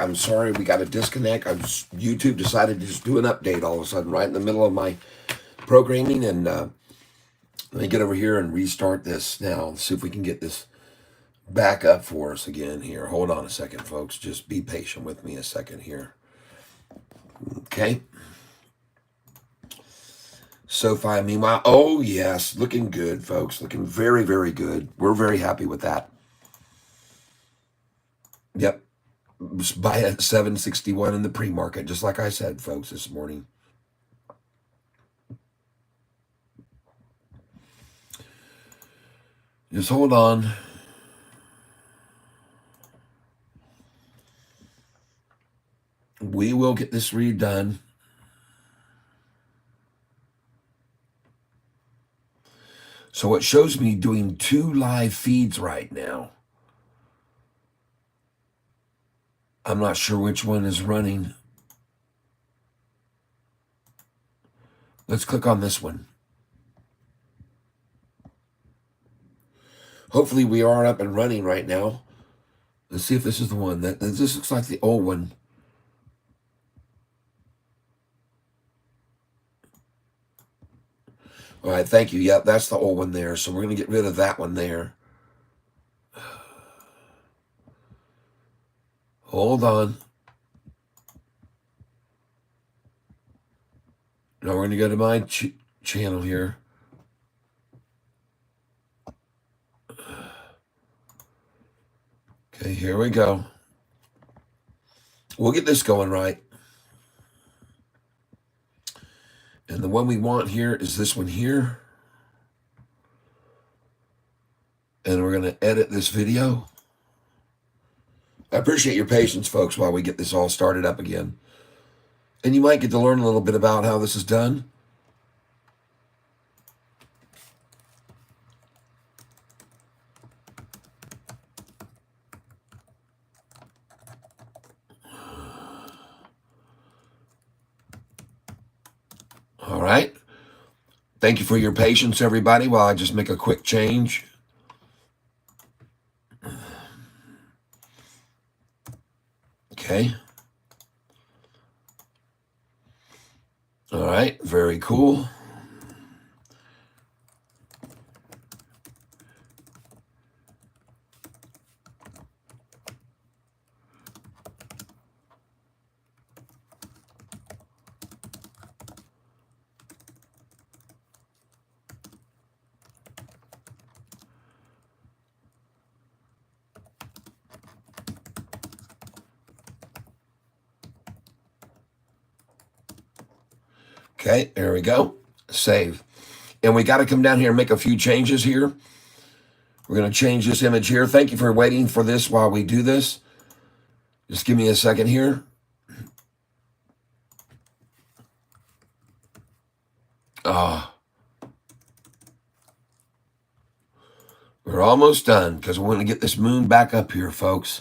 I'm sorry we got a disconnect. YouTube decided to just do an update all of a sudden right in the middle of my programming. And let me get over here and restart this now. Let's see if we can get this back up for us again here. Hold on a second, folks. Just be patient with me a second here. Okay. Sofi, meanwhile, oh yes, looking good, folks. Looking very, very good. We're very happy with that. Yep. Buy at 761 in the pre-market, just like I said, folks, this morning. Just hold on. We will get this redone. So it shows me doing 2 live feeds right now. I'm not sure which one is running. Let's click on this one. Hopefully we are up and running right now. Let's see if this is the one. This looks like the old one. All right, thank you. Yep, that's the old one there. So we're going to get rid of that one there. Hold on. Now we're going to go to my channel here. Okay, here we go. We'll get this going right. And the one we want here is this one here. And we're going to edit this video. I appreciate your patience, folks, while we get this all started up again. And you might get to learn a little bit about how this is done. All right. Thank you for your patience, everybody, while I just make a quick change. Okay. All right. Very cool. Okay, there we go. Save. And we got to come down here and make a few changes here. We're going to change this image here. Thank you for waiting for this while we do this. Just give me a second here. We're almost done because we want to get this moon back up here, folks.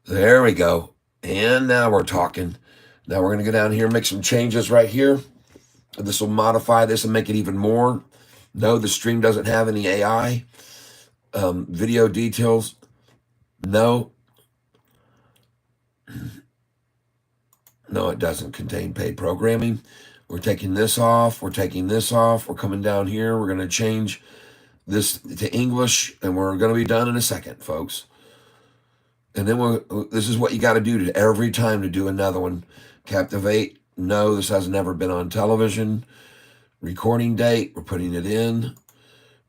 There we go. And now we're talking. Now we're going to go down here and make some changes right here. This will modify this and make it even more. No, the stream doesn't have any AI. Video details. No. No, it doesn't contain paid programming. We're taking this off. We're taking this off. We're coming down here. We're going to change this to English, and we're going to be done in a second, folks. And then this is what you got to do to every time to do another one. Captivate. No, this has never been on television. Recording date. We're putting it in.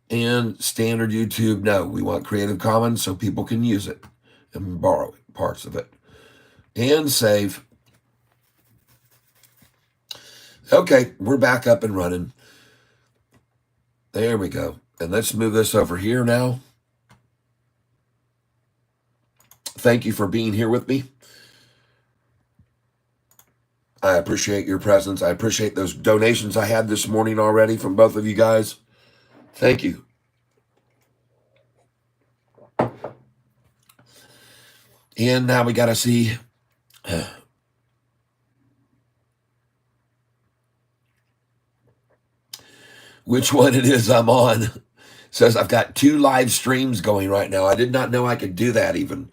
And standard YouTube. No, we want Creative Commons so people can use it and borrow parts of it. And save. Okay, we're back up and running. There we go. And let's move this over here now. Thank you for being here with me. I appreciate your presence. I appreciate those donations I had this morning already from both of you guys. Thank you. And now we got to see which one it is I'm on. Says I've got 2 live streams going right now. I did not know I could do that even.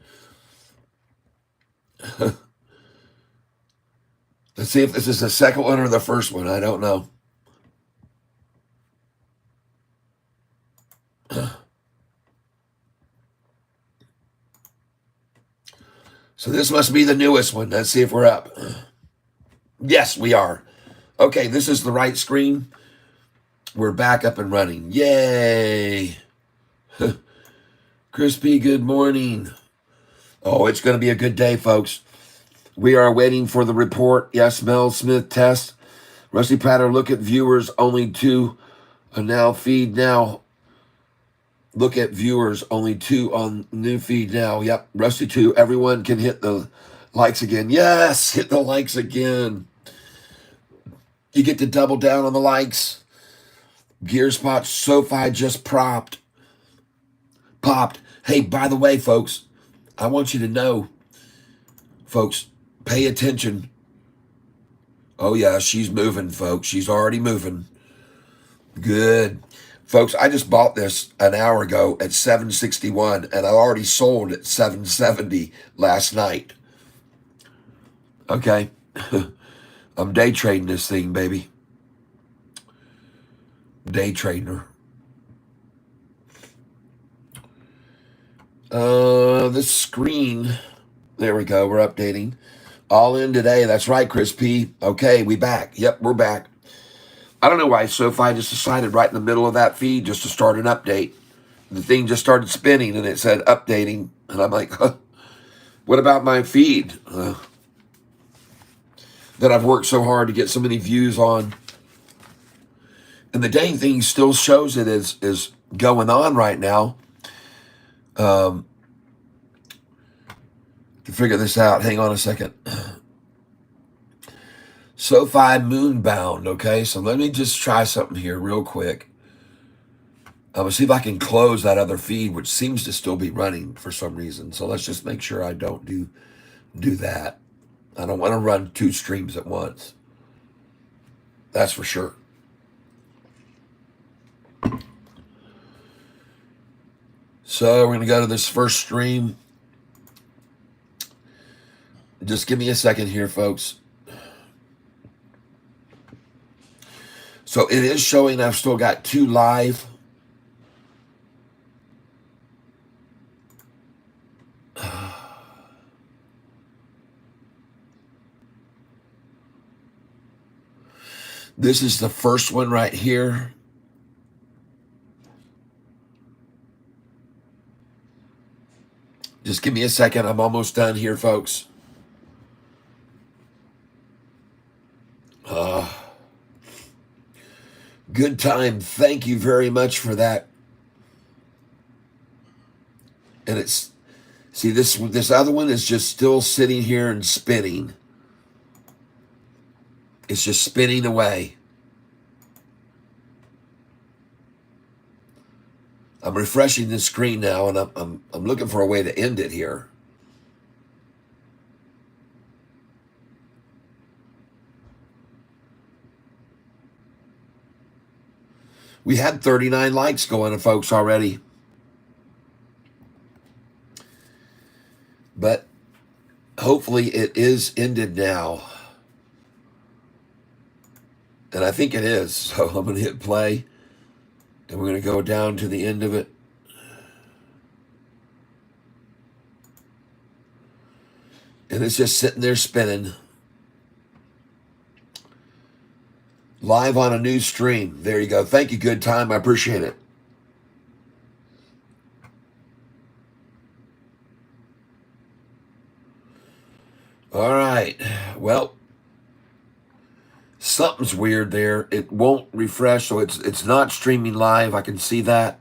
Let's see if this is the second one or the first one. I don't know. So this must be the newest one. Let's see if we're up. Yes, we are. Okay, this is the right screen. We're back up and running. Yay. Crispy, good morning. Oh, it's going to be a good day, folks. We are waiting for the report. Yes, Mel Smith test. Rusty Prater, look at viewers, only 2. Now feed now. Look at viewers, only 2 on new feed now. Yep, Rusty 2. Everyone can hit the likes again. Yes, hit the likes again. You get to double down on the likes. Gear Spot Sofi just popped. Hey, by the way, folks, I want you to know, folks, pay attention. Oh, yeah, she's moving, folks. She's already moving. Good. Folks, I just bought this an hour ago at $761, and I already sold at $770 last night. Okay. I'm day trading this thing, baby. Day trader. This screen. There we go. We're updating. All in today. That's right, Chris P. Okay, we back. Yep, we're back. I don't know why Sofi just decided right in the middle of that feed just to start an update. The thing just started spinning and it said updating. And I'm like, huh, what about my feed? That I've worked so hard to get so many views on. And the dang thing still shows it is going on right now. To figure this out, hang on a second. Sofi Moonbound, okay? So let me just try something here real quick. I'm going to see if I can close that other feed, which seems to still be running for some reason. So let's just make sure I don't do that. I don't want to run 2 streams at once. That's for sure. So we're going to go to this first stream. Just give me a second here, folks. So it is showing I've still got 2 live. This is the first one right here. Just give me a second. I'm almost done here, folks. Good time. Thank you very much for that. And it's, see, this other one is just still sitting here and spinning. It's just spinning away. I'm refreshing the screen now, and I'm looking for a way to end it here. We had 39 likes going, folks, already. But hopefully it is ended now. And I think it is. So I'm going to hit play. And we're going to go down to the end of it. And it's just sitting there spinning. Live on a new stream. There you go. Thank you, Good Time. I appreciate it. All right. Well, something's weird there. It won't refresh, so it's not streaming live. I can see that.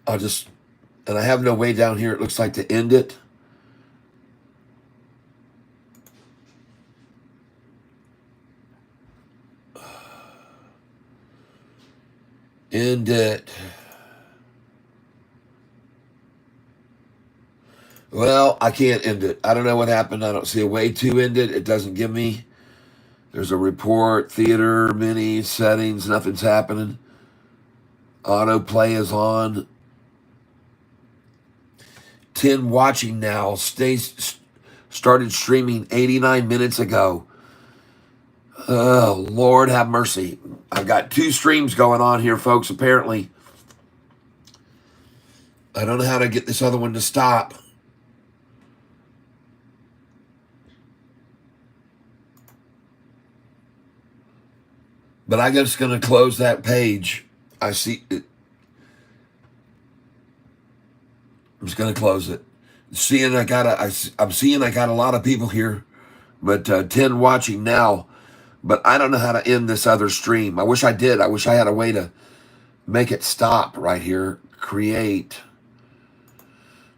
And I have no way down here, it looks like, to end it. End it. Well, I can't end it. I don't know what happened. I don't see a way to end it. It doesn't give me. There's a report, theater, mini, settings, nothing's happening. Autoplay is on. 10 watching now. Started streaming 89 minutes ago. Oh, Lord have mercy. I've got 2 streams going on here, folks, apparently. I don't know how to get this other one to stop. But I'm just going to close that page. I see it. I'm just going to close it. I'm seeing I got a lot of people here, but 10 watching now. But I don't know how to end this other stream. I wish I did. I wish I had a way to make it stop right here. Create.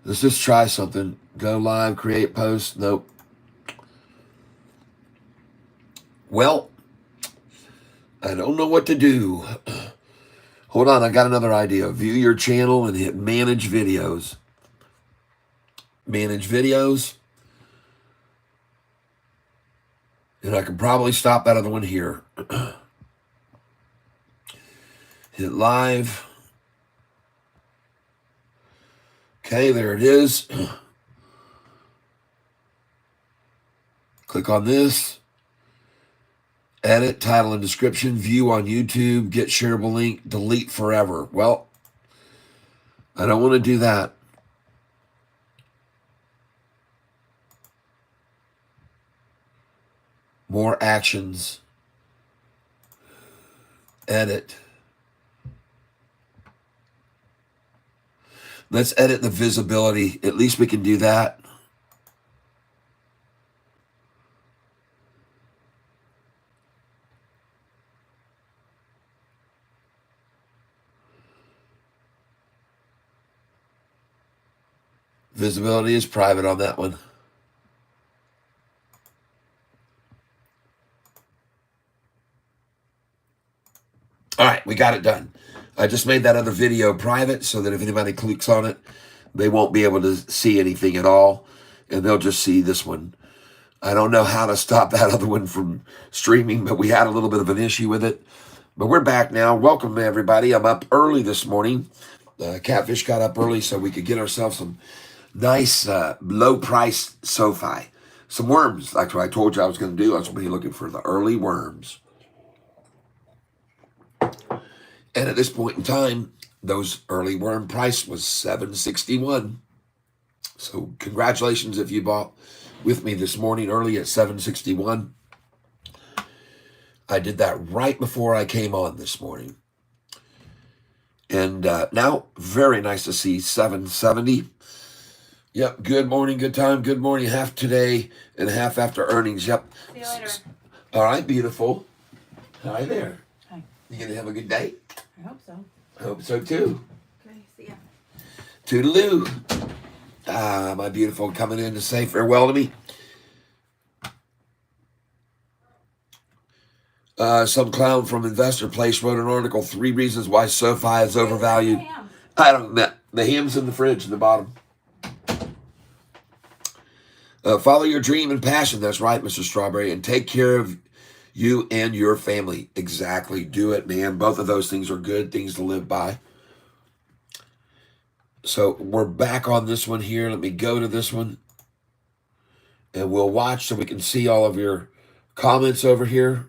Let's just try something. Go live, create post. Nope. Well, I don't know what to do. Hold on, I got another idea. View your channel and hit manage videos. Manage videos. And I can probably stop that other one here. Hit live. Okay, there it is. Click on this. Edit, title, and description. View on YouTube. Get shareable link. Delete forever. Well, I don't want to do that. More actions. Edit. Let's edit the visibility. At least we can do that. Visibility is private on that one. All right, we got it done. I just made that other video private so that if anybody clicks on it, they won't be able to see anything at all, and they'll just see this one. I don't know how to stop that other one from streaming, but we had a little bit of an issue with it. But we're back now. Welcome, everybody. I'm up early this morning. Catfish got up early so we could get ourselves some nice low-price Sofi. Some worms. That's what I told you I was going to do. I was going to be looking for the early worms. And at this point in time, those early worm price was $7.61. So congratulations if you bought with me this morning early at $7.61. I did that right before I came on this morning. And now, very nice to see $7.70. Yep, good morning, good time, good morning. Half today and half after earnings. Yep. See you later. All right, beautiful. Hi there. Hi. You going to have a good day? I hope so. I hope so, too. Okay, see ya. Toodaloo. Ah, my beautiful coming in to say farewell to me. Some clown from Investor Place wrote an article, 3 reasons why Sofi is overvalued. I don't know. The ham's in the fridge at the bottom. Follow your dream and passion. That's right, Mr. Strawberry. And take care of you and your family. Exactly. Do it, man. Both of those things are good things to live by. So we're back on this one here. Let me go to this one. And we'll watch so we can see all of your comments over here.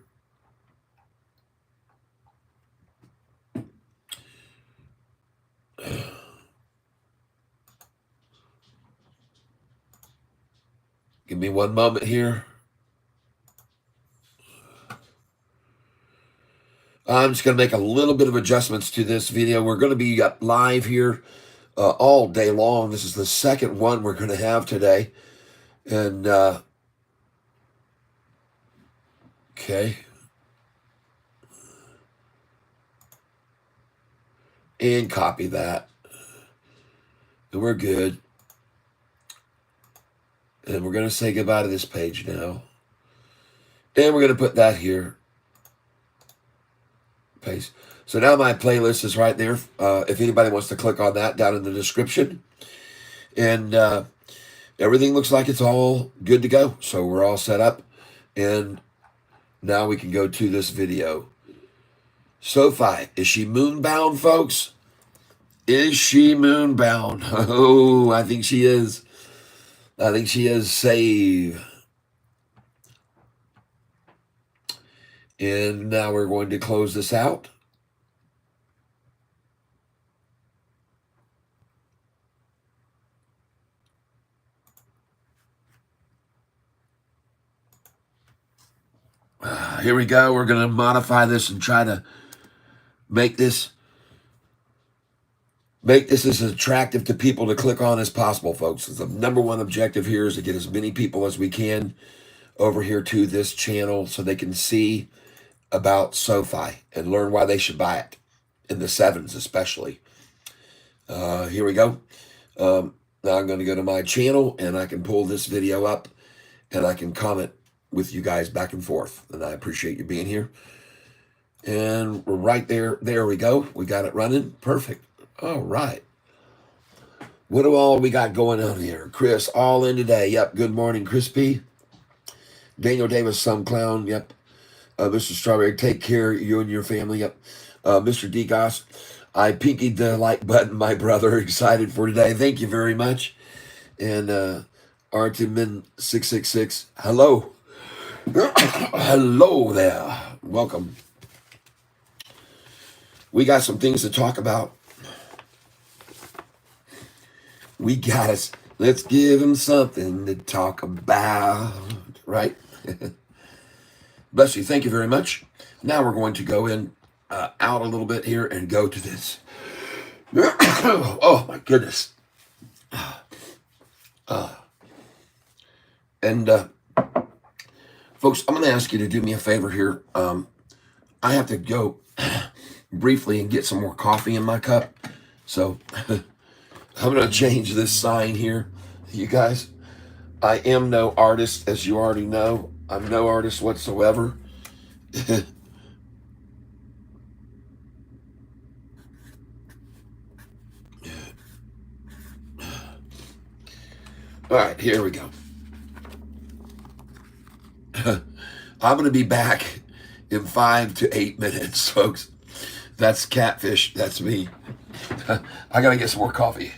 Give me one moment here. I'm just going to make a little bit of adjustments to this video. We're going to be live here all day long. This is the second one we're going to have today. And, okay. And copy that. And we're good. And we're going to say goodbye to this page now. And we're going to put that here. Paste. So now my playlist is right there. If anybody wants to click on that down in the description. And everything looks like it's all good to go. So we're all set up. And now we can go to this video. Sofi, is she moonbound, folks? Is she moonbound? Oh, I think she is. I think she is. Save. And now we're going to close this out. Here we go. We're going to modify this and try to make this as attractive to people to click on as possible, folks. The number one objective here is to get as many people as we can over here to this channel so they can see about Sofi and learn why they should buy it, in the sevens especially. Here we go. Now I'm going to go to my channel and I can pull this video up and I can comment with you guys back and forth. And I appreciate you being here. And we're right there. There we go. We got it running. Perfect. All right. What do all we got going on here? Chris, all in today. Yep. Good morning, Chris P. Daniel Davis, some clown. Yep. Mr. Strawberry, take care, you and your family. Yep. Mr. D. Goss, I pinkied the like button, my brother. Excited for today. Thank you very much. And Artimin666, hello. Hello there. Welcome. We got some things to talk about. We got us. Let's give them something to talk about. Right? Bless you. Thank you very much. Now we're going to go in out a little bit here and go to this. Oh my goodness. And folks, I'm going to ask you to do me a favor here. I have to go briefly and get some more coffee in my cup. So I'm going to change this sign here. You guys, I am no artist, as you already know. I'm no artist whatsoever. All right, here we go. I'm going to be back in 5 to 8 minutes, folks. That's Catfish. That's me. I got to get some more coffee.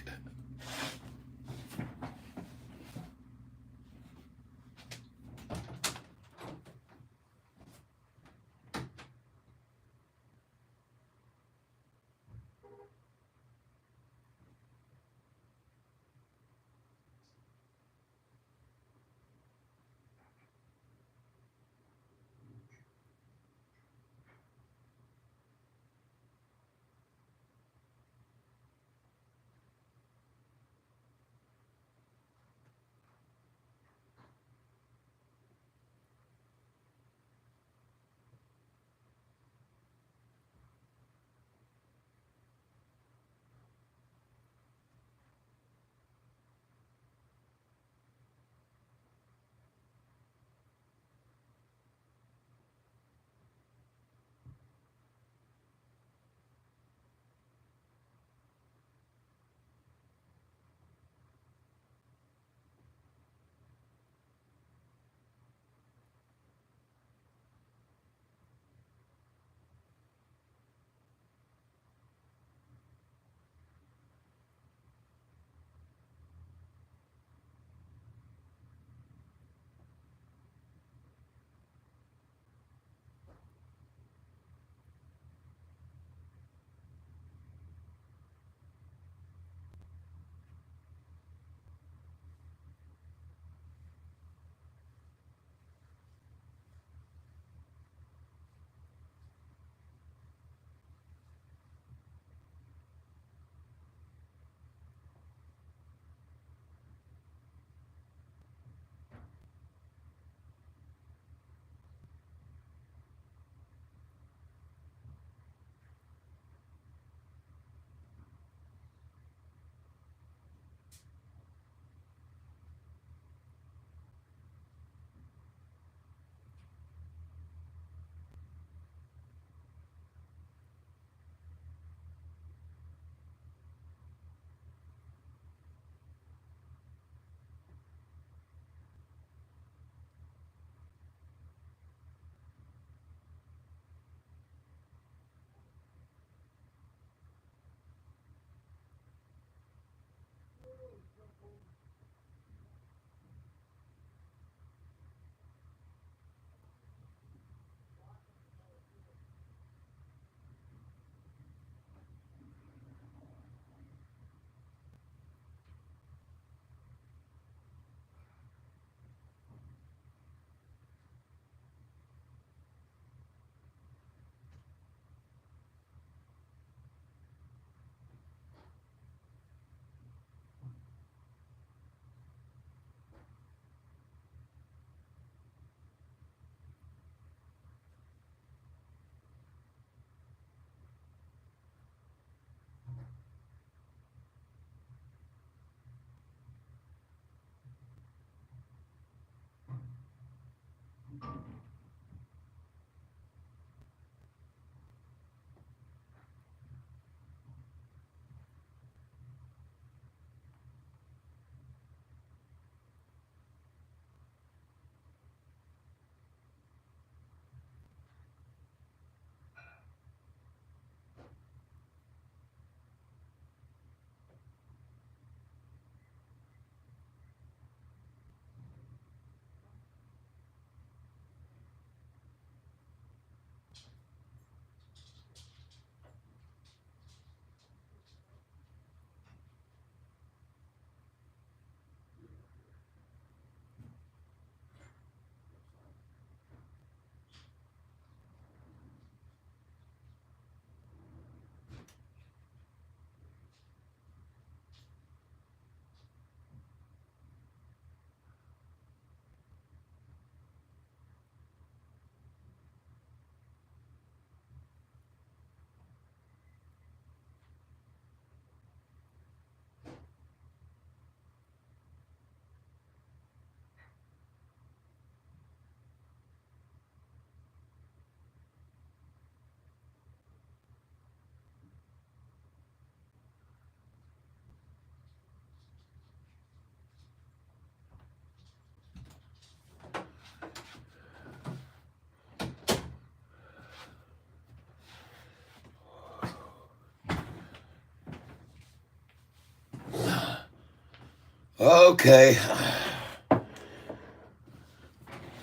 Okay,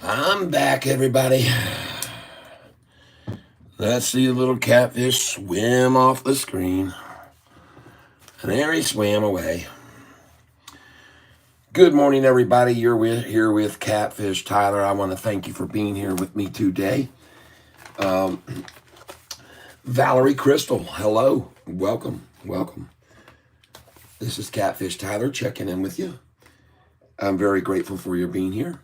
I'm back, everybody. Let's see a little catfish swim off the screen. And there he swam away. Good morning, everybody. You're here with Catfish Tyler. I want to thank you for being here with me today. Valerie Crystal, hello. Welcome. This is Catfish Tyler checking in with you. I'm very grateful for your being here.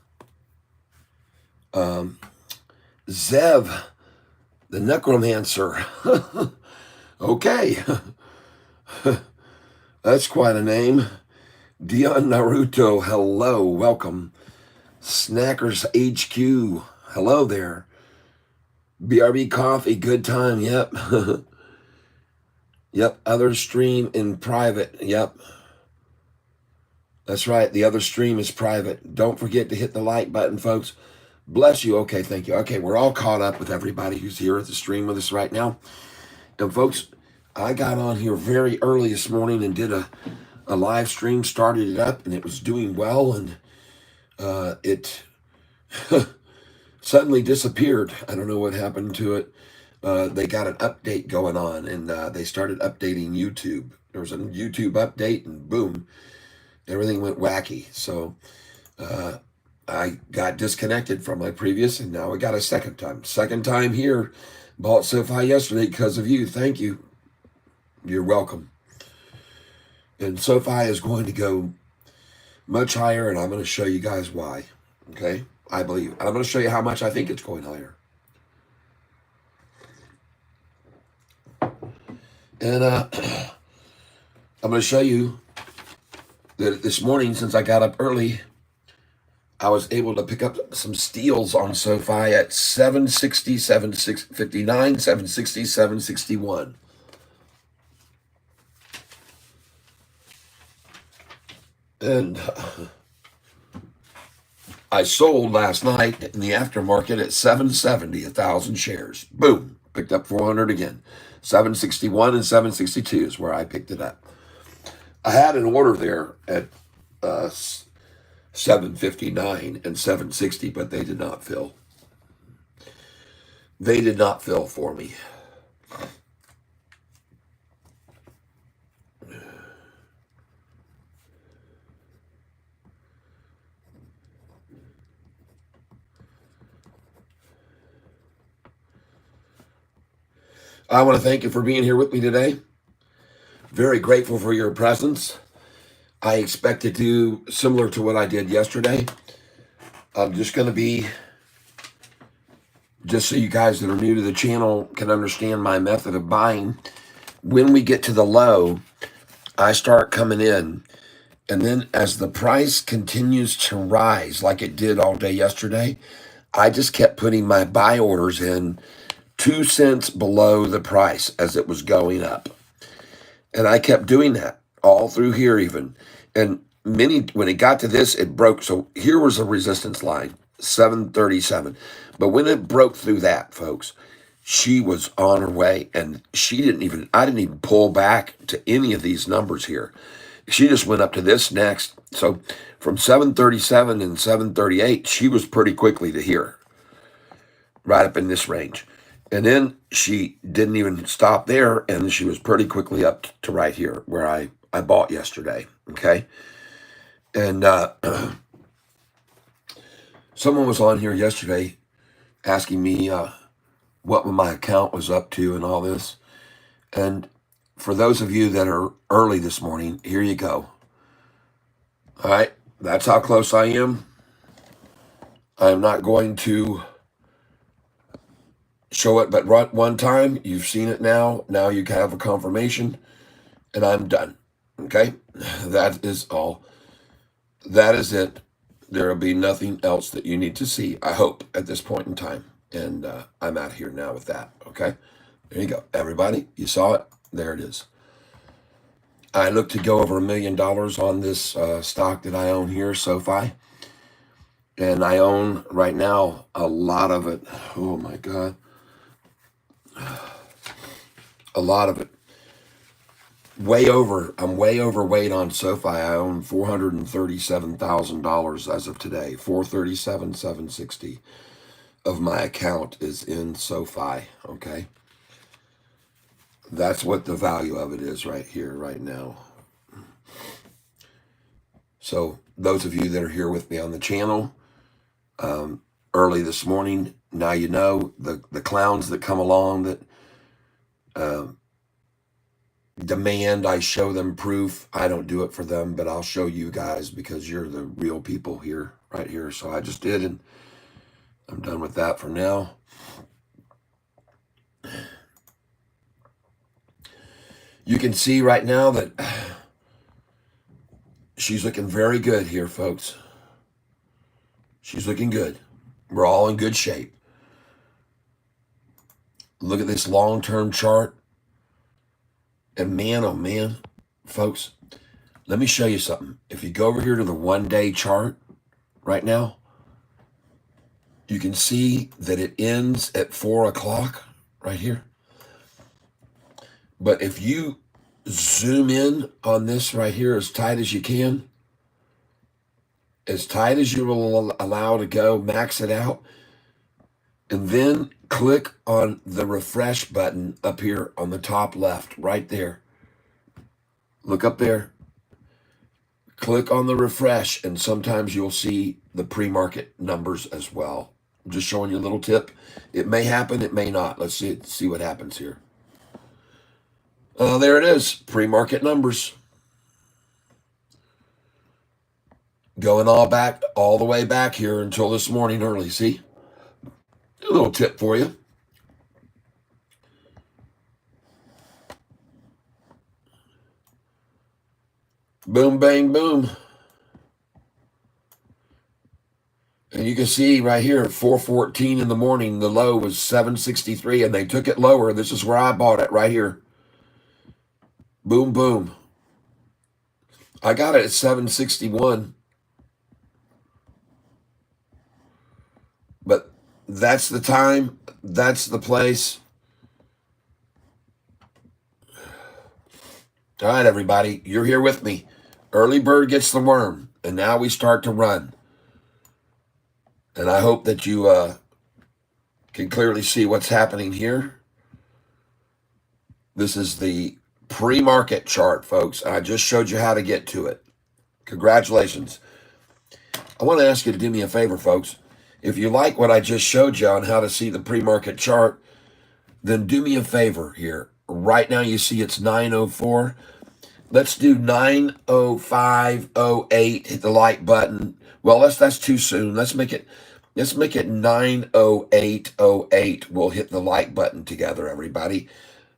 Zev, the necromancer. Okay. That's quite a name. Dion Naruto, hello, welcome. Snackers HQ, hello there. BRB Coffee, good time, yep. Yep, other stream in private, yep. That's right, the other stream is private. Don't forget to hit the like button, folks. Bless you, okay, thank you. Okay, we're all caught up with everybody who's here at the stream with us right now. And folks, I got on here very early this morning and did a live stream, started it up, and it was doing well, and it suddenly disappeared. I don't know what happened to it. They got an update going on, and they started updating YouTube. There was a YouTube update, and boom, everything went wacky. So I got disconnected from my previous, and now I got a second time. Second time here. Bought Sofi yesterday because of you. Thank you. You're welcome. And Sofi is going to go much higher, and I'm going to show you guys why. Okay? I believe. I'm going to show you how much I think it's going higher. And I'm going to show you that this morning, since I got up early, I was able to pick up some steals on Sofi at 760, 759, 760, 761. And I sold last night in the aftermarket at 770, 1,000 shares. Boom, picked up 400 again. 761 and 762 is where I picked it up. I had an order there at 759 and 760, but they did not fill. They did not fill for me. I want to thank you for being here with me today. Very grateful for your presence. I expect to do similar to what I did yesterday. I'm just going to be, just so you guys that are new to the channel can understand my method of buying. When we get to the low, I start coming in. And then as the price continues to rise like it did all day yesterday, I just kept putting my buy orders in 2 cents below the price as it was going up. And I kept doing that all through here even. And when it got to this, it broke. So here was a resistance line, 737. But when it broke through that, folks, she was on her way. And I didn't even pull back to any of these numbers here. She just went up to this next. So from 737 and 738, she was pretty quickly to here, right up in this range. And then she didn't even stop there, and she was pretty quickly up to right here where I bought yesterday, okay? And someone was on here yesterday asking me what my account was up to and all this. And for those of you that are early this morning, here you go. All right, that's how close I am. I am not going to show it but one time. You've seen it now. Now you have a confirmation, and I'm done. Okay? That is all. That is it. There will be nothing else that you need to see, I hope, at this point in time. And I'm out here now with that. Okay? There you go. Everybody, you saw it. There it is. I look to go over $1 million on this stock that I own here, Sofi. And I own right now a lot of it. Oh my God. A lot of it. I'm way overweight on Sofi. I own $437,000 as of today. 437,760 of my account is in Sofi. Okay. That's what the value of it is right here, right now. So those of you that are here with me on the channel, early this morning, now you know the clowns that come along that demand I show them proof. I don't do it for them, but I'll show you guys because you're the real people here, right here. So I just did, and I'm done with that for now. You can see right now that she's looking very good here, folks. She's looking good. We're all in good shape. Look at this long-term chart. And man, oh man, folks, let me show you something. If you go over here to the one-day chart right now, you can see that it ends at 4 o'clock right here. But if you zoom in on this right here as tight as you can, as tight as you will allow to go, max it out, and then click on the refresh button up here on the top left, right there. Look up there. Click on the refresh, and sometimes you'll see the pre-market numbers as well. I'm just showing you a little tip. It may happen, it may not. Let's see what happens here. There it is, pre-market numbers. Going all the way back here until this morning early. See? A little tip for you. Boom, bang, boom. And you can see right here at 4:14 in the morning, the low was 763, and they took it lower. This is where I bought it, right here. Boom, boom. I got it at 761. But that's the time. That's the place. All right, everybody. You're here with me. Early bird gets the worm. And now we start to run. And I hope that you can clearly see what's happening here. This is the pre-market chart, folks. I just showed you how to get to it. Congratulations. I want to ask you to do me a favor, folks. If you like what I just showed you on how to see the pre-market chart, then do me a favor here. Right now you see it's 9:04. Let's do 9:05:08. Hit the like button. Well, that's too soon. Let's make it 9:08:08. We'll hit the like button together, everybody.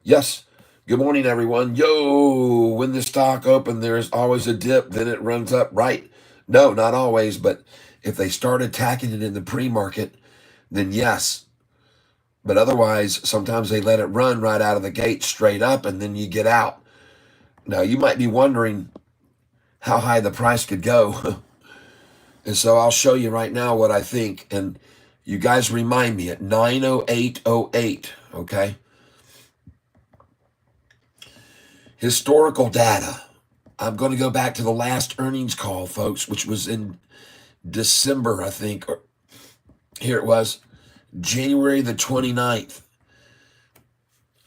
Yes. Good morning, everyone. Yo, when the stock opened, there's always a dip, then it runs up, right? No, not always, but if they start attacking it in the pre-market, then yes. But otherwise, sometimes they let it run right out of the gate straight up, and then you get out. Now, you might be wondering how high the price could go. And so I'll show you right now what I think. And you guys remind me at 9:08:08, okay? Historical data. I'm going to go back to the last earnings call, folks, which was in December, I think. Here it was, January the 29th.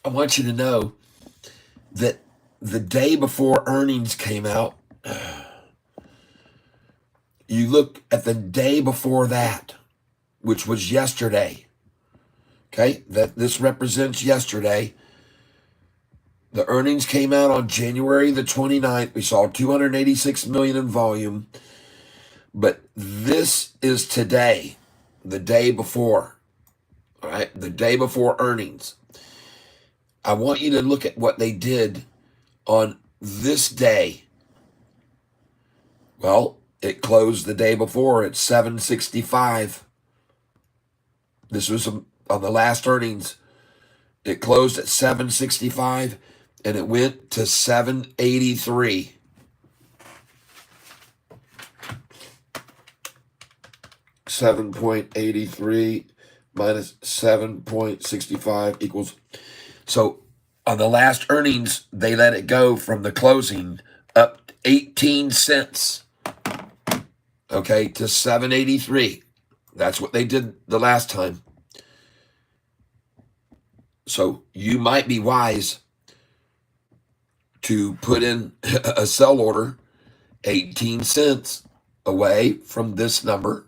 I want you to know that the day before earnings came out, you look at the day before that, which was yesterday. Okay, that this represents yesterday. The earnings came out on January the 29th. We saw 286 million in volume. But this is today, the day before. All right, the day before earnings. I want you to look at what they did on this day. Well, it closed the day before at 765. This was on the last earnings. It closed at 765 and it went to 783. $7.83 minus 7.65 equals. So On the last earnings, they let it go from the closing up 18 cents, okay, to 7.83. That's what they did the last time. So you might be wise to put in a sell order 18 cents away from this number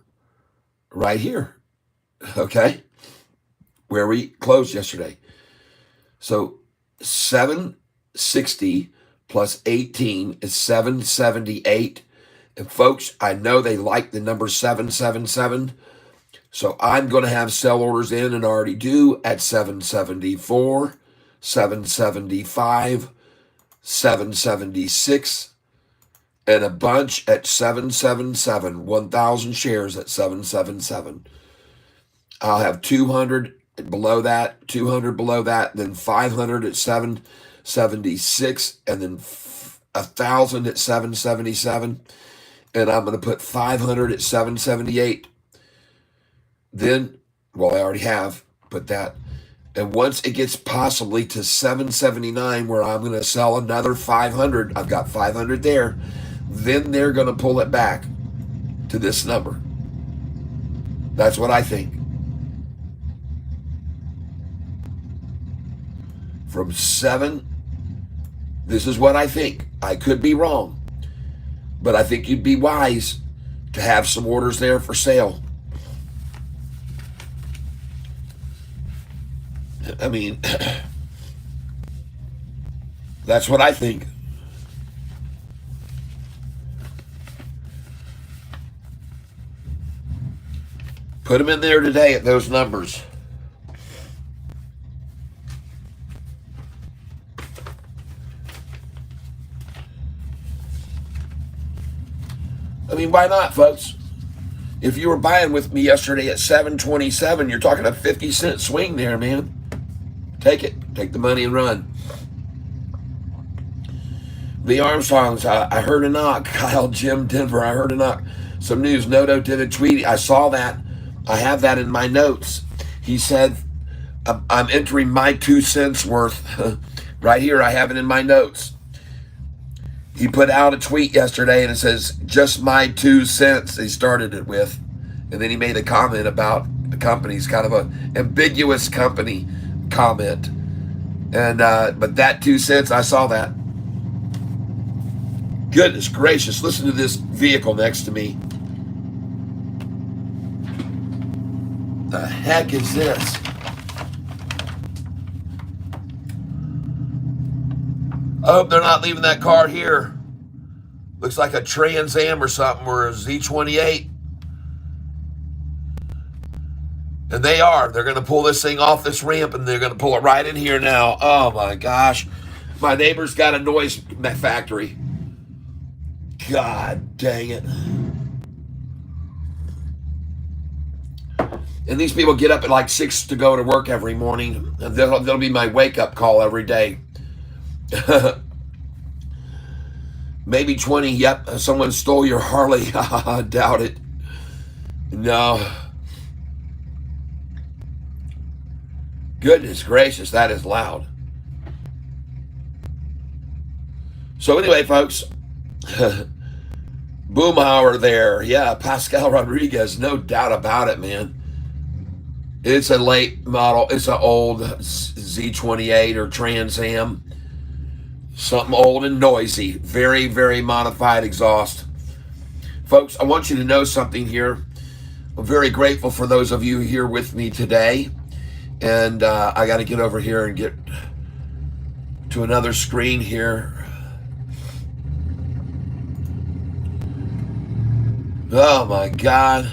right here, okay, where we closed yesterday. So 760 plus 18 is 778. And folks, I know they like the number 777. So I'm going to have sell orders in, and already do, at 774, 775, 776, and a bunch at 777, 1,000 shares at 777. I'll have 200 below that, 200 below that, then 500 at 776, and then 1,000 at 777. And I'm going to put 500 at 778. Then, well, I already have put that. And once it gets possibly to 779, where I'm going to sell another 500, I've got 500 there, then they're going to pull it back to this number. That's what I think. From 7, this is what I think. I could be wrong, but I think you'd be wise to have some orders there for sale. I mean, that's what I think. Put them in there today at those numbers. I mean, why not, folks? If you were buying with me yesterday at 727, you're talking a 50-cent swing there, man. Take it. Take the money and run. The Armstrongs, I heard a knock. Kyle, Jim, Denver, I heard a knock. Some news. Noto did a tweet. I saw that. I have that in my notes. He said, I'm entering my 2 cents worth. Right here, I have it in my notes. He put out a tweet yesterday and it says, just my 2 cents, he started it with. And then he made a comment about the company's kind of an ambiguous company comment. And but that 2 cents, I saw that. Goodness gracious, listen to this vehicle next to me. The heck is this? I hope they're not leaving that car here. Looks like a Trans Am or something, or a Z28. And they are. They're going to pull this thing off this ramp, and they're going to pull it right in here now. Oh, my gosh. My neighbor's got a noise factory. God dang it. And these people get up at like 6 to go to work every morning. And that'll be my wake-up call every day. Maybe 20. Yep, someone stole your Harley. I doubt it. No. Goodness gracious, that is loud. So anyway, folks, Boomhauer there. Yeah, Pascal Rodriguez, no doubt about it, man. It's a late model. It's an old Z28 or Trans Am. Something old and noisy. Very, very modified exhaust. Folks, I want you to know something here. I'm very grateful for those of you here with me today. And I got to get over here and get to another screen here. Oh, my God.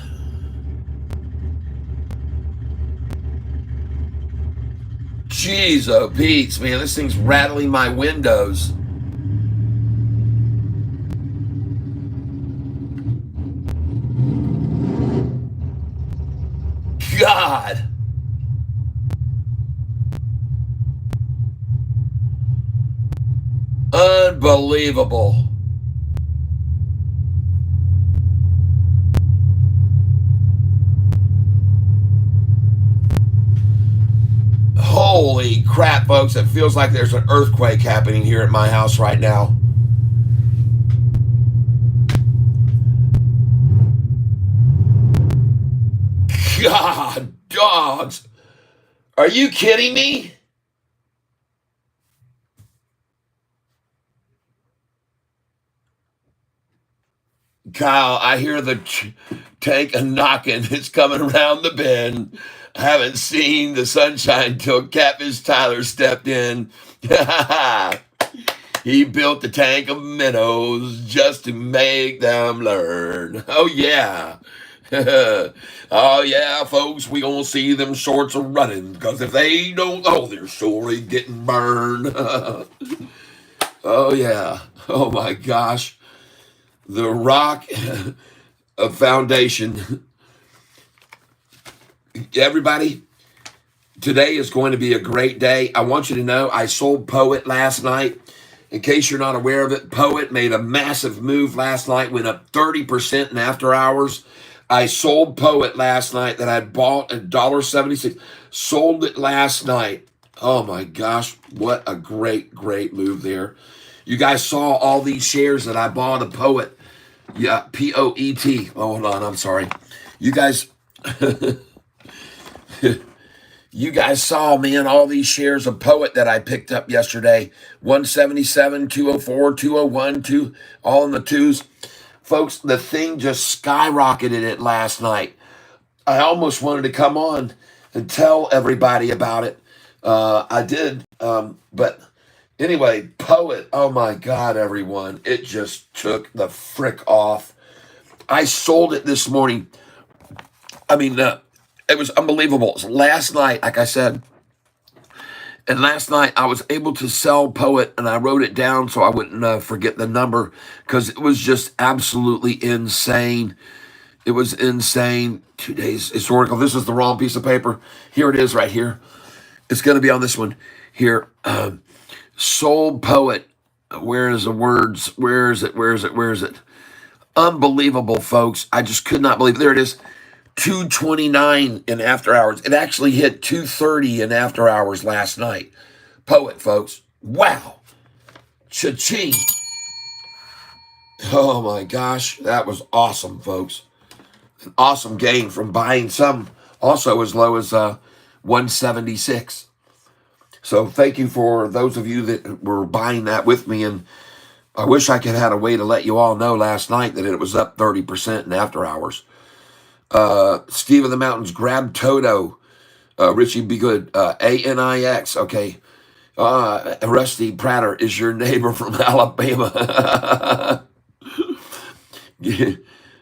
Jeez, oh, Pete's, man, this thing's rattling my windows. God. Unbelievable. Holy crap, folks. It feels like there's an earthquake happening here at my house right now. God, dogs. Are you kidding me? Kyle, I hear the tank a knocking. It's coming around the bend. I haven't seen the sunshine till Catfish Tyler stepped in. He built the tank of minnows just to make them learn. Oh, yeah. Oh, yeah, folks, we gonna see them shorts are running, because if they don't know, they're surely getting burned. Oh, yeah. Oh, my gosh. The Rock Foundation. Everybody, today is going to be a great day. I want you to know I sold Poet last night. In case you're not aware of it, Poet made a massive move last night, went up 30% in after hours. I sold Poet last night that I bought at $1.76. Sold it last night. Oh my gosh, what a great, great move there. You guys saw all these shares that I bought of Poet. Yeah, P-O-E-T. Oh, hold on, I'm sorry. You guys... You guys saw, man, all these shares of Poet that I picked up yesterday. 177, 204, 201, 2, all in the twos. Folks, the thing just skyrocketed it last night. I almost wanted to come on and tell everybody about it. I did, but anyway, Poet, oh my God, everyone. It just took the frick off. I sold it this morning. I mean, it was unbelievable. Last night, like I said, and last night I was able to sell Poet, and I wrote it down so I wouldn't forget the number, because it was just absolutely insane. It was insane. 2 days historical. This is the wrong piece of paper. Here it is right here. It's going to be on this one here. Sold Poet. Where is the words? Where is it? Where is it? Where is it? Unbelievable, folks. I just could not believe it. There it is. 229 in after hours. It actually hit 230 in after hours last night. Poet, folks. Wow. Cha-ching. Oh my gosh. That was awesome, folks. An awesome gain from buying some also as low as 176. So thank you for those of you that were buying that with me. And I wish I could have had a way to let you all know last night that it was up 30% in after hours. Steve of the Mountains, grab Toto. Richie, be good. ANIX, okay. Rusty Prater is your neighbor from Alabama.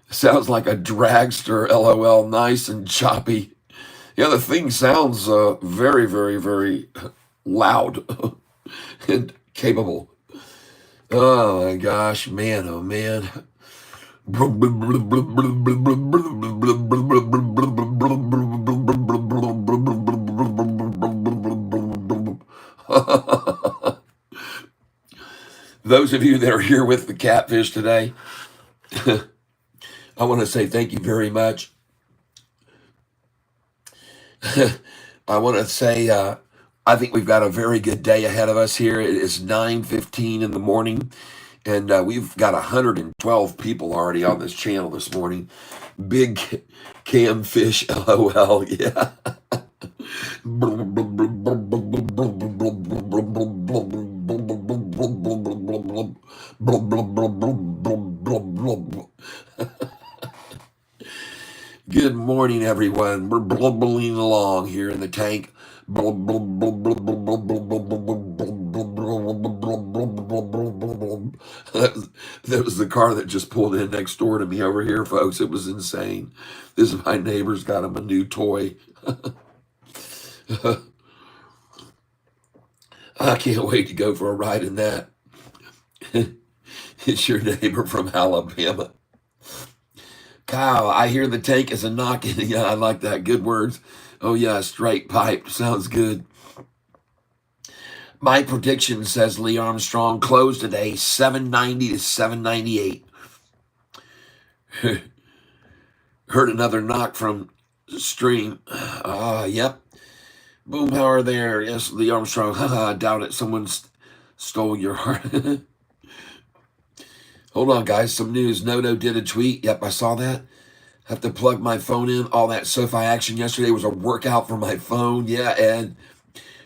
Sounds like a dragster, LOL, nice and choppy. Yeah, the thing sounds very, very, very loud and capable. Oh my gosh, man, oh man. Those of you that are here with the Catfish today, I want to say thank you very much. I want to say I think we've got a very good day ahead of us here. It is 9:15 in the morning, and we've got 112 people already on this channel this morning. Big cam fish, LOL, yeah. Good morning, everyone. We're blubbling along here in the tank. That was the car that just pulled in next door to me over here, folks. It was insane. This is my neighbor's got him a new toy. I can't wait to go for a ride in that. It's your neighbor from Alabama. Kyle, I hear the tank is a knocking. Yeah, I like that. Good words. Oh, yeah, straight pipe. Sounds good. My prediction, says Lee Armstrong, closed today 790 to 798. Heard another knock from stream. Yep. Boomhauer there. Yes, Lee Armstrong. Haha, doubt it. Someone stole your heart. Hold on, guys. Some news. Noto did a tweet. Yep, I saw that. Have to plug my phone in. All that Sofi action yesterday was a workout for my phone. Yeah, Ed.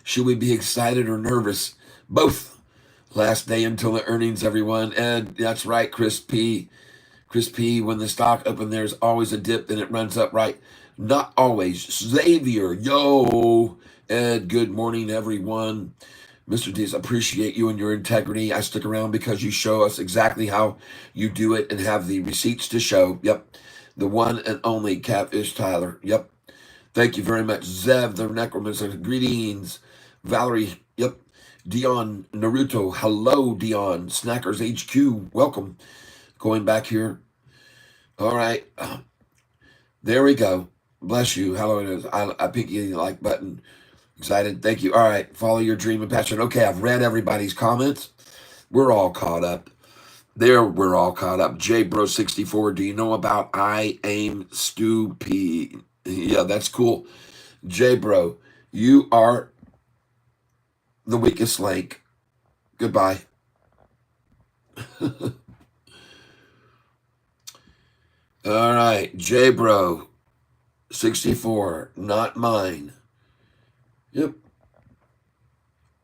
Should we be excited or nervous? Both. Last day until the earnings, everyone. Ed, that's right, Chris P. Chris P, when the stock opened, there's always a dip, then it runs up, right? Not always. Xavier, yo. Ed, good morning, everyone. Mr. Dees, appreciate you and your integrity. I stick around because you show us exactly how you do it and have the receipts to show. Yep. The one and only Catfish Tyler. Yep. Thank you very much. Zev, the necromancer. Greetings. Valerie. Yep. Dion Naruto. Hello, Dion. Snackers HQ. Welcome. Going back here. All right. There we go. Bless you. Hello, it is. I pick you the like button. Excited. Thank you. All right. Follow your dream and passion. Okay, I've read everybody's comments. We're all caught up. We're all caught up. JBro64, do you know about I Aim Stupid? Yeah, that's cool. JBro, you are the weakest link. Goodbye. All right. JBro64, not mine. Yep.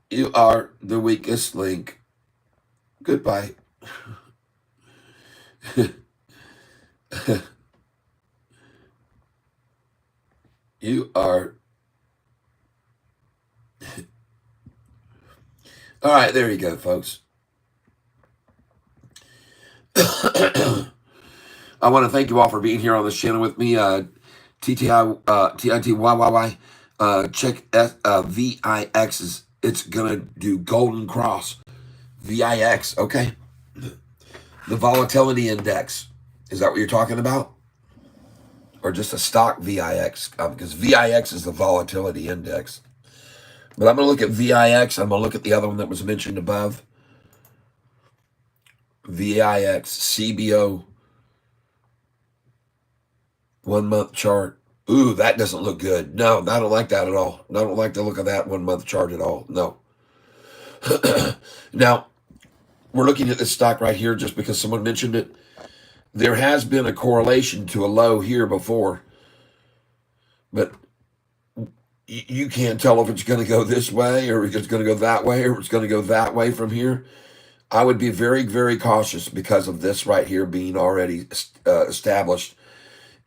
You are the weakest link. Goodbye. You are. All right, there you go, folks. I want to thank you all for being here on this channel with me. TITYYYY. Check VIX's. It's gonna do Golden Cross. VIX, okay. The volatility index. Is that what you're talking about? Or just a stock VIX? Because VIX is the volatility index. But I'm going to look at VIX. I'm going to look at the other one that was mentioned above. VIX, CBO, 1 month chart. Ooh, that doesn't look good. No, I don't like that at all. I don't like the look of that 1 month chart at all. No. Now, we're looking at this stock right here just because someone mentioned it. There has been a correlation to a low here before, but you can't tell if it's going to go this way or if it's going to go that way or if it's going to go that way from here. I would be very, very cautious because of this right here being already established.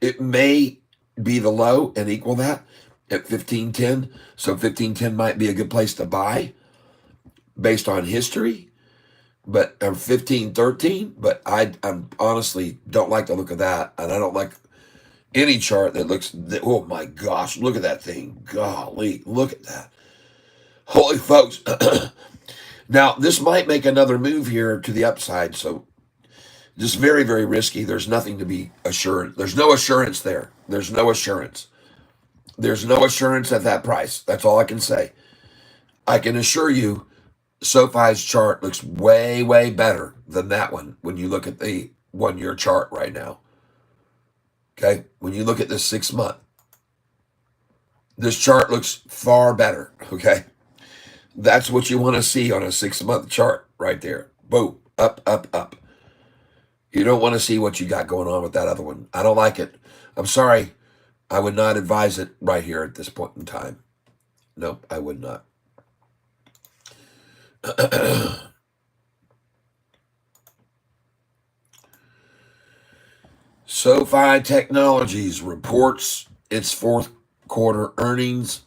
It may be the low and equal that at 1510. So 1510 might be a good place to buy based on history. But 1513, but I'm honestly don't like the look of that, and I don't like any chart that looks. Oh my gosh, look at that thing! Golly, look at that! Holy folks! Now this might make another move here to the upside, so just very, very risky. There's nothing to be assured. There's no assurance there. There's no assurance. There's no assurance at that price. That's all I can say. I can assure you. SoFi's chart looks way, way better than that one when you look at the 1 year chart right now. Okay? When you look at this 6 month, this chart looks far better. Okay? That's what you want to see on a 6 month chart right there. Boom. Up, up, up. You don't want to see what you got going on with that other one. I don't like it. I'm sorry. I would not advise it right here at this point in time. Nope, I would not. SoFi Technologies reports its fourth quarter earnings.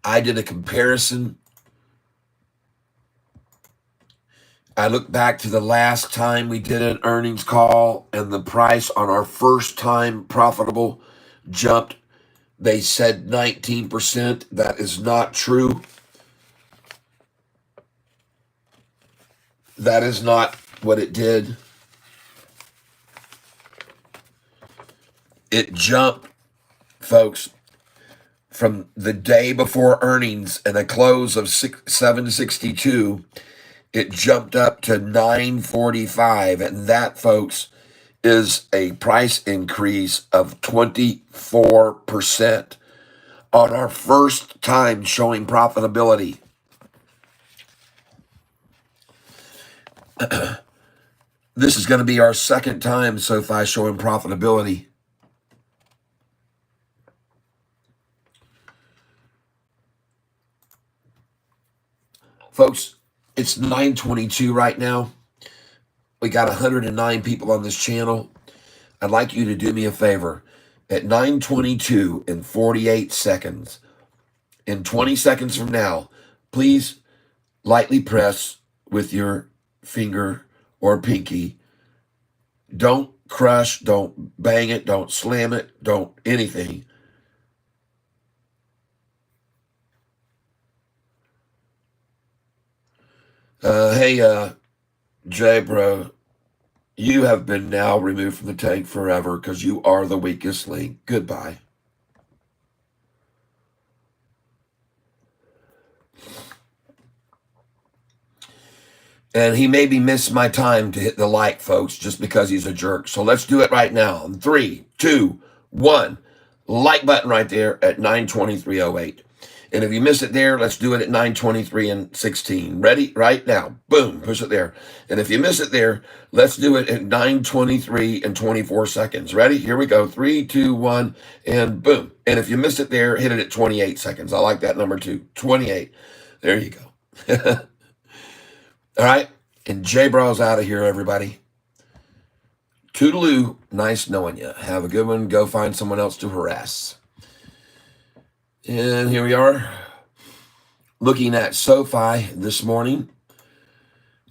I did a comparison. I look back to the last time we did an earnings call and the price on our first time profitable jumped. They said 19%. That is not true. That is not what it did. It jumped, folks, from the day before earnings and a close of 762. It jumped up to 945, and that, folks, is a price increase of 24%. on our first time showing profitability. This is going to be our second time, Sofi, showing profitability. Folks, it's 9:22 right now. We got 109 people on this channel. I'd like you to do me a favor. At 9:22 and 48 seconds, in 20 seconds from now, please lightly press with your finger or pinky. Don't crush, don't bang it, don't slam it, don't anything. Hey, Jay, bro, you have been now removed from the tank forever because you are the weakest link. Goodbye. And he maybe missed my time to hit the like, folks, just because he's a jerk. So let's do it right now. 3, 2, 1. Like button right there at 9:23:08. And if you miss it there, let's do it at 9:23 and 16. Ready? Right now. Boom. Push it there. And if you miss it there, let's do it at 9:23 and 24 seconds. Ready? Here we go. 3, 2, 1, and boom. And if you miss it there, hit it at 28 seconds. I like that number too. 28. There you go. All right. And J-Bro's out of here, everybody. Toodaloo. Nice knowing you. Have a good one. Go find someone else to harass. And here we are, looking at Sofi this morning.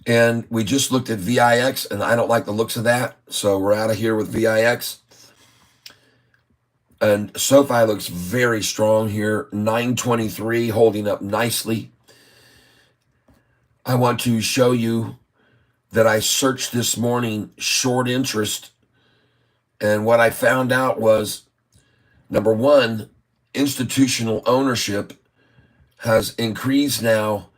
And we just looked at VIX, and I don't like the looks of that. So we're out of here with VIX. And Sofi looks very strong here. 923, holding up nicely. I want to show you that I searched this morning short interest. And what I found out was, number one, institutional ownership has increased now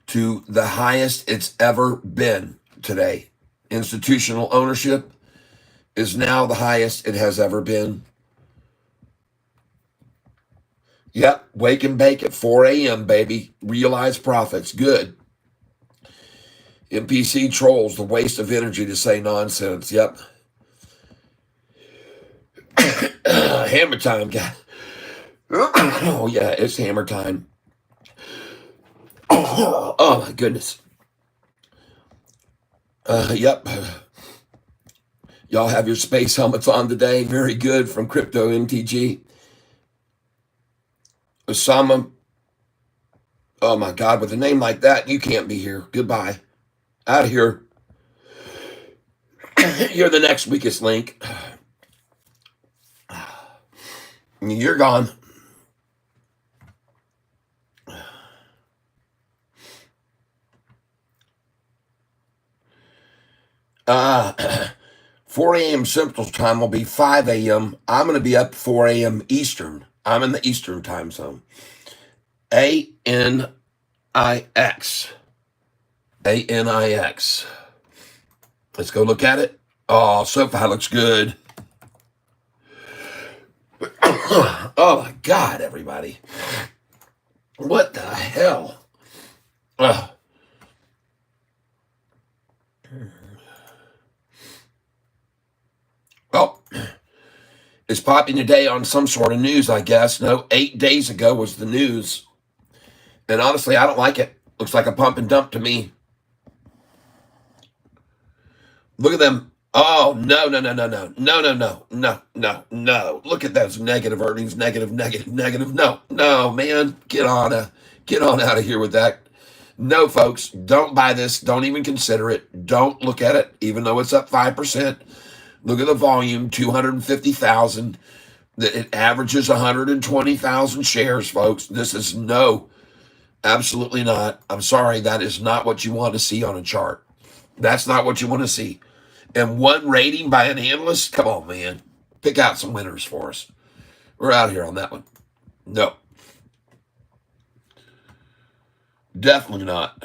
to the highest it's ever been today. Institutional ownership is now the highest it has ever been. Yep, wake and bake at 4 a.m., baby. Realize profits. Good. MPC trolls, the waste of energy to say nonsense. Yep. Hammer time, guys. Oh, yeah, it's hammer time. Oh, my goodness. Yep. Y'all have your space helmets on today. Very good from Crypto MTG. Osama. Oh, my God. With a name like that, you can't be here. Goodbye. Out of here. You're the next weakest link. You're gone. 4 a.m. Central Time will be 5 a.m. I'm going to be up 4 a.m. Eastern. I'm in the Eastern time zone. ANIX. ANIX. Let's go look at it. Oh, Sofi looks good. Oh, my God, everybody. What the hell? Well, it's popping today on some sort of news, I guess. No, 8 days ago was the news. And honestly, I don't like it. Looks like a pump and dump to me. Look at them. Oh, no. Look at those negative earnings. Negative. No, man. Get on out of here with that. No, folks, don't buy this. Don't even consider it. Don't look at it, even though it's up 5%. Look at the volume, 250,000. It averages 120,000 shares, folks. This is no, absolutely not. I'm sorry, that is not what you want to see on a chart. That's not what you want to see. And one rating by an analyst? Come on, man. Pick out some winners for us. We're out here on that one. No. Definitely not.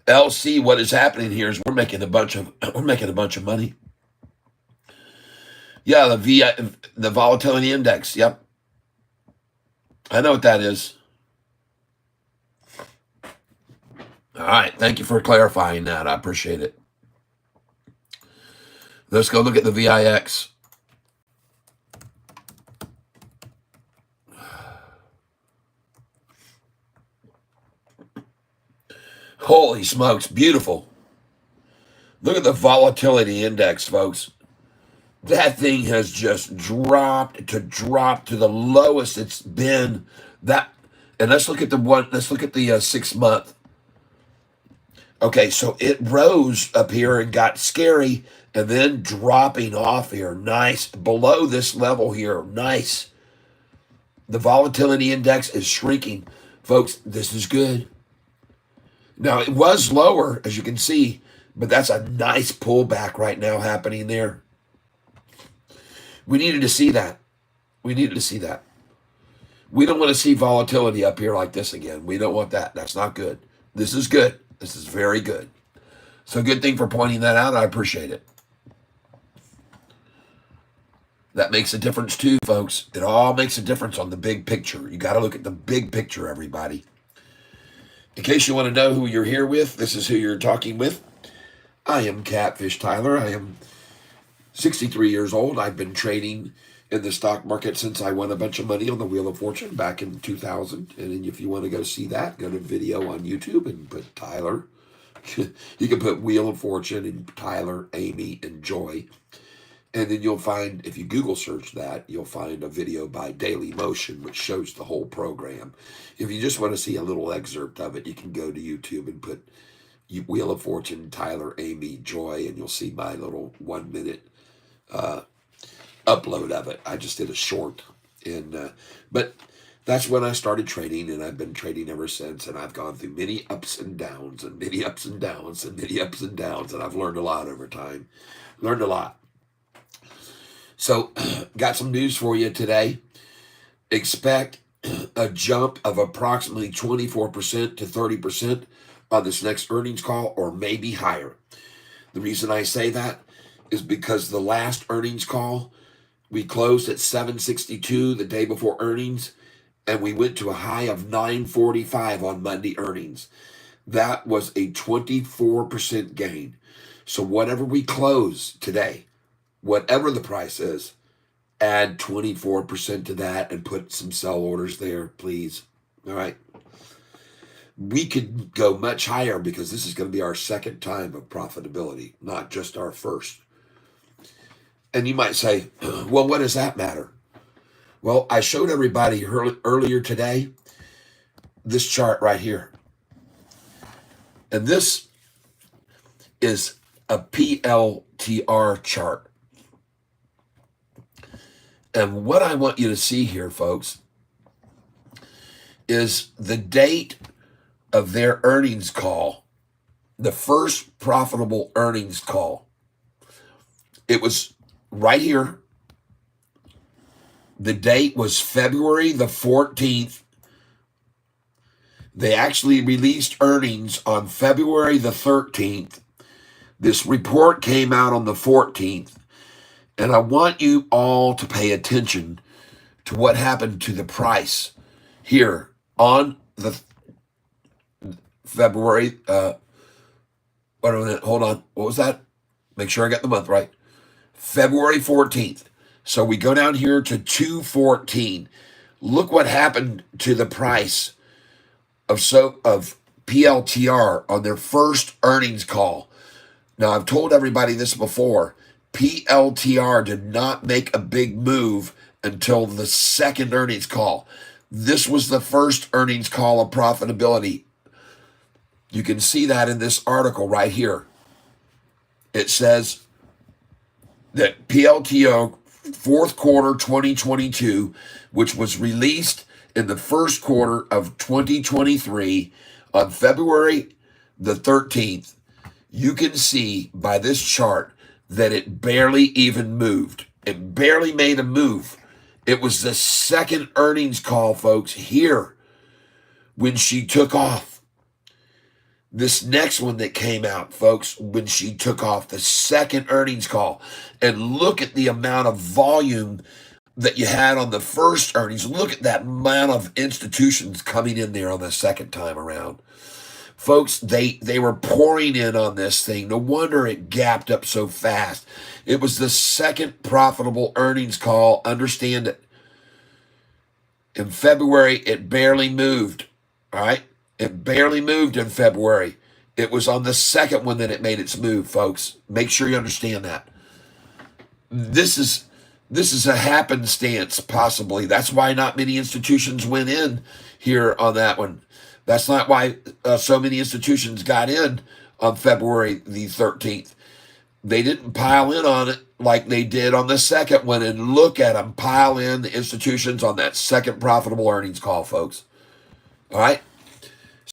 LC, what is happening here is we're making a bunch of money. Yeah, the volatility index. Yep, I know what that is. All right, thank you for clarifying that. I appreciate it. Let's go look at the VIX. Holy smokes, beautiful. Look at the volatility index, folks. That thing has just dropped to the lowest it's been. And let's look at the 6 month. Okay, so it rose up here and got scary and then dropping off here. Nice. Below this level here. Nice. The volatility index is shrinking. Folks, this is good. Now, it was lower, as you can see, but that's a nice pullback right now happening there. We needed to see that. We don't want to see volatility up here like this again. We don't want that. That's not good. This is good. This is very good. So good thing for pointing that out. I appreciate it. That makes a difference too, folks. It all makes a difference on the big picture. You got to look at the big picture, everybody. In case you want to know who you're here with, this is who you're talking with. I am Catfish Tyler. I am 63 years old. I've been trading in the stock market since I won a bunch of money on the Wheel of Fortune back in 2000. And if you want to go see that, go to video on YouTube and put Tyler. You can put Wheel of Fortune and Tyler, Amy, and Joy. And then you'll find, if you Google search that, you'll find a video by Daily Motion, which shows the whole program. If you just want to see a little excerpt of it, you can go to YouTube and put Wheel of Fortune, Tyler, Amy, Joy, and you'll see my little 1 minute upload of it. I just did a short. But that's when I started trading, and I've been trading ever since. And I've gone through many ups and downs, and many ups and downs, and many ups and downs. And I've learned a lot over time. Learned a lot. So, got some news for you today. Expect a jump of approximately 24% to 30% on this next earnings call, or maybe higher. The reason I say that is because the last earnings call, we closed at 762 the day before earnings, and we went to a high of 945 on Monday earnings. That was a 24% gain. So whatever we close today, whatever the price is, add 24% to that and put some sell orders there, please. All right. We could go much higher because this is going to be our second time of profitability, not just our first. And you might say, well, what does that matter? Well, I showed everybody earlier today this chart right here. And this is a PLTR chart. And what I want you to see here, folks, is the date of their earnings call, the first profitable earnings call. It was right here. The date was February the 14th. They actually released earnings on February the 13th. This report came out on the 14th. And I want you all to pay attention to what happened to the price here on the February. Hold on. What was that? Make sure I got the month right. February 14th. So we go down here to 214. Look what happened to the price of PLTR on their first earnings call. Now, I've told everybody this before. PLTR did not make a big move until the second earnings call. This was the first earnings call of profitability. You can see that in this article right here. It says that PLTR fourth quarter 2022, which was released in the first quarter of 2023 on February the 13th, you can see by this chart that it barely even moved. It barely made a move. It was the second earnings call, folks, here when she took off. This next one that came out, folks, when she took off the second earnings call, and look at the amount of volume that you had on the first earnings. Look at that amount of institutions coming in there on the second time around. Folks, they were pouring in on this thing. No wonder it gapped up so fast. It was the second profitable earnings call. Understand it. In February, it barely moved. All right? It barely moved in February. It was on the second one that it made its move, folks. Make sure you understand that. This is a happenstance, possibly. That's why not many institutions went in here on that one. That's not why so many institutions got in on February the 13th. They didn't pile in on it like they did on the second one. And look at them pile in the institutions on that second profitable earnings call, folks. All right?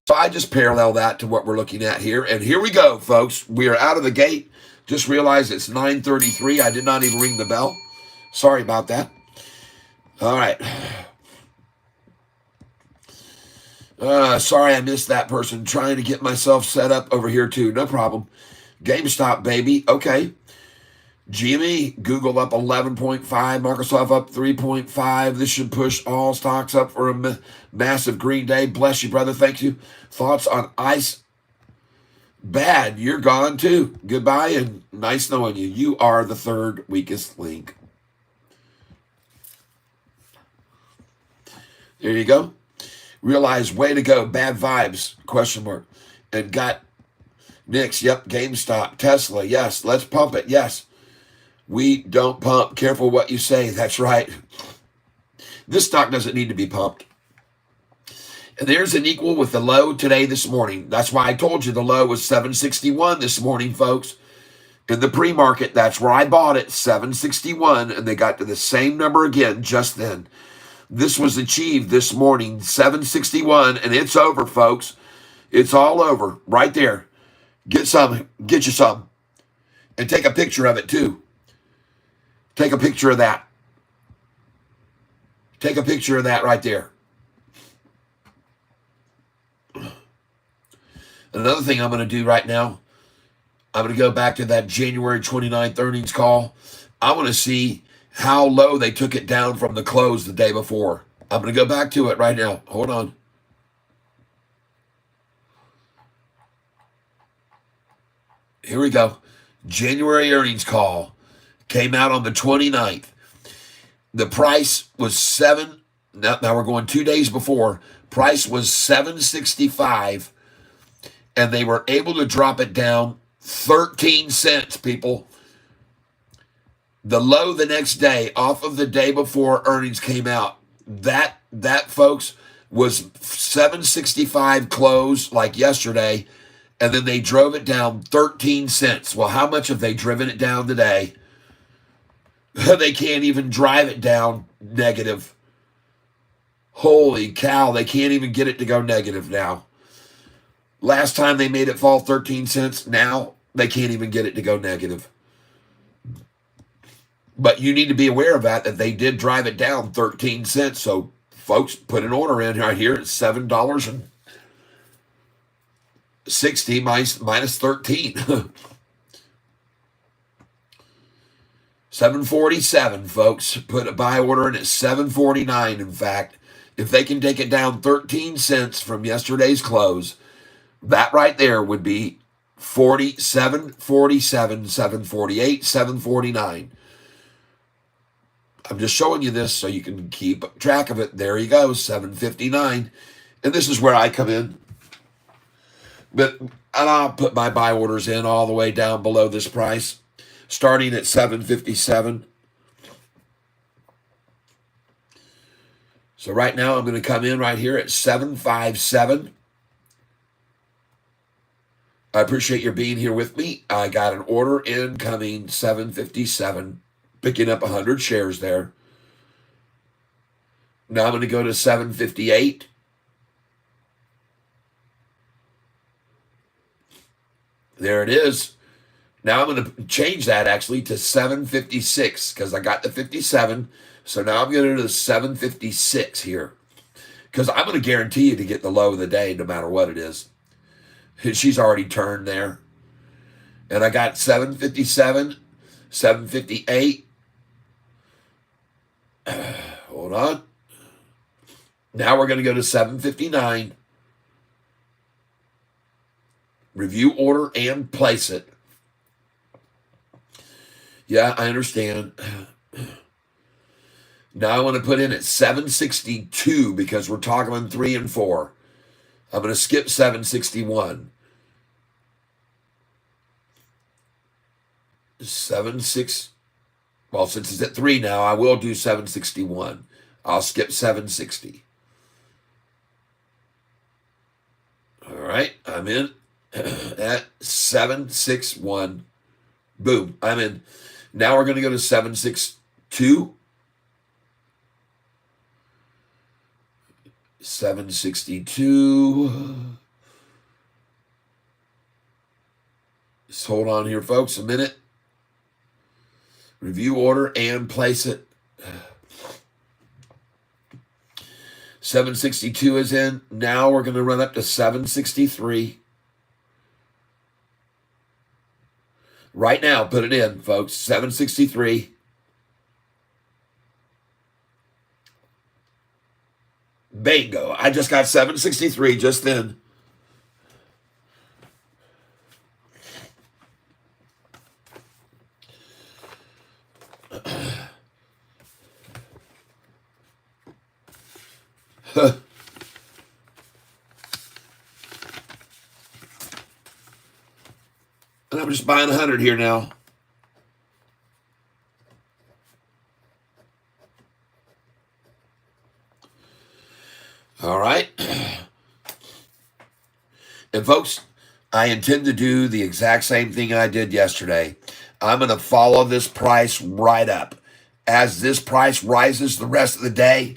So I just parallel that to what we're looking at here. And here we go, folks. We are out of the gate. Just realized it's 9:33. I did not even ring the bell. Sorry about that. All right. Sorry I missed that person. Trying to get myself set up over here too. No problem. GameStop, baby. Okay. GME, Google up 11.5, Microsoft up 3.5. This should push all stocks up for a massive green day. Bless you, brother. Thank you. Thoughts on ICE? Bad. You're gone too. Goodbye and nice knowing you. You are the third weakest link. There you go. Realize, way to go. Bad vibes, question mark. And got Nix, yep, GameStop, Tesla, yes. Let's pump it, yes. We don't pump. Careful what you say. That's right. This stock doesn't need to be pumped. And there's an equal with the low today this morning. That's why I told you the low was 761 this morning, folks. In the pre-market, that's where I bought it, 761, and they got to the same number again just then. This was achieved this morning, 761, and it's over, folks. It's all over right there. Get some, get you some, and take a picture of it too. Take a picture of that. Take a picture of that right there. Another thing I'm going to do right now, I'm going to go back to that January 29th earnings call. I want to see how low they took it down from the close the day before. I'm going to go back to it right now. Hold on. Here we go. January earnings call came out on the 29th. The price was now we're going 2 days before. Price was $7.65, and they were able to drop it down 13 cents, people. The low the next day, off of the day before earnings came out, that folks, was $7.65 close like yesterday, and then they drove it down 13 cents. Well, how much have they driven it down today? They can't even drive it down negative. Holy cow, they can't even get it to go negative now. Last time they made it fall 13 cents, now they can't even get it to go negative. But you need to be aware of that they did drive it down 13 cents. So, folks, put an order in right here at $7.60 minus 13. 747, folks. Put a buy order in at 749, in fact. If they can take it down 13 cents from yesterday's close, that right there would be 747, 748, 749. I'm just showing you this so you can keep track of it. There you go, 759. And this is where I come in. And I'll put my buy orders in all the way down below this price, starting at 757. So right now I'm going to come in right here at 757. I appreciate your being here with me. I got an order incoming, 757. Picking up 100 shares there. Now I'm going to go to 758. There it is. Now I'm going to change that actually to 756 because I got the 57. So now I'm going to go to the 756 here because I'm going to guarantee you to get the low of the day no matter what it is. She's already turned there. And I got 757, 758. Hold on. Now we're going to go to 759. Review order and place it. Yeah, I understand. Now I want to put in at 762 because we're toggling 3 and 4. I'm going to skip 761. 76. Well, since it's at 3 now, I will do 761. I'll skip 760. All right, I'm in at 761. Boom, I'm in. Now we're going to go to 762. 762. Just hold on here, folks, a minute. Review order and place it. 762 is in. Now we're going to run up to 763. Right now, put it in, folks. 763. Bingo. I just got 763 just then. And I'm just buying 100 here now. All right. And folks, I intend to do the exact same thing I did yesterday. I'm going to follow this price right up. As this price rises the rest of the day,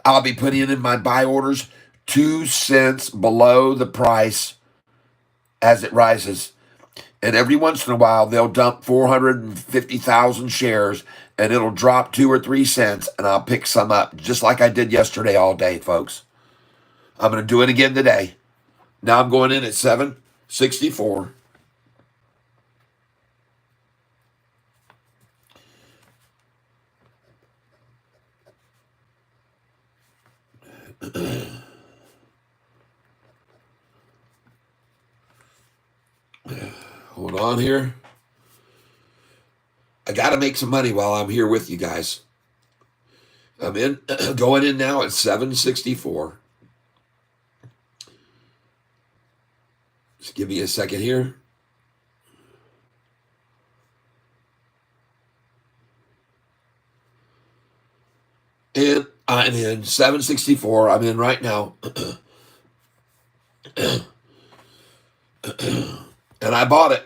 I'll be putting in my buy orders 2 cents below the price as it rises. And every once in a while, they'll dump 450,000 shares and it'll drop 2 or 3 cents and I'll pick some up, just like I did yesterday all day, folks. I'm going to do it again today. Now I'm going in at 764. Hold on here. I got to make some money while I'm here with you guys. I'm in, going in now at 764. Just give me a second here. And I'm in 764. I'm in right now. And I bought it.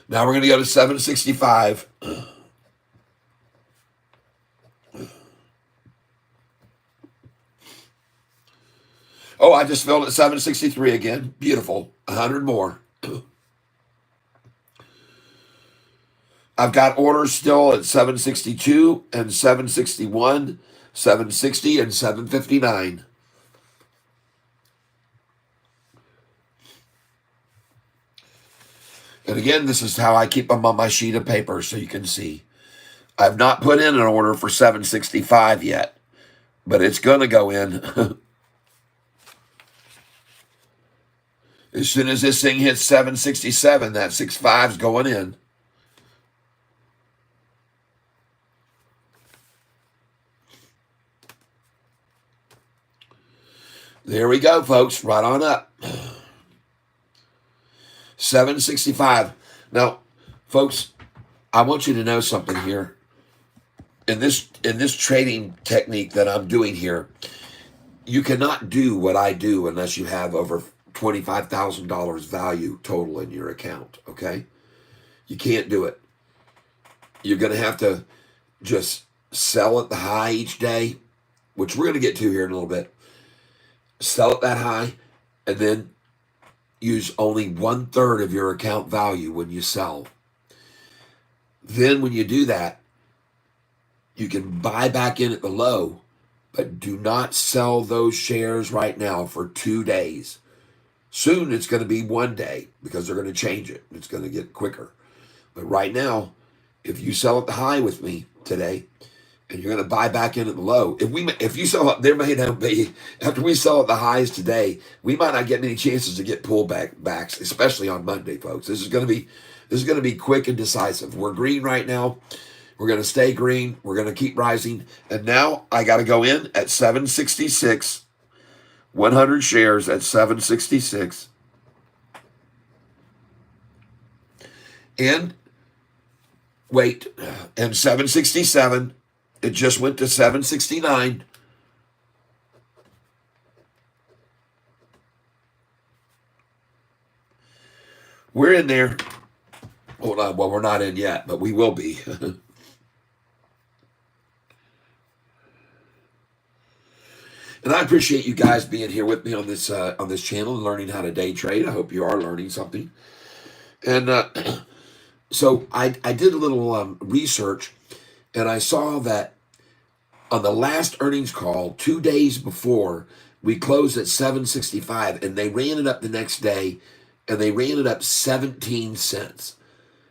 Now we're going to go to 765. Oh, I just filled at 763 again. Beautiful. 100 more. I've got orders still at 762 and 761, 760, and 759. And again, this is how I keep them on my sheet of paper so you can see. I've not put in an order for 765 yet, but it's going to go in. As soon as this thing hits 767, that 65 is going in. There we go, folks. Right on up. 765. Now, folks, I want you to know something here. In this trading technique that I'm doing here, you cannot do what I do unless you have over $25,000 value total in your account, okay? You can't do it. You're going to have to just sell at the high each day, which we're going to get to here in a little bit. Sell at that high, and then use only 1/3 of your account value when you sell. Then when you do that, You can buy back in at the low, but do not sell those shares right now for 2 days. Soon it's going to be 1 day because they're going to change it. It's going to get quicker. But right now, if you sell at the high with me today, and you're going to buy back in at the low, if you sell, there may not be, after we sell at the highs today, we might not get many chances to get backs, especially on Monday, folks. This is going to be quick and decisive. We're green right now. We're going to stay green. We're going to keep rising. And now I got to go in at 766, 100 shares at 766. And wait, and 767. It just went to 769. We're in there. Hold on. Well, we're not in yet, but we will be. And I appreciate you guys being here with me on this channel and learning how to day trade. I hope you are learning something. And so I did a little research, and I saw that on the last earnings call 2 days before, we closed at 765, and they ran it up the next day, and they ran it up 17 cents.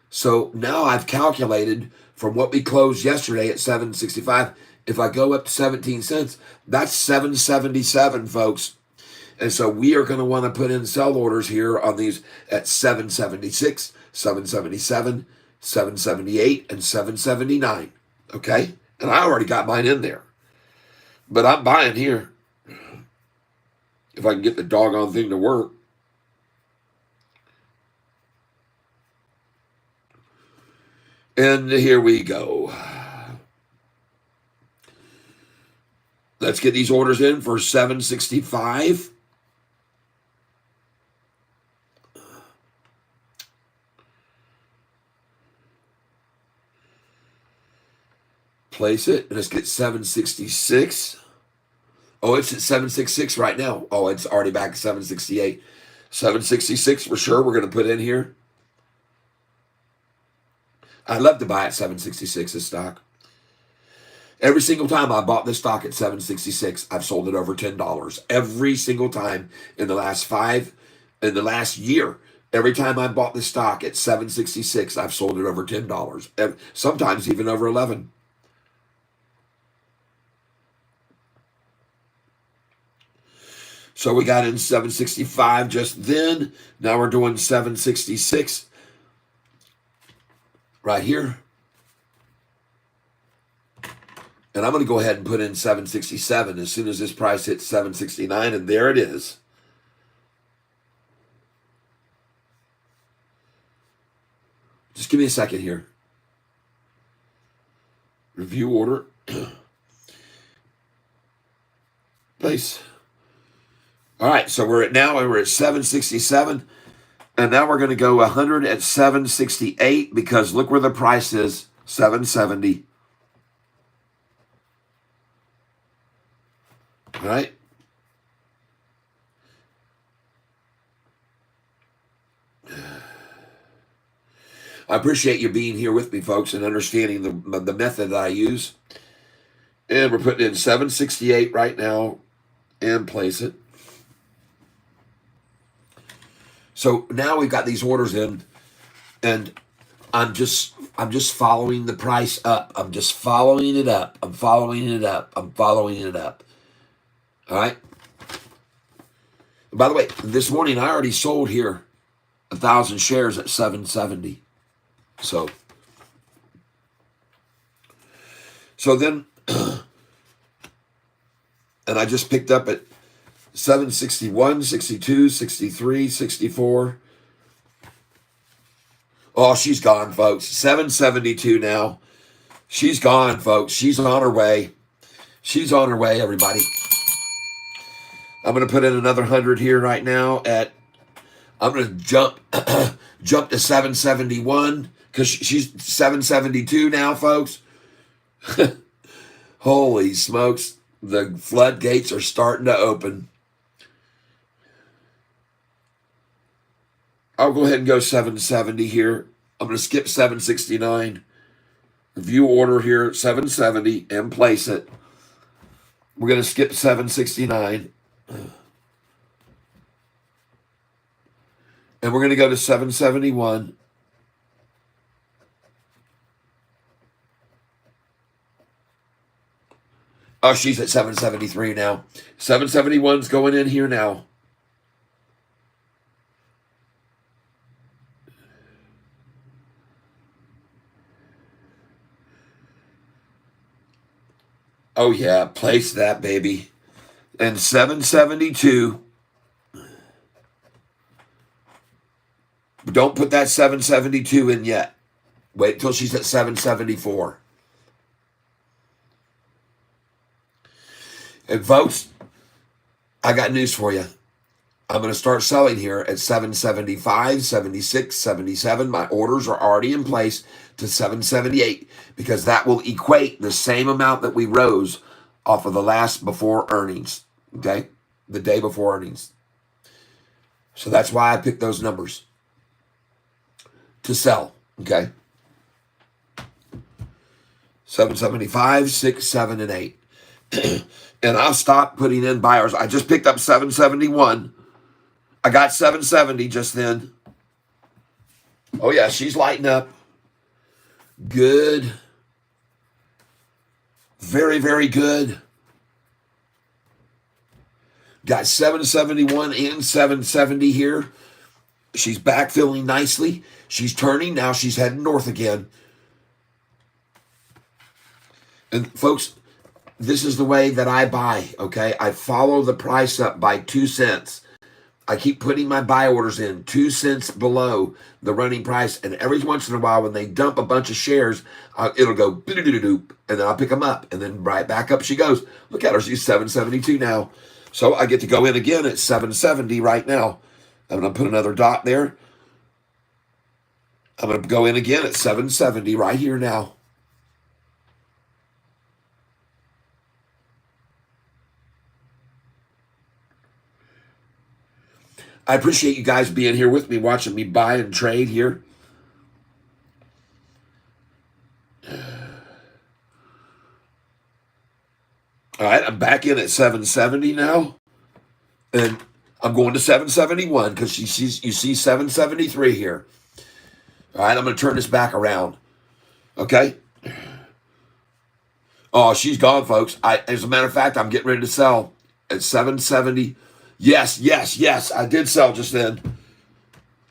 So now I've calculated from what we closed yesterday at 765. If I go up to 17 cents, that's 777, folks. And so we are going to want to put in sell orders here on these at 776, 777, 778, and 779. Okay? And I already got mine in there. But I'm buying here. If I can get the doggone thing to work. And here we go. Let's get these orders in for 765. Place it, and let's get 766. Oh, it's at 766 right now. Oh, it's already back at 768. 766 for sure we're going to put in here. I'd love to buy at 766 this stock. Every single time I bought this stock at 766, I've sold it over $10. Every single time in the last year, every time I bought this stock at 766, I've sold it over $10. Sometimes even over 11. So we got in 765 just then. Now we're doing 766 right here. And I'm going to go ahead and put in 767 as soon as this price hits 769, and there it is. Just give me a second here. Review order. Place. All right, so we're at 767, and now we're going to go 100 at 768 because look where the price is, 770. All right. I appreciate you being here with me, folks, and understanding the method that I use. And we're putting in 768 right now and place it. So now we've got these orders in, and I'm just following the price up. I'm just following it up. I'm following it up. I'm following it up. All right. By the way, this morning I already sold here 1,000 shares at 770. So then, and I just picked up at 761, 62, 63, 64. Oh, she's gone, folks. 772 now. She's gone, folks. She's on her way. She's on her way, everybody. I'm going to put in another 100 here right now I'm going to jump to 771 because she's 772 now, folks. Holy smokes. The floodgates are starting to open. I'll go ahead and go 770 here. I'm going to skip 769. View order here at 770 and place it. We're going to skip 769. And we're going to go to 771. Oh, she's at 773 now. 771's going in here now. Oh, yeah. Place that, baby. And 772. Don't put that 772 in yet. Wait till she's at 774. And folks, I got news for you. I'm going to start selling here at 775, 76, 77. My orders are already in place to 778 because that will equate the same amount that we rose off of the last before earnings, okay? The day before earnings. So that's why I picked those numbers to sell, okay? 775, 6, 7, and 8. And I'll stop putting in buyers. I just picked up 771. I got 770 just then. Oh, yeah, she's lighting up. Good. Very, very good. Got 771 and 770 here. She's backfilling nicely. She's turning. Now she's heading north again. And folks, this is the way that I buy, okay? I follow the price up by 2 cents. I keep putting my buy orders in 2 cents below the running price. And every once in a while, when they dump a bunch of shares, it'll go doop, and then I'll pick them up. And then right back up she goes. Look at her. She's 772 now. So I get to go in again at 770 right now. I'm going to put another dot there. I'm going to go in again at 770 right here now. I appreciate you guys being here with me, watching me buy and trade here. All right, I'm back in at 770 now. And I'm going to 771 because you see 773 here. All right, I'm going to turn this back around. Okay? Oh, she's gone, folks. As a matter of fact, I'm getting ready to sell at 770. Yes, I did sell just then.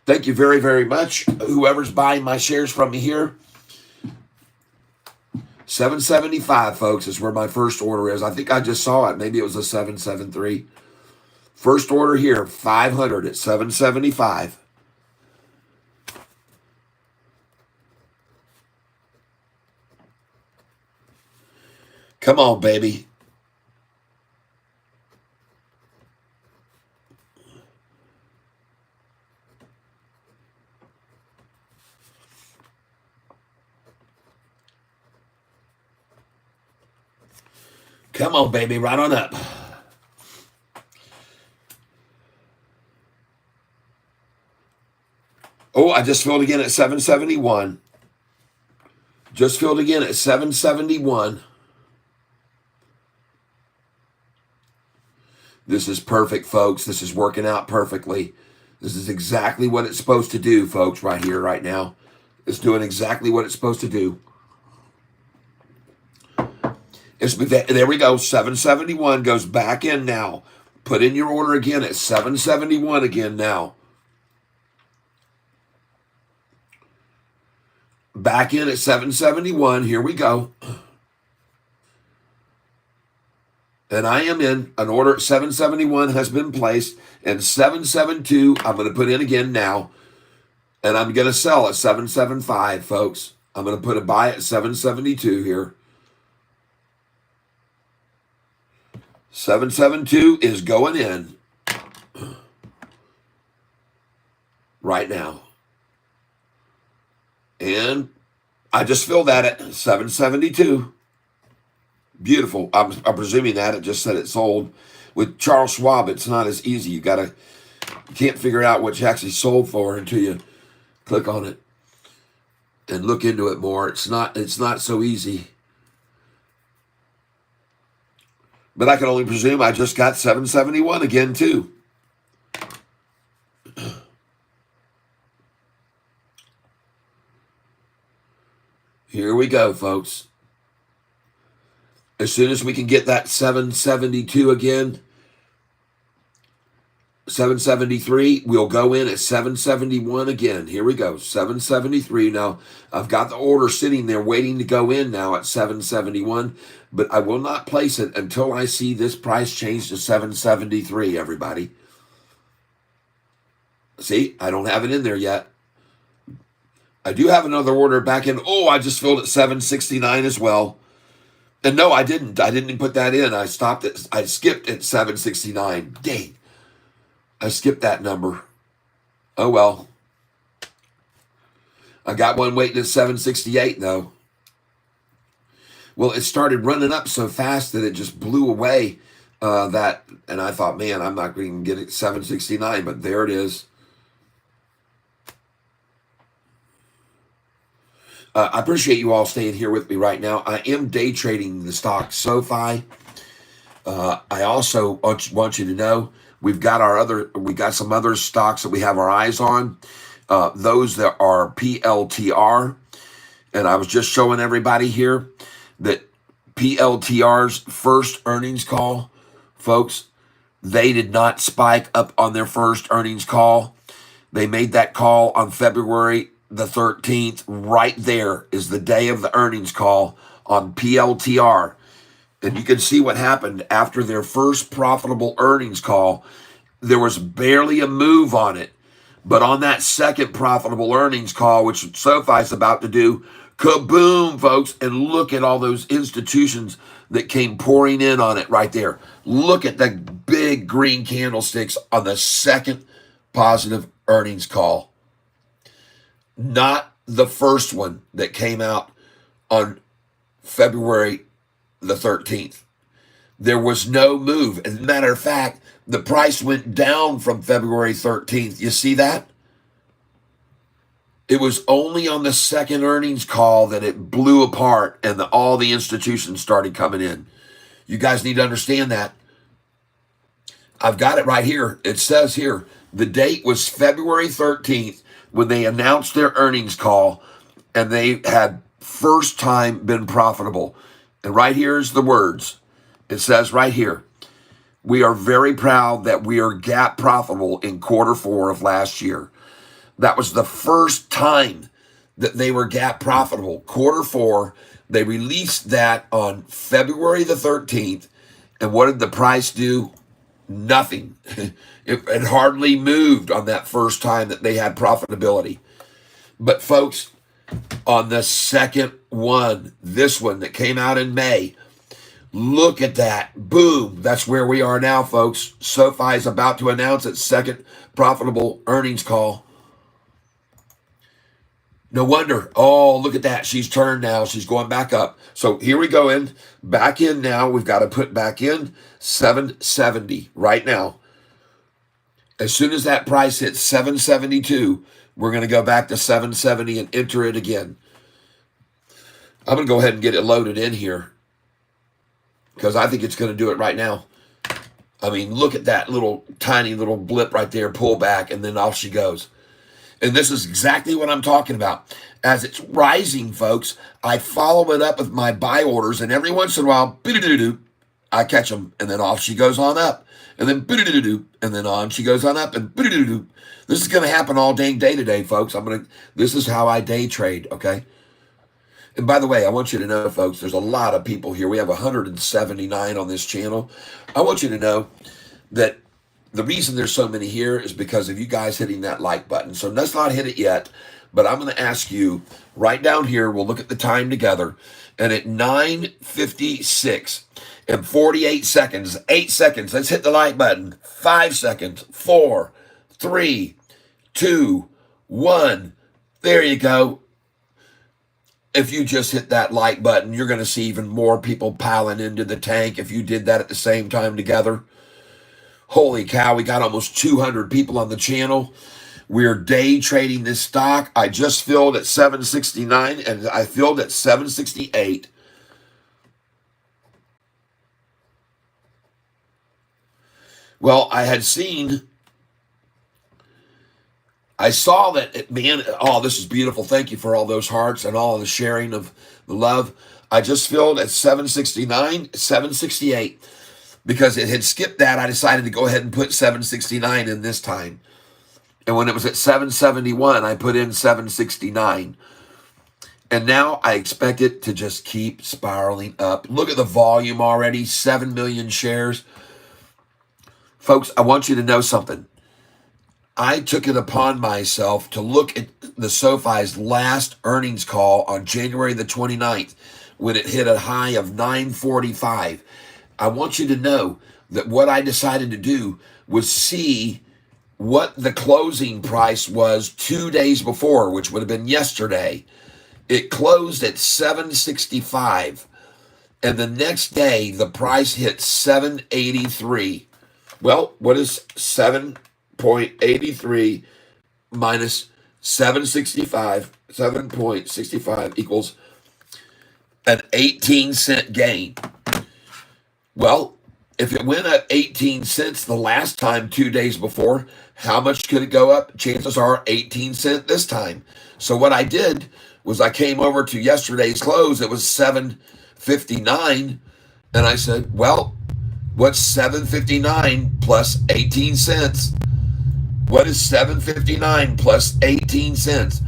Thank you very, very much. Whoever's buying my shares from me here. 775, folks, is where my first order is. I think I just saw it. Maybe it was a 773. First order here, 500 at 775. Come on, baby. Come on, baby, right on up. Oh, I just filled again at 771. Just filled again at 771. This is perfect, folks. This is working out perfectly. This is exactly what it's supposed to do, folks, right here, right now. It's doing exactly what it's supposed to do. There we go. 771 goes back in now. Put in your order again at 771 again now. Back in at 771. Here we go. And I am in. An order at 771 has been placed. And 772, I'm going to put in again now. And I'm going to sell at 775, folks. I'm going to put a buy at 772 here. 772 is going in right now. And I just filled that at 772. Beautiful. I'm presuming that it just said it sold. With Charles Schwab, it's not as easy. You can't figure out what you actually sold for until you click on it. and look into it more. It's not so easy. But I can only presume I just got 771 again too. Here we go, folks. As soon as we can get that 772 again, 773, we'll go in at 771 again. Here we go, 773. Now, I've got the order sitting there waiting to go in now at 771, but I will not place it until I see this price change to 773, everybody. See, I don't have it in there yet. I do have another order back in. Oh, I just filled at 769 as well. And no, I didn't. I didn't put that in. I skipped at 769. Dang. I skipped that number. Oh, well. I got one waiting at 768, though. Well, it started running up so fast that it just blew away that. And I thought, man, I'm not going to get it 769, but there it is. I appreciate you all staying here with me right now. I am day trading the stock Sofi. I also want you to know we've got some other stocks that we have our eyes on. Those that are PLTR, and I was just showing everybody here that PLTR's first earnings call, folks, they did not spike up on their first earnings call. They made that call on February the 13th. Right there is the day of the earnings call on PLTR. And you can see what happened after their first profitable earnings call. There was barely a move on it. But on that second profitable earnings call, which SoFi's about to do, kaboom, folks. And look at all those institutions that came pouring in on it right there. Look at the big green candlesticks on the second positive earnings call. Not the first one that came out on February the 13th. There was no move. As a matter of fact, the price went down from February 13th. You see that? It was only on the second earnings call that it blew apart and all the institutions started coming in. You guys need to understand that. I've got it right here. It says here, the date was February 13th when they announced their earnings call and they had first time been profitable. And right here is the words. It says right here, we are very proud that we are GAAP profitable in Q4 of last year. That was the first time that they were GAAP profitable. Q4, they released that on February the 13th. And what did the price do? Nothing. It hardly moved on that first time that they had profitability. But folks, on the second one, this one that came out in May, look at that. Boom. That's where we are now, folks. SoFi is about to announce its second profitable earnings call. No wonder. Oh, look at that. She's turned now. She's going back up. So here we go back in now. We've got to put back in 770 right now. As soon as that price hits 772, we're going to go back to 770 and enter it again. I'm going to go ahead and get it loaded in here because I think it's going to do it right now. I mean, look at that little tiny little blip right there, pull back, and then off she goes. And this is exactly what I'm talking about. As it's rising, folks, I follow it up with my buy orders, and every once in a while, I catch them, and then off she goes on up. And then, and then on she goes on up, and this is going to happen all dang day today, folks. This is how I day trade, okay? And by the way, I want you to know, folks, there's a lot of people here. We have 179 on this channel. I want you to know that the reason there's so many here is because of you guys hitting that like button. So let's not hit it yet, but I'm going to ask you right down here, we'll look at the time together, and at 9:56 and 48 seconds, 8 seconds, let's hit the like button. 5 seconds, 4, 3, 2, 1. There you go. If you just hit that like button, you're going to see even more people piling into the tank if you did that at the same time together. Holy cow, we got almost 200 people on the channel. We're day trading this stock. I just filled at 769 and I filled at 768. Well, I saw that, man, oh, this is beautiful. Thank you for all those hearts and all of the sharing of the love. I just filled at 769, 768. Because it had skipped that, I decided to go ahead and put 769 in this time. And when it was at 771, I put in 769. And now I expect it to just keep spiraling up. Look at the volume already, 7 million shares. Folks, I want you to know something. I took it upon myself to look at the SoFi's last earnings call on January the 29th when it hit a high of 945. I want you to know that what I decided to do was see what the closing price was 2 days before, which would have been yesterday. It closed at 765, and the next day the price hit 783. Well, what is 7.83 minus 765? 7.65 equals an 18-cent gain. Well, if it went up 18 cents the last time 2 days before, how much could it go up? Chances are 18 cents this time. So what I did was I came over to yesterday's close. It was 759. And I said, well, what's 759 plus 18 cents? What is 759 plus 18 cents?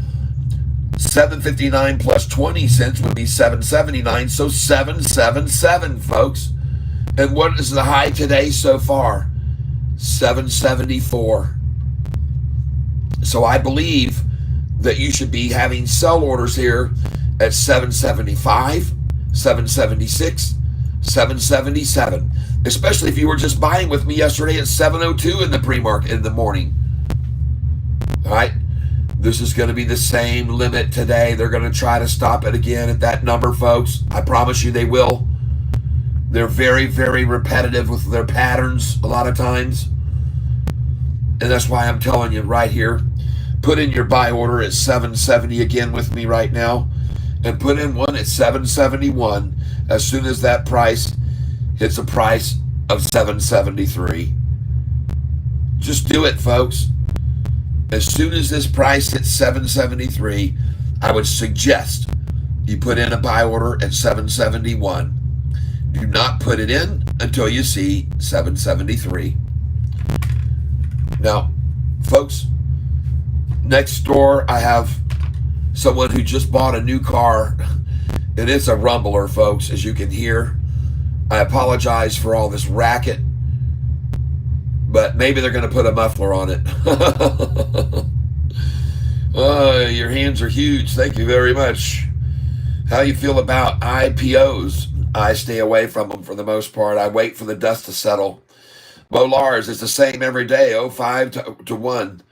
759 plus 20 cents would be 779. So 777, folks. And what is the high today so far? 774. So I believe that you should be having sell orders here at 775, 776, 777. Especially if you were just buying with me yesterday at 702 in the pre-market in the morning. All right. This is going to be the same limit today. They're going to try to stop it again at that number, folks. I promise you they will. They're very, very repetitive with their patterns a lot of times. And that's why I'm telling you right here, put in your buy order at 770 again with me right now. And put in one at 771 as soon as that price hits a price of 773. Just do it, folks. As soon as this price hits 773, I would suggest you put in a buy order at 771. Do not put it in until you see 773. Now, folks, next door I have someone who just bought a new car, and it's a rumbler, folks, as you can hear. I apologize for all this racket, but maybe they're going to put a muffler on it. Your hands are huge. Thank you very much. How you feel about IPOs? I stay away from them for the most part. I wait for the dust to settle. Bo Lars, it's the same every day, 05 to 1.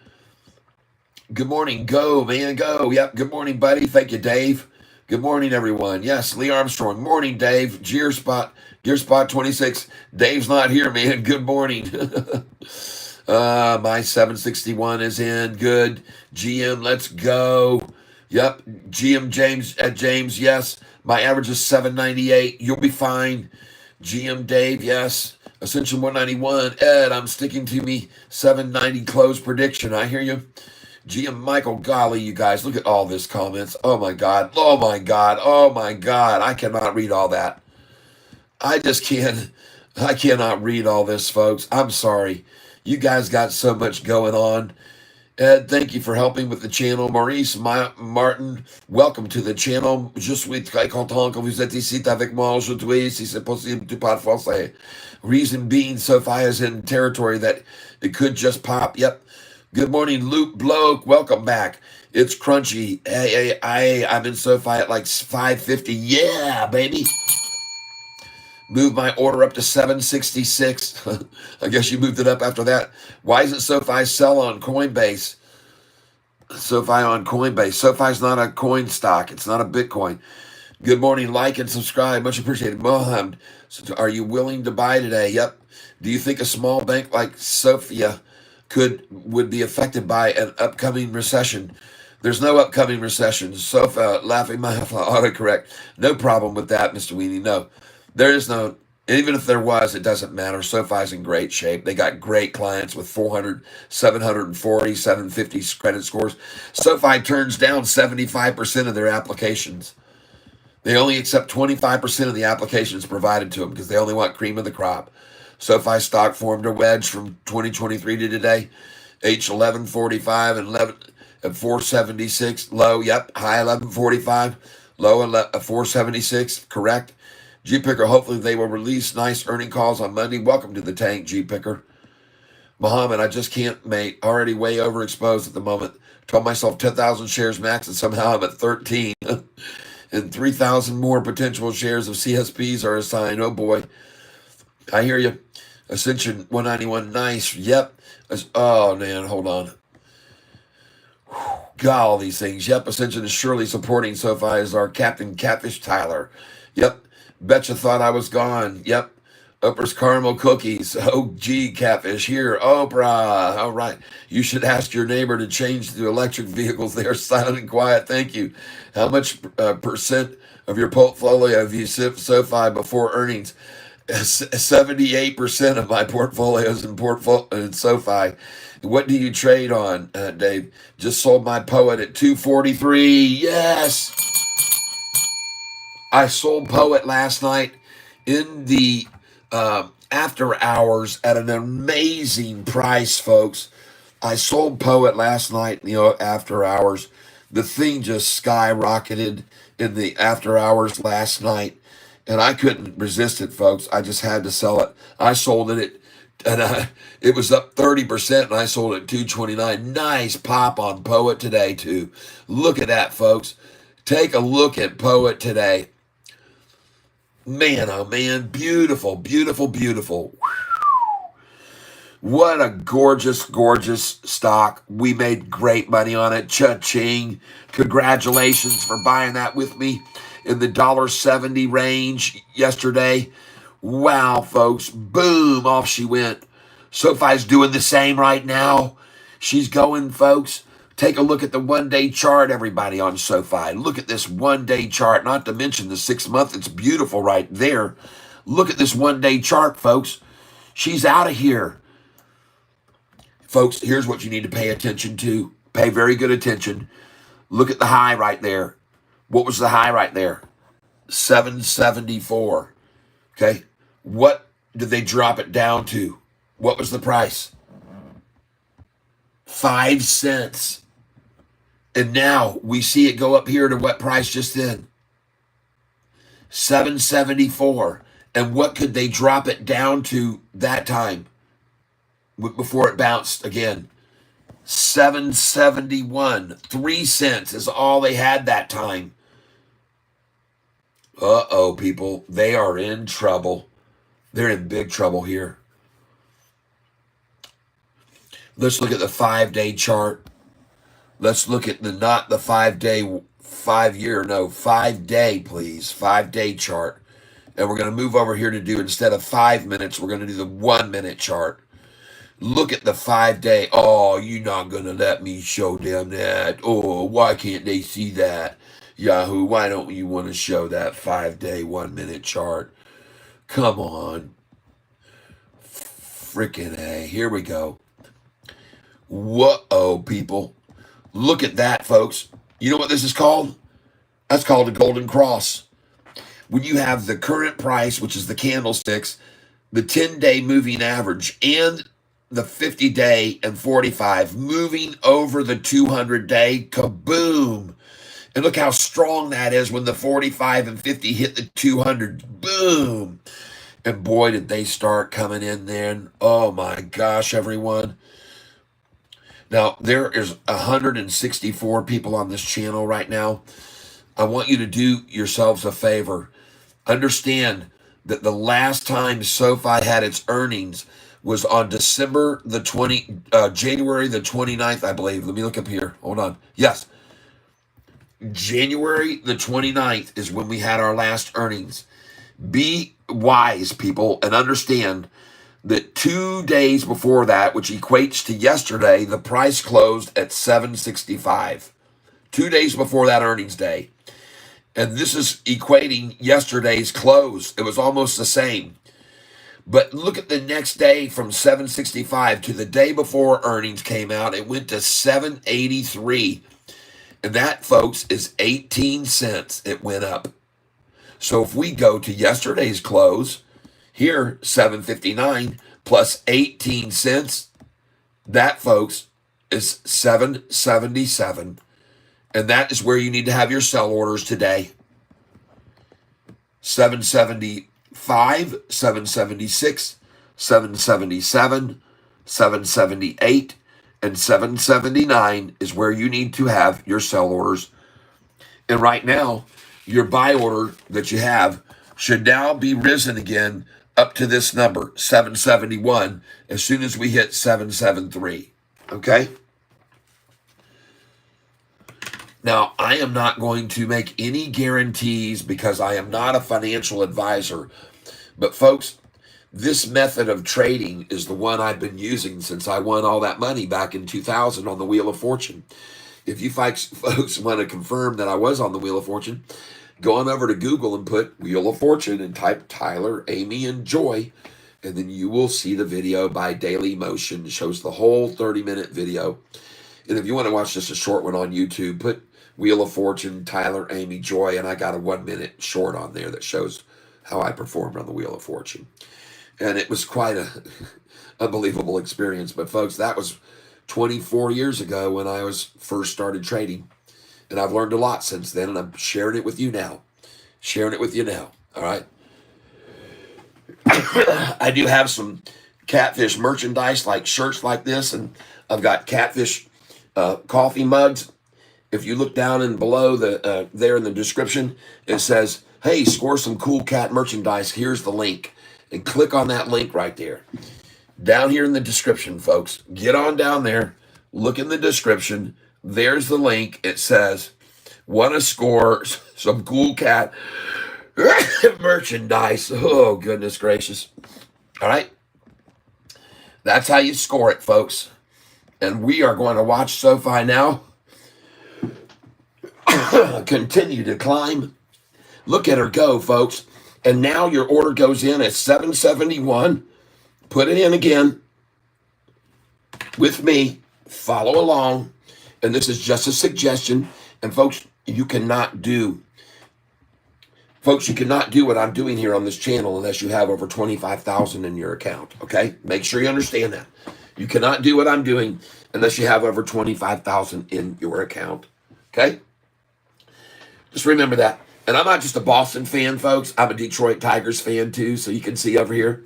Good morning. Go, man, go. Yep, good morning, buddy. Thank you, Dave. Good morning, everyone. Yes, Lee Armstrong. Morning, Dave. Gear Spot 26. Dave's not here, man. Good morning. My 761 is in. Good. GM, let's go. Yep, GM James, yes. My average is 798. You'll be fine. GM Dave, yes. Ascension 191. Ed, I'm sticking to me 790 close prediction. I hear you. GM Michael, golly, you guys, look at all this comments. Oh my God. Oh my God. Oh my God. I cannot read all that. I cannot read all this, folks. I'm sorry. You guys got so much going on. Ed, thank you for helping with the channel. Maurice Martin, welcome to the channel. Je suis très content que vous êtes ici avec moi aujourd'hui, si c'est possible, tu parles français. Reason being, Sofi is in territory that it could just pop. Yep. Good morning, Luke Bloke. Welcome back. It's crunchy. Hey, I'm in SoFi at like 550. Yeah, baby. Move my order up to 766. I guess you moved it up after that. Why isn't SoFi sell on Coinbase? SoFi on Coinbase. SoFi's not a coin stock. It's not a Bitcoin. Good morning. Like and subscribe. Much appreciated. Mohammed, so are you willing to buy today? Yep. Do you think a small bank like Sophia would be affected by an upcoming recession. There's no upcoming recession. Sofi laughing my autocorrect. No problem with that, Mr. Weenie. No, there is no. Even if there was, it doesn't matter. SoFi's in great shape. They got great clients with 400, 740, 750 credit scores. SoFi turns down 75% of their applications. They only accept 25% of the applications provided to them because they only want cream of the crop. SoFi stock formed a wedge from 2023 to today. H1145 and 11 at 476. Low, yep. High 1145. Low 476. Correct. G Picker, hopefully they will release nice earning calls on Monday. Welcome to the tank, G Picker. Muhammad, I just can't, mate. Already way overexposed at the moment. Told myself 10,000 shares max, and somehow I'm at 13. And 3,000 more potential shares of CSPs are assigned. Oh boy. I hear you. Ascension 191, nice. Yep. Oh man, hold on. Got all these things. Yep. Ascension is surely supporting SoFi as our Captain Catfish Tyler. Yep. Betcha thought I was gone. Yep. Oprah's caramel cookies. Oh, gee, Catfish here. Oprah. All right. You should ask your neighbor to change to electric vehicles. They are silent and quiet. Thank you. How much percent of your portfolio have you SoFi before earnings? 78% of my portfolios in SoFi. What do you trade on, Dave? Just sold my Poet at 243. Yes. I sold Poet last night in the after hours at an amazing price, folks. I sold Poet last night, after hours. The thing just skyrocketed in the after hours last night, and I couldn't resist it, folks. I just had to sell it. I sold it it was up 30%, and I sold it at 229. Nice pop on Poet today, too. Look at that, folks. Take a look at Poet today. Man, oh man, beautiful, beautiful, beautiful. What a gorgeous, gorgeous stock. We made great money on it. Cha-ching. Congratulations for buying that with me in the $1.70 range yesterday. Wow, folks. Boom, off she went. SoFi's doing the same right now. She's going, folks. Take a look at the one-day chart, everybody, on SoFi. Look at this one-day chart, not to mention the 6-month. It's beautiful right there. Look at this one-day chart, folks. She's out of here. Folks, here's what you need to pay attention to. Pay very good attention. Look at the high right there. What was the high right there? 774. Okay. What did they drop it down to? What was the price? 5 cents. And now we see it go up here to what price just then? 774. And what could they drop it down to that time before it bounced again? 771. 3 cents is all they had that time. Uh-oh, people. They are in trouble. They're in big trouble here. Let's look at the 5-day chart. Let's look at not the 5-day, 5-year, no, 5-day, please. 5-day chart. And we're going to move over here to do, instead of 5 minutes, we're going to do the 1-minute chart. Look at the 5-day. Oh, you're not going to let me show them that. Oh, why can't they see that? Yahoo, why don't you want to show that 5-day, 1-minute chart? Come on. Frickin' A. Here we go. Whoa, people. Look at that, folks. You know what this is called? That's called a golden cross. When you have the current price, which is the candlesticks, the 10-day moving average, and the 50-day and 45 moving over the 200-day, kaboom. And look how strong that is when the 45 and 50 hit the 200. Boom. And boy, did they start coming in then. Oh my gosh, everyone. Now, there is 164 people on this channel right now. I want you to do yourselves a favor. Understand that the last time SoFi had its earnings was on January the 29th, I believe. Let me look up here. Hold on. Yes. January the 29th is when we had our last earnings. Be wise, people, and understand that 2 days before that, which equates to yesterday, the price closed at 765. 2 days before that earnings day. And this is equating yesterday's close. It was almost the same. But look at the next day from 765 to the day before earnings came out. It went to 783. And that, folks, is 18 cents. It went up. So if we go to yesterday's close, here, 759 plus 18 cents, that, folks, is 777. And that is where you need to have your sell orders today. 775, 776, 777, 778, and 779 is where you need to have your sell orders. And right now, your buy order that you have should now be risen again up to this number, 771, as soon as we hit 773. Okay? Now, I am not going to make any guarantees because I am not a financial advisor. But folks, this method of trading is the one I've been using since I won all that money back in 2000 on the Wheel of Fortune. If you folks want to confirm that I was on the Wheel of Fortune, go on over to Google and put Wheel of Fortune and type Tyler, Amy, and Joy, and then you will see the video by Daily Motion. It shows the whole 30-minute video. And if you want to watch just a short one on YouTube, put Wheel of Fortune, Tyler, Amy, Joy, and I got a 1-minute short on there that shows how I performed on the Wheel of Fortune. And it was quite a unbelievable experience. But folks, that was 24 years ago when I was first started trading. And I've learned a lot since then, and I'm sharing it with you now. All right? I do have some catfish merchandise, like shirts like this, and I've got catfish coffee mugs. If you look down and below there in the description, it says, hey, score some cool cat merchandise. Here's the link. And click on that link right there. Down here in the description, folks. Get on down there. Look in the description. There's the link. It says, want to score some cool cat merchandise. Oh, goodness gracious. All right. That's how you score it, folks. And we are going to watch Sofi now continue to climb. Look at her go, folks. And now your order goes in at 771. Put it in again with me. Follow along. And this is just a suggestion. And folks, you cannot do what I'm doing here on this channel unless you have over 25,000 in your account. Okay? Make sure you understand that. You cannot do what I'm doing unless you have over 25,000 in your account. Okay? Just remember that. And I'm not just a Boston fan, folks. I'm a Detroit Tigers fan too, so you can see over here.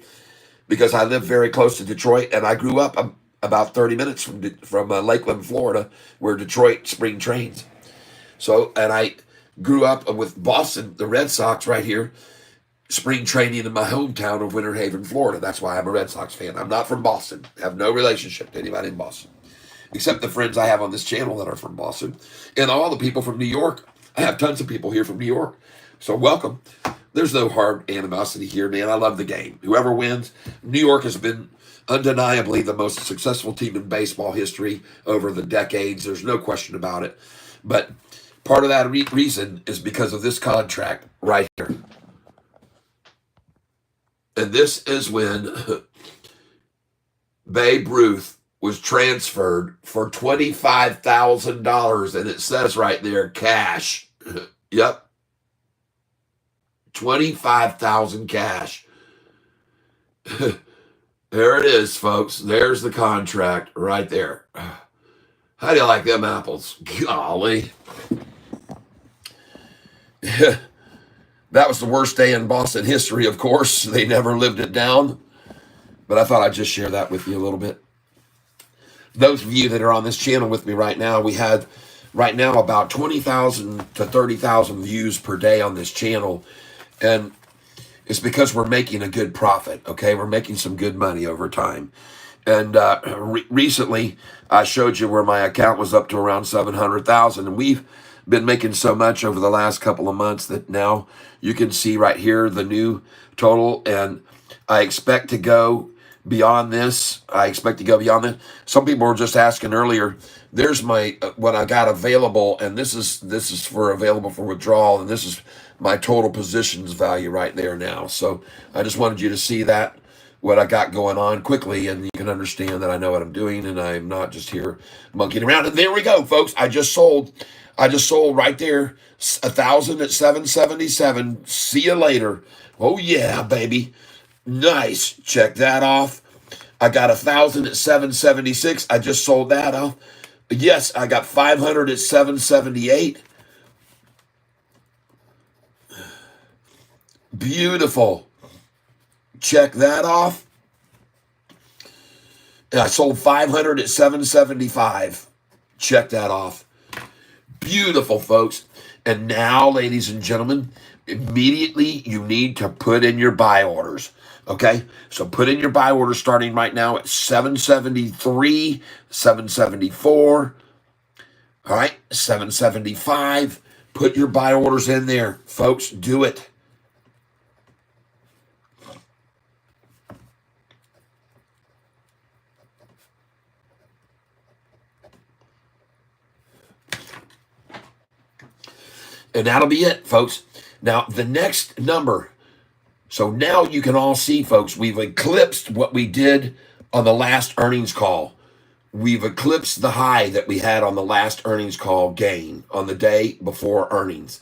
Because I live very close to Detroit, and I grew up about 30 minutes from Lakeland, Florida, where Detroit spring trains. So, and I grew up with Boston, the Red Sox right here, spring training in my hometown of Winter Haven, Florida. That's why I'm a Red Sox fan. I'm not from Boston. I have no relationship to anybody in Boston, except the friends I have on this channel that are from Boston, and all the people from New York. I have tons of people here from New York. So welcome. There's no hard animosity here, man. I love the game. Whoever wins, New York has been undeniably the most successful team in baseball history over the decades. There's no question about it. But part of that reason is because of this contract right here. And this is when Babe Ruth was transferred for $25,000. And it says right there, cash. Yep. 25,000 cash. There it is, folks. There's the contract right there. How do you like them apples? Golly. That was the worst day in Boston history, of course. They never lived it down. But I thought I'd just share that with you a little bit. Those of you that are on this channel with me right now, we had right now about 20,000 to 30,000 views per day on this channel. And it's because we're making a good profit, okay? We're making some good money over time. And recently, I showed you where my account was up to around 700,000. And we've been making so much over the last couple of months that now you can see right here the new total. And I expect to go beyond this. I expect to go beyond this. Some people were just asking earlier. There's my what I got available, and this is for available for withdrawal, and this is my total positions value right there now. So I just wanted you to see that what I got going on quickly, and you can understand that I know what I'm doing, and I'm not just here monkeying around. And there we go, folks. I just sold. I just sold right there 1,000 at 777. See you later. Oh yeah, baby. Nice. Check that off. I got 1,000 at 776. I just sold that off. Yes, I got 500 at 778. Beautiful. Check that off. And I sold 500 at 775. Check that off. Beautiful, folks. And now, ladies and gentlemen, immediately you need to put in your buy orders. Okay? So put in your buy orders starting right now at 773, 774. All right? 775. Put your buy orders in there. Folks, do it. And that'll be it, folks. Now, the next number. So now you can all see, folks, we've eclipsed what we did on the last earnings call. We've eclipsed the high that we had on the last earnings call gain on the day before earnings.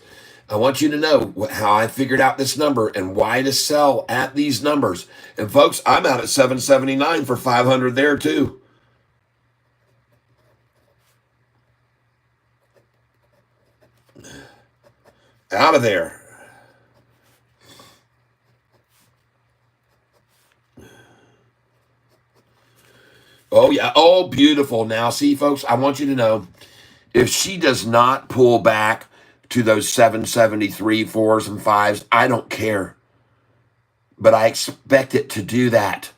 I want you to know how I figured out this number and why to sell at these numbers. And folks, I'm out at 779 for 500 there too. Out of there. Oh, yeah. Oh, beautiful. Now, see, folks, I want you to know if she does not pull back to those 773 fours and fives, I don't care. But I expect it to do that.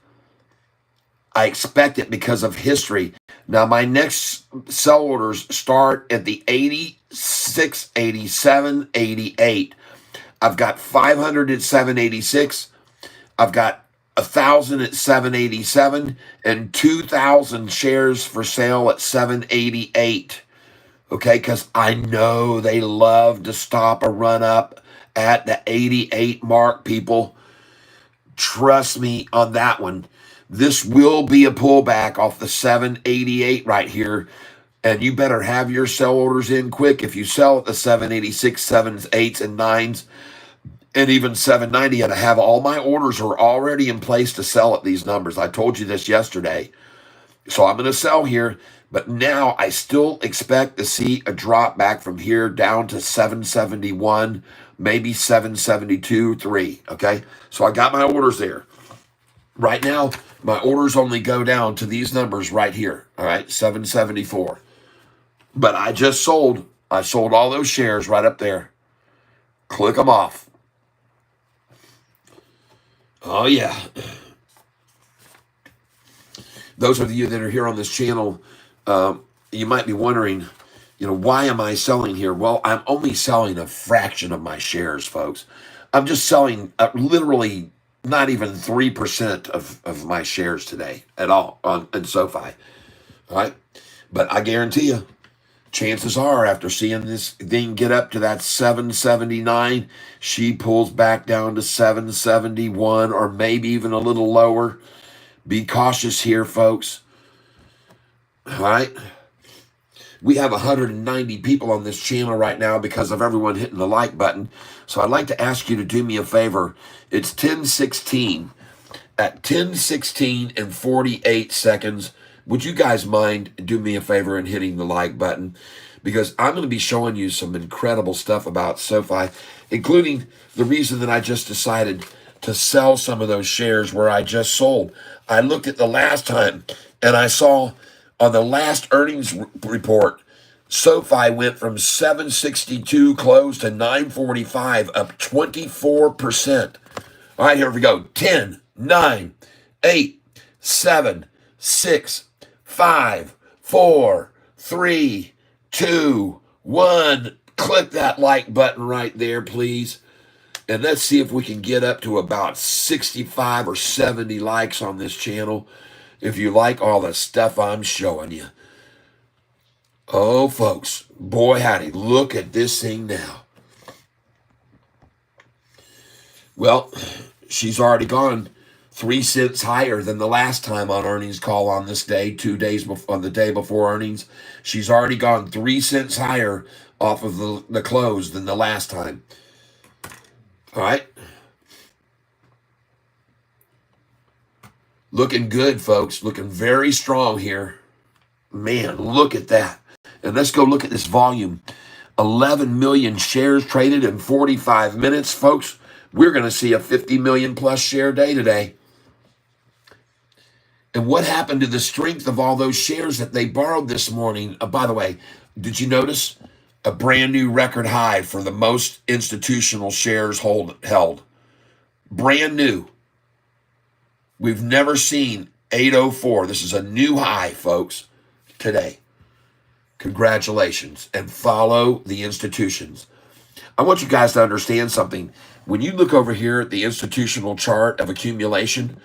I expect it because of history. Now, my next sell orders start at the 86, 87, 88. I've got 500 at 786. I've got 1,000 at 787 and 2,000 shares for sale at 788. Okay, because I know they love to stop a run up at the 88 mark, people. Trust me on that one. This will be a pullback off the 788 right here. And you better have your sell orders in quick. If you sell at the 786, 7s, 8s, and 9s, and even 790, and I have all my orders are already in place to sell at these numbers. I told you this yesterday. So I'm going to sell here, but now I still expect to see a drop back from here down to 771, maybe 772, 3. Okay, so I got my orders there. Right now, my orders only go down to these numbers right here. All right, 774. But I just sold. I sold all those shares right up there. Click them off. Oh, yeah. Those of you that are here on this channel, you might be wondering, why am I selling here? Well, I'm only selling a fraction of my shares, folks. I'm just selling literally not even 3% of my shares today at all in Sofi. All right? But I guarantee you, chances are after seeing this thing get up to that 779, she pulls back down to 771 or maybe even a little lower. Be cautious here, folks. All right? We have 190 people on this channel right now because of everyone hitting the like button. So I'd like to ask you to do me a favor. It's 10:16. At 10:16 and 48 seconds, would you guys mind do me a favor and hitting the like button? Because I'm going to be showing you some incredible stuff about Sofi, including the reason that I just decided to sell some of those shares where I just sold. I looked at the last time and I saw on the last earnings report, Sofi went from 762 close to 945, up 24%. All right, here we go. 10, 9, 8, 7, 6, 5, 4, 3, 2, 1. Click that like button right there, please. And let's see if we can get up to about 65 or 70 likes on this channel if you like all the stuff I'm showing you. Oh, folks, boy, howdy, look at this thing now. Well, she's already gone 3 cents higher than the last time on earnings call on this day, 2 days before, on the day before earnings. She's already gone 3 cents higher off of the close than the last time. All right. Looking good, folks. Looking very strong here. Man, look at that. And let's go look at this volume. 11 million shares traded in 45 minutes. Folks, we're going to see a 50 million plus share day today. And what happened to the strength of all those shares that they borrowed this morning? By the way, did you notice a brand new record high for the most institutional shares held? Brand new. We've never seen 804. This is a new high, folks, today. Congratulations. And follow the institutions. I want you guys to understand something. When you look over here at the institutional chart of accumulation,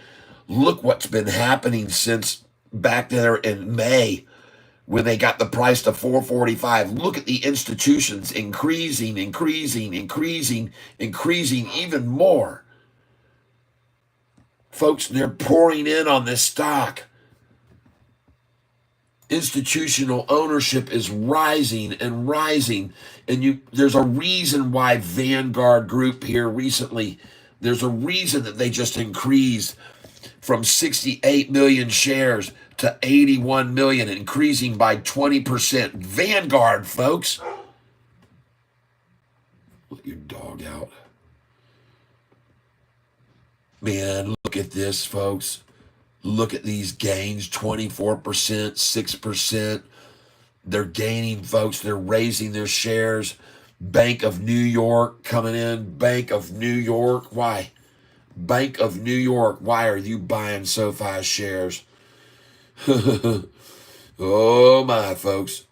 look what's been happening since back there in May when they got the price to 445. Look at the institutions increasing even more. Folks, they're pouring in on this stock. Institutional ownership is rising and rising. And there's a reason why Vanguard Group here recently, there's a reason that they just increased from 68 million shares to 81 million, increasing by 20%. Vanguard, folks. Let your dog out. Man, look at this, folks. Look at these gains, 24%, 6%. They're gaining, folks. They're raising their shares. Bank of New York coming in. Bank of New York. Why? Bank of New York. Why are you buying SoFi shares? Oh, my, folks.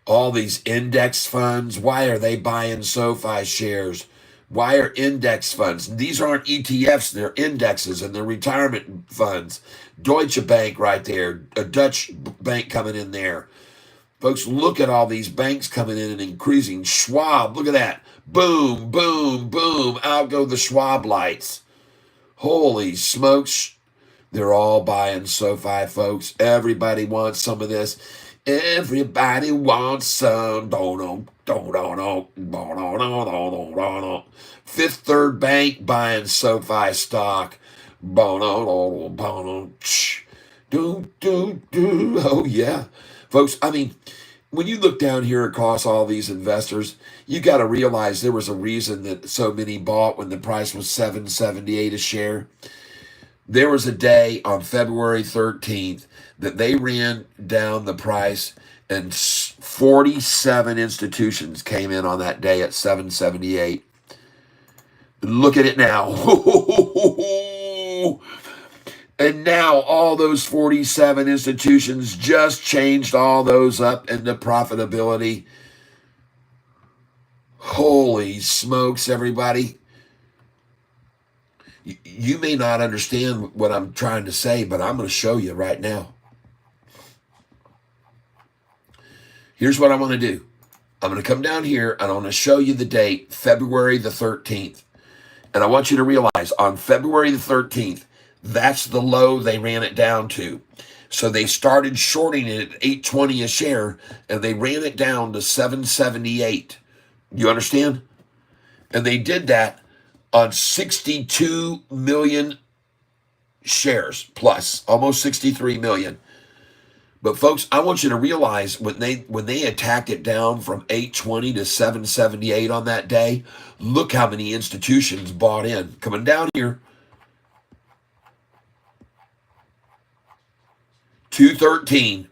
All these index funds. Why are they buying SoFi shares? Why are index funds? These aren't ETFs, they're indexes and they're retirement funds. Deutsche Bank right there, a Dutch bank coming in there. Folks, look at all these banks coming in and increasing. Schwab, look at that. Boom, boom, boom. Out go the Schwab lights. Holy smokes. They're all buying SoFi, folks. Everybody wants some of this. Everybody wants some. Fifth Third Bank buying SoFi stock. Oh, yeah. Folks, I mean, when you look down here across all these investors, you got to realize there was a reason that so many bought when the price was $7.78 a share. There was a day on February 13th that they ran down the price and 47 institutions came in on that day at $7.78. Look at it now. And now all those 47 institutions just changed all those up into profitability. Holy smokes, everybody. You may not understand what I'm trying to say, but I'm going to show you right now. Here's what I want to do. I'm going to come down here and I want to show you the date, February the 13th. And I want you to realize on February the 13th, that's the low they ran it down to. So they started shorting it at $8.20 a share and they ran it down to $7.78. You understand? And they did that on 62 million shares plus, almost 63 million. But folks, I want you to realize when they attacked it down from 820 to 778 on that day, look how many institutions bought in. Coming down here, 213.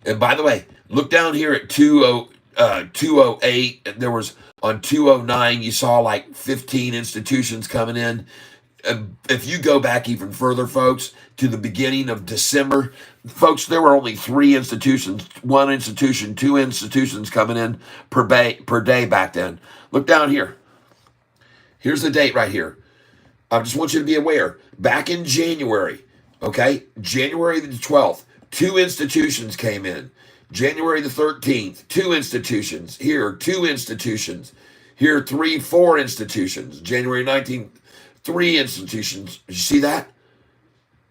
And by the way, look down here at 208. There was on 209, you saw like 15 institutions coming in. If you go back even further, folks, to the beginning of December, folks, there were only 3 institutions, 1 institution, 2 institutions coming in per day back then. Look down here. Here's the date right here. I just want you to be aware. Back in January, okay, January the 12th, 2 institutions came in. January the 13th, 2 institutions. Here, 2 institutions. Here, 3, 4 institutions. January 19th, 3 institutions. You see that?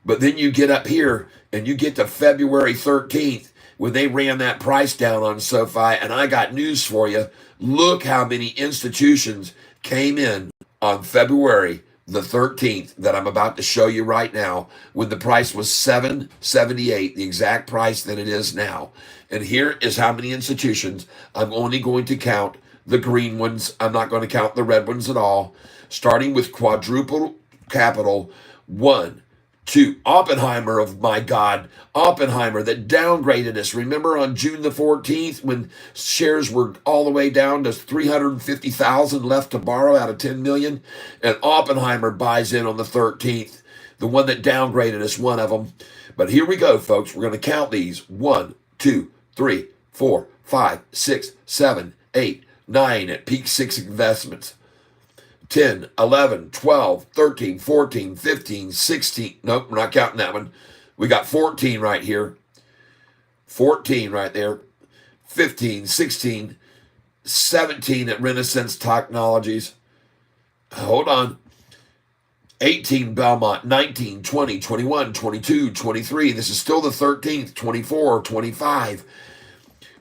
But then you get up here and you get to February 13th when they ran that price down on SoFi. And I got news for you. Look how many institutions came in on February the 13th that I'm about to show you right now when the price was $7.78, the exact price that it is now. And here is how many institutions. I'm only going to count the green ones. I'm not going to count the red ones at all. Starting with quadruple capital, 1, 2, Oppenheimer, of my God, Oppenheimer that downgraded us. Remember on June the 14th when shares were all the way down to 350,000 left to borrow out of 10 million? And Oppenheimer buys in on the 13th, the one that downgraded us, one of them. But here we go, folks. We're going to count these. 1, 2, 3, 4, 5, 6, 7, 8, 9 at peak 6 investments. 10, 11, 12, 13, 14, 15, 16. Nope, we're not counting that one. We got 14 right here. 14 right there. 15, 16, 17 at Renaissance Technologies. Hold on. 18, Belmont. 19, 20, 21, 22, 23. This is still the 13th. 24, 25,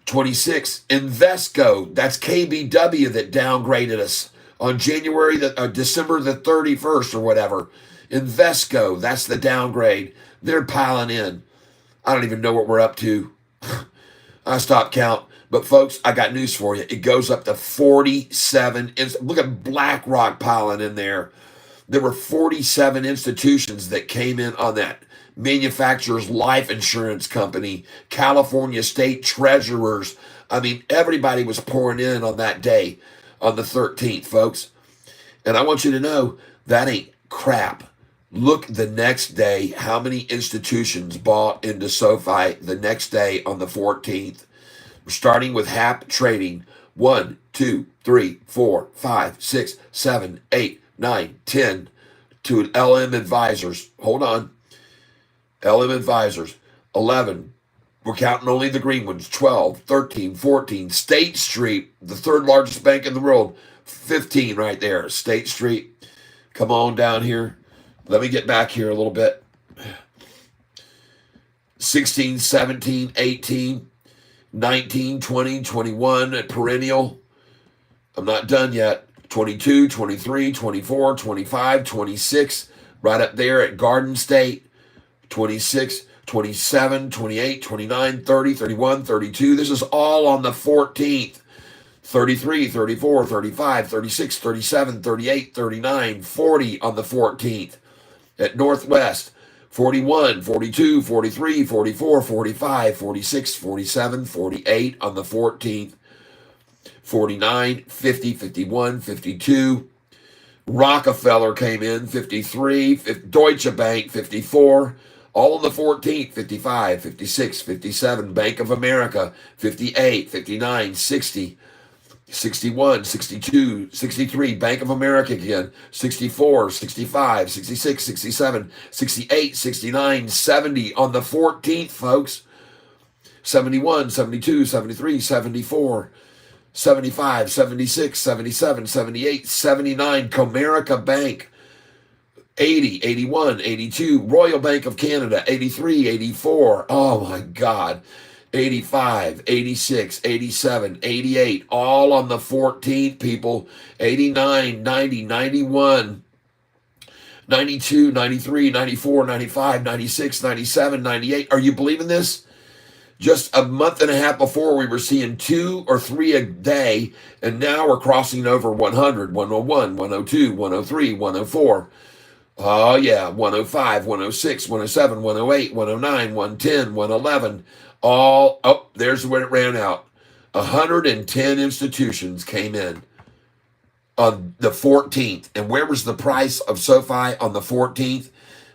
26. Invesco. That's KBW that downgraded us on December the 31st or whatever. Invesco, that's the downgrade. They're piling in. I don't even know what we're up to. I stopped count. But folks, I got news for you. It goes up to 47. Look at BlackRock piling in there. There were 47 institutions that came in on that. Manufacturers Life Insurance Company, California State Treasurers. I mean, everybody was pouring in on that day, on the 13th, folks. And I want you to know that ain't crap. Look the next day how many institutions bought into SoFi the next day on the 14th. We're starting with HAP Trading. 1, 2, 3, 4, 5, 6, 7, 8, 9, 10 to LM Advisors. Hold on. LM Advisors. 11. We're counting only the green ones. 12, 13, 14. State Street, the 3rd largest bank in the world. 15 right there. State Street. Come on down here. Let me get back here a little bit. 16, 17, 18, 19, 20, 21 at Perennial. I'm not done yet. 22, 23, 24, 25, 26. Right up there at Garden State. 26, 27, 28, 29, 30, 31, 32. This is all on the 14th. 33, 34, 35, 36, 37, 38, 39, 40 on the 14th. At Northwest, 41, 42, 43, 44, 45, 46, 47, 48 on the 14th. 49, 50, 51, 52. Rockefeller came in, 53. Deutsche Bank, 54. All on the 14th, 55, 56, 57. Bank of America, 58, 59, 60. 61, 62, 63, Bank of America again, 64, 65, 66, 67, 68, 69, 70 on the 14th, folks. 71, 72, 73, 74, 75, 76, 77, 78, 79, Comerica Bank, 80, 81, 82, Royal Bank of Canada, 83, 84. Oh my God. 85, 86, 87, 88, all on the 14th, people. 89, 90, 91, 92, 93, 94, 95, 96, 97, 98. Are you believing this? Just a month and a half before, we were seeing 2 or 3 a day, and now we're crossing over 100, 101, 102, 103, 104. Oh, yeah, 105, 106, 107, 108, 109, 110, 111. All, oh, there's where it ran out. 110 institutions came in on the 14th. And where was the price of SoFi on the 14th?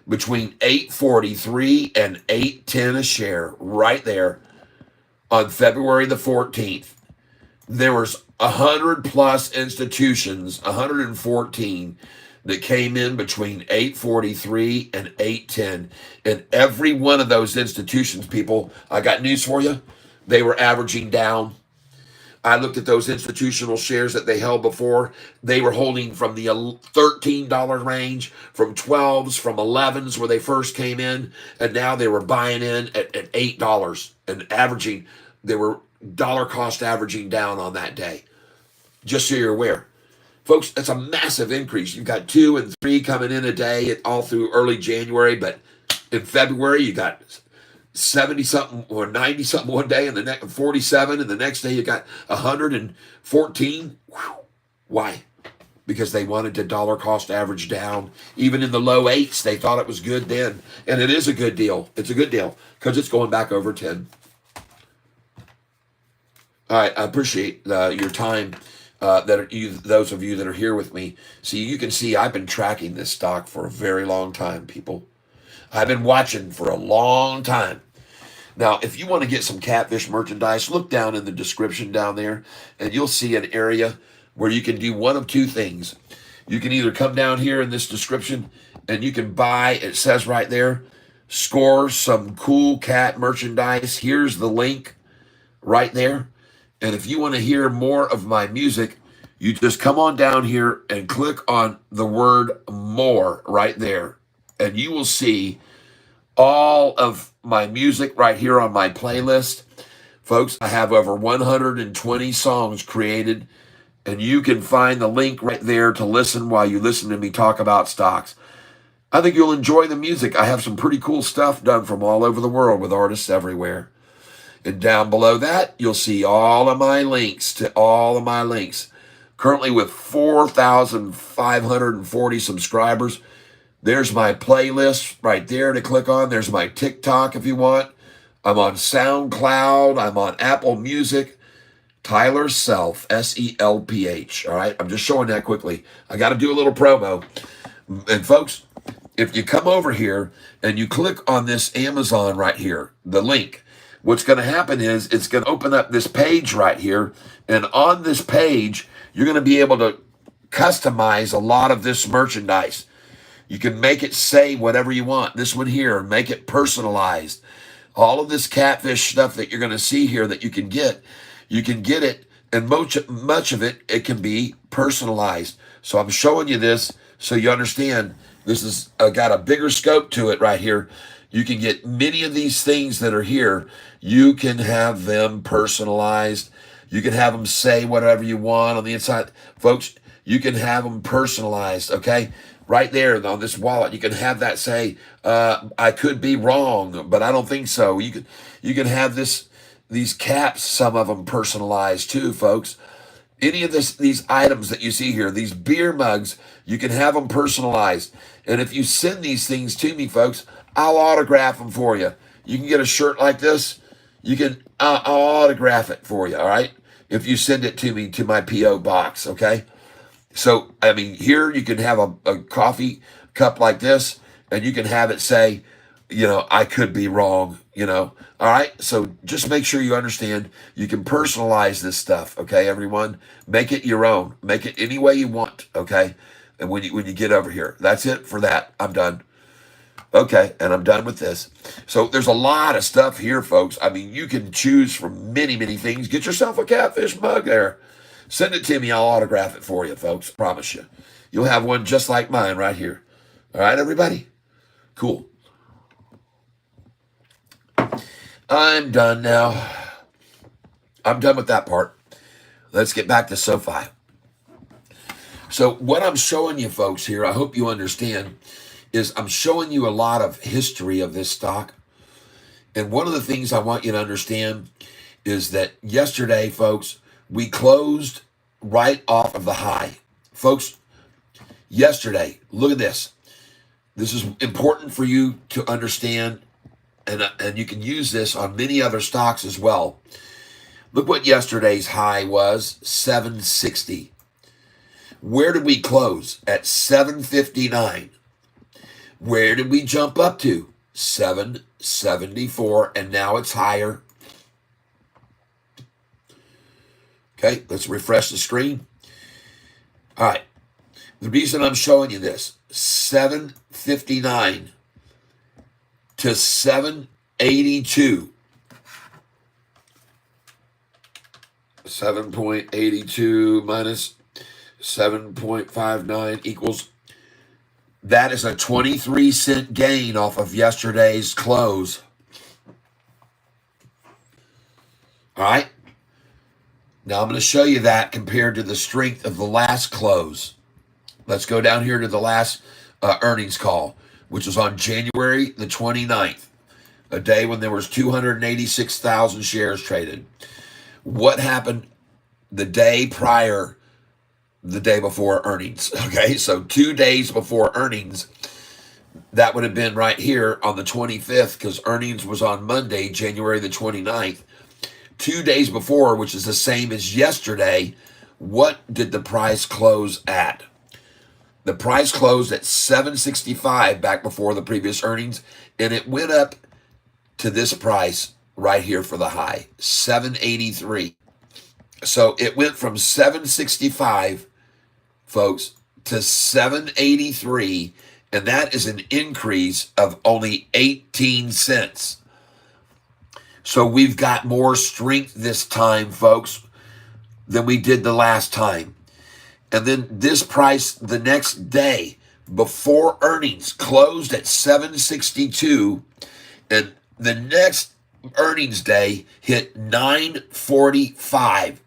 Between $8.43 and $8.10 a share, right there on February the 14th. There was 100 plus institutions, 114 that came in between 8:43 and 8:10. And every one of those institutions, people, I got news for you. They were averaging down. I looked at those institutional shares that they held before. They were holding from the $13 range, from 12s, from 11s where they first came in, and now they were buying in at $8 and averaging. They were dollar cost averaging down on that day. Just so you're aware. Folks, that's a massive increase. You've got 2 and 3 coming in a day all through early January, but in February, you got 70 something or 90 something one day, and the next 47, and the next day you got 114. Whew. Why? Because they wanted to dollar cost average down. Even in the low eights, they thought it was good then. And it is a good deal. It's a good deal because it's going back over 10. All right, I appreciate your time. Those of you that are here with me. See, you can see I've been tracking this stock for a very long time, people. I've been watching for a long time. Now, if you want to get some catfish merchandise, look down in the description down there, and you'll see an area where you can do one of two things. You can either come down here in this description, and you can buy, it says right there, score some cool cat merchandise. Here's the link right there. And if you want to hear more of my music, you just come on down here and click on the word more right there. And you will see all of my music right here on my playlist. Folks, I have over 120 songs created, and you can find the link right there to listen while you listen to me talk about stocks. I think you'll enjoy the music. I have some pretty cool stuff done from all over the world with artists everywhere. And down below that, you'll see all of my links to all of my links. Currently with 4,540 subscribers. There's my playlist right there to click on. There's my TikTok if you want. I'm on SoundCloud. I'm on Apple Music. Tyler Self, SELPH. All right, I'm just showing that quickly. I got to do a little promo. And folks, if you come over here and you click on this Amazon right here, the link, what's going to happen is it's going to open up this page right here. And on this page, you're going to be able to customize a lot of this merchandise. You can make it say whatever you want. This one here, make it personalized. All of this catfish stuff that you're going to see here that you can get it, and much of it, it can be personalized. So I'm showing you this so you understand this is got a bigger scope to it right here. You can get many of these things that are here. You can have them personalized. You can have them say whatever you want on the inside. Folks, you can have them personalized, okay? Right there on this wallet, you can have that say, I could be wrong, but I don't think so. You can have these caps, some of them personalized too, folks. Any of these items that you see here, these beer mugs, you can have them personalized. And if you send these things to me, folks, I'll autograph them for you. You can get a shirt like this. I'll autograph it for you, all right? If you send it to me to my P.O. box, okay? So, I mean, here you can have a coffee cup like this, and you can have it say, I could be wrong, all right? So just make sure you understand you can personalize this stuff, okay, everyone? Make it your own. Make it any way you want, okay? And when you get over here, that's it for that. I'm done. Okay, and I'm done with this. So there's a lot of stuff here, folks. I mean, you can choose from many, many things. Get yourself a catfish mug there. Send it to me. I'll autograph it for you, folks. Promise you. You'll have one just like mine right here. All right, everybody? Cool. I'm done now. I'm done with that part. Let's get back to Sofi. So what I'm showing you, folks, here, I hope you understand, is I'm showing you a lot of history of this stock. And one of the things I want you to understand is that yesterday, folks, we closed right off of the high. Folks, yesterday, look at this. This is important for you to understand, and you can use this on many other stocks as well. Look what yesterday's high was, 760. Where did we close? At 759. Where did we jump up to? 774, and now it's higher. Okay, let's refresh the screen. All right. The reason I'm showing you this, 759 to 782. 7.82 minus 7.59 equals, that is a 23-cent gain off of yesterday's close. All right. Now I'm going to show you that compared to the strength of the last close. Let's go down here to the last earnings call, which was on January the 29th, a day when there was 286,000 shares traded. What happened the day prior, the day before earnings? Okay, so 2 days before earnings, that would have been right here on the 25th, because earnings was on Monday, January the 29th. 2 days before, which is the same as yesterday, what did the price close at? The price closed at 765 back before the previous earnings, and it went up to this price right here for the high, 783. So it went from 765, folks, to 783, and that is an increase of only 18 cents. So we've got more strength this time, folks, than we did the last time. And then this price the next day before earnings closed at 762, and the next earnings day hit 945.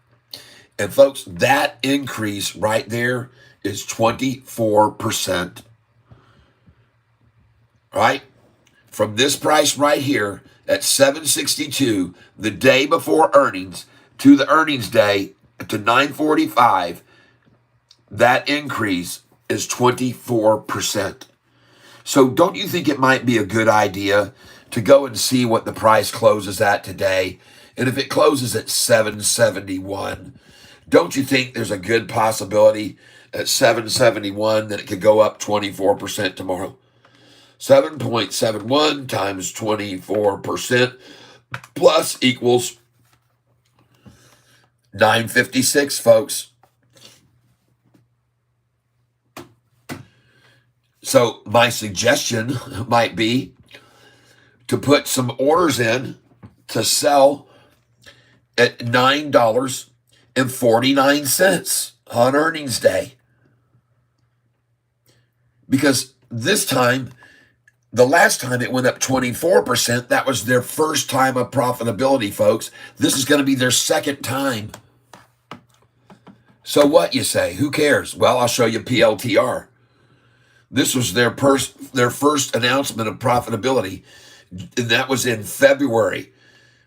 And folks, that increase right there is 24%. Right? From this price right here at 762, the day before earnings, to the earnings day to 945, that increase is 24%. So don't you think it might be a good idea to go and see what the price closes at today? And if it closes at 771, don't you think there's a good possibility at 771 that it could go up 24% tomorrow? 7.71 times 24% plus equals 956, folks. So my suggestion might be to put some orders in to sell at $9.49 on earnings day. Because this time, the last time it went up 24%, that was their first time of profitability, folks. This is going to be their second time. So what, you say? Who cares? Well, I'll show you PLTR. This was their first announcement of profitability, and that was in February.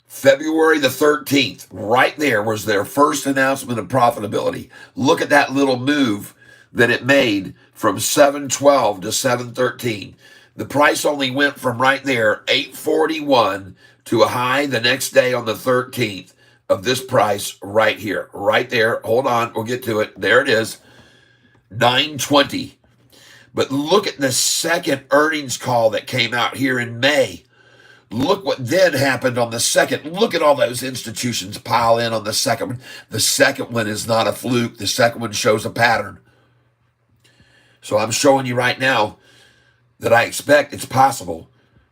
February the 13th, right there was their first announcement of profitability. Look at that little move that it made from 712 to 713. The price only went from right there, 841, to a high the next day on the 13th of this price right here, right there. Hold on, we'll get to it. There it is, 920. But look at the second earnings call that came out here in May. Look what then happened on the second. Look at all those institutions pile in on the second one. The second one is not a fluke. The second one shows a pattern. So I'm showing you right now that I expect it's possible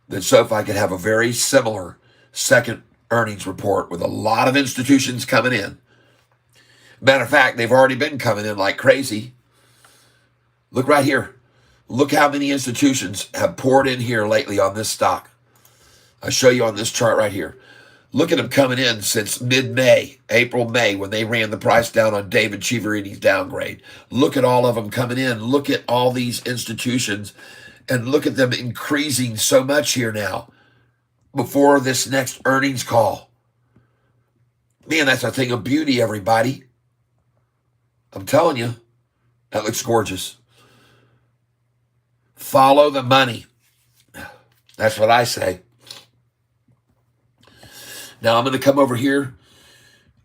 that Sofi could have a very similar second earnings report with a lot of institutions coming in. Matter of fact, they've already been coming in like crazy. Look right here. Look how many institutions have poured in here lately on this stock. I'll show you on this chart right here. Look at them coming in since mid-May, April, May, when they ran the price down on David Chiaverini's downgrade. Look at all of them coming in. Look at all these institutions, and look at them increasing so much here now before this next earnings call. Man, that's a thing of beauty, everybody. I'm telling you, that looks gorgeous. Follow the money. That's what I say. Now I'm going to come over here.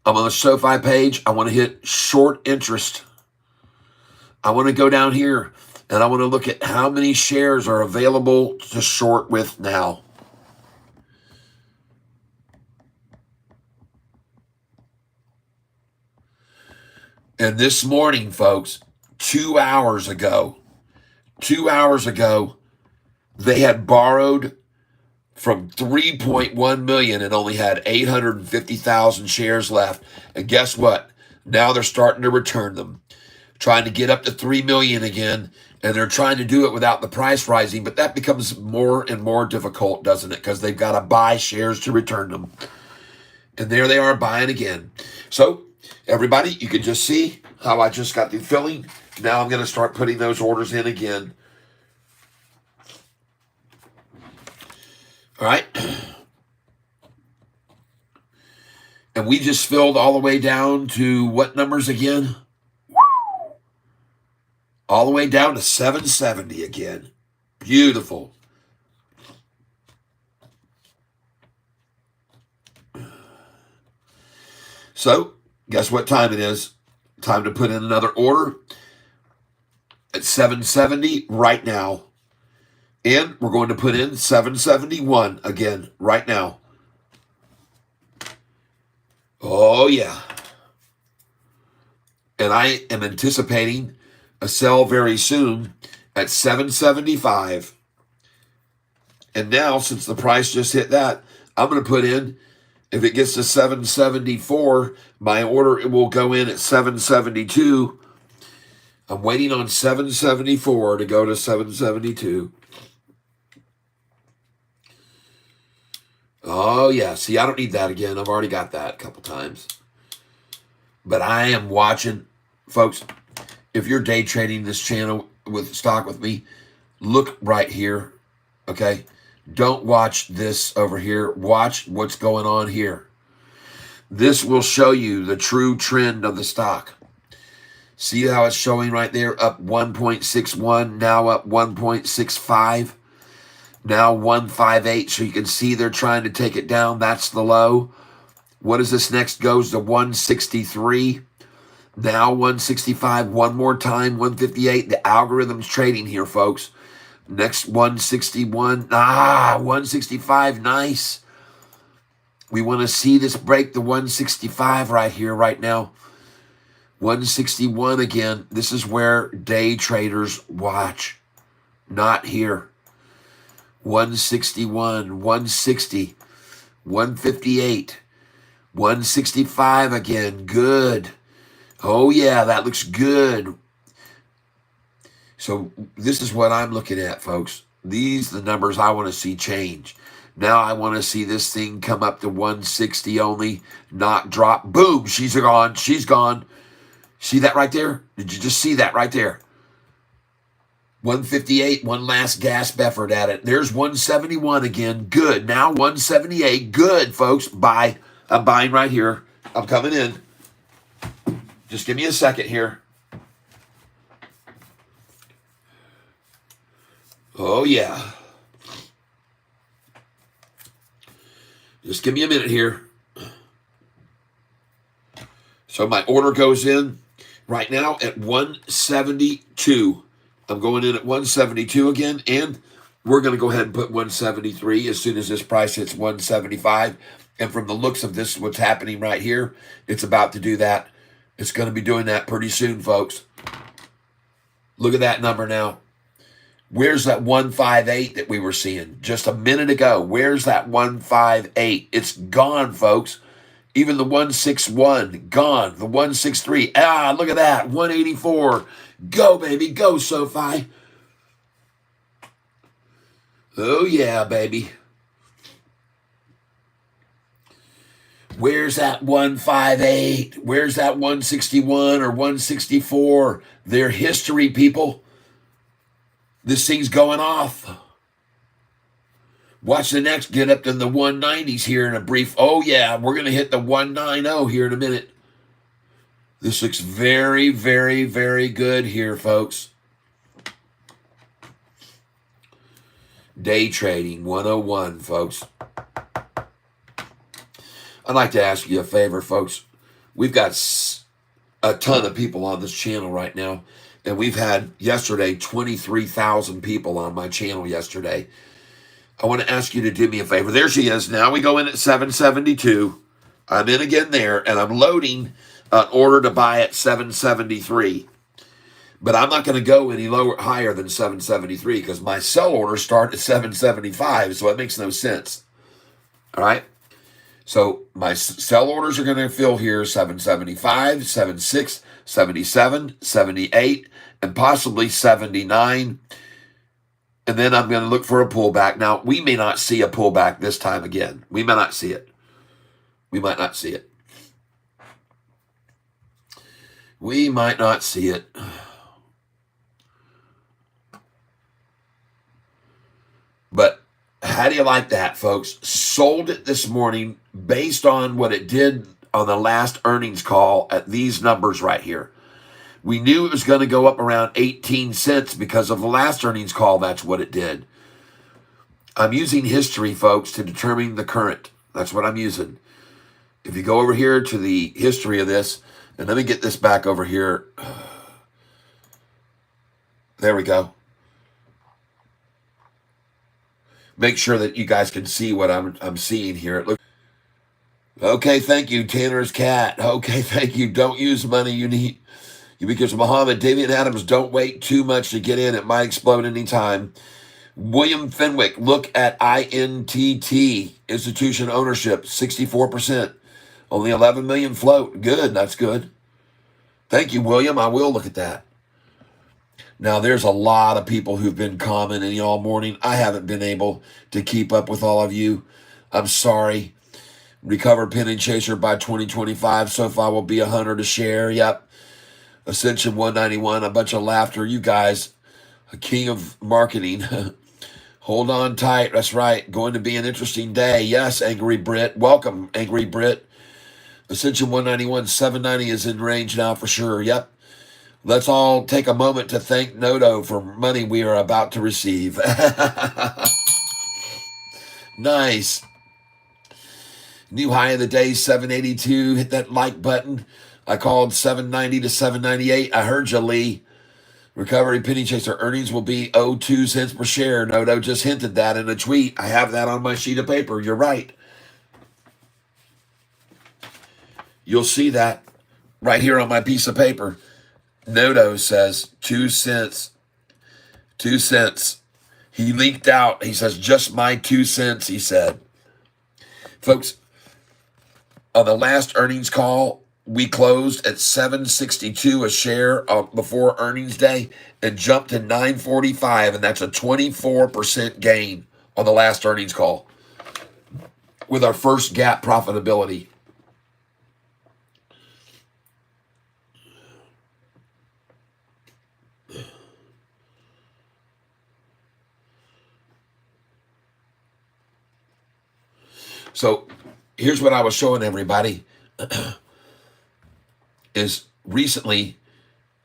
I'm on the Sofi page. I want to hit short interest. I want to go down here and I want to look at how many shares are available to short with now. And this morning, folks, 2 hours ago, they had borrowed from 3.1 million and only had 850,000 shares left. And guess what? Now they're starting to return them, trying to get up to 3 million again. And they're trying to do it without the price rising, but that becomes more and more difficult, doesn't it? Because they've got to buy shares to return them. And there they are buying again. So everybody, you can just see how I just got through filling. Now I'm going to start putting those orders in again. All right. And we just filled all the way down to what numbers again? All the way down to 770 again. Beautiful. So, guess what time it is? Time to put in another order at 770 right now. And we're going to put in 771 again right now. Oh, yeah. And I am anticipating a sell very soon at 775. And now, since the price just hit that, I'm going to put in, if it gets to 774, my order it will go in at 772. I'm waiting on 774 to go to 772. Oh, yeah. See, I don't need that again. I've already got that a couple times. But I am watching, folks, if you're day trading this channel with stock with me, look right here, okay? Don't watch this over here. Watch what's going on here. This will show you the true trend of the stock. See how it's showing right there? Up 1.61, now up 1.65. Now 158, so you can see they're trying to take it down. That's the low. What is this next? Goes to 163. Now 165. One more time, 158. The algorithm's trading here, folks. Next 161. 165. Nice. We want to see this break the 165 right here, right now. 161 again. This is where day traders watch. Not here. 161, 160, 158, 165 again. Good. Oh, yeah, that looks good. So this is what I'm looking at, folks. These are the numbers I want to see change. Now I want to see this thing come up to 160 only, not drop. Boom, she's gone. She's gone. See that right there? Did you just see that right there? 158, one last gasp effort at it. There's 171 again. Good. Now 178. Good, folks. Buy. I'm buying right here. I'm coming in. Just give me a second here. Oh, yeah. Just give me a minute here. So my order goes in right now at 172. I'm going in at 172 again, and we're going to go ahead and put 173 as soon as this price hits 175. And from the looks of this, what's happening right here, it's about to do that. It's going to be doing that pretty soon, folks. Look at that number now. Where's that 158 that we were seeing just a minute ago? Where's that 158? It's gone, folks. Even the 161, gone. The 163, look at that, 184. Go, baby, go, Sofi. Oh, yeah, baby. Where's that 158? Where's that 161 or 164? Their history, people. This thing's going off. Watch the next get up to the 190s here in a brief. Oh, yeah, we're going to hit the 190 here in a minute. This looks very, very, very good here, folks. Day trading 101, folks. I'd like to ask you a favor, folks. We've got a ton of people on this channel right now, and we've had yesterday 23,000 people on my channel yesterday. I want to ask you to do me a favor. There she is. Now we go in at 772. I'm in again there, and I'm loading an order to buy at 773. But I'm not going to go any higher than 773 because my sell orders start at 775, so it makes no sense. All right? So my sell orders are going to fill here 775, 76, 77, 78, and possibly 79. And then I'm going to look for a pullback. Now, we may not see a pullback this time again. We may not see it. We might not see it. We might not see it. But how do you like that, folks? Sold it this morning based on what it did on the last earnings call at these numbers right here. We knew it was going to go up around 18 cents because of the last earnings call. That's what it did. I'm using history, folks, to determine the current. That's what I'm using. If you go over here to the history of this, and let me get this back over here. There we go. Make sure that you guys can see what I'm seeing here. Okay, thank you, Tanner's cat. Okay, thank you. Don't use money you need. Because Muhammad, David Adams, don't wait too much to get in. It might explode anytime. William Fenwick, look at INTT, institution ownership, 64%. Only 11 million float. Good, that's good. Thank you, William. I will look at that. Now, there's a lot of people who've been commenting all morning. I haven't been able to keep up with all of you. I'm sorry. Recover Penny Chaser by 2025. Sofi will be 100 a share. Yep. Ascension 191. A bunch of laughter. You guys, a king of marketing. Hold on tight. That's right. Going to be an interesting day. Yes, Angry Brit. Welcome, Angry Brit. Ascension 191. 790 is in range now for sure. Yep. Let's all take a moment to thank Noto for money we are about to receive. Nice. New high of the day, 782. Hit that like button. I called 790 to 798. I heard you, Lee. Recovery Penny Chaser earnings will be 02 cents per share. Noto just hinted that in a tweet. I have that on my sheet of paper. You're right. You'll see that right here on my piece of paper. Noto says 2 cents. 2 cents. He leaked out. He says, just my 2 cents, he said. Folks, on the last earnings call, we closed at 762 a share before earnings day and jumped to 945, and that's a 24% gain on the last earnings call with our first gap profitability. So here's what I was showing everybody is recently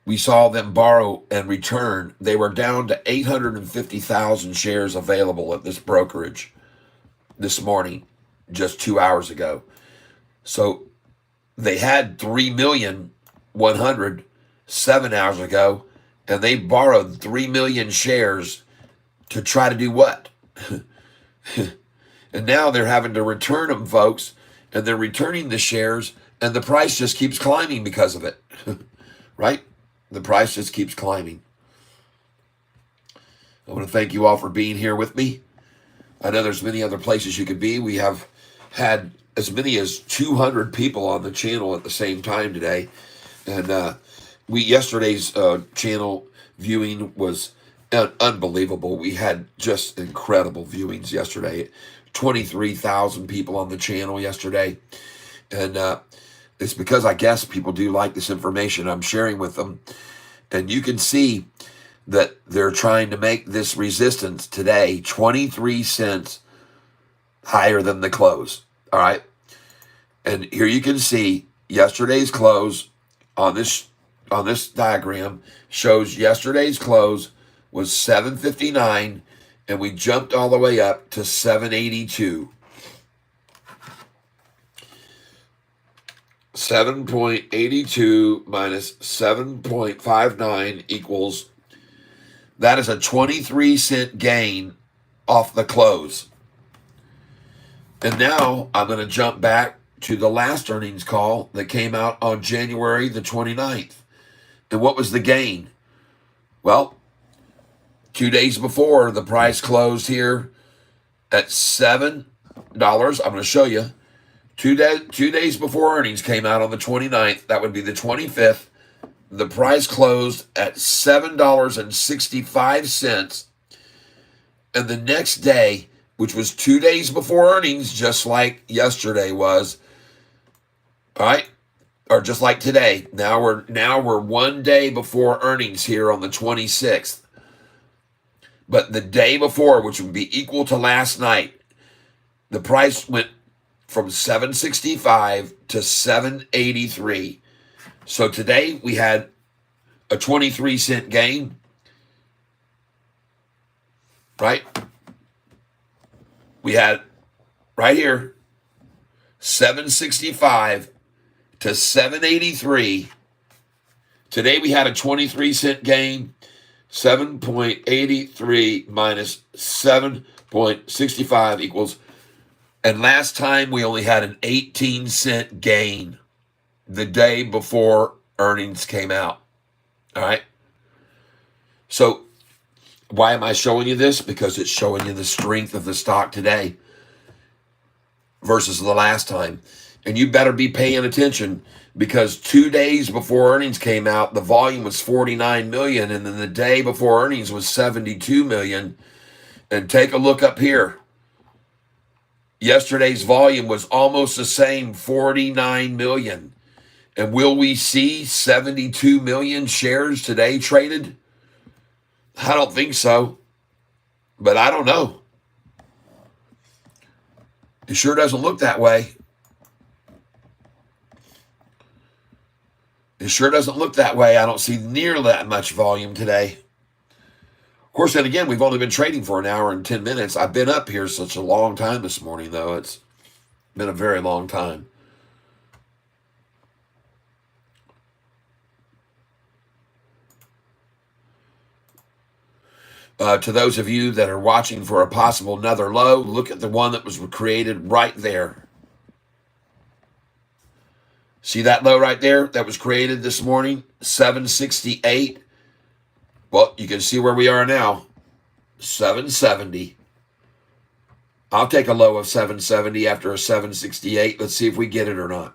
we saw them borrow and return. They were down to 850,000 shares available at this brokerage this morning, just 2 hours ago. So they had 3,100,000 7 hours ago, and they borrowed 3 million shares to try to do what? And now they're having to return them, folks, and they're returning the shares, and the price just keeps climbing because of it, right? The price just keeps climbing. I want to thank you all for being here with me. I know there's many other places you could be. We have had as many as 200 people on the channel at the same time today, and yesterday's channel viewing was unbelievable. We had just incredible viewings yesterday. 23,000 people on the channel yesterday. And it's because I guess people do like this information I'm sharing with them. And you can see that they're trying to make this resistance today 23 cents higher than the close. All right. And here you can see yesterday's close on this diagram shows yesterday's close was 759, and we jumped all the way up to 782. 7.82 minus 7.59 equals, that is a 23 cent gain off the close. And now I'm going to jump back to the last earnings call that came out on January the 29th. And what was the gain? Well, 2 days before, the price closed here at $7. I'm going to show you. 2 days before earnings came out on the 29th, that would be the 25th, the price closed at $7.65. And the next day, which was 2 days before earnings, just like yesterday was, all right, or just like today. Now we're 1 day before earnings here on the 26th. But the day before, which would be equal to last night, the price went from 765 to 783. So today we had a 23-cent gain, right? We had right here 765 to 783. Today we had a 23-cent gain. 7.83 minus 7.65 equals, and last time we only had an 18-cent gain the day before earnings came out. All right. So why am I showing you this? Because it's showing you the strength of the stock today versus the last time. And you better be paying attention, because 2 days before earnings came out, the volume was 49 million, and then the day before earnings was 72 million. And take a look up here. Yesterday's volume was almost the same, 49 million. And will we see 72 million shares today traded? I don't think so, but I don't know. It sure doesn't look that way. It sure doesn't look that way. I don't see near that much volume today. Of course, then again, we've only been trading for an hour and 10 minutes. I've been up here such a long time this morning, though. It's been a very long time. To those of you that are watching for a possible another low, look at the one that was created right there. See that low right there that was created this morning? 768. Well, you can see where we are now. 770. I'll take a low of 770 after a 768. Let's see if we get it or not.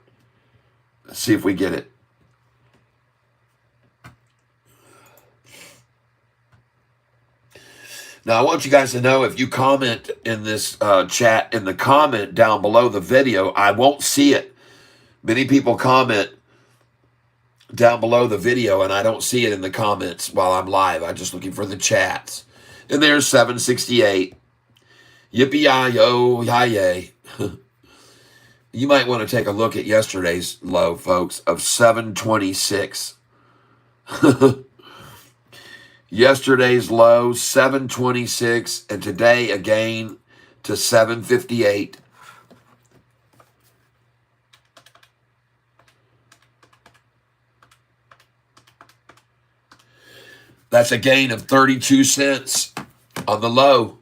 Let's see if we get it. Now, I want you guys to know, if you comment in this chat, in the comment down below the video, I won't see it. Many people comment down below the video, and I don't see it in the comments while I'm live. I'm just looking for the chats. And there's 768. Yippee-yi-yo, yay. You might want to take a look at yesterday's low, folks, of 726. Yesterday's low, 726, and today again to 758. That's a gain of 32 cents on the low.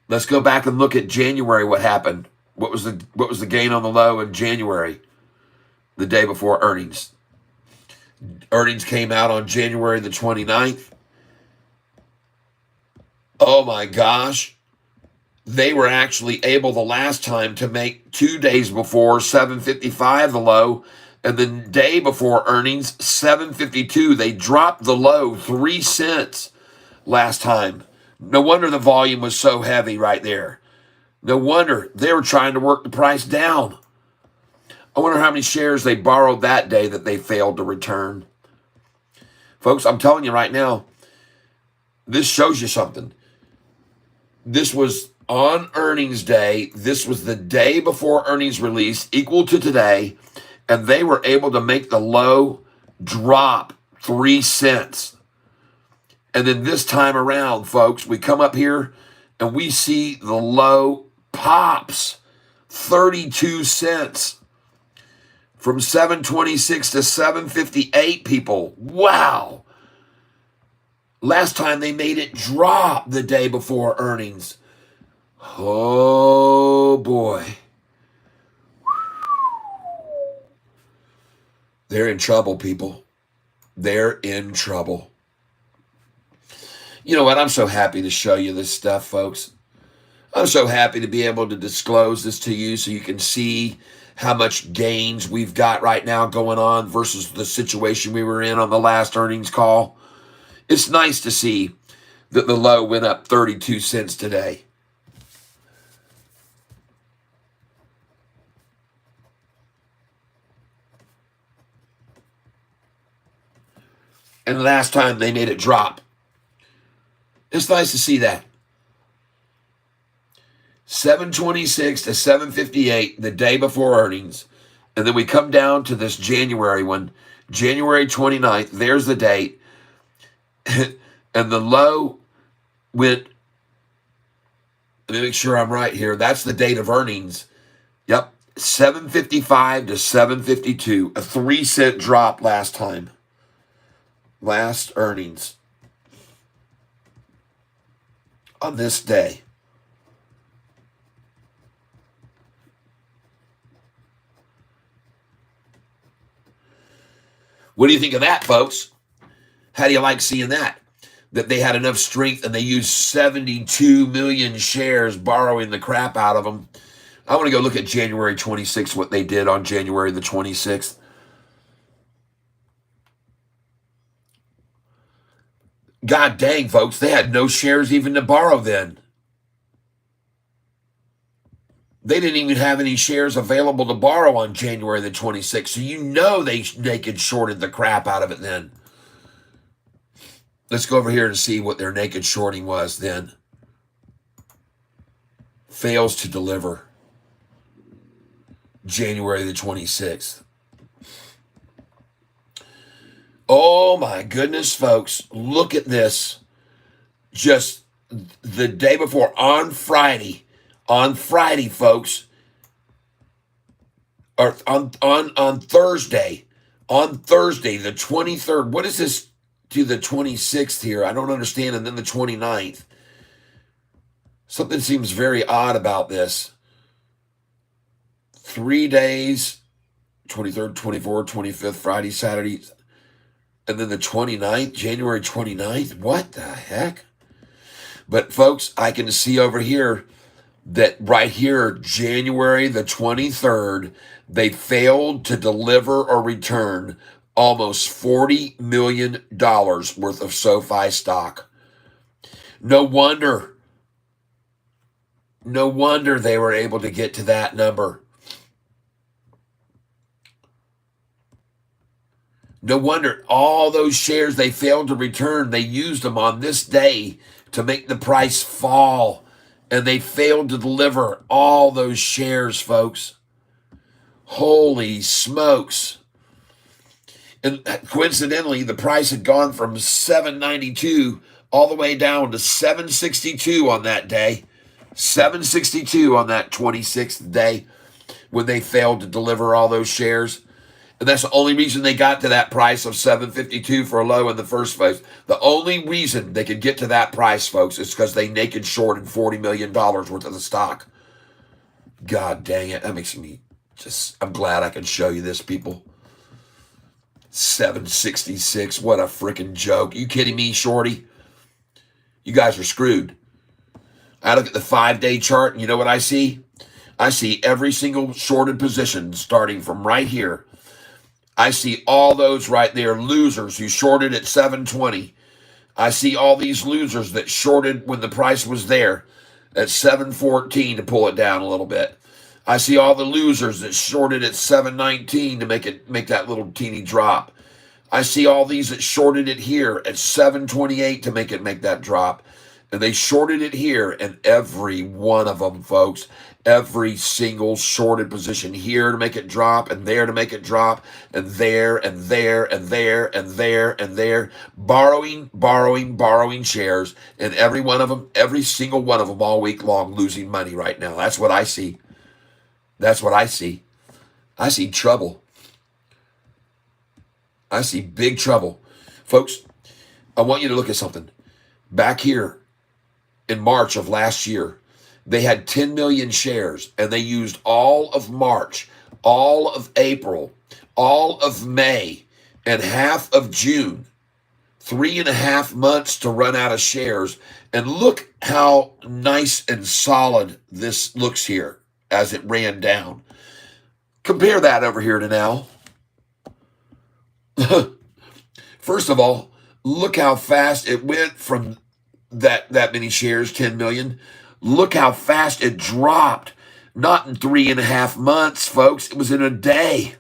Let's go back and look at January. What happened? What was the gain on the low in January, the day before earnings? Earnings came out on January the 29th. Oh my gosh. They were actually able the last time to make 2 days before 755 the low, and the day before earnings 752. They dropped the low 3 cents last time. No wonder the volume was so heavy right there. No wonder they were trying to work the price down. I wonder how many shares they borrowed that day that they failed to return. Folks, I'm telling you right now, this shows you something. This was on earnings day. This was the day before earnings release, equal to today, and they were able to make the low drop 3 cents. And then this time around, folks, we come up here and we see the low pops 32 cents from 726 to 758, people. Wow. Last time they made it drop the day before earnings. Oh, boy. They're in trouble, people. They're in trouble. You know what? I'm so happy to show you this stuff, folks. I'm so happy to be able to disclose this to you so you can see how much gains we've got right now going on versus the situation we were in on the last earnings call. It's nice to see that the low went up 32 cents today. And the last time they made it drop. It's nice to see that. 726 to 758 the day before earnings. And then we come down to this January one, January 29th. There's the date. And the low went, let me make sure I'm right here. That's the date of earnings. Yep. 755 to 752. A 3-cent drop last time. Last earnings. On this day. What do you think of that, folks? How do you like seeing that? That they had enough strength and they used 72 million shares, borrowing the crap out of them. I want to go look at January 26th, what they did on January the 26th. God dang, folks, they had no shares even to borrow then. They didn't even have any shares available to borrow on January the 26th. So you know they naked shorted the crap out of it then. Let's go over here and see what their naked shorting was then. Fails to deliver. January the 26th. Oh my goodness, folks. Look at this. Just the day before, on Friday, folks, or on Thursday, the 23rd. What is this to the 26th here? I don't understand. And then the 29th. Something seems very odd about this. 3 days, 23rd, 24th, 25th, Friday, Saturday, and then the 29th, January 29th. What the heck? But folks, I can see over here that right here, January the 23rd, they failed to deliver or return almost $40 million worth of SoFi stock. No wonder they were able to get to that number. No wonder all those shares they failed to return, they used them on this day to make the price fall. And they failed to deliver all those shares, folks. Holy smokes. And coincidentally, the price had gone from $7.92 all the way down to $7.62 on that day. $7.62 on that 26th day when they failed to deliver all those shares. And that's the only reason they got to that price of $7.52 for a low in the first place. The only reason they could get to that price, folks, is because they naked shorted $40 million worth of the stock. God dang it. That makes me I'm glad I can show you this, people. 766. What a freaking joke. You kidding me, Shorty? You guys are screwed. I look at the 5-day chart, and you know what I see? I see every single shorted position starting from right here. I see all those right there, losers who shorted at 720. I see all these losers that shorted when the price was there at 714 to pull it down a little bit. I see all the losers that shorted at 719 to make that little teeny drop. I see all these that shorted it here at 728 to make that drop. And they shorted it here, and every one of them, folks, every single shorted position here to make it drop, and there to make it drop, and there, and there, and there, and there, and there, borrowing shares, and every one of them, every single one of them all week long losing money right now. That's what I see. That's what I see. I see trouble. I see big trouble. Folks, I want you to look at something. Back here in March of last year, they had 10 million shares, and they used all of March, all of April, all of May and half of June, 3.5 months to run out of shares. And look how nice and solid this looks here as it ran down. Compare that over here to now. First of all, look how fast it went from that many shares, 10 million. Look how fast it dropped. Not in 3.5 months, folks. It was in a day.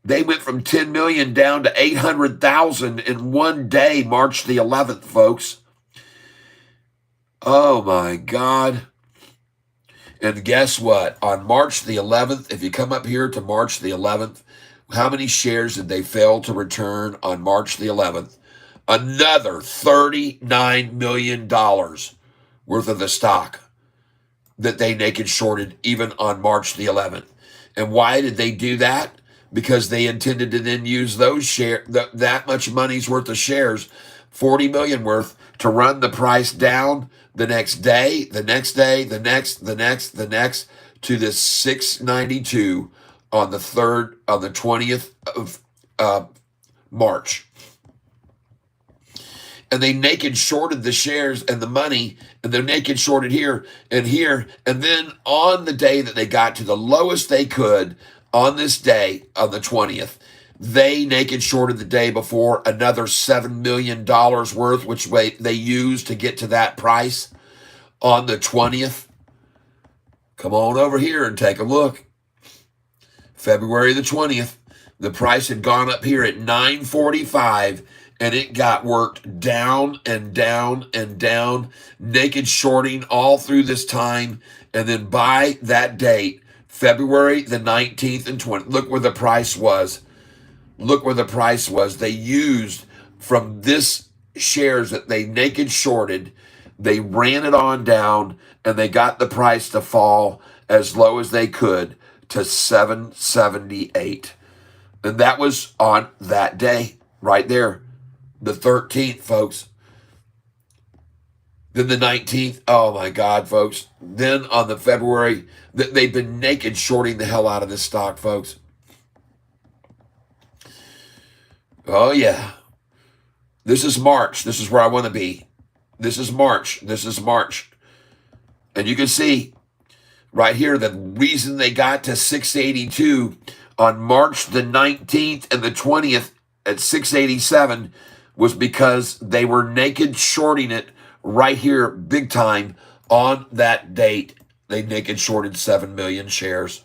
They went from 10 million down to 800,000 in one day, March the 11th, folks. Oh my God. And guess what? On March the 11th, if you come up here to March the 11th, how many shares did they fail to return on March the 11th? Another $39 million worth of the stock that they naked shorted even on March the 11th. And why did they do that? Because they intended to then use those that much money's worth of shares, 40 million worth, to run the price down the next day, the next day, the next, to this 692 on the 20th of March. And they naked shorted the shares and the money, and they're naked shorted here and here. And then on the day that they got to the lowest they could, on this day, on the 20th, they naked shorted the day before another $7 million worth, which they used to get to that price on the 20th. Come on over here and take a look. February the 20th, the price had gone up here at 945, and it got worked down and down and down, naked shorting all through this time. And then by that date, February the 19th and 20th, look where the price was. Look where the price was. They used from this shares that they naked shorted, they ran it on down, and they got the price to fall as low as they could to 778. And that was on that day right there, the 13th, folks. Then the 19th, oh my God, folks. Then on the February, they've been naked shorting the hell out of this stock, folks. Oh yeah. This is March. This is where I want to be. This is March. This is March. And you can see right here the reason they got to 682 on March the 19th and the 20th at 687 was because they were naked shorting it right here big time on that date. They naked shorted 7 million shares.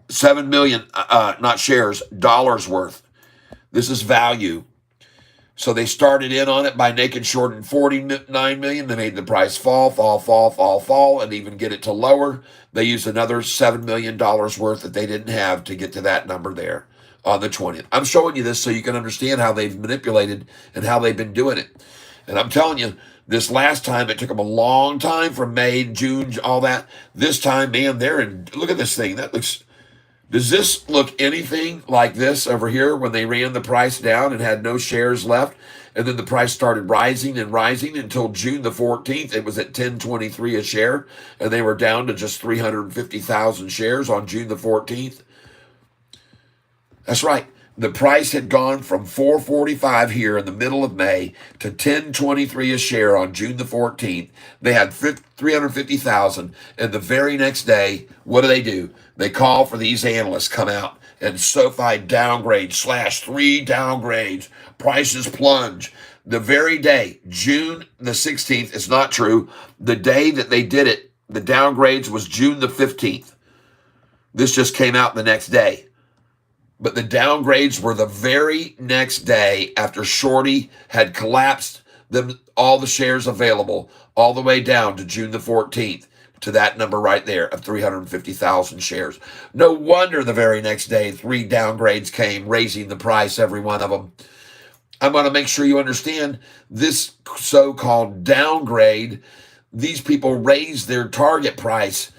7 million, not shares, dollars worth. This is value. So they started in on it by naked shorting 49 million. They made the price fall, and even get it to lower. They used another $7 million worth that they didn't have to get to that number there on the 20th. I'm showing you this so you can understand how they've manipulated and how they've been doing it. And I'm telling you, this last time, it took them a long time from May, June, all that. This time, man, they're in, look at this thing. That looks, does this look anything like this over here when they ran the price down and had no shares left? And then the price started rising and rising until June the 14th. It was at 10.23 a share, and they were down to just 350,000 shares on June the 14th. That's right. The price had gone from 445 here in the middle of May to 1023 a share on June the 14th. They had 350,000, and the very next day, what do? They call for these analysts come out and Sofi downgrade /3 downgrades. Prices plunge. The very day, June the 16th, it's not true. The day that they did it, the downgrades was June the 15th. This just came out the next day. But the downgrades were the very next day after Shorty had collapsed them, all the shares available all the way down to June the 14th to that number right there of 350,000 shares. No wonder the very next day 3 downgrades came, raising the price, every one of them. I'm going to make sure you understand this so-called downgrade. These people raised their target price.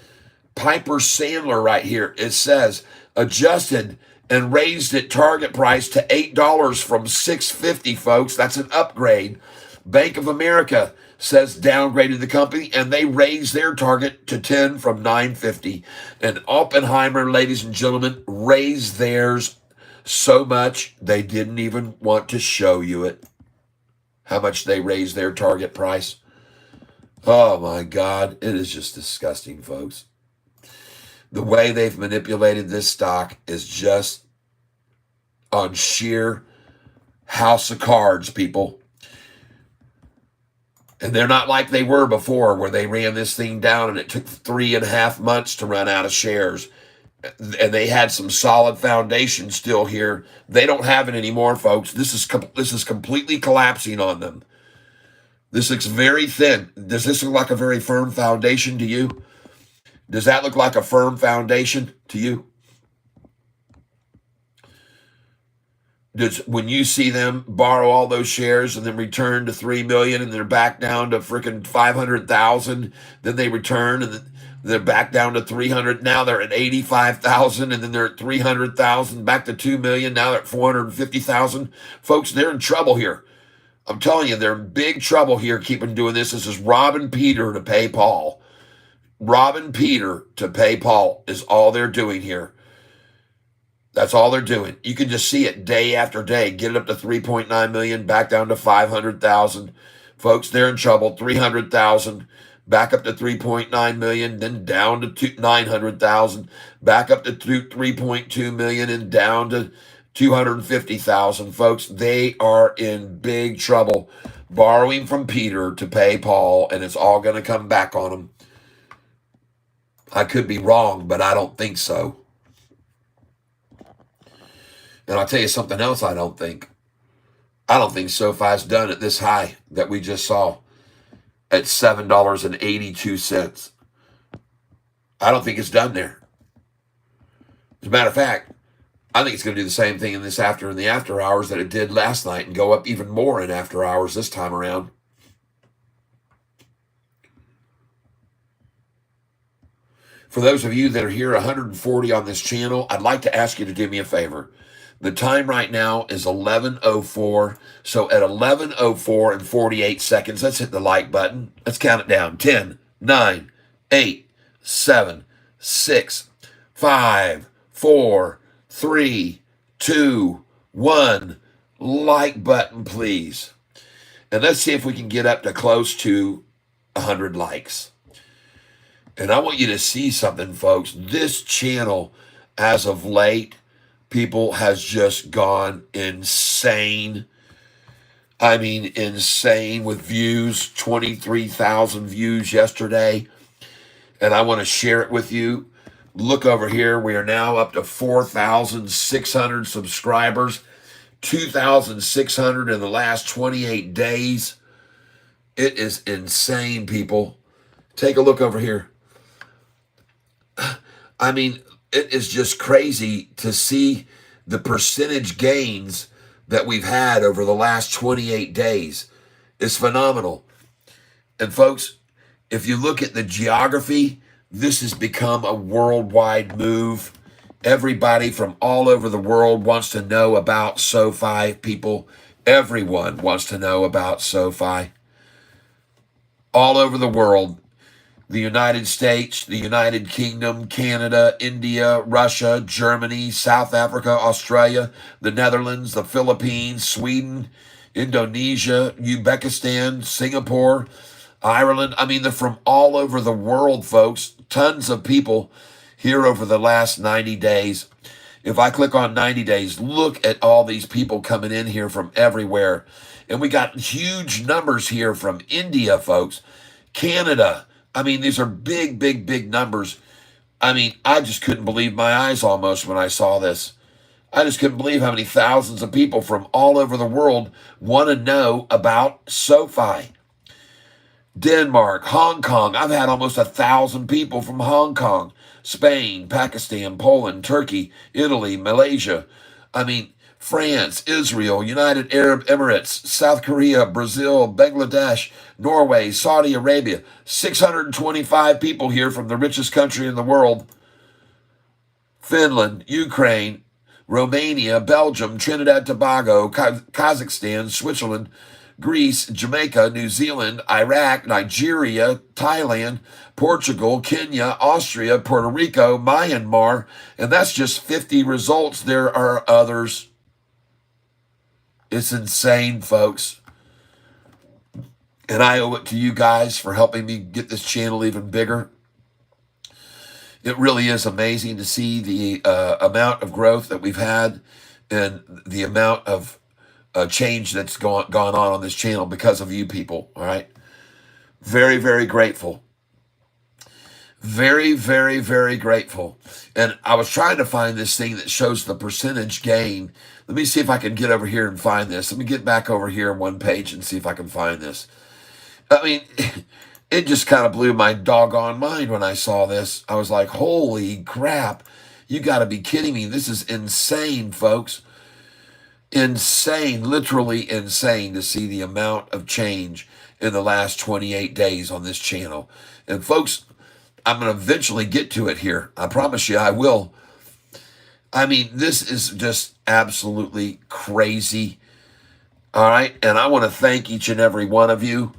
Piper Sandler right here, it says, adjusted and raised its target price to $8 from $6.50, folks. That's an upgrade. Bank of America says downgraded the company, and they raised their target to 10 from $9.50. And Oppenheimer, ladies and gentlemen, raised theirs So much they didn't even want to show you it. How much they raised their target price. Oh my God, it is just disgusting, folks. The way they've manipulated this stock is just on sheer house of cards, people. And they're not like they were before, where they ran this thing down and it took 3.5 months to run out of shares. And they had some solid foundation still here. They don't have it anymore, folks. This is completely collapsing on them. This looks very thin. Does this look like a very firm foundation to you? Does that look like a firm foundation to you? When you see them borrow all those shares and then return to 3 million and they're back down to freaking 500,000, then they return and they're back down to 300. Now they're at 85,000 and then they're at 300,000, back to 2 million. Now they're at 450,000. Folks, they're in trouble here. I'm telling you, they're in big trouble here keeping doing this. This is robbing Peter to pay Paul. Robbing Peter to pay Paul is all they're doing here. That's all they're doing. You can just see it day after day. Get it up to 3.9 million, back down to 500,000. Folks, they're in trouble. 300,000, back up to 3.9 million, then down to 900,000, back up to 3.2 million, and down to 250,000. Folks, they are in big trouble, borrowing from Peter to pay Paul, and it's all going to come back on them. I could be wrong, but I don't think so. And I'll tell you something else I don't think. I don't think SoFi's done at this high that we just saw at $7.82. I don't think it's done there. As a matter of fact, I think it's going to do the same thing in the after hours that it did last night and go up even more in after hours this time around. For those of you that are here 140 on this channel, I'd like to ask you to do me a favor. The time right now is 11:04. So at 11:04 and 48 seconds, let's hit the like button. Let's count it down. 10, 9, 8, 7, 6, 5, 4, 3, 2, 1. Like button, please. And let's see if we can get up to close to 100 likes. And I want you to see something, folks. This channel, as of late, people, has just gone insane. I mean, insane with views. 23,000 views yesterday. And I want to share it with you. Look over here. We are now up to 4,600 subscribers. 2,600 in the last 28 days. It is insane, people. Take a look over here. I mean, it is just crazy to see the percentage gains that we've had over the last 28 days. It's phenomenal. And folks, if you look at the geography, this has become a worldwide move. Everybody from all over the world wants to know about SoFi, people. Everyone wants to know about SoFi. All over the world. The United States, the United Kingdom, Canada, India, Russia, Germany, South Africa, Australia, the Netherlands, the Philippines, Sweden, Indonesia, Uzbekistan, Singapore, Ireland. I mean, they're from all over the world, folks. Tons of people here over the last 90 days. If I click on 90 days, look at all these people coming in here from everywhere. And we got huge numbers here from India, folks. Canada. I mean, these are big, big, big numbers. I mean, I just couldn't believe my eyes almost when I saw this. I just couldn't believe how many thousands of people from all over the world want to know about SoFi. Denmark, Hong Kong. I've had almost 1,000 people from Hong Kong, Spain, Pakistan, Poland, Turkey, Italy, Malaysia. I mean, France, Israel, United Arab Emirates, South Korea, Brazil, Bangladesh, Norway, Saudi Arabia. 625 people here from the richest country in the world. Finland, Ukraine, Romania, Belgium, Trinidad, Tobago, Kazakhstan, Switzerland, Greece, Jamaica, New Zealand, Iraq, Nigeria, Thailand, Portugal, Kenya, Austria, Puerto Rico, Myanmar, and that's just 50 results. There are others. It's insane, folks. And I owe it to you guys for helping me get this channel even bigger. It really is amazing to see the amount of growth that we've had and the amount of change that's gone on this channel because of you people. All right. Very, very grateful. Very, very, very grateful. And I was trying to find this thing that shows the percentage gain. Let me see if I can get over here and find this. Let me get back over here on one page and see if I can find this. I mean, it just kind of blew my doggone mind when I saw this. I was like, holy crap. You got to be kidding me. This is insane, folks. Insane, literally insane to see the amount of change in the last 28 days on this channel. And folks, I'm going to eventually get to it here. I promise you I will. I mean, this is just absolutely crazy. All right. And I want to thank each and every one of you.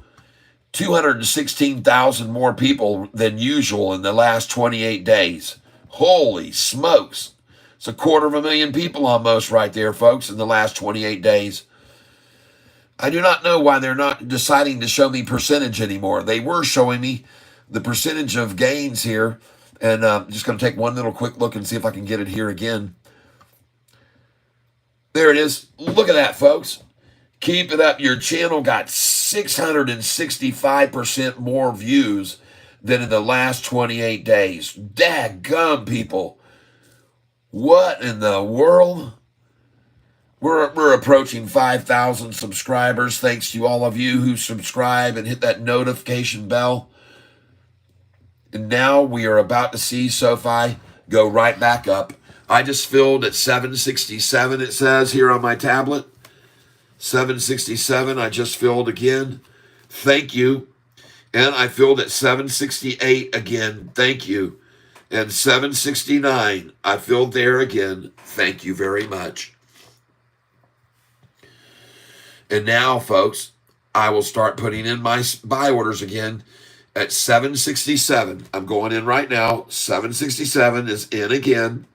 216,000 more people than usual in the last 28 days. Holy smokes. It's 250,000 people almost right there, folks, in the last 28 days. I do not know why they're not deciding to show me percentage anymore. They were showing me the percentage of gains here. And I'm just going to take one little quick look and see if I can get it here again. There it is. Look at that, folks. Keep it up. Your channel got 665% more views than in the last 28 days. Daggum, people. What in the world? We're approaching 5,000 subscribers. Thanks to all of you who subscribe and hit that notification bell. And now we are about to see Sofi go right back up. I just filled at 767, it says here on my tablet. 767, I just filled again. Thank you. And I filled at 768 again. Thank you. And 769, I filled there again. Thank you very much. And now, folks, I will start putting in my buy orders again at 767. I'm going in right now. 767 is in again.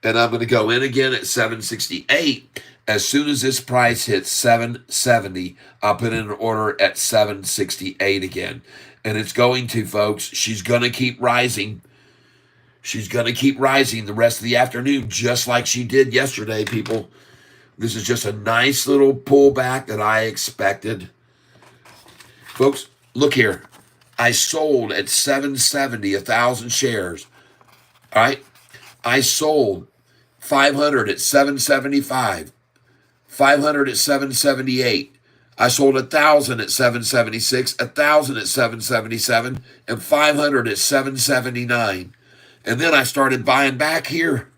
And I'm going to go in again at 768. As soon as this price hits 770, I'll put in an order at 768 again. And it's going to, folks. She's going to keep rising. She's going to keep rising the rest of the afternoon, just like she did yesterday, people. This is just a nice little pullback that I expected. Folks, look here. I sold at 770, 1,000 shares. All right? I sold 500 at 775. 500 at 778. I sold 1,000 at 776, 1,000 at 777, and 500 at 779. And then I started buying back here.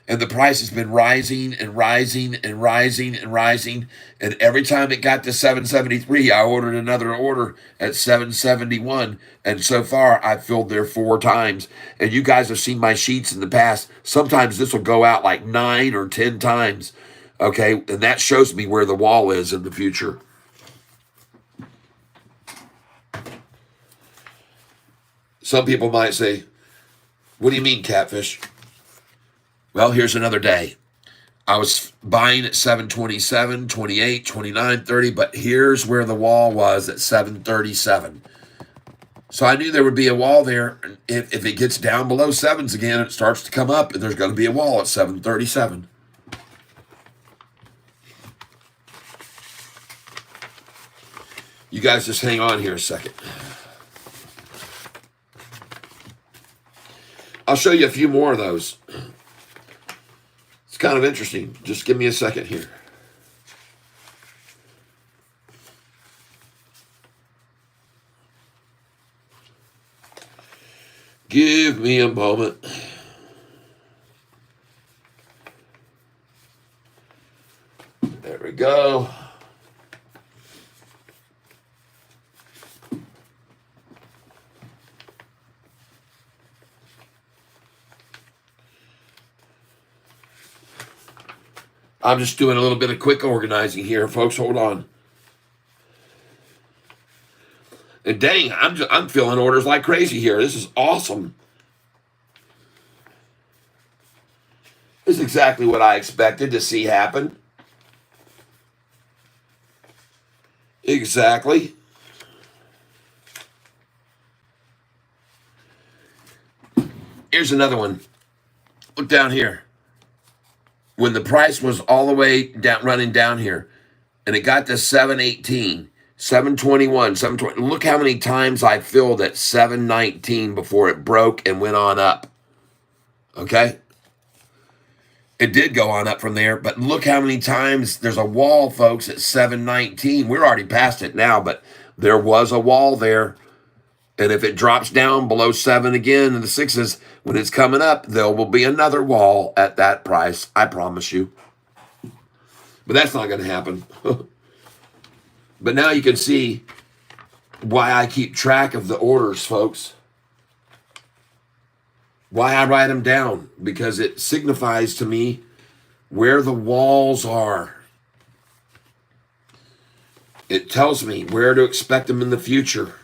And the price has been rising and rising and rising and rising. And every time it got to 773, I ordered another order at 771. And so far, I've filled there 4 times. And you guys have seen my sheets in the past. Sometimes this will go out like 9 or 10 times. Okay, and that shows me where the wall is in the future. Some people might say, what do you mean, Catfish? Well, here's another day. I was buying at 727, 28, 29, 30, but here's where the wall was at 737. So I knew there would be a wall there. If it gets down below 7s again, it starts to come up, and there's going to be a wall at 737. You guys just hang on here a second. I'll show you a few more of those. It's kind of interesting. Just give me a second here. Give me a moment. There we go. I'm just doing a little bit of quick organizing here, folks. Hold on. And dang, I'm filling orders like crazy here. This is awesome. This is exactly what I expected to see happen. Exactly. Here's another one. Look down here. When the price was all the way down, running down here, and it got to 718, 721, 720. Look how many times I filled at 719 before it broke and went on up. Okay? It did go on up from there, but look how many times there's a wall, folks, at 719. We're already past it now, but there was a wall there. And if it drops down below 7 again in the sixes, when it's coming up, there will be another wall at that price. I promise you. But that's not going to happen. But now you can see why I keep track of the orders, folks. Why I write them down. Because it signifies to me where the walls are. It tells me where to expect them in the future.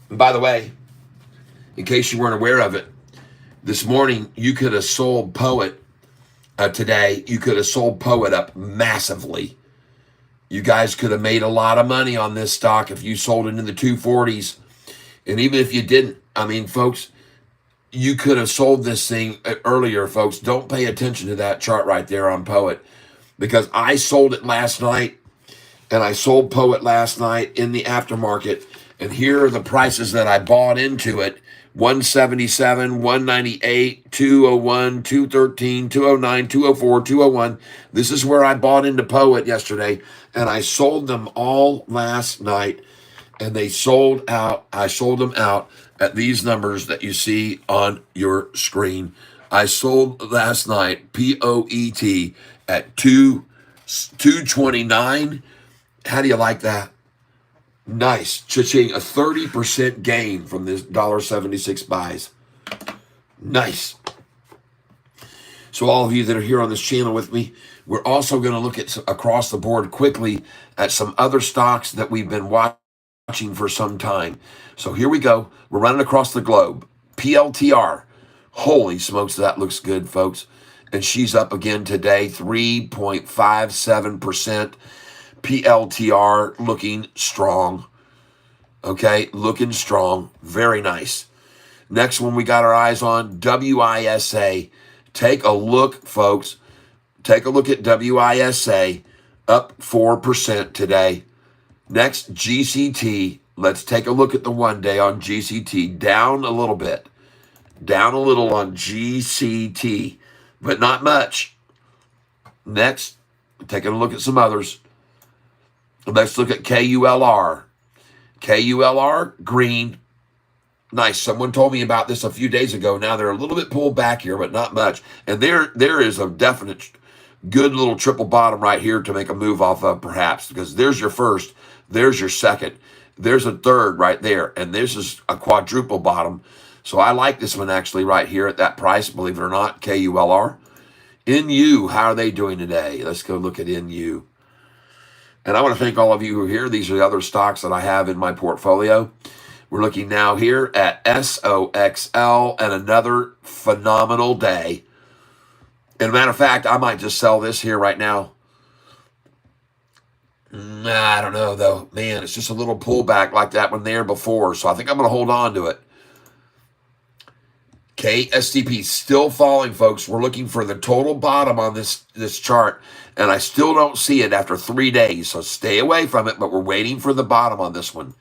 And by the way, in case you weren't aware of it, this morning you could have sold Poet today. You could have sold Poet up massively. You guys could have made a lot of money on this stock if you sold it in the 240s. And even if you didn't, I mean, folks, you could have sold this thing earlier, folks. Don't pay attention to that chart right there on Poet, because I sold it last night, and I sold Poet last night in the aftermarket. And here are the prices that I bought into it. 177, 198, 201, 213, 209, 204, 201. This is where I bought into Poet yesterday, and I sold them all last night, and they sold out. I sold them out at these numbers that you see on your screen. I sold last night POET at 229. How do you like that? Nice. Cha-ching. A 30% gain from this $1.76 buys. Nice. So all of you that are here on this channel with me, we're also going to look at across the board quickly at some other stocks that we've been watching for some time. So here we go. We're running across the globe. PLTR. Holy smokes, that looks good, folks. And she's up again today, 3.57%. PLTR looking strong. Okay, looking strong. Very nice. Next one we got our eyes on, WISA. Take a look, folks. Take a look at WISA, up 4% today. Next, GCT. Let's take a look at the 1 day on GCT. Down a little bit. Down a little on GCT, but not much. Next, taking a look at some others. Let's look at KULR. KULR, green. Nice. Someone told me about this a few days ago. Now they're a little bit pulled back here, but not much. And there is a definite good little triple bottom right here to make a move off of, perhaps, because there's your first, there's your second, there's a third right there, and this is a quadruple bottom. So I like this one actually right here at that price, believe it or not, KULR. NU, how are they doing today? Let's go look at NU. And I want to thank all of you who are here. These are the other stocks that I have in my portfolio. We're looking now here at SOXL and another phenomenal day. And a matter of fact, I might just sell this here right now. I don't know, though. Man, it's just a little pullback like that one there before. So I think I'm going to hold on to it. KSTP still falling, folks. We're looking for the total bottom on this chart, and I still don't see it after 3 days. So stay away from it, but we're waiting for the bottom on this one.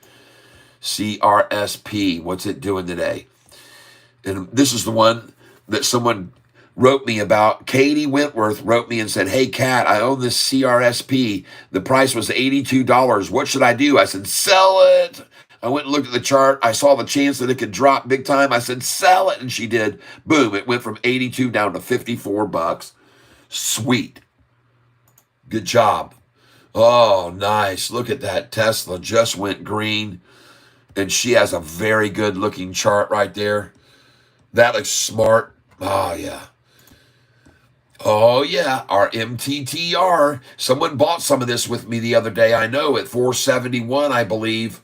CRSP, what's it doing today? And this is the one that someone wrote me about. Katie Wentworth wrote me and said, "Hey, Kat, I own this CRSP. The price was $82. What should I do?" I said, "Sell it." I went and looked at the chart. I saw the chance that it could drop big time. I said, "Sell it." And she did. Boom. It went from 82 down to $54. Sweet. Good job. Oh, nice. Look at that. Tesla just went green. And she has a very good looking chart right there. That looks smart. Oh, yeah. Oh, yeah, our MTTR. Someone bought some of this with me the other day, I know, at 471, I believe.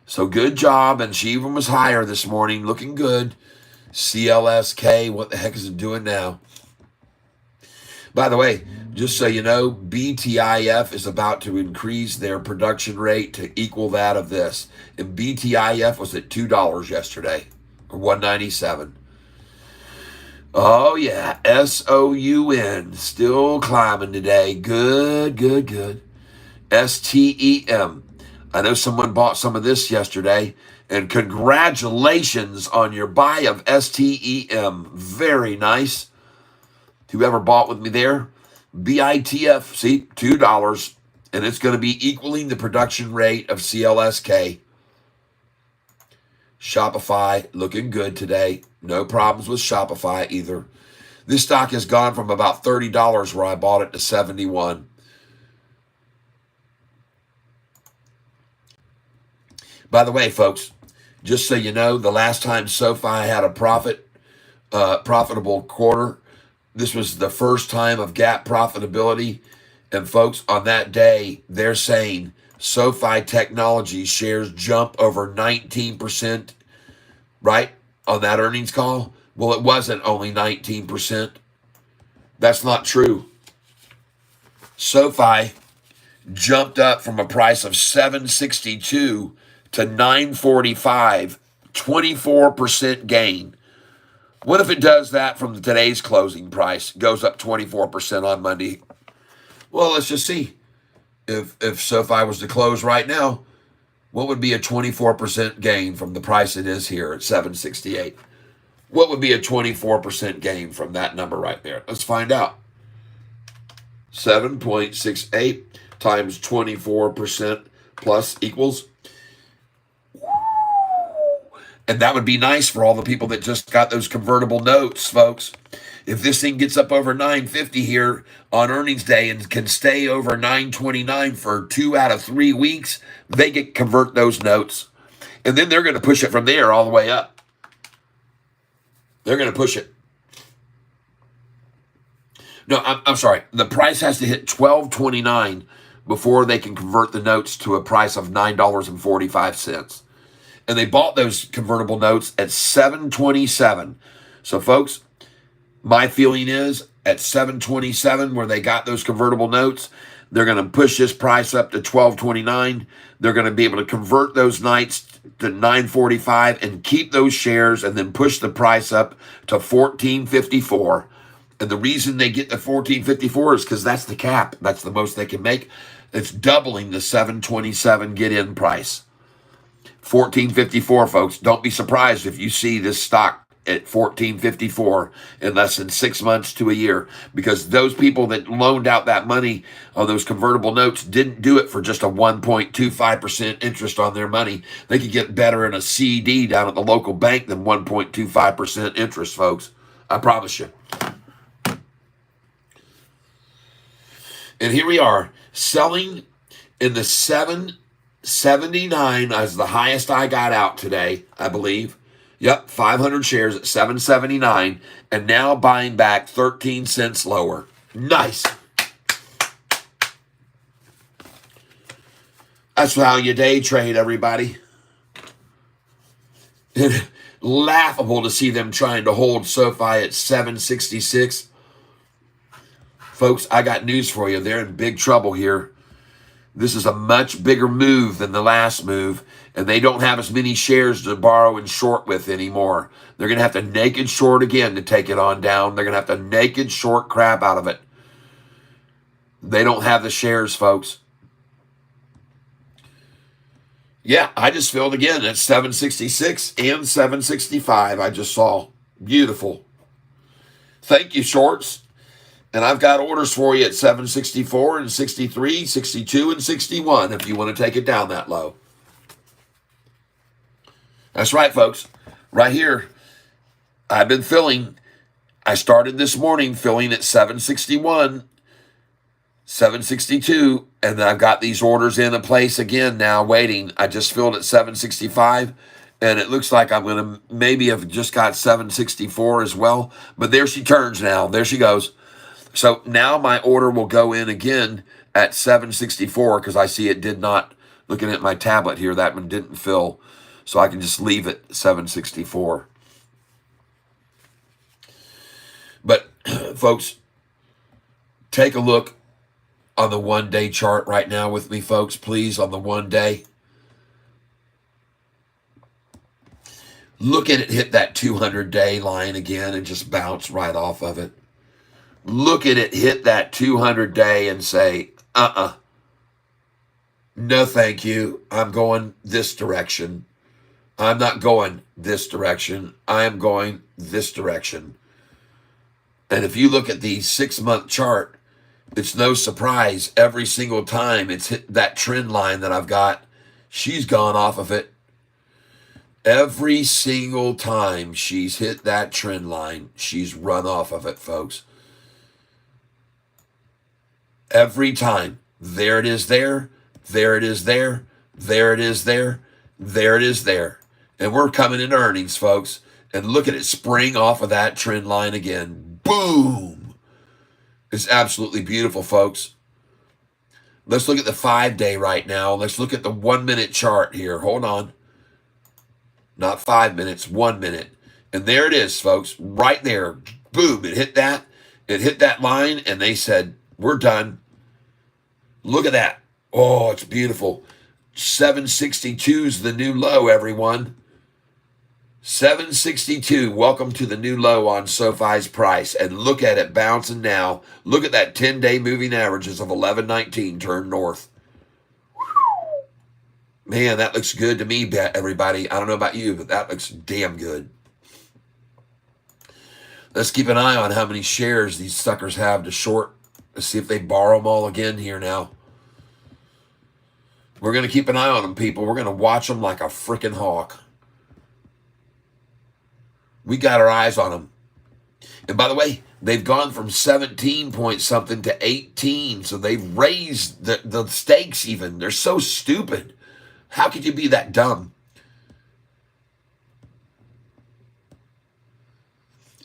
So good job. And she even was higher this morning, looking good. CLSK, what the heck is it doing now? By the way, just so you know, BTIF is about to increase their production rate to equal that of this. And BTIF was at $2 yesterday, or 197. Oh, yeah. SOUN. Still climbing today. Good, good, good. STEM. I know someone bought some of this yesterday. And congratulations on your buy of STEM. Very nice. Whoever bought with me there. BITF. See, $2. And it's going to be equaling the production rate of CLSK. Shopify looking good today. No problems with Shopify either. This stock has gone from about $30 where I bought it to 71. By the way, folks, just so you know, the last time Sofi had a profitable quarter, this was the first time of GAAP profitability. And folks, on that day, they're saying SoFi Technology shares jump over 19%, right, on that earnings call. Well, it wasn't only 19%. That's not true. SoFi jumped up from a price of 762 to 945, 24% gain. What if it does that from today's closing price? Goes up 24% on Monday. Well, let's just see. If SoFi was to close right now, what would be a 24% gain from the price it is here at 768? What would be a 24% gain from that number right there? Let's find out. 7.68 times 24% plus equals. And that would be nice for all the people that just got those convertible notes, folks. If this thing gets up over 950 here on earnings day and can stay over 929 for 2 out of 3 weeks, they get convert those notes. And then they're going to push it from there all the way up. They're going to push it. No, I'm sorry. The price has to hit $12.29 before they can convert the notes to a price of $9.45. And they bought those convertible notes at $7.27. So, folks, my feeling is at $7.27, where they got those convertible notes, they're going to push this price up to $12.29. They're going to be able to convert those nights to $9.45 and keep those shares and then push the price up to $14.54. And the reason they get the $14.54 is because that's the cap. That's the most they can make. It's doubling the $7.27 get-in price. $14.54, folks. Don't be surprised if you see this stock at $14.54 in less than 6 months to a year, because those people that loaned out that money on those convertible notes didn't do it for just a 1.25% interest on their money. They could get better in a CD down at the local bank than 1.25% interest, folks. I promise you. And here we are, selling in the 779 as the highest I got out today, I believe. Yep, 500 shares at 779, and now buying back 13 cents lower. Nice. That's how you day trade, everybody. Laughable to see them trying to hold SoFi at 766. Folks, I got news for you. They're in big trouble here. This is a much bigger move than the last move, and they don't have as many shares to borrow and short with anymore. They're going to have to naked short again to take it on down. They're going to have to naked short crap out of it. They don't have the shares, folks. Yeah, I just filled again at 766 and 765. I just saw. Beautiful. Thank you, shorts. And I've got orders for you at 764 and 63, 62, and 61 if you want to take it down that low. That's right, folks. Right here, I've been filling. I started this morning filling at 761, 762, and then I've got these orders in place again now waiting. I just filled at 765, and it looks like I'm going to maybe have just got 764 as well. But there she turns now. There she goes. So now my order will go in again at 764 because I see it did not, looking at my tablet here, that one didn't fill. So I can just leave it 764. But folks, take a look on the 1 day chart right now with me, folks, please, on the 1 day. Look at it hit that 200-day line again and just bounce right off of it. Look at it hit that 200-day and say, no thank you. I'm going this direction. I'm not going this direction. I am going this direction. And if you look at the 6-month chart, it's no surprise every single time it's hit that trend line that I've got, she's gone off of it. Every single time she's hit that trend line, she's run off of it, folks. Every time. There it is there. There it is there. There it is there. There it is there. And we're coming in earnings, folks. And look at it spring off of that trend line again. Boom. It's absolutely beautiful, folks. Let's look at the 5-day right now. Let's look at the 1 minute chart here. Hold on. Not 5 minutes, 1 minute. And there it is, folks, right there. Boom, it hit that. It hit that line, and they said, we're done. Look at that. Oh, it's beautiful. 762 is the new low, everyone. 762. Welcome to the new low on Sofi's price. And look at it bouncing now. Look at that 10-day moving averages of 1119 turn north. Man, that looks good to me, everybody. I don't know about you, but that looks damn good. Let's keep an eye on how many shares these suckers have to short. Let's see if they borrow them all again here now. We're going to keep an eye on them, people. We're going to watch them like a freaking hawk. We got our eyes on them. And by the way, they've gone from 17 point something to 18. So they've raised the stakes even. They're so stupid. How could you be that dumb?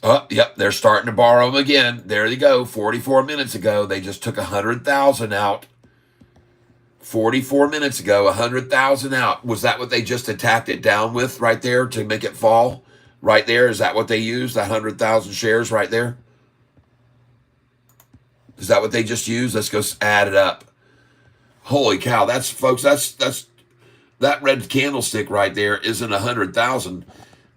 Oh, yep, they're starting to borrow them again. There they go. 44 minutes ago, they just took 100,000 out. 44 minutes ago, 100,000 out. Was that what they just attacked it down with right there to make it fall? Right there, is that what they used? 100,000 shares right there? Is that what they just used? Let's go add it up. Holy cow, that's, folks, that's that red candlestick right there isn't 100,000.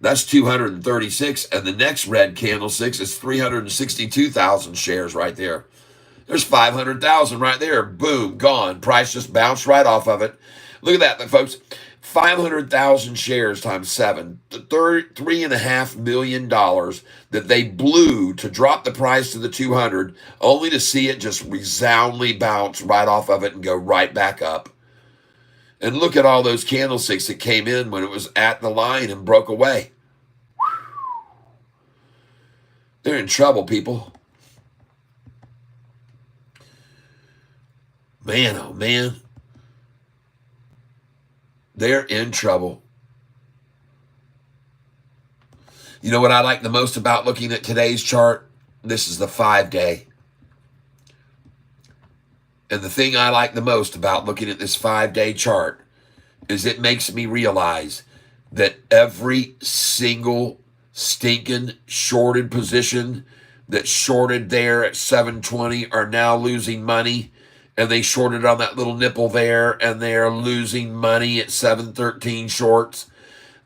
That's 236. And the next red candlestick is 362,000 shares right there. There's 500,000 right there. Boom, gone. Price just bounced right off of it. Look at that, folks. 500,000 shares times 7. $3.5 million that they blew to drop the price to the 200, only to see it just resoundingly bounce right off of it and go right back up. And look at all those candlesticks that came in when it was at the line and broke away. They're in trouble, people. Man, oh man. They're in trouble. You know what I like the most about looking at today's chart? This is the 5-day. And the thing I like the most about looking at this 5-day chart is it makes me realize that every single stinking shorted position that shorted there at 720 are now losing money. And they shorted on that little nipple there, and they're losing money at 713 shorts.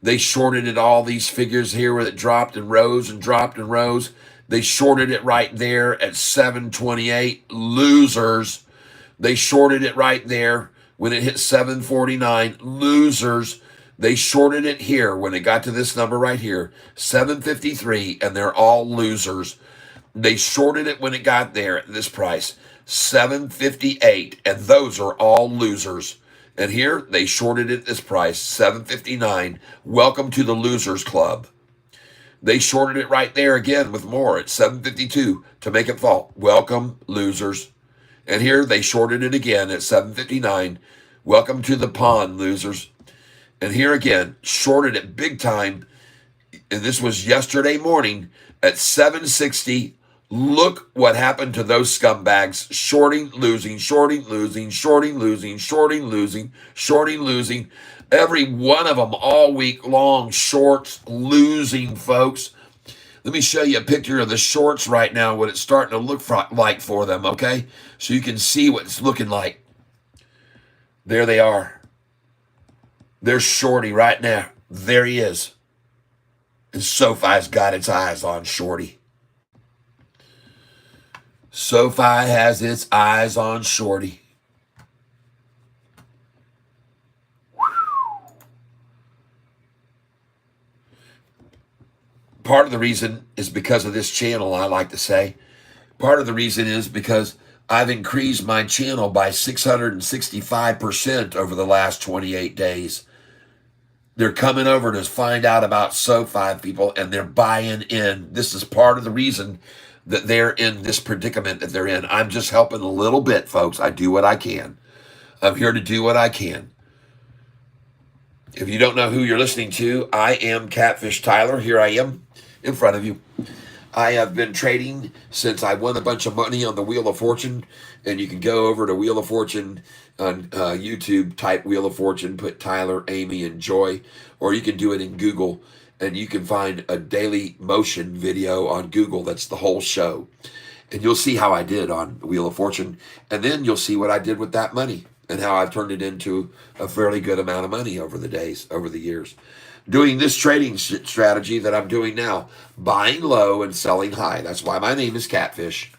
They shorted at all these figures here where it dropped and rose and dropped and rose. They shorted it right there at 728. Losers. They shorted it right there when it hit 749. Losers. They shorted it here when it got to this number right here, 753, and they're all losers. They shorted it when it got there at this price, 758, and those are all losers. And here they shorted it at this price, 759. Welcome to the losers club. They shorted it right there again with more at 752 to make it fall. Welcome, losers. And here they shorted it again at 759. Welcome to the pond, losers. And here again, shorted it big time. And this was yesterday morning at 760. Look what happened to those scumbags. Shorting, losing, shorting, losing, shorting, losing, shorting, losing, shorting, losing. Every one of them all week long, shorts, losing, folks. Let me show you a picture of the shorts right now, what it's starting to look like for them, okay? So you can see what it's looking like. There they are. There's Shorty right now. There he is. And Sofi's got its eyes on Shorty. Sofi has its eyes on Shorty. Part of the reason is because of this channel, I like to say. Part of the reason is because I've increased my channel by 665% over the last 28 days. They're coming over to find out about Sofi, people, and they're buying in. This is part of the reason that they're in this predicament that they're in. I'm just helping a little bit, folks. I do what I can. I'm here to do what I can. If you don't know who you're listening to, I am Catfish Tyler. Here I am in front of you. I have been trading since I won a bunch of money on the Wheel of Fortune, and you can go over to Wheel of Fortune on YouTube, type Wheel of Fortune, put Tyler, Amy, and Joy, or you can do it in Google, and you can find a daily motion video on Google that's the whole show. And you'll see how I did on Wheel of Fortune, and then you'll see what I did with that money and how I've turned it into a fairly good amount of money over the years. Doing this trading strategy that I'm doing now, buying low and selling high. That's why my name is Catfish.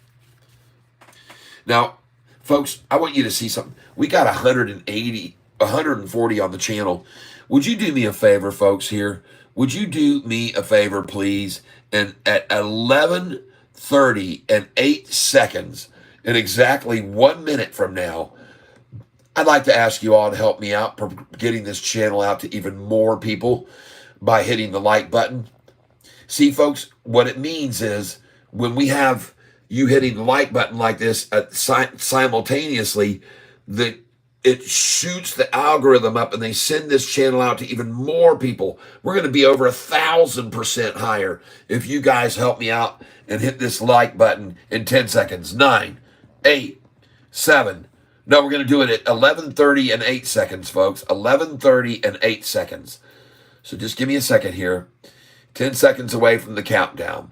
Now, folks, I want you to see something. We got 140 on the channel. Would you do me a favor, folks, here? Would you do me a favor, please? And at 11:30 and 8 seconds, in exactly 1 minute from now, I'd like to ask you all to help me out for getting this channel out to even more people by hitting the like button. See, folks, what it means is when we have you hitting the like button like this simultaneously, it shoots the algorithm up and they send this channel out to even more people. We're going to be over 1,000% higher if you guys help me out and hit this like button in 10 seconds. 9, 8, 7. No, we're going to do it at 11:30 and 8 seconds, folks. 11:30 and 8 seconds. So just give me a second here. 10 seconds away from the countdown.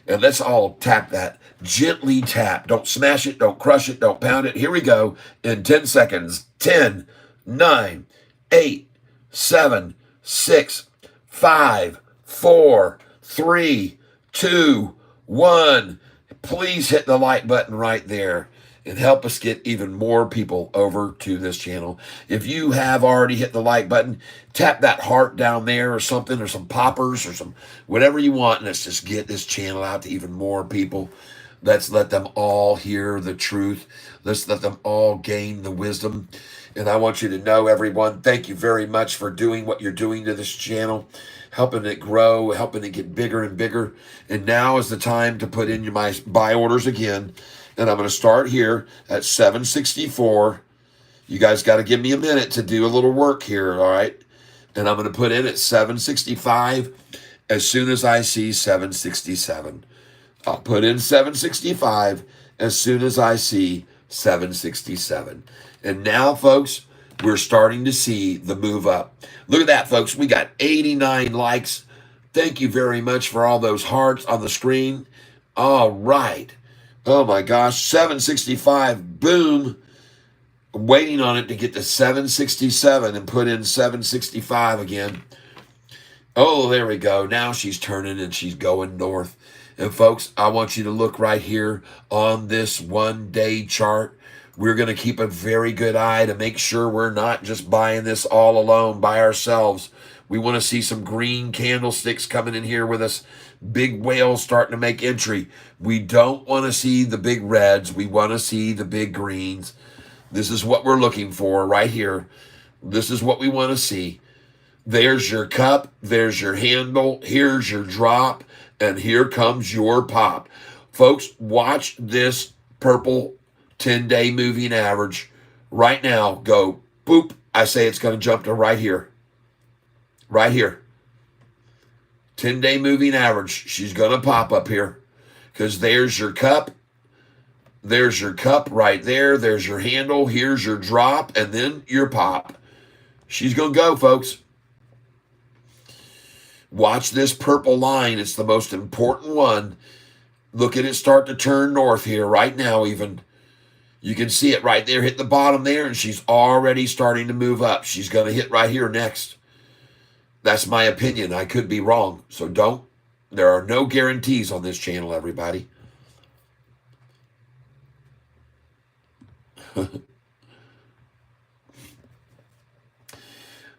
And let's all tap that. Gently tap. Don't smash it. Don't crush it. Don't pound it. Here we go. In 10 seconds. 10, 9, 8, 7, 6, 5, 4, 3, 2, 1. Please hit the like button right there and help us get even more people over to this channel. If you have already hit the like button, tap that heart down there or something, or some poppers or some whatever you want, and let's just get this channel out to even more people. Let's let them all hear the truth. Let's let them all gain the wisdom. And I want you to know, everyone, thank you very much for doing what you're doing to this channel, helping it grow, helping it get bigger and bigger. And now is the time to put in my buy orders again. And I'm going to start here at 764. You guys got to give me a minute to do a little work here, all right? And I'm going to put in at 765 as soon as I see 767. I'll put in 765 as soon as I see 767. And now, folks, we're starting to see the move up. Look at that, folks. We got 89 likes. Thank you very much for all those hearts on the screen. All right. Oh my gosh, 765, boom. I'm waiting on it to get to 767 and put in 765 again. Oh, there we go. Now she's turning and she's going north. And folks, I want you to look right here on this 1 day chart. We're going to keep a very good eye to make sure we're not just buying this all alone by ourselves. We want to see some green candlesticks coming in here with us. Big whales starting to make entry. We don't want to see the big reds. We want to see the big greens. This is what we're looking for right here. This is what we want to see. There's your cup. There's your handle. Here's your drop. And here comes your pop. Folks, watch this purple 10-day moving average right now go boop. I say it's going to jump to right here. Right here. 10-day moving average. She's going to pop up here. because there's your cup. There's your cup right there. There's your handle. Here's your drop, and then your pop. She's going to go, folks. Watch this purple line. It's the most important one. Look at it start to turn north here right now even. You can see it right there, hit the bottom there, and she's already starting to move up. She's going to hit right here next. That's my opinion. I could be wrong. So there are no guarantees on this channel, everybody.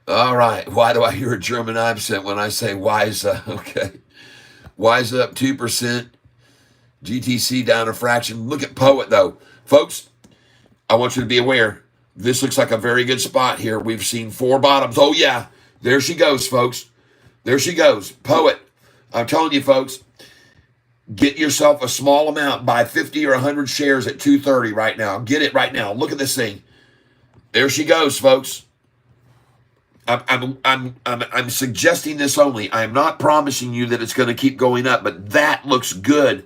All right. Why do I hear a German accent when I say wise? Okay. Wise up 2%. GTC down a fraction. Look at Poet, though. Folks, I want you to be aware. This looks like a very good spot here. We've seen 4 bottoms. Oh, yeah. There she goes, folks. There she goes. Poet. I'm telling you, folks, get yourself a small amount. Buy 50 or 100 shares at 230 right now. Get it right now. Look at this thing. There she goes, folks. I'm suggesting this only. I'm not promising you that it's going to keep going up, but that looks good.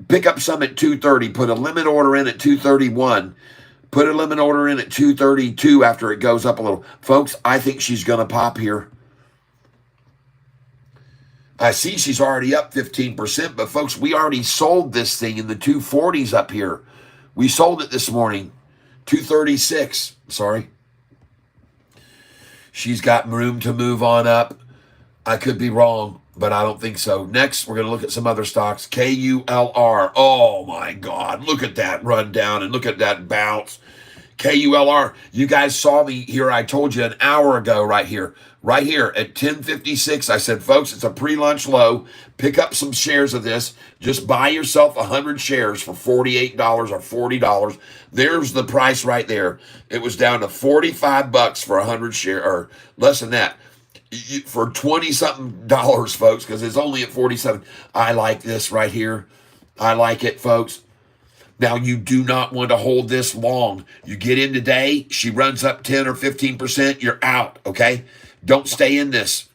Pick up some at 230. Put a limit order in at 231. Put a limit order in at 232 after it goes up a little. Folks, I think she's going to pop here. I see she's already up 15%, but folks, we already sold this thing in the 240s up here. We sold it this morning. 236. Sorry. She's got room to move on up. I could be wrong, but I don't think so. Next, we're going to look at some other stocks. KULR. Oh, my God. Look at that run down and look at that bounce. KULR. You guys saw me here. I told you an hour ago right here. Right here at 10:56, I said, folks, it's a pre-lunch low. Pick up some shares of this. Just buy yourself 100 shares for $48 or $40. There's the price right there. It was down to $45 for 100 shares, or less than that. For $20-something, folks, because it's only at 47. I like this right here. I like it, folks. Now, you do not want to hold this long. You get in today, she runs up 10 or 15%, you're out, okay? Don't stay in this.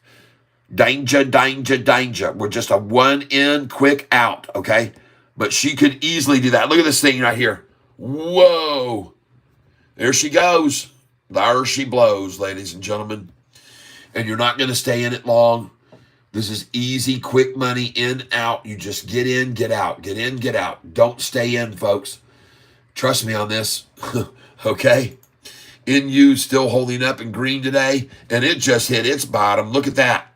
Danger, danger, danger. We're just a one in, quick out, okay? But she could easily do that. Look at this thing right here. Whoa. There she goes. There she blows, ladies and gentlemen. And you're not going to stay in it long. This is easy, quick money, in, out. You just get in, get out. Get in, get out. Don't stay in, folks. Trust me on this. Okay? NU still holding up in green today, and it just hit its bottom. Look at that.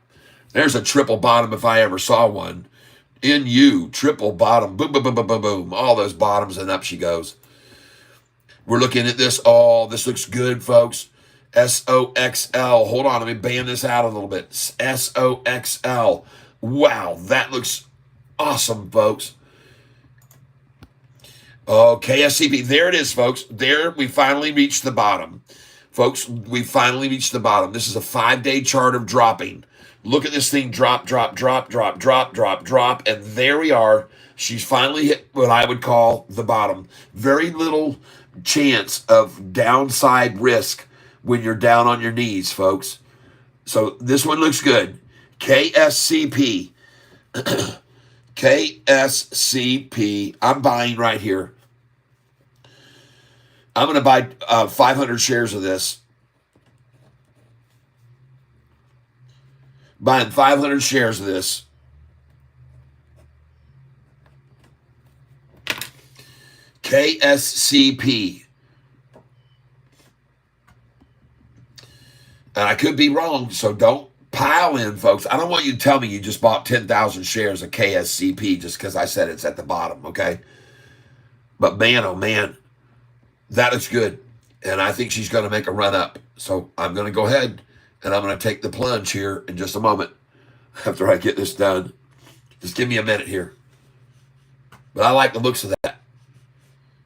There's a triple bottom if I ever saw one. NU, triple bottom. Boom, boom, boom, boom, boom, boom. All those bottoms, and up she goes. We're looking at this. Oh, this looks good, folks. SOXL. Hold on, let me ban this out a little bit. SOXL. Wow, that looks awesome, folks. Oh, KSCP. There it is, folks. There, we finally reached the bottom. Folks, we finally reached the bottom. This is a 5-day chart of dropping. Look at this thing drop, drop, drop, drop, drop, drop, drop. And there we are. She's finally hit what I would call the bottom. Very little chance of downside risk when you're down on your knees, folks. So this one looks good. KSCP. KSCP. I'm buying right here. I'm going to buy 500 shares of this. Buying 500 shares of this. KSCP. And I could be wrong, so don't pile in, folks. I don't want you to tell me you just bought 10,000 shares of KSCP just because I said it's at the bottom, okay? But man, oh man, that is good. And I think she's going to make a run up. So I'm going to go ahead and I'm going to take the plunge here in just a moment after I get this done. Just give me a minute here. But I like the looks of that.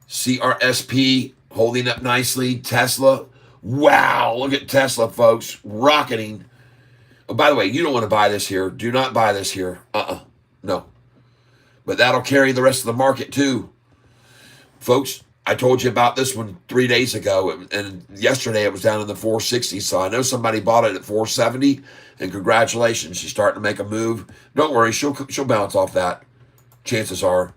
CRSP holding up nicely. Tesla. Wow, look at Tesla, folks. Rocketing. Oh, by the way, you don't want to buy this here. Do not buy this here. No. But that'll carry the rest of the market too. Folks, I told you about this one 3 days ago, and yesterday it was down in the 460s, so I know somebody bought it at 470, and congratulations, she's starting to make a move. Don't worry, she'll bounce off that. Chances are.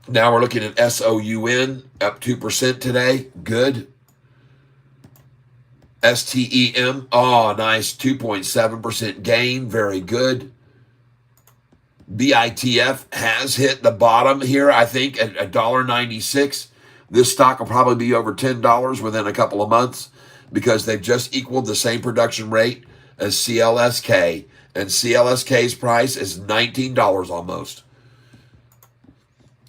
Now we're looking at SOUN up 2% today. Good. STEM, oh, nice, 2.7% gain. Very good. BITF has hit the bottom here, I think, at $1.96. This stock will probably be over $10 within a couple of months because they've just equaled the same production rate as CLSK. And CLSK's price is $19 almost.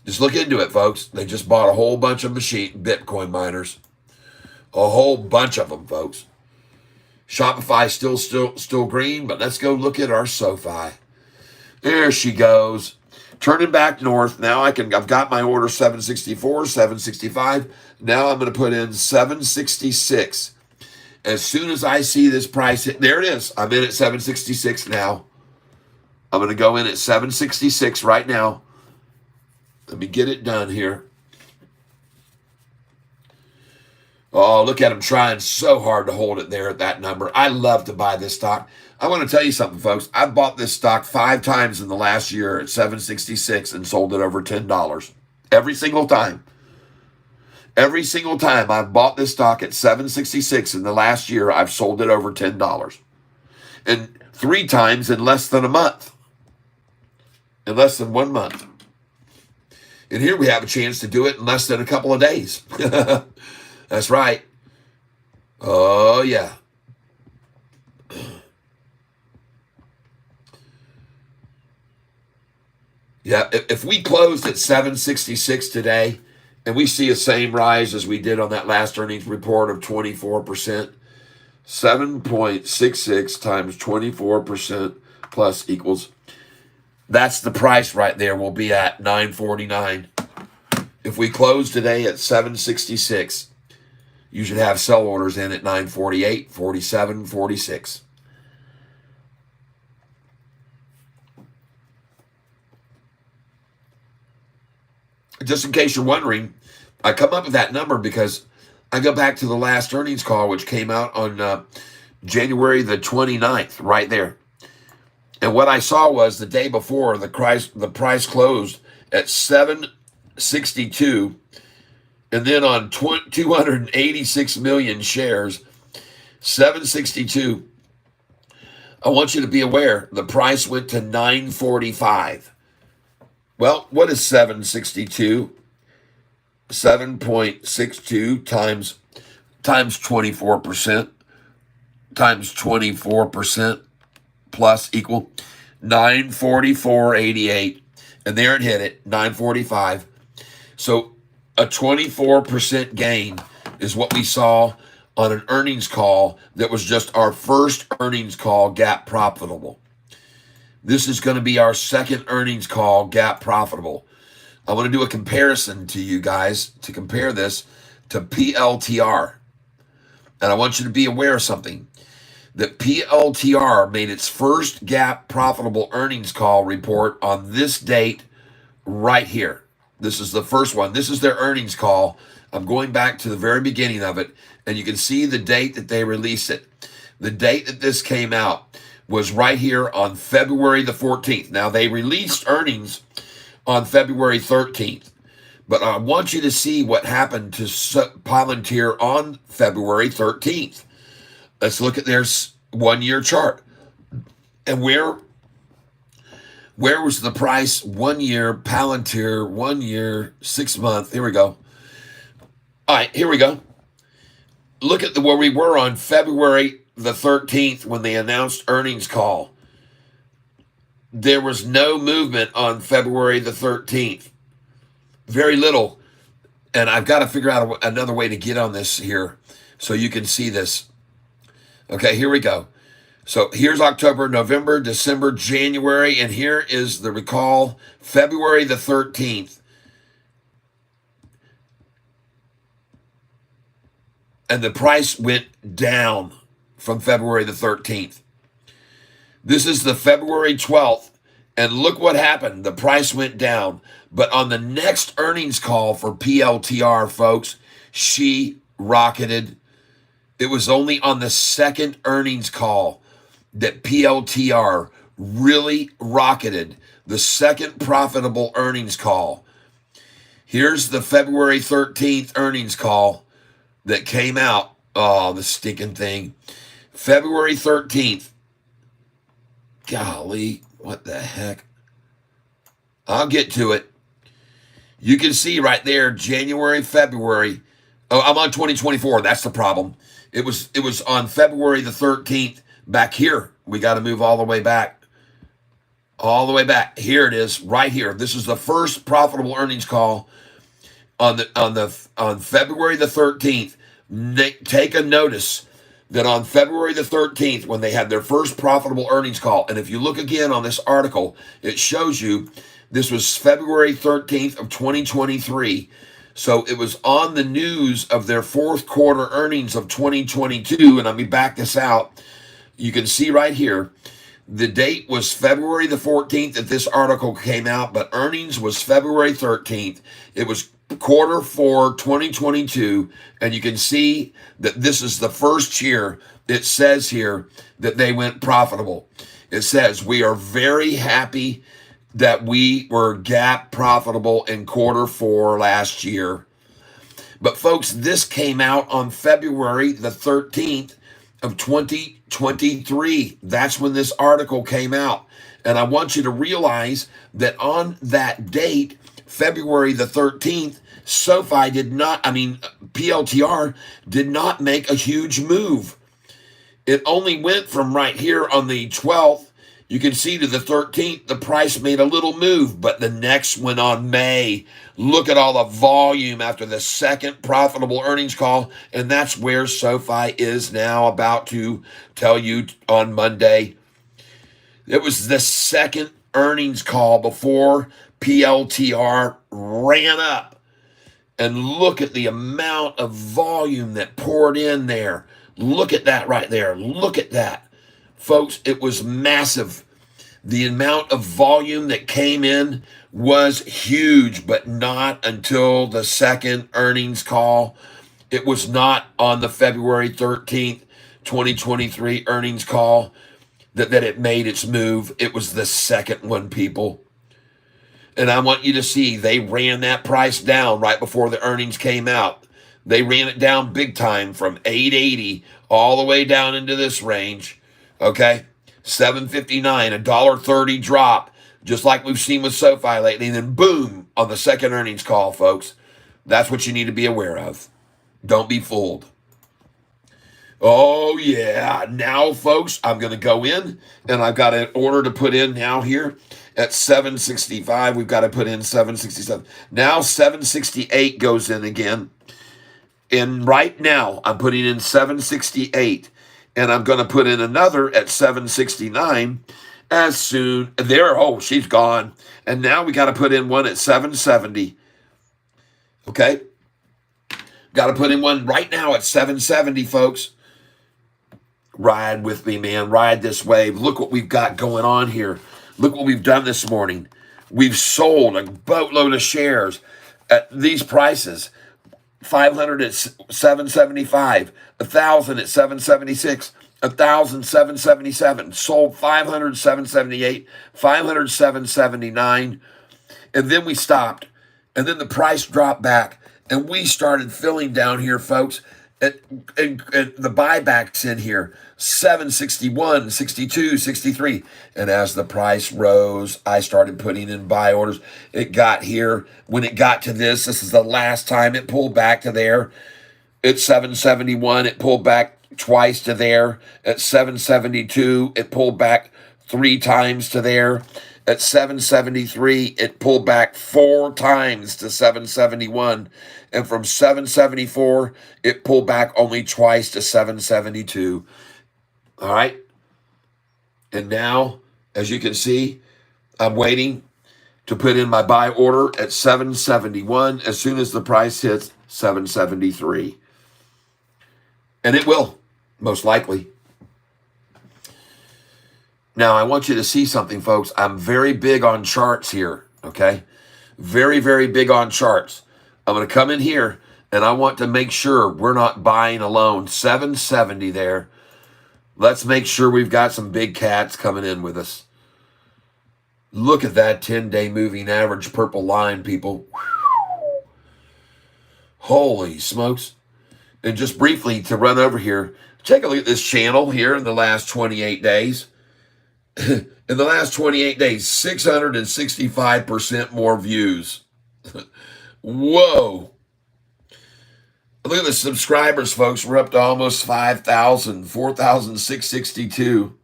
Just look into it, folks. They just bought a whole bunch of Bitcoin miners. A whole bunch of them, folks. Shopify still green, but let's go look at our Sofi. There she goes. Turning back north. Now I've got my order 764, 765. Now I'm going to put in 766. As soon as I see this price hit, there it is. I'm in at 766 now. I'm going to go in at 766 right now. Let me get it done here. Oh, look at him trying so hard to hold it there at that number. I love to buy this stock. I want to tell you something, folks. I've bought this stock 5 times in the last year at 766 and sold it over $10. Every single time. Every single time I've bought this stock at 766 in the last year, I've sold it over $10. And 3 times in less than a month. In less than 1 month. And here we have a chance to do it in less than a couple of days. That's right. Oh, yeah. Yeah, if we closed at 766 today and we see the same rise as we did on that last earnings report of 24%, 7.66 times 24% plus equals, that's the price right there. We'll be at $9.49. If we close today at 766, you should have sell orders in at 9.48, 47, 46. Just in case you're wondering, I come up with that number because I go back to the last earnings call, which came out on January the 29th, right there. And what I saw was the day before, the price closed at 762, and then on 286 million shares, 762. I want you to be aware, the price went to 945. Well, what is 762? 7.62 times 24% times 24% plus equal 944.88. And there it hit it, 945. So a 24% gain is what we saw on an earnings call that was just our first earnings call gap profitable. This is going to be our second earnings call gap profitable. I want to do a comparison to you guys to compare this to PLTR. And I want you to be aware of something. That PLTR made its first gap profitable earnings call report on this date right here. This is the first one. This is their earnings call. I'm going back to the very beginning of it, and you can see the date that they released it. The date that this came out was right here on February the 14th. Now, they released earnings on February 13th, but I want you to see what happened to Palantir on February 13th. Let's look at their 1-year chart. And where was the price 1 year, Palantir, 1 year, 6 month? Here we go. All right, here we go. Look at where we were on February the 13th when they announced earnings call. There was no movement on February the 13th. Very little. And I've got to figure out another way to get on this here so you can see this. Okay, here we go. So here's October, November, December, January, and here is the recall, February the 13th. And the price went down from February the 13th. This is the February 12th, and look what happened. The price went down. But on the next earnings call for PLTR, folks, she rocketed. It was only on the second earnings call that PLTR really rocketed, the second profitable earnings call. Here's the February 13th earnings call that came out. Oh, the stinking thing. February 13th. Golly, what the heck? I'll get to it. You can see right there, January, February. Oh, I'm on 2024. That's the problem. It was on February the 13th back here. We got to move all the way back. All the way back. Here it is, right here. This is the first profitable earnings call on February the 13th. Take a notice that on February the 13th, when they had their first profitable earnings call, and if you look again on this article, it shows you this was February 13th of 2023. So it was on the news of their fourth quarter earnings of 2022. And let me back this out. You can see right here, the date was February the 14th that this article came out, but earnings was February 13th. It was quarter four 2022, and you can see that this is the first year it says here that they went profitable. It says, we are very happy that we were GAAP profitable in quarter four last year. But folks, this came out on February the 13th of 2023. That's when this article came out. And I want you to realize that on that date, February the 13th, Sofi PLTR did not make a huge move. It only went from right here on the 12th, you can see, to the 13th, the price made a little move, but the next one on May, look at all the volume after the second profitable earnings call, and that's where Sofi is now, about to tell you on Monday. It was the second earnings call before PLTR ran up. And look at the amount of volume that poured in there. Look at that right there. Look at that. Folks, it was massive. The amount of volume that came in was huge, but not until the second earnings call. It was not on the February 13th, 2023 earnings call that it made its move. It was the second one, people. And I want you to see, they ran that price down right before the earnings came out. They ran it down big time from 880 all the way down into this range. Okay? 759, a $1.30 drop, just like we've seen with Sofi lately. And then boom, on the second earnings call, folks. That's what you need to be aware of. Don't be fooled. Oh, yeah. Now, folks, I'm going to go in, and I've got an order to put in now here at 765. We've got to put in 767. Now 768 goes in again. And right now, I'm putting in 768. And I'm going to put in another at 769 as soon. There, oh, she's gone. And now we got to put in one at 770. Okay? Got to put in one right now at 770, folks. Ride with me, man. Ride this wave. Look what we've got going on here. Look what we've done this morning. We've sold a boatload of shares at these prices. 500 at 775, 1,000 at 776, 1,000 777. Sold 500 778, 500 779, and then we stopped, and then the price dropped back, and we started filling down here, folks. And the buybacks in here, 761, 62, 63. And as the price rose, I started putting in buy orders. It got here. When it got to this is the last time it pulled back to there. At 771, it pulled back twice to there. At 772, it pulled back 3 times to there. At 773, it pulled back 4 times to 771. And from 774, it pulled back only twice to 772. All right? And now, as you can see, I'm waiting to put in my buy order at 771 as soon as the price hits 773. And it will, most likely. Now, I want you to see something, folks. I'm very big on charts here, okay? Very, very big on charts. I'm going to come in here, and I want to make sure we're not buying alone. 770 there. Let's make sure we've got some big cats coming in with us. Look at that 10-day moving average purple line, people. Holy smokes. And just briefly to run over here, take a look at this channel here in the last 28 days. In the last 28 days, 665% more views. Whoa. Look at the subscribers, folks. We're up to almost 5,000, 4,662.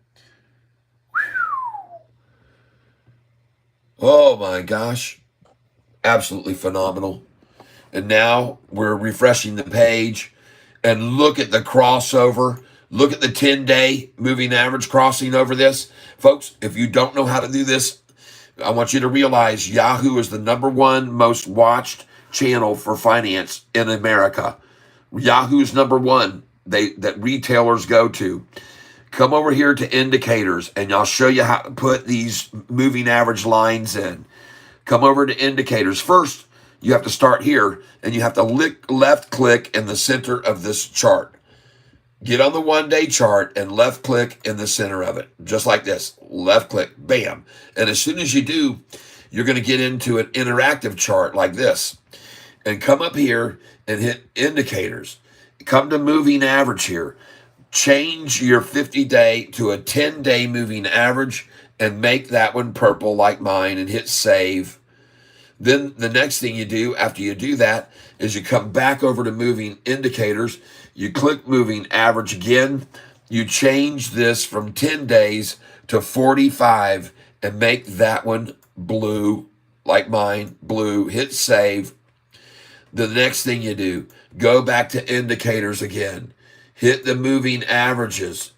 Oh my gosh. Absolutely phenomenal. And now we're refreshing the page. And look at the crossover. Look at the 10-day moving average crossing over this. Folks, if you don't know how to do this, I want you to realize Yahoo is the #1 most watched channel for finance in America. Yahoo's #1 that retailers go to. Come over here to indicators, and I'll show you how to put these moving average lines in. Come over to indicators. First, you have to start here, and you have to left click in the center of this chart. Get on the 1-day chart and left click in the center of it, just like this. Left click, bam. And as soon as you do, you're going to get into an interactive chart like this. And come up here and hit indicators. Come to moving average here. Change your 50-day to a 10-day moving average and make that one purple like mine and hit save. Then the next thing you do after you do that is you come back over to moving indicators. You click moving average again. You change this from 10 days to 45 and make that one blue like mine, blue. Hit save. The next thing you do, go back to indicators again. Hit the moving averages.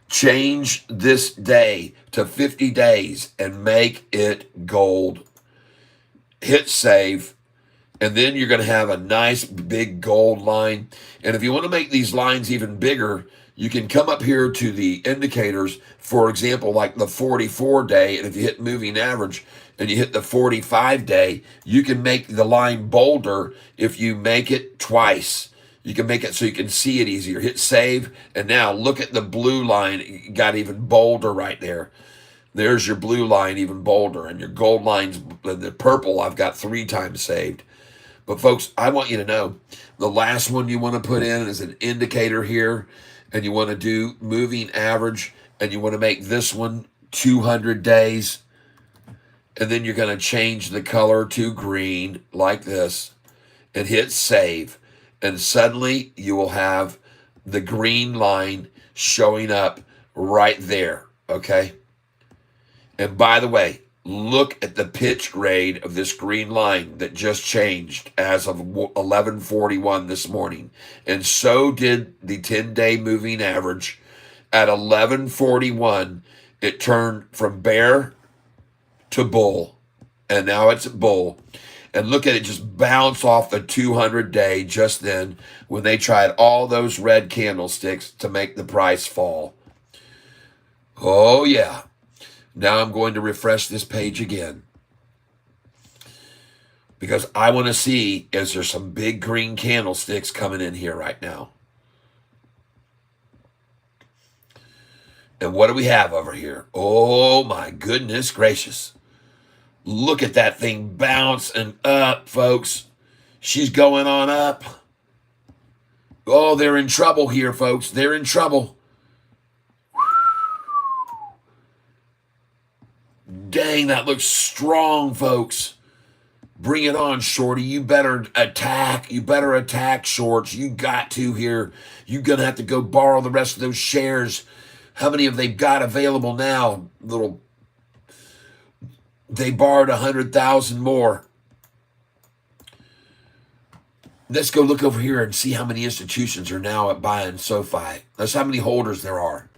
Change this day to 50 days and make it gold. Hit save. And then you're going to have a nice big gold line. And if you want to make these lines even bigger, you can come up here to the indicators, for example, like the 44-day. And if you hit moving average and you hit the 45-day, you can make the line bolder if you make it twice. You can make it so you can see it easier. Hit save. And now look at the blue line. It got even bolder right there. There's your blue line, even bolder. And your gold lines, the purple, I've got 3 times saved. But folks, I want you to know the last one you want to put in is an indicator here, and you want to do moving average, and you want to make this one 200 days. And then you're going to change the color to green like this and hit save. And suddenly you will have the green line showing up right there, okay? And by the way, look at the pitch grade of this green line that just changed as of 11:41 this morning. And so did the 10-day moving average. At 11:41, it turned from bear to bull. And now it's bull. And look at it just bounce off the 200-day just then when they tried all those red candlesticks to make the price fall. Oh, yeah. Now I'm going to refresh this page again because I want to see, is there some big green candlesticks coming in here right now? And what do we have over here? Oh, my goodness gracious. Look at that thing bouncing up, folks. She's going on up. Oh, they're in trouble here, folks. They're in trouble. Dang, that looks strong, folks. Bring it on, Shorty. You better attack. You better attack, Shorts. You got to here. You're going to have to go borrow the rest of those shares. How many have they got available now? They borrowed 100,000 more. Let's go look over here and see how many institutions are now buying Sofi. That's how many holders there are.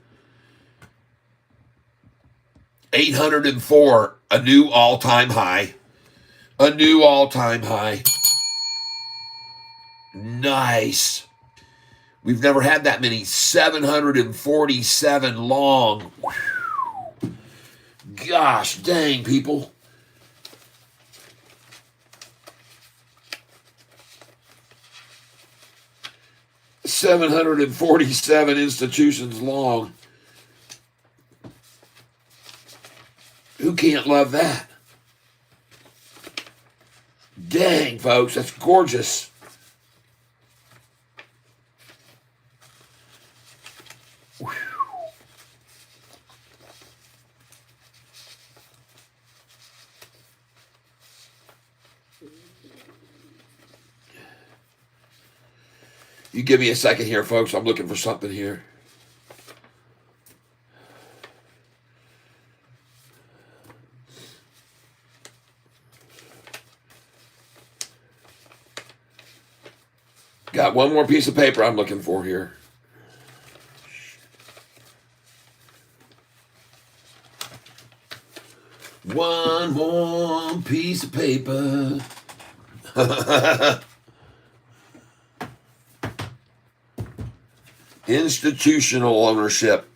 804, a new all-time high. A new all-time high. Nice. We've never had that many. 747 long. Gosh dang, people. $747 institutions long. Who can't love that? Dang, folks, that's gorgeous. You give me a second here, folks. I'm looking for something here. Got one more piece of paper I'm looking for here. One more piece of paper. Institutional ownership.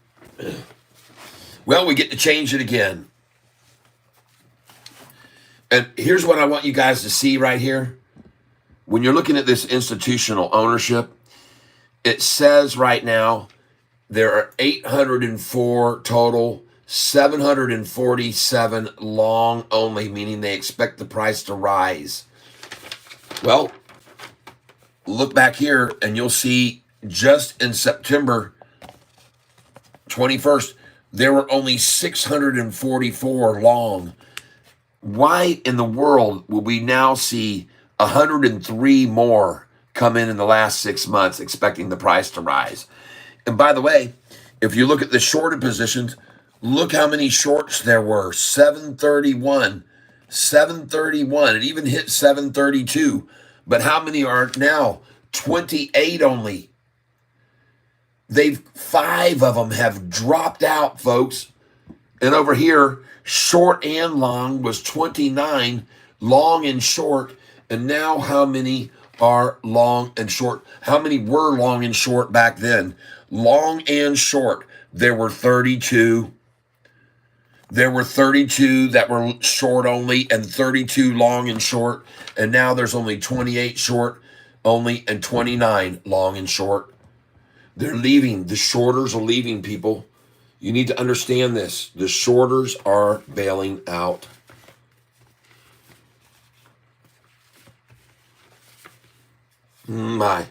Well, we get to change it again. And here's what I want you guys to see right here. When you're looking at this institutional ownership, it says right now there are 804 total, 747 long only, meaning they expect the price to rise. Well, look back here and you'll see just in September 21st, there were only 644 long. Why in the world will we now see 103 more come in the last 6 months expecting the price to rise? And by the way, if you look at the shorted positions, look how many shorts there were. 731. 731. It even hit 732. But how many are now? 28 only. 5 of them have dropped out, folks. And over here, short and long was 29, long and short. And now how many are long and short? How many were long and short back then? Long and short, there were 32. There were 32 that were short only and 32 long and short. And now there's only 28 short only and 29 long and short. They're leaving. The shorters are leaving, people. You need to understand this. The shorters are bailing out. My.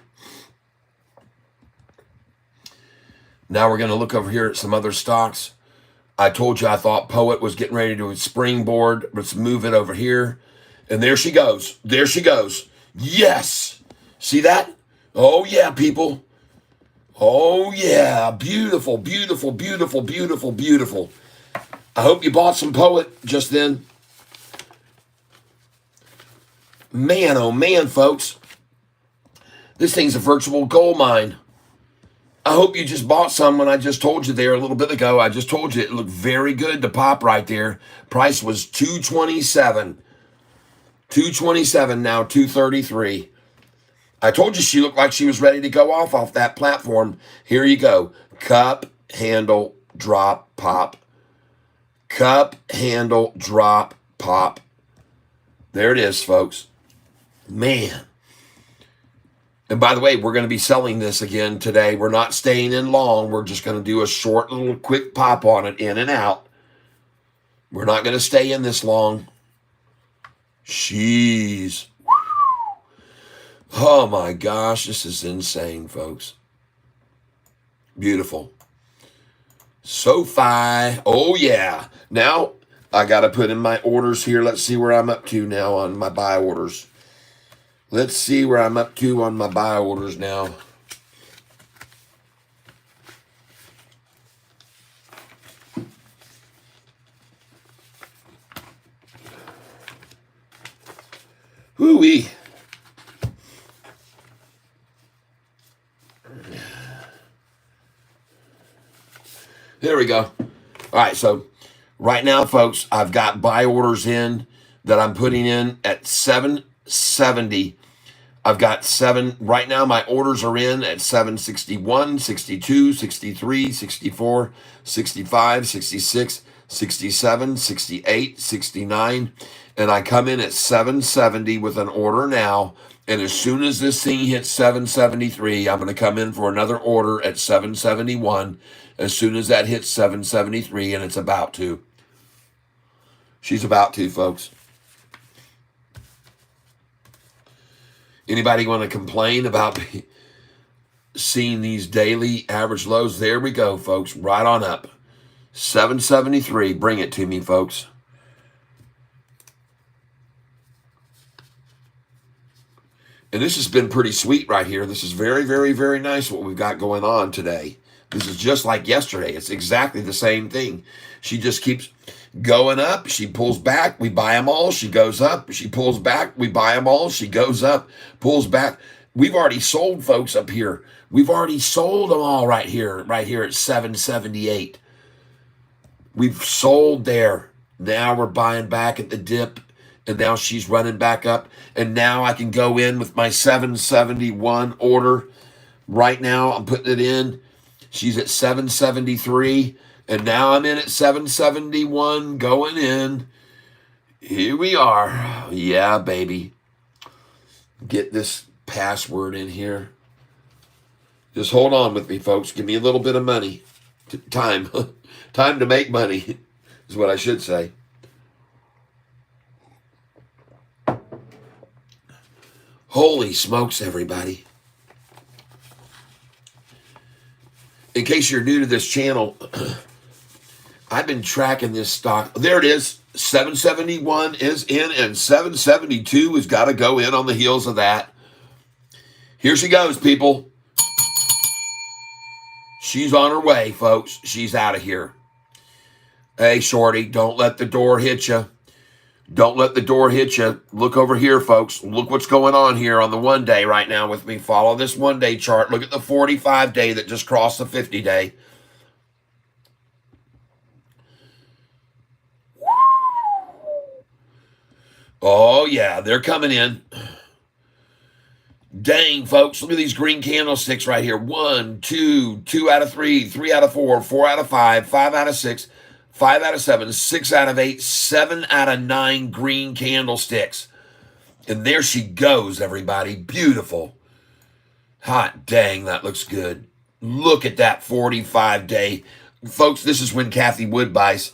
Now we're going to look over here at some other stocks. I told you I thought Poet was getting ready to springboard. Let's move it over here. And there she goes. There she goes. Yes. See that? Oh, yeah, people. Oh, yeah. Beautiful, beautiful, beautiful, beautiful, beautiful. I hope you bought some Poet just then. Man, oh, man, folks. This thing's a virtual gold mine. I hope you just bought some when I just told you there a little bit ago. I just told you it looked very good to pop right there. Price was $227. $227, now $233. I told you she looked like she was ready to go off that platform. Here you go. Cup, handle, drop, pop. Cup, handle, drop, pop. There it is, folks. Man. And by the way, we're going to be selling this again today. We're not staying in long. We're just going to do a short little quick pop on it, in and out. We're not going to stay in this long. Jeez. Oh my gosh, this is insane, folks. Beautiful. Sofi. Oh yeah. Now I got to put in my orders here. Let's see where I'm up to now on my buy orders. Let's see where I'm up to on my buy orders now. Whoo-wee. There we go. All right, so right now, folks, I've got buy orders in that I'm putting in at 770. I've got 7. Right now, my orders are in at 761, 62, 63, 64, 65, 66, 67, 68, 69. And I come in at 770 with an order now. And as soon as this thing hits 773, I'm going to come in for another order at 771. As soon as that hits 773, and it's about to. She's about to, folks. Anybody want to complain about seeing these daily average lows? There we go, folks. Right on up. 773. Bring it to me, folks. And this has been pretty sweet right here. This is very, very, very nice what we've got going on today. This is just like yesterday. It's exactly the same thing. She just keeps going up. She pulls back. We buy them all. She goes up. She pulls back. We buy them all. She goes up, pulls back. We've already sold folks up here. We've already sold them all right here at 778. We've sold there. Now we're buying back at the dip, and now she's running back up. And now I can go in with my 771 order. Right now I'm putting it in. She's at 773, and now I'm in at 771 going in. Here we are. Yeah, baby. Get this password in here. Just hold on with me, folks. Give me a little bit of money. Time. Time to make money is what I should say. Holy smokes, everybody. In case you're new to this channel, I've been tracking this stock. There it is. 771 is in, and 772 has got to go in on the heels of that. Here she goes, people. She's on her way, folks. She's out of here. Hey, shorty, don't let the door hit you. Don't let the door hit you. Look over here, folks. Look what's going on here on the 1 day right now with me. Follow this 1 day chart. Look at the 45 day that just crossed the 50 day. Oh, yeah, they're coming in. Dang, folks, look at these green candlesticks right here. 1, 2, 2 out of 3, 3 out of 4, 4 out of 5, 5 out of 6, 5 out of 7, 6 out of 8, 7 out of 9 green candlesticks. And there she goes, everybody. Beautiful. Hot dang, that looks good. Look at that 45 day. Folks, this is when Kathy Wood buys.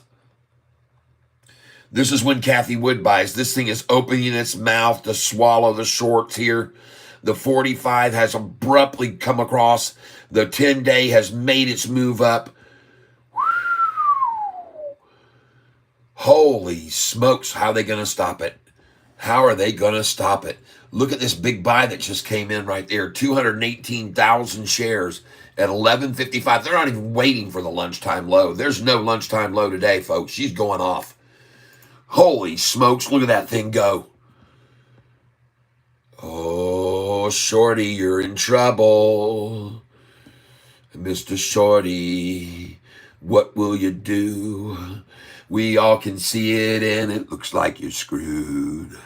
This is when Kathy Wood buys. This thing is opening its mouth to swallow the shorts here. The 45 has abruptly come across. The 10 day has made its move up. Holy smokes, how are they going to stop it? How are they going to stop it? Look at this big buy that just came in right there. 218,000 shares at 11.55. They're not even waiting for the lunchtime low. There's no lunchtime low today, folks. She's going off. Holy smokes, look at that thing go. Oh, Shorty, you're in trouble. Mr. Shorty, what will you do? We all can see it, and it looks like you're screwed.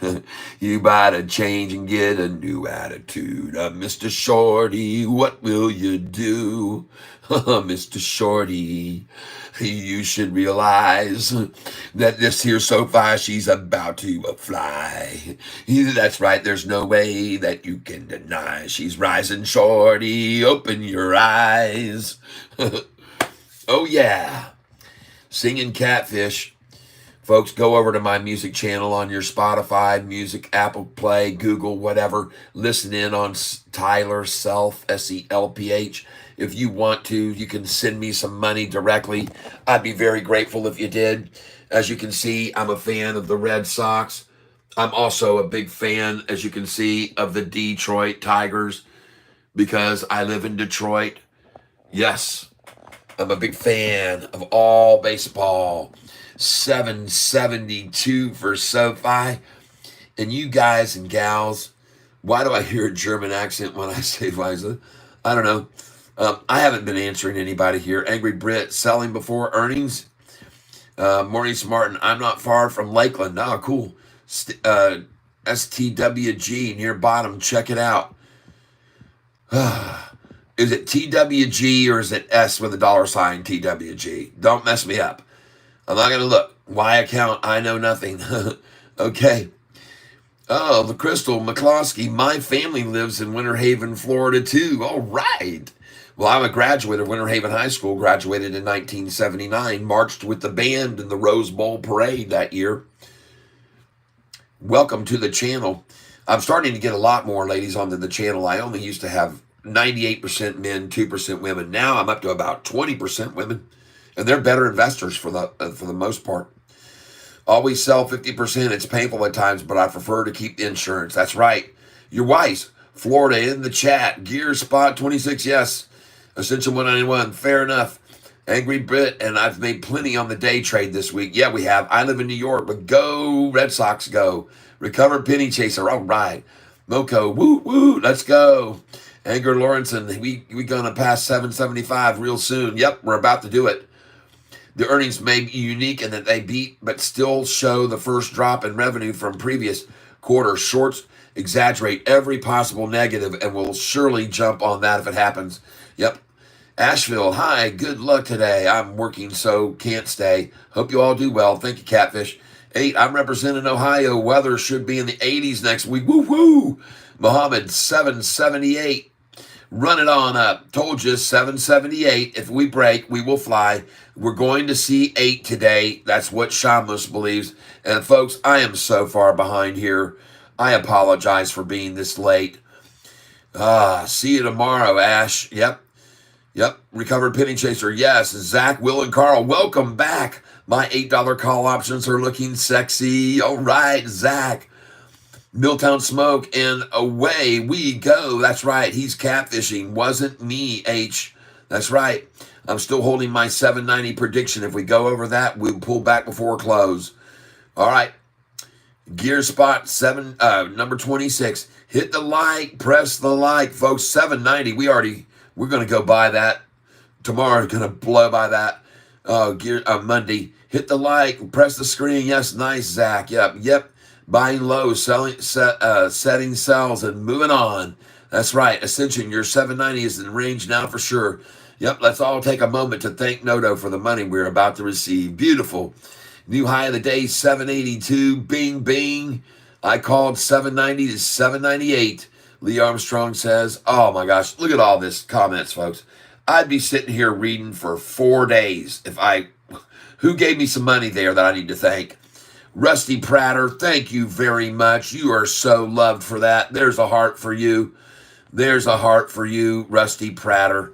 You better change and get a new attitude. Mr. Shorty, what will you do? Mr. Shorty, you should realize that this here Sofi, she's about to fly. That's right, there's no way that you can deny. She's rising, Shorty, open your eyes. Oh, yeah. Singing Catfish. Folks, go over to my music channel on your Spotify, Music, Apple Play, Google, whatever. Listen in on Tyler Self, SELPH. If you want to, you can send me some money directly. I'd be very grateful if you did. As you can see, I'm a fan of the Red Sox. I'm also a big fan, as you can see, of the Detroit Tigers because I live in Detroit. Yes, I'm a big fan of all baseball. 772 for Sofi. And you guys and gals, why do I hear a German accent when I say Visa? I don't know. I haven't been answering anybody here. Angry Brit, selling before earnings. Maurice Martin, I'm not far from Lakeland. Oh, cool. STWG near bottom. Check it out. Is it TWG or is it S with a $sign TWG? Don't mess me up. I'm not going to look. Why account? I know nothing. Okay. Oh, the Crystal McCloskey. My family lives in Winter Haven, Florida, too. All right. Well, I'm a graduate of Winter Haven High School, graduated in 1979, marched with the band in the Rose Bowl parade that year. Welcome to the channel. I'm starting to get a lot more ladies onto the channel. I only used to have 98% men, 2% women. Now I'm up to about 20% women, and they're better investors for the most part. Always sell 50%. It's painful at times, but I prefer to keep the insurance. That's right. You're wise. Florida in the chat. Gear Spot 26, yes. Essential 191, fair enough. Angry Brit, and I've made plenty on the day trade this week. Yeah, we have. I live in New York, but go Red Sox, go. Recovered Penny Chaser, all right. Moco, woo, woo, let's go. Anger Lawrenson, we gonna pass 775 real soon. Yep, we're about to do it. The earnings may be unique in that they beat, but still show the first drop in revenue from previous quarter. Shorts exaggerate every possible negative and will surely jump on that if it happens. Yep. Asheville, hi, good luck today. I'm working, so can't stay. Hope you all do well. Thank you, Catfish. 8, I'm representing Ohio. Weather should be in the 80s next week. Woo woo. Mohammed, 778. Run it on up. Told you, 778. If we break, we will fly. We're going to see 8 today. That's what Shamus believes. And folks, I am so far behind here. I apologize for being this late. See you tomorrow, Ash. Yep. Recovered Penny Chaser. Yes. Zach, Will, and Carl, welcome back. My $8 call options are looking sexy. All right, Zach. Milltown Smoke, and away we go. That's right. He's catfishing. Wasn't me, H. That's right. I'm still holding my 790 prediction. If we go over that, we'll pull back before close. All right. Gear Spot 7, number 26. Hit the like. Press the like, folks. 790. We're going to go buy that. Tomorrow, going to blow by that. Monday. Hit the like. Press the screen. Yes, nice, Zach. Yep. Buying low, setting sells, and moving on. That's right. Ascension, your 790 is in range now for sure. Yep, let's all take a moment to thank Noto for the money we're about to receive. Beautiful. New high of the day, 782. Bing, bing. I called 790 to 798. Lee Armstrong says, oh my gosh, look at all this comments, folks. I'd be sitting here reading for 4 days who gave me some money there that I need to thank? Rusty Prater, thank you very much. You are so loved for that. There's a heart for you. There's a heart for you, Rusty Prater.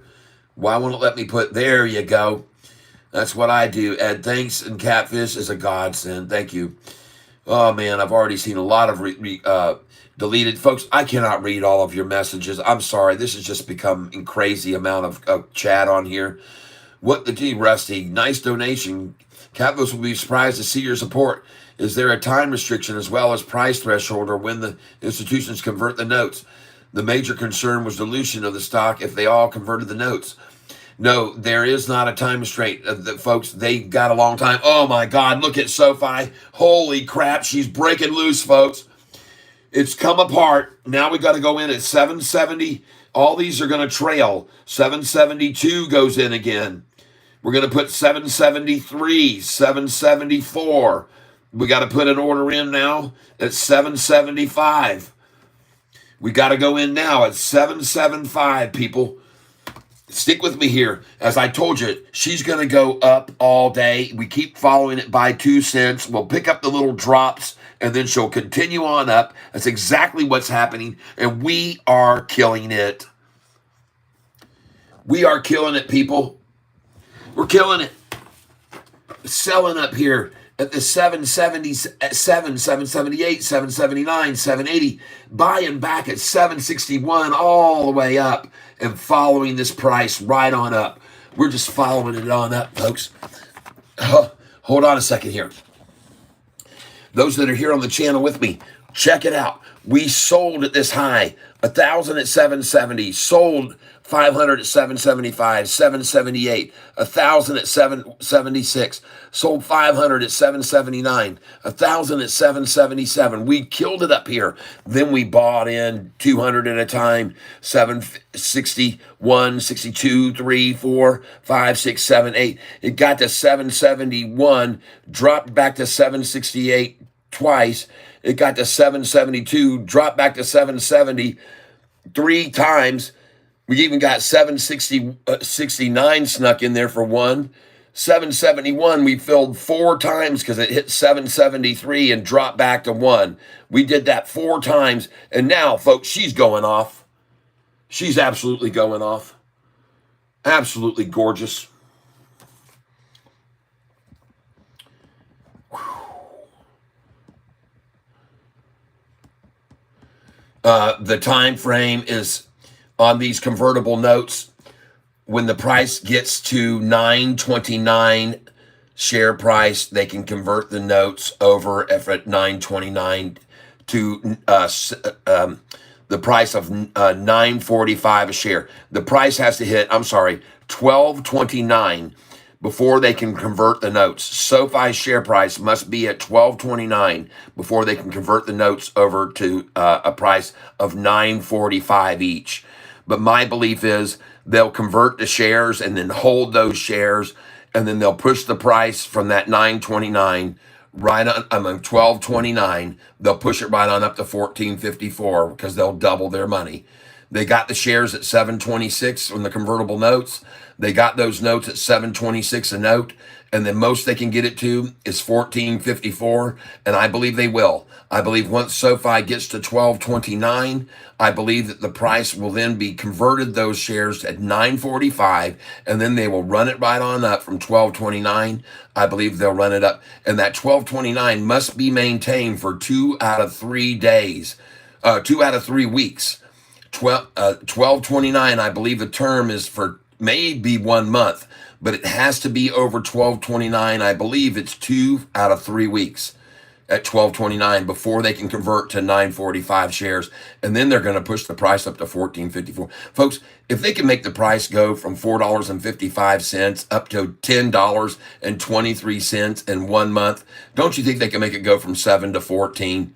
Why won't it let me put, there you go. That's what I do. Ed, thanks, and Catfish is a godsend. Thank you. Oh, man, I've already seen a lot of deleted. Folks, I cannot read all of your messages. I'm sorry. This has just become a crazy amount of chat on here. What the gee, Rusty? Nice donation. Catfish will be surprised to see your support. Is there a time restriction as well as price threshold or when the institutions convert the notes? The major concern was dilution of the stock if they all converted the notes. No, there is not a time restraint. Folks, they got a long time. Oh, my God. Look at Sofi. Holy crap. She's breaking loose, folks. It's come apart. Now we got to go in at 770. All these are going to trail. 772 goes in again. We're going to put 773, 774. We got to put an order in now at 775. We got to go in now at 775, people. Stick with me here. As I told you, she's going to go up all day. We keep following it by 2 cents. We'll pick up the little drops, and then she'll continue on up. That's exactly what's happening, and we are killing it. We are killing it, people. We're killing it. Selling up here at the 777, 778, 779, 780, buying back at 761 all the way up and following this price right on up. We're just following it on up, folks. Hold on a second here. Those that are here on the channel with me, check it out. We sold at this high, 1,000 at 770, sold 500 at 775, 778, 1,000 at 776, sold 500 at 779, 1,000 at 777. We killed it up here. Then we bought in 200 at a time, 761, 62, 3, 4, 5, 6, 7, 8. It got to 771, dropped back to 768 twice. It got to 772, dropped back to 770 3 times. We even got 769 snuck in there for one. 771 we filled 4 times because it hit 773 and dropped back to 1. We did that 4 times. And now, folks, she's going off. She's absolutely going off. Absolutely gorgeous. The time frame is on these convertible notes. When the price gets to 929 share price, they can convert the notes over at 929 to the price of 945 a share. The price has to hit, I'm sorry, 1229 before they can convert the notes. SoFi's share price must be at 1229 before they can convert the notes over to a price of 945 each. But my belief is they'll convert the shares and then hold those shares, and then they'll push the price from that 929 right on, 1229. They'll push it right on up to 1454 because they'll double their money. They got the shares at 726 on the convertible notes. They got those notes at 726 a note, and then most they can get it to is 1454, and I believe they will. I believe once SoFi gets to 1229, I believe that the price will then be converted, those shares, at 945, and then they will run it right on up from 1229. I believe they'll run it up, and that 1229 must be maintained for 2 out of 3 days, 2 out of 3 weeks. 1229, I believe the term is for maybe 1 month, but it has to be over 1229. I believe it's 2 out of 3 weeks at 1229 before they can convert to 945 shares, and then they're going to push the price up to 1454. Folks, if they can make the price go from $4.55 up to $10.23 in 1 month, don't you think they can make it go from 7 to 14?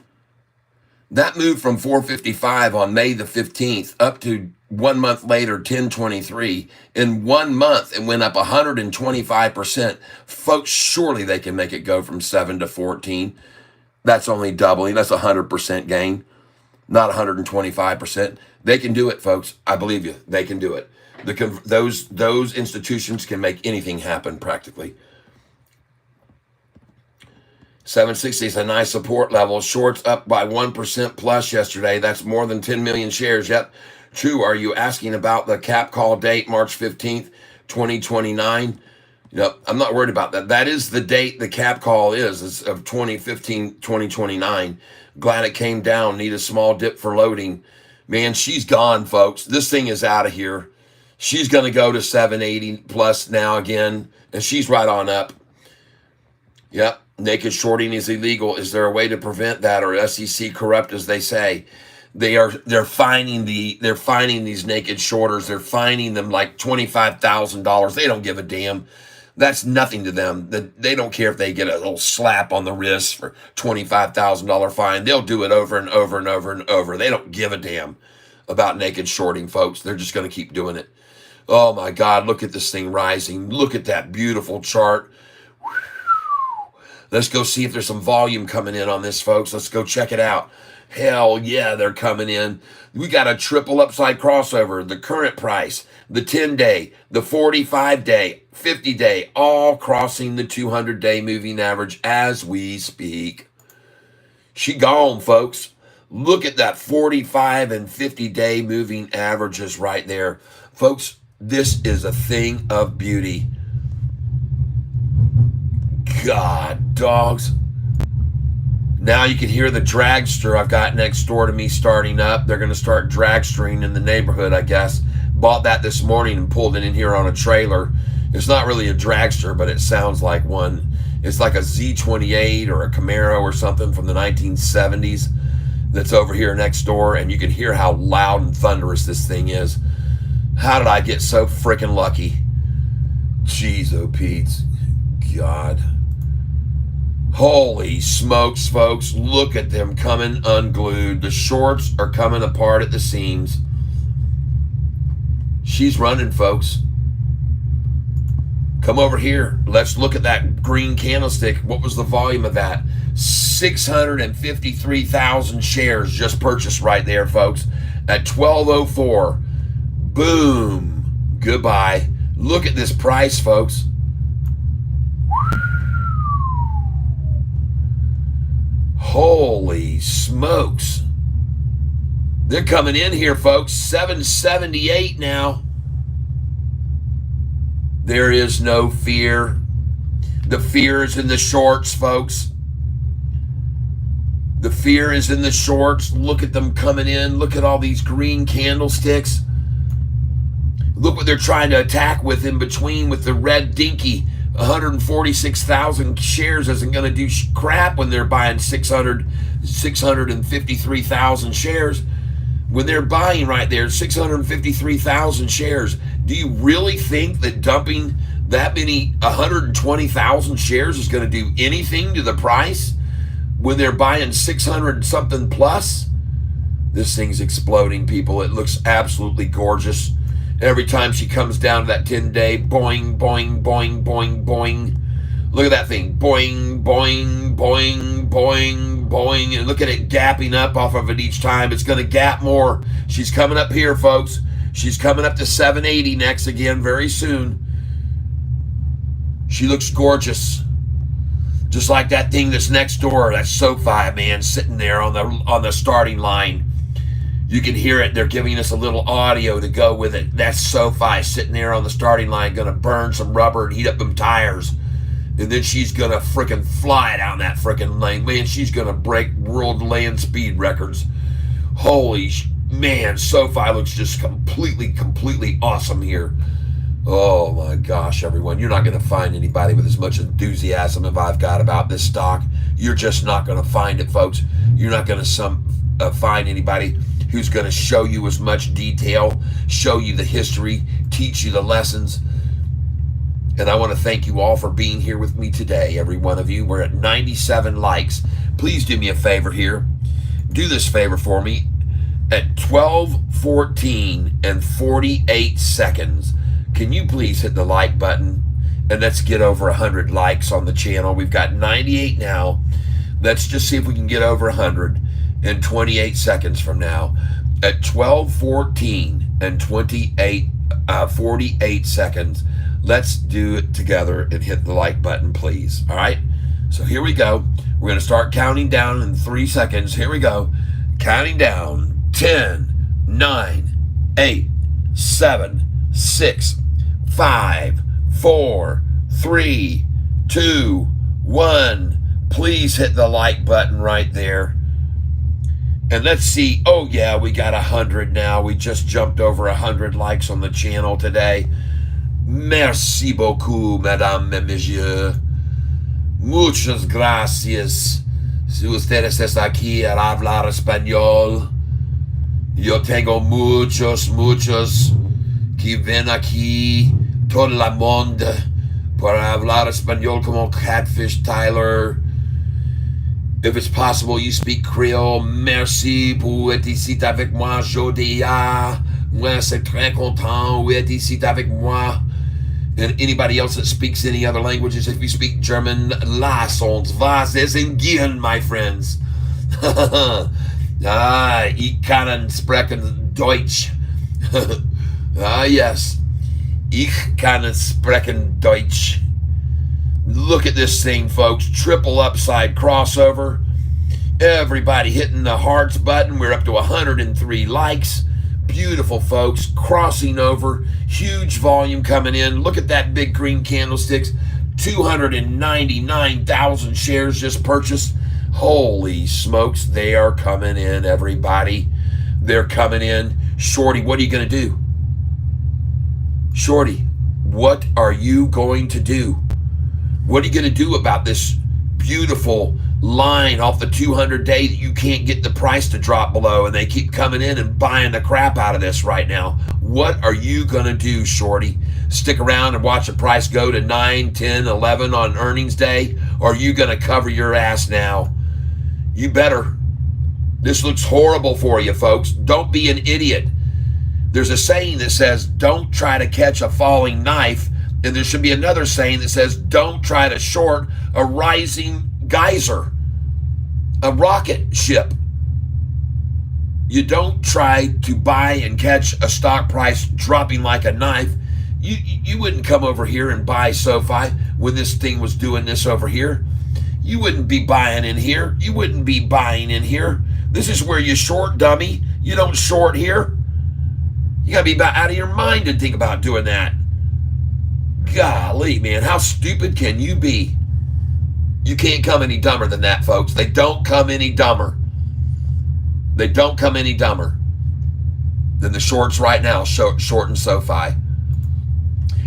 That moved from 455 on May the 15th up to 1 month later, 1023. In 1 month, it went up 125%. Folks, surely they can make it go from 7 to 14. That's only doubling. That's 100% gain, not 125%. They can do it, folks. I believe you. They can do it. Those institutions can make anything happen practically. 760 is a nice support level. Shorts up by 1% plus yesterday. That's more than 10 million shares. Yep, true. Are you asking about the cap call date, March 15th, 2029? Yep, I'm not worried about that. That is the date the cap call is. It's of 2015, 2029. Glad it came down. Need a small dip for loading. Man, she's gone, folks. This thing is out of here. She's going to go to 780 plus now again, and she's right on up. Yep. Naked shorting is illegal. Is there a way to prevent that, or SEC corrupt as they say? They're fining these naked shorters. They're fining them like $25,000. They don't give a damn. That's nothing to them. They don't care if they get a little slap on the wrist for $25,000 fine. They'll do it over and over and over and over. They don't give a damn about naked shorting, folks. They're just going to keep doing it. Oh my God, look at this thing rising. Look at that beautiful chart. Let's go see if there's some volume coming in on this, folks. Let's go check it out. Hell yeah, they're coming in. We got a triple upside crossover. The current price, the 10-day, the 45-day, 50-day, all crossing the 200-day moving average as we speak. She gone, folks. Look at that 45 and 50-day moving averages right there. Folks, this is a thing of beauty. God, dogs. Now you can hear the dragster I've got next door to me starting up. They're going to start dragstering in the neighborhood, I guess. Bought that this morning and pulled it in here on a trailer. It's not really a dragster, but it sounds like one. It's like a Z28 or a Camaro or something from the 1970s that's over here next door, and you can hear how loud and thunderous this thing is. How did I get so freaking lucky? Jeez, oh Pete's. God. Holy smokes, folks. Look at them coming unglued. The shorts are coming apart at the seams. She's running, folks. Come over here. Let's look at that green candlestick. What was the volume of that? 653,000 shares just purchased right there, folks. At 1204. Boom. Goodbye. Look at this price, folks. Holy smokes. They're coming in here, folks. 778 now. There is no fear. The fear is in the shorts, folks. The fear is in the shorts. Look at them coming in. Look at all these green candlesticks. Look what they're trying to attack with in between with the red dinky. 146,000 shares isn't going to do crap when they're buying 653,000 shares. When they're buying right there, 653,000 shares. Do you really think that dumping that many 120,000 shares is going to do anything to the price when they're buying 600 something plus? This thing's exploding, people. It looks absolutely gorgeous. Every time she comes down to that 10-day, boing, boing, boing, boing, boing. Look at that thing. Boing, boing, boing, boing, boing. And look at it gapping up off of it each time. It's going to gap more. She's coming up here, folks. She's coming up to 780 next again very soon. She looks gorgeous. Just like that thing that's next door. That Sofi, man, sitting there on the starting line. You can hear it. They're giving us a little audio to go with it. That's Sofi sitting there on the starting line, going to burn some rubber and heat up them tires. And then she's going to frickin' fly down that frickin' lane. Man, she's going to break world land speed records. Holy man, Sofi looks just completely awesome here. Oh my gosh, everyone. You're not going to find anybody with as much enthusiasm as I've got about this stock. You're just not going to find it, folks. You're not going to find anybody who's going to show you as much detail, show you the history, teach you the lessons. And I want to thank you all for being here with me today, every one of you. We're at 97 likes. Please do me a favor here. Do this favor for me. At 12:14 and 48 seconds, can you please hit the like button? And let's get over 100 likes on the channel. We've got 98 now. Let's just see if we can get over 100 in 28 seconds from now. At 12:14 and 48 seconds, let's do it together and hit the like button, please. All right? So here we go. We're going to start counting down in 3 seconds. Here we go. Counting down. 10, 9, 8, 7, 6, 5, 4, 3, 2, 1. Please hit the like button right there. And let's see. Oh, yeah, we got 100 now. We just jumped over 100 likes on the channel today. Merci beaucoup, mesdames et messieurs. Muchas gracias. Si ustedes están aquí a hablar español, yo tengo muchos que ven aquí, todo el mundo, para hablar español como Catfish Tyler. If it's possible you speak Creole, merci pour être ici avec moi aujourd'hui. Moi, c'est très content d'être ici avec moi. And anybody else that speaks any other languages, if you speak German, lass uns was essen gehen, my friends. Ich kann sprechen Deutsch. Yes. Ich kann sprechen Deutsch. Look at this thing, folks. Triple upside crossover. Everybody hitting the hearts button. We're up to 103 likes. Beautiful, folks. Crossing over. Huge volume coming in. Look at that big green candlesticks. 299,000 shares just purchased. Holy smokes. They are coming in, everybody. They're coming in. Shorty, what are you going to do? Shorty, what are you going to do? What are you going to do about this beautiful line off the 200-day that you can't get the price to drop below, and they keep coming in and buying the crap out of this right now? What are you going to do, Shorty? Stick around and watch the price go to 9, 10, 11 on earnings day? Or are you going to cover your ass now? You better. This looks horrible for you, folks. Don't be an idiot. There's a saying that says, don't try to catch a falling knife. And there should be another saying that says, don't try to short a rising geyser, a rocket ship. You don't try to buy and catch a stock price dropping like a knife. You wouldn't come over here and buy Sofi when this thing was doing this over here. You wouldn't be buying in here. You wouldn't be buying in here. This is where you short, dummy. You don't short here. You got to be out of your mind to think about doing that. Golly, man, how stupid can you be? You can't come any dumber than that, folks. They don't come any dumber. They don't come any dumber than the shorts right now, short and SoFi.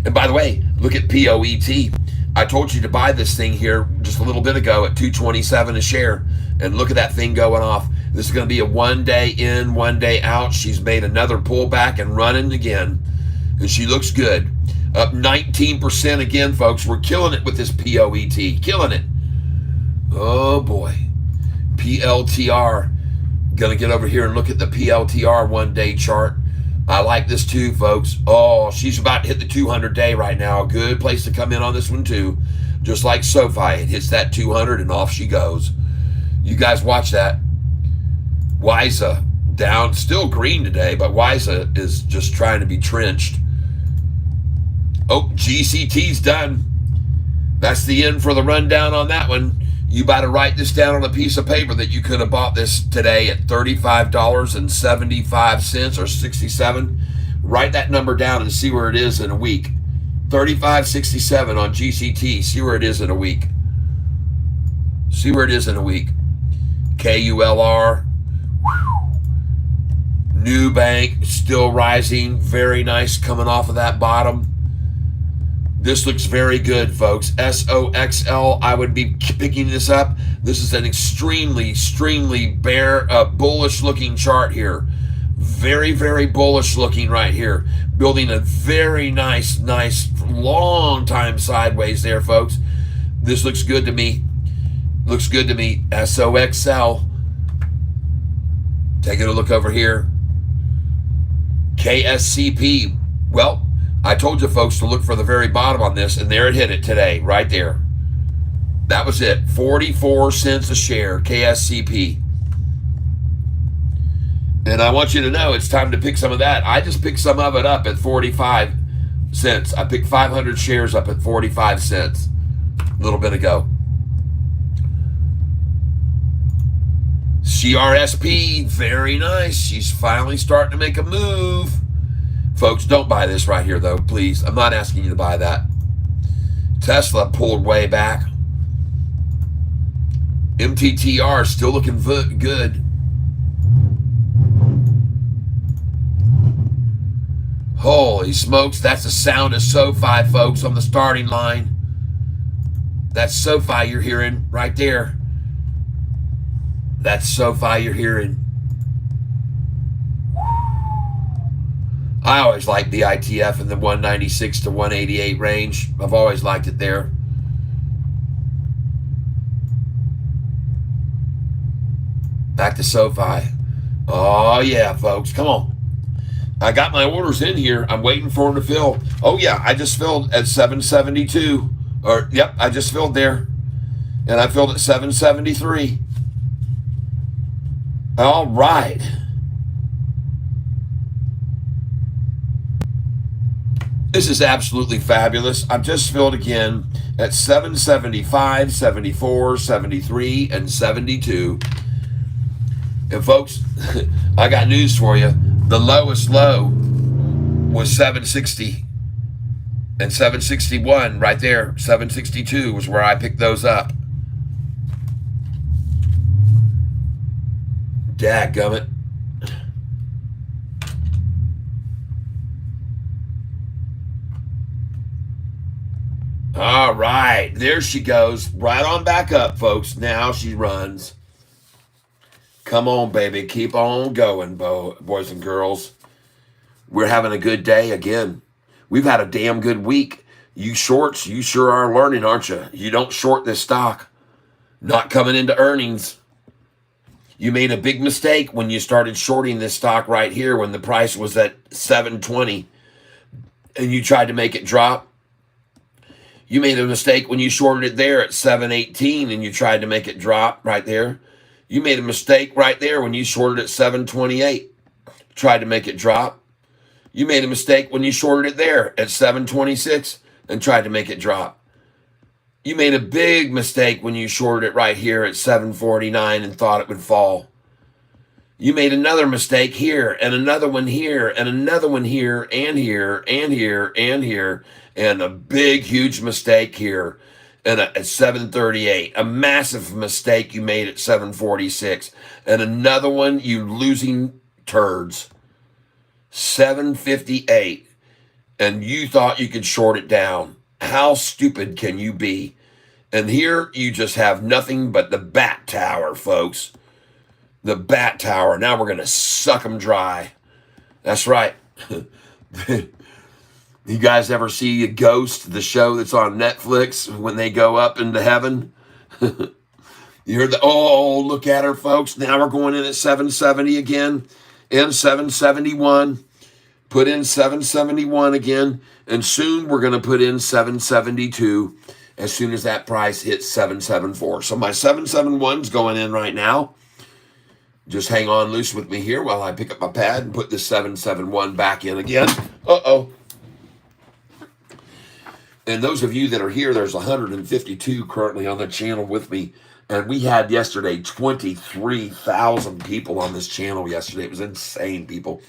And by the way, look at POET. I told you to buy this thing here just a little bit ago at 227 a share. And look at that thing going off. This is going to be a 1 day in, 1 day out. She's made another pullback and running again. And she looks good. Up 19% again, folks. We're killing it with this POET. Killing it. Oh, boy. PLTR. Going to get over here and look at the PLTR 1 day chart. I like this too, folks. Oh, she's about to hit the 200 day right now. A good place to come in on this one too. Just like SoFi, it hits that 200 and off she goes. You guys watch that. WISA down, still green today, but WISA is just trying to be trenched. Oh, GCT's done. That's the end for the rundown on that one. You better write this down on a piece of paper that you could have bought this today at $35.75 or 67. Write that number down and see where it is in a week. 35.67 on GCT. See where it is in a week. See where it is in a week. KULR. New Bank still rising. Very nice coming off of that bottom. This looks very good, folks. SOXL, I would be picking this up. This is an extremely bullish looking chart here. Very, very bullish looking right here. Building a very nice, long time sideways there, folks. This looks good to me. Looks good to me. SOXL. Taking a look over here. KSCP. Well, I told you folks to look for the very bottom on this, and there it hit it today, right there. That was it. 44 cents a share, KSCP. And I want you to know it's time to pick some of that. I just picked some of it up at 45 cents. I picked 500 shares up at 45 cents a little bit ago. CRSP, very nice. She's finally starting to make a move. Folks, don't buy this right here, though, please. I'm not asking you to buy that. Tesla pulled way back. MTTR still looking good. Holy smokes, that's the sound of SoFi, folks, on the starting line. That's SoFi you're hearing right there. That's SoFi you're hearing. I always like the ITF in the 196 to 188 range. I've always liked it there. Back to SoFi. Oh, yeah, folks. Come on. I got my orders in here. I'm waiting for them to fill. Oh, yeah. I just filled at 772. Yep, I just filled there. And I filled at 773. All right. This is absolutely fabulous. I've just filled again at 775, 74, 73, and 72. And folks, I got news for you. The lowest low was 760 and 761 right there. 762 was where I picked those up. Dadgummit. All right, there she goes. Right on back up, folks. Now she runs. Come on, baby. Keep on going, boys and girls. We're having a good day again. We've had a damn good week. You shorts, you sure are learning, aren't you? You don't short this stock. Not coming into earnings. You made a big mistake when you started shorting this stock right here when the price was at 720 and you tried to make it drop. You made a mistake when you shorted it there at 718 and you tried to make it drop right there. You made a mistake right there when you shorted at 728, tried to make it drop. You made a mistake when you shorted it there at 726 and tried to make it drop. You made a big mistake when you shorted it right here at 749 and thought it would fall. You made another mistake here and another one here and another one here and here and here and here and a big, huge mistake here. and at 738. A massive mistake you made at 746. And another one, you losing turds. 758. And you thought you could short it down. How stupid can you be? And here you just have nothing but the bat tower, folks. The bat tower. Now we're going to suck them dry. That's right. You guys ever see Ghost, the show that's on Netflix, when they go up into heaven? You heard the, oh, look at her, folks. Now we're going in at 770 again. In 771. Put in 771 again. And soon we're going to put in 772 as soon as that price hits 774. So my 771's going in right now. Just hang on loose with me here while I pick up my pad and put this 771 back in again. Uh-oh. And those of you that are here, there's 152 currently on the channel with me. And we had yesterday 23,000 people on this channel yesterday. It was insane, people.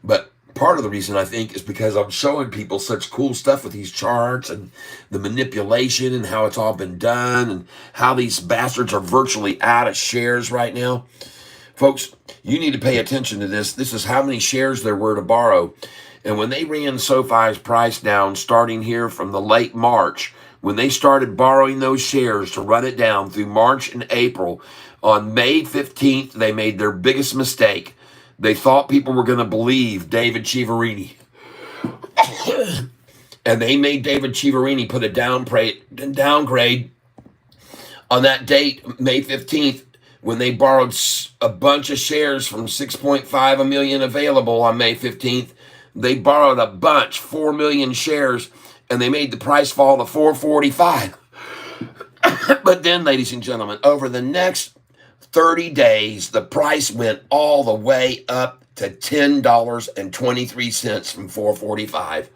But part of the reason, I think, is because I'm showing people such cool stuff with these charts and the manipulation and how it's all been done and how these bastards are virtually out of shares right now. Folks, you need to pay attention to this. This is how many shares there were to borrow. And when they ran SoFi's price down starting here from the late March, when they started borrowing those shares to run it down through March and April, on May 15th, they made their biggest mistake. They thought people were going to believe David Chiaverini. And they made David Chiaverini put a downgrade on that date, May 15th, when they borrowed a bunch of shares from 6.5 million available on May 15th. They borrowed a bunch, 4 million shares, and they made the price fall to 445. But then, ladies and gentlemen, over the next 30 days, the price went all the way up to $10.23 from 445.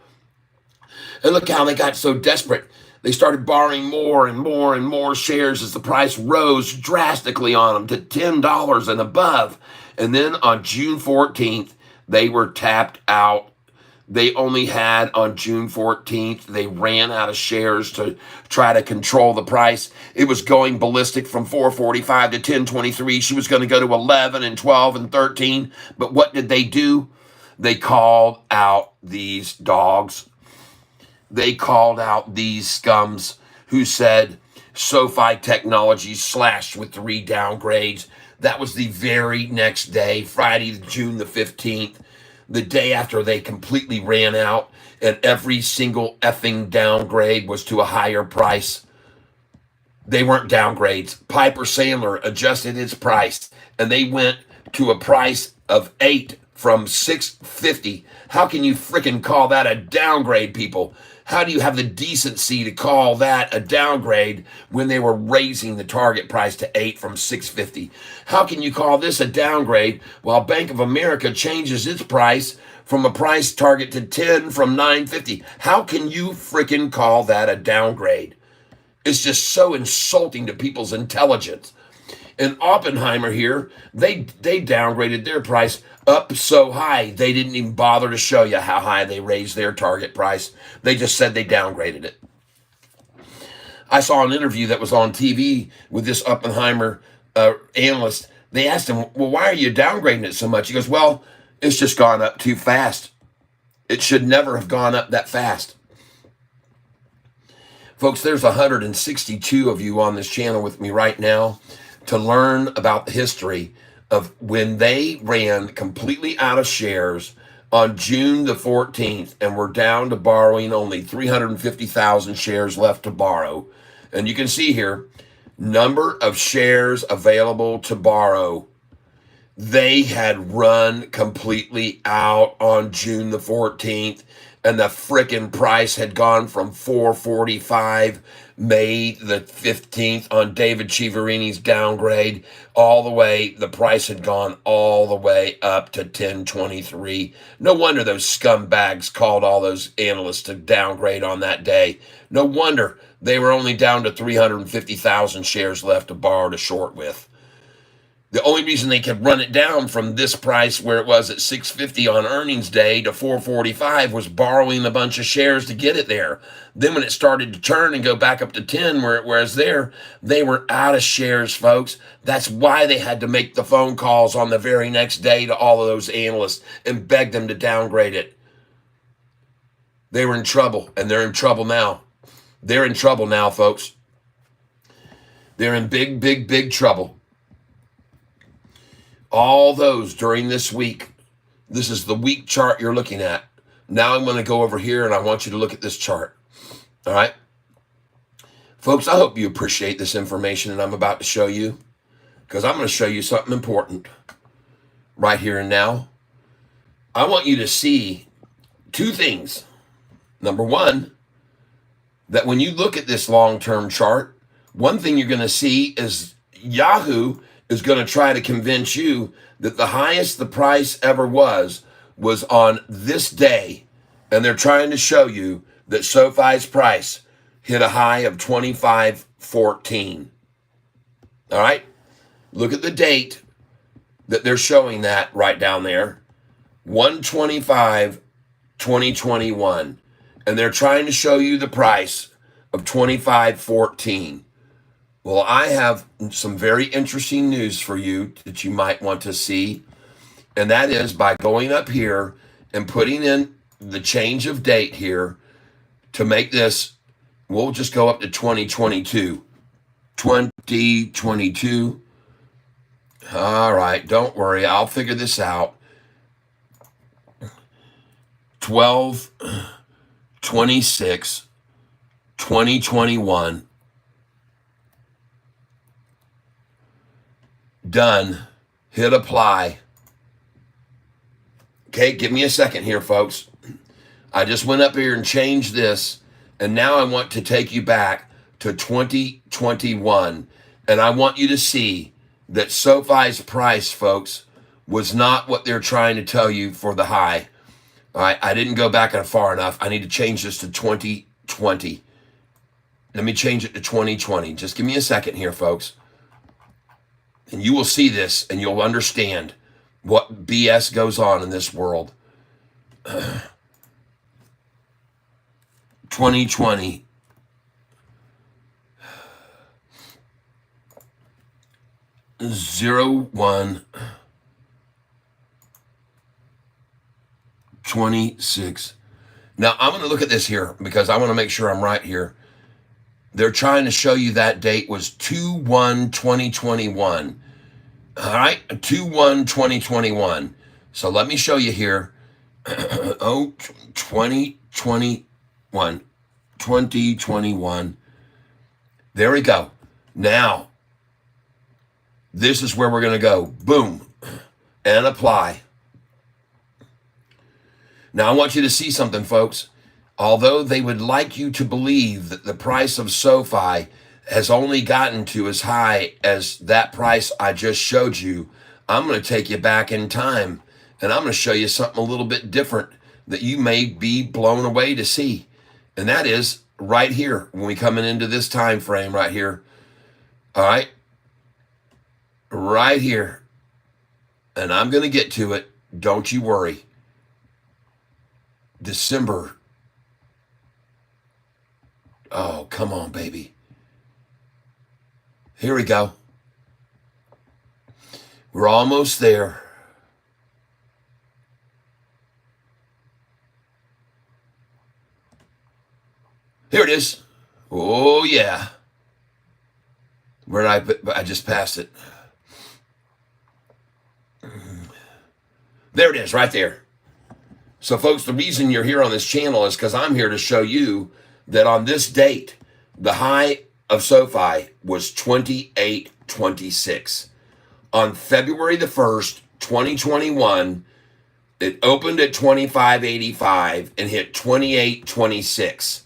And look how they got so desperate. They started borrowing more and more and more shares as the price rose drastically on them to $10 and above. And then on June 14th, they were tapped out. They only had on June 14th, they ran out of shares to try to control the price. It was going ballistic from 445 to 1023. She was going to go to 11 and 12 and 13. But what did they do? They called out these dogs. They called out these scums who said SoFi Technologies slashed with 3 downgrades. That was the very next day, Friday, June the 15th. The day after they completely ran out, and every single effing downgrade was to a higher price. They weren't downgrades. Piper Sandler adjusted its price, and they went to a price of 8 from 650. How can you frickin' call that a downgrade, people? How do you have the decency to call that a downgrade when they were raising the target price to 8 from 650? How can you call this a downgrade while Bank of America changes its price from a price target to 10 from 950? How can you frickin' call that a downgrade? It's just so insulting to people's intelligence. And Oppenheimer here, they downgraded their price up so high, they didn't even bother to show you how high they raised their target price. They just said they downgraded it. I saw an interview that was on TV with this Oppenheimer analyst. They asked him, well, why are you downgrading it so much? He goes, well, it's just gone up too fast. It should never have gone up that fast. Folks, there's 162 of you on this channel with me right now to learn about the history of when they ran completely out of shares on June the 14th, and we're down to borrowing only 350,000 shares left to borrow. And you can see here, number of shares available to borrow. They had run completely out on June the 14th, and the frickin' price had gone from 445 May the 15th on David Chiaverini's downgrade all the way. The price had gone all the way up to 1023. No wonder those scumbags called all those analysts to downgrade on that day. No wonder they were only down to 350,000 shares left to borrow to short with. The only reason they could run it down from this price where it was at 650 on earnings day to 445 was borrowing a bunch of shares to get it there. Then when it started to turn and go back up to 10 where it was there, they were out of shares, folks. That's why they had to make the phone calls on the very next day to all of those analysts and beg them to downgrade it. They were in trouble, and they're in trouble now. They're in trouble now, folks. They're in big, big, big trouble. All those during this week. This is the week chart you're looking at. Now I'm going to go over here and I want you to look at this chart. All right. Folks, I hope you appreciate this information that I'm about to show you, because I'm going to show you something important right here and now. I want you to see two things. Number one, that when you look at this long-term chart, one thing you're going to see is Yahoo is going to try to convince you that the highest the price ever was on this day. And they're trying to show you that SoFi's price hit a high of 25.14. All right. Look at the date that they're showing that right down there. 1/25/2021. And they're trying to show you the price of 25.14. Well, I have some very interesting news for you that you might want to see. And that is by going up here and putting in the change of date here to make this, we'll just go up to 2022. 2022. All right, don't worry. I'll figure this out. 12/26/2021. Done. Hit apply. Okay, give me a second here, folks. I just went up here and changed this, and now I want to take you back to 2021, and I want you to see that SoFi's price, folks, was not what they're trying to tell you for the high. All right, I didn't go back far enough. I need to change this to 2020. Let me change it to 2020. Just give me a second here, folks. And you will see this and you'll understand what BS goes on in this world. 2020. Zero 1 26. Now I'm going to look at this here because I want to make sure I'm right here. They're trying to show you that date was 2/1/2021. All right, 2/1/2021. So let me show you here. 2021. 2021. There we go. Now, this is where we're going to go. Boom. And apply. Now, I want you to see something, folks. Although they would like you to believe that the price of SoFi has only gotten to as high as that price I just showed you, I'm going to take you back in time, and I'm going to show you something a little bit different that you may be blown away to see. And that is right here when we coming into this time frame right here. All right. Right here. And I'm going to get to it. Don't you worry. December. Oh, come on, baby. Here we go. We're almost there. Here it is. Oh, yeah. Where did I put? I just passed it. There it is, right there. So, folks, the reason you're here on this channel is because I'm here to show you that on this date, the high of SoFi was 28.26. On February the 1st, 2021, it opened at 25.85 and hit 28.26.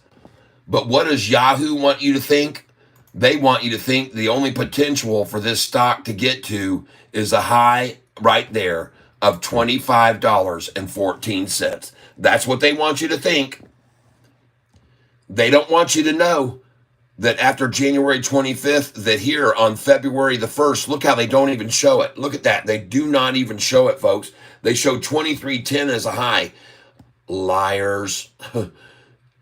But what does Yahoo want you to think? They want you to think the only potential for this stock to get to is a high right there of $25.14. That's what they want you to think. They don't want you to know that after January 25th, that here on February the 1st, look how they don't even show it. Look at that. They do not even show it, folks. They show 23.10 as a high. Liars.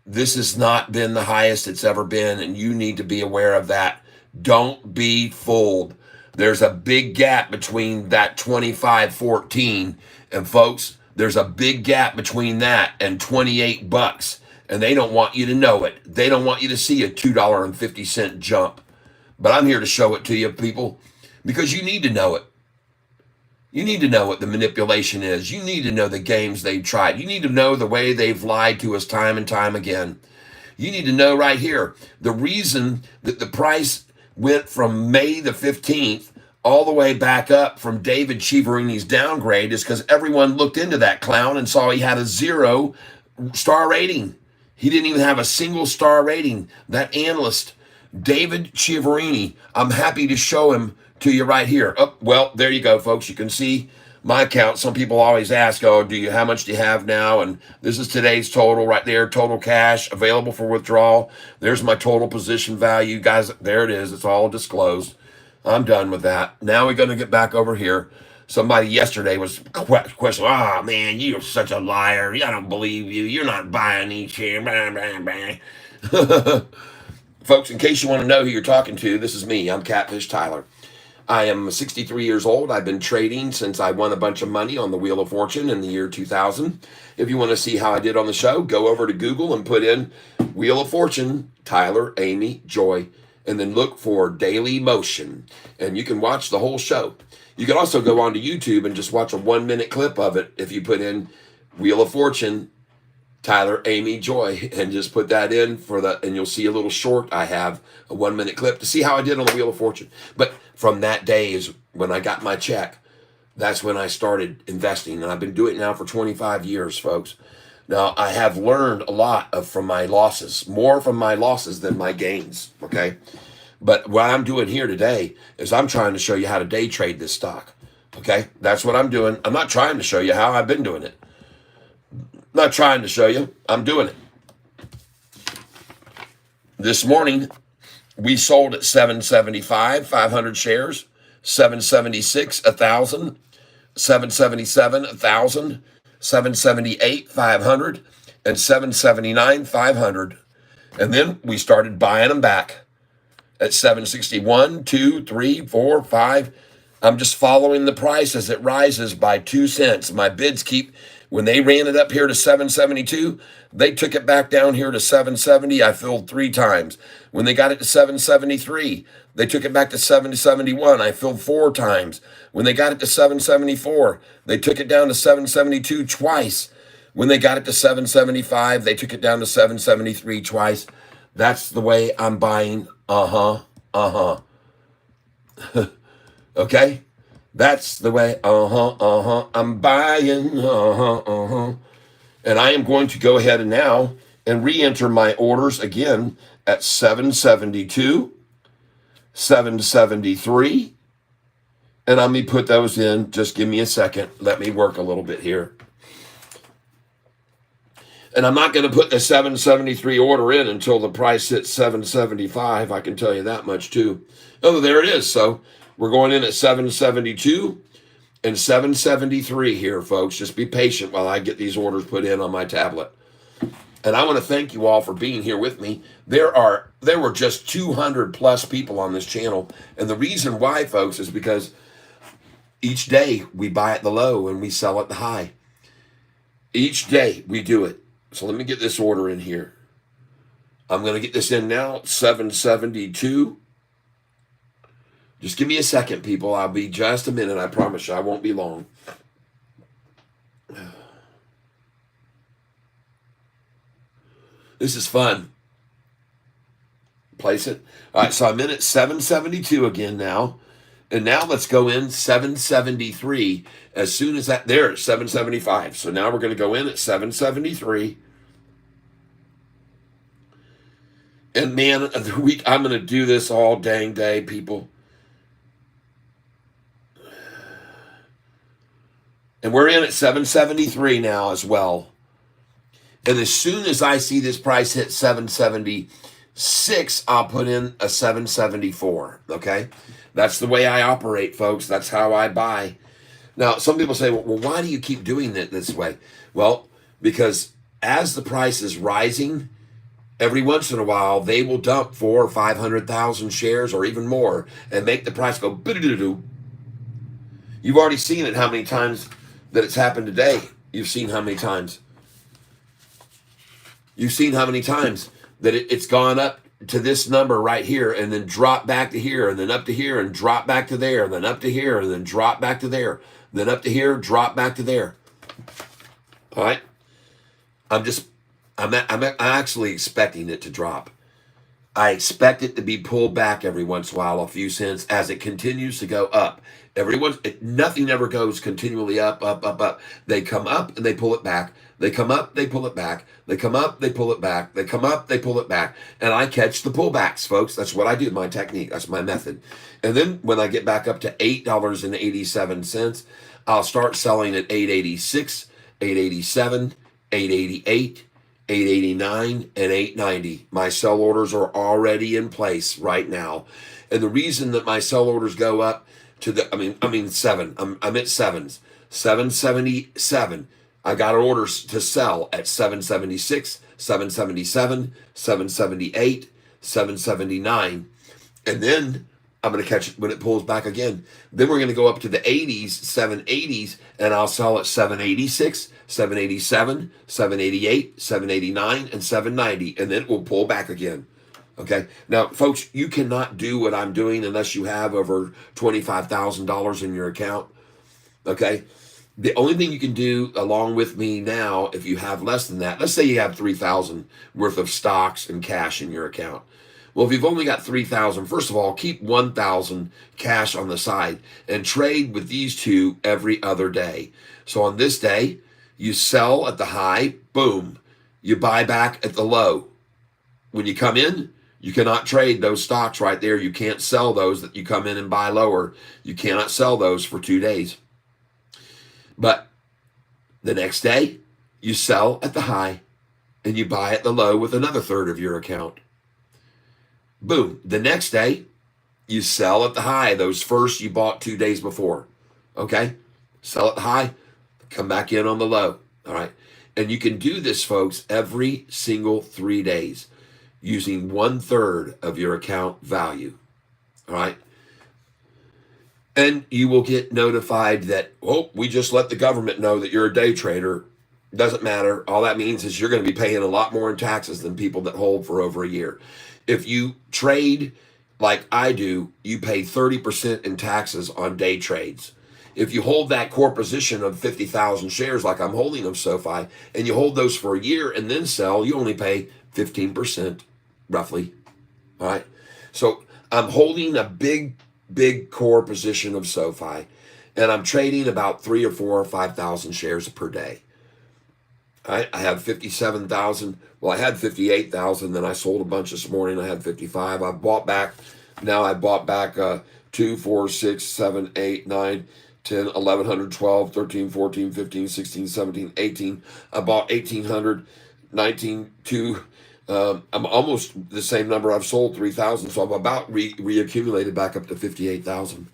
This has not been the highest it's ever been, and you need to be aware of that. Don't be fooled. There's a big gap between that 25.14, and folks, there's a big gap between that and 28 bucks, and they don't want you to know it. They don't want you to see a $2.50 jump. But I'm here to show it to you, people, because you need to know it. You need to know what the manipulation is. You need to know the games they've tried. You need to know the way they've lied to us time and time again. You need to know right here the reason that the price went from May the 15th all the way back up from David Chiaverini's downgrade is because everyone looked into that clown and saw he had a 0-star rating. He didn't even have a single star rating. That analyst, David Chiaverini, I'm happy to show him to you right here. Oh, well, there you go, folks. You can see my account. Some people always ask, oh, how much do you have now? And this is today's total right there, total cash available for withdrawal. There's my total position value. Guys, there it is. It's all disclosed. I'm done with that. Now we're going to get back over here. Somebody yesterday was questioning, oh, man, you're such a liar. I don't believe you. You're not buying these shares. Folks, in case you want to know who you're talking to, this is me. I'm Catfish Tyler. I am 63 years old. I've been trading since I won a bunch of money on the Wheel of Fortune in the year 2000. If you want to see how I did on the show, go over to Google and put in Wheel of Fortune, Tyler, Amy, Joy, and then look for Daily Motion. And you can watch the whole show. You can also go onto YouTube and just watch a 1-minute clip of it if you put in Wheel of Fortune, Tyler, Amy, Joy, and just put that in and you'll see a little short I have, a 1-minute clip to see how I did on the Wheel of Fortune. But from that day is when I got my check. That's when I started investing, and I've been doing it now for 25 years, folks. Now, I have learned a lot from my losses, more from my losses than my gains, okay? But what I'm doing here today is I'm trying to show you how to day trade this stock, okay? That's what I'm doing. I'm not trying to show you how I've been doing it. Not trying to show you. I'm doing it. This morning, we sold at 775, 500 shares, 776, 1,000, 777, 1,000, 778, 500, and 779, 500. And then we started buying them back at 761, 2, 3, 4, 5. I'm just following the price as it rises by 2 cents. My bids keep, when they ran it up here to 772, they took it back down here to 770. I filled 3 times. When they got it to 773, they took it back to 771. I filled 4 times. When they got it to 774, they took it down to 772 twice. When they got it to 775, they took it down to 773 twice. That's the way I'm buying. Okay? That's the way, I'm buying, And I am going to go ahead and now and re-enter my orders again at 772, 773. And let me put those in. Just give me a second. Let me work a little bit here. And I'm not going to put the 773 order in until the price hits 775. I can tell you that much too. Oh, there it is. So we're going in at 772 and 773 here, folks. Just be patient while I get these orders put in on my tablet. And I want to thank you all for being here with me. There were just 200 plus people on this channel. And the reason why, folks, is because each day we buy at the low and we sell at the high. Each day we do it. So let me get this order in here. I'm going to get this in now, 772. Just give me a second, people. I'll be just a minute. I promise you, I won't be long. This is fun. Place it. All right, so I'm in at 772 again now. And now let's go in 773. As soon as that, there, 775. So now we're going to go in at 773. And man, I'm going to do this all dang day, people. And we're in at 773 now as well. And as soon as I see this price hit 770, 6, I'll put in a 774. Okay, that's the way I operate, folks. That's how I buy. Now, some people say, well, why do you keep doing it this way? Well, because as the price is rising, every once in a while they will dump 4 or 500,000 shares or even more and make the price go. You've already seen it how many times that it's happened today. You've seen how many times. You've seen how many times that it's gone up to this number right here and then drop back to here and then up to here and drop back to there and then up to here and then drop back to there, then up to here, drop back to there. All right. I'm actually expecting it to drop. I expect it to be pulled back every once in a while, a few cents, as it continues to go up. Nothing ever goes continually up, up, up, up. They come up and they pull it back. They come up, they pull it back. They come up, they pull it back. They come up, they pull it back. And I catch the pullbacks, folks. That's what I do, my technique. That's my method. And then when I get back up to $8.87, I'll start selling at 886, 887, 888, 889, and 890. My sell orders are already in place right now. And the reason that my sell orders go up to seven. I'm at sevens. 777. I got orders to sell at 776, 777, 778, 779. And then I'm going to catch it when it pulls back again. Then we're going to go up to the 80s, 780s, and I'll sell at 786, 787, 788, 789, and 790. And then it will pull back again. Okay. Now, folks, you cannot do what I'm doing unless you have over $25,000 in your account. Okay. The only thing you can do along with me now, if you have less than that, let's say you have 3,000 worth of stocks and cash in your account. Well, if you've only got 3,000, first of all, keep 1,000 cash on the side and trade with these two every other day. So on this day, you sell at the high, boom. You buy back at the low. When you come in, you cannot trade those stocks right there. You can't sell those that you come in and buy lower. You cannot sell those for 2 days. But the next day, you sell at the high and you buy at the low with another third of your account. Boom. The next day, you sell at the high. Those first you bought 2 days before. Okay? Sell at the high, come back in on the low. All right? And you can do this, folks, every single 3 days using 1/3 of your account value. All right? And you will get notified that, we just let the government know that you're a day trader. Doesn't matter. All that means is you're going to be paying a lot more in taxes than people that hold for over a year. If you trade like I do, you pay 30% in taxes on day trades. If you hold that core position of 50,000 shares like I'm holding of Sofi, and you hold those for a year and then sell, you only pay 15%, roughly. All right? So I'm holding a big core position of Sofi, and I'm trading about 3 or 4 or 5,000 shares per day. All right, I have 57,000. Well, I had 58,000. Then I sold a bunch this morning. I had 55. I bought back. Now I bought back 2, 4, 6, 7, 8, 9, 10, 1100, 12, 13, 14, 15, 16, 17, 18. I bought 1,800, 19, 2. I'm almost the same number I've sold, 3,000. So I'm about reaccumulated back up to 58,000.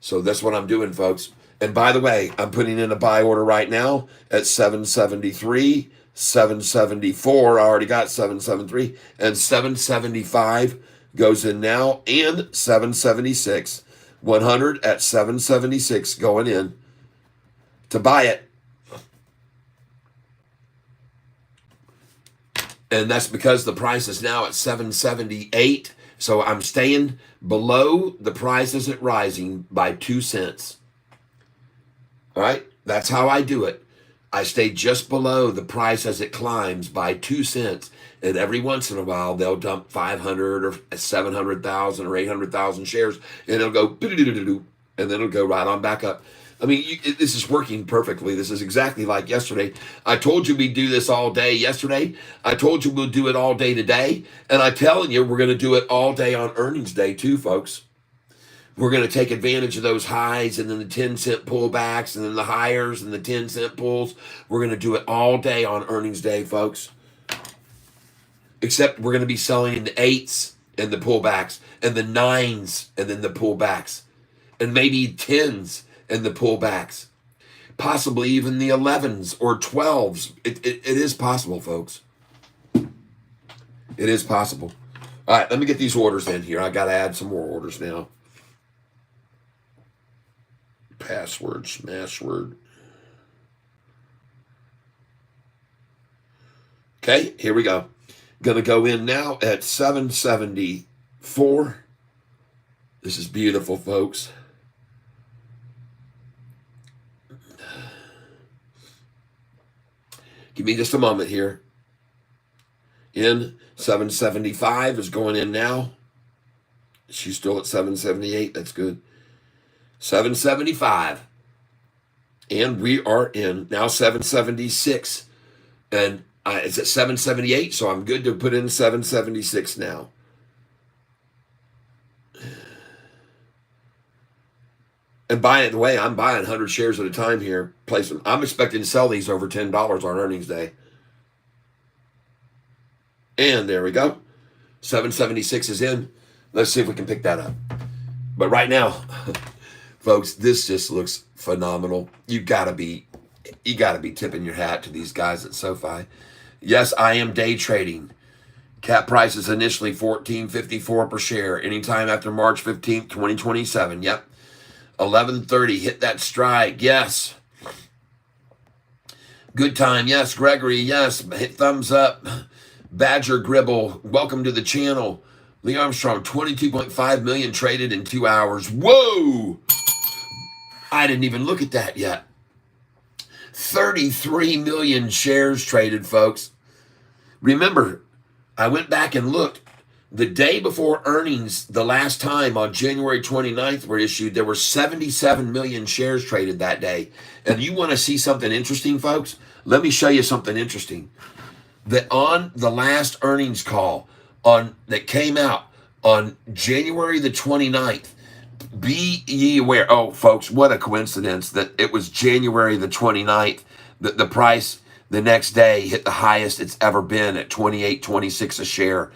So that's what I'm doing, folks. And by the way, I'm putting in a buy order right now at 773, 774. I already got 773, and 775 goes in now, and 776. 100 at 776 going in to buy it. And that's because the price is now at 778. So I'm staying below the price isn't rising by 2 cents. All right, that's how I do it. I stay just below the price as it climbs by 2 cents. And every once in a while, they'll dump 500 or 700,000 or 800,000 shares, and it'll go, and then it'll go right on back up. I mean, this is working perfectly. This is exactly like yesterday. I told you we'd do this all day yesterday. I told you we'll do it all day today. And I'm telling you, we're going to do it all day on earnings day too, folks. We're going to take advantage of those highs and then the 10-cent pullbacks and then the higher and the 10-cent pulls. We're going to do it all day on earnings day, folks. except we're going to be selling in the 8s and the pullbacks and the 9s and then the pullbacks and maybe 10s and the pullbacks, possibly even the 11s or 12s. It is possible, folks. It is possible. All right, let me get these orders in here. I got to add some more orders now. Password, smashword. Okay, here we go. Going to go in now at 774. This is beautiful, folks. Give me just a moment here. In 775 is going in now. She's still at 778. That's good. 775. And we are in now 776. And it's at 778, so I'm good to put in 776 now. And by the way, I'm buying 100 shares at a time here. I'm expecting to sell these over $10 on earnings day. And there we go. 776 is in. Let's see if we can pick that up. But right now, folks, this just looks phenomenal. You gotta be tipping your hat to these guys at Sofi. Yes, I am day trading. Cap price is initially $14.54 per share. Anytime after March 15th, 2027. Yep. 11:30. Hit that strike. Yes. Good time. Yes. Gregory. Yes. Hit thumbs up. Badger Gribble. Welcome to the channel. Lee Armstrong. 22.5 million traded in 2 hours. Whoa. I didn't even look at that yet. 33 million shares traded, folks. Remember, I went back and looked. The day before earnings, the last time on January 29th were issued, there were 77 million shares traded that day. And you want to see something interesting, folks? Let me show you something interesting. That on the last earnings call that came out on January the 29th, be ye aware, oh, folks, what a coincidence that it was January the 29th, that the price the next day hit the highest it's ever been at $28.26 a share.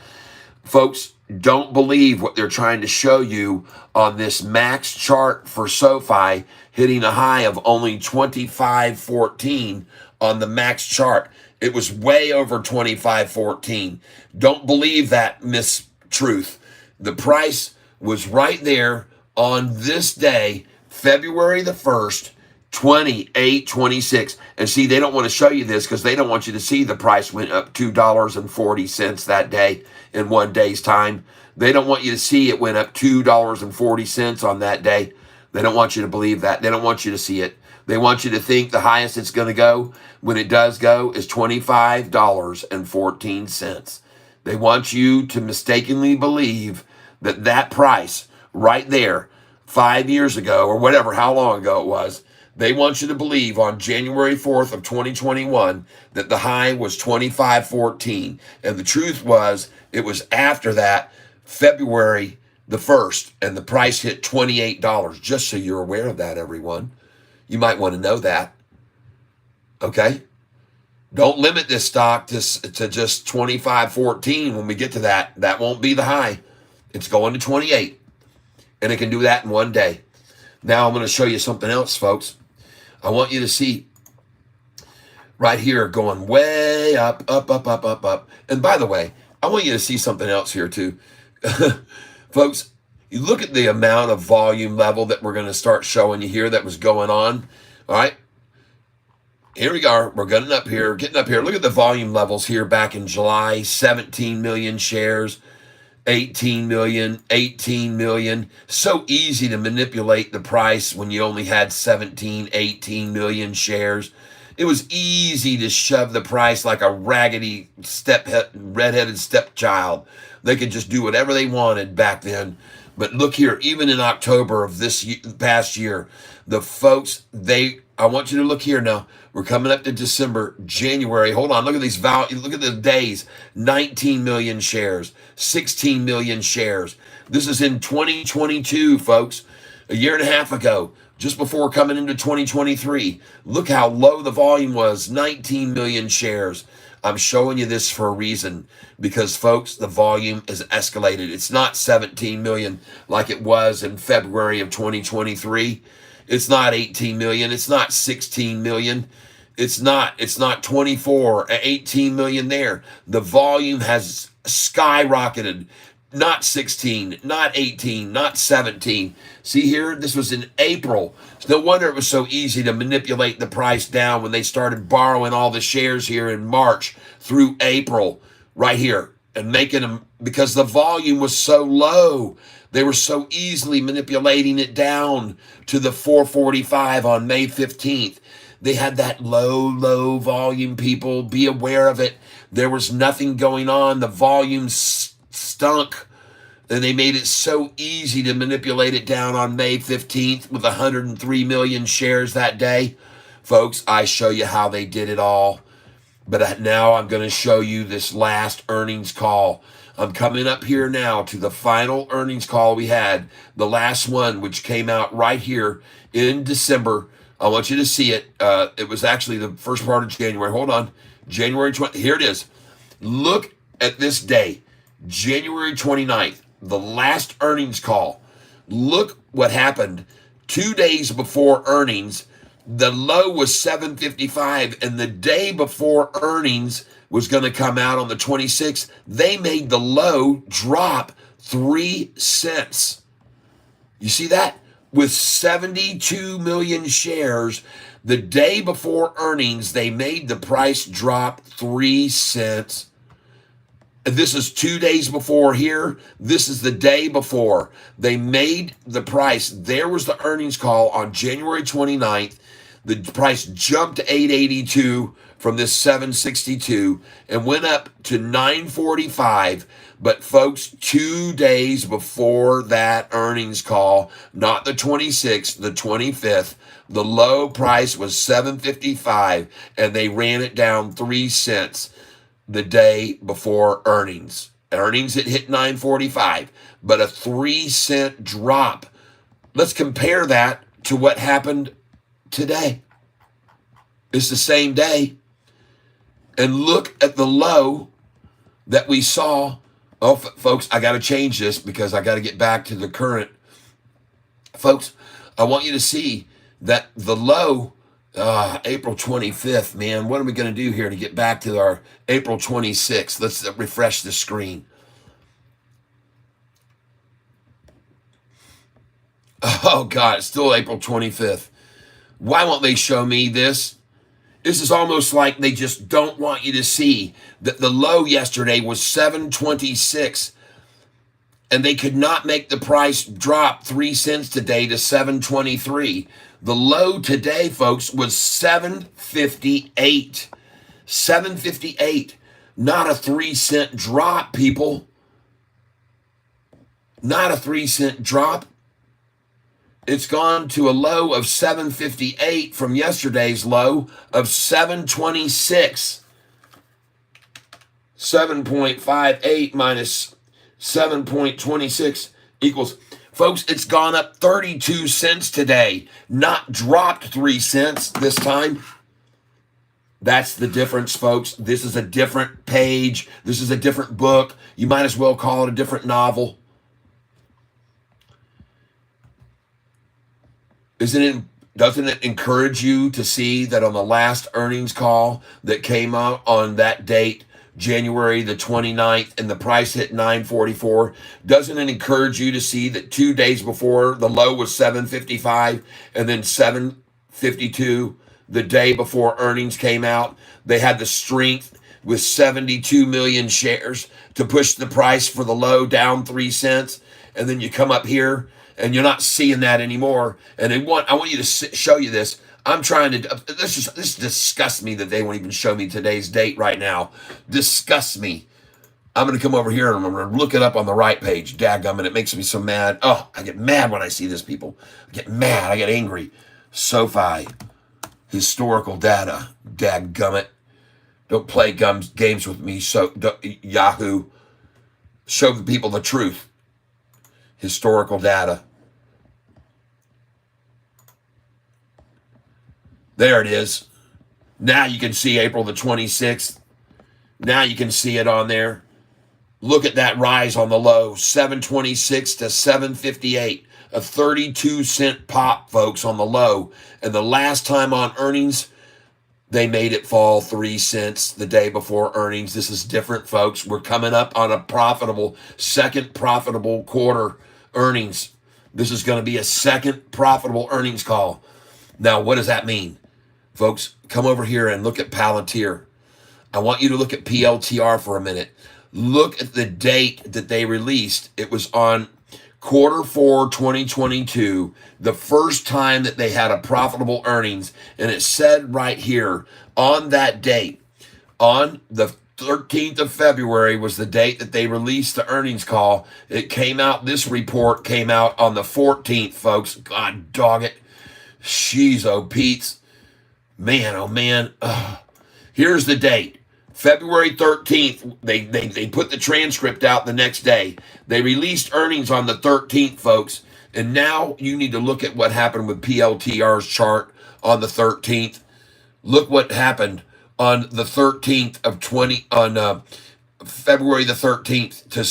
Folks, don't believe what they're trying to show you on this max chart for Sofi hitting a high of only 25.14 on the max chart. It was way over 25.14. Don't believe that mistruth. The price was right there on this day, February the 1st, 28.26. And see, they don't want to show you this because they don't want you to see the price went up $2.40 that day in 1 day's time. They don't want you to see it went up $2.40 on that day. They don't want you to believe that. They don't want you to see it. They want you to think the highest it's going to go when it does go is $25.14. They want you to mistakenly believe that that price right there 5 years ago or whatever, how long ago it was, they want you to believe on January 4th of 2021 that the high was 25.14. And the truth was, it was after that, February the 1st, and the price hit $28. Just so you're aware of that, everyone. You might want to know that. Okay? Don't limit this stock to just 25.14 when we get to that. That won't be the high. It's going to 28. And it can do that in 1 day. Now I'm going to show you something else, folks. I want you to see right here going way up, up, up, up, up, up. And by the way, I want you to see something else here too. Folks, you look at the amount of volume level that we're going to start showing you here that was going on. All right. Here we are. We're getting up here. Look at the volume levels here back in July. 17 million shares. 18 million, 18 million. So easy to manipulate the price when you only had 17, 18 million shares. It was easy to shove the price like a raggedy redheaded stepchild. They could just do whatever they wanted back then. But look here, even in October of this past year, the folks, I want you to look here now. We're coming up to December, January. Hold on, look at these look at the days. 19 million shares, 16 million shares. This is in 2022, folks. A year and a half ago, just before coming into 2023. Look how low the volume was, 19 million shares. I'm showing you this for a reason, because folks, the volume is escalated. It's not 17 million like it was in February of 2023. It's not 18 million. It's not 16 million. It's not 24, 18 million there. The volume has skyrocketed. Not 16, not 18, not 17. See here, this was in April. It's no wonder it was so easy to manipulate the price down when they started borrowing all the shares here in March through April, right here, and making them, because the volume was so low. They were so easily manipulating it down to the 445 on May 15th. They had that low volume, people. Be aware of it. There was nothing going on. The volume stunk. And they made it so easy to manipulate it down on May 15th with 103 million shares that day. Folks, I show you how they did it all. But now I'm going to show you this last earnings call. I'm coming up here now to the final earnings call we had, the last one, which came out right here in December. I want you to see it. It was actually the first part of January. Hold on. January 20. Here it is. Look at this day, January 29th, the last earnings call. Look what happened 2 days before earnings. The low was 755, and the day before earnings was going to come out on the 26th, they made the low drop 3 cents. You see that? With 72 million shares, the day before earnings, they made the price drop 3 cents. This is 2 days before here. This is the day before. They made the price. There was the earnings call on January 29th. The price jumped to 882 from this 762 and went up to 945. But folks, 2 days before that earnings call, not the 26th, the 25th, the low price was 755 and they ran it down 3 cents the day before earnings. Earnings, it hit 945, but a 3 cent drop. Let's compare that to what happened today. It's the same day. And look at the low that we saw. Oh, folks, I got to change this because I got to get back to the current. Folks, I want you to see that the low, April 25th, man, what are we going to do here to get back to our April 26th? Let's refresh the screen. Oh, God, it's still April 25th. Why won't they show me this? This is almost like they just don't want you to see that the low yesterday was 726, and they could not make the price drop 3 cents today to 723. The low today, folks, was 758. 758. Not a 3 cent drop, people. Not a 3 cent drop. It's gone to a low of 758 from yesterday's low of 726. 7.58 minus 7.26 equals, folks, it's gone up 32 cents today, not dropped 3 cents this time. That's the difference, folks. This is a different page. This is a different book. You might as well call it a different novel. Doesn't it encourage you to see that on the last earnings call that came out on that date, January the 29th, and the price hit 944? Doesn't it encourage you to see that 2 days before the low was 755 and then 752 the day before earnings came out? They had the strength with 72 million shares to push the price for the low down 3 cents. And then you come up here and you're not seeing that anymore. And I want you to show you this. I'm trying to, this disgusts me that they won't even show me today's date right now. Disgusts me. I'm going to come over here and I'm going to look it up on the right page. Dadgummit, it makes me so mad. Oh, I get mad when I see this, people. I get mad. I get angry. Sofi, historical data. Dadgummit. Don't play games with me. So Yahoo. Show the people the truth. Historical data. There it is. Now you can see April the 26th. Now you can see it on there. Look at that rise on the low, 726 to 758, a 32-cent pop, folks, on the low. And the last time on earnings, they made it fall 3 cents the day before earnings. This is different, folks. We're coming up on a second profitable quarter earnings. This is going to be a second profitable earnings call. Now, what does that mean? Folks, come over here and look at Palantir. I want you to look at PLTR for a minute. Look at the date that they released. It was on Q4 2022, the first time that they had a profitable earnings. And it said right here on that date, on the 13th of February was the date that they released the earnings call. It came out, this report came out on the 14th, folks. God dog it. Jeez, oh, Pete's. Man, oh, man. Ugh. Here's the date. February 13th, they put the transcript out the next day. They released earnings on the 13th, folks. And now you need to look at what happened with PLTR's chart on the 13th. Look what happened on the 13th of February the 13th to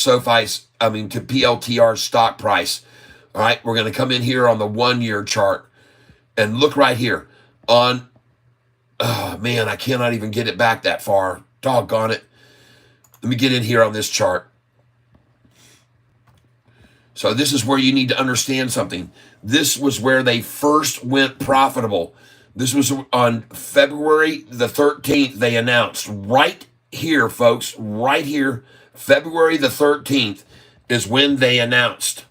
to PLTR's stock price. All right, we're going to come in here on the 1-year chart and look right here on, oh man, I cannot even get it back that far. Doggone it. Let me get in here on this chart. So this is where you need to understand something. This was where they first went profitable. This was on February the 13th. They announced right here, folks, right here, February the 13th is when they announced.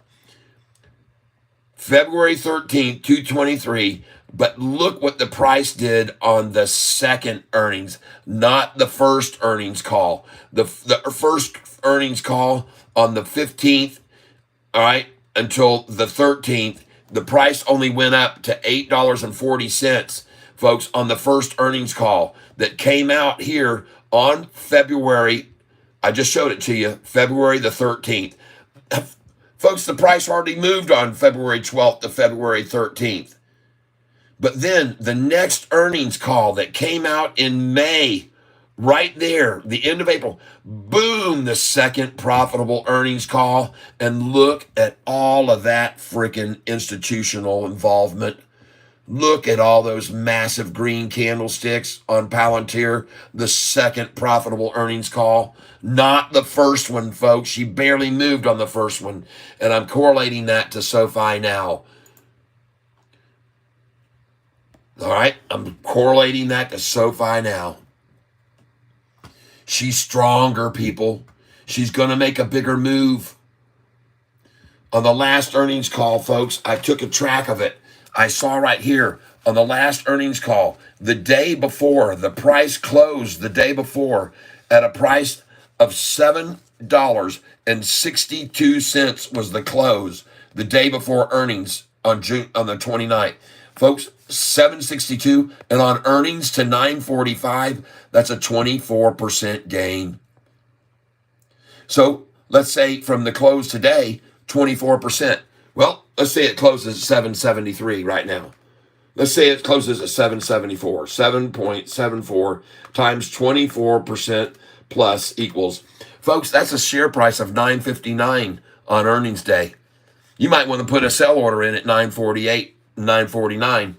February 13th, 223. But look what the price did on the second earnings, not the first earnings call. The first earnings call on the 15th, all right, until the 13th, the price only went up to $8.40, folks, on the first earnings call that came out here on February. I just showed it to you, February the 13th. Folks, the price already moved on February 12th to February 13th. But then the next earnings call that came out in May, right there, the end of April, boom, the second profitable earnings call. And look at all of that freaking institutional involvement. Look at all those massive green candlesticks on Palantir, the second profitable earnings call. Not the first one, folks. She barely moved on the first one. And I'm correlating that to Sofi now. All right, I'm correlating that to Sofi now. She's stronger, people. She's going to make a bigger move. On the last earnings call, folks, I took a track of it. I saw right here on the last earnings call, the day before, the price closed the day before at a price of $7.62 was the close the day before earnings on the 29th. Folks, 762, and on earnings to 945, that's a 24% gain. So let's say from the close today, 24%. Well, let's say it closes at 773 right now. Let's say it closes at 774. 7.74 times 24% plus equals. Folks, that's a share price of $9.59 on earnings day. You might want to put a sell order in at $9.48, $9.49.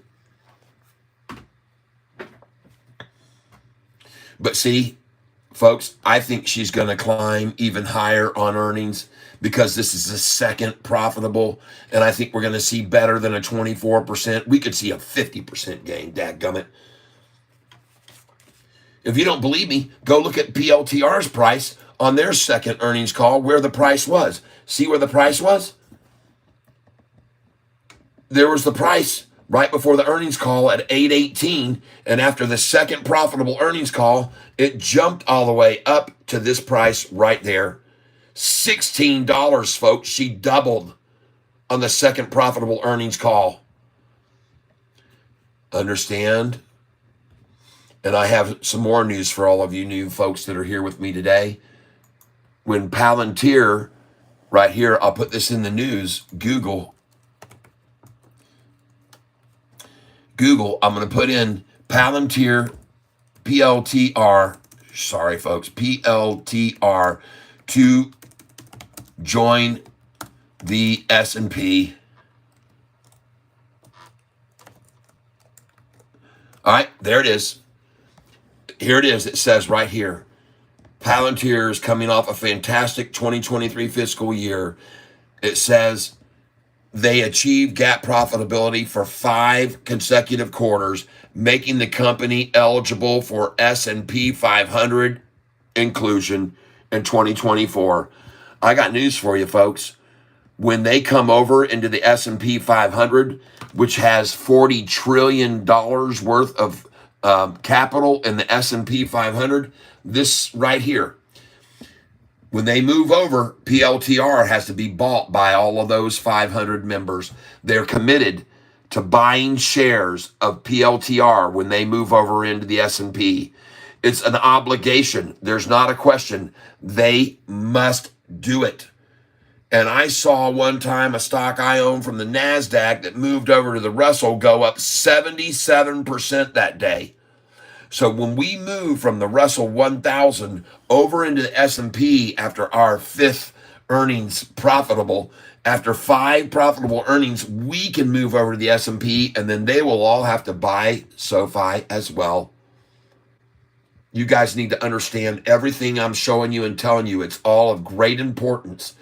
But see, folks, I think she's going to climb even higher on earnings because this is the second profitable, and I think we're going to see better than a 24%. We could see a 50% gain, dadgummit. If you don't believe me, go look at PLTR's price on their second earnings call where the price was. See where the price was? There was the price right before the earnings call at 818, and after the second profitable earnings call, it jumped all the way up to this price right there. $16, folks. She doubled on the second profitable earnings call. Understand? And I have some more news for all of you new folks that are here with me today. When Palantir, right here, I'll put this in the news, Google, I'm going to put in Palantir, PLTR, sorry folks, PLTR to join the S&P. All right, there it is. Here it is. It says right here, Palantir is coming off a fantastic 2023 fiscal year. It says they achieved GAAP profitability for 5 consecutive quarters, making the company eligible for S&P 500 inclusion in 2024. I got news for you, folks. When they come over into the S&P 500, which has $40 trillion worth of capital in the S&P 500, this right here, when they move over, PLTR has to be bought by all of those 500 members. They're committed to buying shares of PLTR when they move over into the S&P. It's an obligation. There's not a question. They must do it. And I saw one time a stock I own from the NASDAQ that moved over to the Russell go up 77% that day. So when we move from the Russell 1000 over into the S&P after our 5th earnings profitable, after 5 profitable earnings, we can move over to the S&P, and then they will all have to buy Sofi as well. You guys need to understand everything I'm showing you and telling you. It's all of great importance.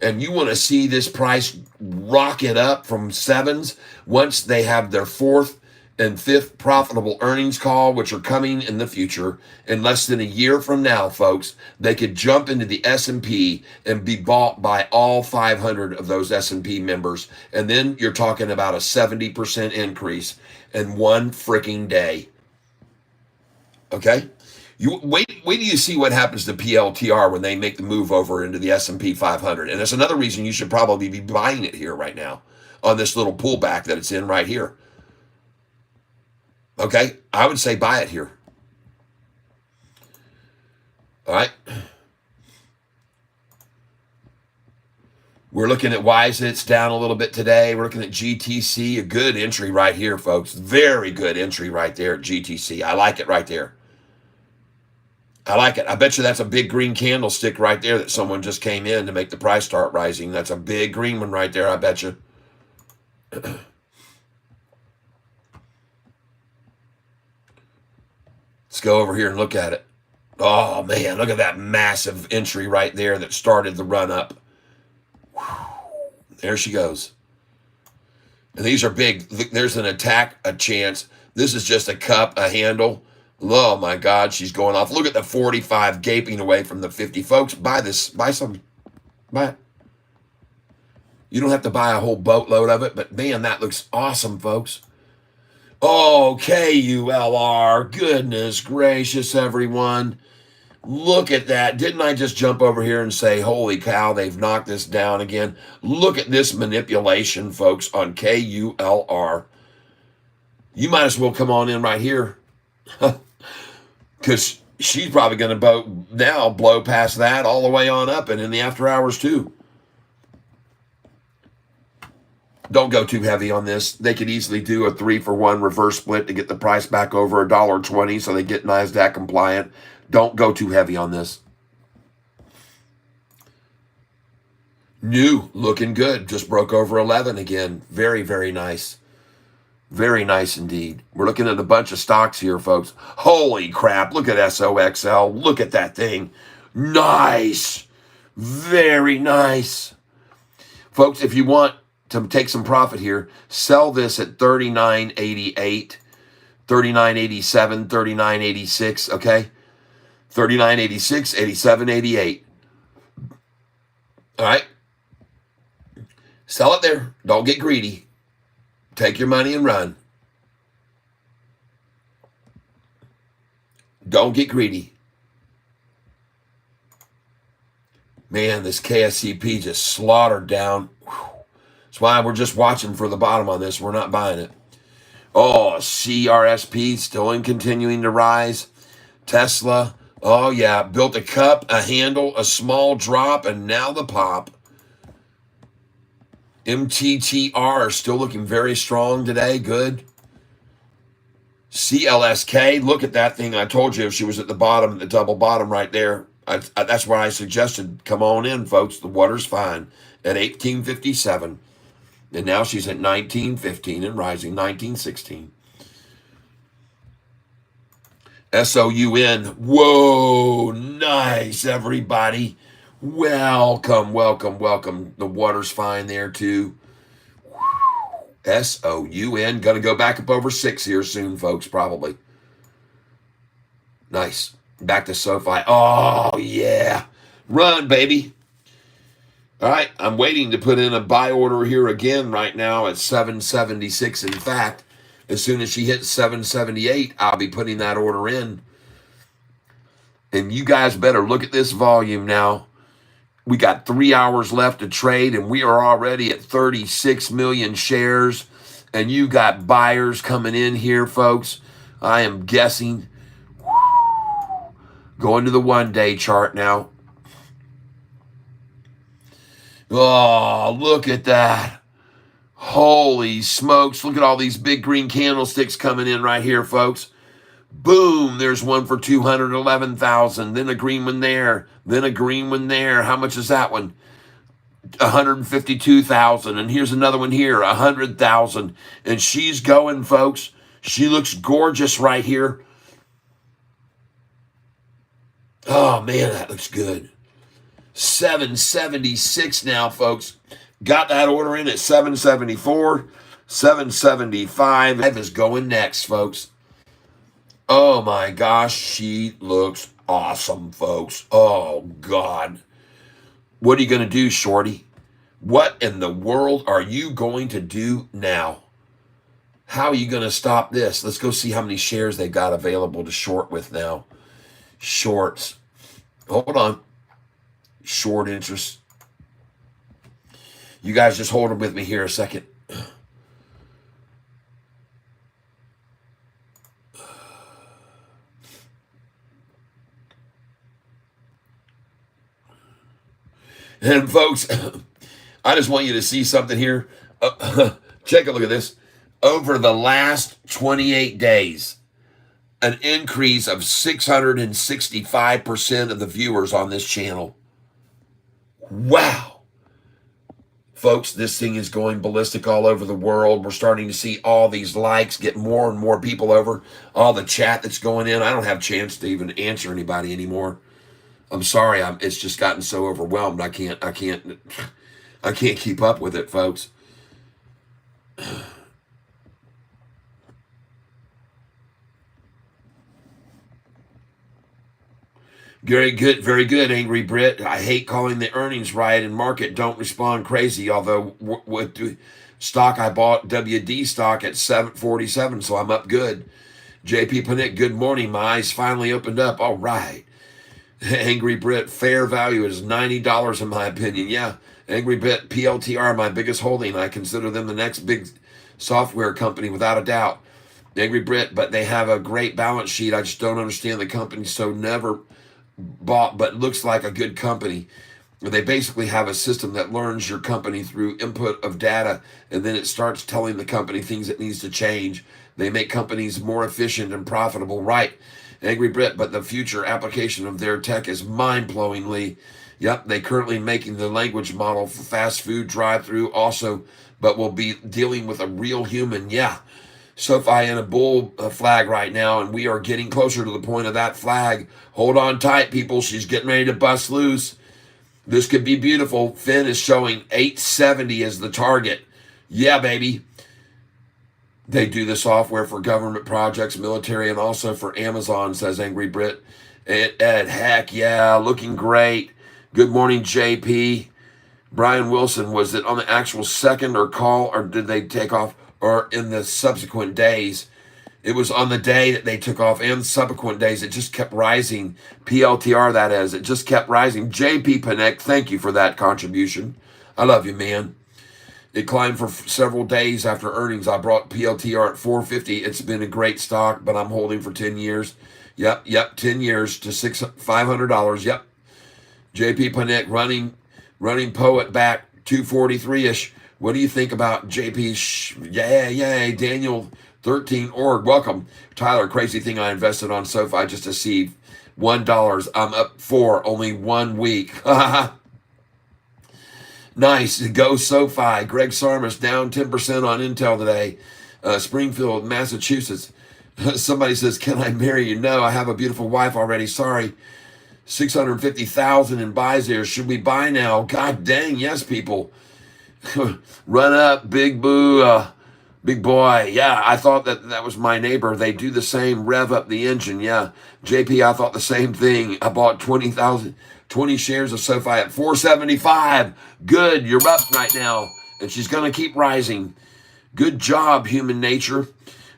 And you want to see this price rocket up from 7s once they have their 4th and 5th profitable earnings call, which are coming in the future. In less than a year from now, folks, they could jump into the S&P and be bought by all 500 of those S&P members. And then you're talking about a 70% increase in one freaking day. Okay? You wait till you see what happens to PLTR when they make the move over into the S&P 500. And that's another reason you should probably be buying it here right now on this little pullback that it's in right here. Okay? I would say buy it here. All right? We're looking at WISE. It's down a little bit today. We're looking at GTC, a good entry right here, folks. Very good entry right there at GTC. I like it right there. I like it. I bet you that's a big green candlestick right there that someone just came in to make the price start rising. That's a big green one right there, I bet you. Let's go over here and look at it. Oh, man, look at that massive entry right there that started the run up. There she goes. And these are big. There's an attack, a chance. This is just a cup, a handle. Oh my God, she's going off. Look at the 45 gaping away from the 50. Folks, buy this. Buy some. Buy it. You don't have to buy a whole boatload of it, but man, that looks awesome, folks. Oh, KULR. Goodness gracious, everyone. Look at that. Didn't I just jump over here and say, holy cow, they've knocked this down again? Look at this manipulation, folks, on KULR. You might as well come on in right here. Because she's probably going to blow past that all the way on up and in the after hours too. Don't go too heavy on this. They could easily do a 3-for-1 reverse split to get the price back over $1.20 so they get NASDAQ compliant. Don't go too heavy on this. New, looking good. Just broke over 11 again. Very, very nice. Very nice indeed. We're looking at a bunch of stocks here, folks. Holy crap. Look at SOXL. Look at that thing. Nice. Very nice. Folks, if you want to take some profit here, sell this at $39.88, $39.87, $39.86, okay? $39.86, $87.88. All right? Sell it there. Don't get greedy. Take your money and run. Don't get greedy. Man, this KSCP just slaughtered down. That's why we're just watching for the bottom on this. We're not buying it. Oh, CRSP still in continuing to rise. Tesla, oh yeah, built a cup, a handle, a small drop, and now the pop. MTTR still looking very strong today. Good. CLSK, look at that thing. I told you she was at the bottom, the double bottom right there. That's why I suggested come on in, folks. The water's fine at 1857. And now she's at 1915 and rising, 1916. SOUN. Whoa, nice, everybody. Welcome, welcome, welcome. The water's fine there, too. SOUN. Going to go back up over 6 here soon, folks, probably. Nice. Back to Sofi. Oh, yeah. Run, baby. All right, I'm waiting to put in a buy order here again right now at 776. In fact, as soon as she hits 778, I'll be putting that order in. And you guys better look at this volume now. We got 3 hours left to trade, and we are already at 36 million shares. And you got buyers coming in here, folks. I am guessing. Going to the one-day chart now. Oh, look at that. Holy smokes. Look at all these big green candlesticks coming in right here, folks. Boom, there's one for 211,000. Then a green one there. Then a green one there. How much is that one? 152,000. And here's another one here, 100,000. And she's going, folks. She looks gorgeous right here. Oh, man, that looks good. 776 now, folks. Got that order in at 774. 775 is going next, folks. Oh, my gosh. She looks awesome, folks. Oh, God. What are you going to do, Shorty? What in the world are you going to do now? How are you going to stop this? Let's go see how many shares they've got available to short with now. Shorts. Hold on. Short interest. You guys just hold it with me here a second. And folks, I just want you to see something here. Take a look at this. Over the last 28 days, an increase of 665% of the viewers on this channel. Wow. Folks, this thing is going ballistic all over the world. We're starting to see all these likes, get more and more people over. All the chat that's going in. I don't have a chance to even answer anybody anymore. I'm sorry. It's just gotten so overwhelmed. I can't keep up with it, folks. Very good, very good, Angry Brit. I hate calling the earnings right and market don't respond crazy. Although with stock I bought WD stock at 747, so I'm up good. JP Panic, good morning. My eyes finally opened up. All right. Angry Brit, fair value is $90 in my opinion. Yeah. Angry Brit, PLTR, my biggest holding. I consider them the next big software company without a doubt. Angry Brit, but they have a great balance sheet. I just don't understand the company, so never bought, but looks like a good company. They basically have a system that learns your company through input of data, and then it starts telling the company things that needs to change. They make companies more efficient and profitable, right? Angry Brit, but the future application of their tech is mind-blowingly. Yep, they currently making the language model for fast food drive-through also, but will be dealing with a real human. Yeah. Sofi in a bull flag right now, and we are getting closer to the point of that flag. Hold on tight, people. She's getting ready to bust loose. This could be beautiful. Finn is showing 870 as the target. Yeah, baby. They do the software for government projects, military, and also for Amazon, says Angry Brit. Ed, heck yeah, looking great. Good morning, JP. Brian Wilson, was it on the actual second or call, or did they take off? Or in the subsequent days? It was on the day that they took off and subsequent days. It just kept rising. PLTR, that is. It just kept rising. JP Panek, thank you for that contribution. I love you, man. It climbed for several days after earnings. I brought PLTR at 450. It's been a great stock, but I'm holding for 10 years. Yep, 10 years to $500. Yep. JP Panek running Poet back 243-ish. What do you think about JP? Yeah. Daniel 13org. Welcome. Tyler, crazy thing I invested on SoFi just to see $1. I'm up 4, only 1 week. Nice. Go SoFi. Greg Sarmas down 10% on Intel today. Springfield, Massachusetts. Somebody says, can I marry you? No, I have a beautiful wife already. Sorry. 650,000 in buys there. Should we buy now? God dang, yes, people. Run up, big boo, big boy. Yeah, I thought that was my neighbor. They do the same, rev up the engine. Yeah, JP, I thought the same thing. I bought 20 shares of SoFi at 475. Good, you're up right now, and she's gonna keep rising. Good job, human nature.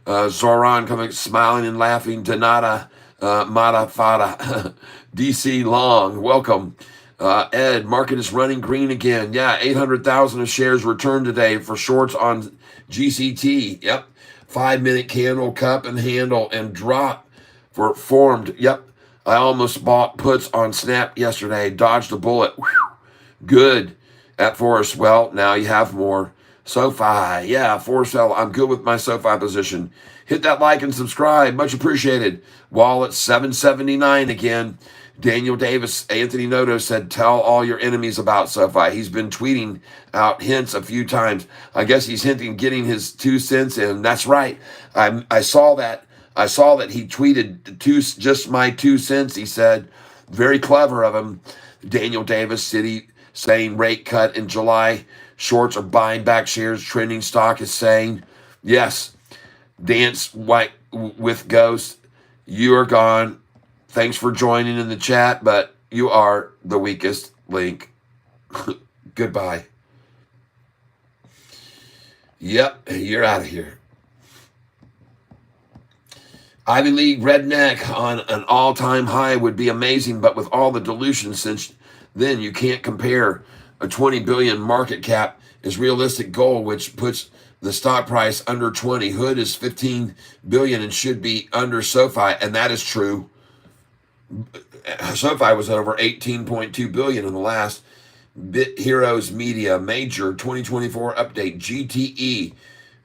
Zoran coming, smiling and laughing. Donata, Mata Fada, DC Long, welcome. Ed, market is running green again. Yeah, 800,000 of shares returned today for shorts on GCT. Yep. 5-minute candle, cup and handle and drop for formed. Yep. I almost bought puts on Snap yesterday. Dodged a bullet. Whew. Good. At Forest, well, now you have more. SoFi, yeah, Forest L. I'm good with my SoFi position. Hit that like and subscribe. Much appreciated. Wallet 779 again. Daniel Davis, Anthony Noto said, tell all your enemies about SoFi. He's been tweeting out hints a few times. I guess he's hinting getting his 2 cents in. That's right. I saw that. I saw that he tweeted just my 2 cents, he said. Very clever of him. Daniel Davis, City, saying rate cut in July. Shorts are buying back shares. Trending stock is saying, yes, dance white with ghost. You are gone. Thanks for joining in the chat, but you are the weakest link. Goodbye. Yep, you're out of here. Ivy League redneck on an all-time high would be amazing, but with all the dilution since then, you can't compare. A 20 billion market cap is realistic goal, which puts the stock price under 20. Hood is 15 billion and should be under SoFi, and that is true. SoFi was over 18.2 billion in the last. Bit Heroes Media major 2024 update. GTE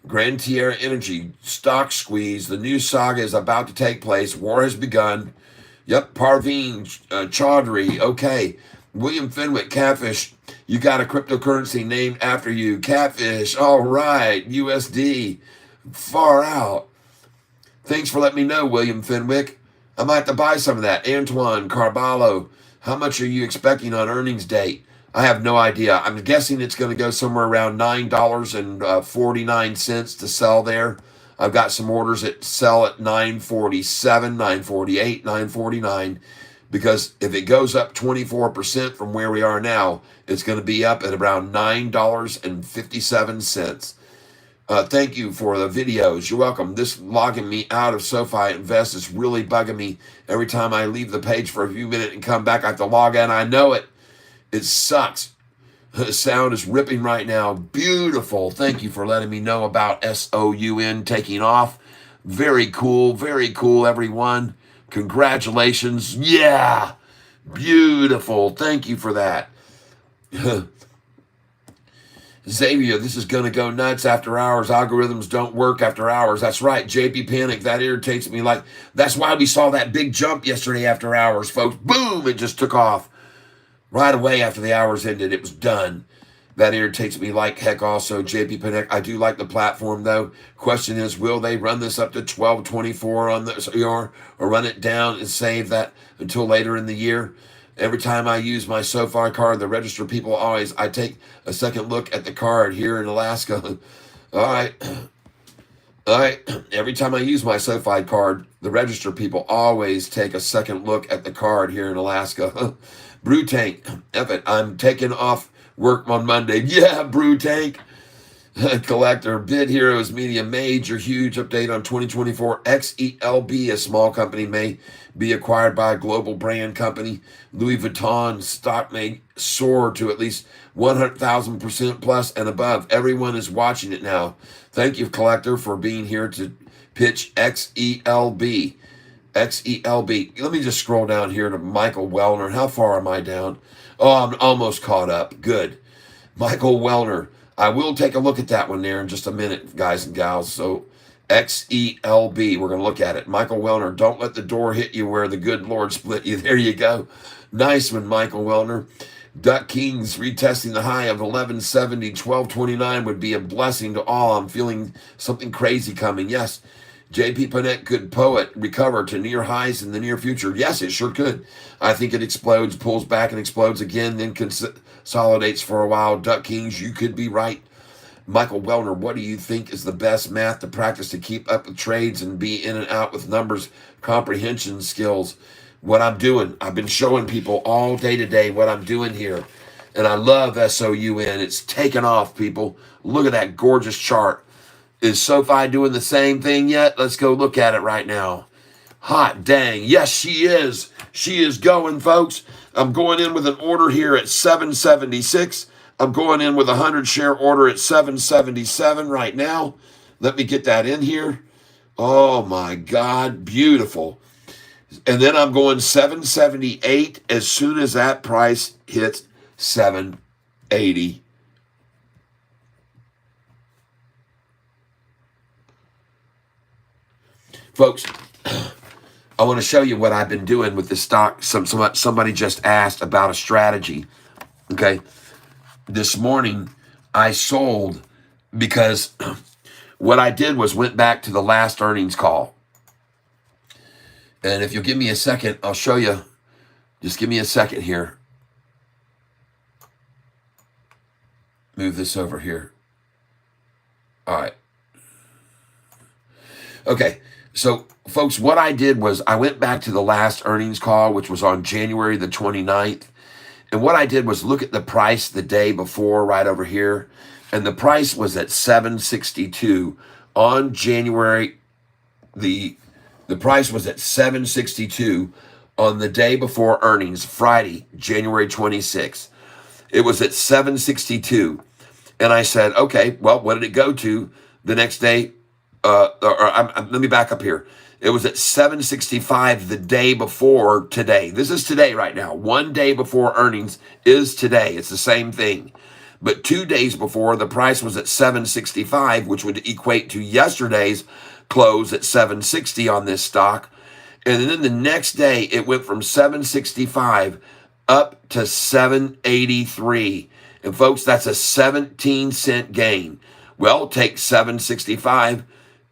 Grand Tierra Energy stock squeeze. The new saga is about to take place. War has begun. Yep, Parveen Chaudhry. Okay, William Fenwick, Catfish. You got a cryptocurrency named after you. Catfish. All right, USD. Far out. Thanks for letting me know, William Fenwick. I might have to buy some of that. Antoine Carballo, how much are you expecting on earnings date? I have no idea. I'm guessing it's going to go somewhere around $9.49 to sell there. I've got some orders that sell at $9.47, $9.48, $9.49, because if it goes up 24% from where we are now, it's going to be up at around $9.57. Thank you for the videos. You're welcome. This logging me out of SoFi Invest is really bugging me. Every time I leave the page for a few minutes and come back, I have to log in. I know it. It sucks. The sound is ripping right now. Beautiful. Thank you for letting me know about SOUN taking off. Very cool, everyone. Congratulations. Yeah. Beautiful. Thank you for that. Xavier, this is going to go nuts after hours. Algorithms don't work after hours. That's right. JP Panic, that irritates me. Like, that's why we saw that big jump yesterday after hours, folks. Boom, it just took off. Right away after the hours ended, it was done. That irritates me like heck also. JP Panic, I do like the platform, though. Question is, will they run this up to 1224 on the or run it down and save that until later in the year? Every time I use my SoFi card, the register people always, I take a second look at the card here in Alaska. All right. Every time I use my SoFi card, the register people always take a second look at the card here in Alaska. Brew Tank, F it, I'm taking off work on Monday. Yeah, Brew Tank. Collector, Bid Heroes Media, major huge update on 2024. XELB, a small company, may be acquired by a global brand company. Louis Vuitton stock may soar to at least 100,000% plus and above. Everyone is watching it now. Thank you, Collector, for being here to pitch XELB. XELB. Let me just scroll down here to Michael Wellner. How far am I down? Oh, I'm almost caught up. Good. Michael Wellner. I will take a look at that one there in just a minute, guys and gals. So XELB. We're going to look at it. Michael Wellner, don't let the door hit you where the good Lord split you. There you go. Nice one, Michael Wellner. Duck Kings retesting the high of 1170, 1229 would be a blessing to all. I'm feeling something crazy coming. Yes. JP Panett, could poet recover to near highs in the near future? Yes, it sure could. I think it explodes, pulls back and explodes again, then consolidates for a while. Duck Kings, you could be right. Michael Wellner, what do you think is the best math to practice to keep up with trades and be in and out with numbers, comprehension skills? What I'm doing, I've been showing people all day today what I'm doing here. And I love SOUN. It's taken off, people. Look at that gorgeous chart. Is Sofi doing the same thing yet? Let's go look at it right now. Hot dang. Yes, she is. She is going, folks. I'm going in with an order here at 776. I'm going in with a 100 share order at 777 right now. Let me get that in here. Oh my God, beautiful. And then I'm going 778 as soon as that price hits 780. Folks, I want to show you what I've been doing with this stock. Somebody just asked about a strategy. Okay. This morning, I sold because what I did was went back to the last earnings call. And if you'll give me a second, I'll show you. Just give me a second here. Move this over here. All right. Okay. So, folks, what I did was I went back to the last earnings call, which was on January the 29th. And what I did was look at the price the day before right over here. And the price was at 762 on January. The price was at 762 on the day before earnings, Friday, January 26th. It was at 762. And I said, okay, well, what did it go to the next day? Let me back up here. It was at 765 the day before today. This is today right now. One day before earnings is today. It's the same thing. But 2 days before, the price was at 765, which would equate to yesterday's close at 760 on this stock. And then the next day, it went from 765 up to 783. And folks, that's a 17-cent gain. Well, take 765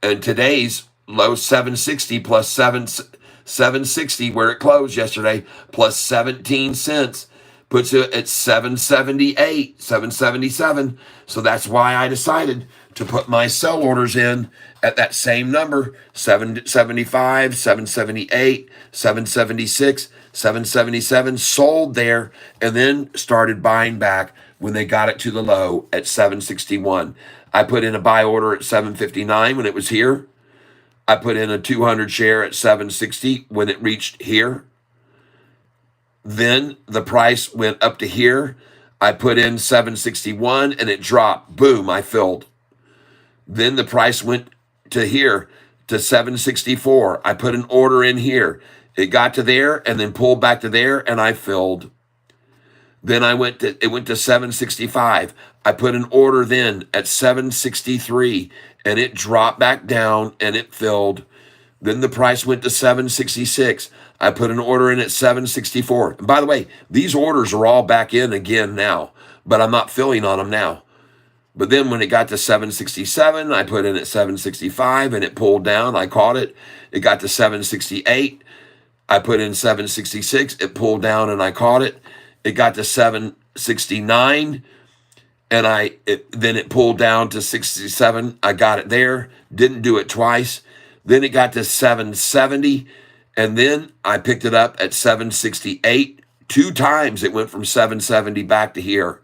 and today's low 760 plus 760 where it closed yesterday plus 17 cents puts it at 778, 777. So that's why I decided to put my sell orders in at that same number, 775, 778, 776, 777, sold there, and then started buying back when they got it to the low at 761. I put in a buy order at 759 when it was here. I put in a 200 share at 760 when it reached here. Then the price went up to here. I put in 761 and it dropped. Boom, I filled. Then the price went to here to 764. I put an order in here. It got to there and then pulled back to there and I filled. Then it went to 765. I put an order then at 763 and it dropped back down and it filled. Then the price went to 766. I put an order in at 764. And by the way, these orders are all back in again now, but I'm not filling on them now. But then when it got to 767, I put in at 765 and it pulled down. I caught it. It got to 768. I put in 766. It pulled down and I caught it. It got to 769 and then it pulled down to 67. I got it there. Didn't do it twice. Then it got to 770 and then I picked it up at 768. 2 times it went from 770 back to here.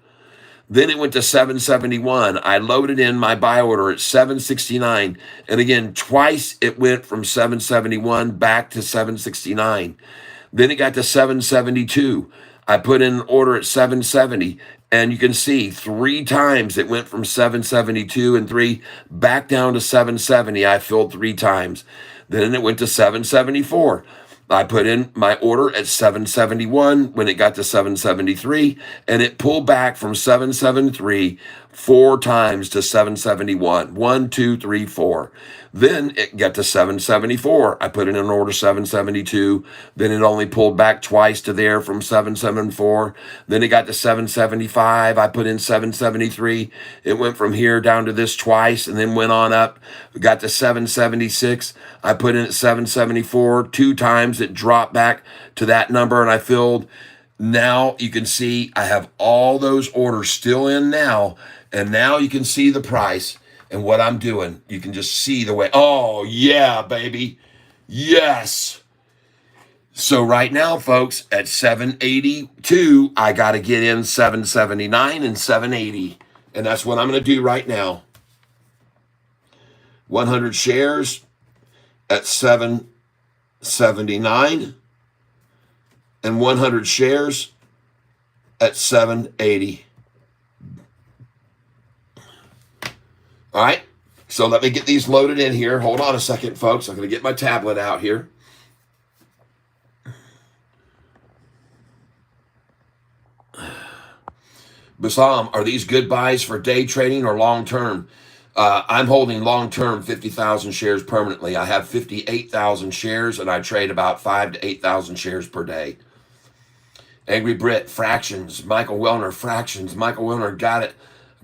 Then it went to 771. I loaded in my buy order at 769. And again, twice it went from 771 back to 769. Then it got to 772. I put in an order at 770. And you can see 3 times it went from 772 and 3 back down to 770. I filled 3 times. Then it went to 774. I put in my order at 771 when it got to 773, and it pulled back from 773 4 times to 771. 1, 2, 3, 4. Then it got to 774. I put in an order 772. Then it only pulled back twice to there from 774. Then it got to 775. I put in 773. It went from here down to this twice and then went on up. We got to 776. I put in at 774. 2 times it dropped back to that number and I filled. Now you can see I have all those orders still in now. And now you can see the price and what I'm doing. You can just see the way. Oh, yeah, baby. Yes. So right now, folks, at 782, I got to get in 779 and 780. And that's what I'm going to do right now. 100 shares at 779 and 100 shares at 780. All right, so let me get these loaded in here. Hold on a second, folks. I'm going to get my tablet out here. Basam, are these good buys for day trading or long term? I'm holding long term 50,000 shares permanently. I have 58,000 shares and I trade about 5,000 to 8,000 shares per day. Angry Brit, fractions. Michael Wellner, fractions. Michael Wellner, got it.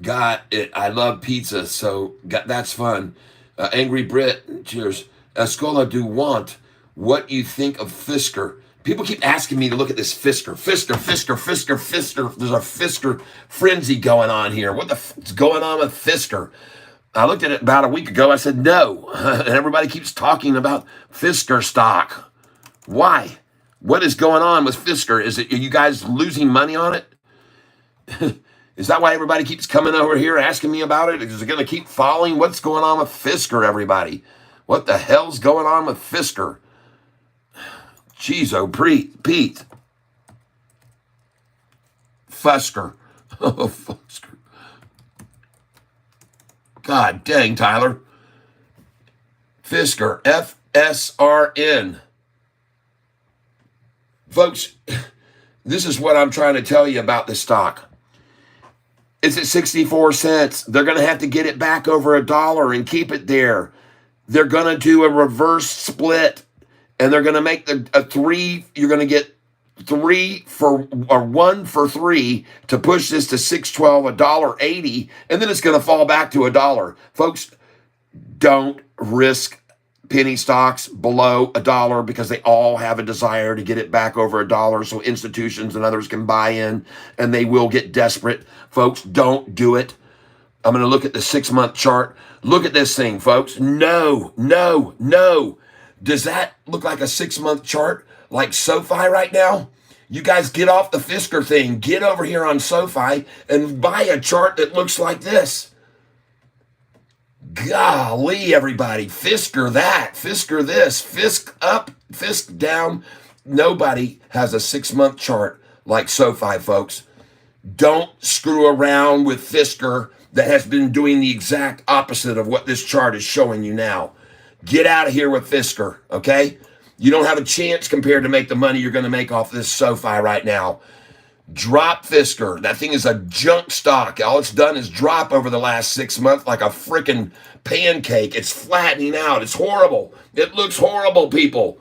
Got it. I love pizza, so that's fun. Angry Brit, cheers. Escola do want. What you think of Fisker? People keep asking me to look at this Fisker. Fisker. There's a Fisker frenzy going on here. What the is going on with Fisker? I looked at it about a week ago. I said no. And everybody keeps talking about Fisker stock. Why? What is going on with Fisker? Are you guys losing money on it? Is that why everybody keeps coming over here asking me about it? Is it going to keep falling? What's going on with Fisker, everybody? What the hell's going on with Fisker? Jeez, oh, Pete. Fusker. Oh, Fusker. God dang, Tyler. Fisker. FSRN. Folks, this is what I'm trying to tell you about this stock. It's at 64 cents. They're going to have to get it back over $1 and keep it there. They're going to do a reverse split, and they're going to make a 3. You're going to get 3 for or 1 for 3 to push this to 612, $1.80, and then it's going to fall back to $1. Folks, don't risk penny stocks below $1 because they all have a desire to get it back over $1 so institutions and others can buy in and they will get desperate. Folks, don't do it. I'm going to look at the 6-month chart. Look at this thing, folks. No. Does that look like a 6-month chart like Sofi right now? You guys get off the Fisker thing. Get over here on Sofi and buy a chart that looks like this. Golly, everybody. Fisker that, Fisker this, Fisk up, Fisk down. Nobody has a 6-month chart like Sofi, folks. Don't screw around with Fisker that has been doing the exact opposite of what this chart is showing you now. Get out of here with Fisker, okay? You don't have a chance compared to make the money you're going to make off this Sofi right now. Drop Fisker. That thing is a junk stock. All it's done is drop over the last 6 months like a freaking pancake. It's flattening out. It's horrible. It looks horrible, people.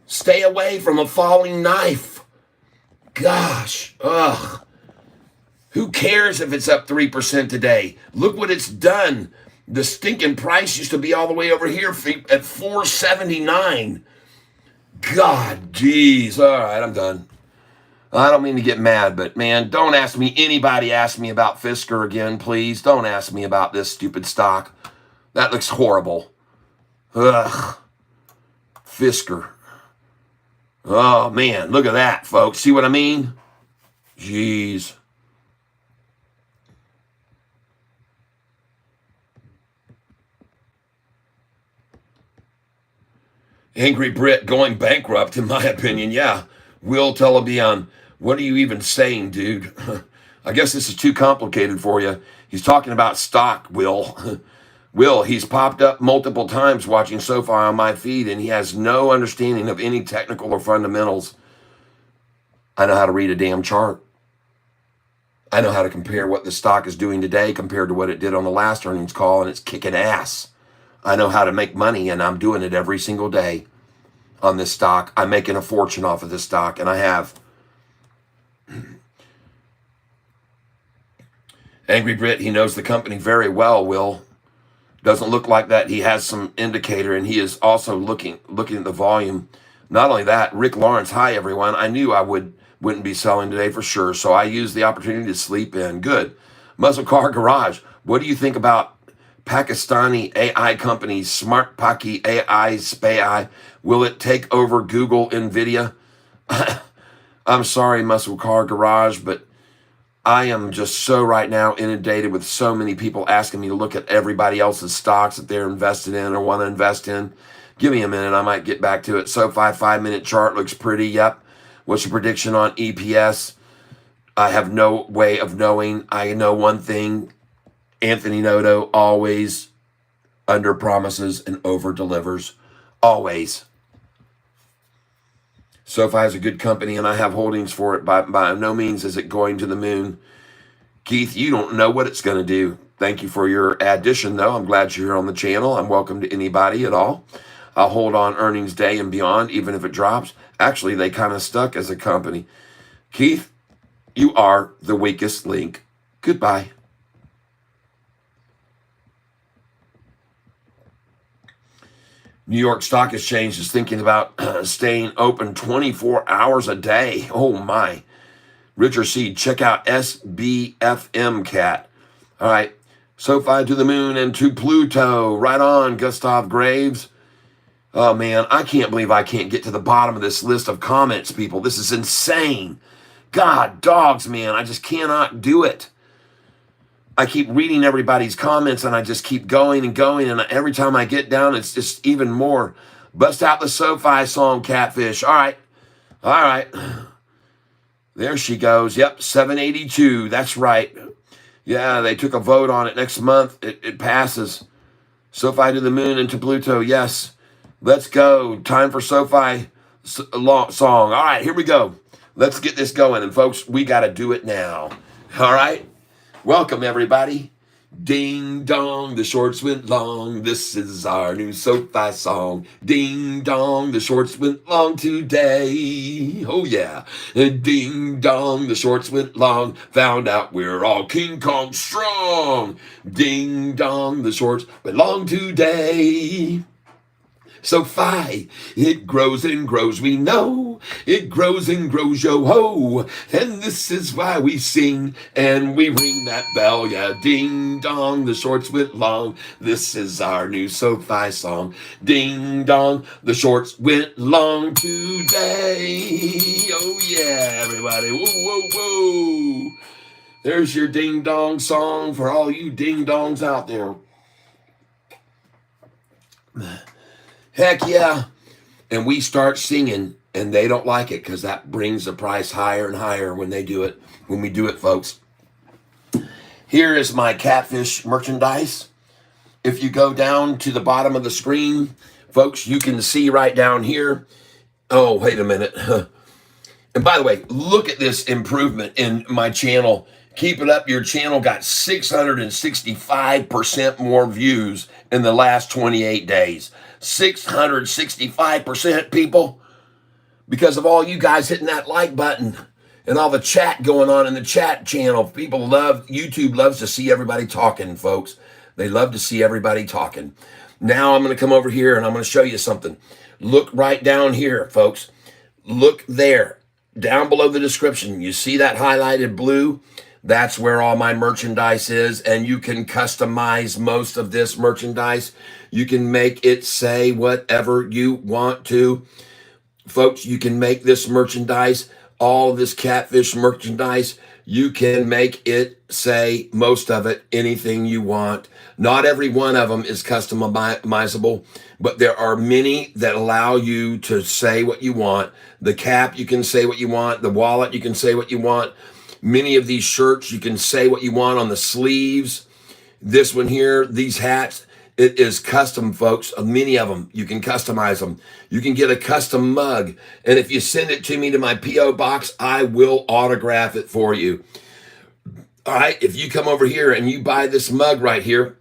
Stay away from a falling knife. Gosh. Ugh. Who cares if it's up 3% today? Look what it's done. The stinking price used to be all the way over here at $4.79. God, geez. All right, I'm done. I don't mean to get mad, but man, don't ask me. Anybody ask me about Fisker again, please. Don't ask me about this stupid stock. That looks horrible. Ugh. Fisker. Oh, man, look at that, folks. See what I mean? Jeez. Angry Brit going bankrupt, in my opinion. Yeah. Will Telebion. What are you even saying, dude? I guess this is too complicated for you. He's talking about stock, Will. Will, he's popped up multiple times watching Sofi on my feed, and he has no understanding of any technical or fundamentals. I know how to read a damn chart. I know how to compare what the stock is doing today compared to what it did on the last earnings call, and it's kicking ass. I know how to make money, and I'm doing it every single day on this stock. I'm making a fortune off of this stock, and I have. Angry Brit, he knows the company very well, Will. Doesn't look like that. He has some indicator, and he is also looking at the volume. Not only that, Rick Lawrence, hi everyone. I knew I wouldn't be selling today for sure, so I used the opportunity to sleep in. Good. Muscle Car Garage, what do you think about Pakistani AI company Smart Paki AI SPAI? Will it take over Google, Nvidia? I'm sorry, Muscle Car Garage, but I am just so right now inundated with so many people asking me to look at everybody else's stocks that they're invested in or want to invest in. Give me a minute. I might get back to it. SoFi 5-minute chart looks pretty. Yep. What's your prediction on EPS? I have no way of knowing. I know one thing. Anthony Noto always under promises and over delivers. Always. SoFi is a good company, and I have holdings for it. By no means is it going to the moon. Keith, you don't know what it's going to do. Thank you for your addition, though. I'm glad you're here on the channel. I'm welcome to anybody at all. I'll hold on earnings day and beyond, even if it drops. Actually, they kind of stuck as a company. Keith, you are the weakest link. Goodbye. New York Stock Exchange is thinking about staying open 24 hours a day. Oh, my. Richard Seed, check out SBFM Cat. All right. SoFi to the moon and to Pluto. Right on, Gustav Graves. Oh, man, I can't believe I can't get to the bottom of this list of comments, people. This is insane. God, dogs, man, I just cannot do it. I keep reading everybody's comments, and I just keep going and going, and every time I get down, it's just even more. Bust out the SoFi song, Catfish. All right. All right. There she goes. Yep, 782. That's right. Yeah, they took a vote on it next month. It passes. SoFi to the moon and to Pluto. Yes. Let's go. Time for SoFi song. All right, here we go. Let's get this going. And folks, we got to do it now. All right. Welcome, everybody. Ding dong, the shorts went long. This is our new SoFi song. Ding dong, the shorts went long today. Oh, yeah. Ding dong, the shorts went long. Found out we're all King Kong strong. Ding dong, the shorts went long today. SoFi, it grows and grows, we know. It grows and grows, yo-ho. And this is why we sing and we ring that bell. Yeah, ding dong, the shorts went long. This is our new SoFi song. Ding dong, the shorts went long today. Oh yeah, everybody. Whoa, whoa, whoa. There's your ding dong song for all you ding dongs out there. Heck yeah. And we start singing, and they don't like it because that brings the price higher and higher when they do it, when we do it, folks. Here is my Catfish merchandise. If you go down to the bottom of the screen, folks, you can see right down here. Oh, wait a minute. And by the way, look at this improvement in my channel. Keep it up. Your channel got 665% more views in the last 28 days. 665%, people, because of all you guys hitting that like button and all the chat going on in the chat channel. People love, YouTube loves to see everybody talking, folks. They love to see everybody talking. Now I'm going to come over here and I'm going to show you something. Look right down here, folks. Look there, down below the description. You see that highlighted blue? That's where all my merchandise is, and you can customize most of this merchandise. You can make it say whatever you want to. Folks, you can make this merchandise, all of this Catfish merchandise, you can make it say, most of it, anything you want. Not every one of them is customizable, but there are many that allow you to say what you want. The cap, you can say what you want. The wallet, you can say what you want. Many of these shirts, you can say what you want on the sleeves. This one here, these hats, it is custom, folks. Many of them, you can customize them. You can get a custom mug. And if you send it to me to my P.O. box, I will autograph it for you. All right, if you come over here and you buy this mug right here,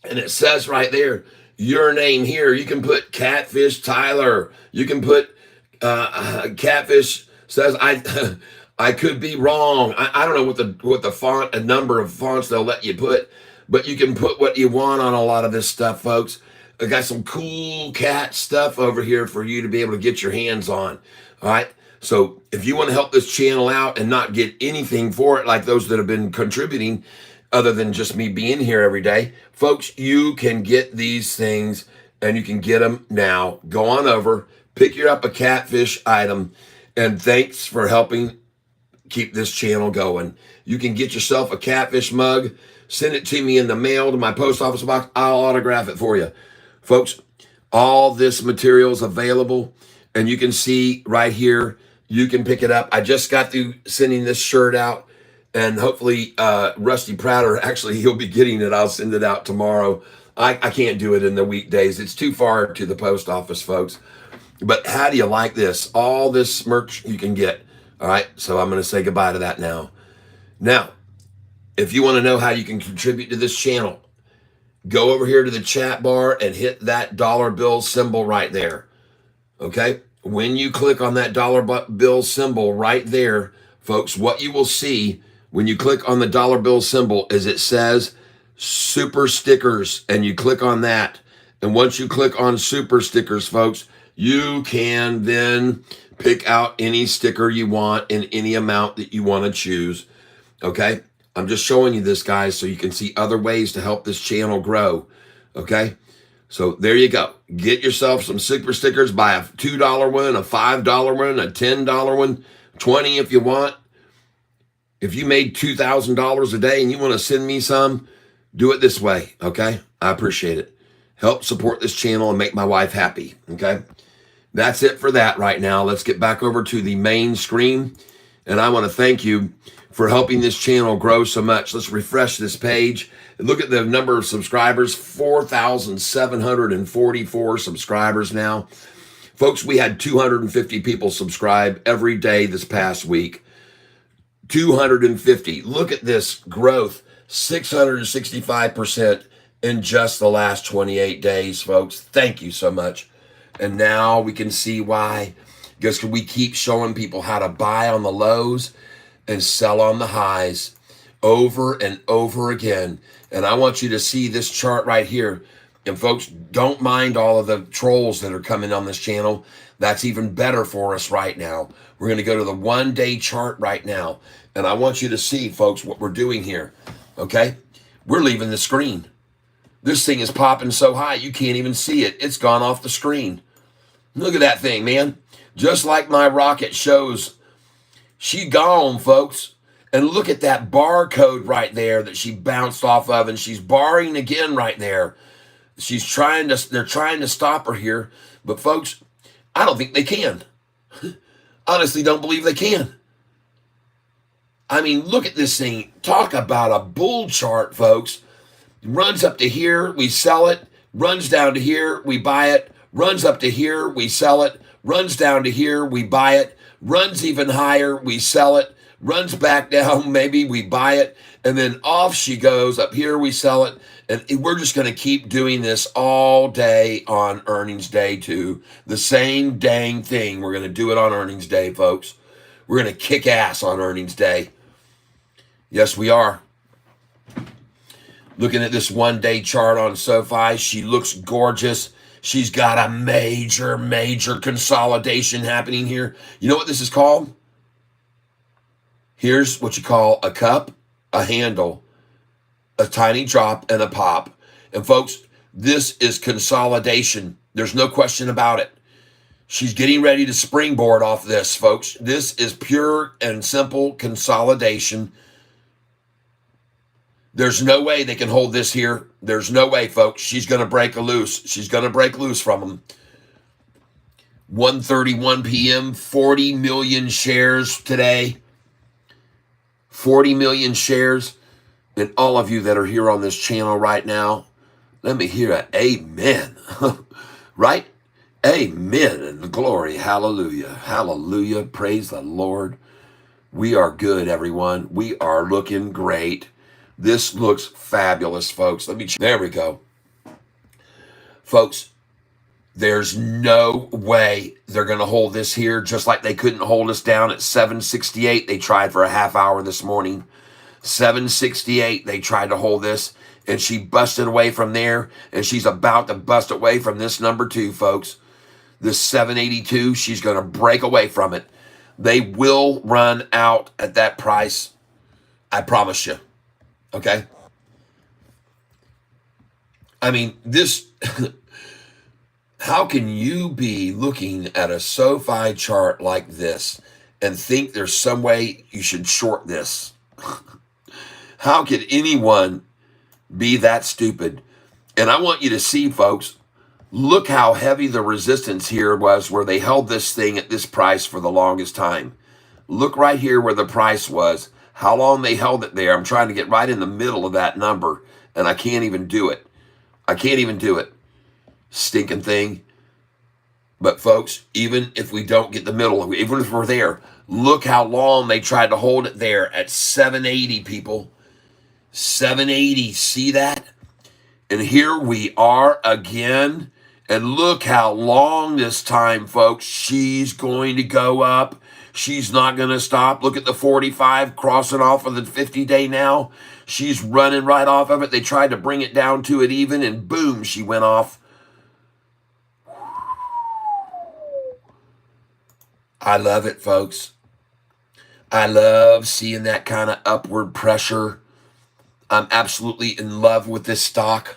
and it says right there, your name here, you can put Catfish Tyler. You can put Catfish says I could be wrong. I don't know what the font, a number of fonts they'll let you put, but you can put what you want on a lot of this stuff, folks. I got some cool cat stuff over here for you to be able to get your hands on. All right. So if you want to help this channel out and not get anything for it, like those that have been contributing, other than just me being here every day, folks, you can get these things and you can get them now. Go on over, pick you up a Catfish item, and thanks for helping keep this channel going. You can get yourself a Catfish mug, send it to me in the mail to my post office box. I'll autograph it for you. Folks, all this material is available, and you can see right here, you can pick it up. I just got through sending this shirt out, and hopefully Rusty Prouder, actually, he'll be getting it. I'll send it out tomorrow. I can't do it in the weekdays. It's too far to the post office, folks. But how do you like this? All this merch you can get. All right, so I'm going to say goodbye to that now. Now, if you want to know how you can contribute to this channel, go over here to the chat bar and hit that dollar bill symbol right there. Okay? When you click on that dollar bill symbol right there, folks, what you will see when you click on the dollar bill symbol is it says super stickers, and you click on that. And once you click on super stickers, folks, you can then pick out any sticker you want in any amount that you want to choose. Okay? I'm just showing you this, guys, so you can see other ways to help this channel grow. Okay? So there you go. Get yourself some super stickers. Buy a $2 one, a $5 one, a $10 one, 20 if you want. If you made $2,000 a day and you want to send me some, do it this way, okay? I appreciate it. Help support this channel and make my wife happy, okay? That's it for that right now. Let's get back over to the main screen. And I want to thank you for helping this channel grow so much. Let's refresh this page. Look at the number of subscribers, 4,744 subscribers now. Folks, we had 250 people subscribe every day this past week. 250. Look at this growth, 665% in just the last 28 days, folks. Thank you so much. And now we can see why. Because we keep showing people how to buy on the lows and sell on the highs over and over again. And I want you to see this chart right here. And folks, don't mind all of the trolls that are coming on this channel. That's even better for us right now. We're going to go to the one-day chart right now. And I want you to see, folks, what we're doing here. Okay? We're leaving the screen. This thing is popping so high, you can't even see it. It's gone off the screen. Look at that thing, man. Just like my rocket shows, she gone, folks. And look at that barcode right there that she bounced off of, and she's barring again right there. They're trying to stop her here. But folks, I don't think they can. Honestly, don't believe they can. I mean, look at this thing. Talk about a bull chart, folks. Runs up to here, we sell it. Runs down to here, we buy it. Runs up to here, we sell it. Runs down to here, we buy it. Runs even higher, we sell it. Runs back down, maybe we buy it. And then off she goes. Up here, we sell it. And we're just going to keep doing this all day on earnings day too. The same dang thing. We're going to do it on earnings day, folks. We're going to kick ass on earnings day. Yes, we are. Looking at this one-day chart on Sofi, she looks gorgeous. She's got a major, major consolidation happening here. You know what this is called? Here's what you call a cup, a handle, a tiny drop, and a pop. And folks, this is consolidation. There's no question about it. She's getting ready to springboard off this, folks. This is pure and simple consolidation. There's no way they can hold this here. There's no way, folks. She's going to break loose. She's going to break loose from them. 1:31 p.m., 40 million shares today. 40 million shares. And all of you that are here on this channel right now, let me hear an amen. Right? Amen and glory. Hallelujah. Hallelujah. Praise the Lord. We are good, everyone. We are looking great. This looks fabulous, folks. There we go. Folks, there's no way they're going to hold this here, just like they couldn't hold us down at 768. They tried for a half hour this morning. 768, they tried to hold this, and she busted away from there, and she's about to bust away from this number 2, folks. This 782, she's going to break away from it. They will run out at that price. I promise you. Okay? I mean, this... How can you be looking at a SoFi chart like this and think there's some way you should short this? How could anyone be that stupid? And I want you to see, folks, look how heavy the resistance here was where they held this thing at this price for the longest time. Look right here where the price was, how long they held it there. I'm trying to get right in the middle of that number, and I can't even do it. I can't even do it. Stinking thing. But folks, even if we don't get the middle, even if we're there, look how long they tried to hold it there at 780, people. 780, see that? And here we are again. And look how long this time, folks. She's going to go up. She's not going to stop. Look at the 45 crossing off of the 50-day now. She's running right off of it. They tried to bring it down to it even, and boom, she went off. I love it, folks. I love seeing that kind of upward pressure. I'm absolutely in love with this stock.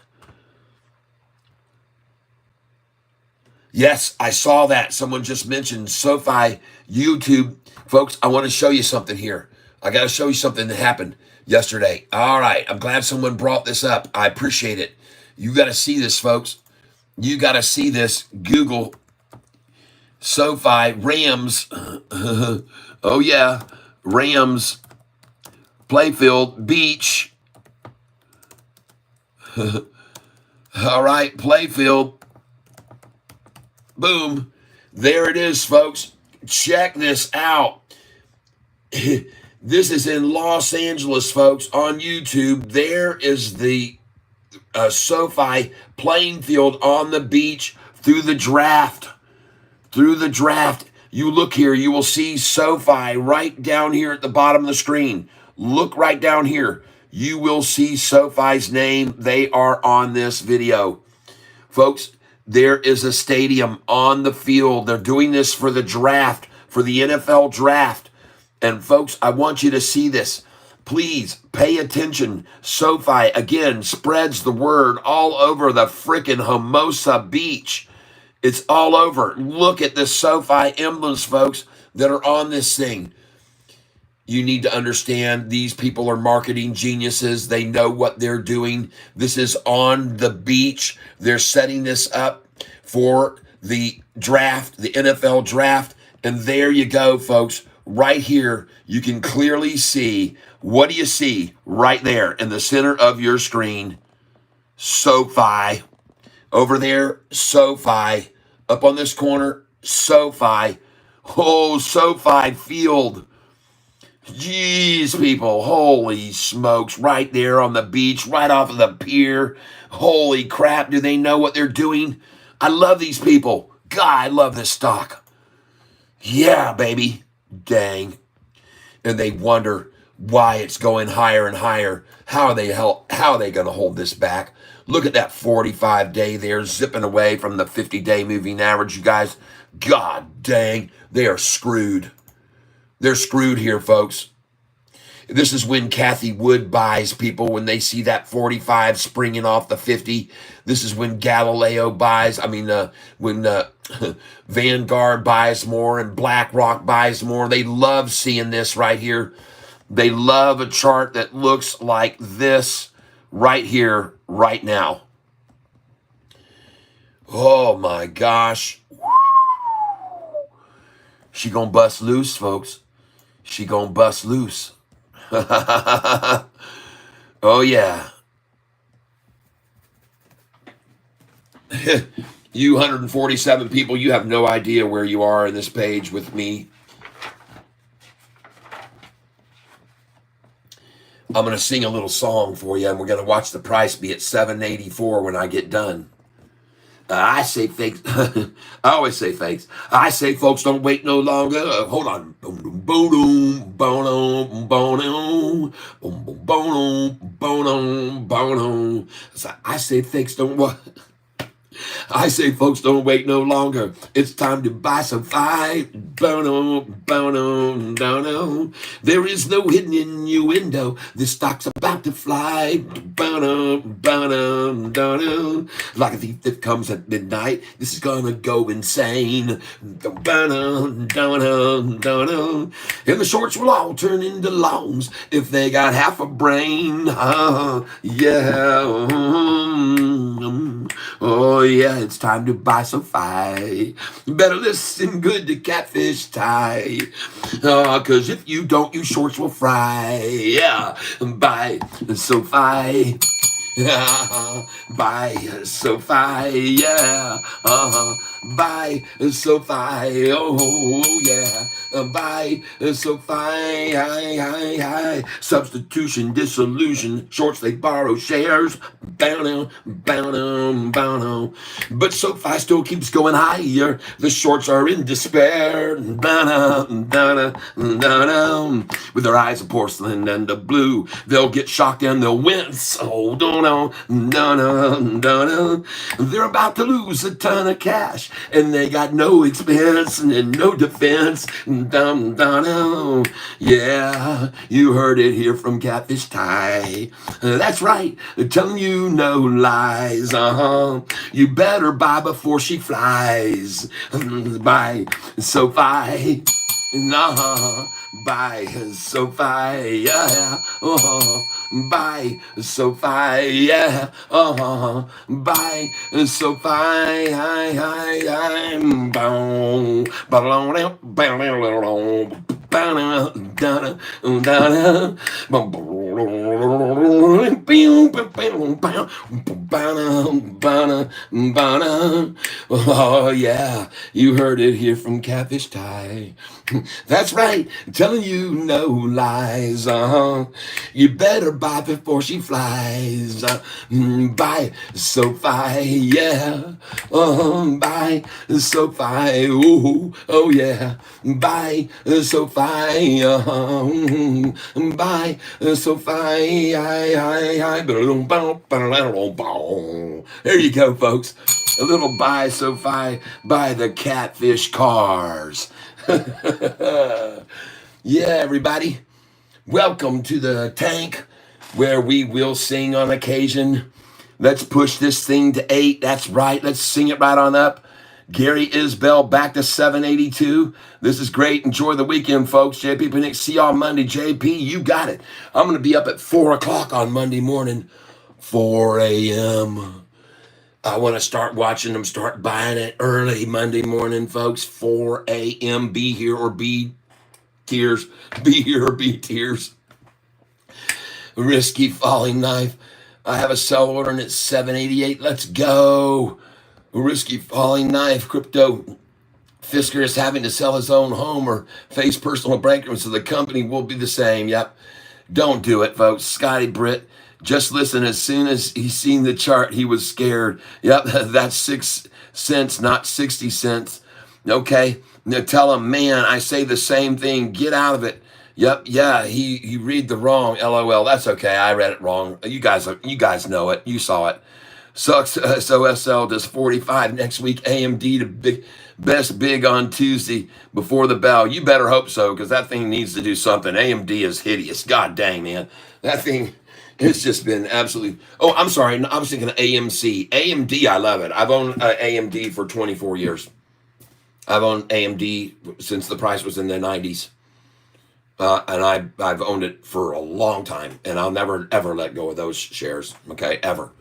Yes, I saw that. Someone just mentioned SoFi YouTube. Folks, I want to show you something here. I got to show you something that happened yesterday. All right, I'm glad someone brought this up. I appreciate it. You got to see this, folks. You got to see this. Google SoFi Rams. Oh, yeah. Rams Playfield Beach. All right, Playfield. Boom. There it is, folks. Check this out. This is in Los Angeles, folks, on YouTube. There is the SoFi playing field on the beach through the draft. Through the draft. You look here, you will see SoFi right down here at the bottom of the screen. Look right down here. You will see SoFi's name. They are on this video. Folks, there is a stadium on the field. They're doing this for the draft, for the NFL draft. And folks, I want you to see this. Please pay attention. SoFi, again, spreads the word all over the frickin' Hermosa Beach. It's all over. Look at the SoFi emblems, folks, that are on this thing. You need to understand these people are marketing geniuses. They know what they're doing. This is on the beach. They're setting this up for the draft, the NFL draft. And there you go, folks. Right here, you can clearly see. What do you see right there in the center of your screen? SoFi. Over there, SoFi. Up on this corner, SoFi. Oh, SoFi Field. Jeez, people. Holy smokes. Right there on the beach, right off of the pier. Holy crap. Do they know what they're doing? I love these people. God, I love this stock. Yeah, baby. Dang. And they wonder why it's going higher and higher. How are they going to hold this back? Look at that 45-day there zipping away from the 50-day moving average, you guys. God dang, they are screwed. They're screwed here, folks. This is when Kathy Wood buys, people, when they see that 45 springing off the 50. This is when Galileo buys. When Vanguard buys more and BlackRock buys more. They love seeing this right here. They love a chart that looks like this right here, right now. Oh, my gosh. She gonna bust loose, folks. She gonna bust loose. Oh, yeah. You 147 people, you have no idea where you are in this page with me. I'm going to sing a little song for you, and we're going to watch the price be at $7.84 when I get done. I say fakes. I always say fakes. I say folks don't wait no longer. Hold on. Boom, boom, boom, boom, boom, boom, boom, boom, boom, boom. I say fakes don't what. I say, folks, don't wait no longer. It's time to buy some fight. Bono, bono, dono. There is no hidden innuendo. This stock's about to fly. Bono, bono, dono. Like a thief that comes at midnight. This is gonna go insane. Bono, dono, dono. And the shorts will all turn into longs if they got half a brain. Yeah. Oh yeah, it's time to buy some Sofi. Better listen good to Catfish Tie. Cause if you don't, your shorts will fry. Yeah, buy Sofi. Buy Sofi, yeah. Buy Sofi, oh yeah. Buy Sofi, substitution, disillusion, shorts they borrow, shares, bow bow. But Sofi still keeps going higher. The shorts are in despair, with their eyes of porcelain and of blue. They'll get shocked and they'll wince. Oh, don't know, no. They're about to lose a ton of cash, and they got no expense and no defense. Yeah, you heard it here from Catfish Tie. That's right, telling you no lies. You better buy before she flies. Buy Sofi. Buy Sofi, yeah. Buy Sofi, yeah. Buy Sofi, oh yeah, you heard it here from Catfish Tie. That's right, telling you no lies. You better buy before she flies. Buy Sofi, yeah. Buy Sofi, ooh, oh yeah. Buy Sofi, buy Sofi, there you go, folks. A little buy Sofi by the Catfish Cars. Yeah, everybody. Welcome to the tank where we will sing on occasion. Let's push this thing to 8. That's right. Let's sing it right on up. Gary Isbell back to 782. This is great. Enjoy the weekend, folks. JP Panic, see y'all Monday. JP, you got it. I'm going to be up at 4 o'clock on Monday morning. 4 a.m. I want to start watching them start buying it early Monday morning, folks. 4 a.m. Be here or be tears. Be here or be tears. Risky falling knife. I have a sell order and it's 788. Let's go. Risky falling knife. Crypto Fisker is having to sell his own home or face personal bankruptcy, so the company will be the same. Yep. Don't do it, folks. Scotty Britt. Just listen, as soon as he seen the chart, he was scared. Yep, that's 6 cents, not 60 cents. Okay, now tell him, man, I say the same thing. Get out of it. Yep, yeah, he read the wrong. LOL, that's okay. I read it wrong. You guys know it. You saw it. Sucks. SOSL does 45 next week. AMD to best big on Tuesday before the bell. You better hope so, because that thing needs to do something. AMD is hideous. God dang, man. That thing... It's just been absolutely... Oh, I'm sorry. I was thinking of AMC. AMD, I love it. I've owned AMD for 24 years. I've owned AMD since the price was in the 90s. And I've owned it for a long time. And I'll never, ever let go of those shares. Okay, ever.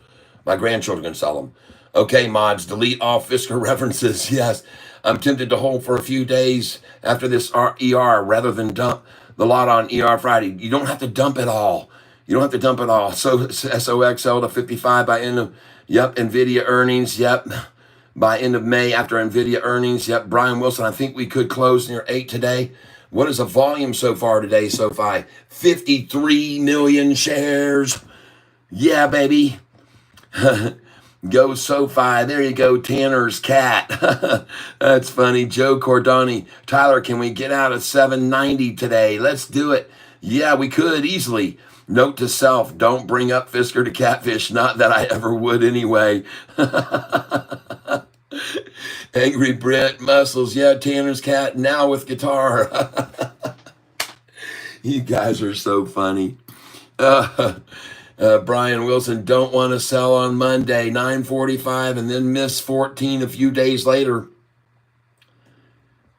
My grandchildren can sell them. Okay, mods, delete all Fisker references. Yes, I'm tempted to hold for a few days after this ER rather than dump the lot on ER Friday. You don't have to dump it all. You don't have to dump it all. So SOXL to 55 by end of, yep, NVIDIA earnings, yep. By end of May after NVIDIA earnings, yep. Brian Wilson, I think we could close near 8 today. What is the volume so far today, Sofi? 53 million shares. Yeah, baby. Go SoFi. There you go, Tanner's cat. That's funny. Joe Cordoni. Tyler, can we get out of 790 today? Let's do it. Yeah, we could easily. Note to self, don't bring up Fisker to Catfish. Not that I ever would anyway. Angry Brit, Muscles. Yeah, Tanner's cat now with guitar. You guys are so funny. Brian Wilson, don't want to sell on Monday, 9:45, and then miss 14 a few days later.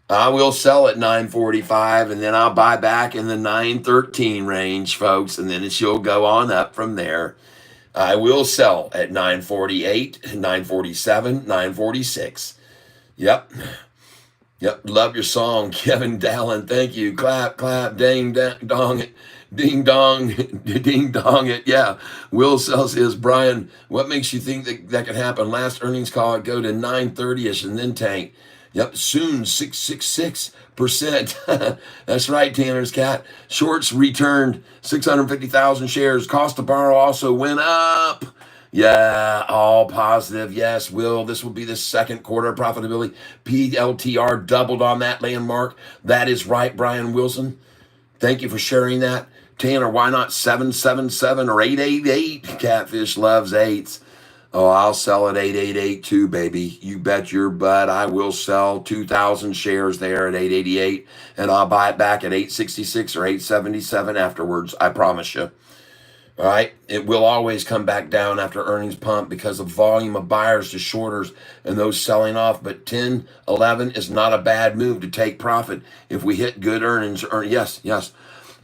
I will sell at 9:45, and then I'll buy back in the 9:13 range, folks, and then she'll go on up from there. I will sell at 9:48, 9:47, 9:46. Yep. Yep. Love your song, Kevin Dallin. Thank you. Clap, clap, ding, dong it. Ding dong, ding dong it. Yeah. Will sells his. Brian, what makes you think that could happen? Last earnings call, it go to 9:30ish and then tank. Yep. Soon, 666%. That's right, Tanner's cat. Shorts returned 650,000 shares. Cost to borrow also went up. Yeah, all positive. Yes, Will. This will be the second quarter of profitability. PLTR doubled on that landmark. That is right, Brian Wilson. Thank you for sharing that. Tanner, why not 777 or 888? Catfish loves eights. Oh, I'll sell at 888 too, baby. You bet your butt I will sell 2,000 shares there at 888, and I'll buy it back at 866 or 877 afterwards. I promise you. All right. It will always come back down after earnings pump because of volume of buyers to shorters and those selling off. But 10, 11 is not a bad move to take profit if we hit good earnings. Yes, yes.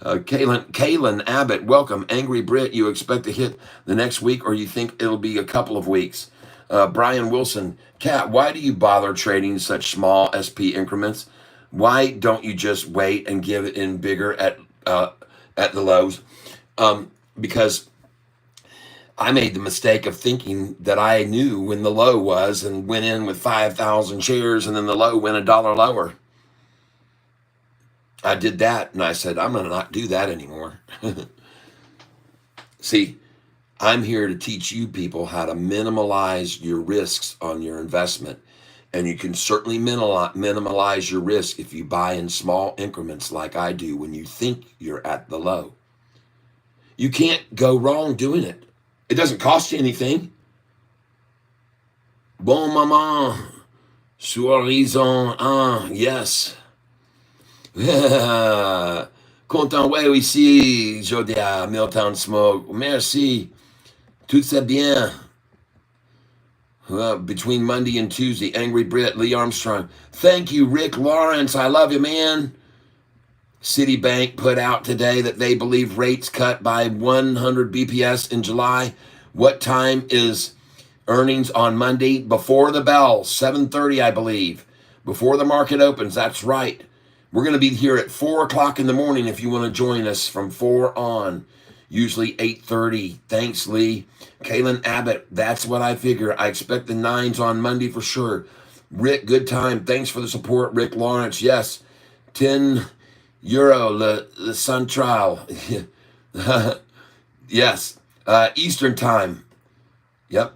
Kaylin Abbott, welcome. Angry Brit, you expect to hit the next week or you think it'll be a couple of weeks? Brian Wilson, Kat, why do you bother trading such small SP increments? Why don't you just wait and give it in bigger at the lows? Because I made the mistake of thinking that I knew when the low was and went in with 5,000 shares and then the low went $1 lower. I did that and I said, I'm going to not do that anymore. See, I'm here to teach you people how to minimize your risks on your investment. And you can certainly minimize your risk if you buy in small increments like I do when you think you're at the low. You can't go wrong doing it. It doesn't cost you anything. Bon maman, soirison, yes. Content, ouais, ici, Jodia, Milltown Smoke. Merci. Tout c'est bien. Between Monday and Tuesday, Angry Brit, Lee Armstrong. Thank you, Rick Lawrence. I love you, man. Citibank put out today that they believe rates cut by 100 BPS in July. What time is earnings on Monday? Before the bell, 7:30, I believe. Before the market opens, that's right. We're going to be here at 4 o'clock in the morning if you want to join us from 4 on. Usually 8:30. Thanks, Lee. Kaylin Abbott, that's what I figure. I expect the 9s on Monday for sure. Rick, good time. Thanks for the support, Rick Lawrence. Yes, 10 euro, le central. Yes, Eastern time. Yep,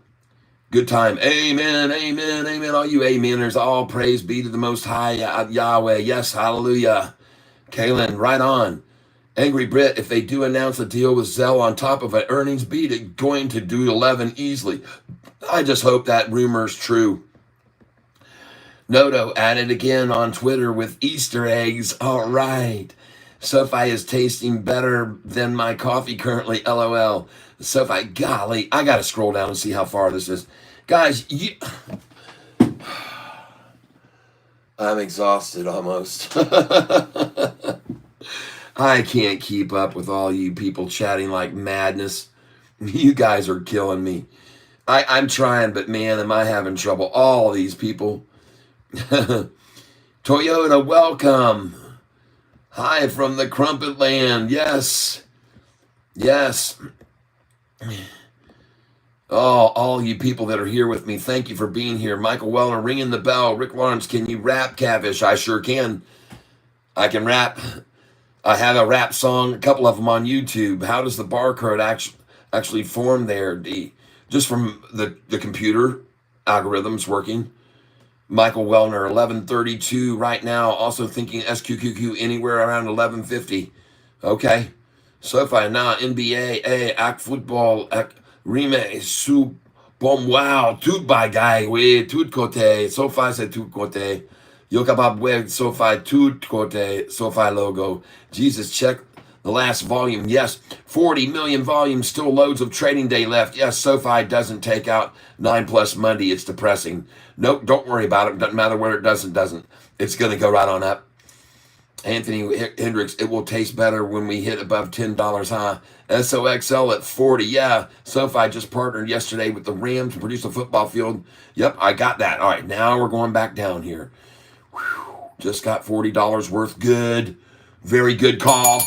good time. Amen, amen, amen. All you ameners, all praise be to the Most High Yahweh. Yes, hallelujah. Kaylin, right on. Angry Brit, if they do announce a deal with Zell on top of an earnings beat, it's going to do 11 easily. I just hope that rumor's true. Noto added again on Twitter with Easter eggs. All right. Sofi is tasting better than my coffee currently. LOL. Sofi, golly, I got to scroll down and see how far this is. Guys, I'm exhausted almost. I can't keep up with all you people chatting like madness. You guys are killing me. I'm trying, but man, am I having trouble. All these people. Toyota, welcome. Hi from the Crumpet Land. Yes. Yes. Oh, all you people that are here with me, thank you for being here. Michael Weller, ringing the bell. Rick Lawrence, can you rap, Cavish? I sure can. I can rap. I have a rap song, a couple of them on YouTube. How does the barcode actually form there? Just from the computer algorithms working. Michael Wellner, 1132 right now. Also thinking SQQQ anywhere around 1150. Okay. Sofi na NBA, ak football, ak rime, sous bom wow, tout bagay, oui, tout côté. Sofi c'est tout côté. Yo capable web Sofi tout côté, Sofi logo. Jesus, check the last volume. Yes, 40 million volumes, still loads of trading day left. Yes, Sofi doesn't take out 9+ Monday. It's depressing. Nope, don't worry about it. Doesn't matter where it doesn't. It's going to go right on up. Anthony Hendricks, it will taste better when we hit above $10 high. SOXL at 40. Yeah, Sofi just partnered yesterday with the Rams to produce a football field. Yep, I got that. All right, now we're going back down here. Whew, just got $40 worth. Good. Very good call.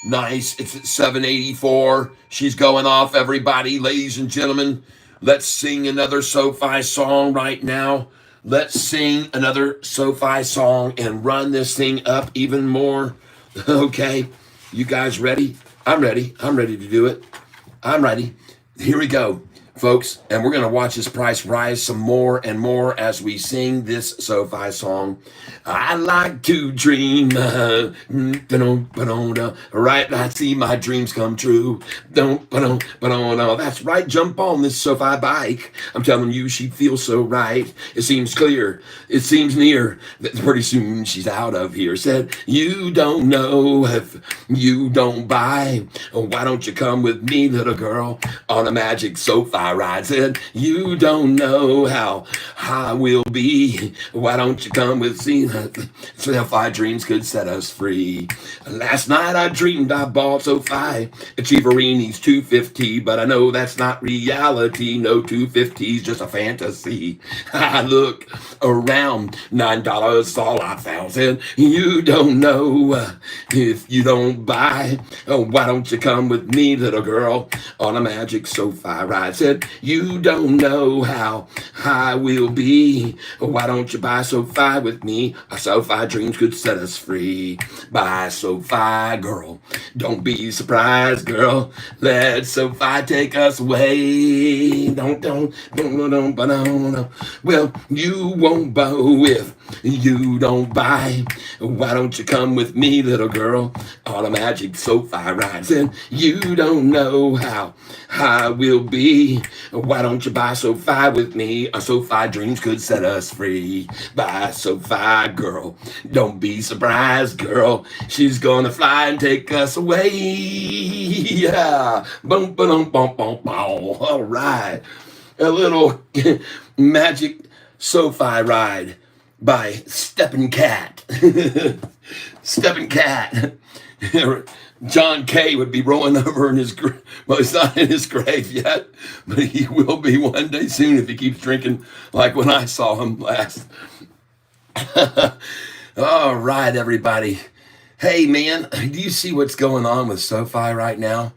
Nice. It's at 784. She's going off, everybody. Ladies and gentlemen, let's sing another Sofi song right now. Let's sing another Sofi song and run this thing up even more. Okay. You guys ready? I'm ready. I'm ready to do it. I'm ready. Here we go, folks. And we're going to watch this price rise some more and more as we sing this Sofi song. I like to dream, right? I see my dreams come true. That's right. Jump on this Sofi bike. I'm telling you, she feels so right. It seems clear. It seems near that pretty soon she's out of here. Said, you don't know if you don't buy. Why don't you come with me, little girl, on a magic Sofi ride? Said, you don't know how high we'll be. Why don't you come with me? Sofi dreams could set us free. Last night I dreamed I bought Sofi Achieverini's 250, but I know that's not reality. No, 250's just a fantasy. I look around, $9 all I found. Said, you don't know if you don't buy. Why don't you come with me, little girl, on a magic Sofi ride? Said, you don't know how high we'll be. Why don't you buy Sofi with me? Our Sofi dreams could set us free. Buy Sofi, girl. Don't be surprised, girl. Let Sofi take us away. Don't. Well, you won't bow if you don't buy. Why don't you come with me, little girl, on a magic Sofi ride? And you don't know how high we'll be. Why don't you buy Sofi with me? Our Sofi dreams could set us free. Buy Sofi, girl. Don't be surprised, girl. She's gonna fly and take us away. Yeah. Boom, boom, boom, boom, boom. All right. A little magic Sofi ride by Steppin' Cat. Steppin' Cat. John Kay would be rolling over in his grave. Well, he's not in his grave yet, but he will be one day soon if he keeps drinking like when I saw him last. All right, everybody. Hey, man, do you see what's going on with Sofi right now?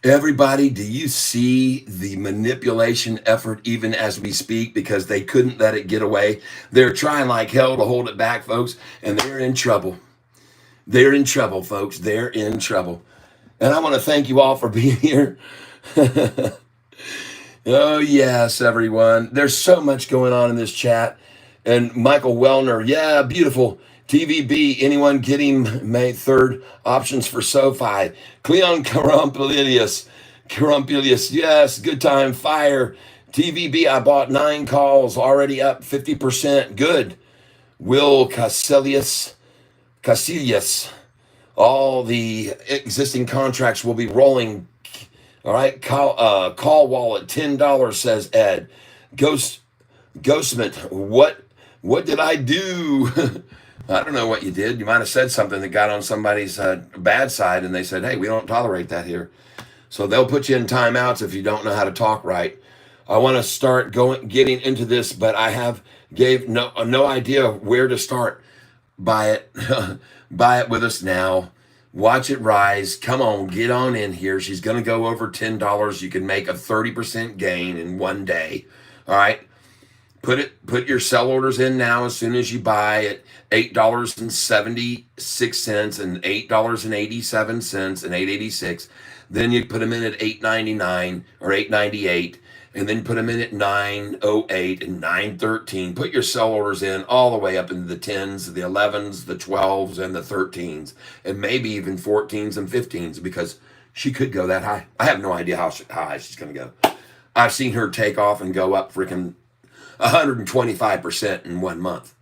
Everybody, do you see the manipulation effort even as we speak? Because they couldn't let it get away. They're trying like hell to hold it back, folks, and they're in trouble. They're in trouble, folks. They're in trouble. And I want to thank you all for being here. Oh, yes, everyone. There's so much going on in this chat. And Michael Wellner, yeah, beautiful. TVB, anyone getting May 3rd options for Sofi? Cleon Carumpilius, yes, good time, fire. TVB, I bought 9 calls, already up 50%, good. Will Casillas, all the existing contracts will be rolling. All right, call wallet, $10, says Ed. Ghostman, what did I do? I don't know what you did. You might have said something that got on somebody's bad side, and they said, hey, we don't tolerate that here. So they'll put you in timeouts if you don't know how to talk right. I want to start getting into this, but I gave no idea where to start. Buy it. Buy it with us now. Watch it rise. Come on, get on in here. She's going to go over $10. You can make a 30% gain in one day. All right. Put your sell orders in now as soon as you buy at $8.76 and $8.87 and $8.86. Then you put them in at $8.99 or $8.98, and then put them in at $9.08 and $9.13. Put your sell orders in all the way up into the 10s, the 11s, the 12s, and the 13s, and maybe even 14s and 15s, because she could go that high. I have no idea how high she's going to go. I've seen her take off and go up freaking 125% in 1 month.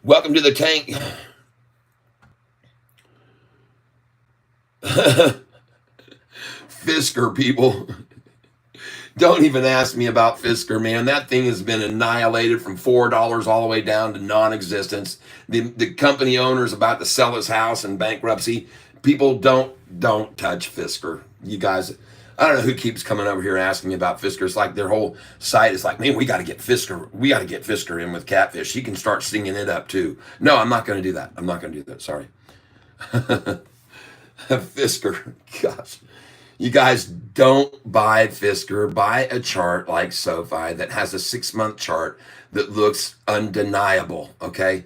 Welcome to the tank. Fisker, people. Don't even ask me about Fisker, man. That thing has been annihilated from $4 all the way down to non-existence. The company owner is about to sell his house in bankruptcy. People don't touch Fisker. You guys, I don't know who keeps coming over here asking me about Fisker. It's like their whole site is like, man, we got to get Fisker. We got to get Fisker in with Catfish. She can start singing it up too. No, I'm not going to do that. I'm not going to do that. Sorry. Fisker. Gosh. You guys, don't buy Fisker. Buy a chart like Sofi that has a 6-month chart that looks undeniable, okay?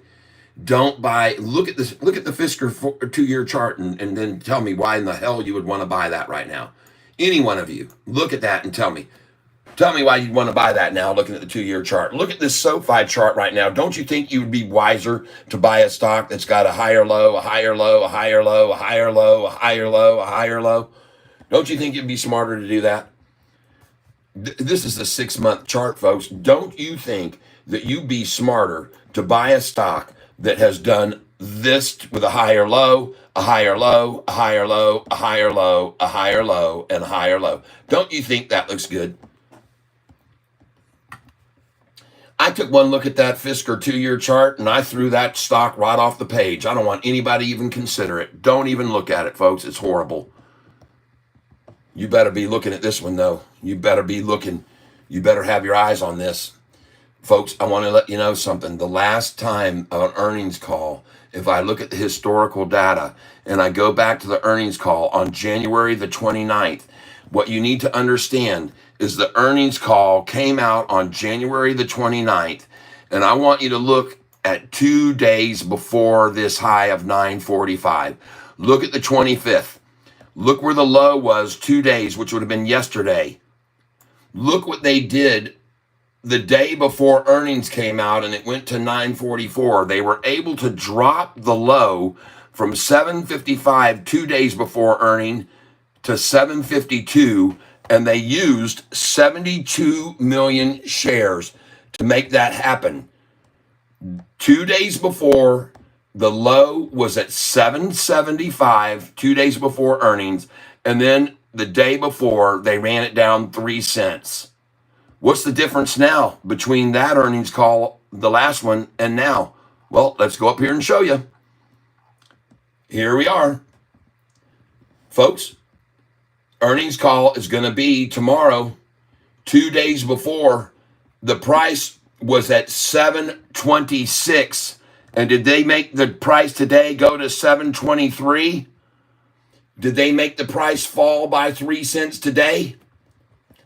Don't buy, look at the Fisker 2-year chart and then tell me why in the hell you would want to buy that right now. Any one of you, look at that and tell me why you'd want to buy that now looking at the 2-year chart. Look at this SoFi chart right now. Don't you think you would be wiser to buy a stock that's got a higher low, a higher low, a higher low, a higher low, a higher low, a higher low? Don't you think it'd be smarter to do that? This is the 6-month chart, folks. Don't you think that you'd be smarter to buy a stock that has done this with a higher low, a higher low, a higher low, a higher low, a higher low, and a higher low? Don't you think that looks good? I took one look at that Fisker 2-year chart and I threw that stock right off the page. I don't want anybody to even consider it. Don't even look at it, folks. It's horrible. You better be looking at this one, though. You better be looking. You better have your eyes on this. Folks, I want to let you know something. The last time of an earnings call, if I look at the historical data and I go back to the earnings call on January the 29th, what you need to understand is the earnings call came out on January the 29th, and I want you to look at 2 days before this high of 945. Look at the 25th. Look where the low was 2 days, which would have been yesterday. Look what they did the day before earnings came out, and it went to 944. They were able to drop the low from 755 2 days before earning to 752, and they used 72 million shares to make that happen. 2 days before, the low was at 775 2 days before earnings, and then the day before they ran it down 3 cents. What's the difference now between that earnings call, the last one, and now? Well, let's go up here and show you. Here we are. Folks, earnings call is going to be tomorrow. 2 days before, the price was at 726. And did they make the price today go to 723? Did they make the price fall by 3 cents today?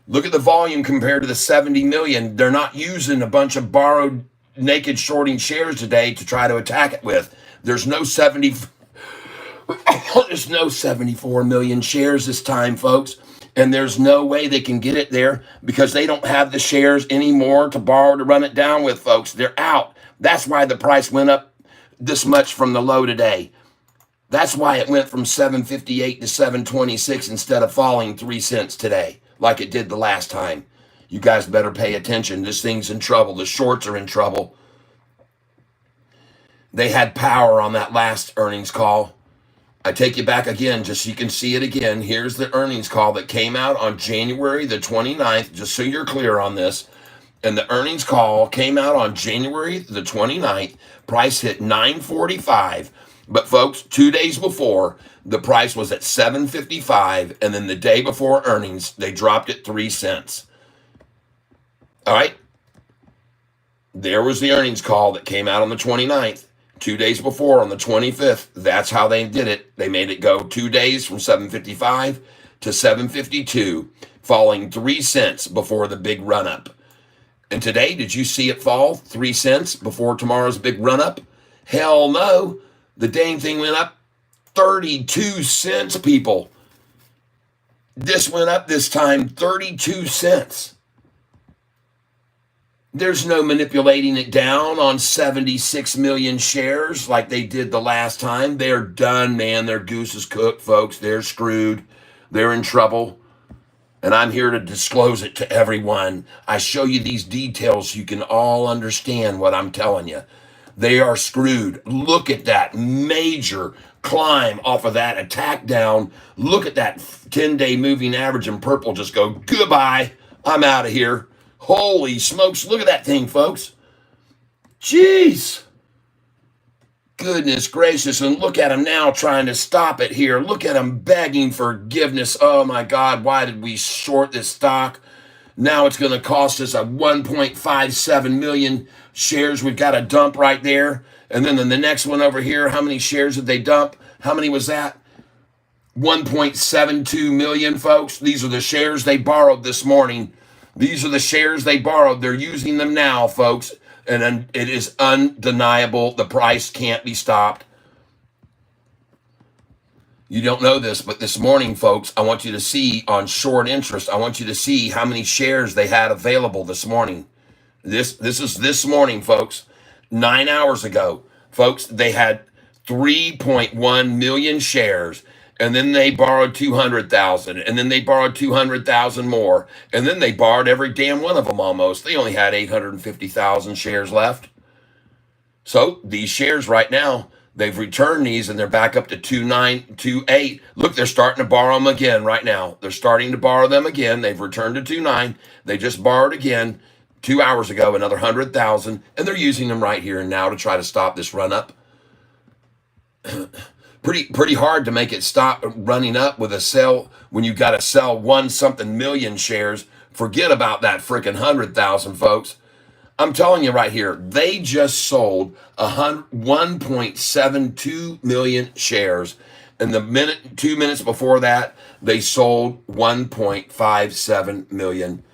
Look at the volume compared to the 70 million. They're not using a bunch of borrowed naked shorting shares today to try to attack it with. There's no 74 million shares this time, folks. And there's no way they can get it there because they don't have the shares anymore to borrow to run it down with, folks. They're out. That's why the price went up this much from the low today. That's why it went from 758 to 726 instead of falling 3 cents today, like it did the last time. You guys better pay attention. This thing's in trouble. The shorts are in trouble. They had power on that last earnings call. I take you back again, just so you can see it again. Here's the earnings call that came out on January the 29th, just so you're clear on this. And the earnings call came out on January the 29th. Price hit 945. But folks, 2 days before, the price was at 755. And then the day before earnings, they dropped it 3 cents. All right. There was the earnings call that came out on the 29th. 2 days before, on the 25th, that's how they did it. They made it go 2 days from 755 to 752, falling 3 cents before the big run up. And today, did you see it fall 3 cents before tomorrow's big run up? Hell no. The dang thing went up 32 cents, people. This went up this time 32 cents. There's no manipulating it down on 76 million shares like they did the last time. They're done, man. Their goose is cooked, folks. They're screwed. They're in trouble. And I'm here to disclose it to everyone. I show you these details so you can all understand what I'm telling you. They are screwed. Look at that major climb off of that attack down. Look at that 10-day moving average in purple just go, goodbye. I'm out of here. Holy smokes. Look at that thing, folks. Jeez. Goodness gracious. And look at him now trying to stop it here. Look at him begging forgiveness. Oh my God, why did we short this stock? Now it's going to cost us a 1.57 million shares. We've got a dump right there. And then in the next one over here, how many shares did they dump? How many was that? 1.72 million, folks. These are the shares they borrowed this morning. These are the shares they borrowed. They're using them now, folks. And it is undeniable. The price can't be stopped. You don't know this, but this morning, folks, I want you to see on short interest, I want you to see how many shares they had available this morning. This is this morning, folks. 9 hours ago, folks, they had 3.1 million shares, and then they borrowed 200,000, and then they borrowed 200,000 more, and then they borrowed every damn one of them almost. They only had 850,000 shares left. So these shares right now, they've returned these and they're back up to 2.928. Look, they're starting to borrow them again right now. They're starting to borrow them again. They've returned to 2.9. They just borrowed again 2 hours ago, another 100,000, and they're using them right here and now to try to stop this run up. Pretty hard to make it stop running up with a sell when you got to sell 1-something million shares. Forget about that freaking 100,000, folks. I'm telling you right here, they just sold 1.72 million shares. And the 2 minutes before that, they sold 1.57 million.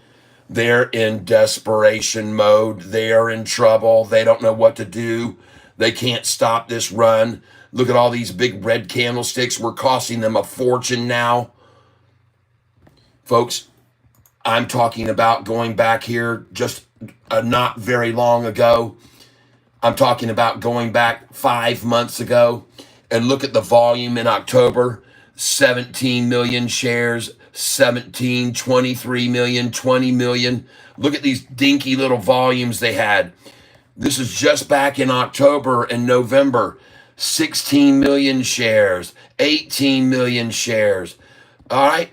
They're in desperation mode. They are in trouble. They don't know what to do. They can't stop this run. Look at all these big red candlesticks. We're costing them a fortune now. Folks, I'm talking about going back here just not very long ago. I'm talking about going back 5 months ago. And look at the volume in October. 17 million shares, 17, 23 million, 20 million. Look at these dinky little volumes they had. This is just back in October and November. 16 million shares, 18 million shares. All right.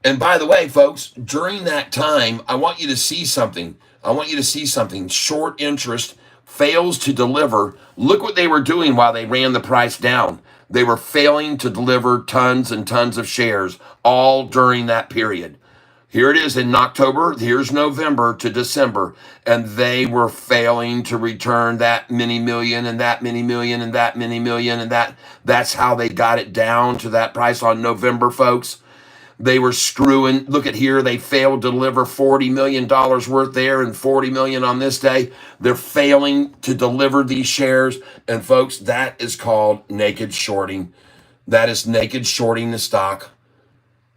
And by the way, folks, during that time, I want you to see something. I want you to see something. Short interest fails to deliver. Look what they were doing while they ran the price down. They were failing to deliver tons and tons of shares all during that period. Here it is in October. Here's November to December. And they were failing to return that many million and that many million and that many million. And that's how they got it down to that price on November, folks. They were screwing. Look at here. They failed to deliver $40 million worth there and $40 million on this day. They're failing to deliver these shares. And folks, that is called naked shorting. That is naked shorting the stock.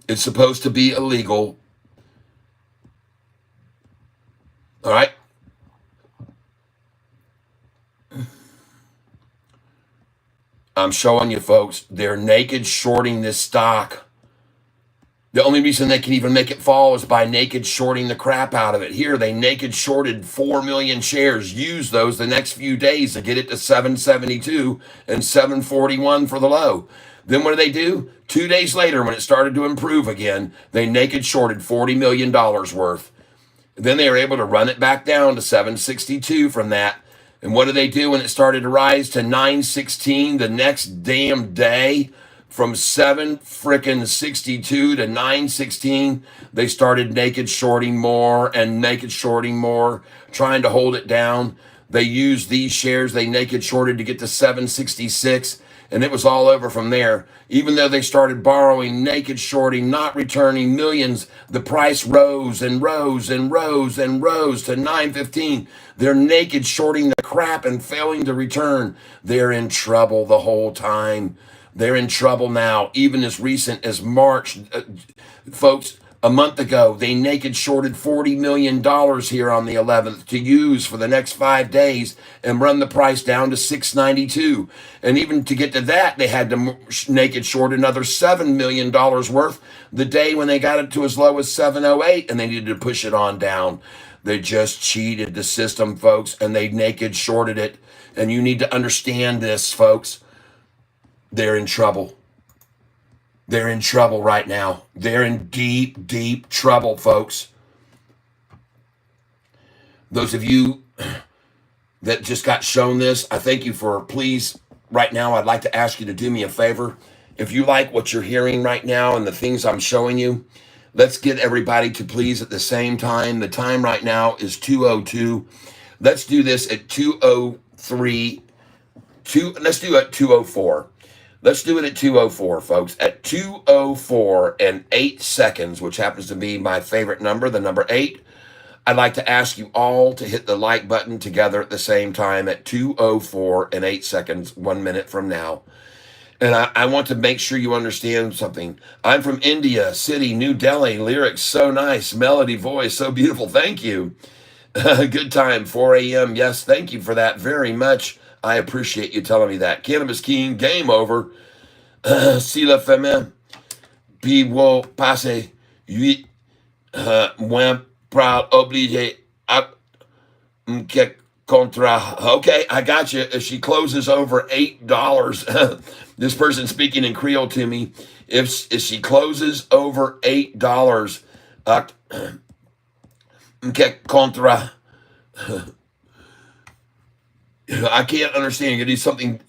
It's supposed to be illegal. All right. I'm showing you, folks, they're naked shorting this stock. The only reason they can even make it fall is by naked shorting the crap out of it. Here, they naked shorted 4 million shares. Use those the next few days to get it to 772 and 741 for the low. Then what do? 2 days later, when it started to improve again, they naked shorted $40 million worth. Then they were able to run it back down to 762 from that. And what do when it started to rise to 916 the next damn day? From 762 to 916, they started naked shorting more and naked shorting more, trying to hold it down. They used these shares they naked shorted to get to 766. And it was all over from there. Even though they started borrowing, naked shorting, not returning millions, the price rose and rose and rose and rose to 915. They're naked shorting the crap and failing to return. They're in trouble the whole time. They're in trouble now, even as recent as March. Folks, a month ago, they naked shorted $40 million here on the 11th to use for the next 5 days and run the price down to 692. And even to get to that, they had to naked short another $7 million worth the day when they got it to as low as 708, and they needed to push it on down. They just cheated the system, folks, and they naked shorted it. And you need to understand this, folks. They're in trouble. They're in trouble right now. They're in deep, deep trouble, folks. Those of you that just got shown this, I thank you for, please, right now, I'd like to ask you to do me a favor. If you like what you're hearing right now and the things I'm showing you, let's get everybody to please at the same time. The time right now is 2:02. Let's do this at 2:03. Let's do it at 2:04. Let's do it at 2:04, folks. At 2:04 and 8 seconds, which happens to be my favorite number, the number 8, I'd like to ask you all to hit the like button together at the same time at 2:04 and 8 seconds, 1 minute from now. And I want to make sure you understand something. I'm from India, city, New Delhi. Lyrics so nice. Melody, voice so beautiful. Thank you. Good time, 4 a.m. Yes, thank you for that very much. I appreciate you telling me that. Cannabis King, game over. Si la femme puis vous passez 8 moins proud obligé à que contrat. Okay, I got you. If she closes over $8, this person speaking in Creole to me, if she closes over $8, que contrat. I can't understand. You do something.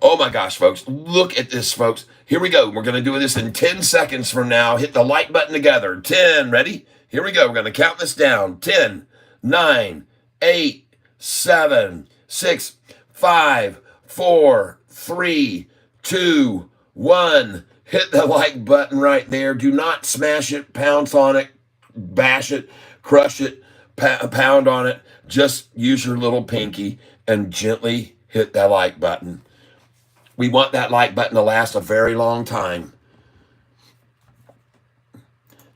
Oh my gosh, folks. Look at this, folks. Here we go. We're going to do this in 10 seconds from now. Hit the like button together. 10. Ready? Here we go. We're going to count this down. 10, 9, 8, 7, 6, 5, 4, 3, 2, 1. Hit the like button right there. Do not smash it, pounce on it, bash it, crush it, pound on it. Just use your little pinky and gently hit that like button. We want that like button to last a very long time.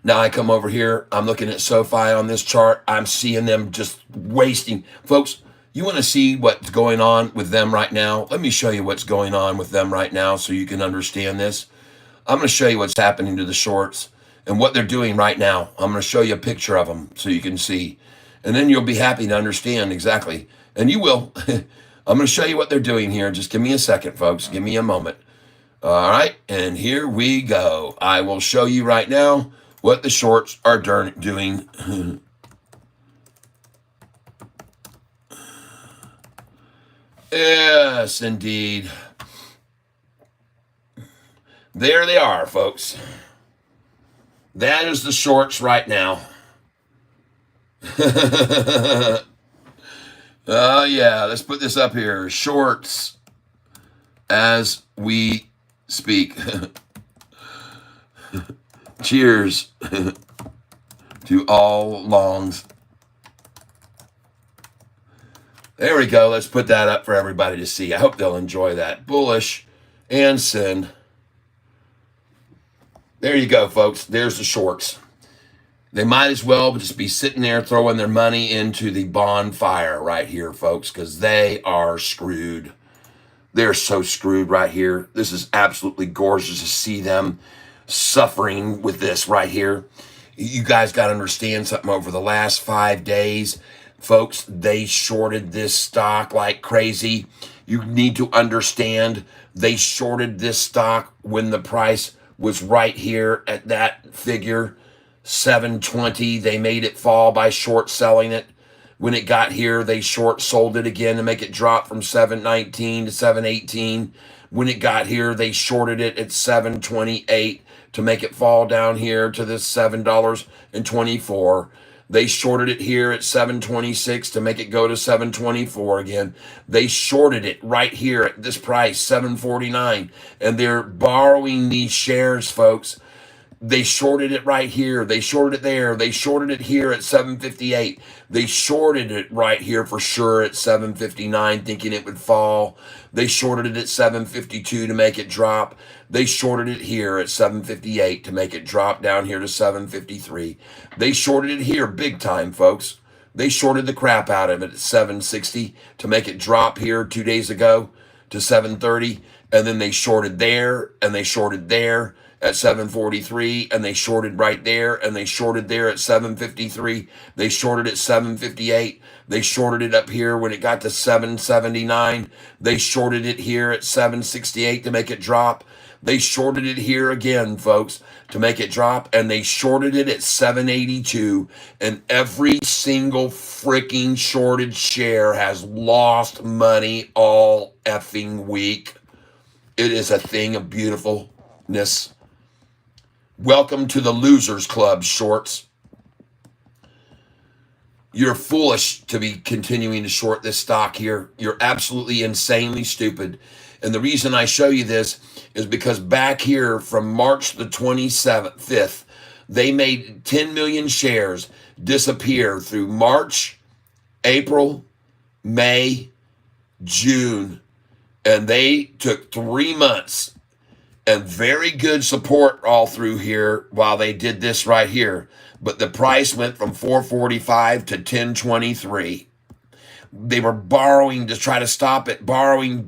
Now I come over here. I'm looking at Sofi on this chart. I'm seeing them just wasting. Folks, you want to see what's going on with them right now? Let me show you what's going on with them right now so you can understand this. I'm going to show you what's happening to the shorts and what they're doing right now. I'm going to show you a picture of them so you can see. And then you'll be happy to understand exactly. And you will. I'm going to show you what they're doing here. Just give me a second, folks. Give me a moment. All right. And here we go. I will show you right now what the shorts are doing. Yes, indeed. There they are, folks. That is the shorts right now. Oh, yeah. Let's put this up here. Shorts as we speak. Cheers to all longs. There we go. Let's put that up for everybody to see. I hope they'll enjoy that. Bullish and send. There you go, folks. There's the shorts. They might as well just be sitting there throwing their money into the bonfire right here, folks, because they are screwed. They're so screwed right here. This is absolutely gorgeous to see them suffering with this right here. You guys got to understand something. Over the last 5 days, folks, they shorted this stock like crazy. You need to understand they shorted this stock when the price was right here at that figure, 720. They made it fall by short selling it. When it got here, they short sold it again to make it drop from 719 to 718. When it got here, they shorted it at 728 to make it fall down here to this $7.24. They shorted it here at 726 to make it go to 724 again. They shorted it right here at this price, 749. And they're borrowing these shares, folks. They shorted it right here. They shorted it there. They shorted it here at 758. They shorted it right here for sure at 759, thinking it would fall. They shorted it at 752 to make it drop. They shorted it here at 758 to make it drop down here to 753. They shorted it here big time, folks. They shorted the crap out of it at 760 to make it drop here 2 days ago to 730. And then they shorted there and they shorted there at 743, and they shorted right there, and they shorted there at 753. They shorted at 758. They shorted it up here when it got to 779. They shorted it here at 768 to make it drop. They shorted it here again, folks, to make it drop, and they shorted it at 782. And every single freaking shorted share has lost money all effing week. It is a thing of beautifulness. Welcome to the Losers Club, shorts. You're foolish to be continuing to short this stock here. You're absolutely insanely stupid. And the reason I show you this is because back here from March the 25th, they made 10 million shares disappear through March, April, May, June. And they took 3 months and very good support all through here while they did this right here. But the price went from 445 to 1023. They were borrowing to try to stop it, borrowing,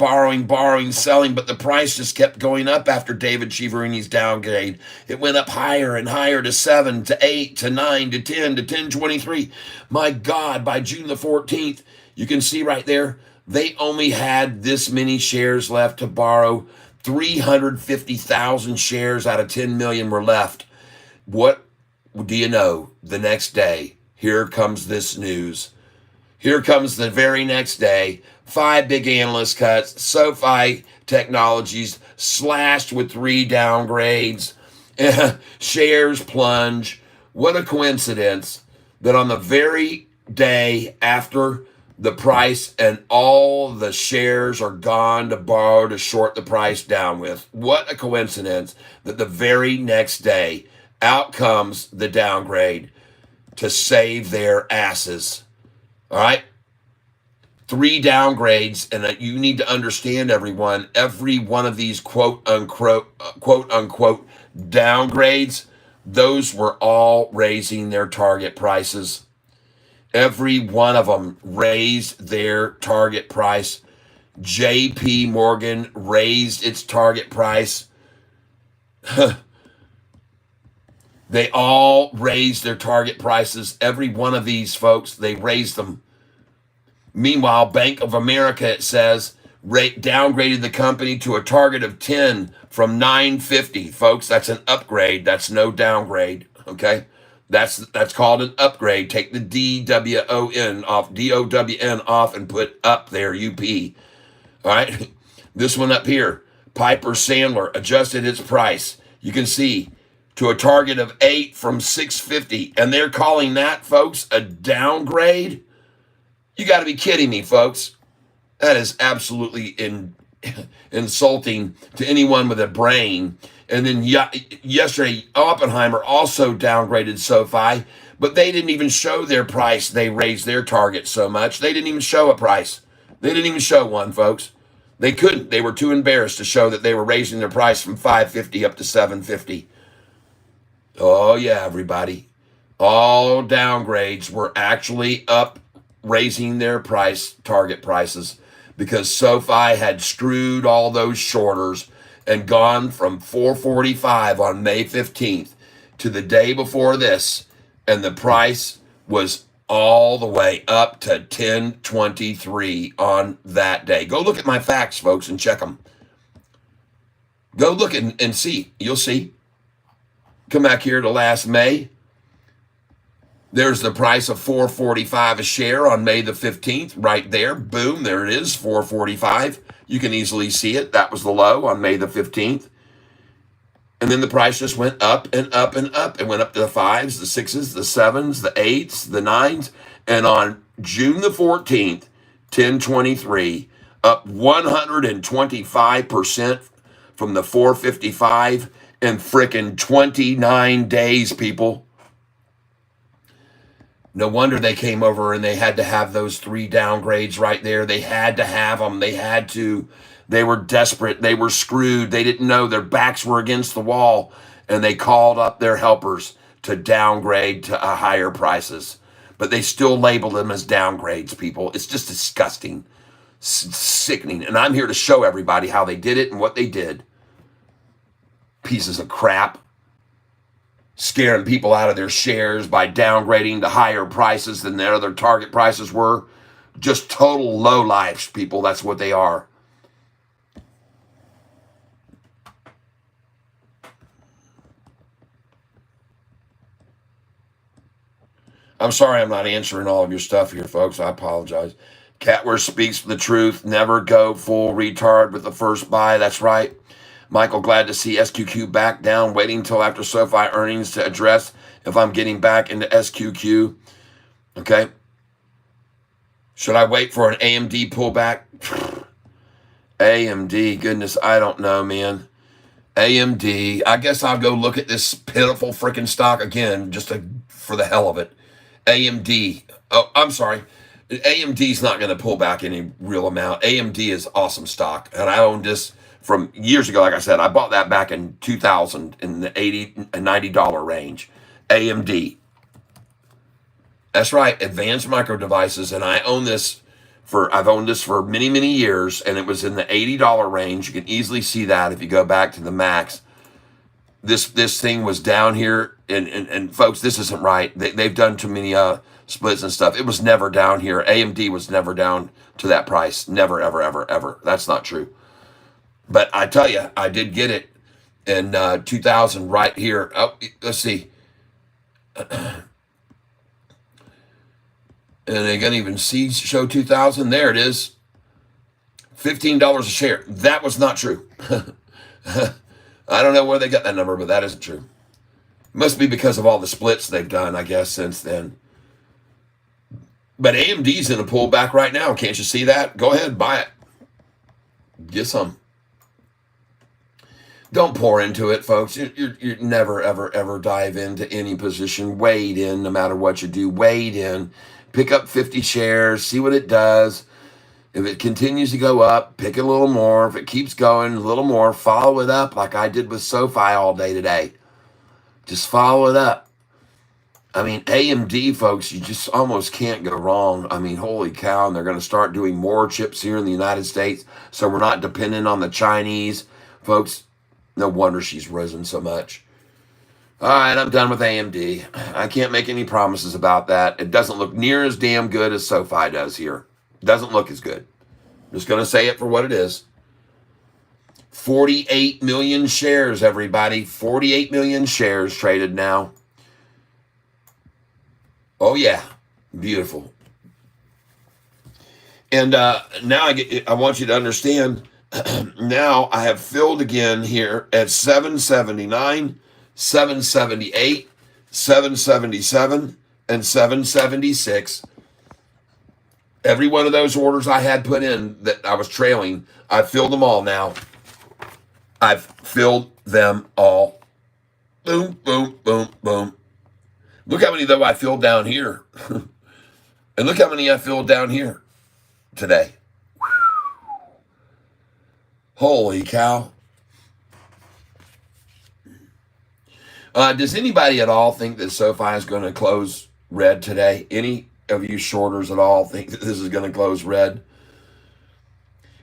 selling, but the price just kept going up after David Chiaverini's downgrade. It went up higher and higher to 7, to 8, to 9, to 10, to 1023. My God, by June the 14th, you can see right there, they only had this many shares left to borrow. 350,000 shares out of 10 million were left. What do you know? The next day, here comes this news. Here comes the very next day. 5 big analyst cuts. Sofi Technologies slashed with 3 downgrades. Shares plunge. What a coincidence that on the very day after the price and all the shares are gone to borrow to short the price down with. What a coincidence that the very next day out comes the downgrade to save their asses. All right? 3 downgrades, and you need to understand, everyone, every one of these quote unquote downgrades, those were all raising their target prices. Every one of them raised their target price. JP Morgan raised its target price. They all raised their target prices. Every one of these folks, they raised them. Meanwhile, Bank of America, it says, downgraded the company to a target of 10 from 950. Folks, that's an upgrade. That's no downgrade, okay? That's called an upgrade. Take the DWON off, DOWN off, and put up there, UP. All right? This one up here, Piper Sandler adjusted its price. You can see to a target of 8 from 650. And they're calling that, folks, a downgrade? You got to be kidding me, folks. That is absolutely insulting to anyone with a brain. And then yesterday, Oppenheimer also downgraded SoFi, but they didn't even show their price. They raised their target so much. They didn't even show a price. They didn't even show one, folks. They couldn't. They were too embarrassed to show that they were raising their price from 550 up to 750. Oh, yeah, everybody. All downgrades were actually up, raising their price, target prices, because SoFi had screwed all those shorters and gone from 445 on May 15th to the day before this, and the price was all the way up to 1023 on that day. Go look at my facts, folks, and check them. Go look and see. You'll see. Come back here to last May. There's the price of $4.45 a share on May the 15th, right there. Boom, there it is, $4.45. You can easily see it. That was the low on May the 15th. And then the price just went up and up and up. It went up to the fives, the sixes, the sevens, the eights, the nines. And on June the 14th, 1023, up 125% from the 455 in frickin' 29 days, people. No wonder they came over and they had to have those 3 downgrades right there. They had to have them. They had to. They were desperate. They were screwed. They didn't know their backs were against the wall. And they called up their helpers to downgrade to higher prices. But they still labeled them as downgrades, people. It's just disgusting, sickening. And I'm here to show everybody how they did it and what they did. Pieces of crap. Scaring people out of their shares by downgrading to higher prices than their other target prices were. Just total lowlifes, people. That's what they are. I'm sorry I'm not answering all of your stuff here, folks. I apologize. Catware speaks the truth. Never go full retard with the first buy. That's right. Michael, glad to see SQQ back down. Waiting until after SoFi earnings to address if I'm getting back into SQQ. Okay. Should I wait for an AMD pullback? AMD, goodness, I don't know, man. AMD, I guess I'll go look at this pitiful freaking stock again for the hell of it. AMD. Oh, I'm sorry. AMD's not going to pull back any real amount. AMD is awesome stock. And I owned this from years ago. Like I said, I bought that back in 2000 in the $80 and $90 range. AMD. That's right. Advanced Micro Devices. And I've owned this for many, many years. And it was in the $80 range. You can easily see that if you go back to the max. This thing was down here, and folks, this isn't right. They've done too many splits and stuff. It was never down here. AMD was never down to that price. Never, ever, ever, ever. That's not true. But I tell you, I did get it in 2000 right here. Oh, let's see. And they can even show 2000. There it is. $15 a share. That was not true. I don't know where they got that number, but that isn't true. Must be because of all the splits they've done, I guess, since then. But AMD's in a pullback right now. Can't you see that? Go ahead, buy it. Get some. Don't pour into it, folks. You're never, ever, ever dive into any position. Wade in, no matter what you do. Wade in. Pick up 50 shares. See what it does. If it continues to go up, pick a little more. If it keeps going, a little more. Follow it up like I did with SoFi all day today. Just follow it up. I mean, AMD, folks, you just almost can't go wrong. I mean, holy cow. And they're going to start doing more chips here in the United States, so we're not dependent on the Chinese. Folks, no wonder she's risen so much. All right, I'm done with AMD. I can't make any promises about that. It doesn't look near as damn good as SoFi does here. Doesn't look as good. Just going to say it for what it is. 48 million shares, everybody. 48 million shares traded now. Oh, yeah. Beautiful. And now I want you to understand, now I have filled again here at 779, 778, 777, and 776. Every one of those orders I had put in that I was trailing, I've filled them all now. I've filled them all. Boom, boom, boom, boom. Look how many, though, I filled down here. And look how many I filled down here today. Holy cow. Does anybody at all think that SoFi is going to close red today? Any of you shorters at all think that this is going to close red?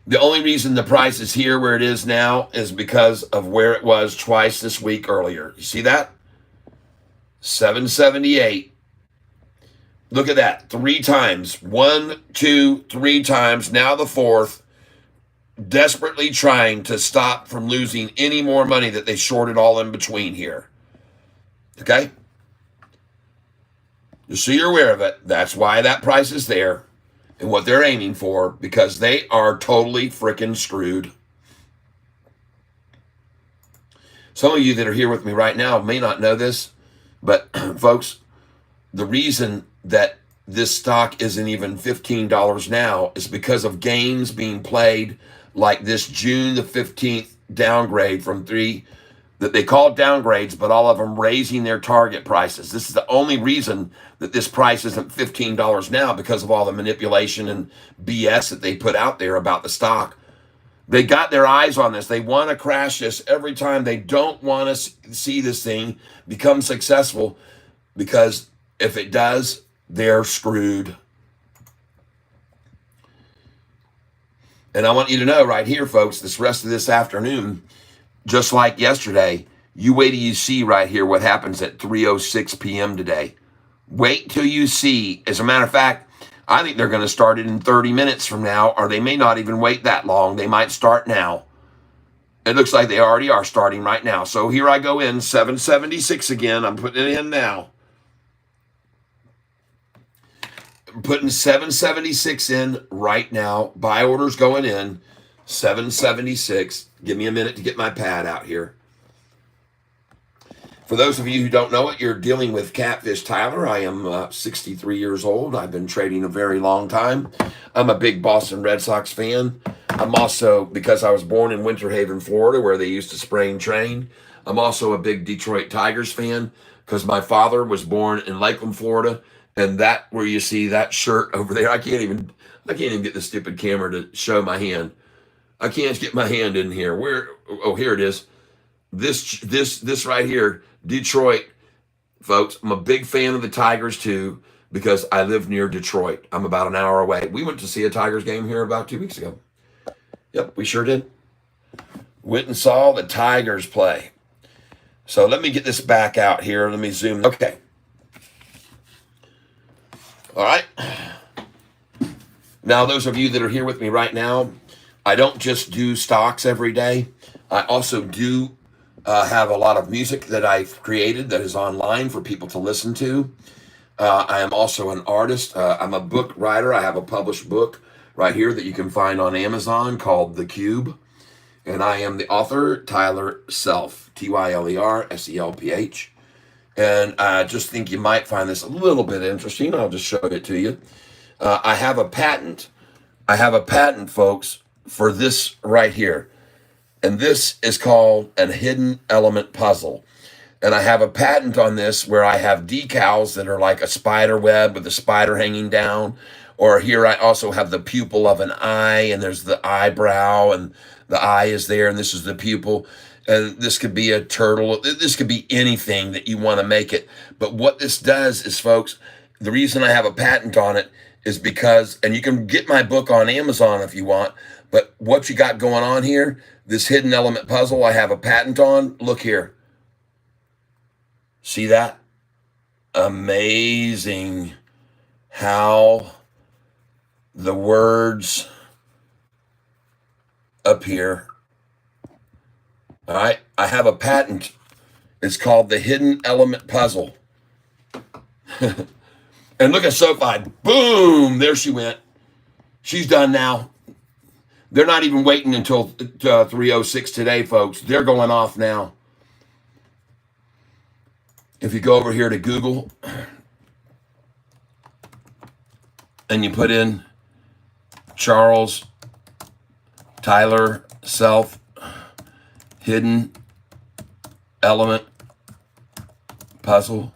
The only reason the price is here where it is now is because of where it was twice this week earlier. You see that? 778. Look at that. 3 times. 1, 2, 3 times. Now the fourth. Desperately trying to stop from losing any more money that they shorted all in between here. Okay? Just so you're aware of it. That's why that price is there and what they're aiming for, because they are totally freaking screwed. Some of you that are here with me right now may not know this, but folks, the reason that this stock isn't even $15 now is because of games being played like this June the 15th downgrade from 3 that they call downgrades, but all of them raising their target prices. This is the only reason that this price isn't $15 now, because of all the manipulation and BS that they put out there about the stock. They got their eyes on this. They want to crash this every time. They don't want to see this thing become successful, because if it does, they're screwed. And I want you to know right here, folks, this rest of this afternoon, just like yesterday, you wait till you see right here what happens at 3:06 p.m. today. Wait till you see. As a matter of fact, I think they're going to start it in 30 minutes from now, or they may not even wait that long. They might start now. It looks like they already are starting right now. So here I go in, 776 again. I'm putting it in now. I'm putting 776 in right now. Buy orders going in, 776. Give me a minute to get my pad out here. For those of you who don't know it, you're dealing with Catfish Tyler. I am 63 years old. I've been trading a very long time. I'm a big Boston Red Sox fan. I'm also, because I was born in Winter Haven, Florida, where they used to spray and train, I'm also a big Detroit Tigers fan, because my father was born in Lakeland, Florida, and that, where you see that shirt over there, I can't even get the stupid camera to show my hand. I can't get my hand in here. Where? Oh, here it is. This right here, Detroit, folks. I'm a big fan of the Tigers too, because I live near Detroit. I'm about an hour away. We went to see a Tigers game here about 2 weeks ago. Yep, we sure did. Went and saw the Tigers play. So let me get this back out here. Let me zoom. Okay. All right. Now, those of you that are here with me right now, I don't just do stocks every day. I also do have a lot of music that I've created that is online for people to listen to. I am also an artist. I'm a book writer. I have a published book right here that you can find on Amazon called The Cube. And I am the author, Tyler Self, TYLERSELPH. And I just think you might find this a little bit interesting. I'll just show it to you. I have a patent. Folks, for this right here. And this is called a hidden element puzzle. And I have a patent on this where I have decals that are like a spider web with a spider hanging down. Or here I also have the pupil of an eye, and there's the eyebrow, and the eye is there, and this is the pupil. And this could be a turtle. This could be anything that you want to make it. But what this does is, folks, the reason I have a patent on it is because, and you can get my book on Amazon if you want, but what you got going on here, this hidden element puzzle I have a patent on. Look here. See that? Amazing how the words appear. All right. I have a patent. It's called the hidden element puzzle. And look at Sofi. Boom. There she went. She's done now. They're not even waiting until 3:06 today, folks. They're going off now. If you go over here to Google and you put in Charles Tyler Self hidden element puzzle,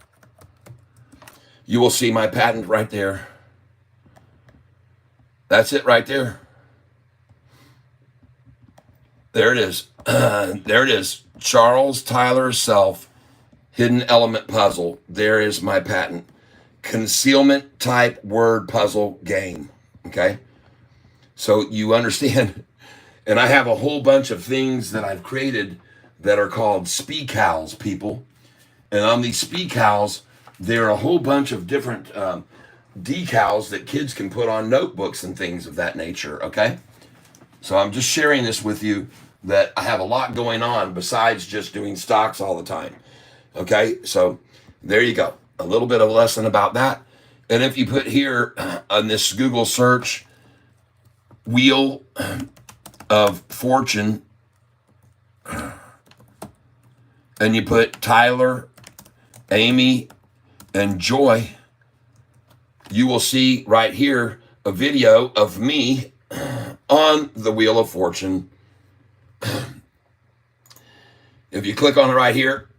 you will see my patent right there. That's it right there. There it is. There it is. Charles Tyler Self hidden element puzzle. There is my patent. Concealment type word puzzle game. Okay. So you understand. And I have a whole bunch of things that I've created that are called speakals, people. And on these speakals, there are a whole bunch of different decals that kids can put on notebooks and things of that nature. Okay. So I'm just sharing this with you, that I have a lot going on besides just doing stocks all the time. Okay, so there you go. A little bit of a lesson about that. And if you put here on this Google search, Wheel of Fortune, and you put Tyler, Amy, and Joy, you will see right here a video of me on the Wheel of Fortune. If you click on it right here,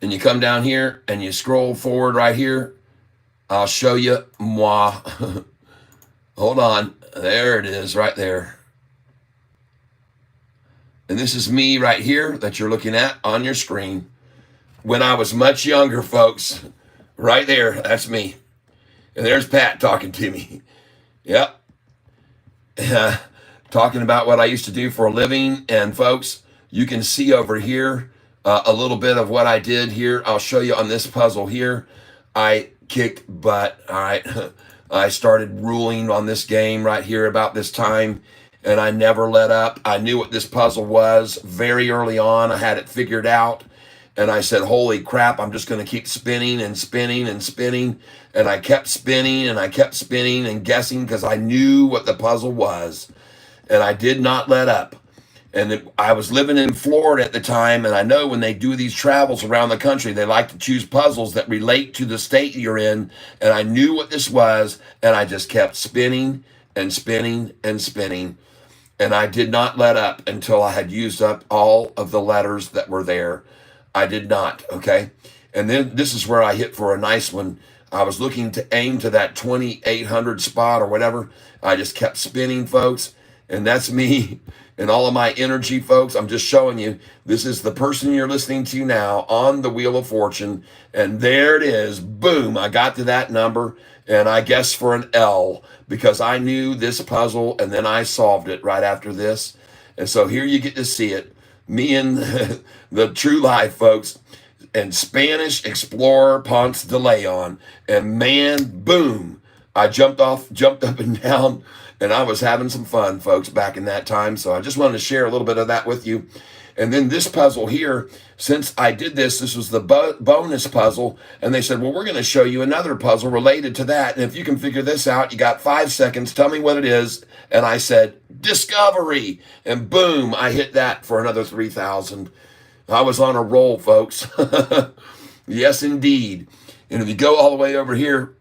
and you come down here and you scroll forward right here, I'll show you moi. Hold on. There it is right there. And this is me right here that you're looking at on your screen. When I was much younger, folks. Right there. That's me. And there's Pat talking to me. Yep. Talking about what I used to do for a living. And folks, you can see over here a little bit of what I did here. I'll show you on this puzzle here. I kicked butt. All right. I started ruling on this game right here about this time, and I never let up. I knew what this puzzle was very early on. I had it figured out, and I said, holy crap, I'm just going to keep spinning and spinning and spinning. And I kept spinning and I kept spinning and guessing because I knew what the puzzle was, and I did not let up. And I was living in Florida at the time, and I know when they do these travels around the country, they like to choose puzzles that relate to the state you're in. And I knew what this was, and I just kept spinning and spinning and spinning. And I did not let up until I had used up all of the letters that were there. I did not, okay? And then this is where I hit for a nice one. I was looking to aim to that 2,800 spot or whatever. I just kept spinning, folks. And that's me and all of my energy, folks. I'm just showing you, this is the person you're listening to now on the Wheel of Fortune. And there it is. Boom. I got to that number, and I guessed for an L because I knew this puzzle, and then I solved it right after this. And so here you get to see it. Me and the true life, folks. And Spanish Explorer Ponce de Leon. And man, boom. I jumped up and down, and I was having some fun, folks, back in that time. So I just wanted to share a little bit of that with you. And then this puzzle here, since I did this was the bonus puzzle. And they said, well, we're going to show you another puzzle related to that. And if you can figure this out, you got 5 seconds. Tell me what it is. And I said, Discovery. And boom, I hit that for another 3,000. I was on a roll, folks. Yes, indeed. And if you go all the way over here,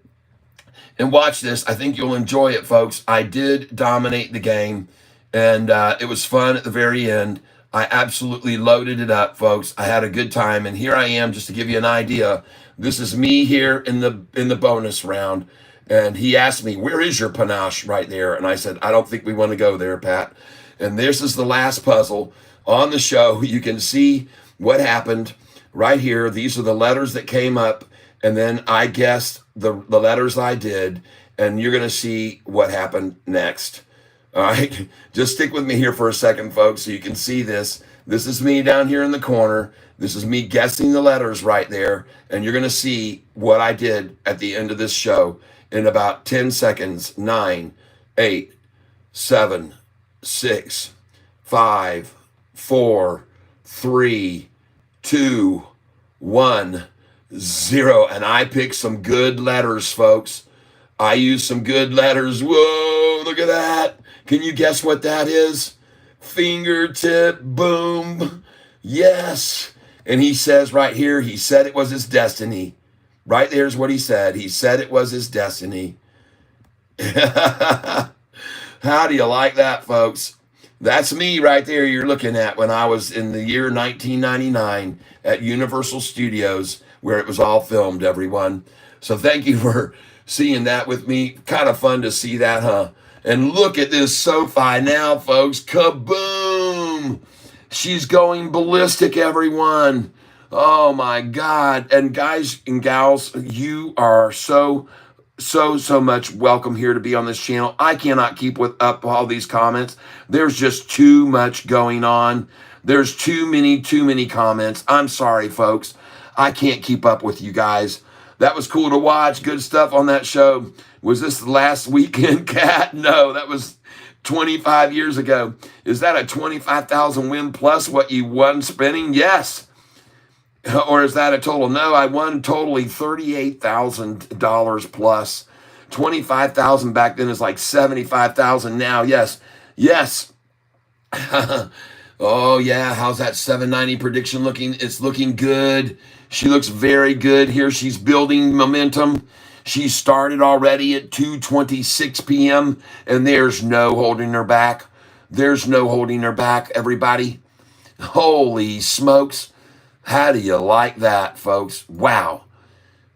and watch this. I think you'll enjoy it, folks. I did dominate the game, and it was fun at the very end. I absolutely loaded it up, folks. I had a good time, and here I am, just to give you an idea. This is me here in the bonus round, and he asked me, where is your panache right there? And I said, I don't think we want to go there, Pat. And this is the last puzzle on the show. You can see what happened right here. These are the letters that came up, and then I guessed the letters I did, and you're going to see what happened next. All right, just stick with me here for a second, folks, so you can see this. This is me down here in the corner. This is me guessing the letters right there, and you're going to see what I did at the end of this show in about 10 seconds. 9, 8, 7, 6, 5, 4, 3, 2, 1, 0. And I picked some good letters, folks. I used some good letters. Whoa, look at that. Can you guess what that is? Fingertip, boom. Yes. And he says right here, he said it was his destiny. Right there's what he said. He said it was his destiny. How do you like that, folks? That's me right there you're looking at when I was in the year 1999 at Universal Studios, where it was all filmed, everyone. So thank you for seeing that with me. Kind of fun to see that, huh? And look at this Sofi now, folks. Kaboom! She's going ballistic, everyone. Oh, my God. And guys and gals, you are so much welcome here to be on this channel. I cannot keep up all these comments. There's just too much going on. There's too many comments. I'm sorry, folks. I can't keep up with you guys. That was cool to watch. Good stuff on that show. Was this the last weekend, Cat? No, that was 25 years ago. Is that a 25,000 win plus what you won spinning? Yes. Or is that a total? No, I won totally $38,000 plus. 25,000 back then is like 75,000 now. Yes. Oh, yeah. How's that 790 prediction looking? It's looking good. She looks very good here. She's building momentum. She started already at 2:26 p.m., and there's no holding her back. There's no holding her back, everybody. Holy smokes. How do you like that, folks? Wow.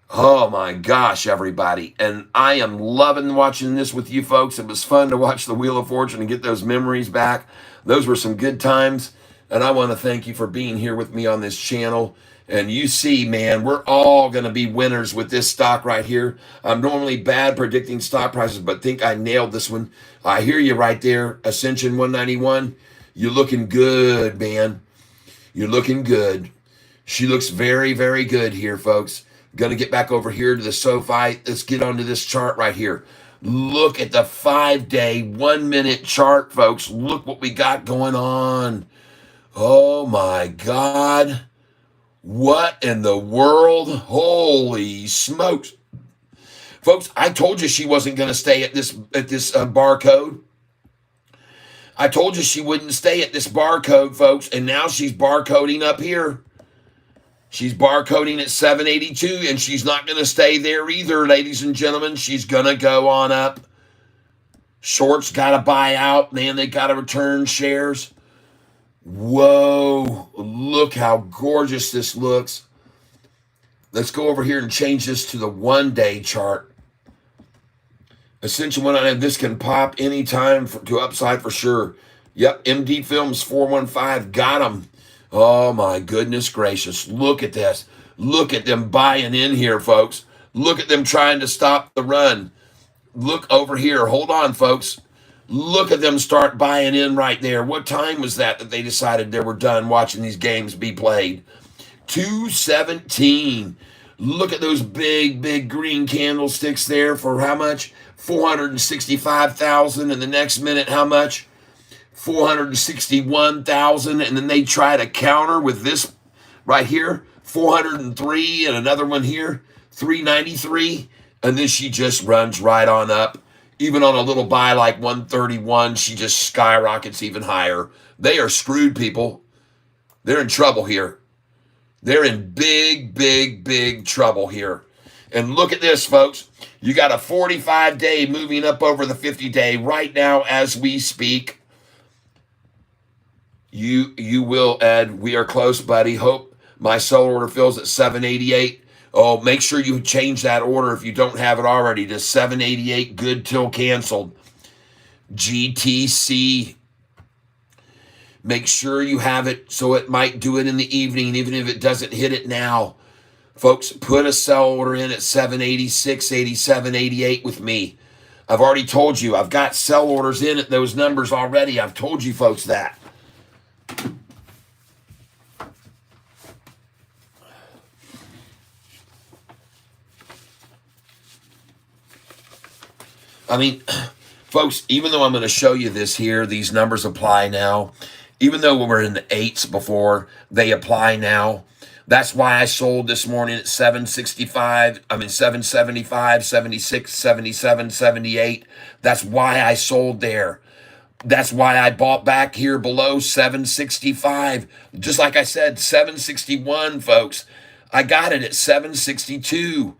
Oh my gosh, everybody. And I am loving watching this with you folks. It was fun to watch the Wheel of Fortune and get those memories back. Those were some good times. And I want to thank you for being here with me on this channel. And you see, man, we're all going to be winners with this stock right here. I'm normally bad predicting stock prices, but think I nailed this one. I hear you right there. Ascension 191. You're looking good, man. You're looking good. She looks very, very good here, folks. Going to get back over here to the Sofi. Let's get onto this chart right here. Look at the 5-day, 1-minute chart, folks. Look what we got going on. Oh, my God. What in the world? Holy smokes. Folks, I told you she wasn't going to stay at this barcode. I told you she wouldn't stay at this barcode, folks, and now she's barcoding up here. She's barcoding at 782, and she's not going to stay there either, ladies and gentlemen. She's going to go on up. Shorts got to buy out. Man, they got to return shares. Whoa, look how gorgeous this looks. Let's go over here and change this to the 1-day chart. Ascension 1, this can pop anytime to upside for sure. Yep, MD Films 415, got them. Oh my goodness gracious. Look at this. Look at them buying in here, folks. Look at them trying to stop the run. Look over here. Hold on, folks. Look at them start buying in right there. What time was that they decided they were done watching these games be played? 2:17. Look at those big, big green candlesticks there for how much? 465,000. And the next minute, how much? 461,000, and then they try to counter with this right here, 403, and another one here, 393, and then she just runs right on up. Even on a little buy like 131, she just skyrockets even higher. They are screwed, people. They're in trouble here. They're in big, big, big trouble here. And look at this, folks. You got a 45-day moving up over the 50-day right now as we speak. You will, Ed. We are close, buddy. Hope my sell order fills at 788. Oh, make sure you change that order if you don't have it already to 788. Good till canceled. GTC. Make sure you have it so it might do it in the evening, even if it doesn't hit it now. Folks, put a sell order in at 786, 87, 88 with me. I've already told you. I've got sell orders in at those numbers already. I've told you folks that. I mean, folks, even though I'm going to show you this here, these numbers apply now. Even though we were in the 8s before, they apply now. That's why I sold this morning at 775, 76, 77, 78. That's why I sold there. That's why I bought back here below 765. Just like I said, 761, folks. I got it at 762.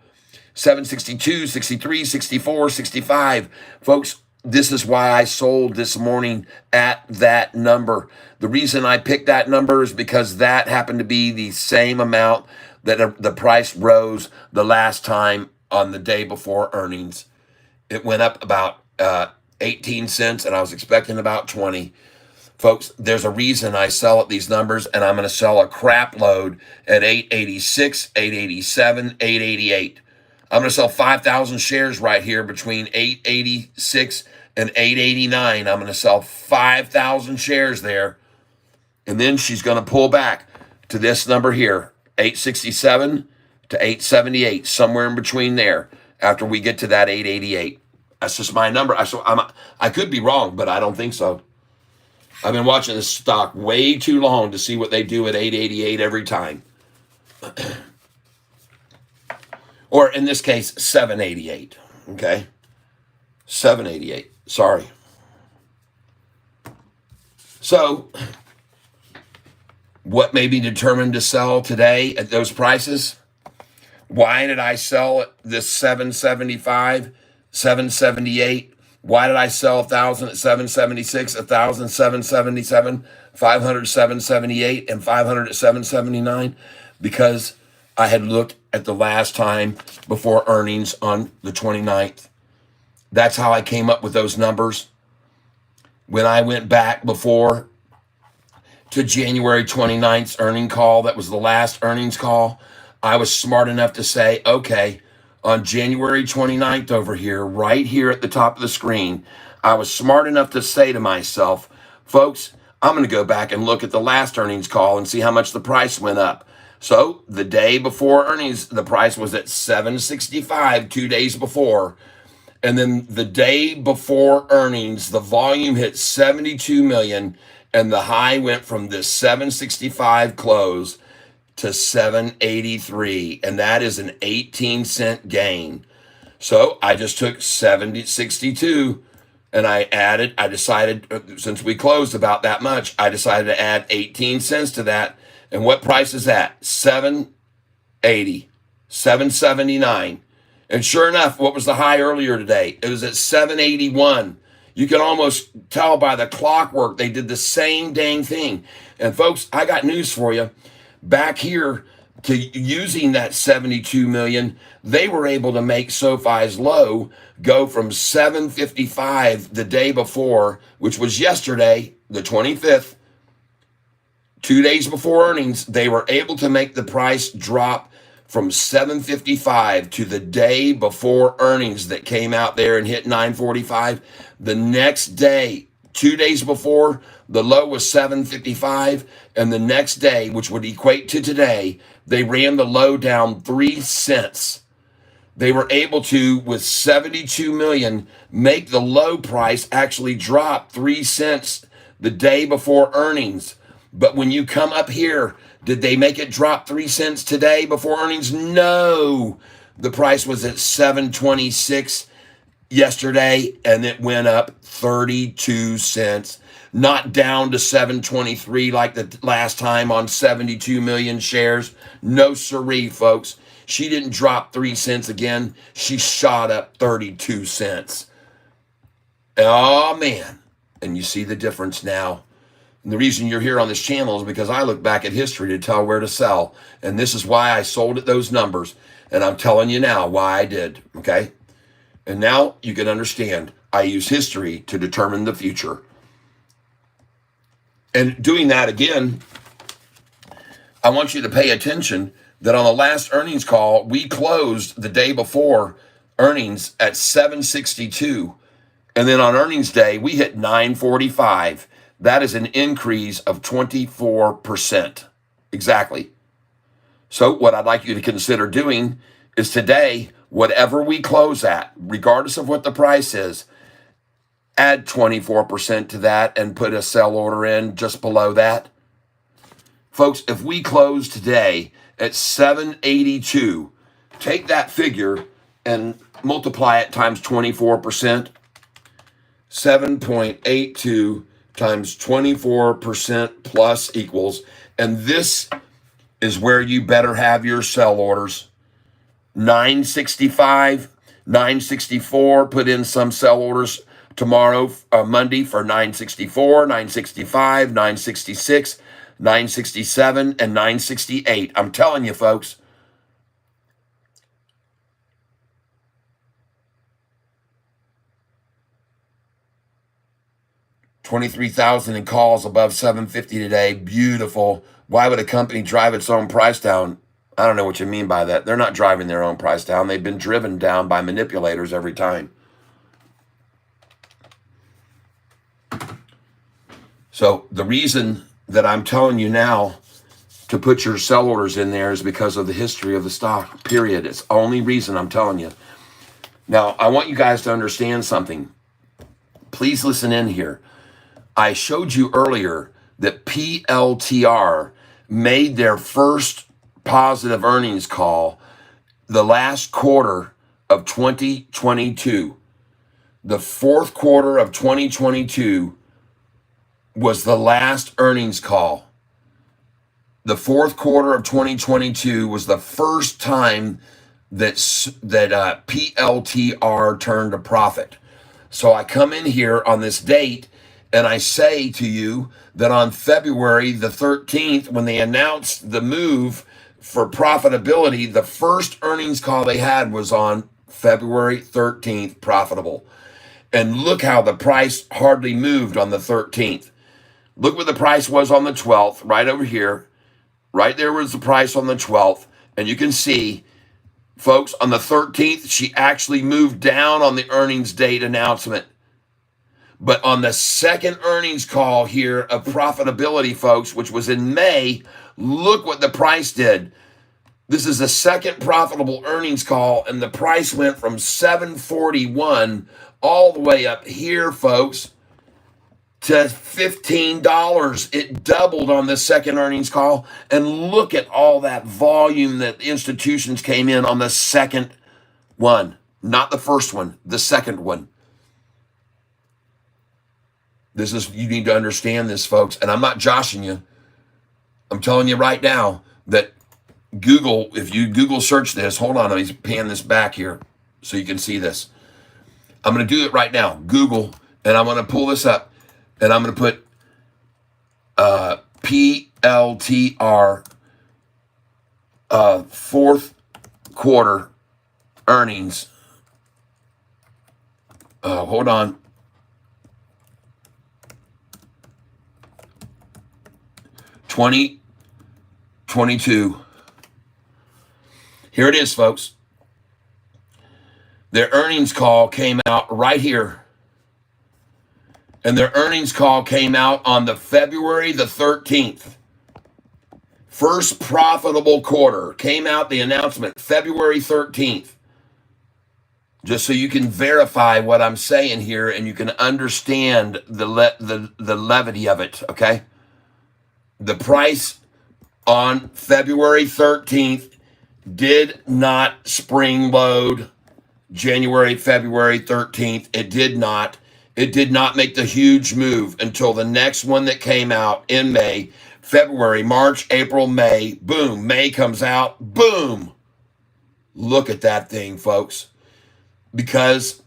762, 63, 64, 65. Folks, this is why I sold this morning at that number. The reason I picked that number is because that happened to be the same amount that the price rose the last time on the day before earnings. It went up about 18 cents, and I was expecting about 20. Folks, there's a reason I sell at these numbers, and I'm going to sell a crap load at 886, 887, 888. I'm going to sell 5,000 shares right here between 886 and 889. I'm going to sell 5,000 shares there. And then she's going to pull back to this number here, 867 to 878, somewhere in between there after we get to that 888. That's just my number. I could be wrong, but I don't think so. I've been watching this stock way too long to see what they do at 888 every time. Or in this case, 788. Okay? 788. Sorry. So, What made me determined to sell today at those prices? Why did I sell at this 775, 778? Why did I sell 1,000 at 776, 1,000 777, 500 778, and 500 at 779? Because I had looked at the last time before earnings on the 29th. That's how I came up with those numbers. When I went back before to January 29th's earning call, that was the last earnings call, I was smart enough to say, okay, on January 29th over here, right here at the top of the screen, I was smart enough to say to myself, folks, I'm going to go back and look at the last earnings call and see how much the price went up. So the day before earnings, the price was at 765 2 days before. And then the day before earnings, the volume hit 72 million and the high went from this 765 close to 783, and that is an 18-cent gain. So I just took 62 and I decided, since we closed about that much, I decided to add 18 cents to that. And what price is that? 780, 779. And sure enough, what was the high earlier today? It was at 781. You can almost tell by the clockwork they did the same dang thing. And folks, I got news for you. Back here to using that 72 million, they were able to make SoFi's low go from 755 the day before, which was yesterday, the 25th, 2 days before earnings. They were able to make the price drop from 755 to the day before earnings that came out there and hit 945. The next day, 2 days before, the low was 755, and the next day, which would equate to today, they ran the low down 3 cents. They were able to, with 72 million, make the low price actually drop 3 cents the day before earnings. But when you come up here, did they make it drop 3 cents today before earnings? No. The price was at 726 yesterday, and it went up 32 cents. Not down to 723 like the last time on 72 million shares. No siree, folks. She didn't drop 3 cents again. She shot up 32 cents. Oh, man. And you see the difference now. And the reason you're here on this channel is because I look back at history to tell where to sell. And this is why I sold at those numbers. And I'm telling you now why I did, okay? And now you can understand I use history to determine the future. And doing that again, I want you to pay attention that on the last earnings call, we closed the day before earnings at 762. And then on earnings day, we hit 945. That is an increase of 24%. Exactly. So what I'd like you to consider doing is today, whatever we close at, regardless of what the price is, add 24% to that and put a sell order in just below that. Folks, if we close today at 782, take that figure and multiply it times 24%. 7.82 times 24% plus equals, and this is where you better have your sell orders. 965, 964, put in some sell orders tomorrow, Monday, for 964, 965, 966, 967, and 968. I'm telling you, folks. $23,000 in calls above 750 today. Beautiful. Why would a company drive its own price down? I don't know what you mean by that. They're not driving their own price down. They've been driven down by manipulators every time. So the reason that I'm telling you now to put your sell orders in there is because of the history of the stock, period. It's the only reason I'm telling you. Now, I want you guys to understand something. Please listen in here. I showed you earlier that PLTR made their first positive earnings call the last quarter of 2022. The fourth quarter of 2022 was the last earnings call. the fourth quarter of 2022 was the first time that PLTR turned a profit. So I come in here on this date and I say to you that on February the 13th, when they announced the move for profitability, the first earnings call they had was on February 13th, profitable. And look how the price hardly moved on the 13th. Look what the price was on the 12th, right over here. Right there was the price on the 12th. And you can see, folks, on the 13th, she actually moved down on the earnings date announcement. But on the second earnings call here of profitability, folks, which was in May, look what the price did. This is the second profitable earnings call, and the price went from $7.41 all the way up here, folks, to $15. It doubled on the second earnings call. And look at all that volume that institutions came in on the second one, not the first one, the second one. You need to understand this, folks. And I'm not joshing you. I'm telling you right now that Google, if you Google search this, hold on, let me pan this back here so you can see this. I'm going to do it right now. Google, and I'm going to pull this up. And I'm going to put PLTR fourth quarter earnings. Hold on. 2022. Here it is, folks. Their earnings call came out right here. And their earnings call came out on the February the 13th. First profitable quarter came out, the announcement, February 13th. Just so you can verify what I'm saying here and you can understand the levity of it, okay? The price on February 13th did not spring load January, February 13th. It did not. It did not make the huge move until the next one that came out in May, February, March, April, May. Boom. May comes out. Boom. Look at that thing, folks. Because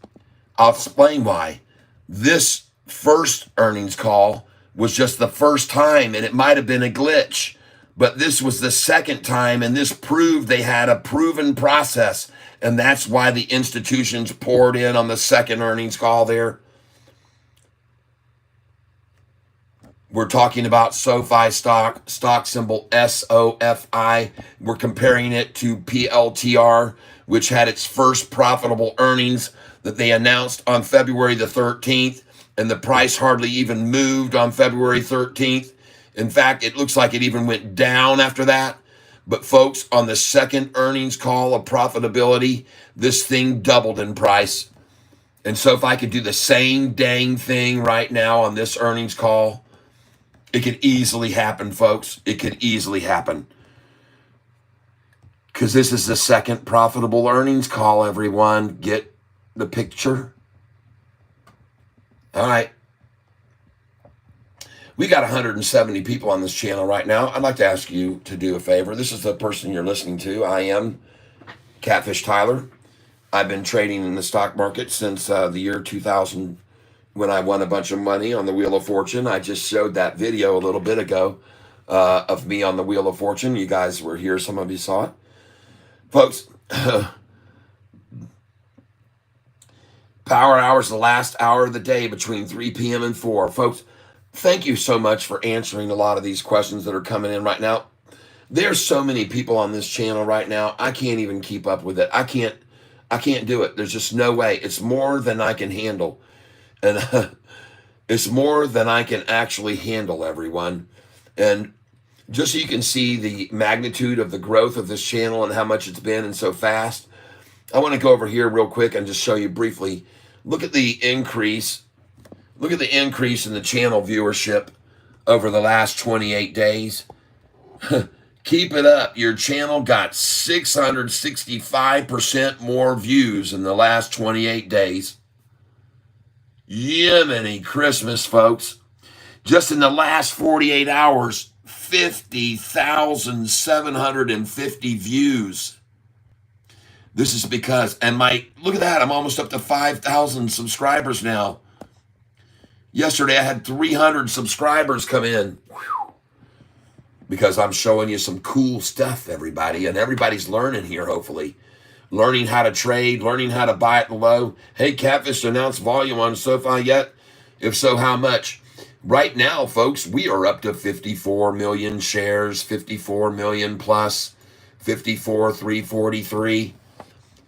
I'll explain why. This first earnings call was just the first time, and it might have been a glitch. But this was the second time, and this proved they had a proven process. And that's why the institutions poured in on the second earnings call there. We're talking about SoFi stock symbol SOFI. We're comparing it to PLTR, which had its first profitable earnings that they announced on February the 13th, and the price hardly even moved on February 13th. In fact, it looks like it even went down after that. But folks, on the second earnings call of profitability, this thing doubled in price. And so if I could do the same dang thing right now on this earnings call, it could easily happen, folks. It could easily happen. Because this is the second profitable earnings call, everyone. Get the picture? All right. We got 170 people on this channel right now. I'd like to ask you to do a favor. This is the person you're listening to. I am Catfish Tyler. I've been trading in the stock market since the year 2000 when I won a bunch of money on the Wheel of Fortune. I just showed that video a little bit ago of me on the Wheel of Fortune. You guys were here. Some of you saw it. Folks, Power Hour is the last hour of the day between 3 p.m. and 4. Folks, thank you so much for answering a lot of these questions that are coming in right now. There's so many people on this channel right now. I can't even keep up with it. I can't do it. There's just no way. It's more than I can handle. And it's more than I can actually handle, everyone. And just so you can see the magnitude of the growth of this channel and how much it's been and so fast, I want to go over here real quick and just show you briefly. Look at the increase. Look at the increase in the channel viewership over the last 28 days. Keep it up. Your channel got 665% more views in the last 28 days. Yemeni Christmas, folks. Just in the last 48 hours, 50,750 views. This is because, and look at that, I'm almost up to 5,000 subscribers now. Yesterday I had 300 subscribers come in. Whew. Because I'm showing you some cool stuff, everybody, and everybody's learning here, hopefully. Learning how to trade, learning how to buy at the low. Hey, Catfish announced volume on SoFi yet? If so, how much? Right now, folks, we are up to 54 million shares, 54 million plus, 54,343.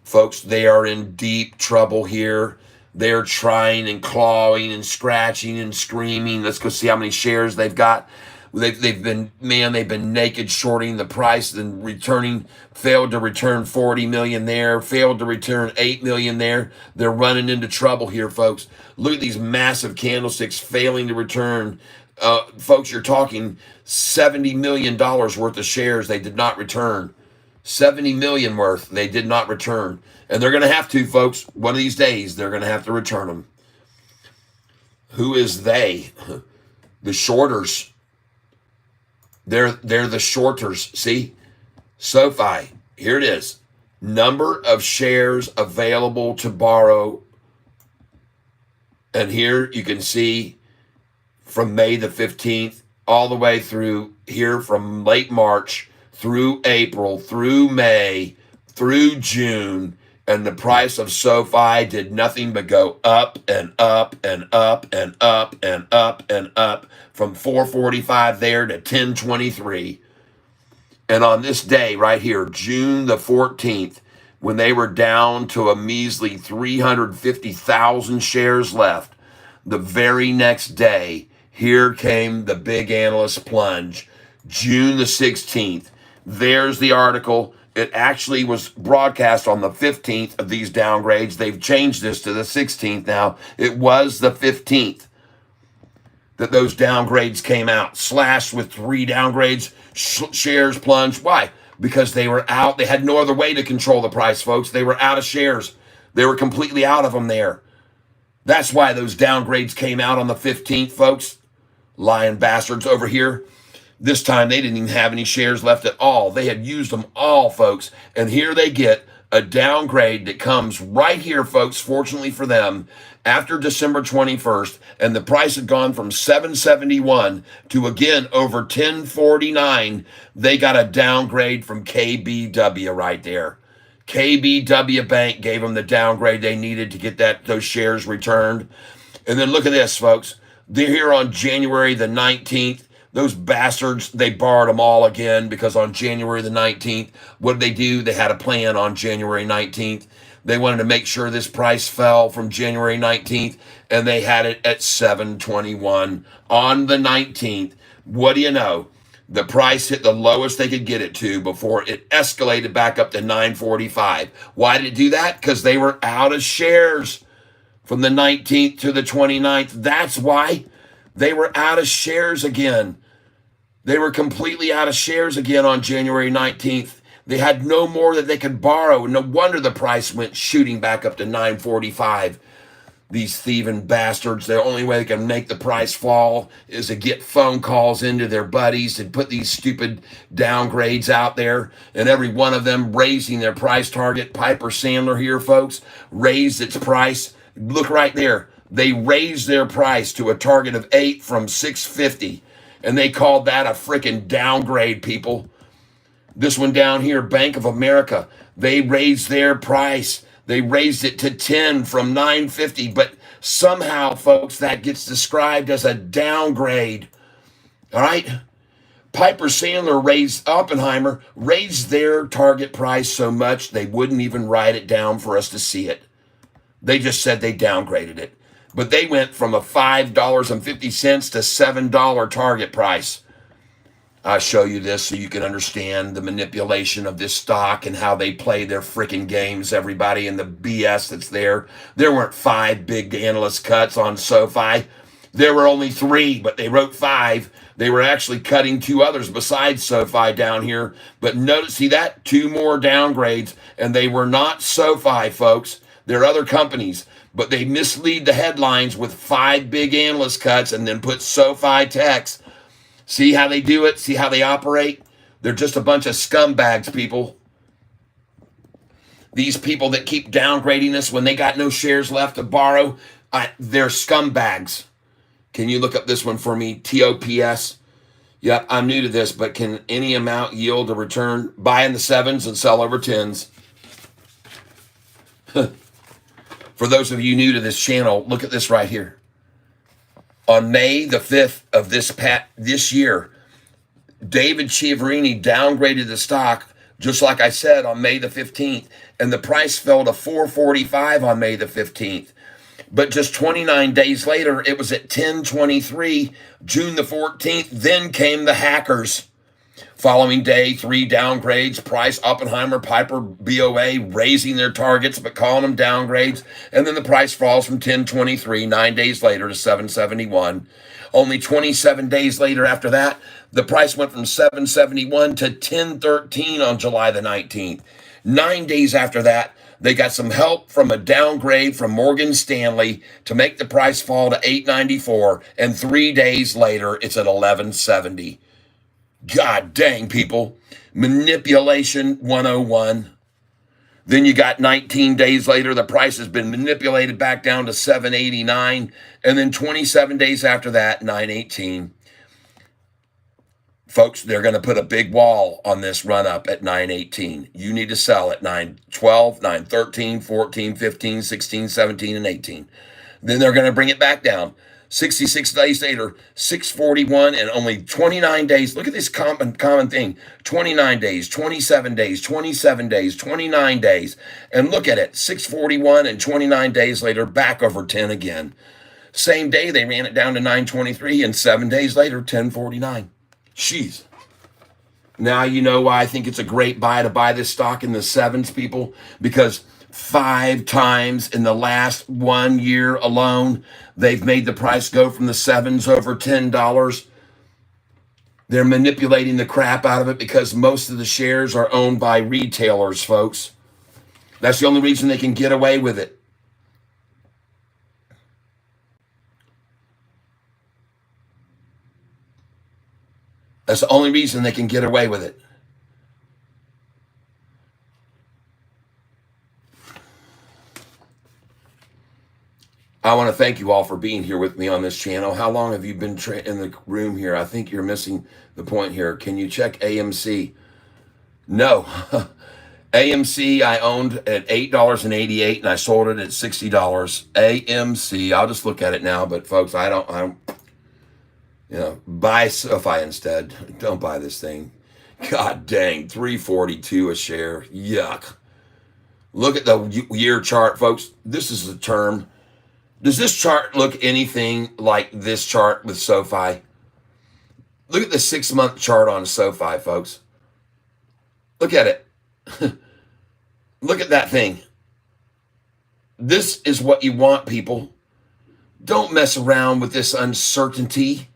Folks, they are in deep trouble here. They're trying and clawing and scratching and screaming. Let's go see how many shares they've got. They've been naked shorting the price and failed to return 40 million there, failed to return 8 million there. They're running into trouble here, folks. Look at these massive candlesticks failing to return. Folks, you're talking $70 million worth of shares they did not return. 70 million worth they did not return. And they're going to have to, folks. One of these days, they're going to have to return them. Who is they? The shorters. They're the shorters. See? SoFi. Here it is. Number of shares available to borrow. And here you can see from May the 15th all the way through here from late March through April, through May, through June, and the price of SoFi did nothing but go up and up and up and up and up and up from 445 there to 1023. And on this day right here, June the 14th, when they were down to a measly 350,000 shares left, the very next day, here came the big analyst plunge. June the 16th. There's the article. It actually was broadcast on the 15th of these downgrades. They've changed this to the 16th now. It was the 15th that those downgrades came out. Slashed with 3 downgrades. Shares plunged. Why? Because they were out. They had no other way to control the price, folks. They were out of shares. They were completely out of them there. That's why those downgrades came out on the 15th, folks. Lying bastards over here. This time, they didn't even have any shares left at all. They had used them all, folks. And here they get a downgrade that comes right here, folks, fortunately for them, after December 21st. And the price had gone from 771 to, again, over 1049. They got a downgrade from KBW right there. KBW Bank gave them the downgrade they needed to get those shares returned. And then look at this, folks. They're here on January the 19th. Those bastards, they borrowed them all again because on January the 19th, what did they do? They had a plan on January 19th. They wanted to make sure this price fell from January 19th, and they had it at 721 on the 19th. What do you know? The price hit the lowest they could get it to before it escalated back up to 945. Why did it do that? Because they were out of shares from the 19th to the 29th. That's why they were out of shares again. They were completely out of shares again on January 19th. They had no more that they could borrow. No wonder the price went shooting back up to 945. These thieving bastards, the only way they can make the price fall is to get phone calls into their buddies and put these stupid downgrades out there. And every one of them raising their price target. Piper Sandler here, folks, raised its price. Look right there. They raised their price to a target of 8 from 650. And they called that a freaking downgrade, people. This one down here, Bank of America, they raised their price. They raised it to 10 from 950. But somehow, folks, that gets described as a downgrade. All right? Piper Sandler Oppenheimer raised their target price so much they wouldn't even write it down for us to see it. They just said they downgraded it. But they went from a $5.50 to $7 target price. I'll show you this so you can understand the manipulation of this stock and how they play their freaking games, everybody, and the BS that's there. There weren't 5 big analyst cuts on SoFi. There were only 3, but they wrote 5. They were actually cutting 2 others besides SoFi down here. But notice, see that? 2 more downgrades, and they were not SoFi, folks. They're other companies. But they mislead the headlines with 5 big analyst cuts and then put SoFi Techs. See how they do it? See how they operate? They're just a bunch of scumbags, people. These people that keep downgrading us when they got no shares left to borrow, they're scumbags. Can you look up this one for me? TOPS. Yep, I'm new to this, but can any amount yield a return? Buy in the sevens and sell over tens. For those of you new to this channel, look at this right here. On May the 5th of this year, David Chiaverini downgraded the stock, just like I said, on May the 15th, and the price fell to $4.45 on May the 15th. But just 29 days later, it was at 10.23, June the 14th. Then came the hackers. Following day, 3 downgrades, Price, Oppenheimer, Piper, BOA, raising their targets, but calling them downgrades. And then the price falls from 10.23, 9 days later, to 7.71. Only 27 days later after that, the price went from 7.71 to 10.13 on July the 19th. 9 days after that, they got some help from a downgrade from Morgan Stanley to make the price fall to 8.94. And 3 days later, it's at 11.70. God dang, people. Manipulation 101. Then you got 19 days later, the price has been manipulated back down to 7.89. And then 27 days after that, 9.18. Folks, they're going to put a big wall on this run up at 9.18. You need to sell at 9.12, 9.13, 14, 15, 16, 17, and 18. Then they're going to bring it back down. 66 days later, 641, and only 29 days. Look at this common thing. 29 days, 27 days, 27 days, 29 days. And look at it, 641 and 29 days later, back over 10 again. Same day, they ran it down to 923, and 7 days later, 1049. Jeez. Now you know why I think it's a great buy to buy this stock in the sevens, people, because 5 times in the last 1 year alone, they've made the price go from the sevens over $10. They're manipulating the crap out of it because most of the shares are owned by retailers, folks. That's the only reason they can get away with it. That's the only reason they can get away with it. I want to thank you all for being here with me on this channel. How long have you been in the room here? I think you're missing the point here. Can you check AMC? No. AMC I owned at $8.88 and I sold it at $60. AMC, I'll just look at it now, but folks, I don't buy Sofi instead. Don't buy this thing. God dang, $3.42 a share. Yuck. Look at the year chart, folks. This is the term. Does this chart look anything like this chart with Sofi? Look at the 6-month chart on Sofi, folks. Look at it. Look at that thing. This is what you want, people. Don't mess around with this uncertainty.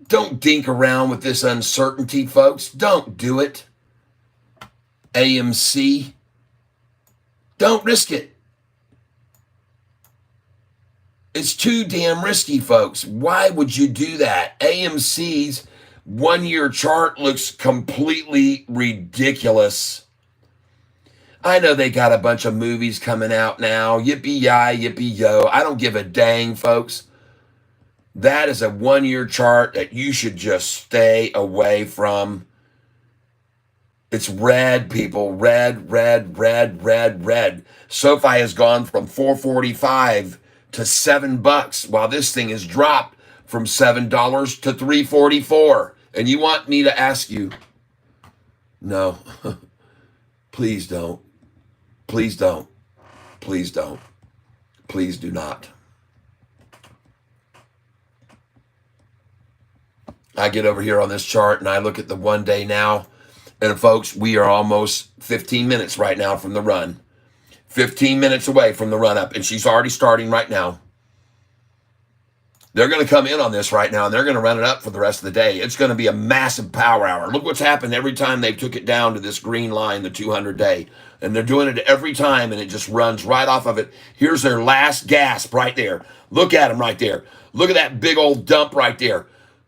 Don't dink around with this uncertainty, folks. Don't do it. AMC. Don't risk it. It's too damn risky, folks. Why would you do that? AMC's 1-year chart looks completely ridiculous. I know they got a bunch of movies coming out now. Yippee-yi, yippee-yo. I don't give a dang, folks. That is a 1-year chart that you should just stay away from. It's red, people. Red, red, red, red, red. Sofi has gone from $4.45 to $7, while this thing has dropped from $7 to $3.44. And you want me to ask you? No. Please don't. Please don't. Please don't. Please do not. I get over here on this chart and I look at the 1 day now. And folks, we are almost 15 minutes right now from the run. 15 minutes away from the run up. And she's already starting right now. They're going to come in on this right now and they're going to run it up for the rest of the day. It's going to be a massive power hour. Look what's happened every time they took it down to this green line, the 200-day. And they're doing it every time and it just runs right off of it. Here's their last gasp right there. Look at them right there. Look at that big old dump right there.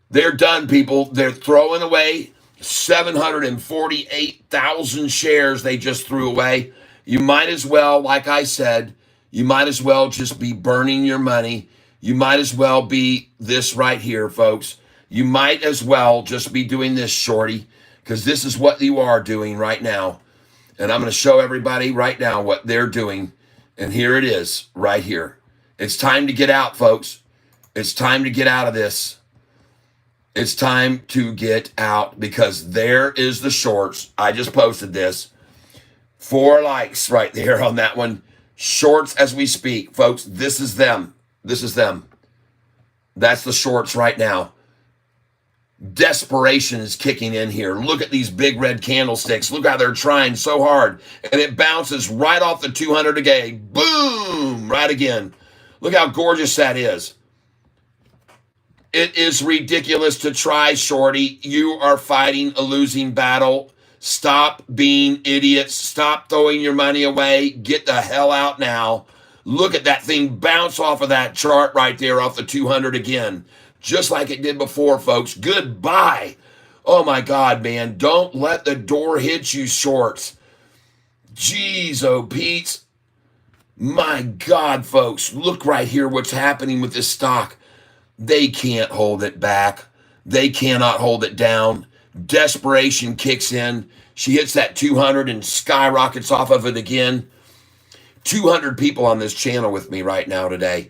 They're done, people. They're throwing away 748,000 shares they just threw away. You might as well, like I said, you might as well just be burning your money. You might as well be this right here, folks. You might as well just be doing this, shorty, because this is what you are doing right now. And I'm going to show everybody right now what they're doing. And here it is, right here. It's time to get out, folks. It's time to get out of this. It's time to get out because there is the shorts. I just posted this. 4 likes right there on that one. Shorts as we speak, folks. This is them. This is them. That's the shorts right now. Desperation is kicking in here. Look at these big red candlesticks. Look how they're trying so hard. And it bounces right off the 200 again. Boom! Right again. Look how gorgeous that is. It is ridiculous to try, shorty. You are fighting a losing battle. Stop being idiots. Stop throwing your money away. Get the hell out now. Look at that thing bounce off of that chart right there off the 200 again. Just like it did before, folks. Goodbye. Oh, my God, man. Don't let the door hit you, shorts. Jeez, oh, Pete. My God, folks. Look right here what's happening with this stock. They can't hold it back. They cannot hold it down. Desperation kicks in. She hits that 200 and skyrockets off of it again. 200 people on this channel with me right now today.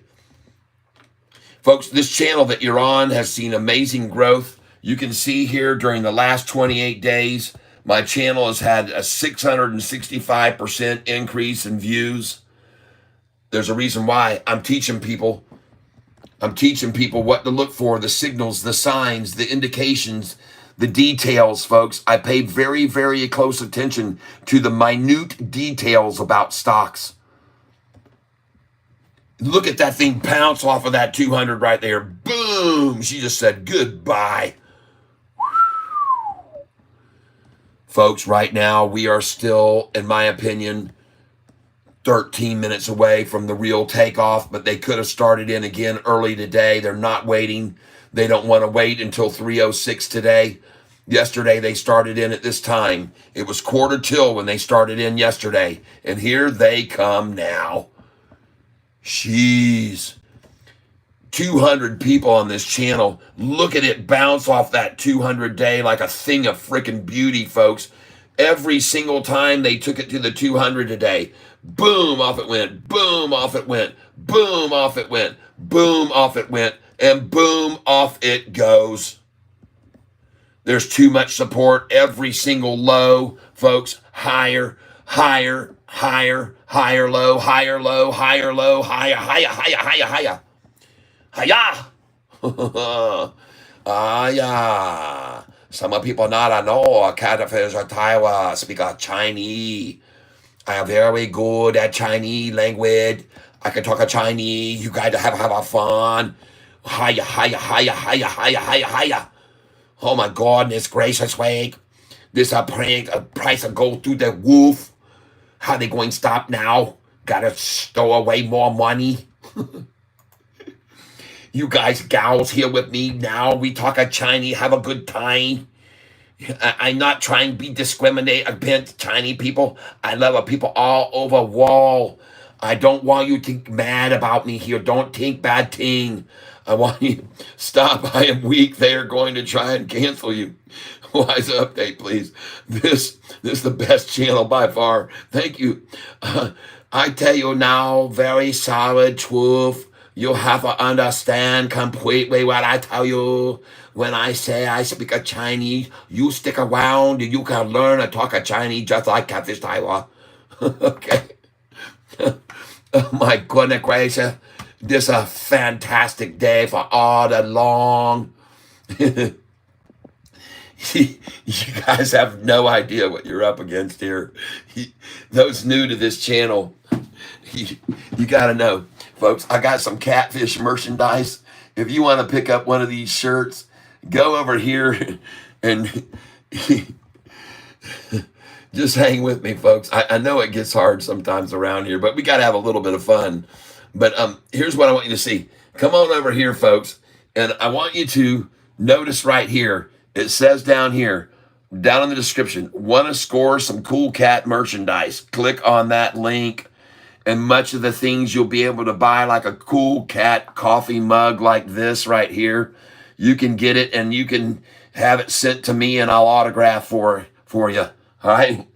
Folks, this channel that you're on has seen amazing growth. You can see here during the last 28 days, my channel has had a 665% increase in views. There's a reason why. I'm teaching people what to look for, the signals, the signs, the indications, the details, folks. I pay very, very close attention to the minute details about stocks. Look at that thing pounce off of that 200 right there. Boom! She just said goodbye. Folks, right now we are still, in my opinion, 13 minutes away from the real takeoff, but they could have started in again early today. They're not waiting. They don't want to wait until 3:06 today. Yesterday, they started in at this time. It was 1:45 when they started in yesterday, and here they come now. Jeez. 200 people on this channel. Look at it bounce off that 200 day like a thing of freaking beauty, folks. Every single time they took it to the 200 today, boom, off it went, boom, off it went, boom, off it went, boom, off it went, and boom, off it goes. There's too much support. Every single low, folks, higher, higher, higher, higher low, higher low, higher low, higher, higher, higher, higher, higher. Hiya! Yeah. Some people not know catfish or Taiwan speak Chinese. I am very good at Chinese language. I can talk a Chinese. You guys have fun. Hiya, hiya, hiya, hiya, hiya, hiya, hiya. Oh my goodness gracious wake. This price will go through the roof. How they going to stop now? Gotta stow away more money. You guys, gals, here with me now. We talk a Chinese, have a good time. I'm not trying to be discriminate against Chinese people. I love people all over wall. I don't want you to think mad about me here. Don't think bad thing. I want you to stop. I am weak. They are going to try and cancel you. Wise update, please. This is the best channel by far. Thank you. I tell you now, very solid truth. You have to understand completely what I tell you. When I say I speak a Chinese, you stick around and you can learn to talk a Chinese just like Catfish Taiwan. Okay. Oh my goodness gracious. This is a fantastic day for all the long. You guys have no idea what you're up against here. Those new to this channel, you got to know. Folks, I got some catfish merchandise. If you want to pick up one of these shirts, go over here and just hang with me, folks. I know it gets hard sometimes around here, but we got to have a little bit of fun. But here's what I want you to see. Come on over here, folks, and I want you to Notice right here, it says down here, down in the description, want to score some cool cat merchandise. Click on that link, and much of the things you'll be able to buy, like a cool cat coffee mug like this right here, you can get it and you can have it sent to me and I'll autograph for you. All right.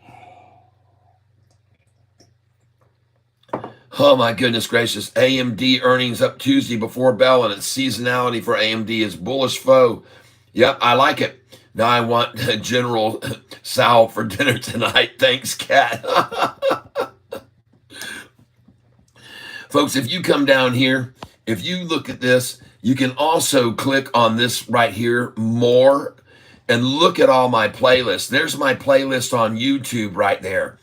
Oh my goodness gracious. AMD earnings up Tuesday before bell, and its seasonality for AMD is bullish foe. Yep, I like it. Now I want General Sal for dinner tonight. Thanks, Cat. Folks, if you come down here, if you look at this, you can also click on this right here, more, and look at all my playlists. There's my playlist on YouTube right there.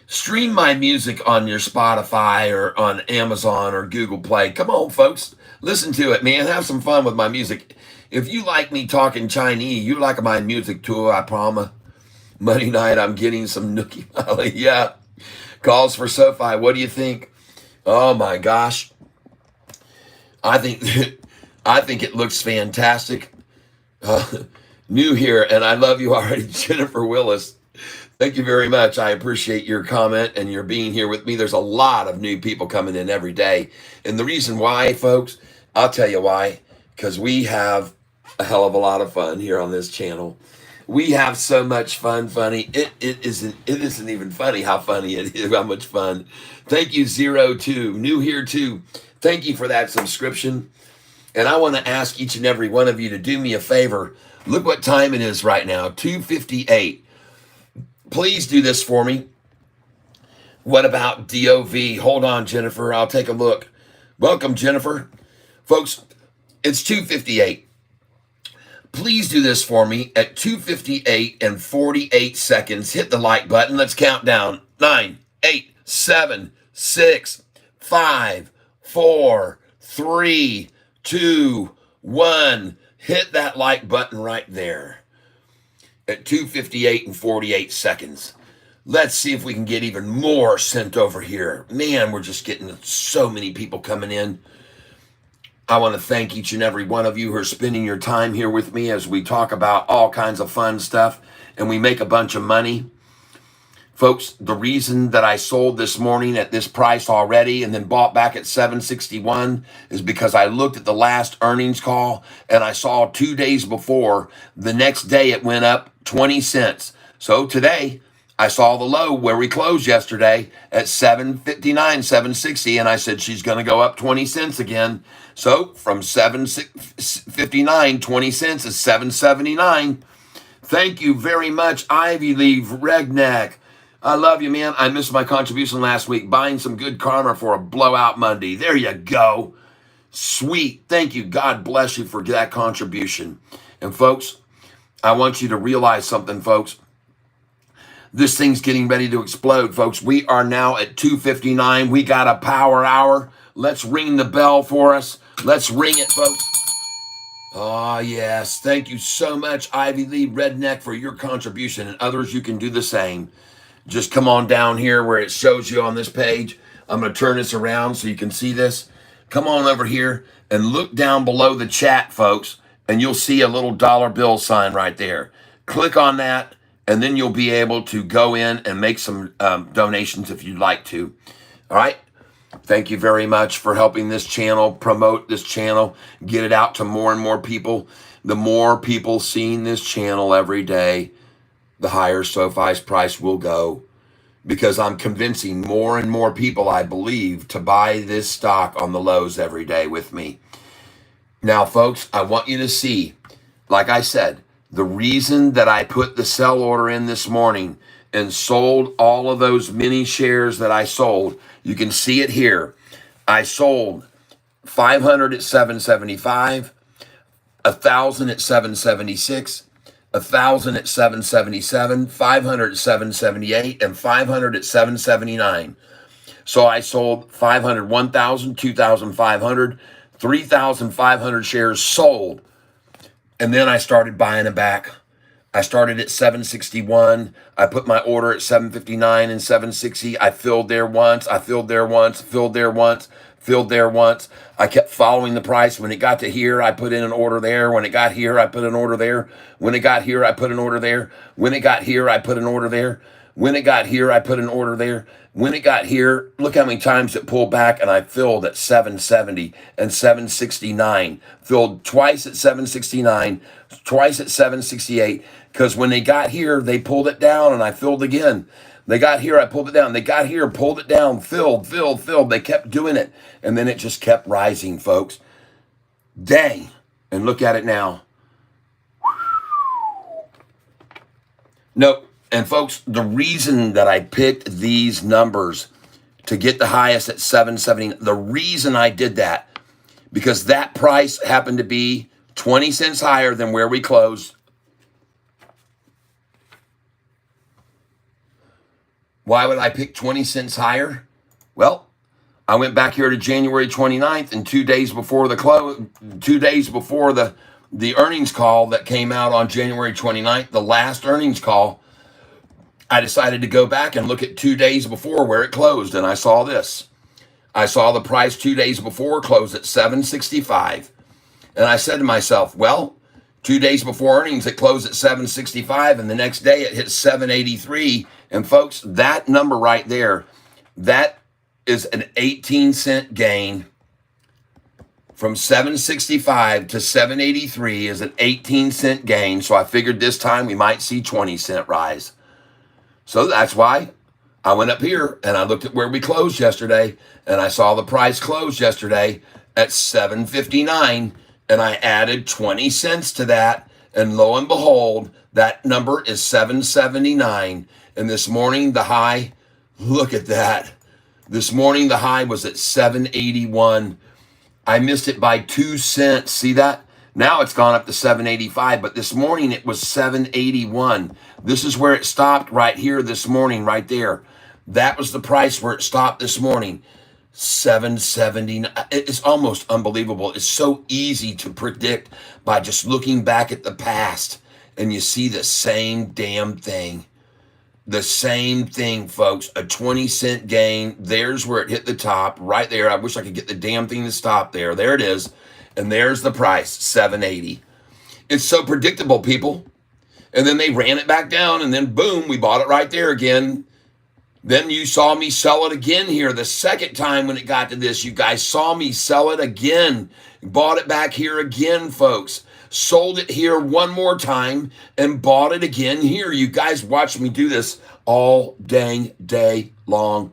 Stream my music on your Spotify or on Amazon or Google Play. Come on, folks. Listen to it, man. Have some fun with my music. If you like me talking Chinese, you like my music too, I promise. Monday night, I'm getting some Nookie Valley. Yeah. Calls for Sofi. What do you think? Oh, my gosh. I think it looks fantastic. New here, and I love you already, Jennifer Willis. Thank you very much. I appreciate your comment and your being here with me. There's a lot of new people coming in every day. And the reason why, folks, I'll tell you why, because we have a hell of a lot of fun here on this channel. We have so much fun, funny. It isn't even funny how funny it is, how much fun. Thank you, 02, new here too. Thank you for that subscription. And I want to ask each and every one of you to do me a favor. Look what time it is right now, 2:58. Please do this for me. What about DOV? Hold on, Jennifer. I'll take a look. Welcome, Jennifer. Folks, it's 2:58. Please do this for me at 2:58 and 48 seconds. Hit the like button. Let's count down. 9, 8, 7, 6, 5, 4, 3, 2, 1. Hit that like button right there at 2:58 and 48 seconds. Let's see if we can get even more sent over here. Man, we're just getting so many people coming in. I want to thank each and every one of you who are spending your time here with me as we talk about all kinds of fun stuff and we make a bunch of money. Folks, the reason that I sold this morning at this price already and then bought back at 761 is because I looked at the last earnings call and I saw 2 days before, the next day it went up 20 cents. So today I saw the low where we closed yesterday at 759, 760, and I said she's going to go up 20 cents again. So from 759, 20 cents is 779. Thank you very much, Ivy Leaf Regneck. I love you, man. I missed my contribution last week. Buying some good karma for a blowout Monday. There you go. Sweet. Thank you. God bless you for that contribution. And folks, I want you to realize something, folks. This thing's getting ready to explode, folks. We are now at 2:59. We got a power hour. Let's ring the bell for us. Let's ring it, folks. Oh, yes. Thank you so much, Ivy Lee Redneck, for your contribution. And others, you can do the same. Just come on down here where it shows you on this page. I'm going to turn this around so you can see this. Come on over here and look down below the chat, folks, and you'll see a little dollar bill sign right there. Click on that, and then you'll be able to go in and make some donations if you'd like to. All right? Thank you very much for helping this channel, promote this channel, get it out to more and more people. The more people seeing this channel every day, the higher Sofi's price will go, because I'm convincing more and more people, I believe, to buy this stock on the lows every day with me. Now, folks, I want you to see, like I said, the reason that I put the sell order in this morning and sold all of those mini shares that I sold, you can see it here. I sold 500 at 775, 1,000 at 776, 1,000 at 777, 500 at 778, and 500 at 779. So I sold 500, 1,000, 2,500, 3,500 shares sold. And then I started buying them back. I started at 761. I put my order at 759 and 760. I filled there once. I filled there once, filled there once, filled there once. I kept following the price. When it got to here, I put in an order there. When it got here, I put an order there. When it got here, I put an order there. When it got here, I put an order there. When it got here, I put an order there. When it got here, look how many times it pulled back, and I filled at 770 and 769. Filled twice at 769, twice at 768, because when they got here, they pulled it down, and I filled again. They got here, I pulled it down. They got here, pulled it down, filled. They kept doing it, and then it just kept rising, folks. Dang. And look at it now. Nope. And folks, the reason that I picked these numbers to get the highest at 770, the reason I did that, because that price happened to be 20 cents higher than where we closed. Why would I pick 20 cents higher? Well, I went back here to January 29th, and 2 days before the close, 2 days before the earnings call that came out on January 29th, the last earnings call, I decided to go back and look at 2 days before where it closed, and I saw this. I saw the price 2 days before closed at 765, and I said to myself, well, 2 days before earnings, it closed at 765, and the next day it hit 783. And folks, that number right there, that is an 18-cent gain. From 765 to 783 is an 18-cent gain. So I figured this time we might see 20-cent rise. So that's why I went up here and I looked at where we closed yesterday, and I saw the price close yesterday at 759, and I added 20 cents to that, and lo and behold, that number is 779. And this morning, the high, look at that. This morning, the high was at 781. I missed it by 2 cents. See that? Now it's gone up to 785, but this morning it was 781. This is where it stopped right here this morning, right there. That was the price where it stopped this morning. 779. It's almost unbelievable. It's so easy to predict by just looking back at the past, and you see the same damn thing. The same thing, folks. A 20-cent gain. There's where it hit the top, right there. I wish I could get the damn thing to stop there. There it is. And there's the price, 780. It's so predictable, people. And then they ran it back down, and then boom, we bought it right there again. Then you saw me sell it again here. The second time when it got to this, you guys saw me sell it again. Bought it back here again, folks. Sold it here one more time and bought it again here. You guys watched me do this all dang day long.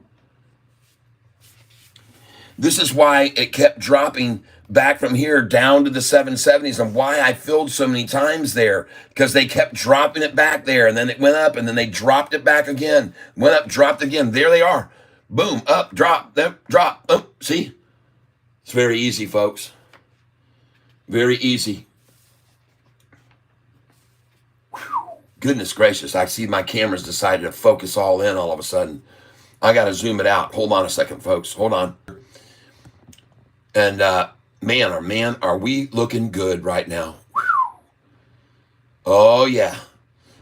This is why it kept dropping back from here down to the 770s, and why I filled so many times there, because they kept dropping it back there, and then it went up, and then they dropped it back again. Went up, dropped again. There they are. Boom, up, drop, up, drop. Up. See? It's very easy, folks. Very easy. Goodness gracious, I see my camera's decided to focus all in all of a sudden. I got to zoom it out. Hold on a second, folks. Hold on. And man, oh man, are we looking good right now. Oh, yeah.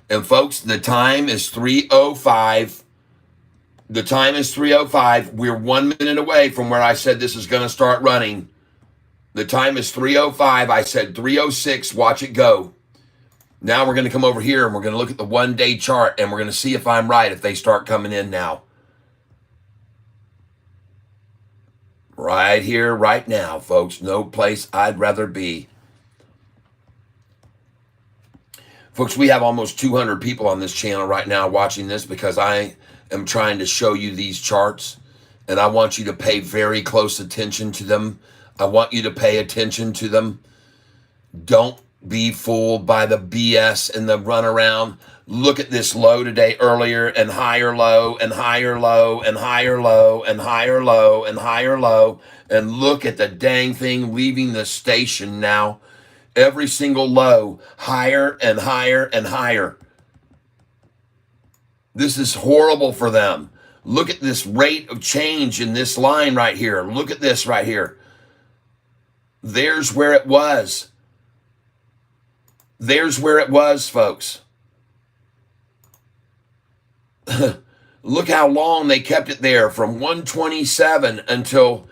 And folks, the time is 3:05. The time is 3:05. We're 1 minute away from where I said this is going to start running. The time is 3:05. I said 3:06. Watch it go. Now we're going to come over here and we're going to look at the 1 day chart, and we're going to see if I'm right if they start coming in now. Right here, right now, folks. No place I'd rather be. Folks, we have almost 200 people on this channel right now watching this, because I am trying to show you these charts, and I want you to pay very close attention to them. I want you to pay attention to them. Don't be fooled by the BS and the runaround. Look at this low today earlier, and higher low, and higher low, and higher low, and higher low, and higher low. And look at the dang thing leaving the station now. Every single low, higher and higher and higher. This is horrible for them. Look at this rate of change in this line right here. Look at this right here. There's where it was. There's where it was, folks. Look how long they kept it there, from 127 until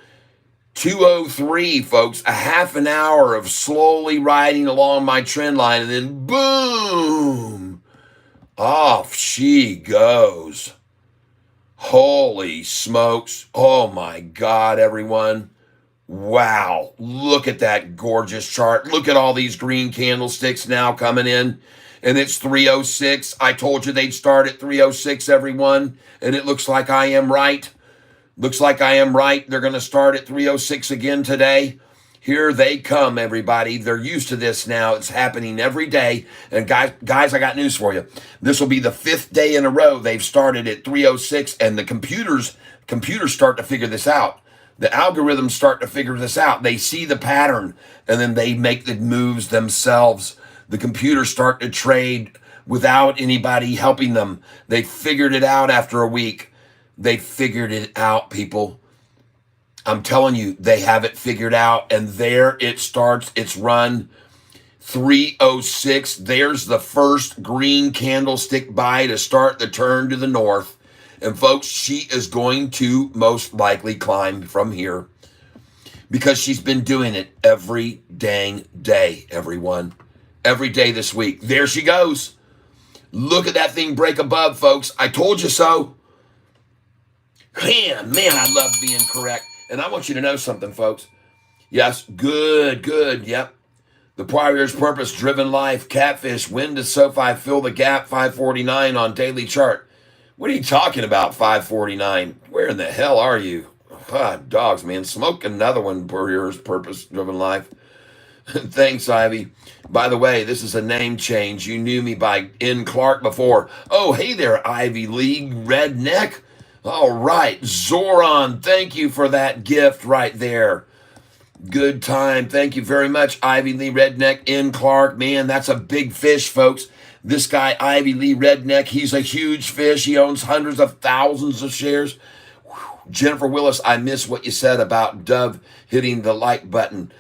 203, folks, a half an hour of slowly riding along my trend line, and then boom, off she goes. Holy smokes. Oh my God, everyone. Wow. Look at that gorgeous chart. Look at all these green candlesticks now coming in. And it's 306. I told you they'd start at 306, everyone. And it looks like I am right. Looks like I am right. They're going to start at 306 again today. Here they come, everybody. They're used to this now. It's happening every day. And guys, I got news for you. This will be the 5th day in a row they've started at 306, and the computers start to figure this out. The algorithms start to figure this out. They see the pattern, and then they make the moves themselves. The computers start to trade without anybody helping them. They figured it out after a week. They figured it out, people. I'm telling you, they have it figured out, and there it starts its run. 306. There's the first green candlestick buy to start the turn to the north. And folks, she is going to most likely climb from here because she's been doing it every dang day, everyone. Every day this week. There she goes. Look at that thing break above, folks. I told you so. Man, I love being correct. And I want you to know something, folks. Yes, good. Yep. The prior year's purpose-driven life, catfish, when does Sofi fill the gap? 549 on daily chart. What are you talking about, 549? Where in the hell are you? Dogs, man. Smoke another one, prior year's purpose-driven life. Thanks, Ivy. By the way, this is a name change. You knew me by N. Clark before. Oh, hey there, Ivy League Redneck. All right, Zoran, thank you for that gift right there. Good time. Thank you very much, Ivy Lee Redneck N. Clark. Man, that's a big fish, folks. This guy, Ivy Lee Redneck, he's a huge fish. He owns hundreds of thousands of shares. Whew. Jennifer Willis, I miss what you said about Dove hitting the like button.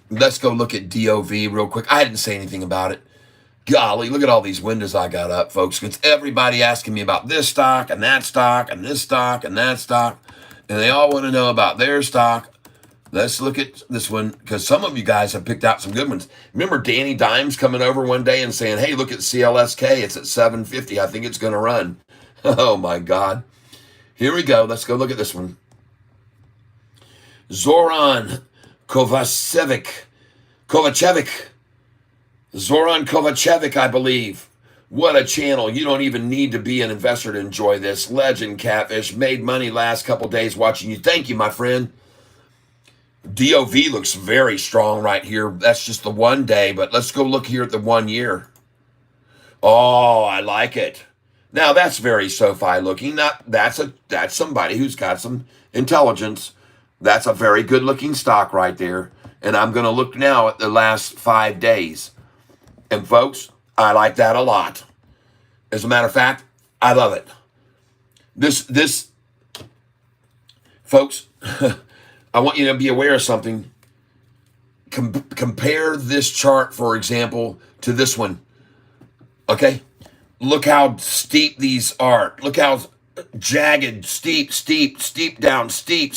Let's go look at DOV real quick. I didn't say anything about it. Golly, look at all these windows I got up, folks. It's everybody asking me about this stock and that stock and this stock and that stock. And they all want to know about their stock. Let's look at this one because some of you guys have picked out some good ones. Remember Danny Dimes coming over one day and saying, hey, look at CLSK. It's at 750. I think it's going to run. Oh, my God. Here we go. Let's go look at this one. Zoran Kovacevic. Zoran Kovacevic, I believe. What a channel. You don't even need to be an investor to enjoy this. Legend catfish. Made money last couple days watching you. Thank you, my friend. DOV looks very strong right here. That's just the 1 day, but let's go look here at the 1 year. Oh, I like it. Now that's very Sofi looking. That's somebody who's got some intelligence. That's a very good looking stock right there. And I'm going to look now at the last 5 days. And folks, I like that a lot. As a matter of fact, I love it. This, folks, I want you to be aware of something. Compare this chart, for example, to this one. Okay? Look how steep these are. Look how jagged, steep down, steep.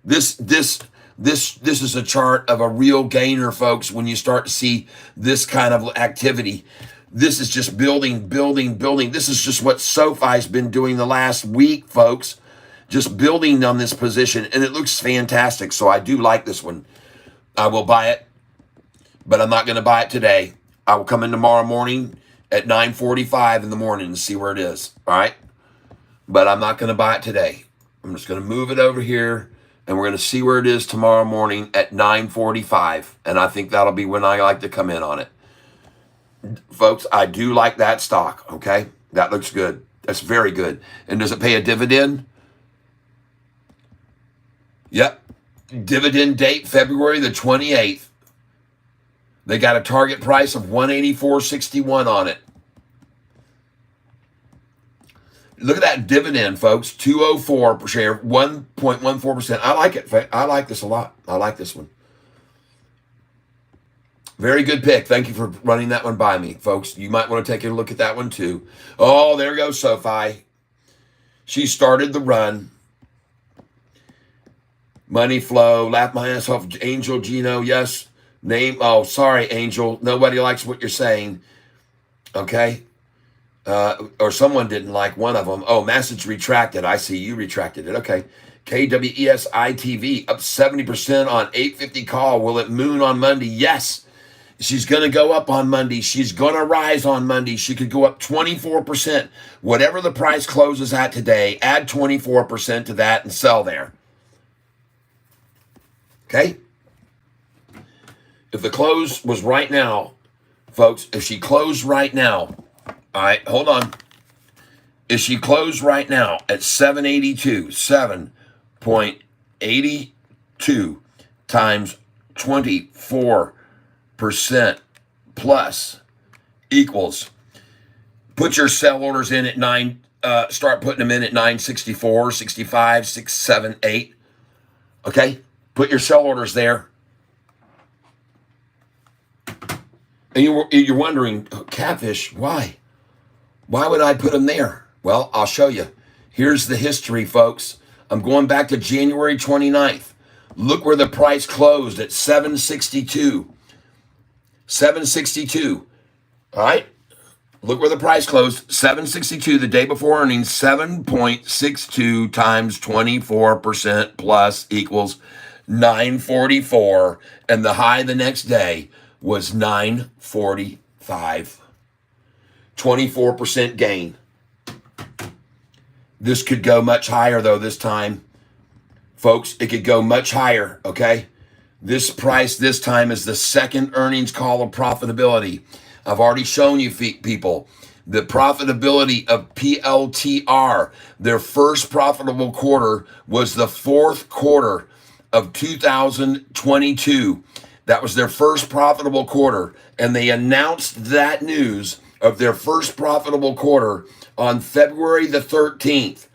This is a chart of a real gainer, folks, when you start to see this kind of activity. This is just building. This is just what SoFi's been doing the last week, folks. Just building on this position, and it looks fantastic. So I do like this one. I will buy it, but I'm not going to buy it today. I will come in tomorrow morning at 9:45 in the morning and see where it is, all right? But I'm not going to buy it today. I'm just going to move it over here, and we're going to see where it is tomorrow morning at 9:45, and I think that'll be when I like to come in on it. Folks, I do like that stock, okay? That looks good. That's very good. And does it pay a dividend? Yep. Dividend date, February the 28th. They got a target price of $184.61 on it. Look at that dividend, folks. $2.04 per share, 1.14%. I like it. I like this a lot. I like this one. Very good pick. Thank you for running that one by me, folks. You might want to take a look at that one too. Oh, there goes Sofi. She started the run. Money flow, laugh my ass off. Angel, Gino, yes. Name, oh, sorry, Angel. Nobody likes what you're saying. Okay. Or someone didn't like one of them. Oh, message retracted. I see you retracted it. Okay. KWESI-TV up 70% on 850 call. Will it moon on Monday? Yes. She's going to go up on Monday. She's going to rise on Monday. She could go up 24%. Whatever the price closes at today, add 24% to that and sell there. Okay? If the close was right now, folks, if she closed right now, all right, hold on. If she closed right now at 782, 7.82 times 24% plus equals, put your sell orders in at start putting them in at 964, 65, 678. Okay? Put your sell orders there. And you're wondering, catfish, why? Why would I put them there? Well, I'll show you. Here's the history, folks. I'm going back to January 29th. Look where the price closed at 762. 762. All right? Look where the price closed. 762 the day before earnings. 7.62 times 24% plus equals 944. And the high the next day was 945. 24% gain. This could go much higher, though, this time. Folks, it could go much higher, okay? This price this time is the second earnings call of profitability. I've already shown you, people, the profitability of PLTR. Their first profitable quarter was the fourth quarter of 2022. That was their first profitable quarter, and they announced that news of their first profitable quarter on February the 13th.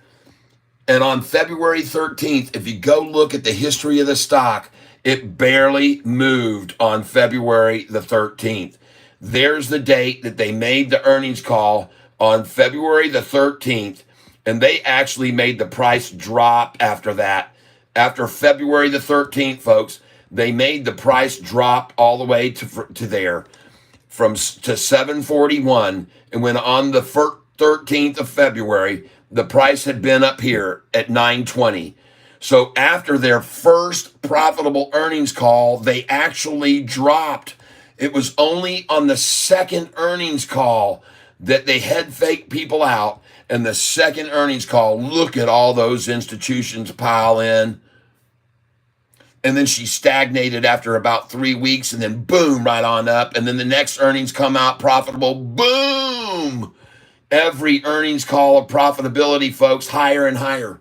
And on February 13th, if you go look at the history of the stock, it barely moved on February the 13th. There's the date that they made the earnings call on February the 13th, and they actually made the price drop after that. After February the 13th, folks, they made the price drop all the way to there to 741, and when on the 13th of February, the price had been up here at 920. So after their first profitable earnings call, they actually dropped. It was only on the second earnings call that they head fake people out. And the second earnings call, look at all those institutions pile in. And then she stagnated after about 3 weeks, and then boom, right on up. And then the next earnings come out profitable, boom. Every earnings call of profitability, folks, higher and higher.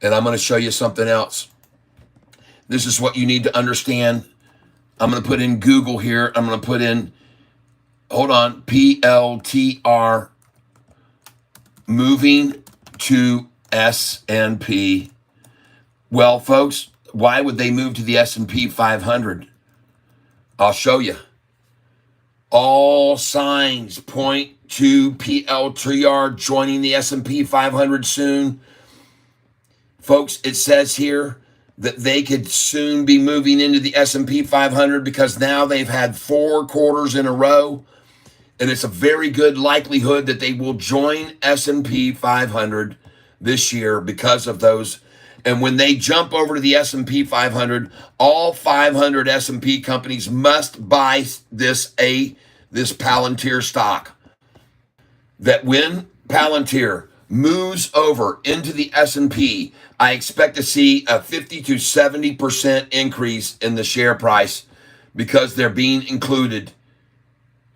And I'm going to show you something else. This is what you need to understand. I'm going to put in Google here. I'm going to put in, hold on, PLTR moving to S&P. Well, folks, why would they move to the S&P 500? I'll show you. All signs point to PLTR joining the S&P 500 soon. Folks, it says here that they could soon be moving into the S&P 500 because now they've had 4 quarters in a row, and it's a very good likelihood that they will join S&P 500 this year because of those. And when they jump over to the S&P 500, all 500 S&P companies must buy this Palantir stock. That when Palantir moves over into the S&P, I expect to see a 50 to 70% increase in the share price because they're being included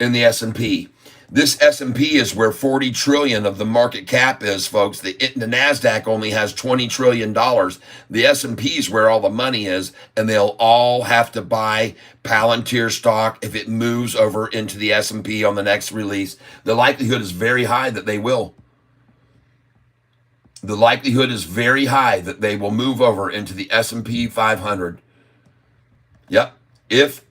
in the S&P. This S&P is where 40 trillion of the market cap is, folks. The NASDAQ only has $20 trillion. The S&P is where all the money is, and they'll all have to buy Palantir stock if it moves over into the S&P on the next release. The likelihood is very high that they will. The likelihood is very high that they will move over into the S&P 500. Yep. If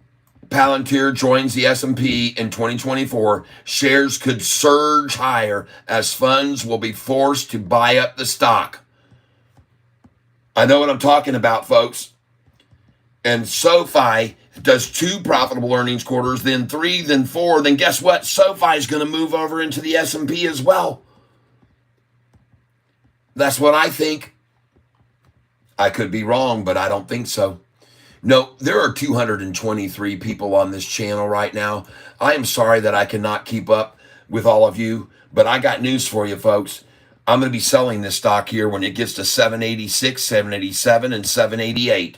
Palantir joins the S&P in 2024, shares could surge higher as funds will be forced to buy up the stock. I know what I'm talking about, folks. And SoFi does 2 profitable earnings quarters, then 3, then 4. Then guess what? SoFi is going to move over into the S&P as well. That's what I think. I could be wrong, but I don't think so. No, there are 223 people on this channel right now. I am sorry that I cannot keep up with all of you, but I got news for you, folks. I'm going to be selling this stock here when it gets to 786, 787, and 788.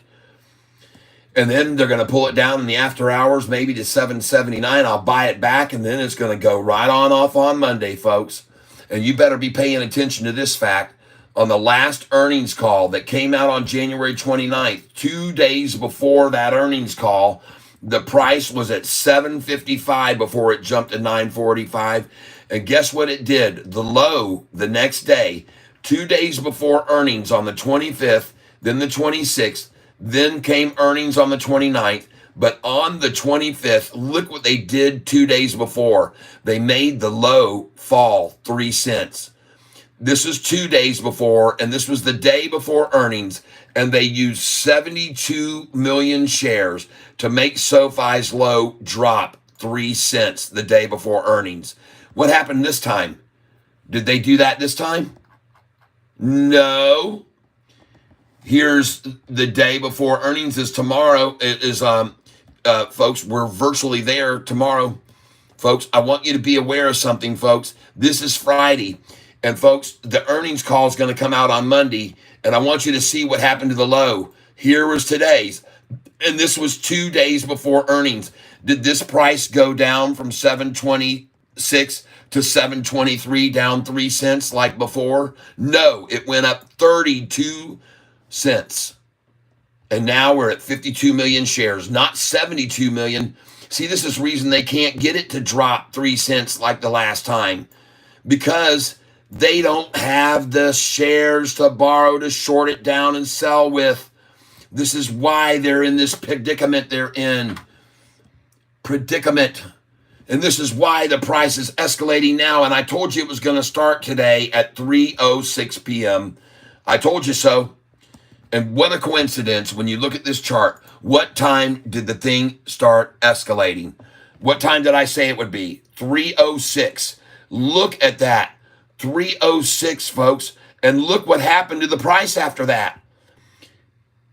And then they're going to pull it down in the after hours, maybe to 779. I'll buy it back, and then it's going to go right on off on Monday, folks. And you better be paying attention to this fact. On the last earnings call that came out on January 29th, 2 days before that earnings call, the price was at 755 before it jumped to 945. And guess what it did? The low the next day, 2 days before earnings on the 25th, then the 26th, then came earnings on the 29th. But on the 25th, look what they did 2 days before. They made the low fall 3 cents. This is 2 days before, and this was the day before earnings, and they used 72 million shares to make SoFi's low drop 3 cents the day before earnings. What happened this time? Did they do that this time? No. Here's the day before earnings is tomorrow. It is, folks, we're virtually there tomorrow. Folks, I want you to be aware of something, folks. This is Friday. And folks, the earnings call is going to come out on Monday, and I want you to see what happened to the low. Here was today's, and this was 2 days before earnings. Did this price go down from 726 to 723, down 3 cents like before? No, it went up 32 cents. And now we're at 52 million shares, not 72 million. See, this is the reason they can't get it to drop 3 cents like the last time, because they don't have the shares to borrow to short it down and sell with. This is why they're in this predicament they're in. Predicament. And this is why the price is escalating now. And I told you it was going to start today at 3:06 p.m. I told you so. And what a coincidence when you look at this chart. What time did the thing start escalating? What time did I say it would be? 3:06. Look at that. 3:06, folks. And look what happened to the price after that.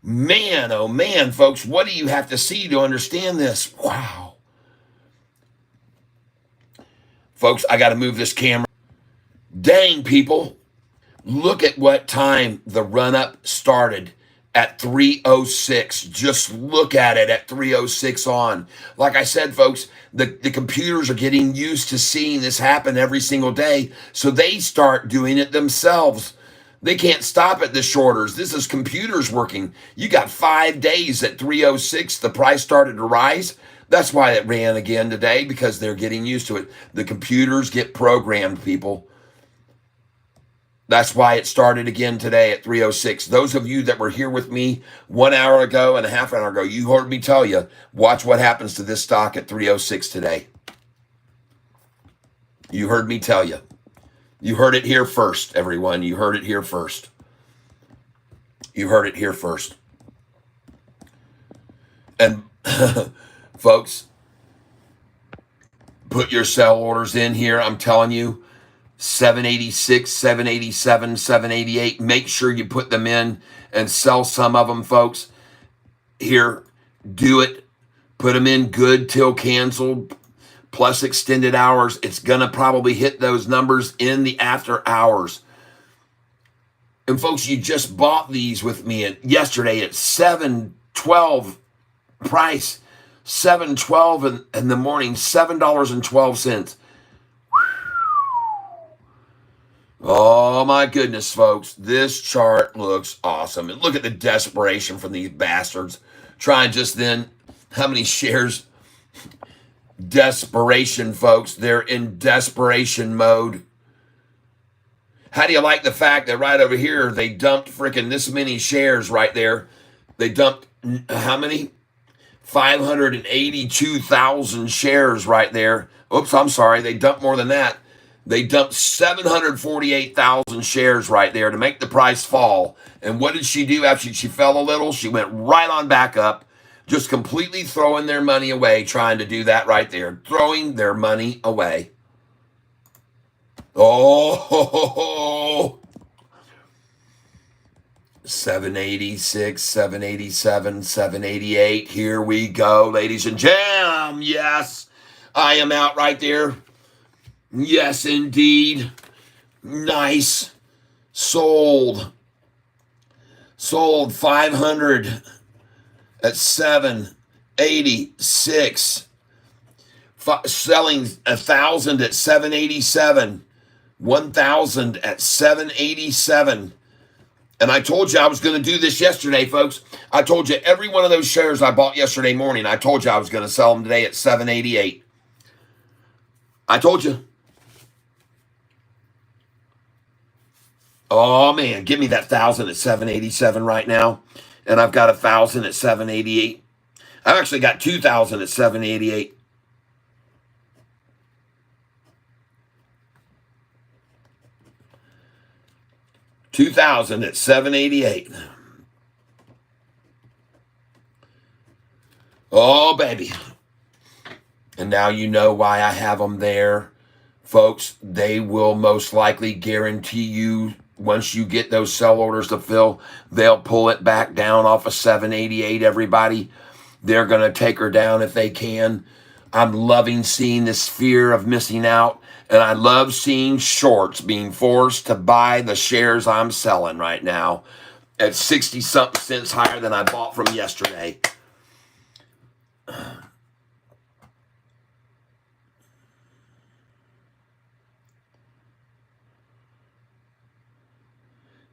Man, oh man, folks, what do you have to see to understand this? Wow. Folks, I got to move this camera. Dang, people. Look at what time the run-up started at 3:06. Just look at it at 3:06 on. Like I said, folks, the computers are getting used to seeing this happen every single day, so they start doing it themselves. They can't stop at the shorters. This is computers working. You got 5 days at 3:06. The price started to rise. That's why it ran again today, because they're getting used to it. The computers get programmed, people. That's why it started again today at 3:06. Those of you that were here with me 1 hour ago and a half an hour ago, you heard me tell you, watch what happens to this stock at 3:06 today. You heard me tell you. You heard it here first, everyone. You heard it here first. You heard it here first. And folks, put your sell orders in here. I'm telling you, 786, 787, 788. Make sure you put them in and sell some of them, folks. Here, do it. Put them in good till canceled, plus extended hours. It's going to probably hit those numbers in the after hours. And folks, you just bought these with me yesterday at 712 price. 712 in the morning, $7.12. Oh my goodness, folks. This chart looks awesome. And look at the desperation from these bastards. Trying just then, how many shares? Desperation, folks. They're in desperation mode. How do you like the fact that right over here, they dumped freaking this many shares right there? They dumped how many? 582,000 shares right there. Oops, I'm sorry. They dumped more than that. They dumped 748,000 shares right there to make the price fall. And what did she do after she fell a little? She went right on back up, just completely throwing their money away, trying to do that right there, throwing their money away. Oh, 786, 787, 788. Here we go, ladies and gentlemen. Yes, I am out right there. Yes, indeed. Nice. Sold 500 at 786. Selling 1,000 at 787. 1,000 at 787. And I told you I was going to do this yesterday, folks. I told you every one of those shares I bought yesterday morning, I told you I was going to sell them today at 788. I told you. Oh, man, give me that 1,000 at 787 right now. And I've got 1,000 at 788. I've actually got 2,000 at 788. $2,000 at 788. Oh, baby. And now you know why I have them there. Folks, they will most likely guarantee you, once you get those sell orders to fill, they'll pull it back down off of 788, everybody. They're going to take her down if they can. I'm loving seeing this fear of missing out. And I love seeing shorts being forced to buy the shares I'm selling right now at 60-something cents higher than I bought from yesterday.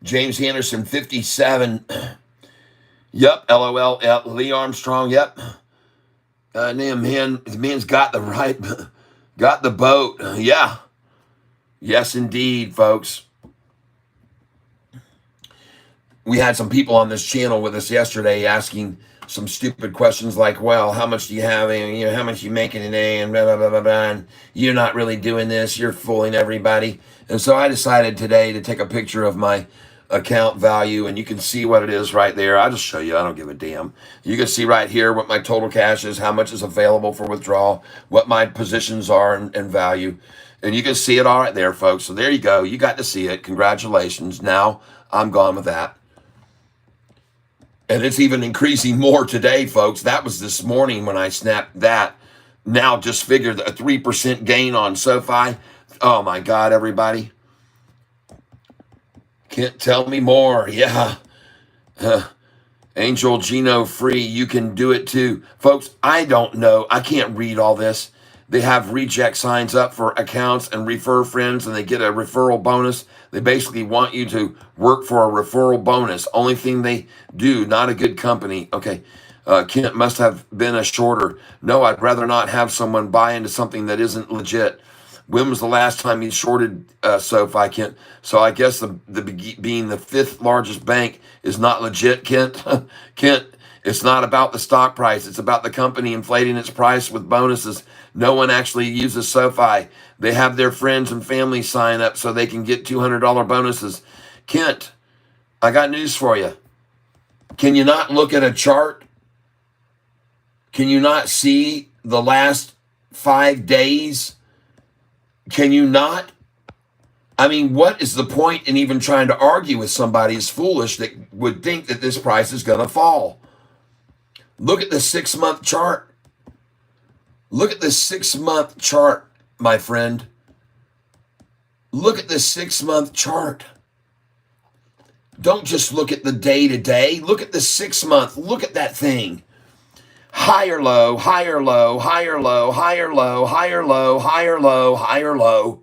James Anderson, 57. Yep, LOL. Yep. Lee Armstrong, yep. The man's got the right, got the boat. Yeah. Yes, indeed, folks. We had some people on this channel with us yesterday asking some stupid questions like, well, how much do you have? And, how much you making today? And blah, blah, blah, blah, blah. And you're not really doing this. You're fooling everybody. And so I decided today to take a picture of my account value, and you can see what it is right there. I'll just show you. I don't give a damn. You can see right here what my total cash is, how much is available for withdrawal, what my positions are and value. And you can see it all right there, folks. So there you go. You got to see it. Congratulations. Now I'm gone with that. And it's even increasing more today, folks. That was this morning when I snapped that. Now just figured a 3% gain on Sofi. Oh my God, everybody. Can't tell me more. Yeah. Angel Geno free. You can do it too. Folks, I don't know. I can't read all this. They have reject signs up for accounts and refer friends, and they get a referral bonus. They basically want you to work for a referral bonus. Only thing they do, not a good company. Okay. Kent must have been a shorter. No, I'd rather not have someone buy into something that isn't legit. When was the last time you shorted SoFi, Kent? So I guess being the fifth largest bank is not legit, Kent. Kent, it's not about the stock price. It's about the company inflating its price with bonuses. No one actually uses SoFi. They have their friends and family sign up so they can get $200 bonuses. Kent, I got news for you. Can you not look at a chart? Can you not see the last 5 days? Can you not? I mean, what is the point in even trying to argue with somebody as foolish that would think that this price is going to fall? Look at the 6-month chart. Look at the 6-month chart, my friend. Look at the 6-month chart. Don't just look at the day-to-day. Look at the 6-month. Look at that thing. Higher low, higher low, higher low, higher low, higher low, higher low, higher low.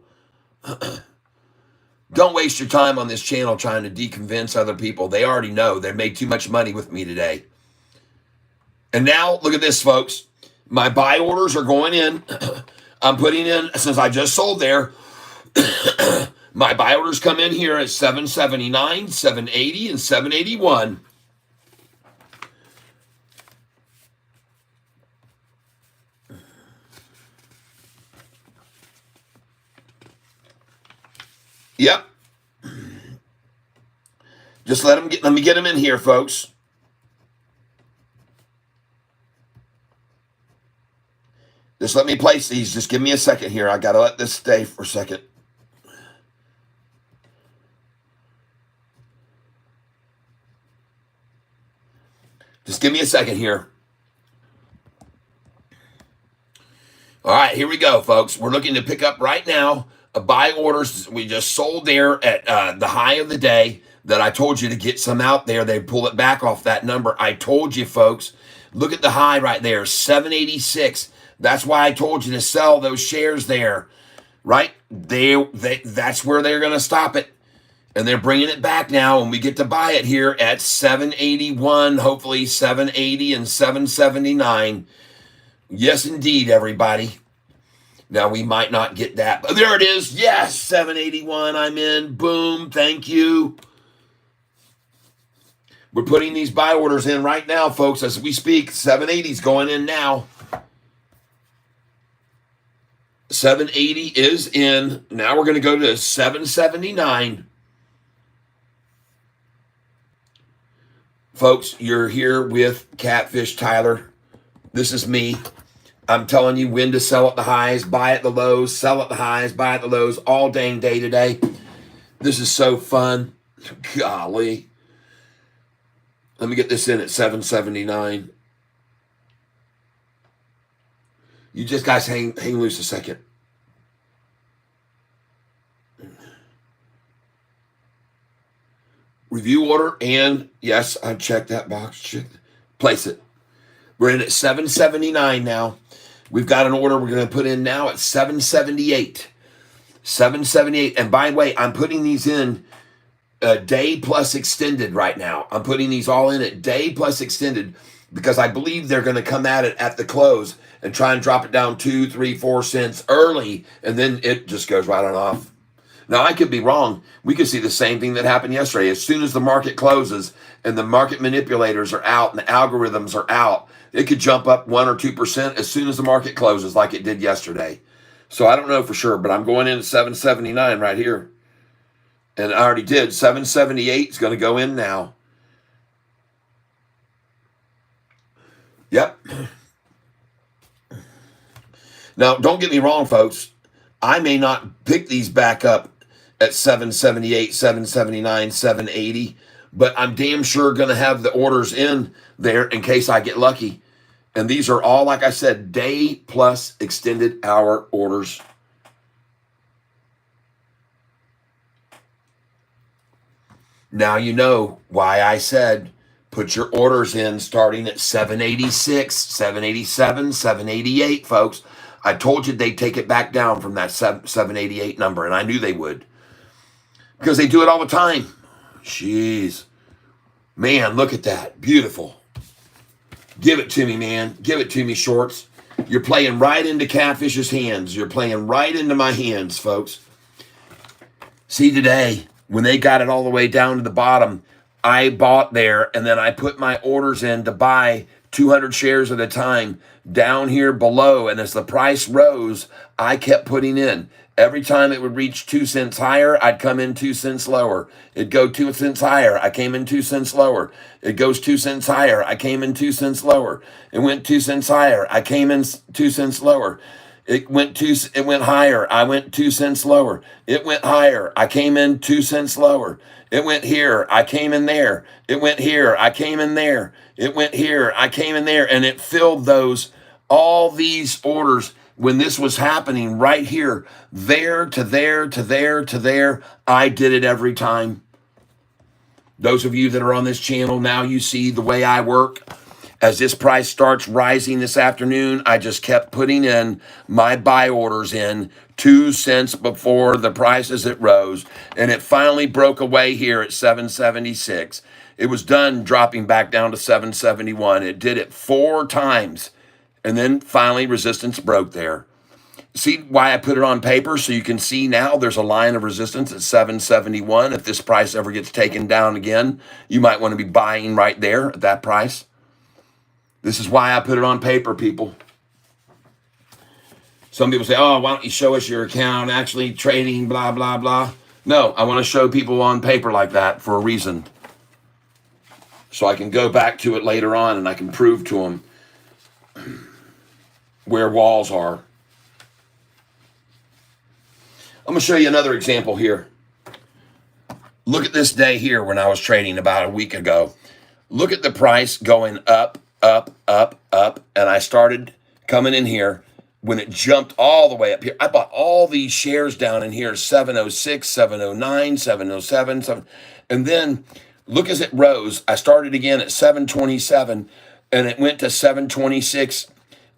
Don't waste your time on this channel trying to deconvince other people. They already know. They made too much money with me today. And now, look at this, folks. My buy orders are going in. I'm putting in, since I just sold there, my buy orders come in here at 779, 780, and 781. Yep. Just let me get them in here, folks. Just let me place these. Just give me a second here. I got to let this stay for a second. Just give me a second here. All right, here we go, folks. We're looking to pick up right now a buy orders. We just sold there at the high of the day that I told you to get some out there. They pull it back off that number. I told you, folks. Look at the high right there, 786. That's why I told you to sell those shares there, right? That's where they're going to stop it. And they're bringing it back now, and we get to buy it here at 781, hopefully 780 and 779. Yes, indeed, everybody. Now, we might not get that, but there it is. Yes, 781, I'm in. Boom, thank you. We're putting these buy orders in right now, folks, as we speak. 780's going in now. 780 is in. Now we're going to go to 779. Folks, you're here with Catfish Tyler. This is me. I'm telling you when to sell at the highs, buy at the lows, sell at the highs, buy at the lows all dang day today. This is so fun. Golly. Let me get this in at 779. You just guys hang loose a second. Review order, and yes, I checked that box. Place it. We're in at 779 now. We've got an order we're going to put in now at 778. 778. And by the way, I'm putting these in a day plus extended right now. I'm putting these all in at day plus extended because I believe they're going to come at it at the close and try and drop it down 2, 3, 4 cents early, and then it just goes right on off. Now, I could be wrong. We could see the same thing that happened yesterday. As soon as the market closes and the market manipulators are out and the algorithms are out, it could jump up 1 or 2% as soon as the market closes like it did yesterday. So I don't know for sure, but I'm going in at 779 right here. And I already did. 778 is going to go in now. Yep. Now, don't get me wrong, folks. I may not pick these back up at 778, 779, 780, but I'm damn sure going to have the orders in there in case I get lucky. And these are all, like I said, day plus extended hour orders. Now you know why I said put your orders in starting at 786, 787, 788, folks. I told you they'd take it back down from that 788 number, and I knew they would. Because they do it all the time. Jeez. Man, look at that. Beautiful. Give it to me, man. Give it to me, shorts. You're playing right into Catfish's hands. You're playing right into my hands, folks. See, today, when they got it all the way down to the bottom, I bought there, and then I put my orders in to buy 200 shares at a time down here below. And as the price rose, I kept putting in. Every time it would reach 2 cents higher, I'd come in 2 cents lower. It'd go 2 cents higher. I came in 2 cents lower. It goes 2 cents higher. I came in 2 cents lower. It went 2 cents higher. I came in 2 cents lower. It went higher. I went 2 cents lower. It went higher. I came in 2 cents lower. It went here. I came in there. It went here. I came in there. It went here. I came in there. And it filled all these orders when this was happening right here, there to there to there to there. I did it every time. Those of you that are on this channel, now you see the way I work. As this price starts rising this afternoon, I just kept putting in my buy orders in 2 cents before the price as it rose. And it finally broke away here at 776. It was done dropping back down to 771. It did it 4 times. And then finally resistance broke there. See why I put it on paper? So you can see now there's a line of resistance at 771. If this price ever gets taken down again, you might want to be buying right there at that price. This is why I put it on paper, people. Some people say, oh, why don't you show us your account, actually trading, blah, blah, blah. No, I want to show people on paper like that for a reason. So I can go back to it later on and I can prove to them where walls are. I'm going to show you another example here. Look at this day here when I was trading about a week ago. Look at the price going up, up, up, up. And I started coming in here when it jumped all the way up here. I bought all these shares down in here, 706, 709, 707, 7. And then look as it rose. I started again at 727 and it went to 726.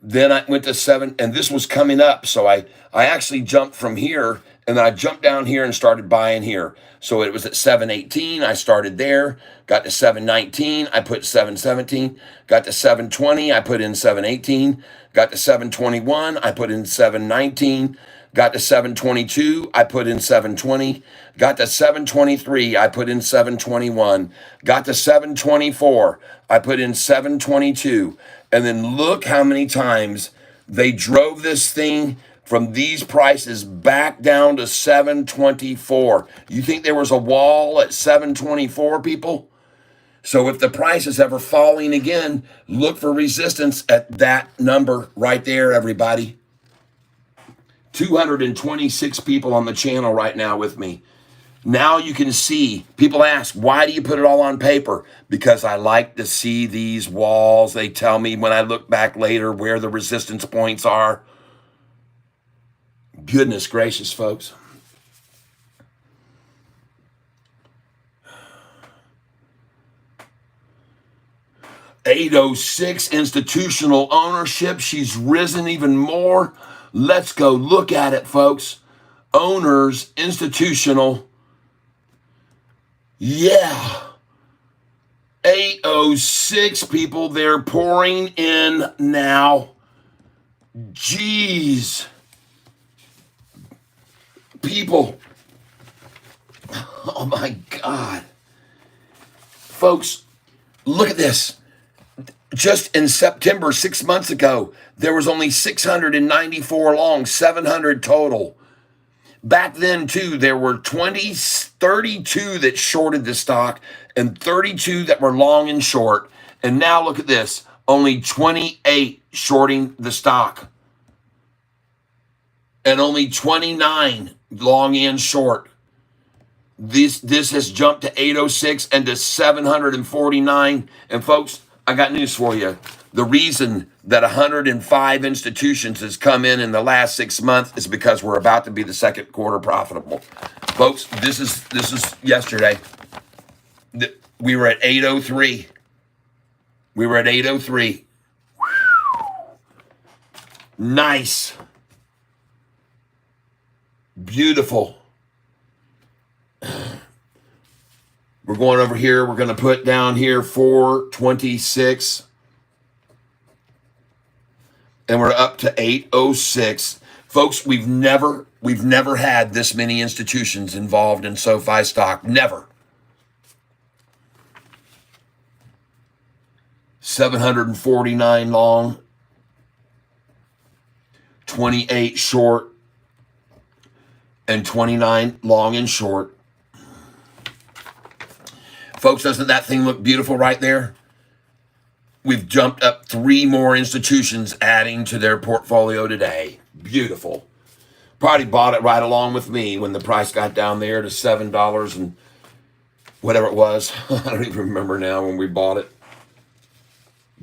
Then I went to 7 and this was coming up. So I actually jumped from here and then I jumped down here and started buying here. So it was at 718. I started there, got to 719. I put 717, got to 720. I put in 718, got to 721. I put in 719, got to 722. I put in 720, got to 723. I put in 721, got to 724. I put in 722. And then look how many times they drove this thing from these prices back down to 724. You think there was a wall at 724, people? So if the price is ever falling again, look for resistance at that number right there, everybody. 226 people on the channel right now with me. Now you can see, people ask, why do you put it all on paper? Because I like to see these walls. They tell me when I look back later where the resistance points are. Goodness gracious, folks. $806 institutional ownership. She's risen even more. Let's go look at it, folks. Owners, institutional. Yeah. 806 people. They're pouring in now. Jeez. People. Oh my God. Folks, look at this. Just in September, 6 months ago, there was only 694 long, 700 total. Back then, too, there were 32 that shorted the stock and 32 that were long and short. And now look at this, only 28 shorting the stock and only 29 long and short. This has jumped to 806 and to 749. And folks, I got news for you. The reason that 105 institutions has come in the last 6 months is because we're about to be the second quarter profitable. Folks, this is yesterday. We were at 803. We were at 803. Nice. Beautiful. We're going over here. We're going to put down here 426. And we're up to 806. Folks, we've never had this many institutions involved in SoFi stock. Never. 749 long, 28 short, and 29 long and short. Folks, doesn't that thing look beautiful right there? We've jumped up 3 more institutions adding to their portfolio today. Beautiful. Probably bought it right along with me when the price got down there to $7 and whatever it was. I don't even remember now when we bought it.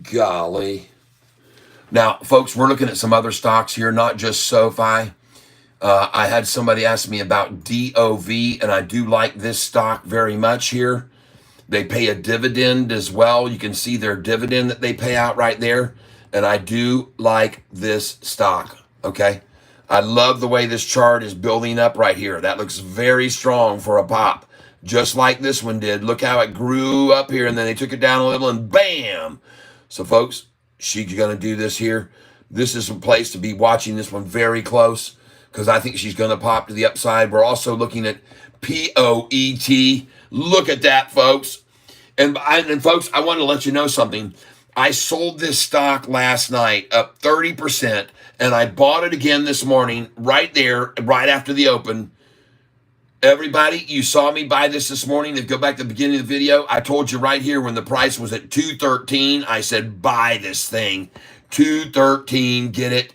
Golly. Now, folks, we're looking at some other stocks here, not just SoFi. I had somebody ask me about DOV, and I do like this stock very much here. They pay a dividend as well. You can see their dividend that they pay out right there. And I do like this stock, okay? I love the way this chart is building up right here. That looks very strong for a pop, just like this one did. Look how it grew up here, and then they took it down a little, and bam! So, folks, she's going to do this here. This is a place to be watching this one very close because I think she's going to pop to the upside. We're also looking at POET. Look at that, folks. And folks, I want to let you know something. I sold this stock last night up 30%, and I bought it again this morning right there, right after the open, Everybody, you saw me buy this morning. If you go back to the beginning of the video, I told you right here when the price was at 213, I said buy this thing. 213, get it.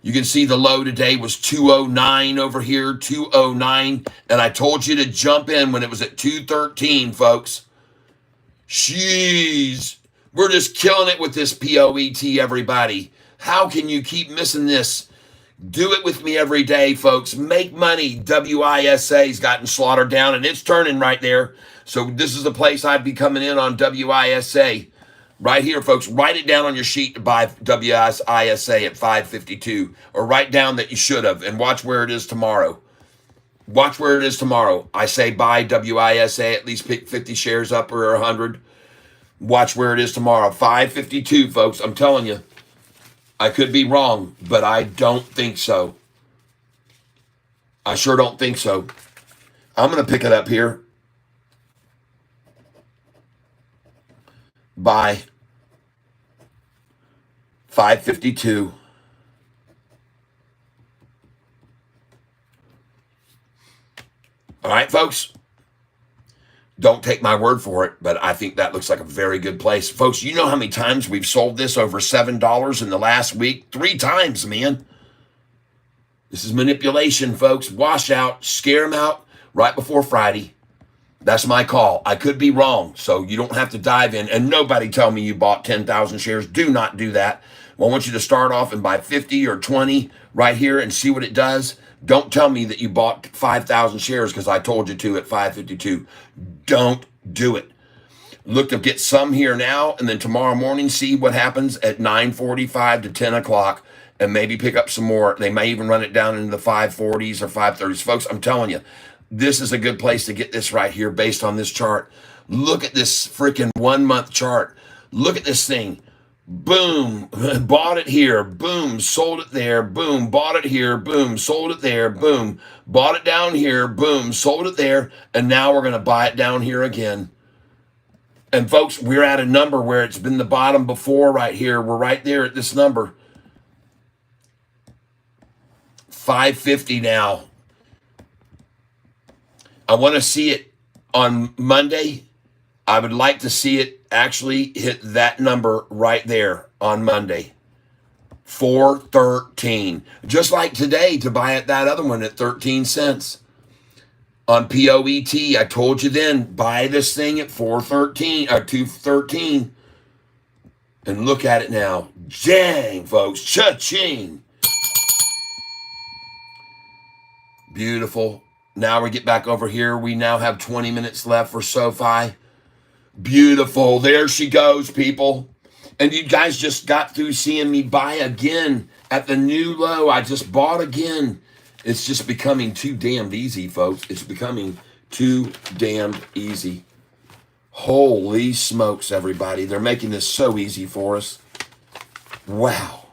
You can see the low today was 209 over here, 209. And I told you to jump in when it was at 213, folks. Jeez. We're just killing it with this POET, everybody. How can you keep missing this? Do it with me every day, folks. Make money. WISA's gotten slaughtered down, and it's turning right there. So this is the place I'd be coming in on WISA. Right here, folks. Write it down on your sheet to buy WISA at 552. Or write down that you should have, and watch where it is tomorrow. Watch where it is tomorrow. I say buy WISA, at least pick 50 shares up or 100. Watch where it is tomorrow. 552, folks. I'm telling you. I could be wrong, but I don't think so. I sure don't think so. I'm going to pick it up here. By 552. All right, folks. Don't take my word for it, but I think that looks like a very good place. Folks, you know how many times we've sold this over $7 in the last week? 3 times, man. This is manipulation, folks. Wash out, scare them out right before Friday. That's my call. I could be wrong, so you don't have to dive in. And nobody tell me you bought 10,000 shares. Do not do that. I want you to start off and buy 50 or 20 right here and see what it does. Don't tell me that you bought 5,000 shares because I told you to at 552. Don't do it. Look to get some here now, and then tomorrow morning, see what happens at 9:45 to 10 o'clock, and maybe pick up some more. They may even run it down into the 540s or 530s. Folks, I'm telling you, this is a good place to get this right here based on this chart. Look at this freaking 1 month chart. Look at this thing. Boom, bought it here, boom, sold it there, boom, bought it here, boom, sold it there, boom, bought it down here, boom, sold it there, and now we're going to buy it down here again. And folks, we're at a number where it's been the bottom before right here. We're right there at this number. 550 now. I want to see it on Monday. I would like to see it actually hit that number right there on Monday. 413. Just like today to buy it that other one at 13 cents. On POET, I told you then, buy this thing at 413 or 213. And look at it now. Dang, folks. Cha-ching. Beautiful. Now we get back over here. We now have 20 minutes left for Sofi. Beautiful. There she goes, people. And you guys just got through seeing me buy again at the new low. I just bought again. It's just becoming too damned easy, folks. It's becoming too damned easy. Holy smokes, everybody. They're making this so easy for us. Wow.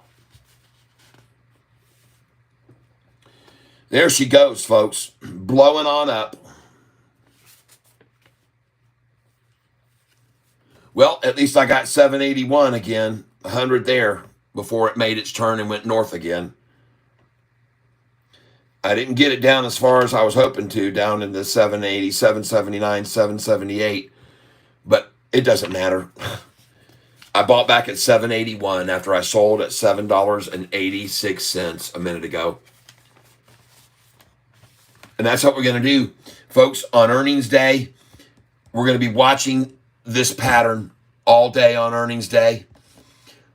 There she goes, folks. Blowing on up. Well, at least I got 781 again, 100 there before it made its turn and went north again. I didn't get it down as far as I was hoping to, down in the 780, 779, 778, but it doesn't matter. I bought back at 781 after I sold at $7.86 a minute ago. And that's what we're going to do, folks, on earnings day. We're going to be watching this pattern all day on earnings day.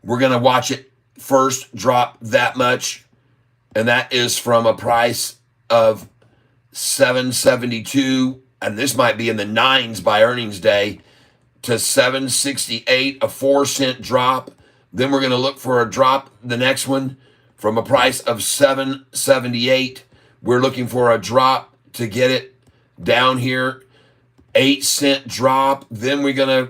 We're going to watch it first drop that much, and that is from a price of 772, and this might be in the 9s by earnings day, to 768, a 4-cent drop. Then we're going to look for a drop, the next one, from a price of 778. We're looking for a drop to get it down here, 8-cent drop. Then we're gonna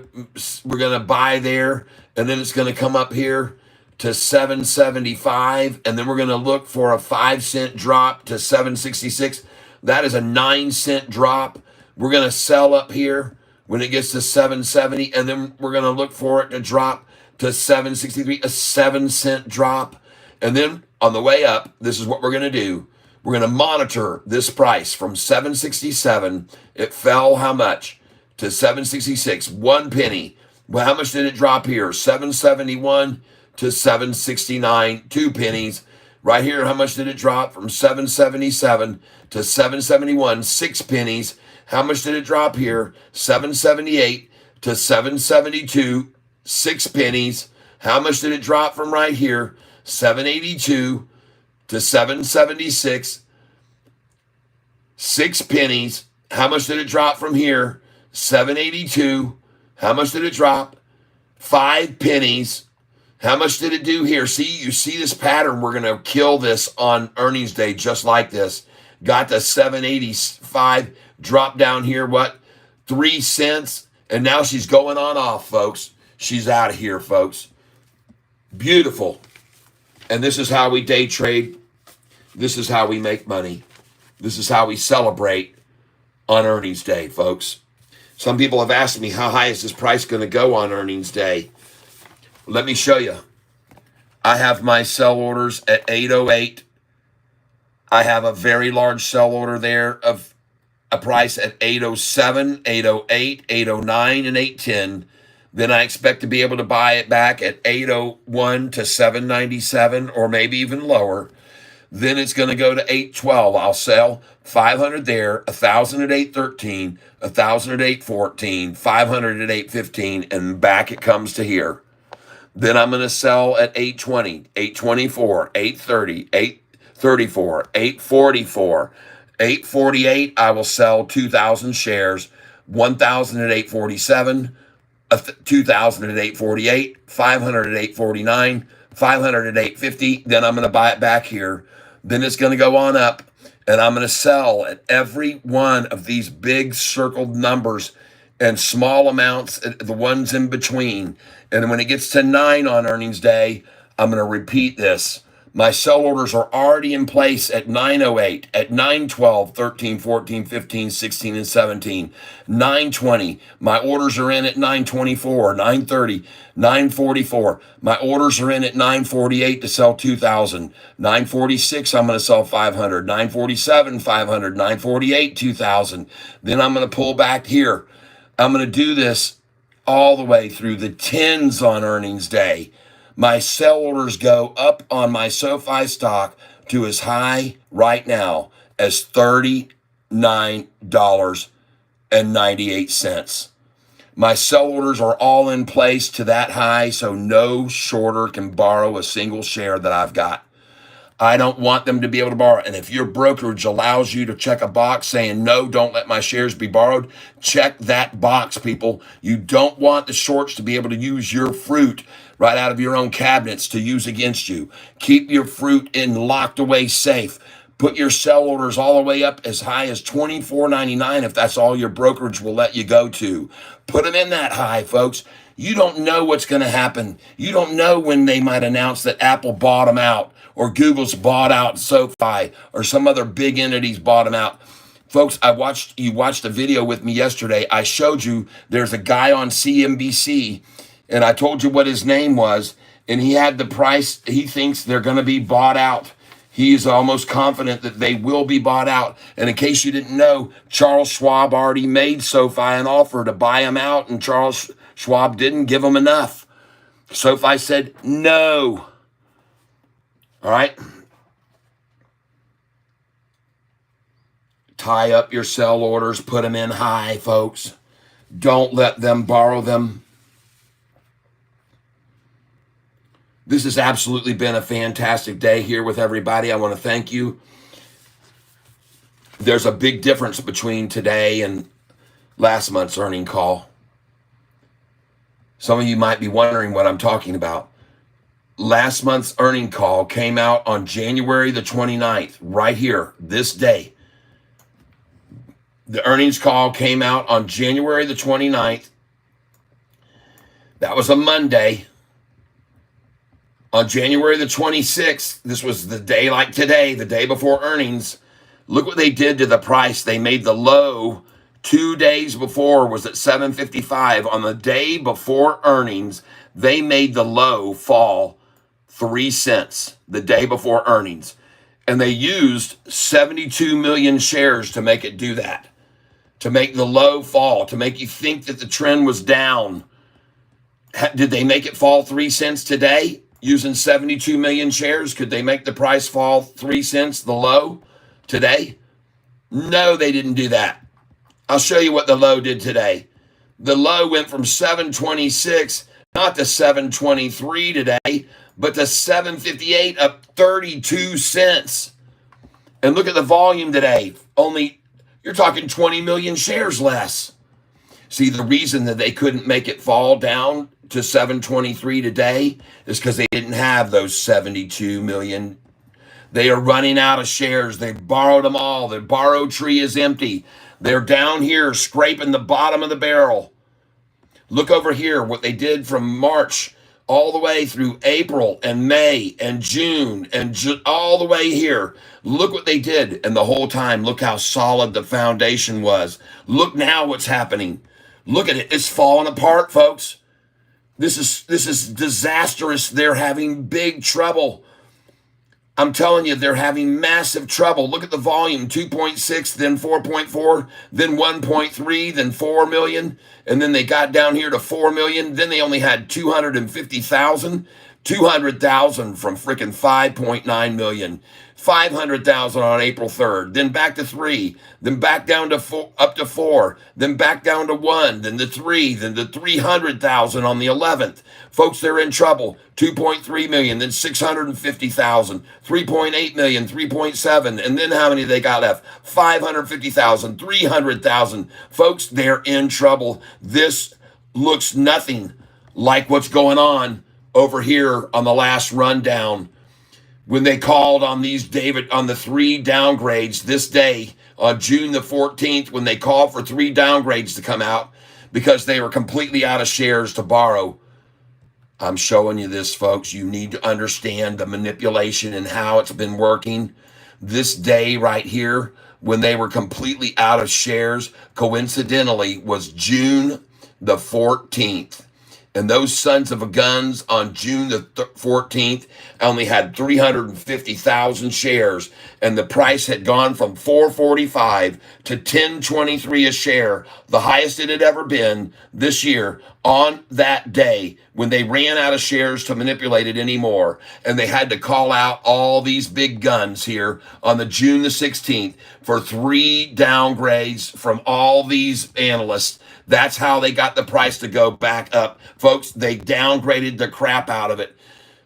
buy there, and then it's gonna come up here to 775, and then we're gonna look for a 5-cent drop to 766. That is a 9-cent drop. We're gonna sell up here when it gets to 770, and then we're gonna look for it to drop to 763, a 7-cent drop. And then on the way up, this is what we're gonna do. We're going to monitor this price from 767. It fell how much? To 766, 1 penny. Well, how much did it drop here? 771 to 769, 2 pennies. Right here, how much did it drop? From 777 to 771, 6 pennies. How much did it drop here? 778 to 772, 6 pennies. How much did it drop from right here? 782 to 776, 6 pennies. How much did it drop from here? 782. How much did it drop? 5 pennies. How much did it do here? See, you see this pattern. We're going to kill this on earnings day just like this. Got to 785, drop down here, what? 3 cents. And now she's going on off, folks. She's out of here, folks. Beautiful. And this is how we day trade. This is how we make money. This is how we celebrate on earnings day, folks. Some people have asked me, how high is this price going to go on earnings day? Let me show you. I have my sell orders at 808. I have a very large sell order there of a price at 807, 808, 809, and 810. Then I expect to be able to buy it back at 801 to 797 or maybe even lower. Then it's going to go to 812. I'll sell 500 there, 1,000 at 813, 1,000 at 814, 500 at 815, and back it comes to here. Then I'm going to sell at 820, 824, 830, 834, 844, 848. I will sell 2,000 shares, 1,000 at 847, 2,000 at 848, 500 at 849, 500 at 850. Then I'm going to buy it back here. Then it's going to go on up, and I'm going to sell at every one of these big circled numbers and small amounts, the ones in between. And when it gets to 9 on earnings day, I'm going to repeat this. My sell orders are already in place at 908, at 912, 13, 14, 15, 16, and 17, 920. My orders are in at 924, 930, 944. My orders are in at 948 to sell 2,000. 946, I'm going to sell 500. 947, 500. 948, 2,000. Then I'm going to pull back here. I'm going to do this all the way through the 10s on earnings day. My sell orders go up on my Sofi stock to as high right now as $39.98. My sell orders are all in place to that high, so no shorter can borrow a single share that I've got. I don't want them to be able to borrow. And if your brokerage allows you to check a box saying, no, don't let my shares be borrowed, check that box, people. You don't want the shorts to be able to use your fruit right out of your own cabinets to use against you. Keep your fruit in locked away safe. Put your sell orders all the way up as high as $24.99 if that's all your brokerage will let you go to. Put them in that high, folks. You don't know what's going to happen. You don't know when they might announce that Apple bought them out, or Google's bought out Sofi, or some other big entities bought them out. Folks, you watched a video with me yesterday. I showed you there's a guy on CNBC, and I told you what his name was, and he had the price. He thinks they're going to be bought out. He is almost confident that they will be bought out. And in case you didn't know, Charles Schwab already made Sofi an offer to buy him out, and Charles Schwab didn't give him enough. Sofi said no. All right? Tie up your sell orders, put them in high, folks. Don't let them borrow them. This has absolutely been a fantastic day here with everybody. I want to thank you. There's a big difference between today and last month's earning call. Some of you might be wondering what I'm talking about. Last month's earning call came out on January the 29th, right here, this day. The earnings call came out on January the 29th. That was a Monday. On January the 26th, this was the day like today, the day before earnings. Look what they did to the price. They made the low 2 days before was at 755. On the day before earnings, they made the low fall 3 cents the day before earnings. And they used 72 million shares to make it do that, to make the low fall, to make you think that the trend was down. Did they make it fall 3 cents today using 72 million shares? Could they make the price fall 3 cents, the low, today? No, they didn't do that. I'll show you what the low did today. The low went from 726, not to 723 today, but to 758, up 32 cents. And look at the volume today. Only, you're talking 20 million shares less. See, the reason that they couldn't make it fall down to 723 today is because they didn't have those 72 million. They are running out of shares. They borrowed them all. The borrow tree is empty. They're down here scraping the bottom of the barrel. Look over here, what they did from March all the way through April and May and June and all the way here. Look what they did. And the whole time, look how solid the foundation was. Look now what's happening. Look at it. It's falling apart, folks. This is disastrous. They're having big trouble. I'm telling you, they're having massive trouble. Look at the volume, 2.6, then 4.4, then 1.3, then 4 million. And then they got down here to 4 million. Then they only had 250,000, 200,000 from freaking 5.9 million. 500,000 on April 3rd, then back to 3, then back down to 4, up to 4, then back down to 1, then to 3, then to 300,000 on the 11th. Folks, they're in trouble. 2.3 million, then 650,000, 3.8 million, 3.7, and then how many they got left? 550,000, 300,000. Folks, they're in trouble. This looks nothing like what's going on over here on the last rundown. When they called on on the 3 downgrades this day, on June the 14th, when they called for 3 downgrades to come out because they were completely out of shares to borrow. I'm showing you this, folks. You need to understand the manipulation and how it's been working. This day right here, when they were completely out of shares, coincidentally, was June the 14th. And those sons of a guns on June the 14th only had 350,000 shares. And the price had gone from $4.45 to $10.23 a share, the highest it had ever been this year on that day when they ran out of shares to manipulate it anymore. And they had to call out all these big guns here on the June the 16th for 3 downgrades from all these analysts. That's how they got the price to go back up. Folks, they downgraded the crap out of it.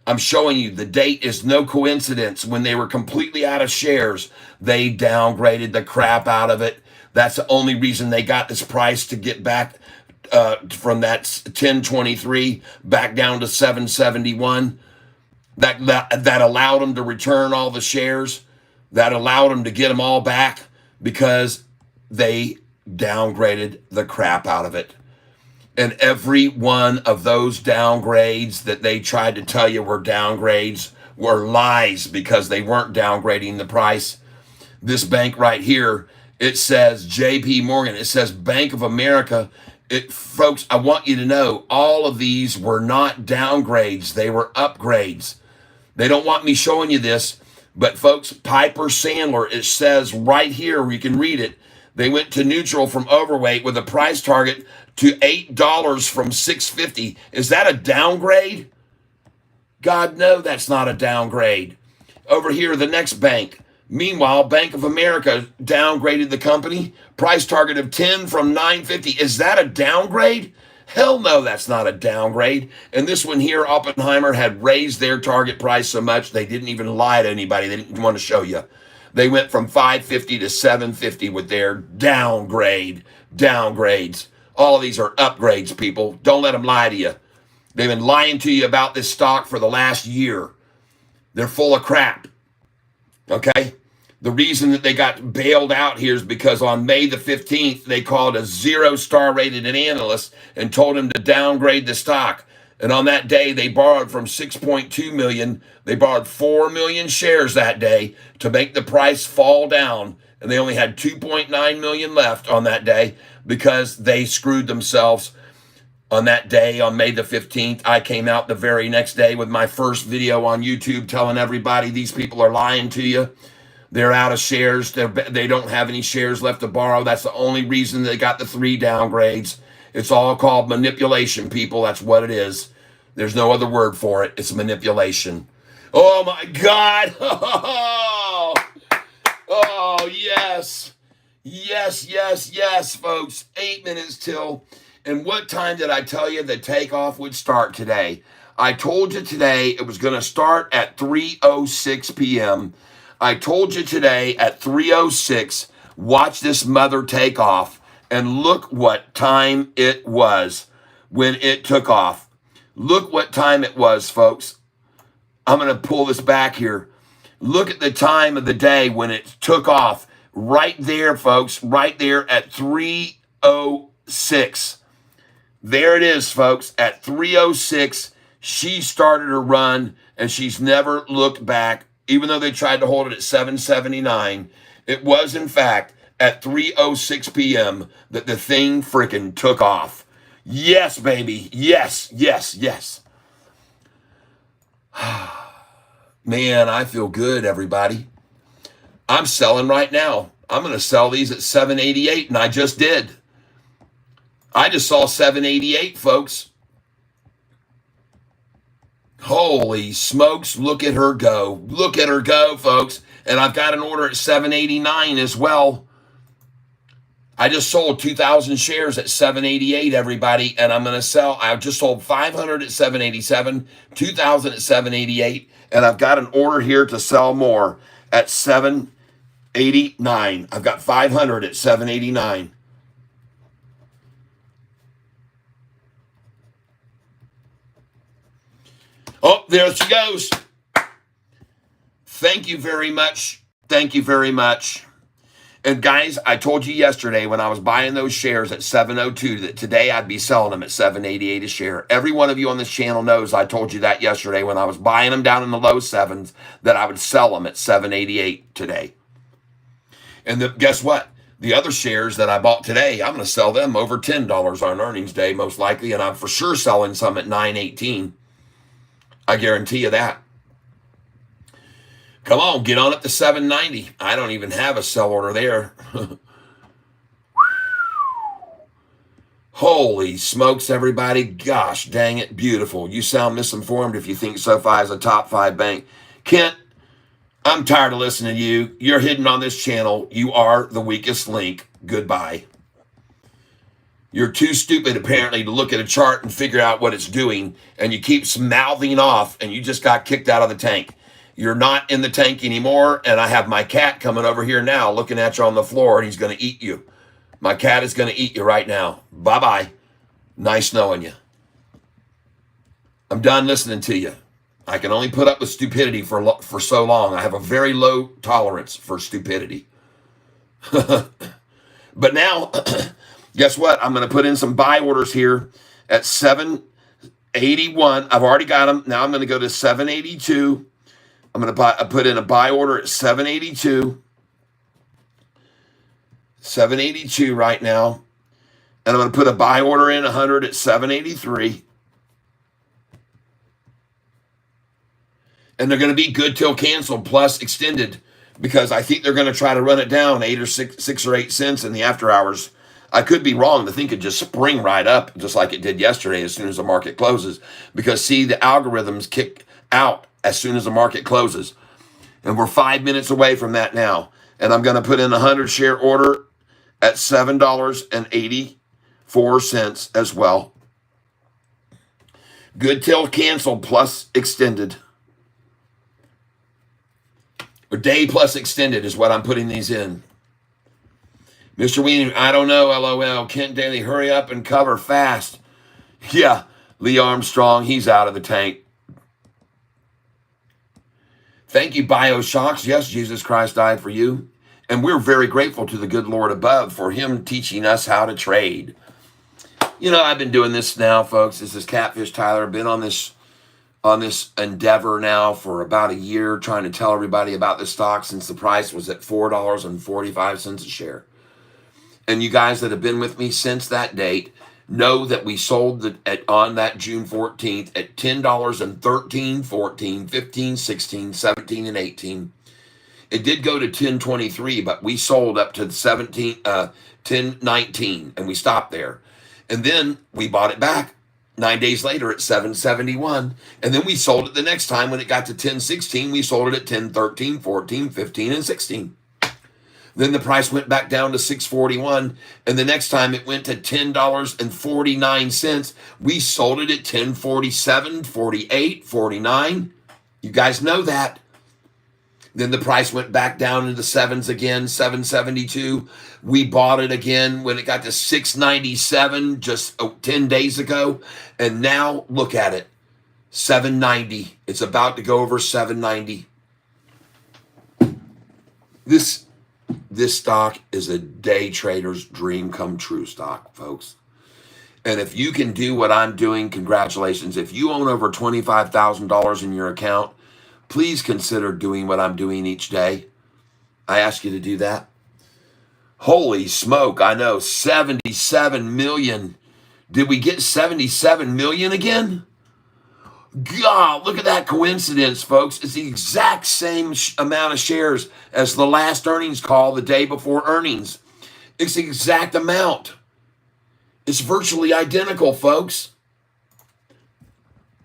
I'm showing you the date is no coincidence. When they were completely out of shares, they downgraded the crap out of it. That's the only reason they got this price to get back from that 1023 back down to 771. That allowed them to return all the shares. That allowed them to get them all back because they downgraded the crap out of it. And every one of those downgrades that they tried to tell you were downgrades were lies because they weren't downgrading the price. This bank right here, it says JP Morgan, it says Bank of America. Folks, I want you to know all of these were not downgrades, they were upgrades. They don't want me showing you this, but folks, Piper Sandler, it says right here, you can read it. They went to neutral from overweight with a price target to $8 from $6.50. Is that a downgrade? God, no, that's not a downgrade. Over here, the next bank. Meanwhile, Bank of America downgraded the company. Price target of 10 from 9.50. Is that a downgrade? Hell no, that's not a downgrade. And this one here, Oppenheimer, had raised their target price so much they didn't even lie to anybody. They didn't want to show you. They went from 550 to 750 with their downgrades. All of these are upgrades, people. Don't let them lie to you. They've been lying to you about this stock for the last year. They're full of crap. Okay? The reason that they got bailed out here is because on May the 15th, they called a 0-star rated analyst and told him to downgrade the stock. And on that day, they borrowed from 6.2 million. They borrowed 4 million shares that day to make the price fall down. And they only had 2.9 million left on that day because they screwed themselves on that day on May the 15th. I came out the very next day with my first video on YouTube telling everybody these people are lying to you. They're out of shares. They don't have any shares left to borrow. That's the only reason they got the 3 downgrades. It's all called manipulation, people. That's what it is. There's no other word for it. It's manipulation. Oh my God. Oh, yes. Yes, yes, yes, folks. 8 minutes till. And what time did I tell you the takeoff would start today? I told you today it was going to start at 3:06 p.m. I told you today at 3:06, watch this mother take off. And look what time it was when it took off. Look what time it was, folks. I'm going to pull this back here. Look at the time of the day when it took off. Right there, folks. Right there at 3:06. There it is, folks. At 3:06, she started her run, and she's never looked back. Even though they tried to hold it at 7:79, it was, in fact, at 3:06 p.m. that the thing freaking took off. Yes, baby. Yes, yes, yes. Man, I feel good, everybody. I'm selling right now. I'm going to sell these at 788, and I just did. I just saw 788, folks. Holy smokes, look at her go. Look at her go, folks. And I've got an order at 789 as well. I just sold 2,000 shares at 788, everybody, and I'm going to sell. I just sold 500 at 787, 2,000 at 788, and I've got an order here to sell more at 789. I've got 500 at 789. Oh, there she goes. Thank you very much. Thank you very much. And guys, I told you yesterday when I was buying those shares at 702 that today I'd be selling them at 788 a share. Every one of you on this channel knows I told you that yesterday when I was buying them down in the low sevens that I would sell them at 788 today. And guess what? The other shares that I bought today, I'm going to sell them over $10 on earnings day, most likely. And I'm for sure selling some at 918. I guarantee you that. Come on, get on up to 790. I don't even have a sell order there. Holy smokes, everybody. Gosh, dang it, beautiful. You sound misinformed if you think SoFi is a top 5 bank. Kent, I'm tired of listening to you. You're hidden on this channel. You are the weakest link. Goodbye. You're too stupid, apparently, to look at a chart and figure out what it's doing, and you keep mouthing off, and you just got kicked out of the tank. You're not in the tank anymore, and I have my cat coming over here now looking at you on the floor, and he's going to eat you. My cat is going to eat you right now. Bye-bye. Nice knowing you. I'm done listening to you. I can only put up with stupidity for so long. I have a very low tolerance for stupidity. But now, guess what? I'm going to put in some buy orders here at 781. I've already got them. Now I'm going to go to 782. I'm going to put in a buy order at 782. 782 right now. And I'm going to put a buy order in 100 at 783. And they're going to be good till canceled plus extended because I think they're going to try to run it down 6 or 8 cents in the after hours. I could be wrong. The thing could just spring right up just like it did yesterday as soon as the market closes. Because, see, the algorithms kick out as soon as the market closes. And we're 5 minutes away from that now. And I'm going to put in a 100-share order at $7.84 as well. Good till canceled plus extended. Or day plus extended is what I'm putting these in. Mr. Weenie, I don't know, LOL. Kent Daly, hurry up and cover fast. Yeah, Lee Armstrong, he's out of the tank. Thank you, Bioshocks. Yes, Jesus Christ died for you. And we're very grateful to the good Lord above for him teaching us how to trade. You know, I've been doing this now, folks. This is Catfish Tyler. I've been on this endeavor now for about a year, trying to tell everybody about this stock since the price was at $4.45 a share. And you guys that have been with me since that date know that we sold on that June 14th at $10.13, 14, 15, 16, 17, and 18. It did go to 1023, but we sold up to 1019, and we stopped there. And then we bought it back 9 days later at 771. And then we sold it the next time when it got to 1016. We sold it at 1013, 14, 15, and 16. Then the price went back down to 641. And the next time it went to $10.49. We sold it at 1047, 48, 49. You guys know that. Then the price went back down into sevens again, 772. We bought it again when it got to 697 just 10 days ago. And now look at it, 790. It's about to go over 790. This stock is a day trader's dream come true stock, folks. And if you can do what I'm doing, congratulations. If you own over $25,000 in your account, please consider doing what I'm doing each day. I ask you to do that. Holy smoke, I know, 77 million. Did we get 77 million again? God, look at that coincidence, folks. It's the exact same amount of shares as the last earnings call the day before earnings. It's the exact amount. It's virtually identical, folks.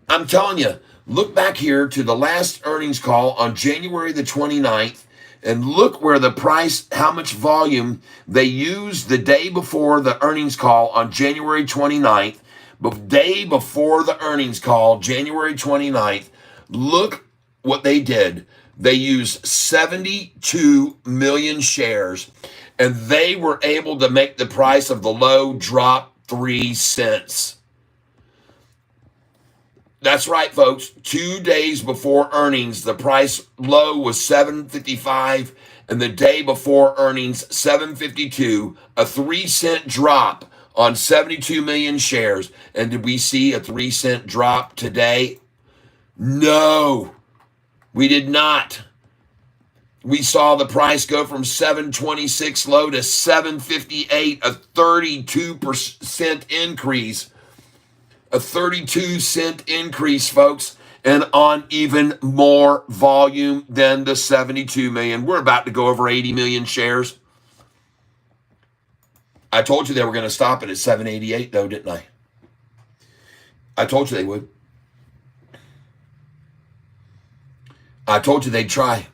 I'm telling you. Look back here to the last earnings call on January the 29th and look where the price, how much volume they used the day before the earnings call on January 29th, the day before the earnings call, January 29th. Look what they did. They used 72 million shares, and they were able to make the price of the low drop 3 cents. That's right, folks. 2 days before earnings, the price low was $7.55, and the day before earnings, $7.52, a 3-cent drop on 72 million shares. And did we see a 3-cent drop today? No, we did not. We saw the price go from 726 low to 758, a 32% increase. A 32-cent increase, folks, and on even more volume than the 72 million. We're about to go over 80 million shares. I told you they were going to stop it at 788, though, didn't I? I told you they would. I told you they'd try.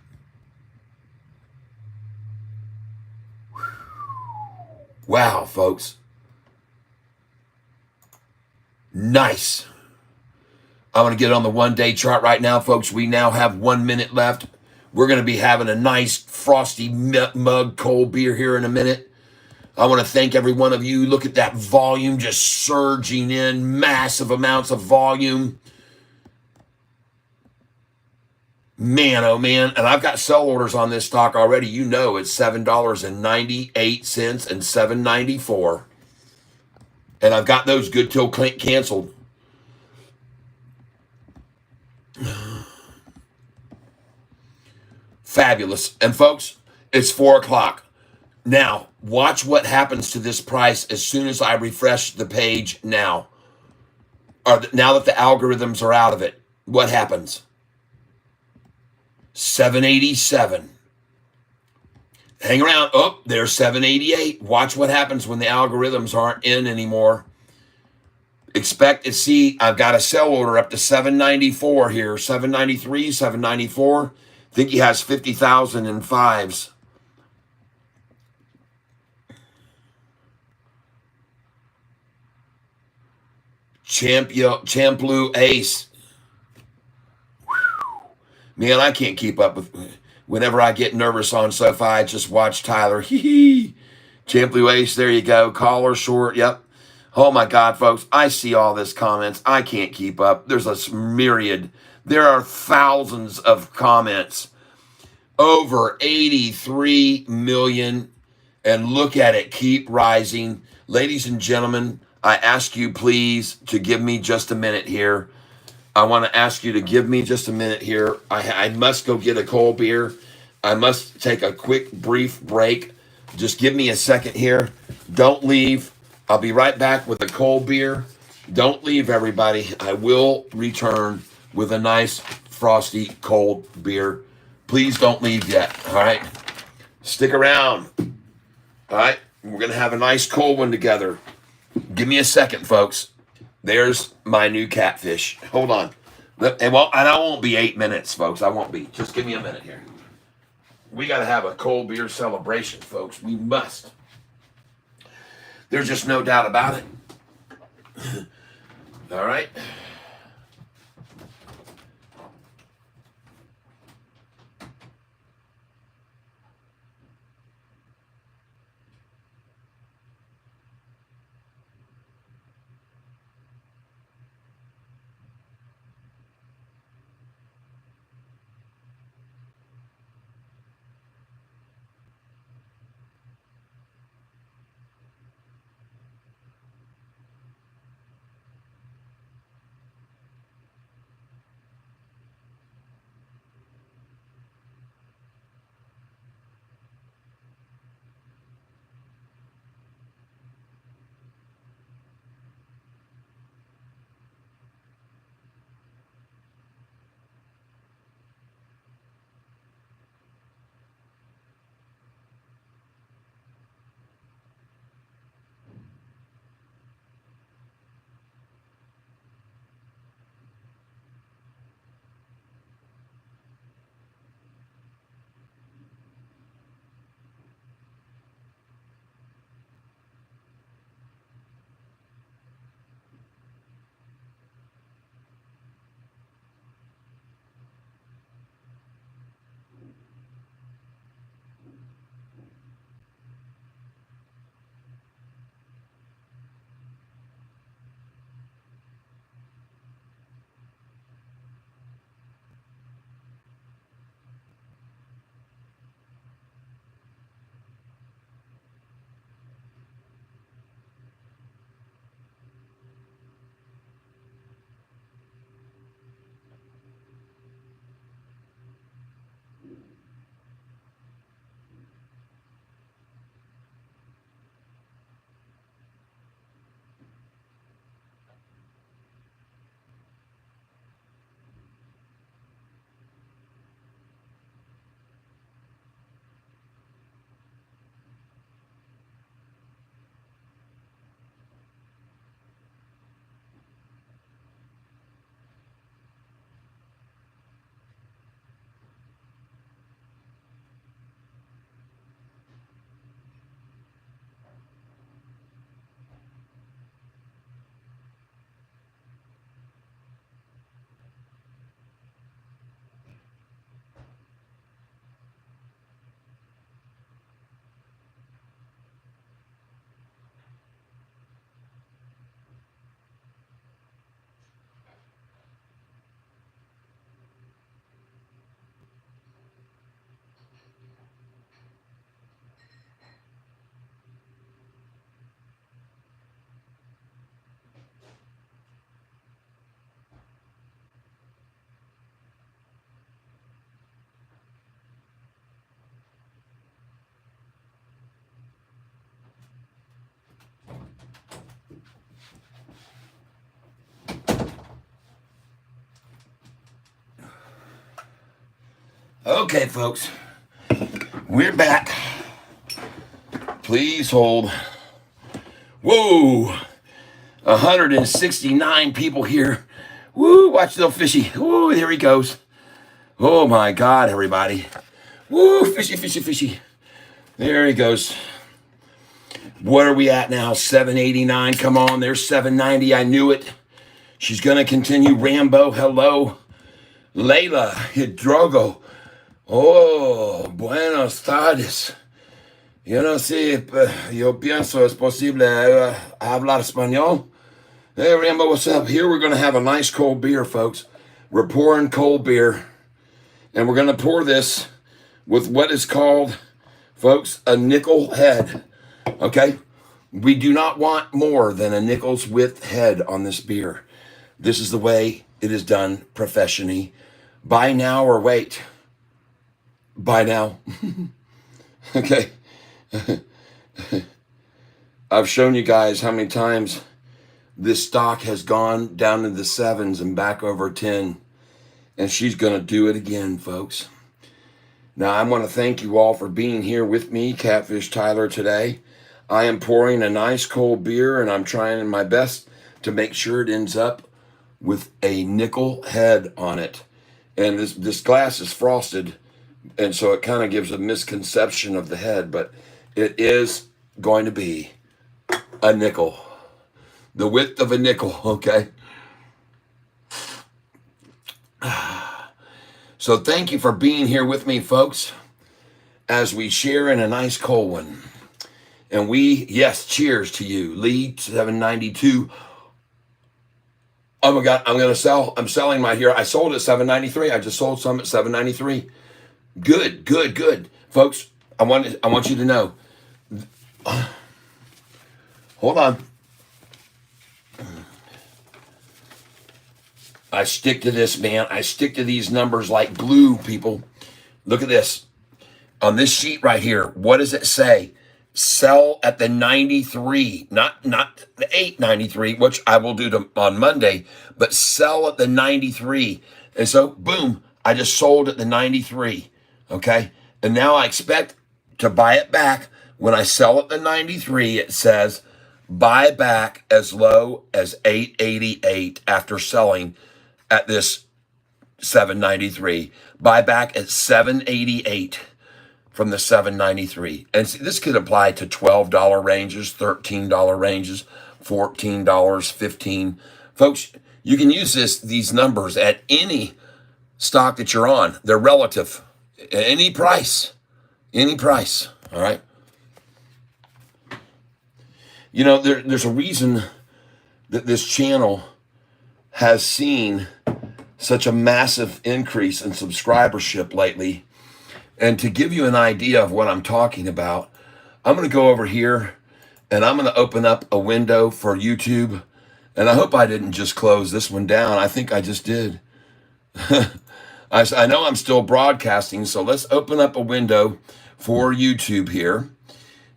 Wow, folks. Nice. I want to get on the one-day chart right now, folks. We now have 1 minute left. We're going to be having a nice frosty mug cold beer here in a minute. I want to thank every one of you. Look at that volume just surging in, massive amounts of volume. Man, oh man. And I've got sell orders on this stock already. You know it's $7.98 and $7.94. And I've got those good till canceled. Fabulous. And folks, it's 4 o'clock. Now, watch what happens to this price as soon as I refresh the page now. Or now that the algorithms are out of it. What happens? 787. Hang around. Oh, there's 788. Watch what happens when the algorithms aren't in anymore. Expect to see, I've got a sell order up to 794 here. 793, 794. I think he has 50,000 in fives. Champloo Ace. Man, I can't keep up with. Whenever I get nervous on Sofi, I just watch Tyler. Champloo Ace, there you go. Collar short, yep. Oh my God, folks, I see all this comments. I can't keep up. There's a myriad. There are thousands of comments. Over 83 million. And look at it, keep rising. Ladies and gentlemen, I ask you please to give me just a minute here. I want to ask you to give me just a minute here. I must go get a cold beer. I must take a quick, brief break. Just give me a second here. Don't leave. I'll be right back with a cold beer. Don't leave, everybody. I will return with a nice, frosty, cold beer. Please don't leave yet. All right. Stick around. All right. We're going to have a nice cold one together. Give me a second, folks. There's my new catfish. Hold on. And I won't be 8 minutes, folks. I won't be. Just give me a minute here. We got to have a cold beer celebration, folks. We must. There's just no doubt about it. All right. Okay, folks. We're back. Please hold. Whoa. 169 people here. Woo, watch the little fishy. Woo, there he goes. Oh my God, everybody. Woo, fishy, fishy, fishy. There he goes. What are we at now? 789. Come on, there's 790. I knew it. She's going to continue. Rambo, hello. Layla, Hidrogo. Oh, buenas tardes. Yo no sé, yo pienso es posible hablar español. Hey, Rambo, what's up? Here we're going to have a nice cold beer, folks. We're pouring cold beer. And we're going to pour this with what is called, folks, a nickel head. Okay? We do not want more than a nickel's width head on this beer. This is the way it is done professionally. Buy now or wait. Buy now. Okay. I've shown you guys how many times this stock has gone down in the 7s and back over 10. And she's going to do it again, folks. Now, I want to thank you all for being here with me, Catfish Tyler, today. I am pouring a nice cold beer, and I'm trying my best to make sure it ends up with a nickel head on it. And this glass is frosted, and so it kind of gives a misconception of the head, but it is going to be a nickel. The width of a nickel, okay? So thank you for being here with me, folks, as we share in a nice cold one. And yes, cheers to you. Lee 792. Oh my God, I'm selling my here. I sold at 793. I just sold some at 793. Good. Folks, I want you to know. Hold on. I stick to this, man. I stick to these numbers like glue, people. Look at this. On this sheet right here, what does it say? Sell at the 93, not the 893, which I will do on Monday, but sell at the 93. And so, boom, I just sold at the 93, okay? And now I expect to buy it back. When I sell at the 93, it says buy back as low as 888 after selling at this 793. Buy back at 788 from the 793. And see, this could apply to $12 ranges, $13 ranges, $14, $15. Folks, you can use these numbers at any stock that you're on. They're relative. Any price. All right. You know, there's a reason that this channel has seen such a massive increase in subscribership lately. And to give you an idea of what I'm talking about, I'm going to go over here and I'm going to open up a window for YouTube. And I hope I didn't just close this one down. I think I just did. I know I'm still broadcasting, so let's open up a window for YouTube here.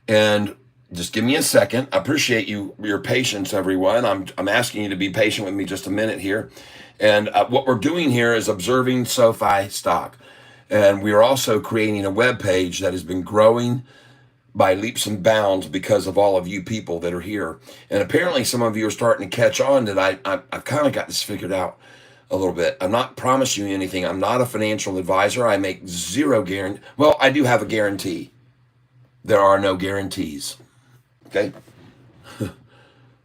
And just give me a second. I appreciate your patience, everyone. I'm asking you to be patient with me just a minute here. And what we're doing here is observing Sofi stock. And we are also creating a web page that has been growing by leaps and bounds because of all of you people that are here. And apparently some of you are starting to catch on that I've kind of got this figured out a little bit. I'm not promising you anything. I'm not a financial advisor. I make zero guarantee. Well, I do have a guarantee. There are no guarantees. Okay?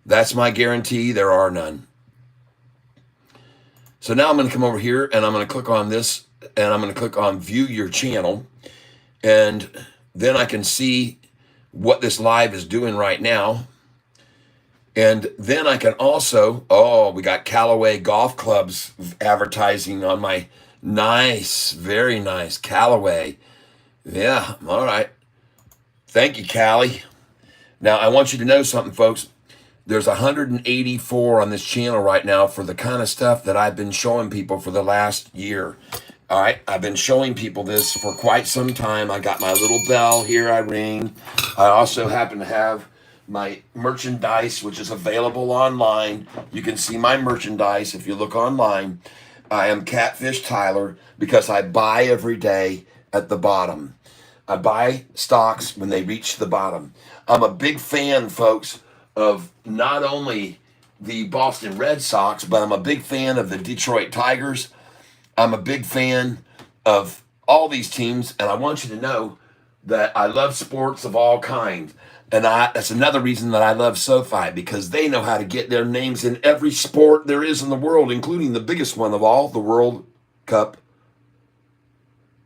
That's my guarantee. There are none. So now I'm going to come over here and I'm going to click on this and I'm going to click on view your channel. And then I can see what this live is doing right now. And then I can also, we got Callaway Golf Clubs advertising on my very nice Callaway. Yeah, all right. Thank you, Callie. Now, I want you to know something, folks. There's 184 on this channel right now for the kind of stuff that I've been showing people for the last year. All right, I've been showing people this for quite some time. I got my little bell here, I ring. I also happen to have my merchandise, which is available online. You can see my merchandise if you look online. I am Catfish Tyler because I buy every day at the bottom. I buy stocks when they reach the bottom. I'm a big fan, folks, of not only the Boston Red Sox, but I'm a big fan of the Detroit Tigers. I'm a big fan of all these teams, and I want you to know that I love sports of all kinds. And that's another reason that I love Sofi, because they know how to get their names in every sport there is in the world, including the biggest one of all, the World Cup.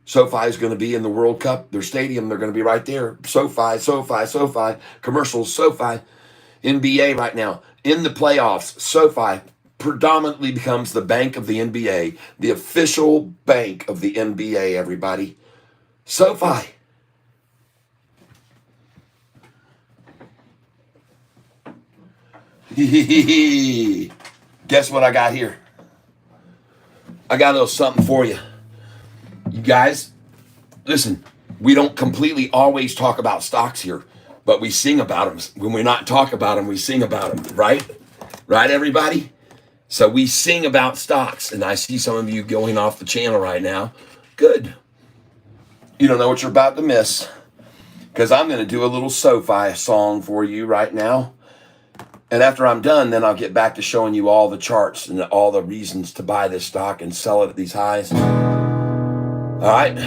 Sofi is going to be in the World Cup. Their stadium, they're going to be right there. Sofi. Commercials, Sofi. NBA right now. In the playoffs, Sofi predominantly becomes the bank of the NBA. The official bank of the NBA, everybody. Sofi. Guess what I got here? I got a little something for you. You guys, listen, we don't completely always talk about stocks here, but we sing about them. When we not talk about them, we sing about them, right? Right, everybody? So we sing about stocks, and I see some of you going off the channel right now. Good. You don't know what you're about to miss, because I'm going to do a little Sofi song for you right now. And after I'm done, then I'll get back to showing you all the charts and all the reasons to buy this stock and sell it at these highs. All right.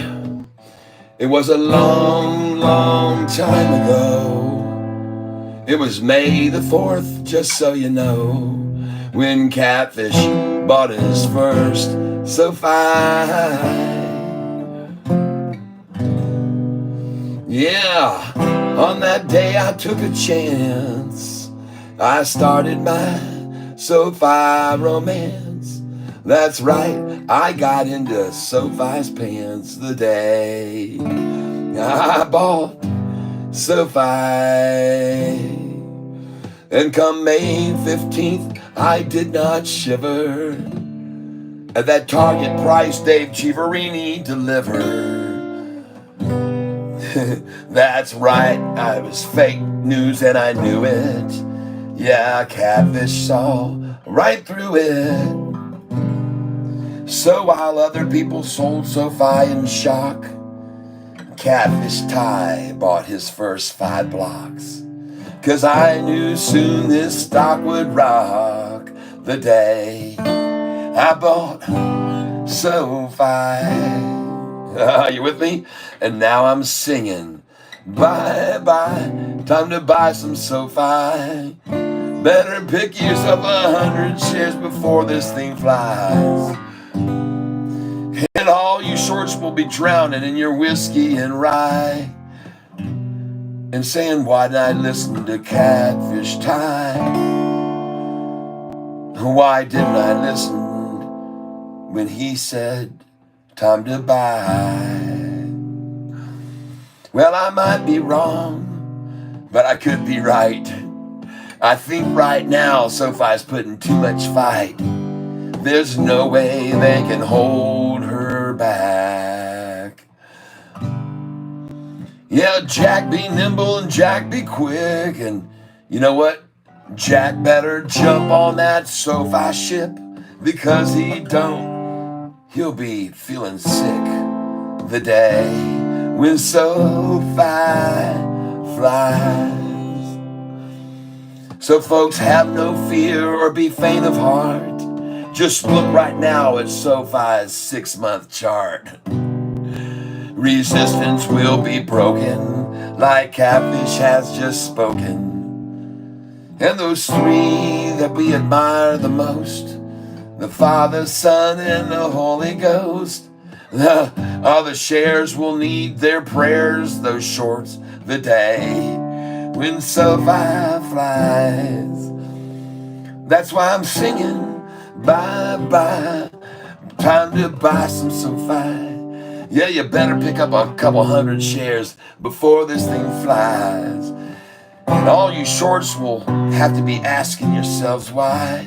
It was a long, long time ago. It was May the 4th, just so you know, when Catfish bought his first Sofi. Yeah, on that day I took a chance. I started my Sofi romance. That's right, I got into Sofi's pants the day I bought Sofi. And come May 15th, I did not shiver at that target price Dave Chiaverini delivered. That's right, I was fake news and I knew it. Yeah, Catfish saw right through it. So while other people sold Sofi in shock, Catfish Ty bought his first 5 blocks. 'Cause I knew soon this stock would rock the day I bought Sofi. You with me? And now I'm singing, bye bye, time to buy some Sofi. Better pick yourself 100 shares before this thing flies. And all you shorts will be drowning in your whiskey and rye, and saying, why did I listen to Catfish Time? Why didn't I listen when he said, time to buy? Well, I might be wrong, but I could be right. I think right now Sofi's putting too much fight. There's no way they can hold her back. Yeah, Jack be nimble and Jack be quick. And you know what? Jack better jump on that Sofi ship, because he don't, he'll be feeling sick the day when Sofi flies. So folks, have no fear or be faint of heart. Just look right now at Sofi's 6-month chart. Resistance will be broken, like Catfish has just spoken. And those 3 that we admire the most, the Father, Son, and the Holy Ghost, all the shares will need their prayers, those shorts, the day when Sofi flies. That's why I'm singing, bye bye, time to buy some Sofi. Yeah, you better pick up a couple 100 shares before this thing flies. And all you shorts will have to be asking yourselves, why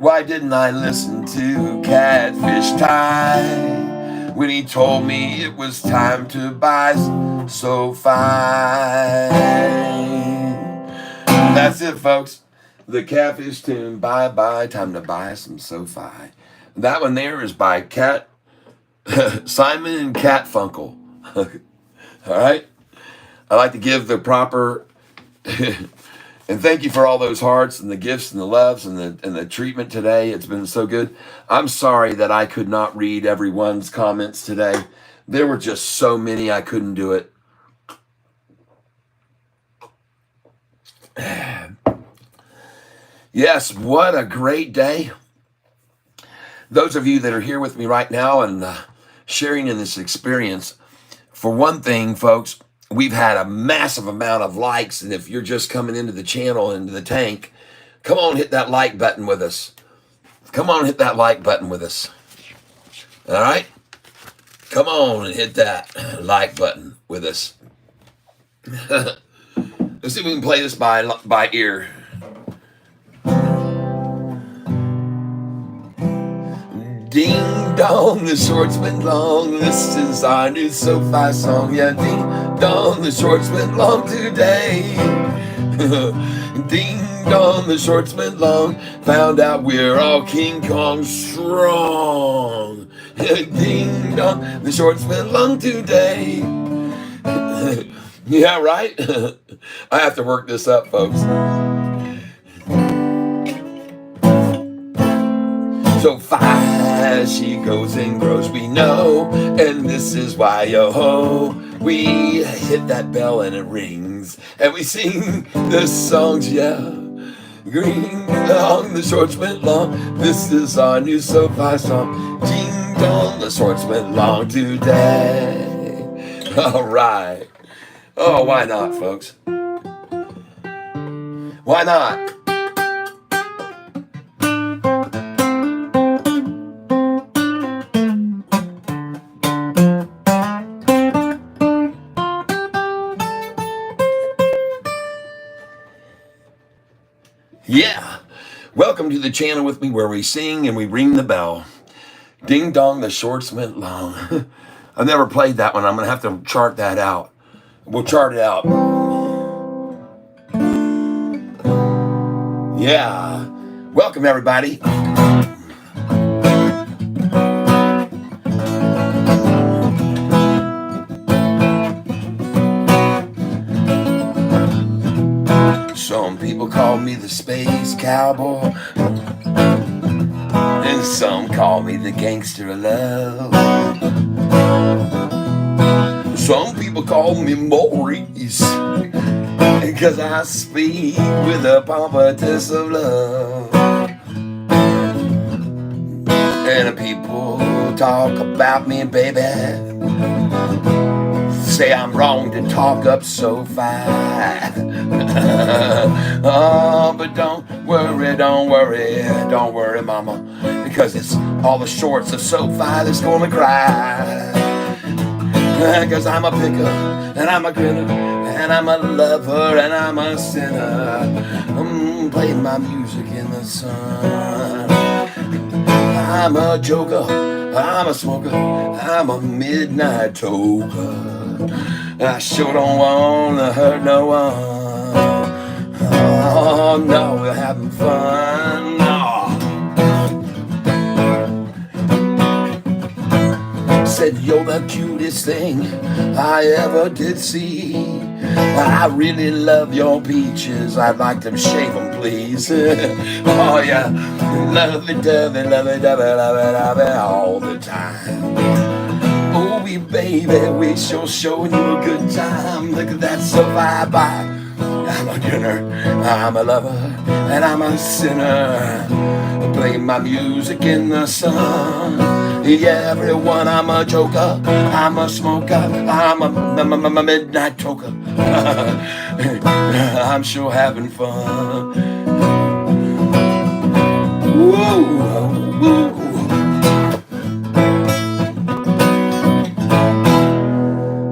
didn't I listen to Catfish Ty when he told me it was time to buy Sofi? That's it, folks. The Catfish tune, bye bye, time to buy some Sofi. That one there is by Simon and Cat Funkle. All right. I like to give the proper and thank you for all those hearts and the gifts and the loves and the treatment today. It's been so good. I'm sorry that I could not read everyone's comments today. There were just so many I couldn't do it. Yes, what a great day. Those of you that are here with me right now and sharing in this experience, for one thing, folks, we've had a massive amount of likes. And if you're just coming into the channel, into the tank, come on, hit that like button with us. Come on, hit that like button with us. All right? Come on and hit that like button with us. Let's see if we can play this by ear. Ding dong, the short's been long. This is our new Sofi song. Yeah, ding dong, the short's been long today. Ding dong, the short's been long. Found out we're all King Kong strong. Ding dong, the shorts went long today. Yeah, right? I have to work this up, folks. So fast she goes and grows, we know, and this is why, yo ho, we hit that bell and it rings, and we sing the songs, yeah. Green long, the shorts went long. This is our new Sofi song. Ding dong, the shorts went long today. All right. Oh, why not, folks? Why not? Yeah. Welcome to the channel with me where we sing and we ring the bell. Ding dong, the shorts went long. I've never played that one. I'm going to have to chart that out. We'll chart it out. Yeah. Welcome, everybody. Some people call me the space cowboy, and some call me the gangster of love. Some people call me Maurice, because I speak with the pompatus of love. And people talk about me, baby, say I'm wrong to talk up so fast. Oh, but don't worry, mama, because it's all the shorts of Sofi that's gonna cry. Cause I'm a picker, and I'm a grinner, and I'm a lover, and I'm a sinner. I'm playing my music in the sun. I'm a joker, I'm a smoker, I'm a midnight toker. I sure don't wanna hurt no one. Oh no, we're having fun. Oh. Said you're the cutest thing I ever did see. I really love your peaches. I'd like to shave them, please. Oh yeah, lovey-dovey, lovey-dovey, all the time. Oh, baby, we sure showing you a good time. Look at that Sofi bike. I'm a dinner, I'm a lover, and I'm a sinner. Play my music in the sun. Yeah, everyone, I'm a joker, I'm a smoker, I'm a midnight toker. I'm sure having fun. Woo, woo.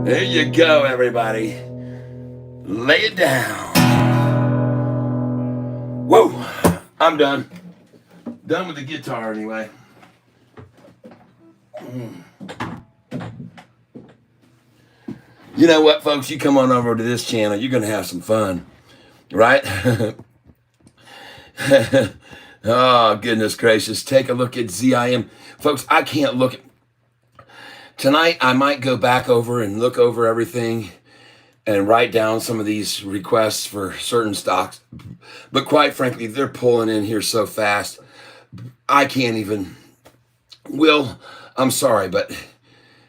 There you go, everybody. Lay it down. Woo! I'm done. Done with the guitar anyway. You know what, folks? You come on over to this channel, you're going to have some fun. Right? Oh, goodness gracious. Take a look at ZIM. Folks, I can't look at... Tonight, I might go back over and look over everything and write down some of these requests for certain stocks. But quite frankly, they're pulling in here so fast. I can't even... Will, I'm sorry, but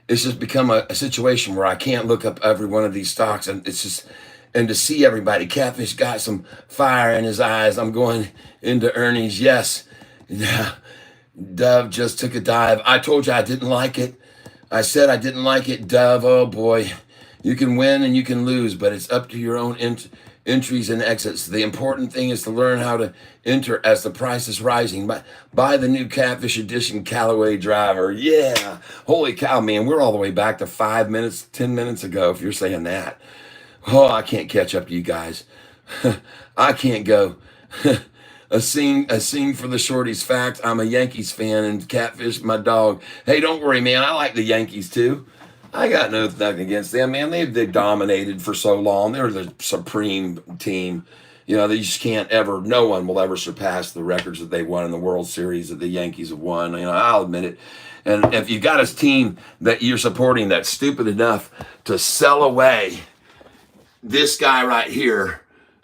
it's just become a situation where I can't look up every one of these stocks. And it's just... And to see everybody, Catfish got some fire in his eyes. I'm going into earnings. Yes. Yeah. Dove just took a dive. I told you I didn't like it. I said I didn't like it, Dove. Oh, boy. You can win and you can lose, but it's up to your own entries and exits. The important thing is to learn how to enter as the price is rising. Buy the new Catfish Edition Callaway driver. Yeah. Holy cow, man. We're all the way back to 5 minutes, 10 minutes ago, if you're saying that. Oh, I can't catch up to you guys. I can't go. A scene for the shorties. Fact, I'm a Yankees fan, and Catfish my dog. Hey, don't worry, man. I like the Yankees too. I got nothing against them, man. They dominated for so long. They're the supreme team. You know, they just can't ever. No one will ever surpass the records that they won in the World Series that the Yankees have won. You know, I'll admit it. And if you got a team that you're supporting that's stupid enough to sell away this guy right here,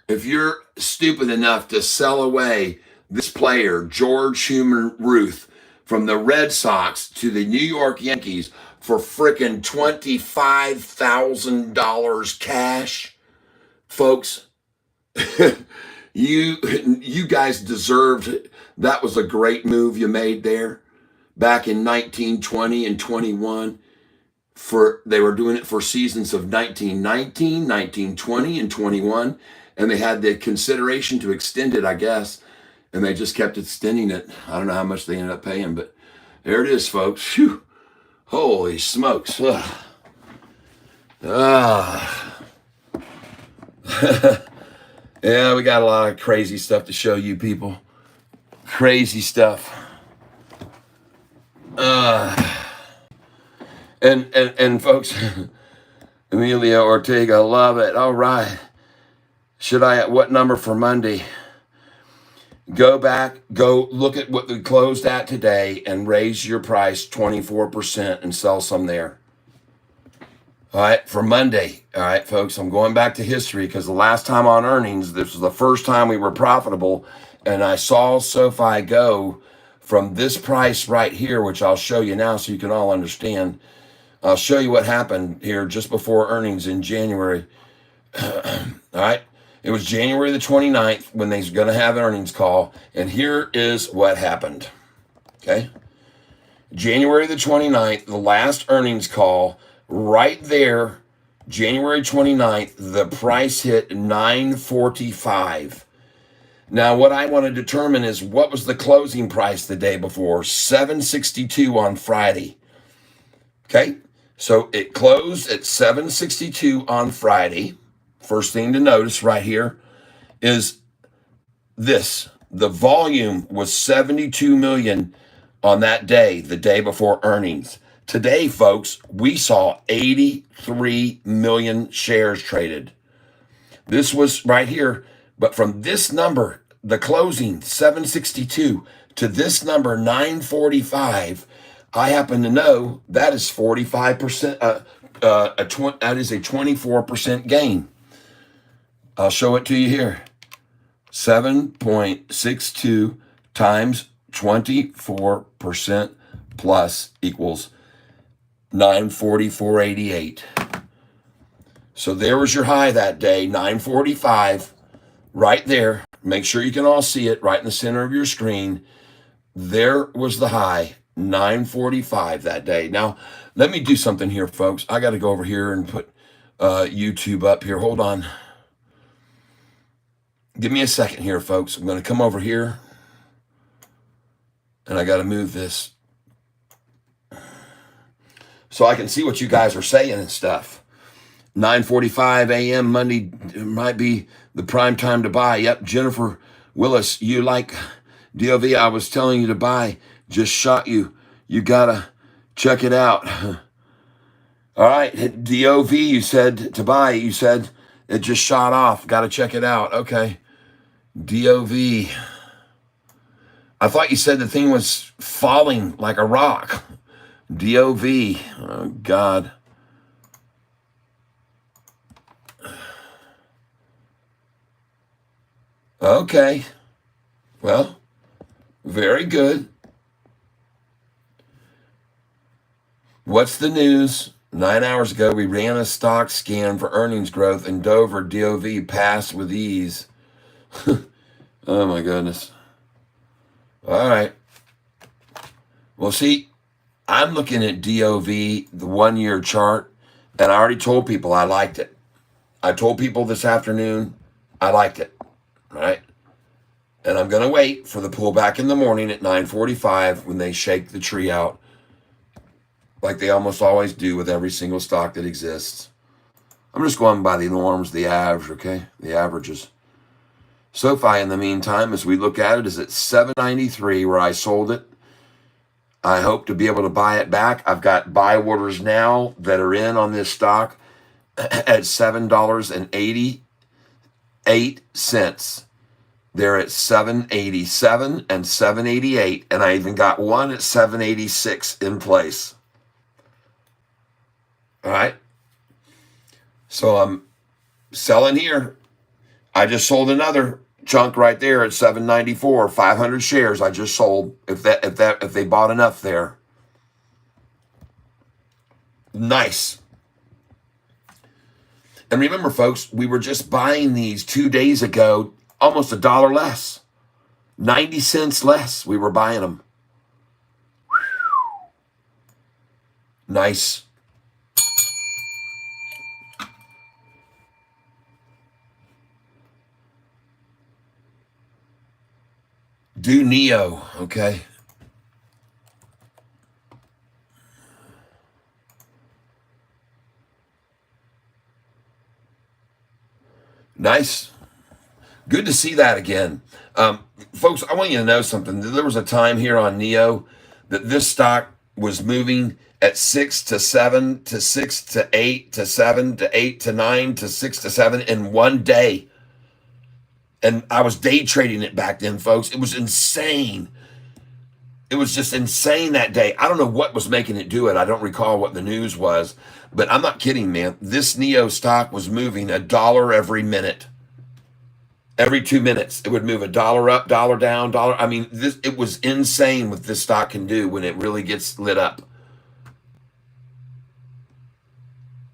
if you're stupid enough to sell away this player, George Human Ruth, from the Red Sox to the New York Yankees for frickin' $25,000 cash, folks, you guys deserved it. That was a great move you made there back in 1920 and 21. They were doing it for seasons of 1919, 1920, and 21, and they had the consideration to extend it, I guess, and they just kept extending it. I don't know how much they ended up paying, but there it is, folks. Phew. Holy smokes. Ugh. Yeah, we got a lot of crazy stuff to show you people. Crazy stuff. And folks, Emilio Ortega, love it. All right. What number for Monday? Go back, go look at what we closed at today and raise your price 24% and sell some there. All right, for Monday. All right, folks, I'm going back to history because the last time on earnings, this was the first time we were profitable, and I saw Sofi go from this price right here, which I'll show you now so you can all understand. I'll show you what happened here just before earnings in January. All right. It was January the 29th when they're going to have an earnings call. And here is what happened. Okay. January the 29th, the last earnings call, right there, January 29th, the price hit 945. Now, what I want to determine is what was the closing price the day before? 762 on Friday. Okay. So it closed at 762 on Friday. First thing to notice right here is this. The volume was 72 million on that day, the day before earnings. Today, folks, we saw 83 million shares traded. This was right here. But from this number, the closing 762 to this number 945, I happen to know that is 45%. That is a 24% gain. I'll show it to you here. 7.62 times 24% plus equals 944.88. So there was your high that day, 945, right there. Make sure you can all see it right in the center of your screen. There was the high, 945 that day. Now, let me do something here, folks. I got to go over here and put YouTube up here. Hold on. Give me a second here, folks. I'm going to come over here, and I got to move this so I can see what you guys are saying and stuff. 9:45 a.m. Monday might be the prime time to buy. Yep, Jennifer Willis, you like DOV. I was telling you to buy. Just shot you. You got to check it out. All right, DOV, you said to buy. You said it just shot off. Got to check it out. Okay. DOV. I thought you said the thing was falling like a rock. DOV. Oh, God. Okay. Well, very good. What's the news? 9 hours ago, we ran a stock scan for earnings growth, and Dover DOV passed with ease. Oh, my goodness. All right. Well, see, I'm looking at DOV, the 1 year chart, and I already told people I liked it. I told people this afternoon I liked it, right? And I'm going to wait for the pullback in the morning at 9:45 when they shake the tree out, like they almost always do with every single stock that exists. I'm just going by the norms, the average, okay? The averages. Sofi, in the meantime, as we look at it, is at 793 where I sold it. I hope to be able to buy it back. I've got buy orders now that are in on this stock at $7.88. They're at 787 and 788, and I even got one at 786 in place. All right. So I'm selling here. I just sold another chunk right there at 794, 500 shares. I just sold if they bought enough there. Nice. And remember, folks, we were just buying these 2 days ago, almost $1 less, 90 cents less. We were buying them. Nice. Do Neo, okay? Nice. Good to see that again. Folks, I want you to know something. There was a time here on Neo that this stock was moving at 6 to 7 to 6 to 8 to 7 to 8 to 9 to 6 to 7 in one day. And I was day trading it back then, folks. It was insane. It was just insane that day. I don't know what was making it do it. I don't recall what the news was, but I'm not kidding, man. This Neo stock was moving $1 every minute. Every 2 minutes, it would move $1 up, $1 down, dollar. I mean, it was insane what this stock can do when it really gets lit up.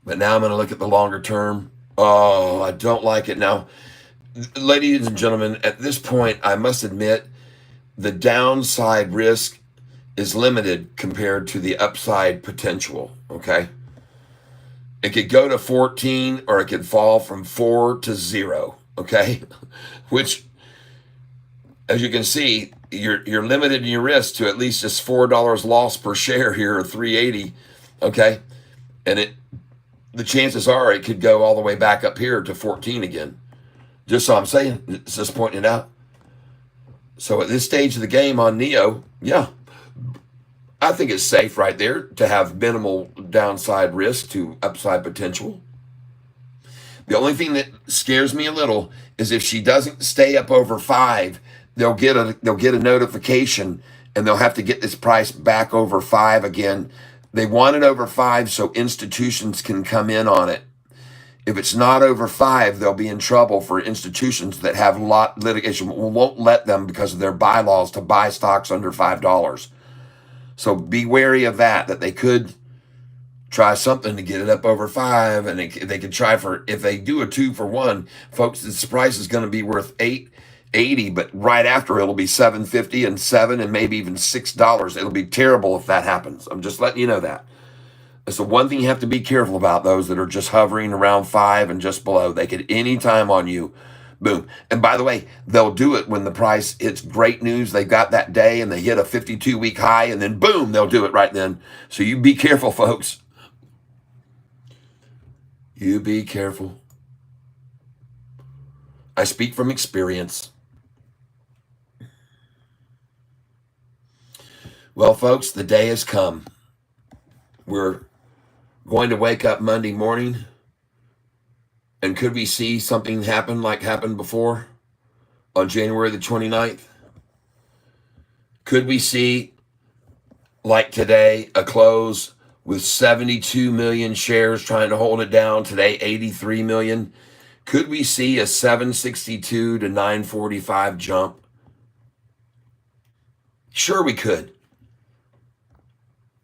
But now I'm going to look at the longer term. Oh, I don't like it. Now, ladies and gentlemen, at this point, I must admit, the downside risk is limited compared to the upside potential, okay? It could go to 14 or it could fall from 4 to 0, okay? Which, as you can see, you're limited in your risk to at least just $4 loss per share here, or 380, okay? And the chances are it could go all the way back up here to 14 again. Just so I'm saying, it's just pointing it out. So at this stage of the game on Neo, yeah, I think it's safe right there to have minimal downside risk to upside potential. The only thing that scares me a little is if she doesn't stay up over 5, they'll get a notification and they'll have to get this price back over 5 again. They want it over 5 so institutions can come in on it. If it's not over 5, they'll be in trouble for institutions that have lot litigation. Won't let them because of their bylaws to buy stocks under $5. So be wary of that they could try something to get it up over 5, and they could try for, if they do a 2-for-1, folks, this price is going to be worth $8.80, but right after it'll be $7.50 and $7 and maybe even $6. It'll be terrible if that happens. I'm just letting you know that. That's the one thing you have to be careful about, those that are just hovering around 5 and just below. They could anytime on you, boom. And by the way, they'll do it when the price hits great news they got that day and they hit a 52-week high, and then boom, they'll do it right then. So you be careful, folks. You be careful. I speak from experience. Well, folks, the day has come. We're going to wake up Monday morning, and could we see something happen like happened before on January the 29th? Could we see, like today, a close with 72 million shares trying to hold it down? Today, 83 million. Could we see a 762 to 945 jump? Sure we could.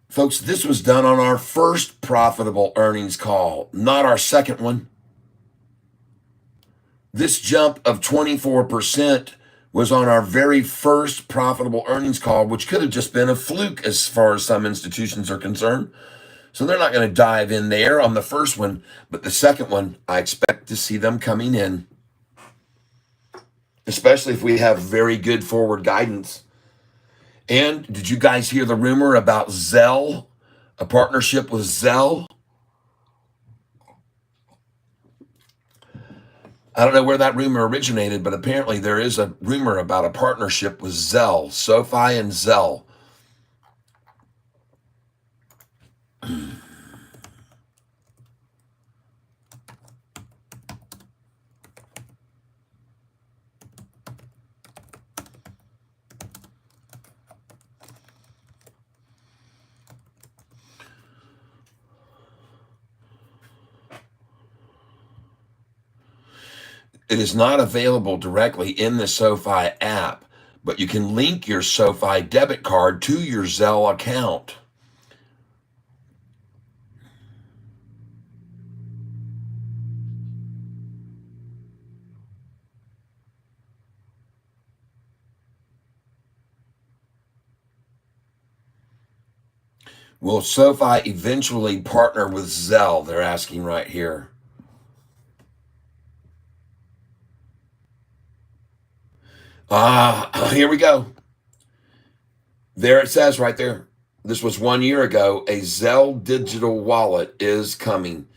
Folks, this was done on our first profitable earnings call, not our second one. This jump of 24% was on our very first profitable earnings call, which could have just been a fluke as far as some institutions are concerned. So they're not going to dive in there on the first one, but the second one, I expect to see them coming in, especially if we have very good forward guidance. And did you guys hear the rumor about Zelle, a partnership with Zelle? I don't know where that rumor originated, but apparently there is a rumor about a partnership with Zelle, Sofi and Zelle. It is not available directly in the SoFi app, but you can link your SoFi debit card to your Zelle account. Will SoFi eventually partner with Zelle? They're asking right here. Here we go. There it says right there. This was 1 year ago. A Zelle digital wallet is coming.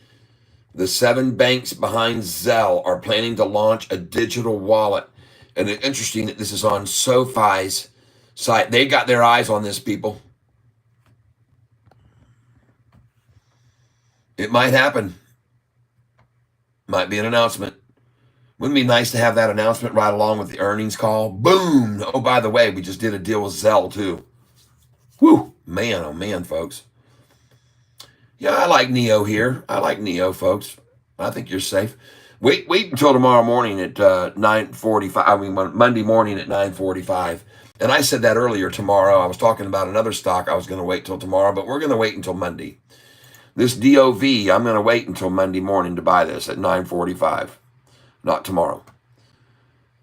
The 7 banks behind Zelle are planning to launch a digital wallet. And it's interesting that this is on SoFi's site. They got their eyes on this, people. It might happen. Might be an announcement. Wouldn't it be nice to have that announcement right along with the earnings call? Boom! Oh, by the way, we just did a deal with Zelle too. Whew! Man, oh man, folks. Yeah, I like Neo here. I like Neo, folks. I think you're safe. Wait until tomorrow morning at 9:45. I mean, Monday morning at 9:45. And I said that earlier tomorrow. I was talking about another stock. I was going to wait till tomorrow, but we're going to wait until Monday. This DOV, I'm going to wait until Monday morning to buy this at 9:45. Not tomorrow.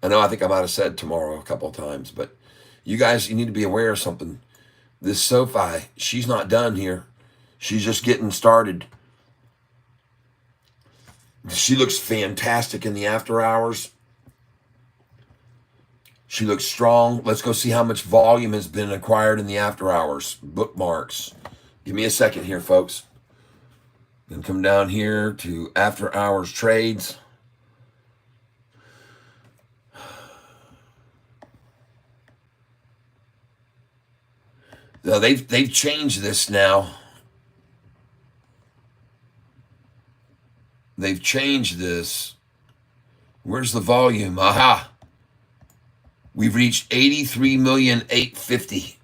I know I think I might have said tomorrow a couple of times, but you guys, you need to be aware of something. This SoFi, she's not done here. She's just getting started. She looks fantastic in the after hours. She looks strong. Let's go see how much volume has been acquired in the after hours. Bookmarks. Give me a second here, folks. Then come down here to after hours trades. Now they've changed this now. They've changed this. Where's the volume? Aha. We've reached 83,850,000.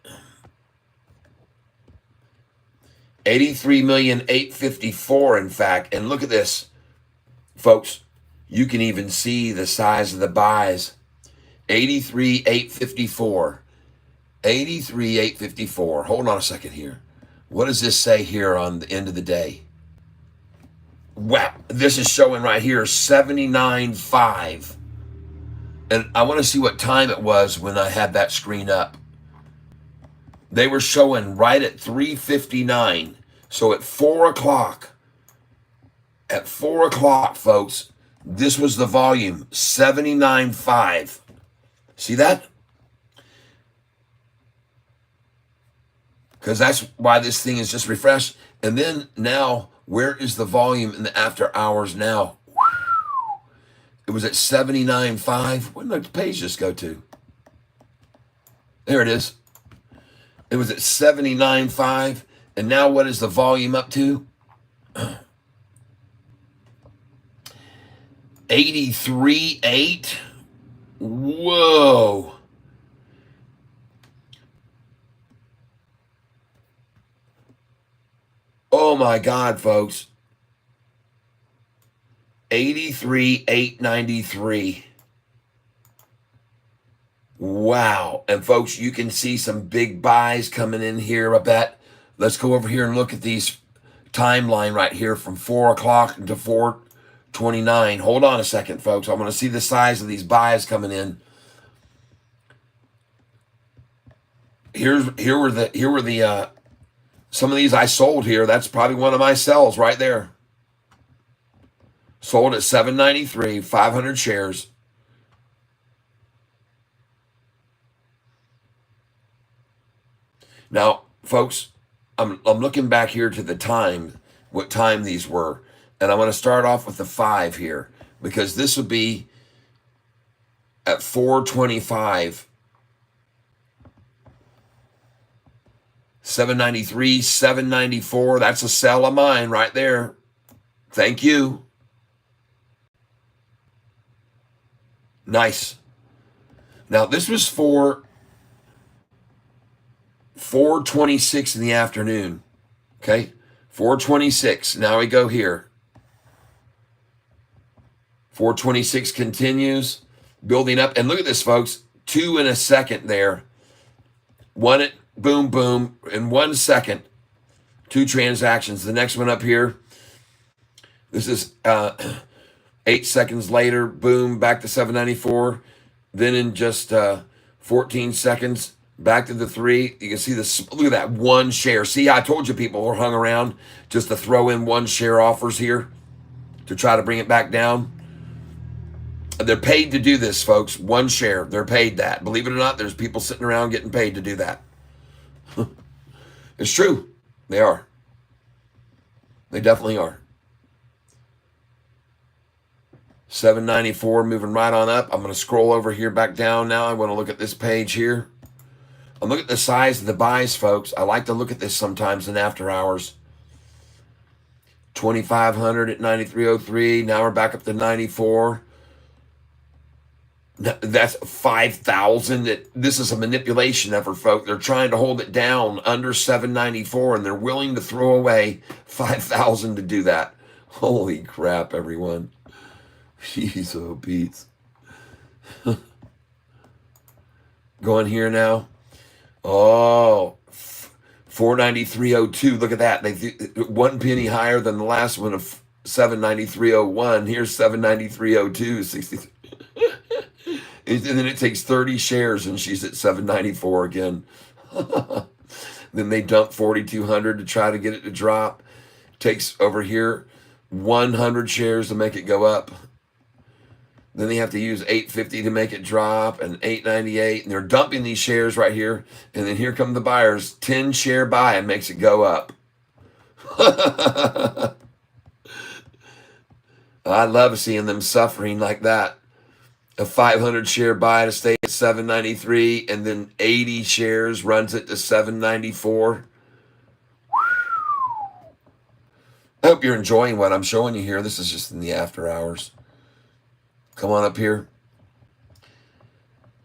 83,854,000, in fact. And look at this, folks. You can even see the size of the buys. 83,854. 83,854. Hold on a second here. What does this say here on the end of the day? Wow, this is showing right here 79.5. And I want to see what time it was when I had that screen up. They were showing right at 3:59. So at 4 o'clock, folks, this was the volume, 79.5. See that? Because that's why this thing is just refreshed. And then now, where is the volume in the after hours now? It was at 79.5. Where did the page just go to? There it is. It was at 79.5. And now what is the volume up to? 83.8. Whoa. Oh my God, folks. 83,893. Wow. And folks, you can see some big buys coming in here, I bet. Let's go over here and look at these timeline right here from 4 o'clock to 4:29. Hold on a second, folks. I want to see the size of these buys coming in. Here were the some of these I sold here. That's probably one of my sells right there. Sold at $7.93, 500 shares. Now, folks, I'm looking back here to the time, what time these were. And I'm going to start off with the 5 here, because this would be at 4:25. 793, 794. That's a sell of mine right there. Thank you. Nice. Now, this was for 4:26 in the afternoon. Okay? 4:26. Now we go here. 426 continues, building up. And look at this, folks. 2 in a second there. One, boom, boom, in 1 second. 2 transactions. The next one up here, this is 8 seconds later, boom, back to 794. Then in just 14 seconds, back to the 3. You can see this. Look at that 1 share. See, I told you people were hung around just to throw in 1 share offers here to try to bring it back down. They're paid to do this, folks. 1 share. They're paid that. Believe it or not, there's people sitting around getting paid to do that. It's true. They are. They definitely are. 794 moving right on up. I'm going to scroll over here back down now. I want to look at this page here. I'm looking at the size of the buys, folks. I like to look at this sometimes in after hours. 2,500 at 93.03. Now we're back up to 94. That's 5,000. This is a manipulation effort, folks. They're trying to hold it down under 794, and they're willing to throw away 5,000 to do that. Holy crap, everyone. Jeez, oh, Pete. Going here now. Oh, 493.02. Look at that. They 1 penny higher than the last one of 793.01. Here's 793.02. 63. And then it takes 30 shares, and she's at 794 again. Then they dump 4,200 to try to get it to drop. Takes over here 100 shares to make it go up. Then they have to use 850 to make it drop, and 898, and they're dumping these shares right here. And then here come the buyers. 10 share buy and makes it go up. I love seeing them suffering like that. A 500 share buy to stay at 793, and then 80 shares runs it to 794. I hope you're enjoying what I'm showing you here. This is just in the after hours. Come on up here.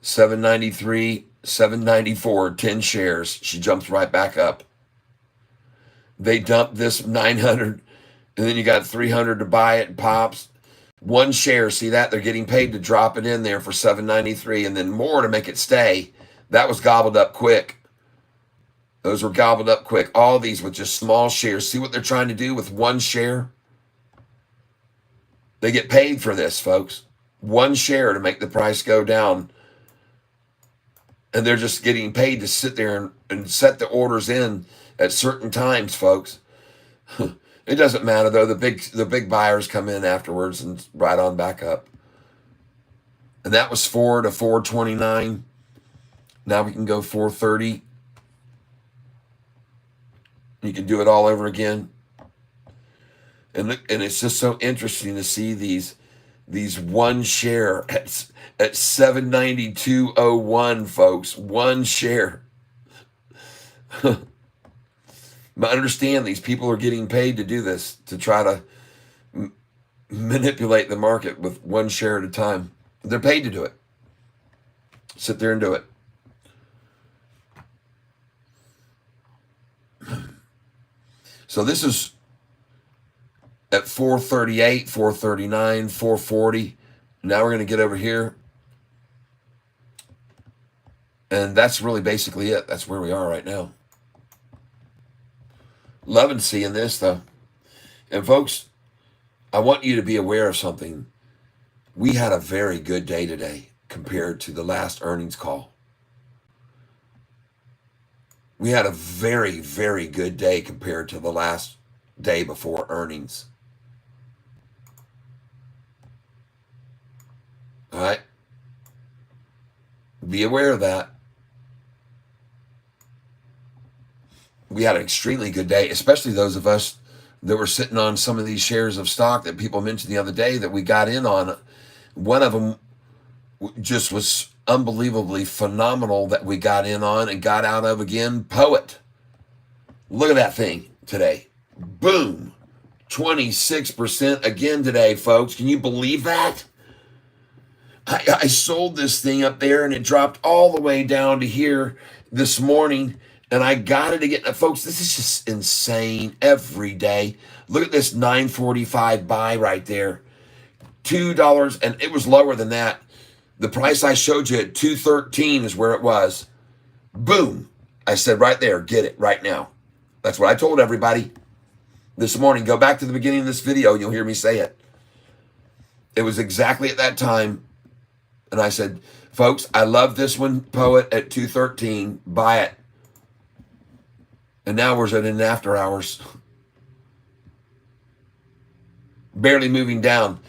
793, 794, 10 shares. She jumps right back up. They dump this 900, and then you got 300 to buy it, pops. 1 share, see that? They're getting paid to drop it in there for 793, and then more to make it stay. That was gobbled up quick. Those were gobbled up quick. All these with just small shares. See what they're trying to do with 1 share? They get paid for this, folks. 1 share to make the price go down. And they're just getting paid to sit there and set the orders in at certain times, folks. It doesn't matter though. The big buyers come in afterwards and right on back up. And that was 4 to 429. Now we can go 430. You can do it all over again. And look, and it's just so interesting to see these 1 share at 792.01, folks. 1 share. But understand, these people are getting paid to do this, to try to manipulate the market with 1 share at a time. They're paid to do it. Sit there and do it. So this is at 438, 439, 440. Now we're going to get over here. And that's really basically it. That's where we are right now. Loving seeing this, though. And folks, I want you to be aware of something. We had a very good day today compared to the last earnings call. We had a very, very good day compared to the last day before earnings. All right? Be aware of that. We had an extremely good day, especially those of us that were sitting on some of these shares of stock that people mentioned the other day that we got in on. One of them just was unbelievably phenomenal that we got in on and got out of again. Poet. Look at that thing today. Boom. 26% again today, folks. Can you believe that? I sold this thing up there and it dropped all the way down to here this morning. And I got it again. Folks, this is just insane every day. Look at this 945 buy right there. $2, and it was lower than that. The price I showed you at $2.13 is where it was. Boom. I said right there, get it right now. That's what I told everybody this morning. Go back to the beginning of this video and you'll hear me say it. It was exactly at that time. And I said, folks, I love this one, Poet, at $2.13. Buy it. And now we're in after hours. Barely moving down.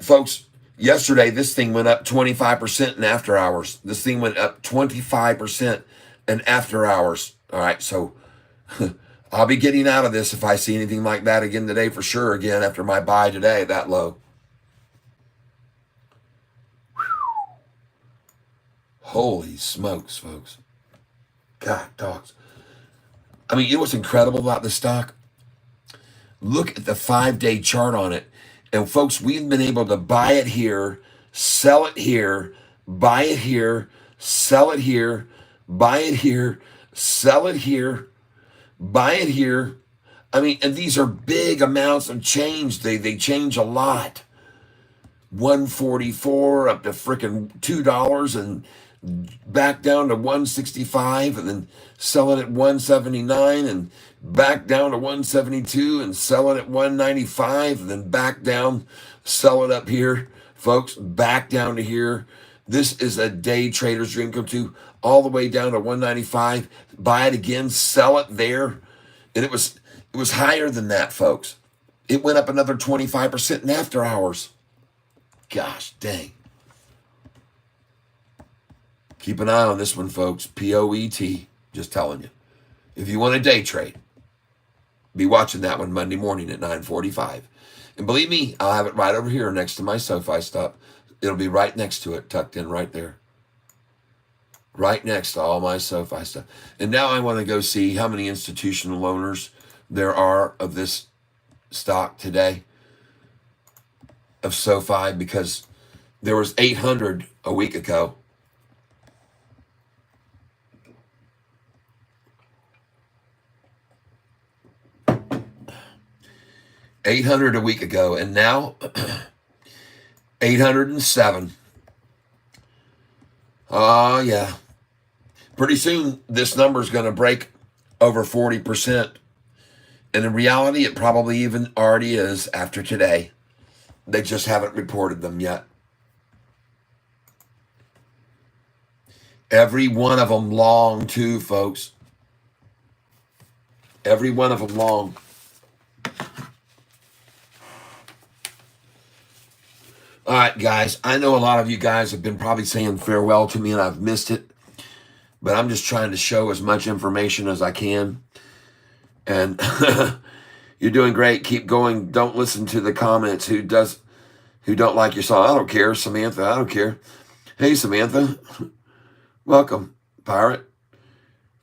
Folks, yesterday this thing went up 25% in after hours. This thing went up 25% in after hours. All right, so I'll be getting out of this if I see anything like that again today for sure, again, after my buy today that low. Holy smokes, folks. God, dogs. I mean, you know what's incredible about this stock? Look at the 5-day chart on it. And folks, we've been able to buy it here, sell it here, buy it here, sell it here, buy it here, sell it here, buy it here. I mean, and these are big amounts of change. They change a lot. 144 up to frickin' $2 and back down to 165 and then sell it at 179 and back down to 172 and sell it at 195 and then back down, sell it up here, folks, back down to here. This is a day trader's dream come true, all the way down to 195, buy it again, sell it there. And it was higher than that, folks. It went up another 25% in after hours. Gosh dang. Keep an eye on this one, folks. POET. Just telling you. If you want a day trade, be watching that one Monday morning at 9:45. And believe me, I'll have it right over here next to my Sofi stuff. It'll be right next to it, tucked in right there. Right next to all my Sofi stuff. And now I want to go see how many institutional owners there are of this stock today, of Sofi, because there was 800 a week ago. $800 a week ago, and now 807. Oh, yeah. Pretty soon, this number is going to break over 40%. And in reality, it probably even already is after today. They just haven't reported them yet. Every one of them long, too, folks. Every one of them long. All right, guys, I know a lot of you guys have been probably saying farewell to me and I've missed it, but I'm just trying to show as much information as I can. And you're doing great. Keep going. Don't listen to the comments who don't like your song. I don't care, Samantha. I don't care. Hey, Samantha. Welcome, Pirate.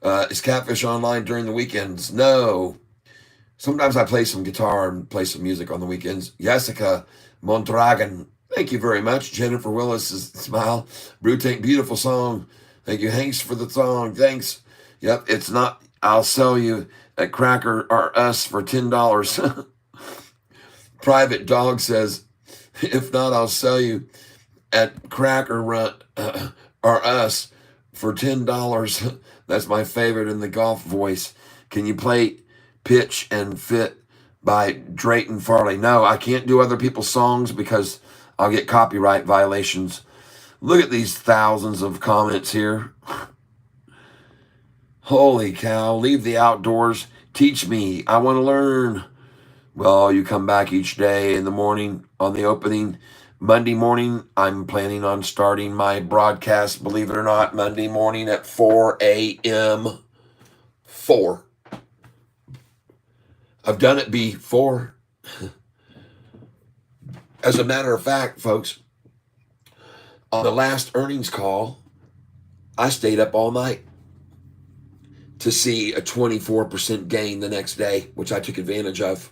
Is Catfish online during the weekends? No. Sometimes I play some guitar and play some music on the weekends. Jessica Mondragon. Thank you very much. Jennifer Willis' smile. Brute, beautiful song. Thank you, Hanks, for the song. Thanks. Yep, it's not, I'll sell you at Cracker or Us for $10. Private Dog says, if not, I'll sell you at Cracker Run or Us for $10. That's my favorite in the golf voice. Can you play Pitch and Fit by Drayton Farley? No, I can't do other people's songs because I'll get copyright violations. Look at these thousands of comments here. Holy cow, leave the outdoors. Teach me, I want to learn. Well, you come back each day in the morning on the opening. Monday morning, I'm planning on starting my broadcast, believe it or not, Monday morning at 4 a.m. 4. I've done it before. As a matter of fact, folks, on the last earnings call, I stayed up all night to see a 24% gain the next day, which I took advantage of.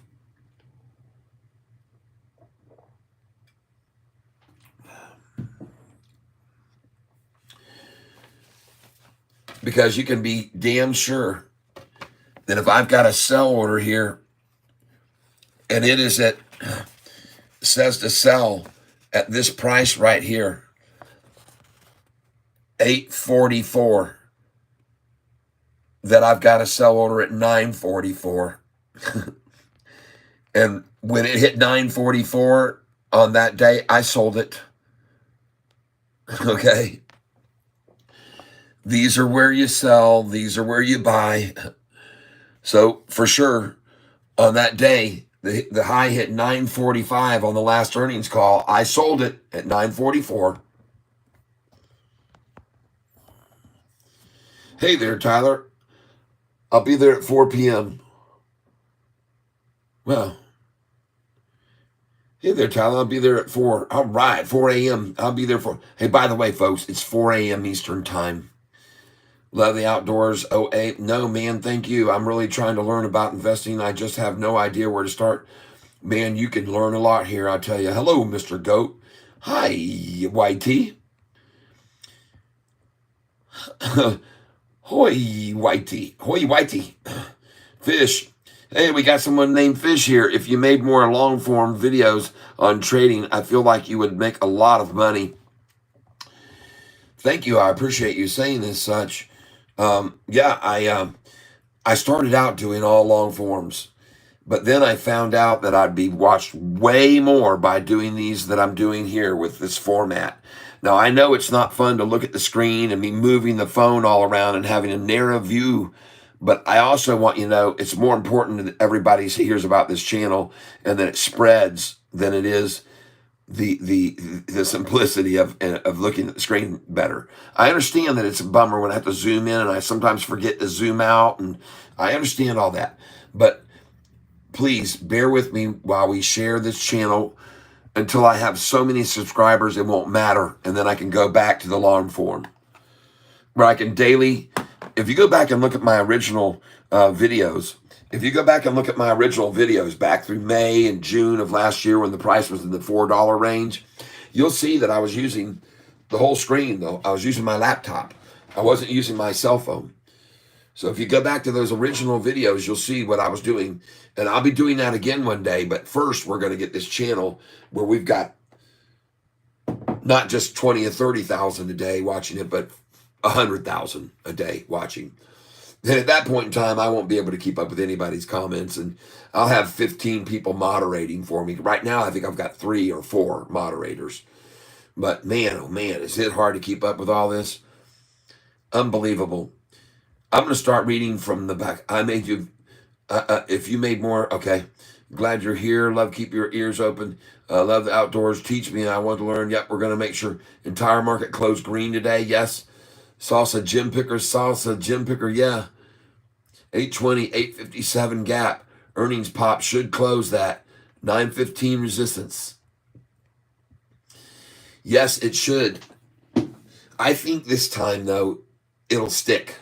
Because you can be damn sure that if I've got a sell order here and it is at says to sell at this price right here, 844, that I've got a sell order at 944. And when it hit 944 on that day, I sold it. Okay. These are where you sell. These are where you buy. So for sure, on that day, the high hit 945 on the last earnings call. I sold it at 944. Hey there, Tyler. I'll be there at 4 p.m. Well, hey there, Tyler. I'll be there at 4. All right, 4 a.m. I'll be there for. Hey, by the way, folks, it's 4 a.m. Eastern time. Love the outdoors. 08. No, man, thank you. I'm really trying to learn about investing. I just have no idea where to start. Man, you can learn a lot here, I tell you. Hello, Mr. Goat. Hi, YT. Hoy, Whitey. Hoy, Whitey. Fish. Hey, we got someone named Fish here. If you made more long-form videos on trading, I feel like you would make a lot of money. Thank you. I appreciate you saying as such. I started out doing all long forms, but then I found out that I'd be watched way more by doing these that I'm doing here with this format. Now, I know it's not fun to look at the screen and be moving the phone all around and having a narrow view, but I also want you to know it's more important that everybody hears about this channel and that it spreads than it is the simplicity of looking at the screen better. I understand that it's a bummer when I have to zoom in and I sometimes forget to zoom out, and I understand all that. But please bear with me while we share this channel until I have so many subscribers it won't matter, and then I can go back to the long form where I can daily. If you go back and look at my original videos, back through May and June of last year when the price was in the $4 range, you'll see that I was using the whole screen, though. I was using my laptop. I wasn't using my cell phone. So if you go back to those original videos, you'll see what I was doing. And I'll be doing that again one day. But first, we're going to get this channel where we've got not just 20 or 30,000 a day watching it, but 100,000 a day watching. Then at that point in time, I won't be able to keep up with anybody's comments, and I'll have 15 people moderating for me. Right now, I think I've got 3 or 4 moderators. But man, oh man, is it hard to keep up with all this? Unbelievable. I'm going to start reading from the back. I made you, if you made more, okay. Glad you're here. Love, keep your ears open. Love the outdoors. Teach me. I want to learn. Yep, we're going to make sure entire market closed green today. Yes. Salsa Gym Picker, yeah. 820, 857 gap. Earnings pop should close that. 915 resistance. Yes, it should. I think this time, though, it'll stick.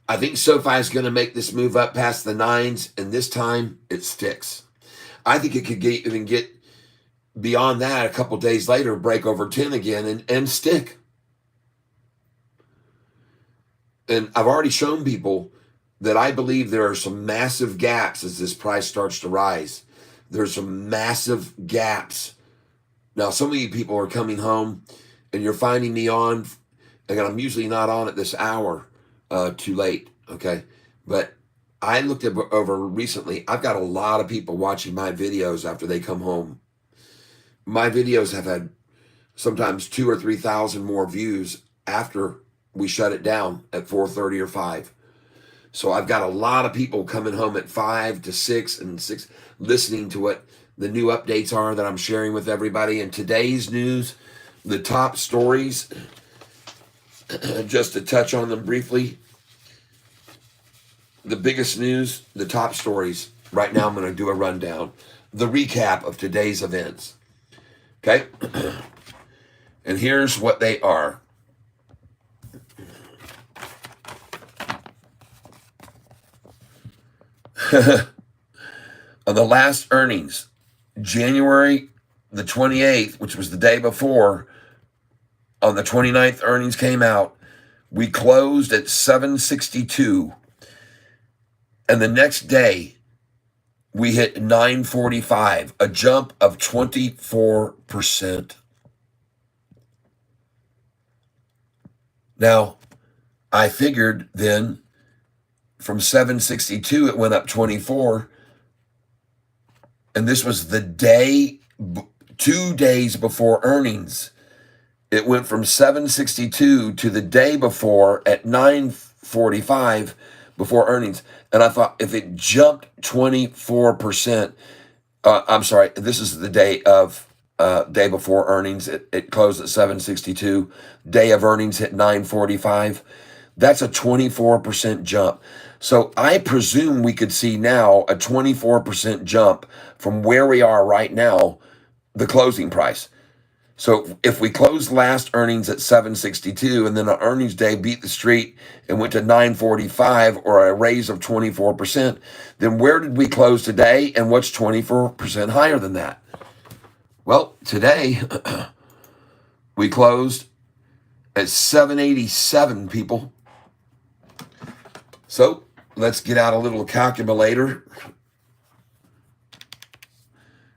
I think Sofi is going to make this move up past the 9s, and this time it sticks. I think it could even get beyond that a couple days later, break over 10 again and stick. And I've already shown people that I believe there are some massive gaps as this price starts to rise. There's some massive gaps. Now, some of you people are coming home and you're finding me on, and I'm usually not on at this hour too late, okay? But I looked over recently. I've got a lot of people watching my videos after they come home. My videos have had sometimes 2,000 or 3,000 more views after we shut it down at 4:30 or 5. So I've got a lot of people coming home at 5 to 6 and 6, listening to what the new updates are that I'm sharing with everybody. And today's news, the top stories, just to touch on them briefly. The biggest news, the top stories. Right now I'm going to do a rundown, the recap of today's events. Okay? And here's what they are. On the last earnings, January the 28th, which was the day before, on the 29th earnings came out, we closed at 762. And the next day, we hit 945, a jump of 24%. Now, I figured then from 762, it went up 24. And this was the day, 2 days before earnings. It went from 762 to the day before at 945 before earnings. And I thought if it jumped 24%, I'm sorry, this is the day of day before earnings. It closed at 762. Day of earnings hit 945. That's a 24% jump. So I presume we could see now a 24% jump from where we are right now, the closing price. So if we closed last earnings at 762 and then on earnings day beat the street and went to 945 or a raise of 24%, then where did we close today and what's 24% higher than that? Well, today we closed at 787, people. So let's get out a little calculator.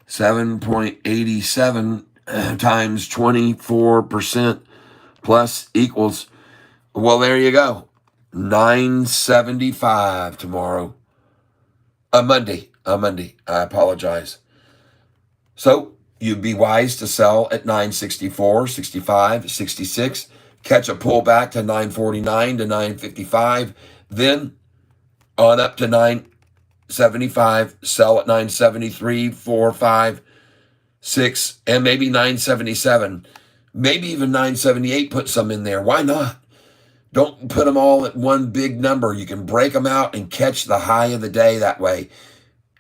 7.87 times 24% plus equals, well, there you go. 975 tomorrow. Monday. I apologize. So you'd be wise to sell at 964, 65, 66, catch a pullback to 949 to 955, then on up to 975, sell at 973, 4, 5, 6, and maybe 977, maybe even 978, put some in there. Why not? Don't put them all at one big number. You can break them out and catch the high of the day that way.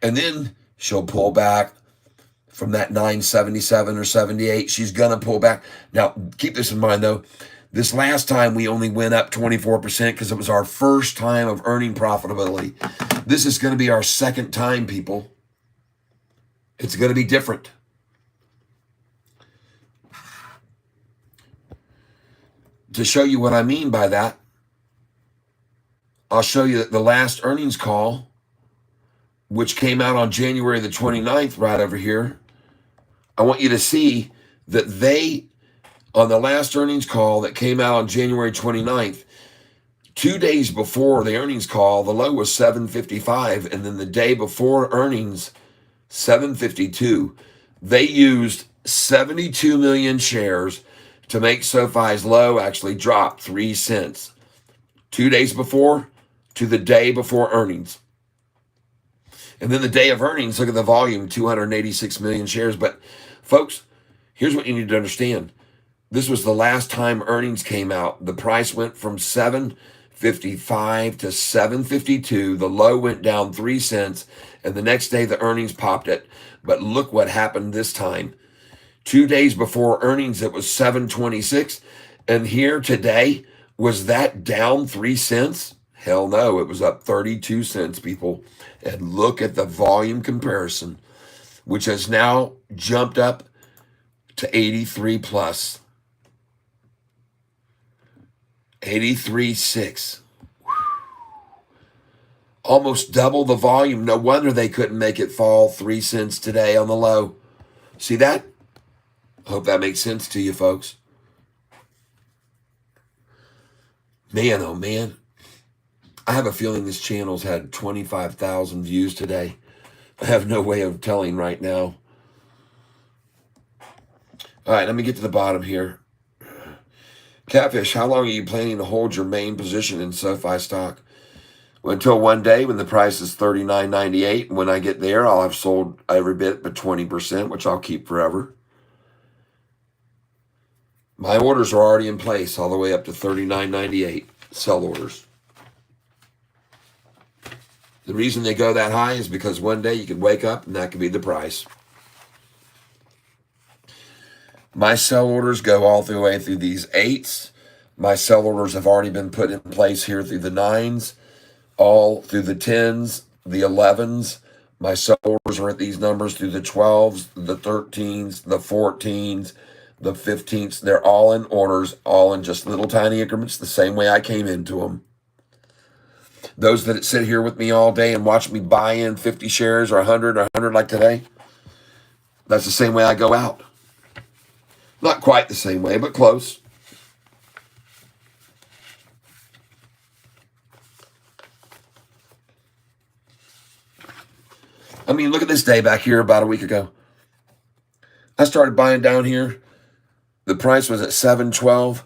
And then she'll pull back from that 977 or 78. She's going to pull back. Now, keep this in mind, though. This last time we only went up 24% because it was our first time of earning profitability. This is going to be our second time, people. It's going to be different. To show you what I mean by that, I'll show you the last earnings call, which came out on January the 29th, right over here. I want you to see that they, on the last earnings call that came out on January 29th, 2 days before the earnings call, the low was 755, and then the day before earnings, 752. They used 72 million shares to make SoFi's low actually drop 3 cents. 2 days before to the day before earnings. And then the day of earnings, look at the volume, 286 million shares. But folks, here's what you need to understand. This was the last time earnings came out. The price went from 755 to 752. The low went down 3 cents. And the next day the earnings popped it. But look what happened this time. 2 days before earnings, it was 726. And here today, was that down 3 cents? Hell no, it was up 32 cents, people. And look at the volume comparison, which has now jumped up to 83 plus. 83.6. Almost double the volume. No wonder they couldn't make it fall 3 cents today on the low. See that? Hope that makes sense to you, folks. Man, oh man. I have a feeling this channel's had 25,000 views today. I have no way of telling right now. All right, let me get to the bottom here. Catfish, how long are you planning to hold your main position in SoFi stock? Well, until one day when the price is $39.98. When I get there, I'll have sold every bit but 20%, which I'll keep forever. My orders are already in place all the way up to $39.98. Sell orders. The reason they go that high is because one day you could wake up and that could be the price. My sell orders go all the way through these 8s. My sell orders have already been put in place here through the 9s, all through the 10s, the 11s. My sell orders are at these numbers through the 12s, the 13s, the 14s, the 15s. They're all in orders, all in just little tiny increments, the same way I came into them. Those that sit here with me all day and watch me buy in 50 shares or 100 like today, that's the same way I go out. Not quite the same way, but close. I mean, look at this day back here about a week ago. I started buying down here. The price was at 712.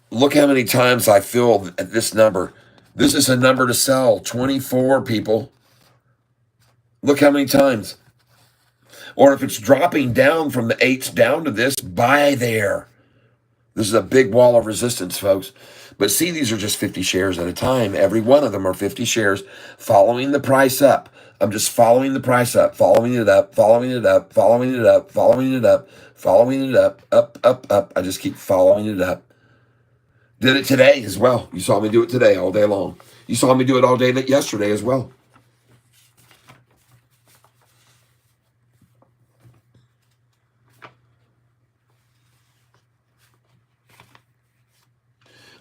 Look how many times I filled at this number. This is a number to sell. 24 people. Look how many times. Or if it's dropping down from the 8s down to this, buy there. This is a big wall of resistance, folks. But see, these are just 50 shares at a time. Every one of them are 50 shares following the price up. I'm just following the price up, following it up, following it up, following it up, following it up, following it up, up, up, up. I just keep following it up. Did it today as well. You saw me do it today all day long. You saw me do it all day yesterday as well.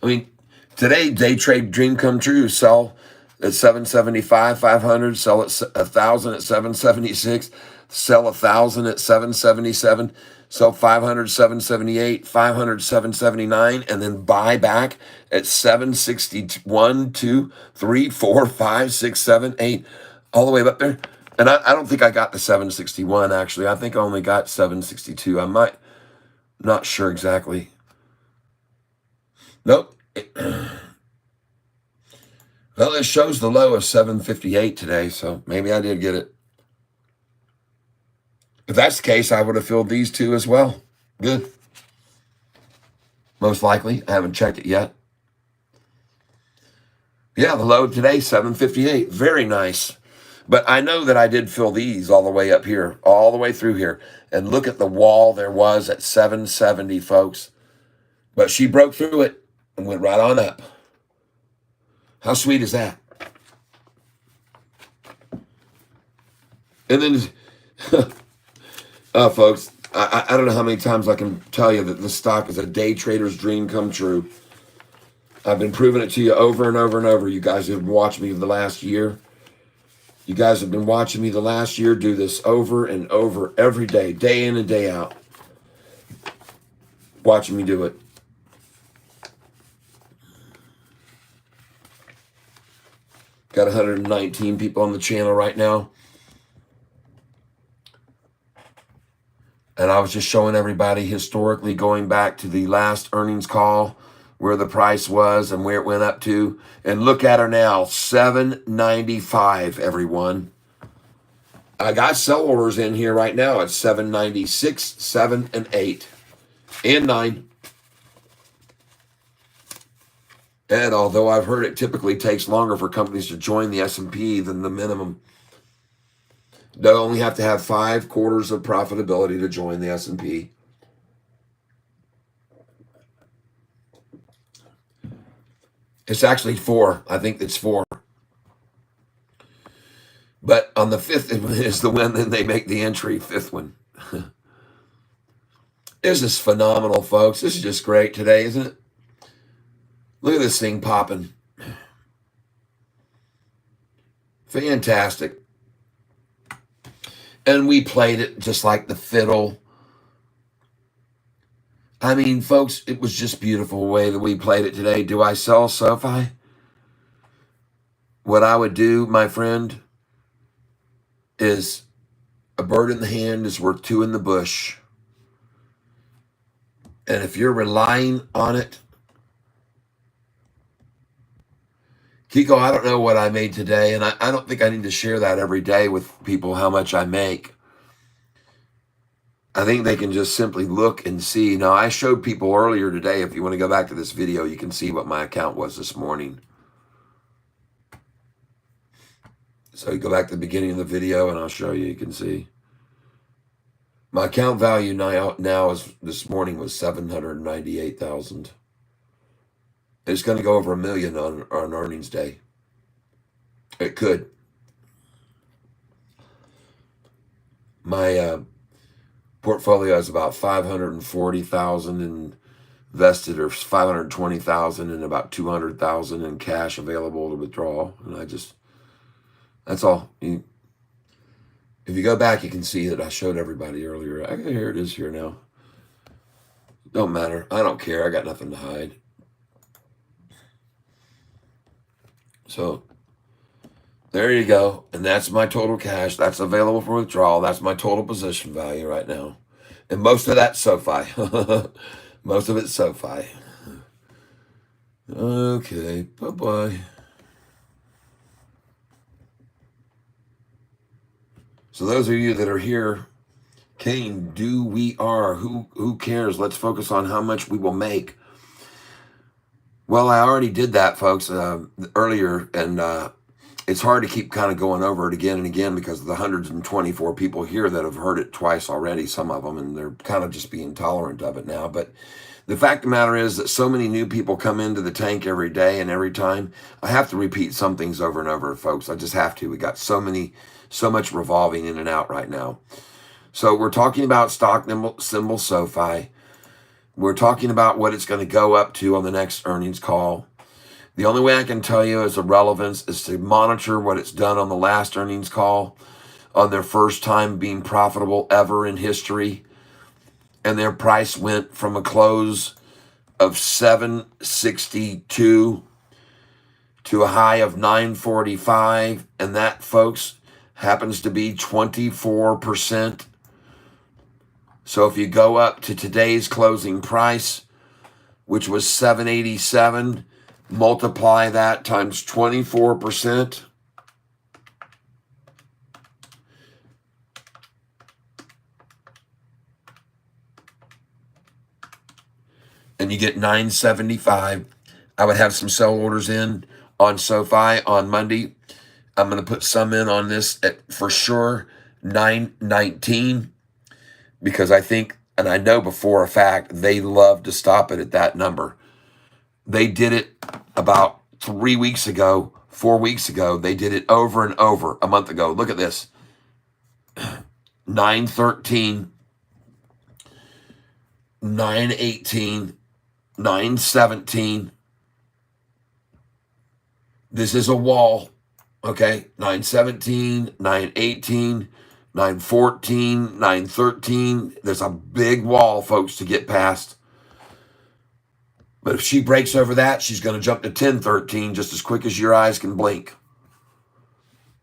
I mean, today, day trade dream come true. Sell at 775, 500. Sell at 1,000 at 776. Sell 1,000 at 777. Sell 500, 778, 500, 779, and then buy back at 761, 2, 3, 4, 5, 6, 7, 8, all the way up there. And I don't think I got the 761, actually. I think I only got 762. Not sure exactly. Nope. Well, it shows the low of 758 today, so maybe I did get it. If that's the case, I would have filled these two as well. Good. Most likely. I haven't checked it yet. Yeah, the low today, 758. Very nice. But I know that I did fill these all the way up here, all the way through here. And look at the wall there was at 770, folks. But she broke through it and went right on up. How sweet is that? And then, folks, I don't know how many times I can tell you that this stock is a day trader's dream come true. I've been proving it to you over and over and over. You guys have been watching me the last year. You guys have been watching me the last year do this over and over every day, day in and day out. Watching me do it. Got 119 people on the channel right now. And I was just showing everybody historically going back to the last earnings call where the price was and where it went up to. And look at her now, $7.95, everyone. I got sell orders in here right now at $7.96, 7, and 8, and 9. And although I've heard it typically takes longer for companies to join the S&P than the minimum, they only have to have 5 quarters of profitability to join the S&P. It's actually 4. I think it's 4. But on the 5th is the one, then they make the entry, 5th one. This is phenomenal, folks. This is just great today, isn't it? Look at this thing popping. Fantastic. And we played it just like the fiddle. I mean, folks, it was just beautiful the way that we played it today. Do I sell Sofi? What I would do, my friend, is a bird in the hand is worth 2 in the bush. And if you're relying on it, Kiko, I don't know what I made today, and I don't think I need to share that every day with people how much I make. I think they can just simply look and see. Now, I showed people earlier today, if you want to go back to this video, you can see what my account was this morning. So you go back to the beginning of the video, and I'll show you. You can see. My account value now is this morning was $798,000. It's going to go over $1 million on earnings day. It could. My portfolio has about $540,000 in vested are 520,000 and about 200,000 in cash available to withdraw. And that's all. If you go back, you can see that I showed everybody earlier. Here it is here now. Don't matter. I don't care. I got nothing to hide. So there you go. And that's my total cash. That's available for withdrawal. That's my total position value right now. And most of that's SoFi. Most of it's SoFi. Okay. Bye-bye. So those of you that are here, Kane, we are. Who cares? Let's focus on how much we will make. Well, I already did that, folks, earlier, and it's hard to keep kind of going over it again and again because of the 124 people here that have heard it twice already, some of them, and they're kind of just being tolerant of it now. But the fact of the matter is that so many new people come into the tank every day and every time. I have to repeat some things over and over, folks. I just have to. We got so much revolving in and out right now. So we're talking about stock symbol SoFi. We're talking about what it's going to go up to on the next earnings call. The only way I can tell you as a relevance is to monitor what it's done on the last earnings call on their first time being profitable ever in history. And their price went from a close of 762 to a high of 945. And that, folks, happens to be 24%. So if you go up to today's closing price, which was 787, multiply that times 24%. And you get 975. I would have some sell orders in on SoFi on Monday. I'm going to put some in on this at for sure 919 because I think, and I know before a fact, they love to stop it at that number. They did it about 3 weeks ago, 4 weeks ago. They did it over and over a month ago. Look at this. 913, 918, 917. This is a wall. Okay, 917, 918, 914, 913. There's a big wall, folks, to get past. But if she breaks over that, she's going to jump to 1013 just as quick as your eyes can blink.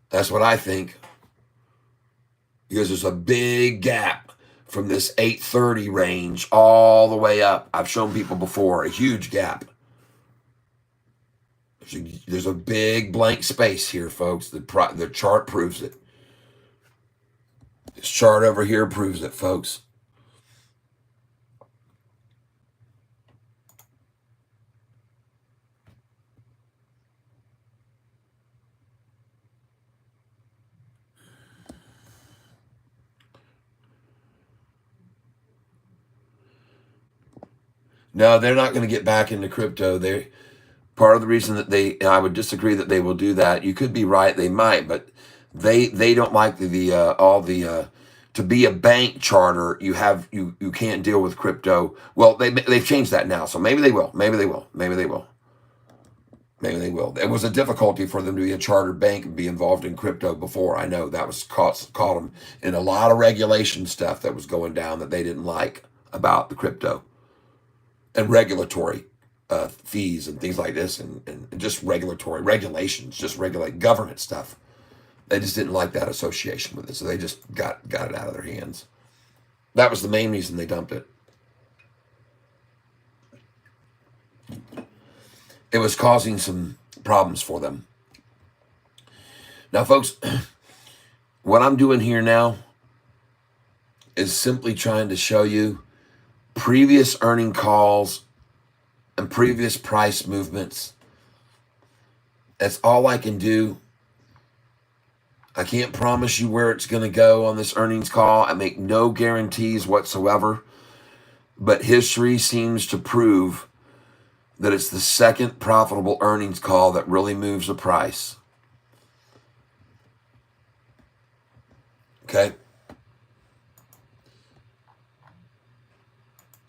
That's what I think. Because there's a big gap from this 830 range all the way up. I've shown people before, a huge gap. There's a big blank space here, folks. The chart proves it. This chart over here proves it, folks. No, they're not going to get back into crypto. Part of the reason that and I would disagree that they will do that. You could be right, they might, but they don't like to be a bank charter. You can't deal with crypto. Well, they've changed that now, so maybe they will. Maybe they will. Maybe they will. Maybe they will. It was a difficulty for them to be a chartered bank and be involved in crypto before. I know that was caught them in a lot of regulation stuff that was going down that they didn't like about the crypto and regulatory fees and things like this and just regulatory regulations, just regulate government stuff. They just didn't like that association with it, so they just got it out of their hands. That was the main reason they dumped it. It was causing some problems for them. Now, folks, what I'm doing here now is simply trying to show you previous earning calls and previous price movements. That's all I can do. I can't promise you where it's going to go on this earnings call. I make no guarantees whatsoever. But history seems to prove that it's the second profitable earnings call that really moves the price. Okay?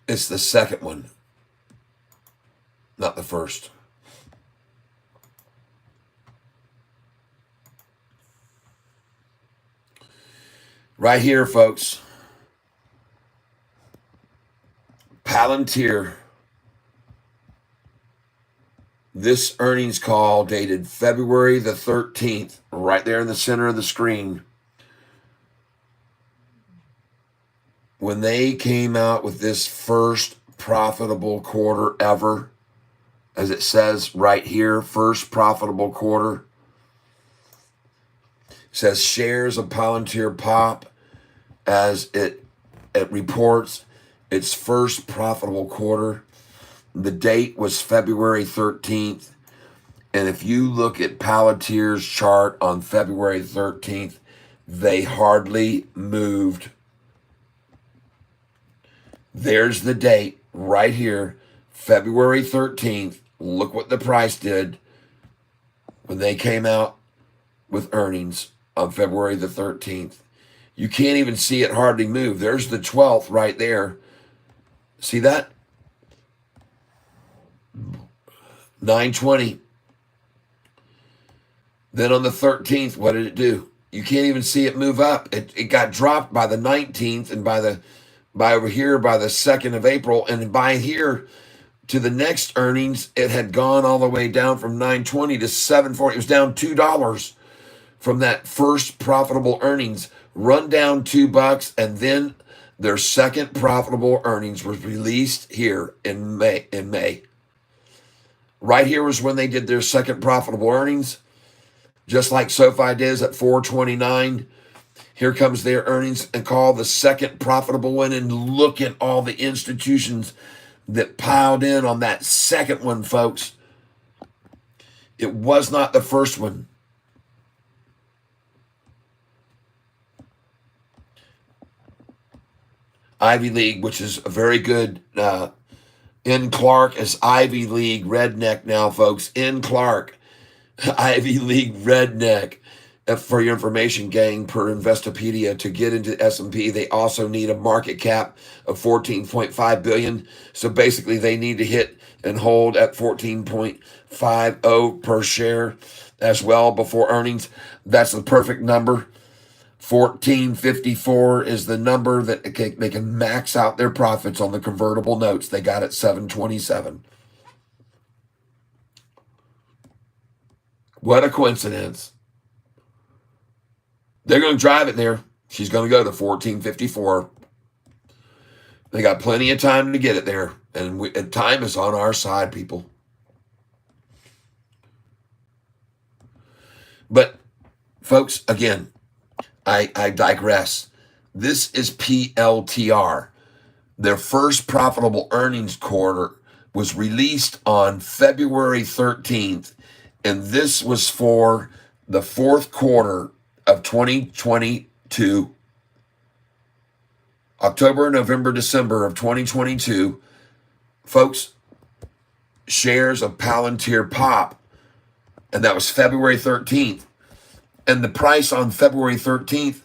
It's the second one. not the first. Right here, folks. Palantir. This earnings call dated February the 13th, right there in the center of the screen. When they came out with this first profitable quarter ever, as it says right here, first profitable quarter, it says shares of Palantir pop as it reports its first profitable quarter. The date was February 13th. And if you look at Palantir's chart on February 13th, they hardly moved. There's the date right here, February 13th. Look what the price did when they came out with earnings on February the 13th. You can't even see it hardly move. There's the 12th right there. See that? 920. Then on the 13th, what did it do? You can't even see it move up. It got dropped by the 19th and by over here by the 2nd of April, and by here to the next earnings, it had gone all the way down from 920 to 740. It was down $2 from that first profitable earnings, run down $2, and then their second profitable earnings was released here in May. Right here was when they did their second profitable earnings, just like Sofi does at 429. Here comes their earnings and call the second profitable one, and look at all the institutions that piled in on that second one, folks. It was not the first one. Ivy League, which is a very good, in Clark is Ivy League redneck now, folks. In Clark, Ivy League redneck. For your information, gang, per Investopedia, to get into S&P, they also need a market cap of 14.5 billion. So basically, they need to hit and hold at 14.50 per share as well before earnings. That's the perfect number. 1454 is the number that they can max out their profits on the convertible notes. They got it 727. What a coincidence. They're going to drive it there. She's going to go to 1454. They got plenty of time to get it there. And time is on our side, people. But, folks, again, I digress. This is PLTR. Their first profitable earnings quarter was released on February 13th. And this was for the fourth quarter of 2022, October, November, December of 2022, folks, shares of Palantir pop, and that was February 13th. And the price on February 13th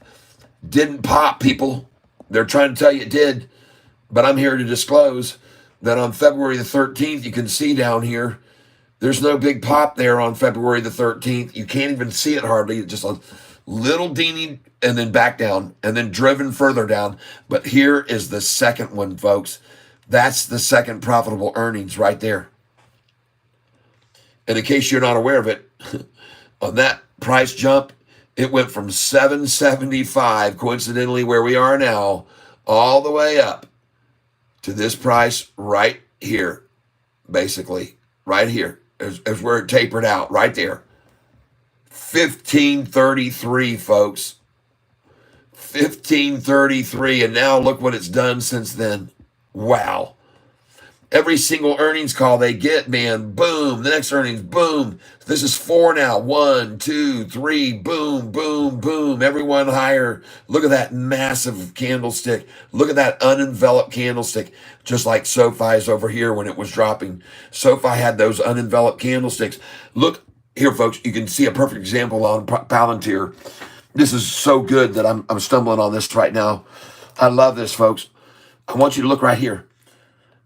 didn't pop, people. They're trying to tell you it did, but I'm here to disclose that on February the 13th, you can see down here, there's no big pop there on February the 13th. You can't even see it hardly, just a little teeny, and then back down, and then driven further down. But here is the second one, folks. That's the second profitable earnings right there. And in case you're not aware of it, on that price jump, it went from 775, coincidentally where we are now, all the way up to this price right here, basically, right here, is where it tapered out, right there. 1533, folks. 1533, and now look what it's done since then. Wow. Every single earnings call they get, man, boom. The next earnings, boom. This is 4 now. 1, 2, 3, boom, boom, boom. Everyone higher. Look at that massive candlestick. Look at that unenveloped candlestick. Just like Sofi's over here when it was dropping. Sofi had those unenveloped candlesticks. Look here, folks. You can see a perfect example on Palantir. This is so good that I'm stumbling on this right now. I love this, folks. I want you to look right here.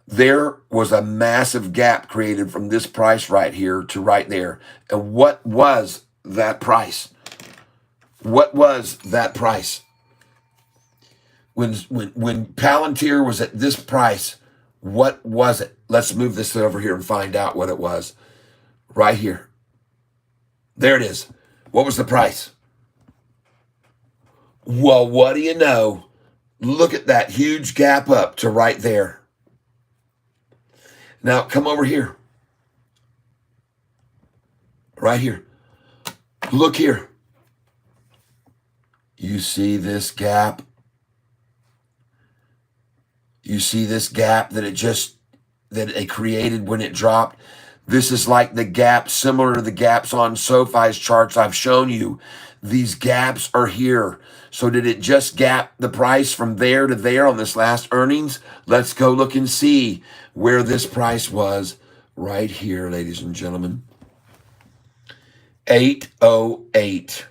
There was a massive gap created from this price right here to right there. And what was that price? What was that price? When Palantir was at this price, what was it? Let's move this over here and find out what it was. Right here. There it is. What was the price? Well, what do you know? Look at that huge gap up to right there. Now, come over here. Right here. Look here. You see this gap? You see this gap that it created when it dropped? This is like the gap, similar to the gaps on Sofi's charts I've shown you. These gaps are here. So did it just gap the price from there to there on this last earnings? Let's go look and see where this price was right here, ladies and gentlemen. 808.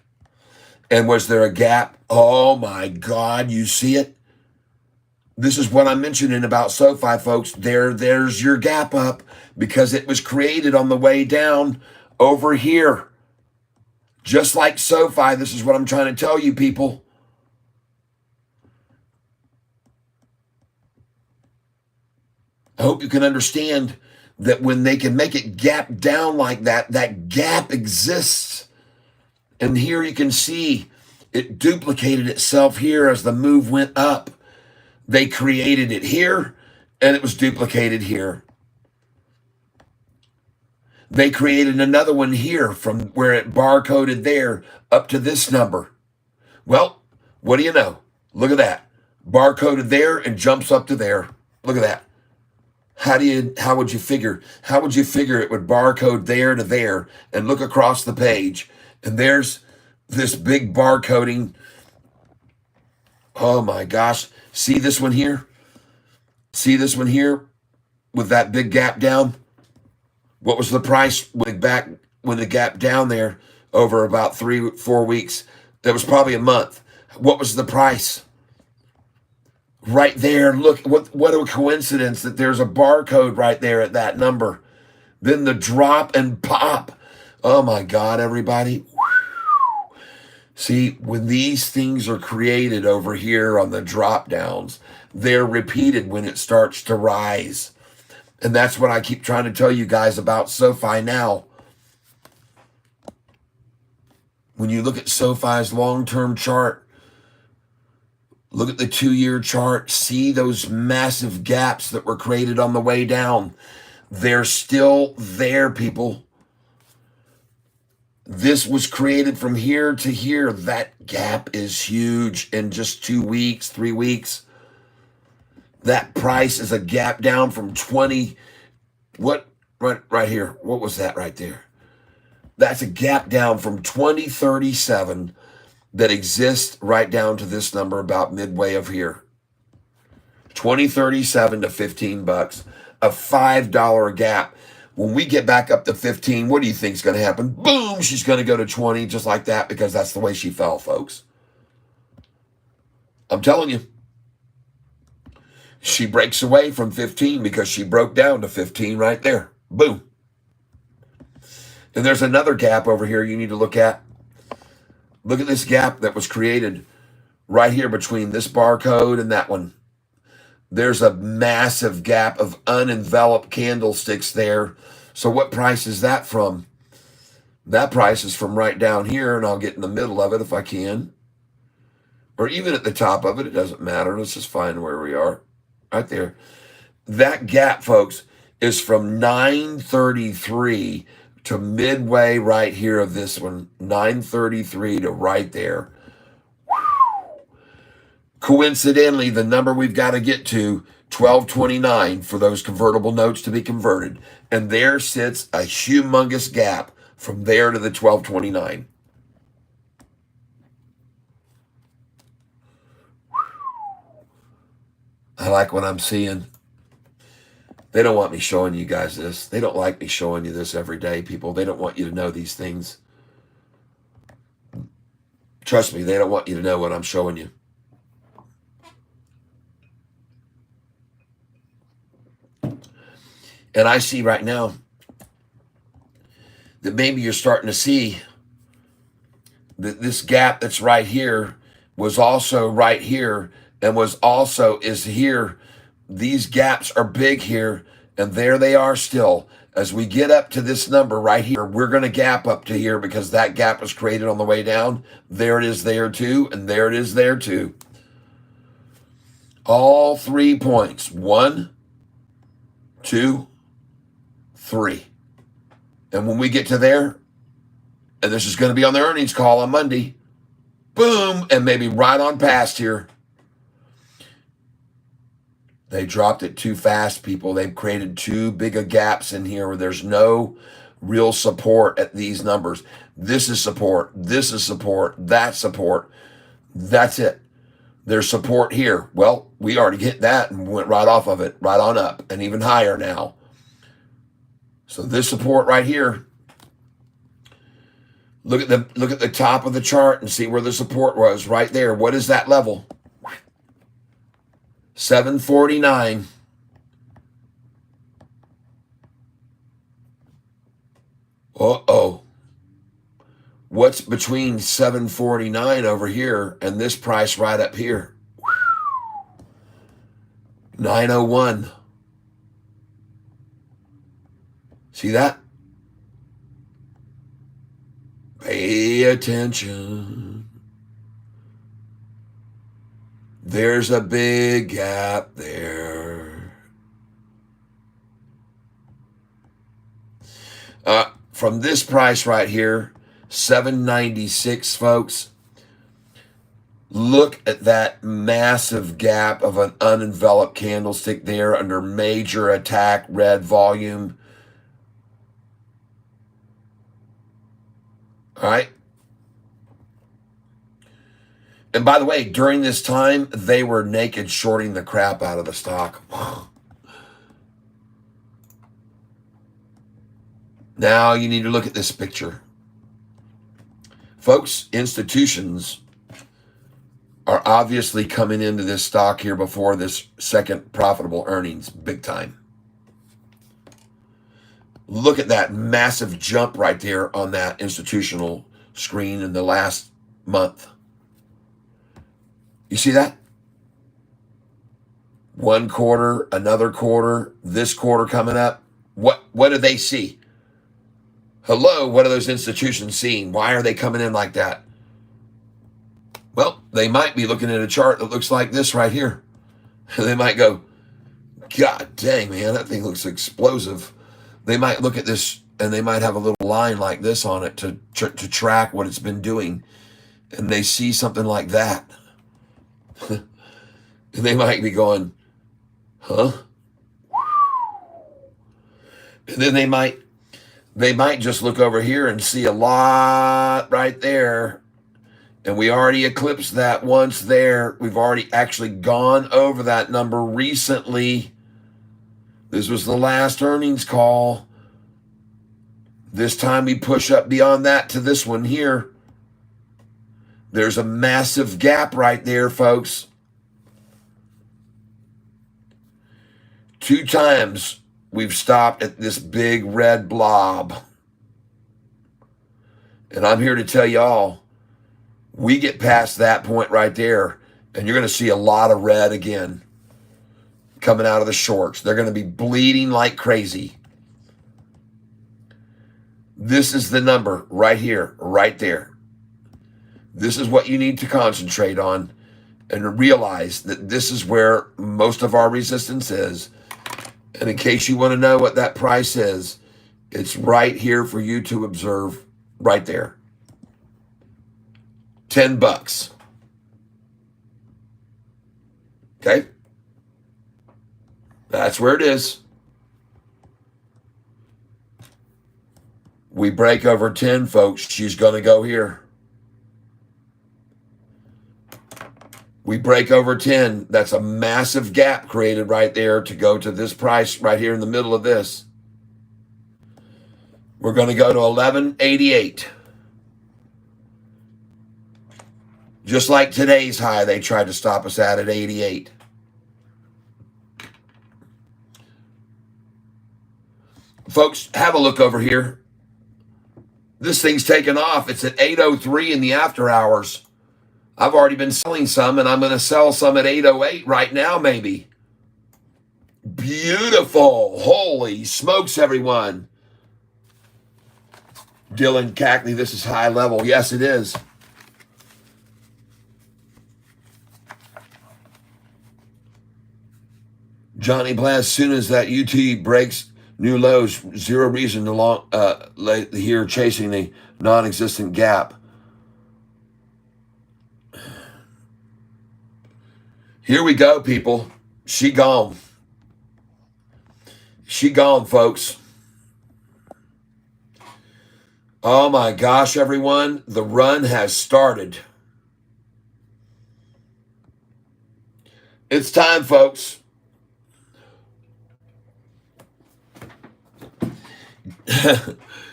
And was there a gap? Oh my God, you see it? This is what I'm mentioning about SoFi, folks. There's your gap up because it was created on the way down over here. Just like SoFi, this is what I'm trying to tell you, people. I hope you can understand that when they can make it gap down like that, that gap exists. And here you can see it duplicated itself here as the move went up. They created it here, and it was duplicated here. They created another one here from where it barcoded there up to this number. Well, what do you know? Look at that. Barcoded there and jumps up to there. Look at that. How would you figure it would barcode there to there and look across the page? And there's this big barcoding. Oh my gosh. See this one here? See this one here with that big gap down? What was the price when the gap down there over about 3-4 weeks? That was probably a month. What was the price? Right there. Look, what a coincidence that there's a barcode right there at that number. Then the drop and pop. Oh my God, everybody. See, when these things are created over here on the drop downs, they're repeated when it starts to rise. And that's what I keep trying to tell you guys about SoFi now. When you look at SoFi's long-term chart, look at the 2-year chart, see those massive gaps that were created on the way down. They're still there, people. This was created from here to here. That gap is huge in just 2 weeks, 3 weeks. That price is a gap down from 20. What? Right here. What was that right there? That's a gap down from 2037 that exists right down to this number about midway of here. 2037 to $15. A $5 gap. When we get back up to 15, what do you think is going to happen? Boom, she's going to go to 20 just like that because that's the way she fell, folks. I'm telling you. She breaks away from 15 because she broke down to 15 right there. Boom. And there's another gap over here you need to look at. Look at this gap that was created right here between this barcode and that one. There's a massive gap of unenveloped candlesticks there. So what price is that from? That price is from right down here, and I'll get in the middle of it if I can. Or even at the top of it, it doesn't matter. Let's just find where we are. Right there. That gap, folks, is from 933 to midway right here of this one. 933 to right there. Coincidentally, the number we've got to get to, 1229, for those convertible notes to be converted. And there sits a humongous gap from there to the 1229. I like what I'm seeing. They don't want me showing you guys this. They don't like me showing you this every day, people. They don't want you to know these things. Trust me, they don't want you to know what I'm showing you. And I see right now that maybe you're starting to see that this gap that's right here was also right here and was also is here. These gaps are big here, and there they are still. As we get up to this number right here, we're going to gap up to here because that gap was created on the way down. There it is there too, and there it is there too. All 3 points. 1, 2, 3. And when we get to there, and this is going to be on the earnings call on Monday, boom, and maybe right on past here. They dropped it too fast, people. They've created too big of gaps in here where there's no real support at these numbers. This is support. This is support. That's support. That's it. There's support here. Well, we already hit that and went right off of it, right on up, and even higher now. So this support right here, look at the top of the chart and see where the support was right there. What is that level? 749. Uh-oh. What's between 749 over here and this price right up here? 901. See that? Pay attention. There's a big gap there. From this price right here, 796, folks. Look at that massive gap of an unenveloped candlestick there under major attack, red volume. All right. And by the way, during this time, they were naked shorting the crap out of the stock. Now you need to look at this picture. Folks, institutions are obviously coming into this stock here before this second profitable earnings, big time. Look at that massive jump right there on that institutional screen in the last month. You see that? One quarter, another quarter, this quarter coming up. What do they see? Hello, what are those institutions seeing? Why are they coming in like that? Well, they might be looking at a chart that looks like this right here. They might go, God dang, man, that thing looks explosive. They might look at this and they might have a little line like this on it to track what it's been doing. And they see something like that. And they might be going, huh? And then they might just look over here and see a lot right there. And we already eclipsed that once there. We've already actually gone over that number recently. This was the last earnings call. This time we push up beyond that to this one here. There's a massive gap right there, folks. 2 times we've stopped at this big red blob. And I'm here to tell y'all, we get past that point right there, and you're going to see a lot of red again coming out of the shorts. They're going to be bleeding like crazy. This is the number right here, right there. This is what you need to concentrate on and realize that this is where most of our resistance is. And in case you want to know what that price is, it's right here for you to observe right there. $10. Okay? That's where it is. We break over 10, folks. She's going to go here. We break over 10. That's a massive gap created right there to go to this price right here in the middle of this. We're going to go to 1188. Just like today's high, they tried to stop us at 88. Folks, have a look over here. This thing's taken off. It's at 8:03 in the after hours. I've already been selling some, and I'm going to sell some at 8:08 right now, maybe. Beautiful. Holy smokes, everyone. Dylan Cackney, this is high level. Yes, it is. Johnny Blass, as soon as that UT breaks new lows, zero reason to here chasing the non-existent gap. Here we go, people. She gone. She gone, folks. Oh my gosh, everyone. The run has started. It's time, folks.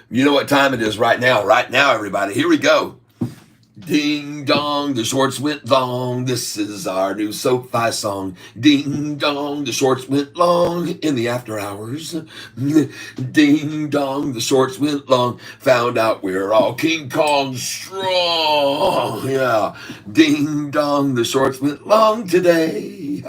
You know what time it is right now. Right now, everybody. Here we go. Ding dong, the shorts went long. This is our new Sofi song. Ding dong, the shorts went long in the after hours. Ding dong, the shorts went long. Found out we're all King Kong strong. Yeah. Ding dong, the shorts went long today.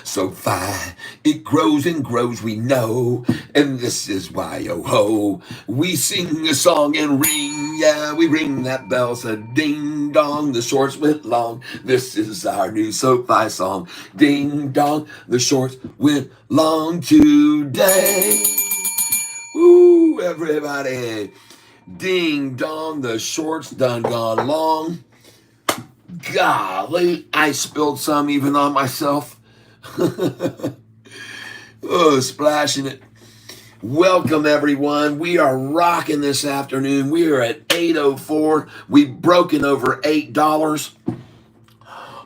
Sofi, it grows and grows, we know. And this is why, yo ho, we sing a song and ring. Yeah, we ring that bell. So ding dong, the shorts went long. This is our new Sofi song. Ding dong, the shorts went long today. Woo, everybody. Ding dong, the shorts done gone long. Golly, I spilled some even on myself. Oh, splashing it. Welcome, everyone. We are rocking this afternoon. We are at 8:04. We've broken over $8.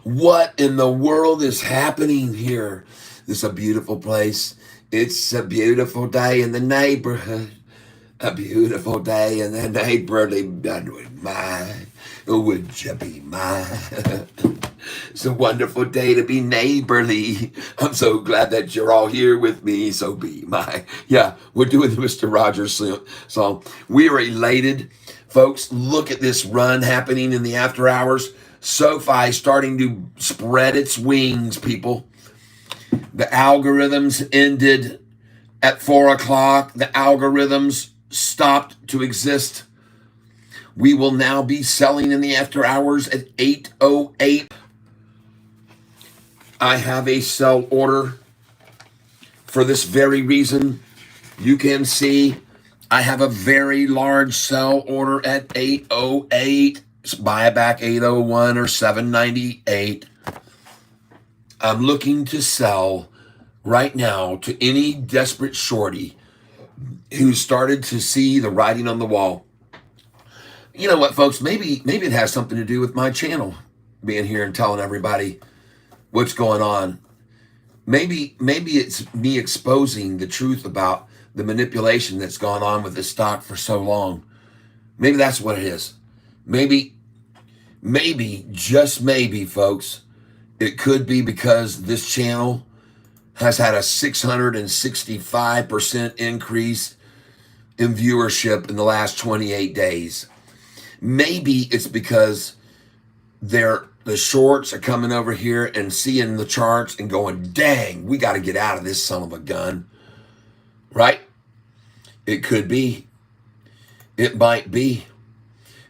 What in the world is happening here? This is a beautiful place. It's a beautiful day in the neighborhood. A beautiful day in the neighborhood. Would you be mine? It's a wonderful day to be neighborly. I'm so glad that you're all here with me. So be mine. Yeah, we're doing the Mr. Rogers song. We are elated. Folks, look at this run happening in the after hours. Sofi starting to spread its wings, people. The algorithms ended at 4 o'clock. The algorithms stopped to exist. We will now be selling in the after hours at 8:08. I have a sell order for this very reason. You can see I have a very large sell order at 8:08. Buy back 8:01 or 7.98. I'm looking to sell right now to any desperate shorty who started to see the writing on the wall. You know what, folks? Maybe it has something to do with my channel being here and telling everybody what's going on. Maybe it's me exposing the truth about the manipulation that's gone on with this stock for so long. Maybe that's what it is. Maybe, just maybe, folks, it could be because this channel has had a 665% increase in viewership in the last 28 days. Maybe it's because the shorts are coming over here and seeing the charts and going, dang, we got to get out of this son of a gun. Right? It could be. It might be.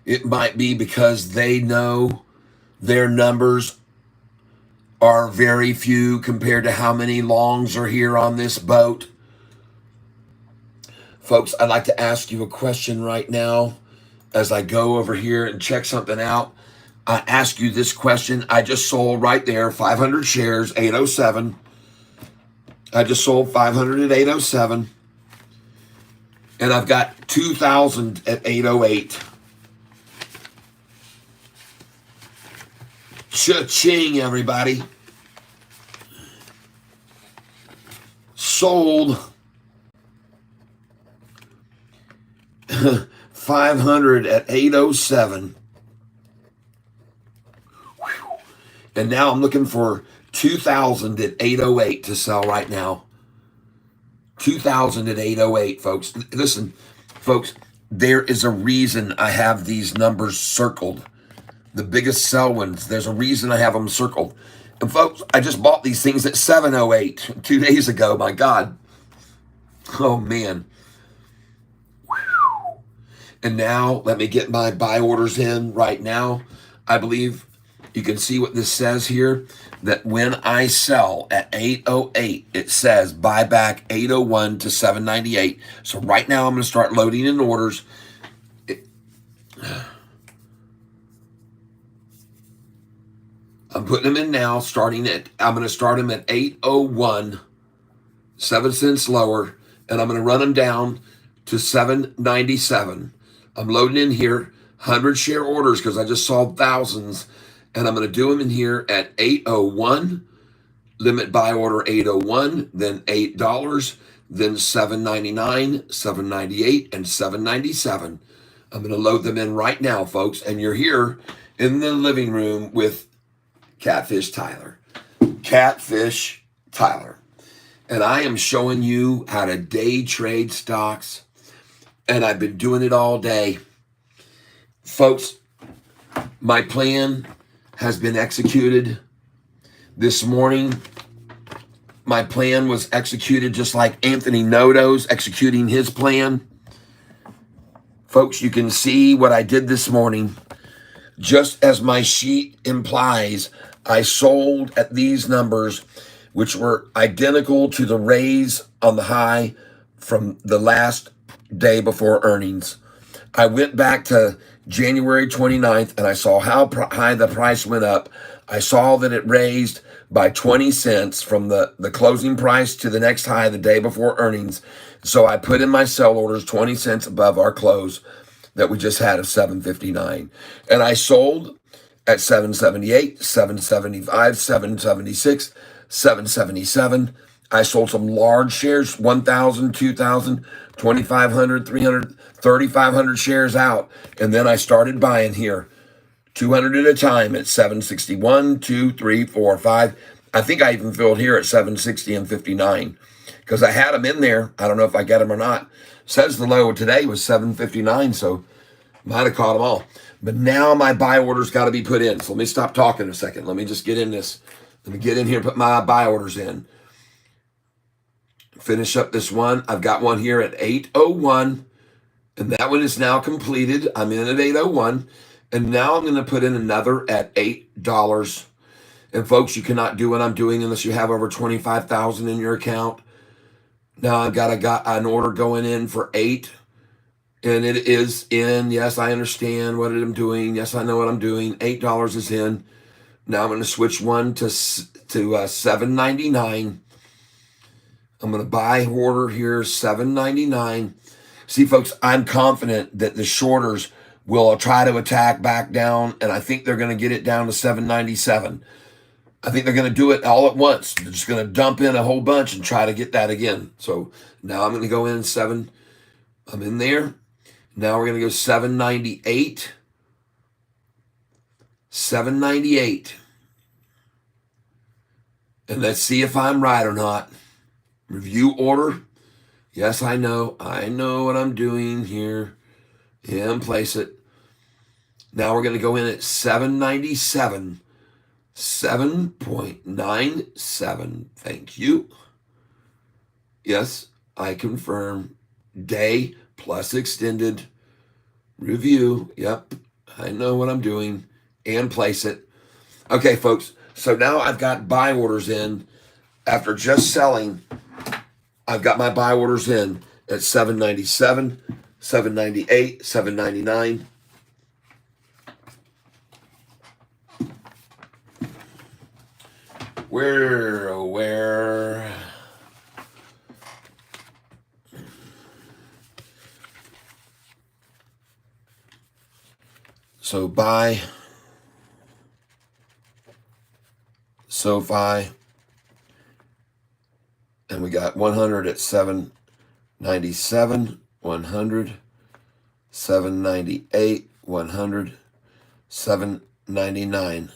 It might be because they know their numbers are very few compared to how many longs are here on this boat. Folks, I'd like to ask you a question right now as I go over here and check something out. I ask you this question. I just sold right there 500 shares, 807. I just sold 500 at 807. And I've got 2,000 at 808. Cha-ching, everybody. Sold 500 at 807. And now I'm looking for 2,000 at 808 to sell right now. 2,000 at 808, folks. Listen, folks, there is a reason I have these numbers circled. The biggest sell ones, there's a reason I have them circled. And folks, I just bought these things at 708 2 days ago. My God. Oh, man. And now let me get my buy orders in right now. I believe you can see what this says here, that when I sell at 808, it says buy back 801 to 798. So right now I'm going to start loading in orders. I'm putting them in now, I'm going to start them at 801, 7 cents lower, and I'm going to run them down to 797. I'm loading in here 100 share orders because I just saw thousands, and I'm going to do them in here at 801, limit buy order 801, then $8, then 799, 798, and 797. I'm going to load them in right now, folks, and you're here in the living room with Catfish Tyler. Catfish Tyler. And I am showing you how to day trade stocks. And I've been doing it all day. Folks, my plan has been executed. This morning, my plan was executed just like Anthony Noto's executing his plan. Folks, you can see what I did this morning. Just as my sheet implies, I sold at these numbers, which were identical to the raise on the high from the last day before earnings. I went back to January 29th and I saw how high the price went up. I saw that it raised by 20 cents from the closing price to the next high the day before earnings. So I put in my sell orders 20 cents above our close that we just had of 759. And I sold at 778, 775, 776, 777. I sold some large shares, 1,000, 2,000, 2,500, 300, 3,500 shares out. And then I started buying here, 200 at a time at 761, 2, 3, 4, 5. I think I even filled here at 760 and 59 because I had them in there. I don't know if I get them or not. Says the low today was 759, so might have caught them all. But now my buy orders got to be put in. So let me stop talking a second. Let me just get in this. Let me get in here and put my buy orders in. Finish up this one. I've got one here at 801, and that one is now completed. I'm in at 801, and now I'm going to put in another at $8. And folks, you cannot do what I'm doing unless you have over 25,000 in your account. Now I've got an order going in for 8, and it is in. Yes, I understand what I'm doing. Yes, I know what I'm doing. $8 is in. Now I'm going to switch one to $7.99. I'm going to buy order here $7.99. See, folks, I'm confident that the shorters will try to attack back down, and I think they're going to get it down to $7.97. I think they're going to do it all at once. They're just going to dump in a whole bunch and try to get that again. So now I'm going to go in 7. I'm in there. Now we're going to go 798. 798. And let's see if I'm right or not. Review order. Yes, I know. I know what I'm doing here. And place it. Now we're going to go in at 797. 7.97. Thank you. Yes, I confirm. Day plus extended. Review. Yep, I know what I'm doing. And place it. Okay, folks. So now I've got buy orders in. After just selling, I've got my buy orders in at 797, 798, 799. Where? So buy Sofi, and we got 100 at 797, 100, 798, 100, 799,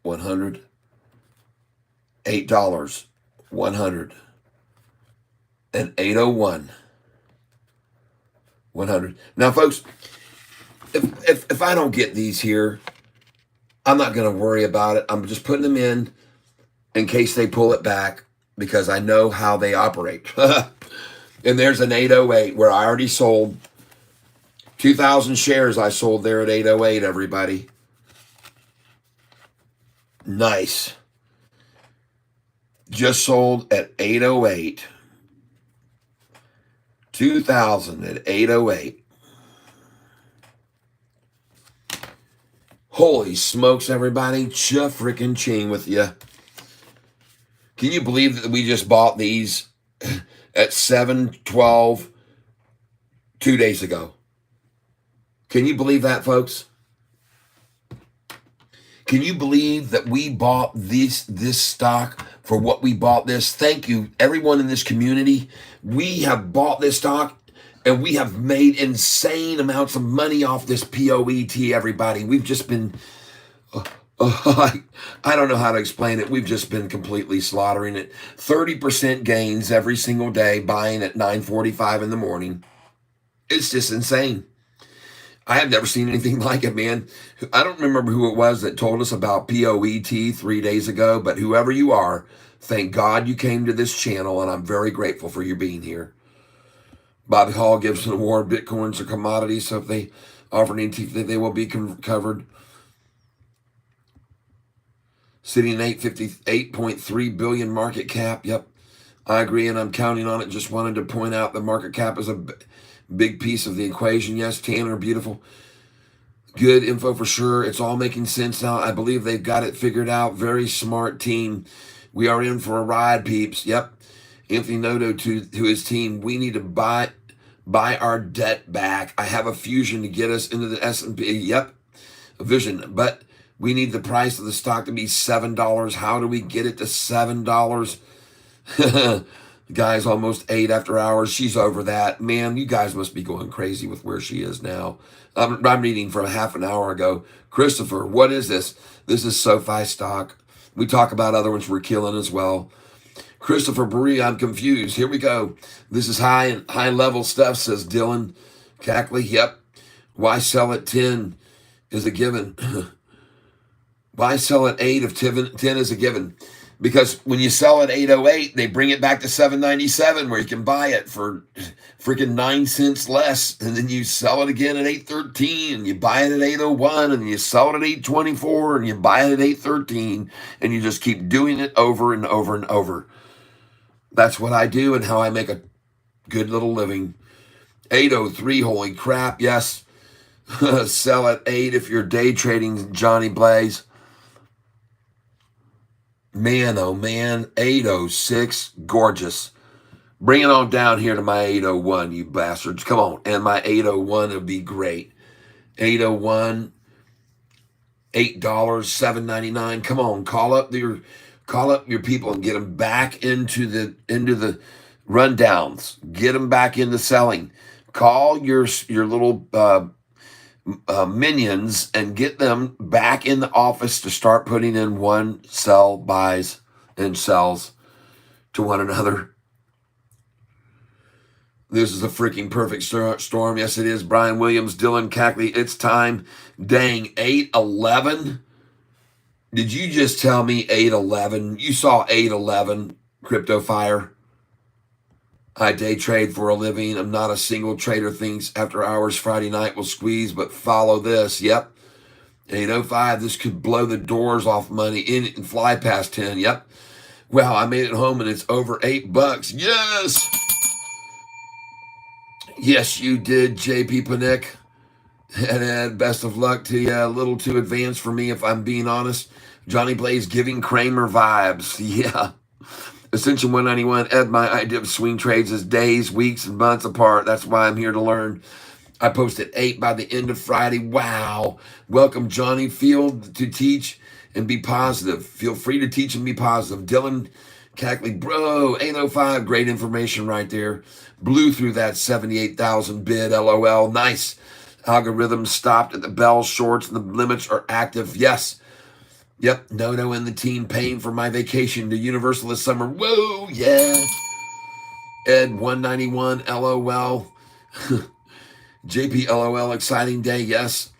100, $8, 100, and 801. 100. Now, folks, if I don't get these here, I'm not going to worry about it. I'm just putting them in case they pull it back because I know how they operate. And there's an 808 where I already sold 2,000 shares. I sold there at 808, everybody. Nice. Just sold at 808. 2,000 at 808. Holy smokes, everybody. Cha-frickin' ching with you. Can you believe that we just bought these at 7:12 2 days ago? Can you believe that, folks? Can you believe that we bought this stock for what we bought this? Thank you, everyone in this community. We have bought this stock and we have made insane amounts of money off this POET, everybody. We've just been, I don't know how to explain it. We've just been completely slaughtering it. 30% gains every single day, buying at 9:45 in the morning. It's just insane. I have never seen anything like it, man. I don't remember who it was that told us about POET 3 days ago, but whoever you are, thank God you came to this channel, and I'm very grateful for you being here. Bobby Hall gives an award. Bitcoins are commodities, so if they offer an ETF, they will be covered. Sitting at 8.3 billion market cap. Yep, I agree, and I'm counting on it. Just wanted to point out the market cap is a big piece of the equation. Yes, Tanner, beautiful. Good info for sure. It's all making sense now. I believe they've got it figured out. Very smart team. We are in for a ride, peeps. Yep. Anthony Noto to his team. We need to buy our debt back. I have a fusion to get us into the S&P. Yep. A vision. But we need the price of the stock to be $7. How do we get it to $7? The guy's almost 8 after hours. She's over that. Man, you guys must be going crazy with where she is now. I'm reading from half an hour ago. Christopher, what is this? This is Sofi stock. We talk about other ones we're killing as well. Christopher Bree, I'm confused. Here we go. This is high level stuff, says Dylan Cackley. Yep. Why sell at 10 is a given. Why sell at 8 if 10 is a given? Because when you sell at 808, they bring it back to 797 where you can buy it for freaking 9 cents less. And then you sell it again at 813 and you buy it at 801 and you sell it at 824 and you buy it at 813 and you just keep doing it over and over and over. That's what I do and how I make a good little living. 803, holy crap, yes. Sell at 8 if you're day trading, Johnny Blaze. Man, oh man, 806, gorgeous. Bring it on down here to my 801, you bastards. Come on, and my 801 would be great. 801, $8, $7.99. Come on, call up your people and get them back into the rundowns. Get them back into selling. Call your little minions and get them back in the office to start putting in one sell buys and sells to one another. This is a freaking perfect storm. Yes, it is. Brian Williams, Dylan Cackley. It's time. Dang, 811. Did you just tell me 811? You saw 811, Crypto Fire. I day trade for a living. I'm not a single trader thinks after hours Friday night will squeeze, but follow this. Yep. 805, this could blow the doors off money in it and fly past 10. Yep. Well, I made it home and it's over $8. Yes. Yes, you did, JP Panik. And best of luck to you. A little too advanced for me, if I'm being honest. Johnny Blaze giving Kramer vibes. Yeah. Ascension 191, Ed, my idea of swing trades is days, weeks, and months apart. That's why I'm here to learn. I post at 8 by the end of Friday. Wow. Welcome, Johnny. Feel to teach and be positive. Feel free to teach and be positive. Dylan Cackley, bro, 805. Great information right there. Blew through that 78,000 bid. LOL. Nice. Algorithm stopped at the bell shorts and the limits are active. Yes. Yep, Noto and the team paying for my vacation to Universal this summer. Whoa, yeah. Ed 191, LOL. JP LOL, exciting day. Yes.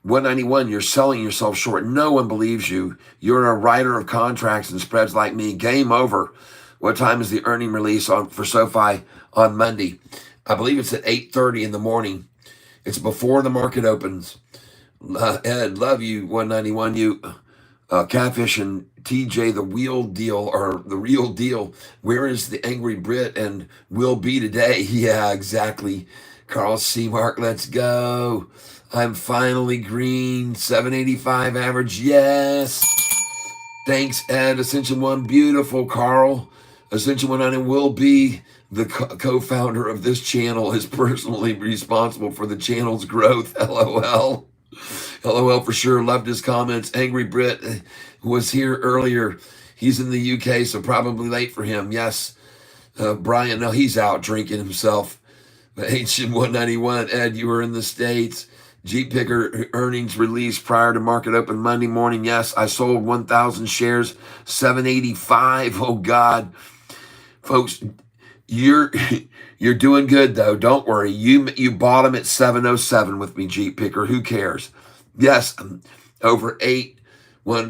191, you're selling yourself short. No one believes you. You're a writer of contracts and spreads like me. Game over. What time is the earning release for SoFi on Monday? I believe it's at 8:30 in the morning. It's before the market opens. Ed, love you, 191. You, Catfish and TJ, the real deal, or the real deal. Where is the Angry Brit and will be today? Yeah, exactly. Carl C. Mark, let's go. I'm finally green. 785 average. Yes. Thanks, Ed. Ascension One, beautiful, Carl. Ascension One, I will be the co-founder of this channel, is personally responsible for the channel's growth. LOL. LOL for sure. Loved his comments. Angry Brit was here earlier. He's in the UK, so probably late for him. Yes. Brian, no, he's out drinking himself. Ancient 191, Ed, you were in the States. Jeep Picker earnings released prior to market open Monday morning. Yes, I sold 1,000 shares, 785. Oh, God. Folks, you're doing good, though. Don't worry. You bought them at 707 with me, Jeep Picker. Who cares? Yes, over 8.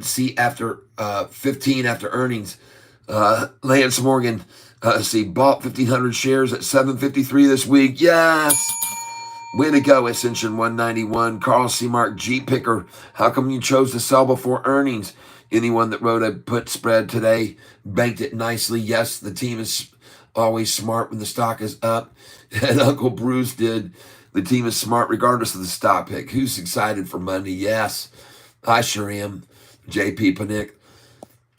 See, after 15 after earnings. Lance Morgan, bought 1,500 shares at 753 this week. Yes. Way to go, Ascension 191. Carl C. Mark, Jeep Picker. How come you chose to sell before earnings? Anyone that wrote a put spread today banked it nicely. Yes, the team is always smart when the stock is up. And Uncle Bruce did. The team is smart regardless of the stock pick. Who's excited for Monday? Yes, I sure am. JP Panic.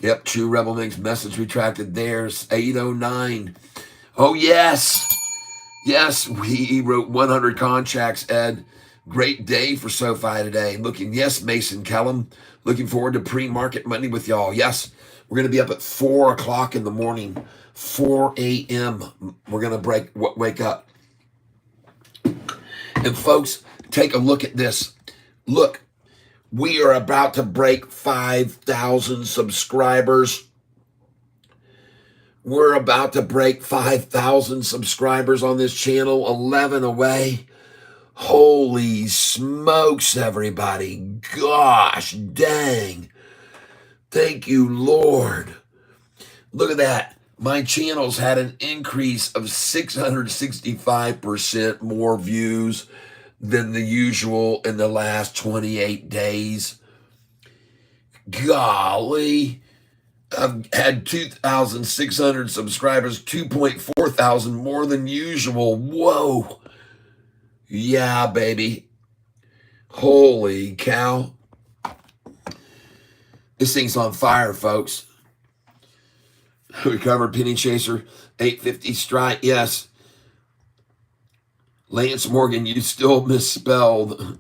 Yep, True Rebel makes message retracted. There's 809. Oh, yes. Yes, we wrote 100 contracts, Ed. Great day for SoFi today. Yes, Mason Kellum. Looking forward to pre-market Monday with y'all. Yes, we're going to be up at 4 o'clock in the morning, 4 a.m. We're going to wake up. And folks, take a look at this. Look, we are about to break 5,000 subscribers. We're about to break 5,000 subscribers on this channel, 11 away. Holy smokes, everybody. Gosh dang. Thank you, Lord. Look at that. My channel's had an increase of 665% more views than the usual in the last 28 days. Golly. I've had 2,600 subscribers, 2.4 thousand more than usual. Whoa. Yeah, baby. Holy cow. This thing's on fire, folks. Recovered Penny Chaser, 850 strike. Yes. Lance Morgan, you still misspelled.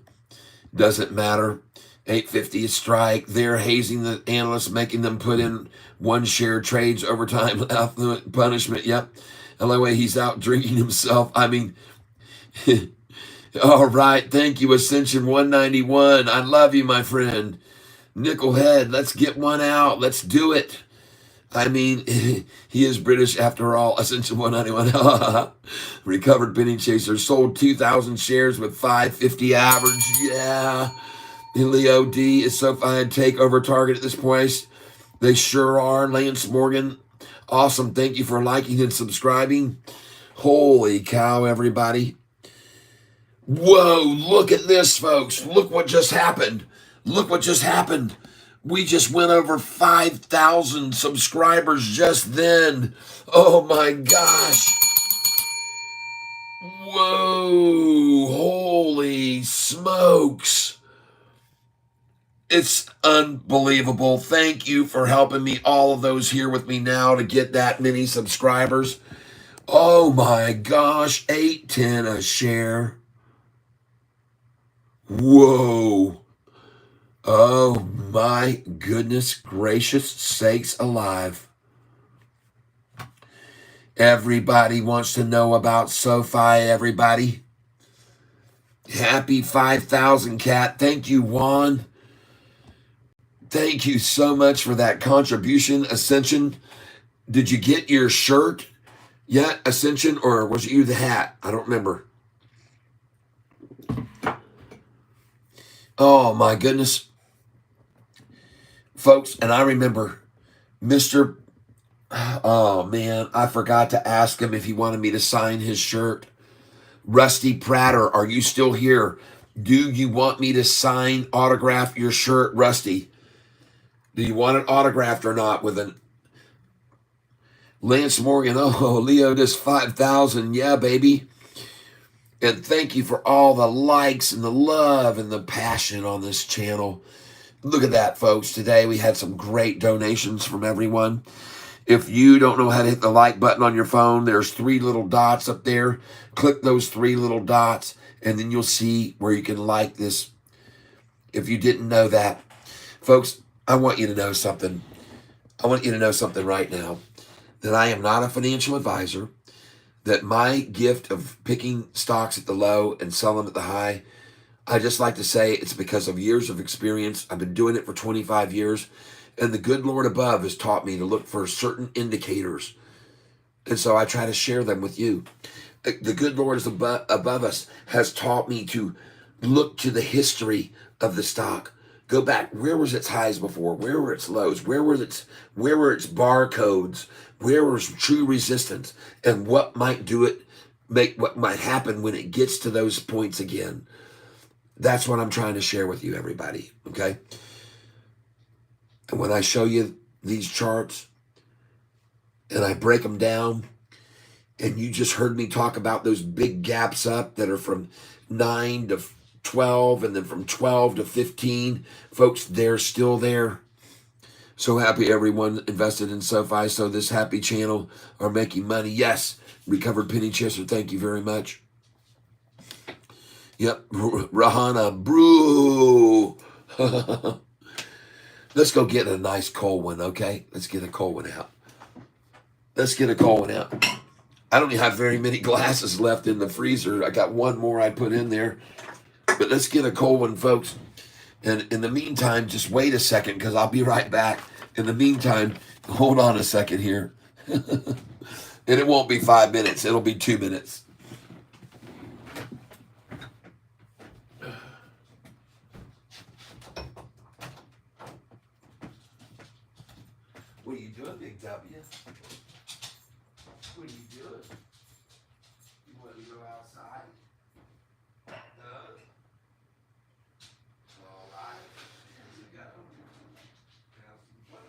Doesn't matter. 850 a strike. They're hazing the analysts, making them put in one share trades overtime affluent punishment. Yep. LOA, he's out drinking himself. I mean, all right. Thank you, Ascension 191. I love you, my friend. Nickelhead, let's get one out. Let's do it. I mean, he is British after all. Ascension 191. Recovered Penny Chaser. Sold 2,000 shares with 550 average. Yeah. Leo D, is SoFi a takeover target at this point? They sure are. Lance Morgan, awesome. Thank you for liking and subscribing. Holy cow, everybody. Whoa, look at this, folks. Look what just happened. Look what just happened. We just went over 5,000 subscribers just then. Oh, my gosh. Whoa, holy smokes. It's unbelievable. Thank you for helping me, all of those here with me now, to get that many subscribers. Oh my gosh, 810 a share. Whoa. Oh my goodness gracious sakes alive. Everybody wants to know about SoFi, everybody. Happy 5,000, Cat. Thank you, Juan. Thank you so much for that contribution, Ascension. Did you get your shirt? Yeah, Ascension, or was it you the hat? I don't remember. Oh my goodness, folks. And I remember Mr. Oh man, I forgot to ask him if he wanted me to sign his shirt. Rusty Prater, are you still here? Do you want me to autograph your shirt, Rusty? Do you want it autographed or not? With an Lance Morgan, oh, Leo, this 5,000. Yeah, baby. And thank you for all the likes and the love and the passion on this channel. Look at that, folks. Today we had some great donations from everyone. If you don't know how to hit the like button on your phone, there's 3 little dots up there. Click those 3 little dots, and then you'll see where you can like this. If you didn't know that, folks, I want you to know something. I want you to know something right now, that I am not a financial advisor, that my gift of picking stocks at the low and selling them at the high, I just like to say it's because of years of experience. I've been doing it for 25 years, and the good Lord above has taught me to look for certain indicators. And so I try to share them with you. The good Lord is above us has taught me to look to the history of the stock. Go back. Where was its highs before? Where were its lows? Where were its barcodes? Where was true resistance? And what might do it, what might happen when it gets to those points again? That's what I'm trying to share with you, everybody. Okay? And when I show you these charts and I break them down, and you just heard me talk about those big gaps up that are from 9 to 12 and then from 12 to 15, folks, they're still there. So happy everyone invested in Sofi. So this happy channel are making money. Yes, Recovered Penny Chester, thank you very much. Yep, Rahana, brew. Let's go get a nice cold one, okay? Let's get a cold one out. Let's get a cold one out. I don't even have very many glasses left in the freezer. I got one more I put in there. But let's get a cold one, folks. And in the meantime, just wait a second, because I'll be right back. In the meantime, hold on a second here. And it won't be 5 minutes. It'll be 2 minutes. What are you doing, Big W? What are you doing? You want to go outside? No? All right. Here we go. Have some fun.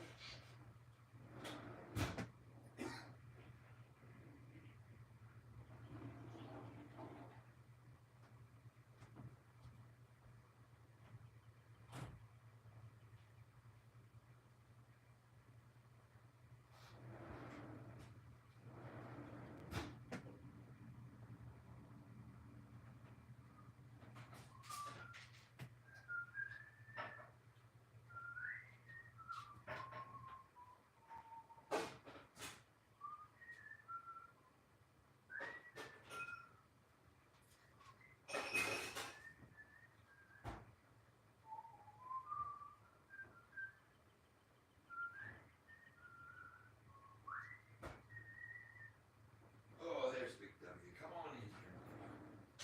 Oh, there's Big W. Come on in here.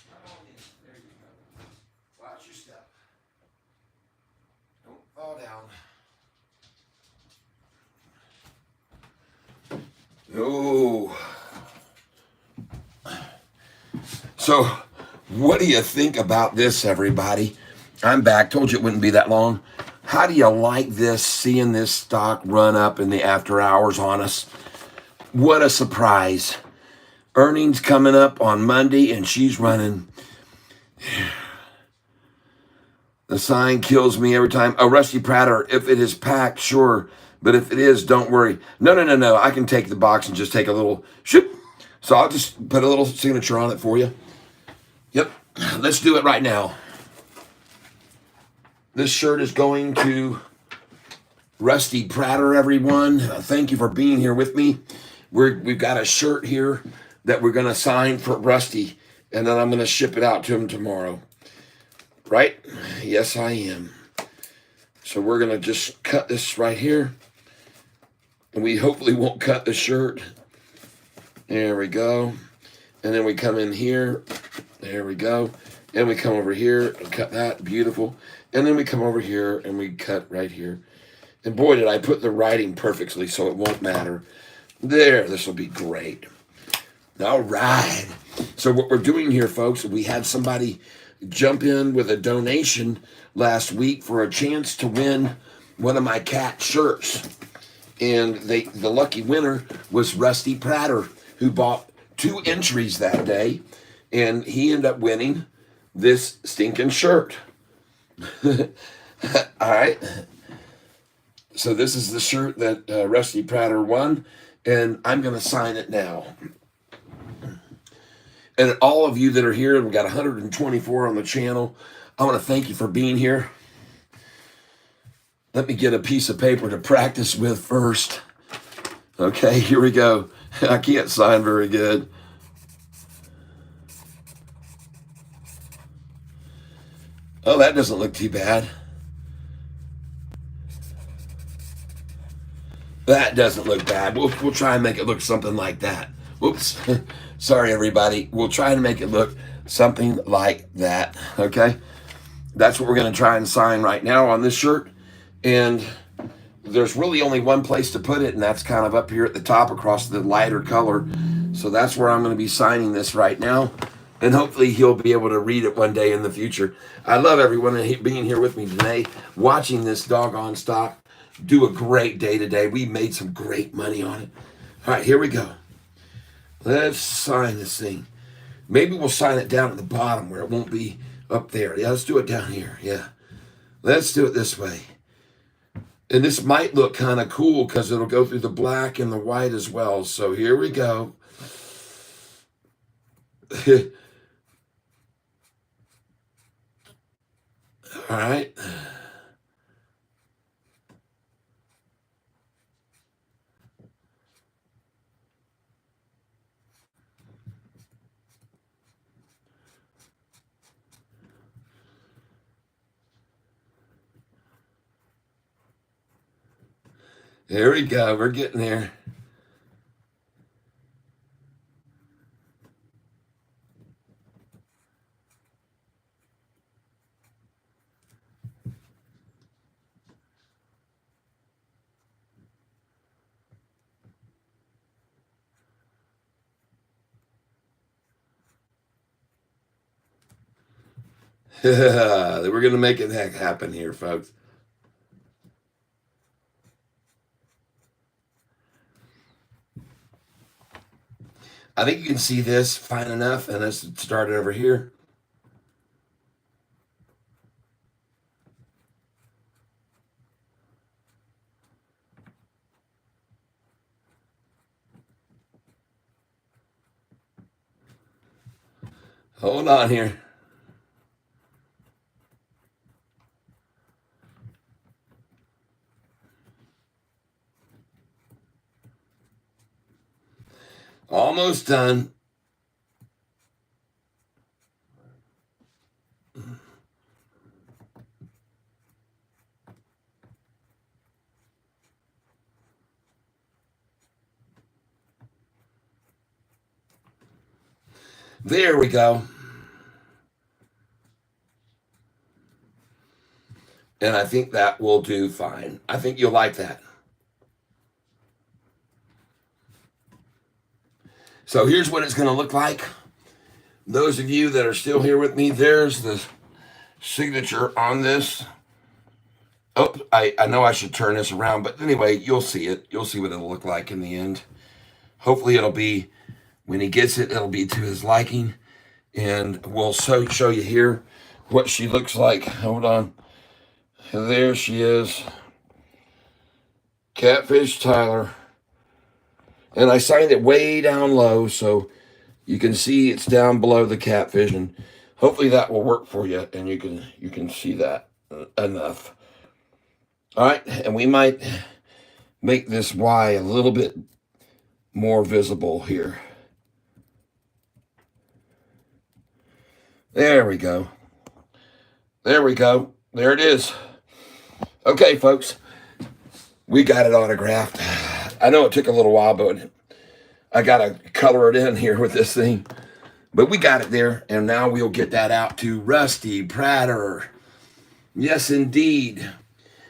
Come on in. There you go. Watch your step. Don't fall down. Oh. So, what do you think about this, everybody? I'm back. Told you it wouldn't be that long. How do you like this, seeing this stock run up in the after hours on us? What a surprise. Earnings coming up on Monday, and she's running. The sign kills me every time. Oh, Rusty Prater, if it is packed, sure. But if it is, don't worry. No. I can take the box and just take a little shoot. So I'll just put a little signature on it for you. Yep. Let's do it right now. This shirt is going to Rusty Prater, everyone. Thank you for being here with me. We've got a shirt here that we're going to sign for Rusty, and then I'm going to ship it out to him tomorrow. Right? Yes, I am. So we're going to just cut this right here, and we hopefully won't cut the shirt. There we go. And then we come in here. There we go. And we come over here and cut that. Beautiful. And then we come over here and we cut right here. And boy, did I put the writing perfectly so it won't matter. There, this will be great. All right. So what we're doing here, folks, we had somebody jump in with a donation last week for a chance to win one of my cat shirts. And the lucky winner was Rusty Prater, who bought 2 entries that day. And he ended up winning this stinking shirt. All right. So this is the shirt that Rusty Prater won. And I'm going to sign it now. And all of you that are here, we've got 124 on the channel. I want to thank you for being here. Let me get a piece of paper to practice with first. Okay, here we go. I can't sign very good. Oh, that doesn't look too bad. That doesn't look bad. We'll try and make it look something like that. Whoops. Sorry, everybody. We'll try to make it look something like that. Okay? That's what we're going to try and sign right now on this shirt. And there's really only one place to put it, and that's kind of up here at the top across the lighter color. So that's where I'm going to be signing this right now. And hopefully he'll be able to read it one day in the future. I love everyone being here with me today, watching this doggone stock do a great day today. We made some great money on it. All right, here we go. Let's sign this thing. Maybe we'll sign it down at the bottom where it won't be up there. Yeah, let's do it down here. Yeah. Let's do it this way. And this might look kind of cool because it'll go through the black and the white as well. So here we go. All right. There we go. We're getting there. We're going to make it happen here, folks. I think you can see this fine enough, and let's start it over here. Hold on here. Almost done. There we go. And I think that will do fine. I think you'll like that. So here's what it's going to look like. Those of you that are still here with me, there's the signature on this. Oh, I know I should turn this around, but anyway, you'll see it. You'll see what it'll look like in the end. Hopefully it'll be, when he gets it, it'll be to his liking. And we'll show you here what she looks like. Hold on. There she is. Catfish Tyler. And I signed it way down low, so you can see it's down below the catfish, and hopefully that will work for you, and you can see that enough. All right, and we might make this Y a little bit more visible here. There we go. There we go. There it is. Okay, folks, we got it autographed. I know it took a little while, but I got to color it in here with this thing. But we got it there, and now we'll get that out to Rusty Prater. Yes, indeed.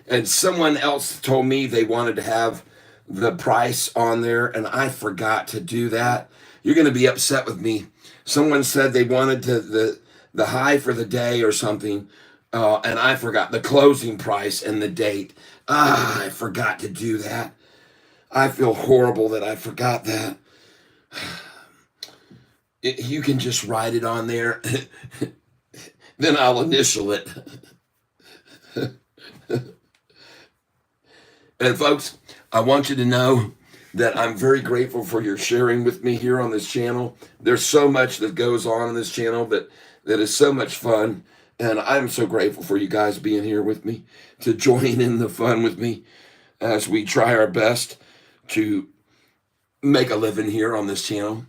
And someone else told me they wanted to have the price on there, and I forgot to do that. You're going to be upset with me. Someone said they wanted the high for the day or something, and I forgot the closing price and the date. I forgot to do that. I feel horrible that I forgot that. You can just write it on there. Then I'll initial it. And folks, I want you to know that I'm very grateful for your sharing with me here on this channel. There's so much that goes on in this channel that is so much fun. And I'm so grateful for you guys being here with me, to join in the fun with me as we try our best to make a living here on this channel.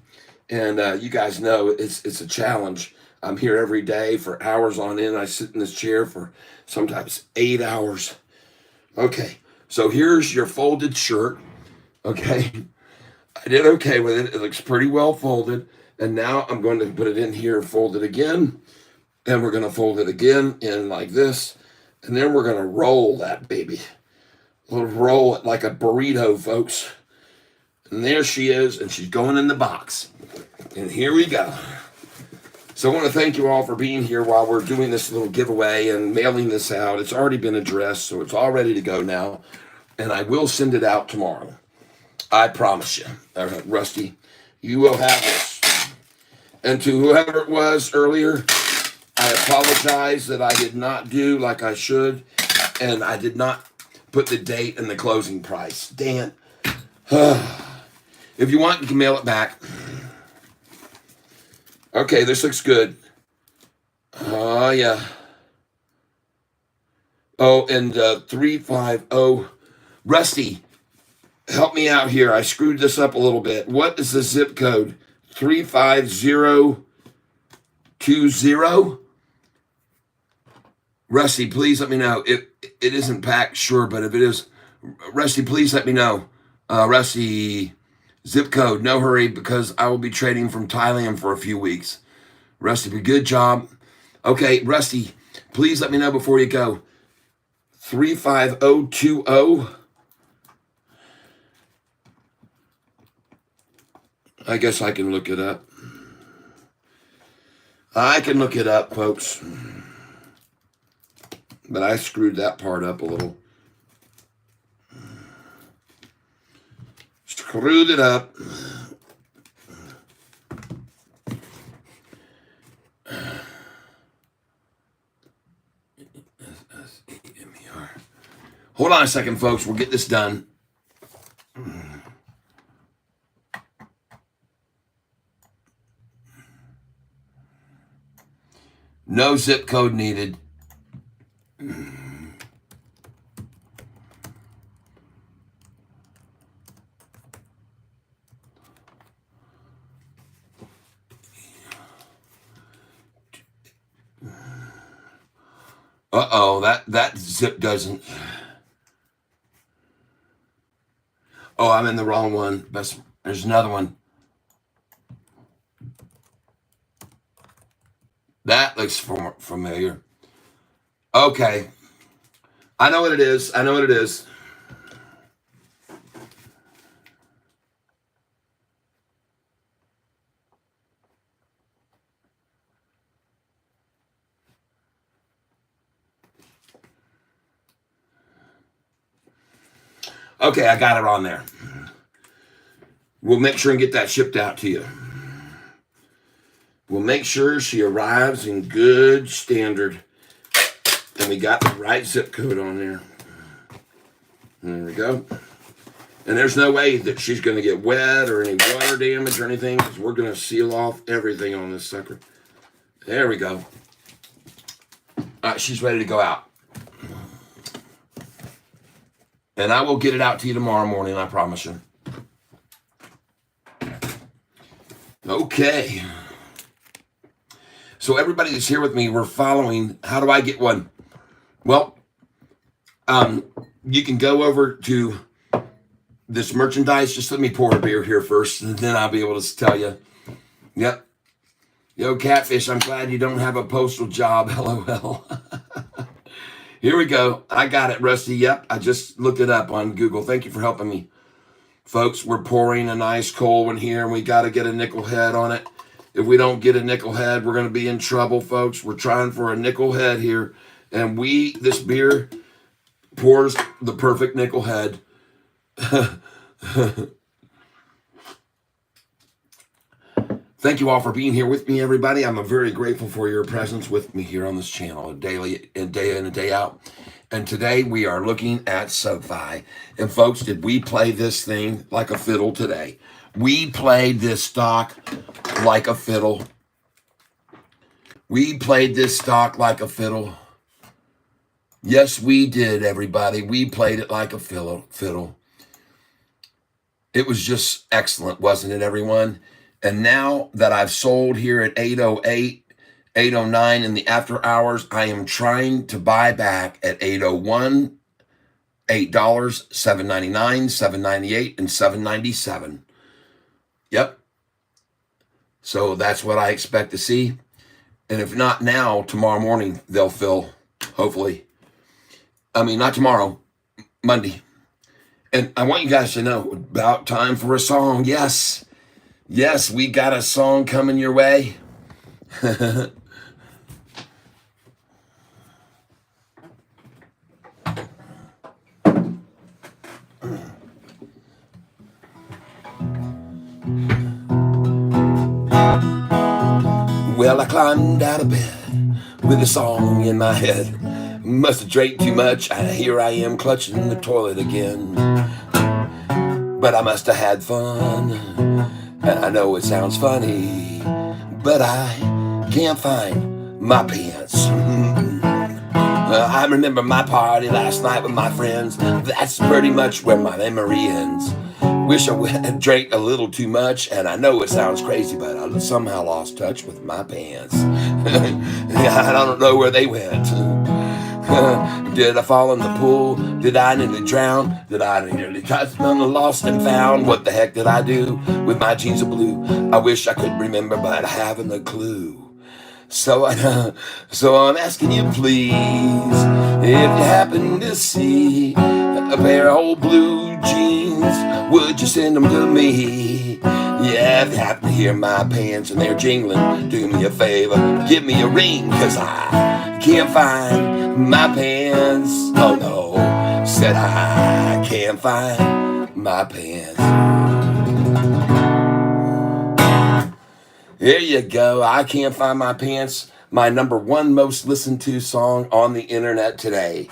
And you guys know it's a challenge. I'm here every day for hours on end. I sit in this chair for sometimes 8 hours. Okay, so here's your folded shirt. Okay, I did okay with it. It looks pretty well folded. And now I'm going to put it in here, fold it again. And we're going to fold it again in like this. And then we're going to roll that baby. We'll roll it like a burrito, folks. And there she is, and she's going in the box. And here we go. So I want to thank you all for being here while we're doing this little giveaway and mailing this out. It's already been addressed, so it's all ready to go now. And I will send it out tomorrow. I promise you. All right, Rusty, you will have this. And to whoever it was earlier, I apologize that I did not do like I should. And I did not put the date and the closing price. Dan, if you want, you can mail it back. Okay, this looks good. Oh, yeah. Oh, and 350. Rusty, help me out here. I screwed this up a little bit. What is the zip code? 35020? Rusty, please let me know. It isn't packed, sure, but if it is, Rusty, please let me know. Rusty, zip code, no hurry, because I will be trading from Thailand for a few weeks. Rusty, good job. Okay, Rusty, please let me know before you go. 35020. I guess I can look it up. I can look it up, folks. But I screwed that part up a little. Screwed it up. Hold on a second, folks. We'll get this done. No zip code needed. Uh-oh, that zip doesn't. Oh, I'm in the wrong one. There's another one. That looks familiar. Okay. I know what it is. I know what it is. Okay, I got it on there. We'll make sure and get that shipped out to you. We'll make sure she arrives in good standard. And we got the right zip code on there. There we go. And there's no way that she's going to get wet or any water damage or anything, because we're going to seal off everything on this sucker. There we go. All right, she's ready to go out. And I will get it out to you tomorrow morning, I promise you. Okay. So everybody that's here with me, we're following. How do I get one? Well, you can go over to this merchandise. Just let me pour a beer here first, and then I'll be able to tell you. Yep. Yo, Catfish, I'm glad you don't have a postal job. LOL. Here we go. I got it, Rusty. Yep, I just looked it up on Google. Thank you for helping me. Folks, we're pouring a nice cold one here, and we got to get a nickel head on it. If we don't get a nickel head, we're going to be in trouble, folks. We're trying for a nickel head here, and this beer pours the perfect nickel head. Thank you all for being here with me, everybody. I'm very grateful for your presence with me here on this channel, daily and day in and day out. And today we are looking at Sofi. And folks, did we play this thing like a fiddle today? We played this stock like a fiddle. We played this stock like a fiddle. Yes, we did, everybody. We played it like a fiddle. It was just excellent, wasn't it, everyone? And now that I've sold here at 8:08, 8:09 in the after hours, I am trying to buy back at 8:01, $8, $7.99, $7.98, and $7.97. Yep. So that's what I expect to see. And if not now, tomorrow morning, they'll fill, hopefully. I mean, not tomorrow, Monday. And I want you guys to know, about time for a song. Yes. Yes, we got a song coming your way. Well, I climbed out of bed with a song in my head. Must have drank too much, and here I am clutching the toilet again. But I must have had fun, and I know it sounds funny, but I can't find my pants. I remember my party last night with my friends. That's pretty much where my memory ends. Wish I had drank a little too much, and I know it sounds crazy, but I somehow lost touch with my pants. I don't know where they went. Did I fall in the pool? Did I nearly drown? Did I nearly got lost and found? What the heck did I do with my jeans of blue? I wish I could remember, but I haven't a clue. So I'm asking you, please, if you happen to see a pair of old blue jeans, would you send them to me? Yeah, if you happen to hear my pants and they're jingling, do me a favor, give me a ring, 'cause I can't find my pants. Oh no, said I can't find my pants. There you go. I can't find my pants. My #1 most listened to song on the internet today.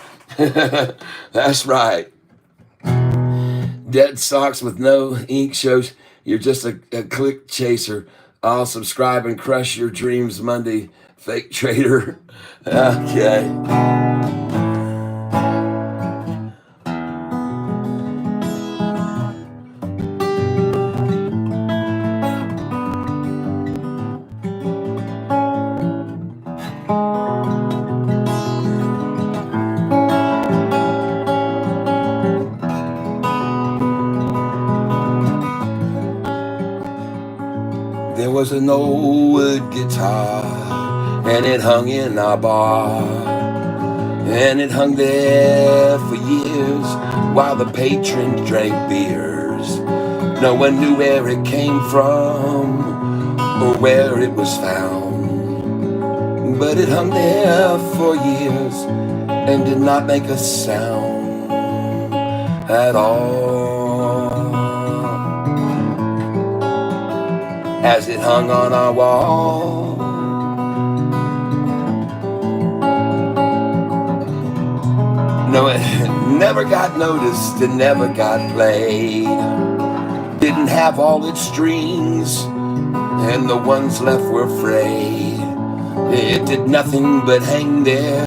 That's right. Dead Socks with No Ink shows you're just a click chaser. I'll subscribe and crush your dreams Monday, fake trader. Okay. There was an old wood guitar, and it hung in our bar, and it hung there for years while the patrons drank beers. No one knew where it came from or where it was found, but it hung there for years and did not make a sound at all. As it hung on our wall, no, it never got noticed, it never got played. Didn't have all its strings, and the ones left were frayed. It did nothing but hang there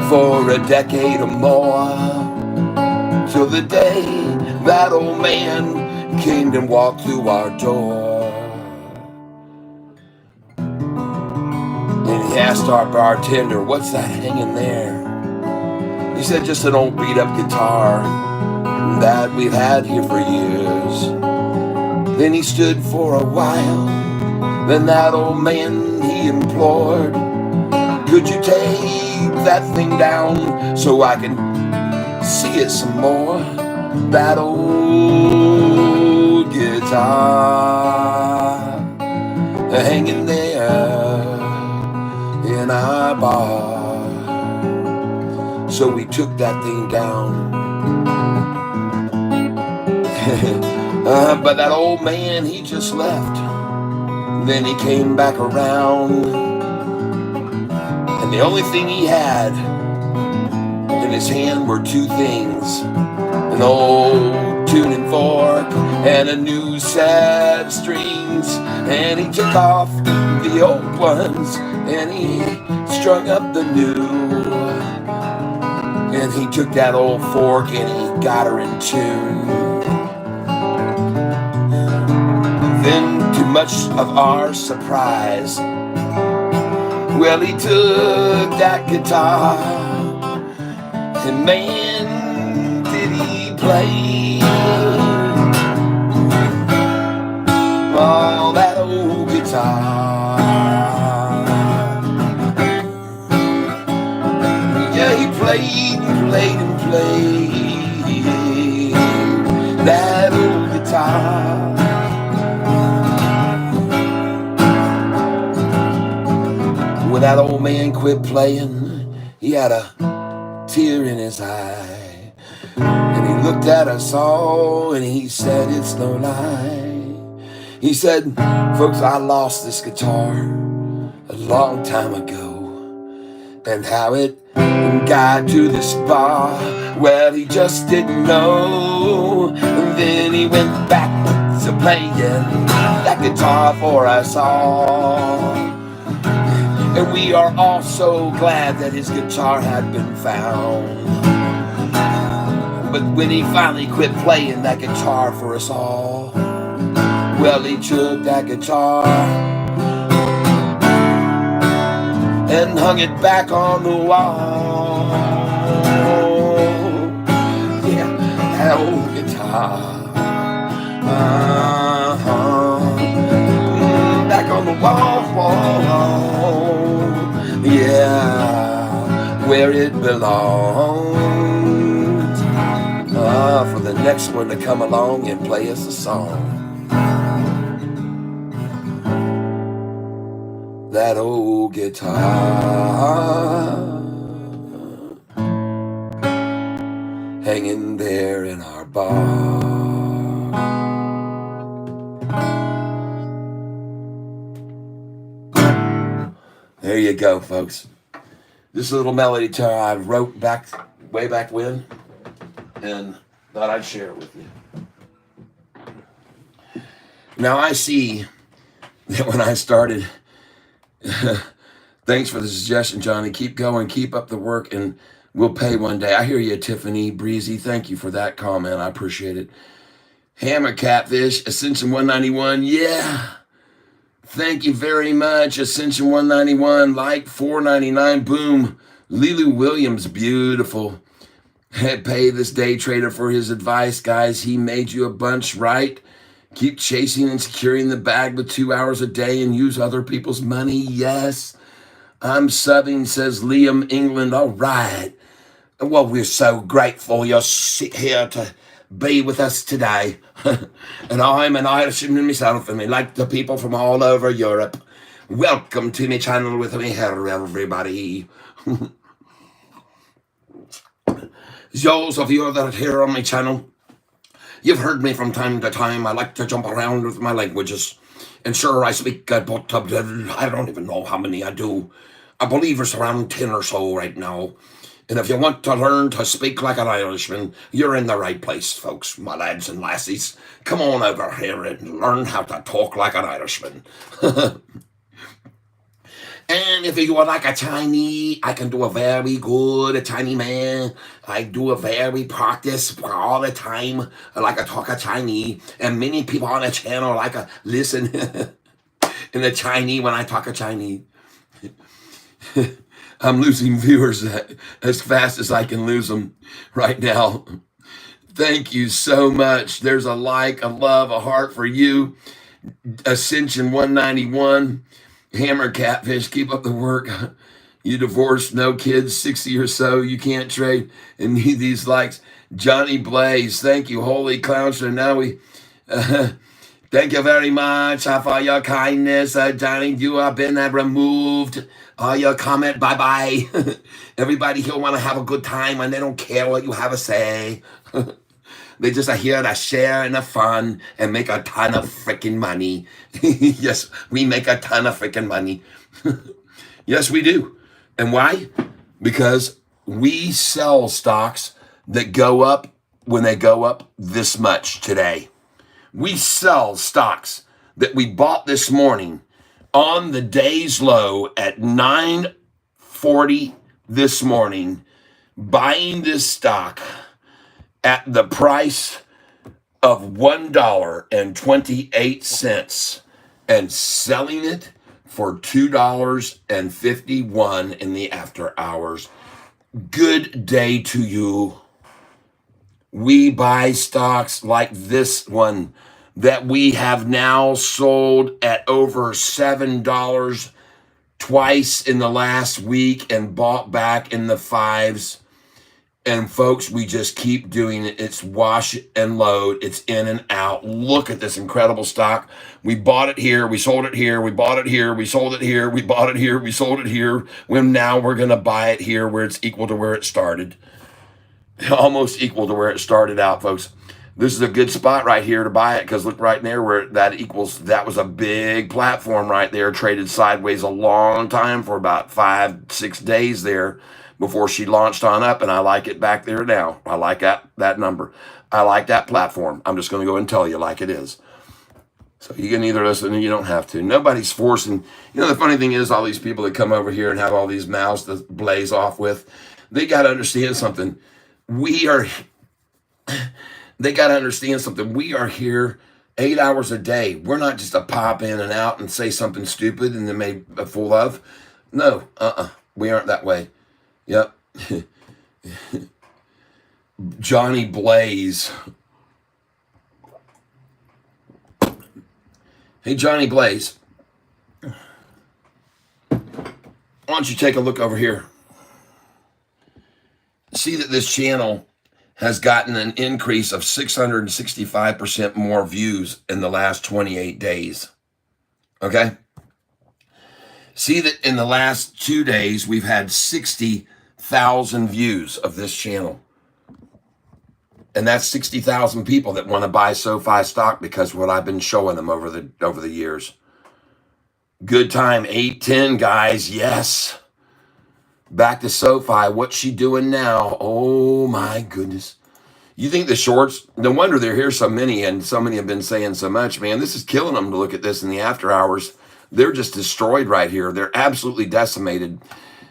for a decade or more, till the day that old man came and walked through our door. And he asked our bartender, "What's that hanging there?" He said, "Just an old beat-up guitar." that we've had here for years. Then he stood for a while. Then that old man, he implored, could you take that thing down so I can see it some more? That old guitar hanging there in our bar. So we took that thing down. But that old man, he just left. Then he came back around, and the only thing he had in his hand were two things: an old tuning fork and a new set of strings. And he took off the old ones and he strung up the new. And he took that old fork and he got her in tune. Then, to much of our surprise, well, he took that guitar, and man, did he play. Oh, that old guitar. Yeah, he played and played and played that old guitar. When that old man quit playing, he had a tear in his eye. And he looked at us all and he said, it's no lie. He said, folks, I lost this guitar a long time ago. And how it got to this bar, well, he just didn't know. And then he went back to playing that guitar for us all. And we are all so glad that his guitar had been found. But when he finally quit playing that guitar for us all, well, he took that guitar and hung it back on the wall. Yeah, that old guitar. Back on the wall. Yeah, where it belongs. For the next one to come along and play us a song. That old guitar hanging there in our bar. There you go, folks. This little melody I wrote way back when, and thought I'd share it with you. Now I see that when I started, thanks for the suggestion, Johnny. Keep going, keep up the work, and we'll pay one day. I hear you, Tiffany Breezy. Thank you for that comment. I appreciate it. Hammer Catfish, Ascension 191. Yeah. Thank you very much, Ascension 191. Like 499. Boom. Lilu Williams, beautiful. Pay this day trader for his advice, guys. He made you a bunch, right? Keep chasing and securing the bag with 2 hours a day and use other people's money. Yes. I'm subbing, says Liam England. All right. Well, we're so grateful you're here to be with us today. And I'm an Irishman myself, and I like the people from all over Europe. Welcome to my channel with me here, everybody. Those of you that are here on my channel, you've heard me from time to time. I like to jump around with my languages. And sure, I speak about, I don't even know how many I do. I believe it's around 10 or so right now. And if you want to learn to speak like an Irishman, you're in the right place, folks, my lads and lassies. Come on over here and learn how to talk like an Irishman. And if you are like a Chinese, I can do a very good Chinese man. I do a very practice all the time. I like to talk a Chinese. And many people on the channel like to listen in the Chinese when I talk a Chinese. I'm losing viewers as fast as I can lose them right now. Thank you so much. There's a like, a love, a heart for you. Ascension 191. Hammer Catfish, keep up the work. You divorced, no kids, 60 or so. You can't trade and need these likes. Johnny Blaze, thank you. Holy Clownster. Now we, thank you very much for your kindness. Johnny, you have been removed. Your comment, bye bye. Everybody here want to have a good time and they don't care what you have to say. They just are here to share and have fun and make a ton of freaking money. Yes, we make a ton of freaking money. Yes, we do. And why? Because we sell stocks that go up when they go up this much today. We sell stocks that we bought this morning on the day's low at 9:40 this morning, buying this stock at the price of $1.28 and selling it for $2.51 in the after hours. Good day to you. We buy stocks like this one that we have now sold at over $7 twice in the last week and bought back in the fives. And folks, we just keep doing it. It's wash and load. It's in and out. Look at this incredible stock. We bought it here. We sold it here. We bought it here. We sold it here. We bought it here. We sold it here. When now we're going to buy it here where it's equal to where it started. Almost equal to where it started out, folks. This is a good spot right here to buy it because look right there where that equals. That was a big platform right there. Traded sideways a long time for about 5-6 days there before she launched on up, and I like it back there now. I like that number. I like that platform. I'm just going to go and tell you like it is. So you can either listen or you don't have to. Nobody's forcing. You know, the funny thing is all these people that come over here and have all these mouths to blaze off with, they got to understand something. They got to understand something. We are here 8 hours a day. We're not just a pop in and out and say something stupid and then make a fool of. No, we aren't that way. Yep. Johnny Blaze. Hey, Johnny Blaze. Why don't you take a look over here? See that this channel has gotten an increase of 665% more views in the last 28 days. Okay? See that in the last 2 days, we've had 60,000 views of this channel. And that's 60,000 people that want to buy SoFi stock because of what I've been showing them over the years. Good time, 8-10, guys. Yes. Back to SoFi. What's she doing now? Oh, my goodness. You think the shorts, no wonder they're here so many, and so many have been saying so much, man. This is killing them to look at this in the after hours. They're just destroyed right here. They're absolutely decimated.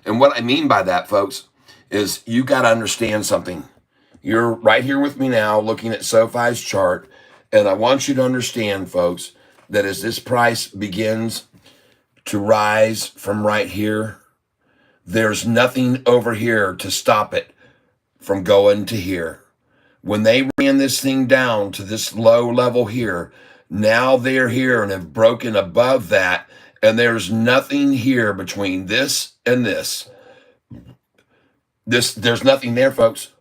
And what I mean by that, folks, is you got to understand something. You're right here with me now looking at SoFi's chart, and I want you to understand, folks, that as this price begins to rise from right here, there's nothing over here to stop it from going to here. When they ran this thing down to this low level here, now they're here and have broken above that, and there's nothing here between this and this. There's nothing there, folks.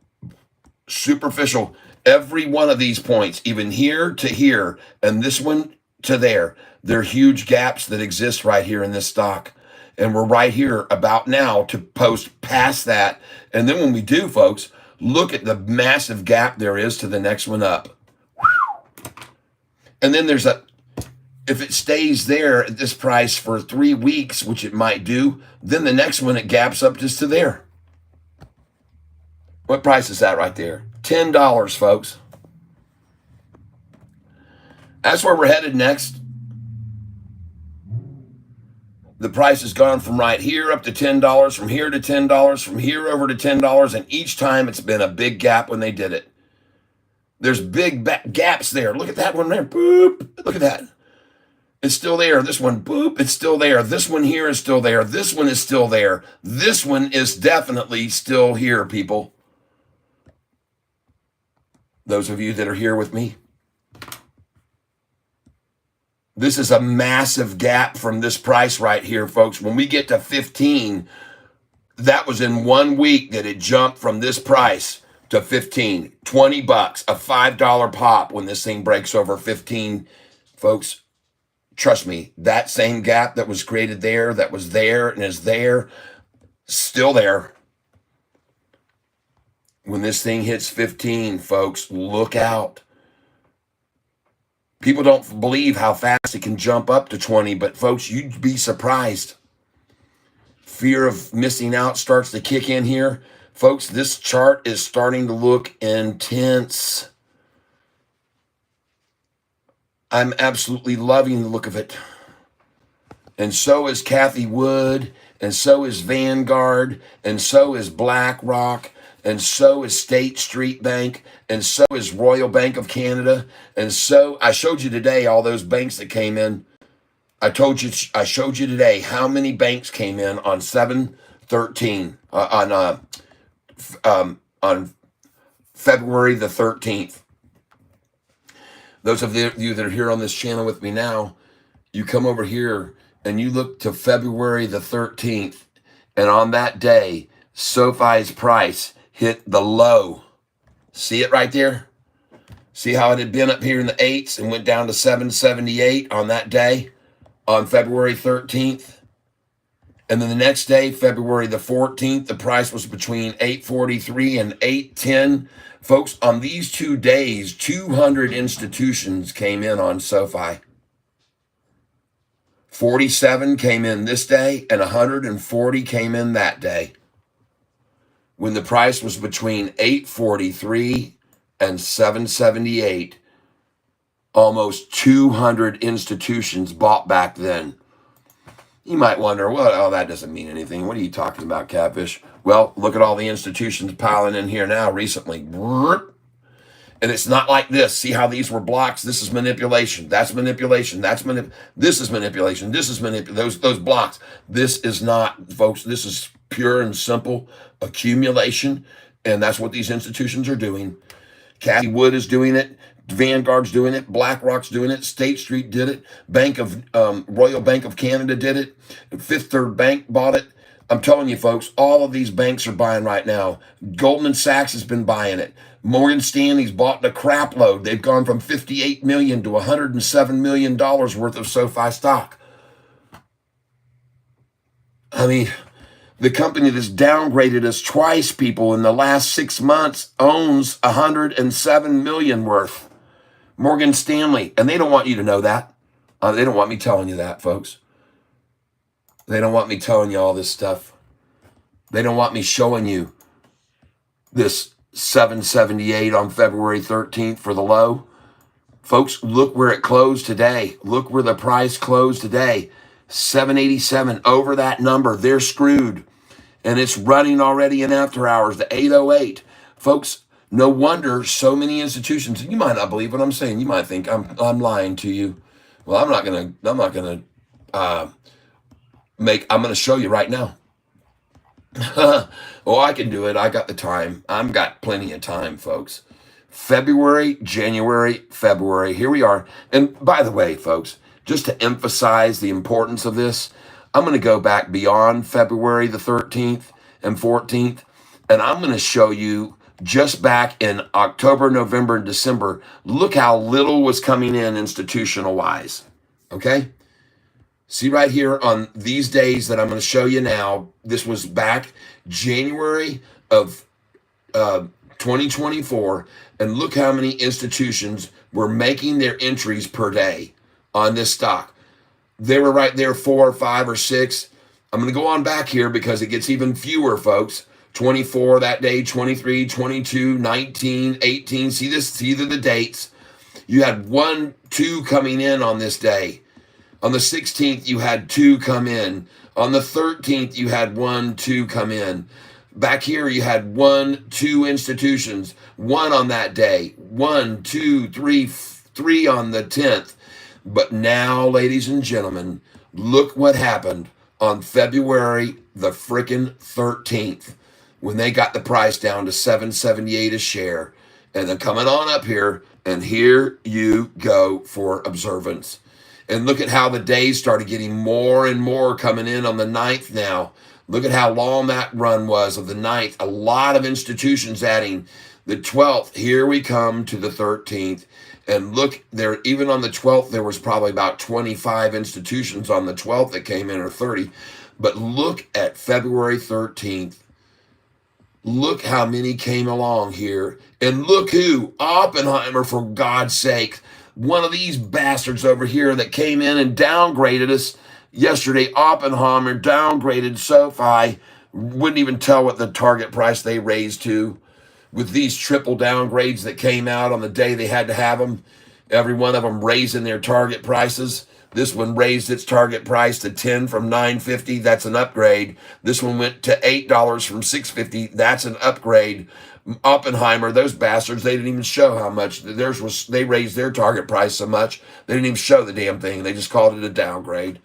Superficial. Every one of these points, even here to here, and this one to there, there are huge gaps that exist right here in this stock. And we're right here about now to post past that. And then when we do, folks, look at the massive gap there is to the next one up. And then there's if it stays there at this price for 3 weeks, which it might do, then the next one it gaps up just to there. What price is that right there? $10, folks. That's where we're headed next. The price has gone from right here up to $10, from here to $10, from here over to $10, and each time it's been a big gap when they did it. There's big gaps there. Look at that one there. Boop. Look at that. It's still there. This one, boop, it's still there. This one here is still there. This one is still there. This one is definitely still here, people. Those of you that are here with me, this is a massive gap from this price right here, folks. When we get to 15, that was in 1 week that it jumped from this price to 15, $20, a $5 pop when this thing breaks over 15, folks. Trust me, that same gap that was created there, that was there and is there, still there. When this thing hits 15, folks, look out. People don't believe how fast it can jump up to 20, but folks, you'd be surprised. Fear of missing out starts to kick in here. Folks, this chart is starting to look intense. I'm absolutely loving the look of it. And so is Kathy Wood, and so is Vanguard, and so is BlackRock, and so is State Street Bank, and so is Royal Bank of Canada. And so I showed you today all those banks that came in. I showed you today how many banks came in on 7/13 on February the 13th. Those of you that are here on this channel with me now, you come over here and you look to February the 13th, and on that day, SoFi's price hit the low. See it right there? See how it had been up here in the 8s and went down to 778 on that day, on February 13th? And then the next day, February the 14th, the price was between 843 and 810. Folks, on these 2 days, 200 institutions came in on SoFi. 47 came in this day, and 140 came in that day. When the price was between 843 and 778, almost 200 institutions bought back then. You might wonder, well, oh, that doesn't mean anything. What are you talking about, Catfish? Well, look at all the institutions piling in here now recently. And it's not like this. See how these were blocks? This is manipulation. That's manipulation. This is manipulation. This is manipulation. Those blocks. This is not, folks. This is pure and simple accumulation. And that's what these institutions are doing. Kathy Wood is doing it. Vanguard's doing it. BlackRock's doing it. State Street did it. Royal Bank of Canada did it. Fifth Third Bank bought it. I'm telling you, folks, all of these banks are buying right now. Goldman Sachs has been buying it. Morgan Stanley's bought the crap load. They've gone from $58 million to $107 million worth of SoFi stock. I mean, the company that's downgraded us twice, people, in the last 6 months owns $107 million worth. Morgan Stanley, and they don't want you to know that. They don't want me telling you that, folks. They don't want me telling you all this stuff. They don't want me showing you this 778 on February 13th for the low. Folks, look where it closed today. Look where the price closed today. 787 over that number. They're screwed. And it's running already in after hours to 808. Folks, no wonder so many institutions, you might not believe what I'm saying. You might think I'm lying to you. Well, I'm going to show you right now. Oh, I can do it. I got the time. I've got plenty of time, folks. February, January, February. Here we are. And by the way, folks, just to emphasize the importance of this, I'm going to go back beyond February the 13th and 14th, and I'm going to show you just back in October, November, and December, look how little was coming in institutional-wise, okay? See right here on these days that I'm going to show you now, this was back January of 2024, and look how many institutions were making their entries per day on this stock. They were right there, 4 or 5 or 6. I'm going to go on back here because it gets even fewer, folks. 24 that day, 23, 22, 19, 18. See this? See the dates. You had 1, 2 coming in on this day. On the 16th, you had 2 come in. On the 13th, you had 1, 2 come in. Back here, you had 1, 2 institutions. 1 on that day. 1, 2, 3, 3 on the 10th. But now, ladies and gentlemen, look what happened on February the frickin' 13th when they got the price down to $7.78 a share. And then coming on up here, and here you go for observance. And look at how the days started getting more and more coming in on the 9th now. Look at how long that run was of the 9th. A lot of institutions adding. The 12th, here we come to the 13th. And look, there, even on the 12th, there was probably about 25 institutions on the 12th that came in, or 30. But look at February 13th. Look how many came along here. And look who, Oppenheimer, for God's sake. One of these bastards over here that came in and downgraded us yesterday. Oppenheimer downgraded SoFi. Wouldn't even tell what the target price they raised to. With these triple downgrades that came out on the day they had to have them, every one of them raising their target prices. This one raised its target price to 10 from 9.50. That's an upgrade. This one went to $8 from 6.50. That's an upgrade. Oppenheimer, those bastards, they didn't even show how much theirs was. They raised their target price so much they didn't even show the damn thing. They just called it a downgrade.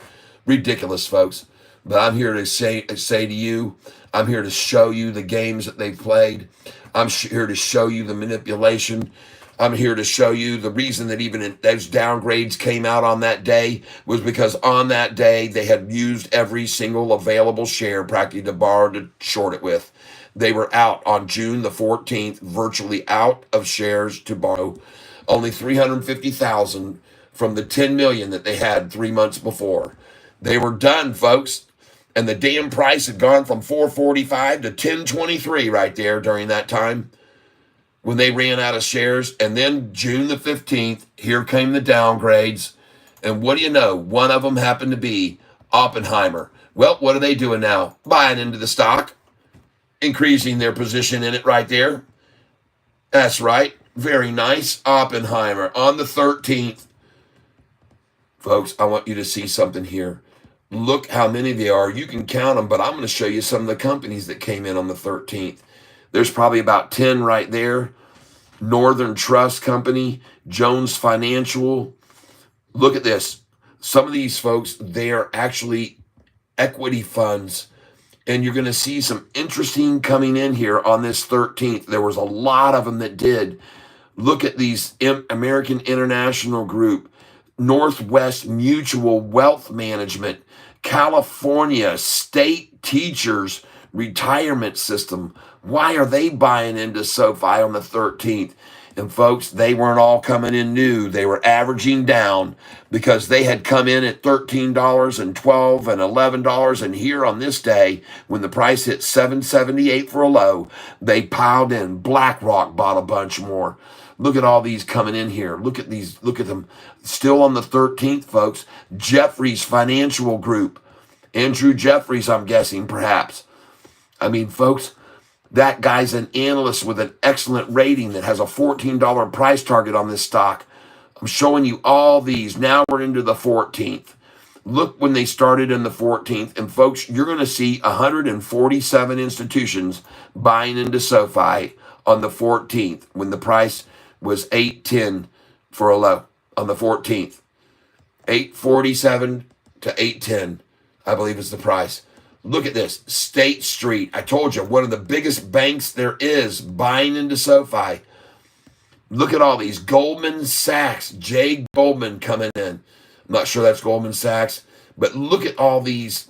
Ridiculous, folks. But I'm here to say to you, I'm here to show you the games that they've played. I'm here to show you the manipulation. I'm here to show you the reason that even those downgrades came out on that day was because on that day they had used every single available share practically to borrow to short it with. They were out on June the 14th, virtually out of shares to borrow. Only 350,000 from the 10 million that they had 3 months before. They were done, folks. And the damn price had gone from 445 to 1023 right there during that time when they ran out of shares. And then June the 15th, here came the downgrades. And what do you know? One of them happened to be Oppenheimer. Well, what are they doing now? Buying into the stock, increasing their position in it right there. That's right. Very nice. Oppenheimer on the 13th. Folks, I want you to see something here. Look how many there are. You can count them, but I'm going to show you some of the companies that came in on the 13th. There's probably about 10 right there. Northern Trust Company, Jones Financial. Look at this. Some of these folks, they are actually equity funds. And you're going to see some interesting coming in here on this 13th. There was a lot of them that did. Look at these American International Group, Northwest Mutual Wealth Management, California State Teachers Retirement System. Why are they buying into SoFi on the 13th? And folks, they weren't all coming in new. They were averaging down because they had come in at $13 and $12 and $11. And here on this day, when the price hit $7.78 for a low, they piled in. BlackRock bought a bunch more. Look at all these coming in here. Look at these. Look at them. Still on the 13th, folks. Jefferies Financial Group. Andrew Jefferies, I'm guessing, perhaps. I mean, folks, that guy's an analyst with an excellent rating that has a $14 price target on this stock. I'm showing you all these. Now we're into the 14th. Look when they started in the 14th. And, folks, you're going to see 147 institutions buying into SoFi on the 14th when the price was $8.10 for a low on the 14th. $8.47 to $8.10, I believe is the price. Look at this. State Street. I told you, one of the biggest banks there is buying into SoFi. Look at all these. Goldman Sachs. Jay Goldman coming in. I'm not sure that's Goldman Sachs. But look at all these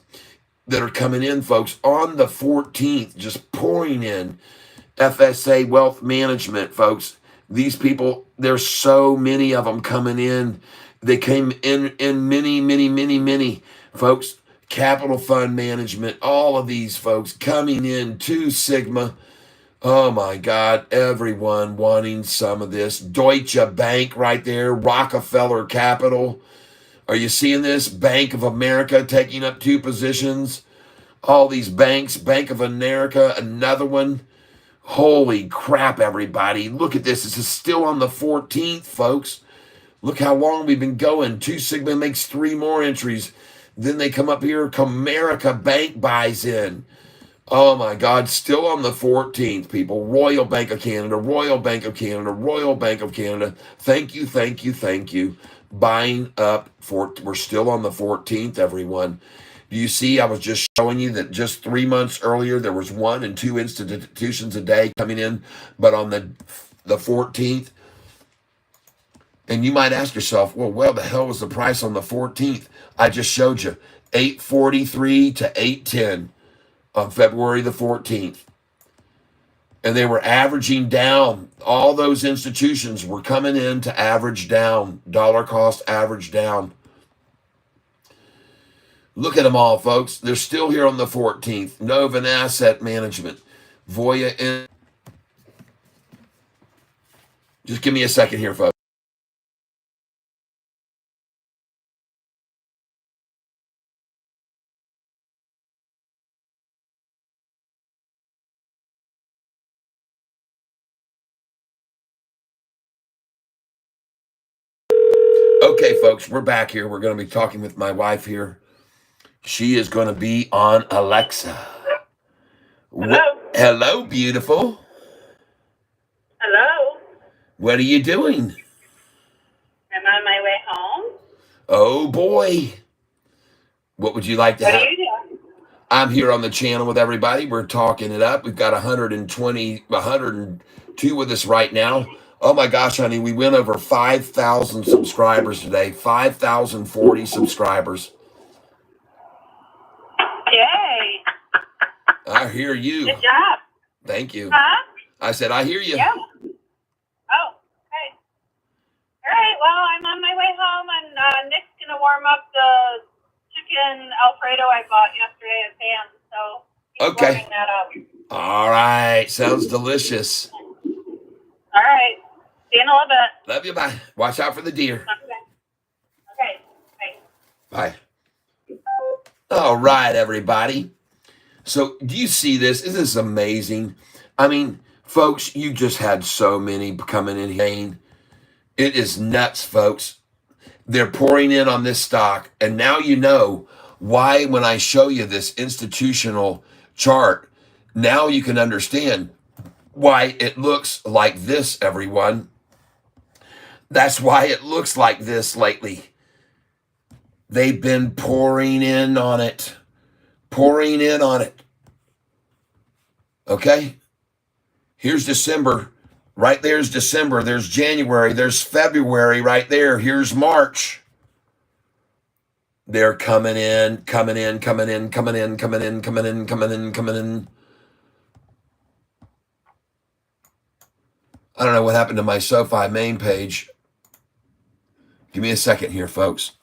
that are coming in, folks, on the 14th, just pouring in. FSA Wealth Management, folks. These people, there's so many of them coming in. They came in many, folks. Capital Fund Management, all of these folks coming in. Two Sigma. Oh my God, everyone wanting some of this. Deutsche Bank right there. Rockefeller Capital. Are you seeing this? Bank of America taking up 2 positions. All these banks. Bank of America, another one. Holy crap, everybody. Look at this. This is still on the 14th, folks. Look how long we've been going. 2 Sigma makes 3 more entries. Then they come up here. Comerica Bank buys in. Oh, my God. Still on the 14th, people. Royal Bank of Canada, Royal Bank of Canada, Royal Bank of Canada. Thank you, thank you, thank you. Buying up. We're still on the 14th, everyone. Do you see, I was just showing you that just 3 months earlier, there was 1 and 2 institutions a day coming in. But on the the 14th. And you might ask yourself, well, the hell was the price on the 14th? I just showed you 843 to 810 on February the 14th. And they were averaging down. All those institutions were coming in to average down. Dollar cost average down. Look at them all, folks. They're still here on the 14th. Novant Asset Management. Voya. Just give me a second here, folks. Okay, folks, we're back here. We're going to be talking with my wife here. She is going to be on Alexa. Hello. Hello, beautiful. Hello. What are you doing? I'm on my way home. Oh, boy. What would you like to What have? are you doing? I'm here on the channel with everybody. We're talking it up. We've got 102 with us right now. Oh, my gosh, honey. We went over 5,000 subscribers today. 5,040 subscribers. Yay. I hear you. Good job. Thank you. Huh? I said, I hear you. Yeah. Oh, okay. All right. Well, I'm on my way home, and Nick's going to warm up the chicken Alfredo I bought yesterday at Sam's, so he's Okay. warming that up. All right. Sounds delicious. All right. See you in a little bit. Love you. Bye. Watch out for the deer. Okay. Bye. Bye. All right, everybody. So do you see this? Isn't this amazing? I mean, folks, you just had so many coming in here. It is nuts, folks. They're pouring in on this stock. And now you know why when I show you this institutional chart, now you can understand why it looks like this, everyone. That's why it looks like this lately. They've been pouring in on it. Pouring in on it. Okay? Here's December. Right there's December. There's January. There's February right there. Here's March. They're coming in, coming in, coming in, coming in, coming in, coming in, coming in, coming in. I don't know what happened to my Sofi main page. Give me a second here, folks.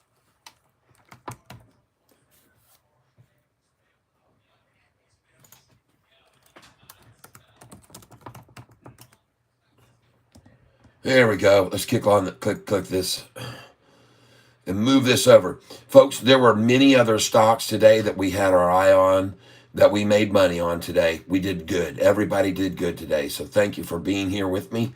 There we go. Let's click this and move this over. Folks, there were many other stocks today that we had our eye on, that we made money on today. We did good. Everybody did good today. So thank you for being here with me.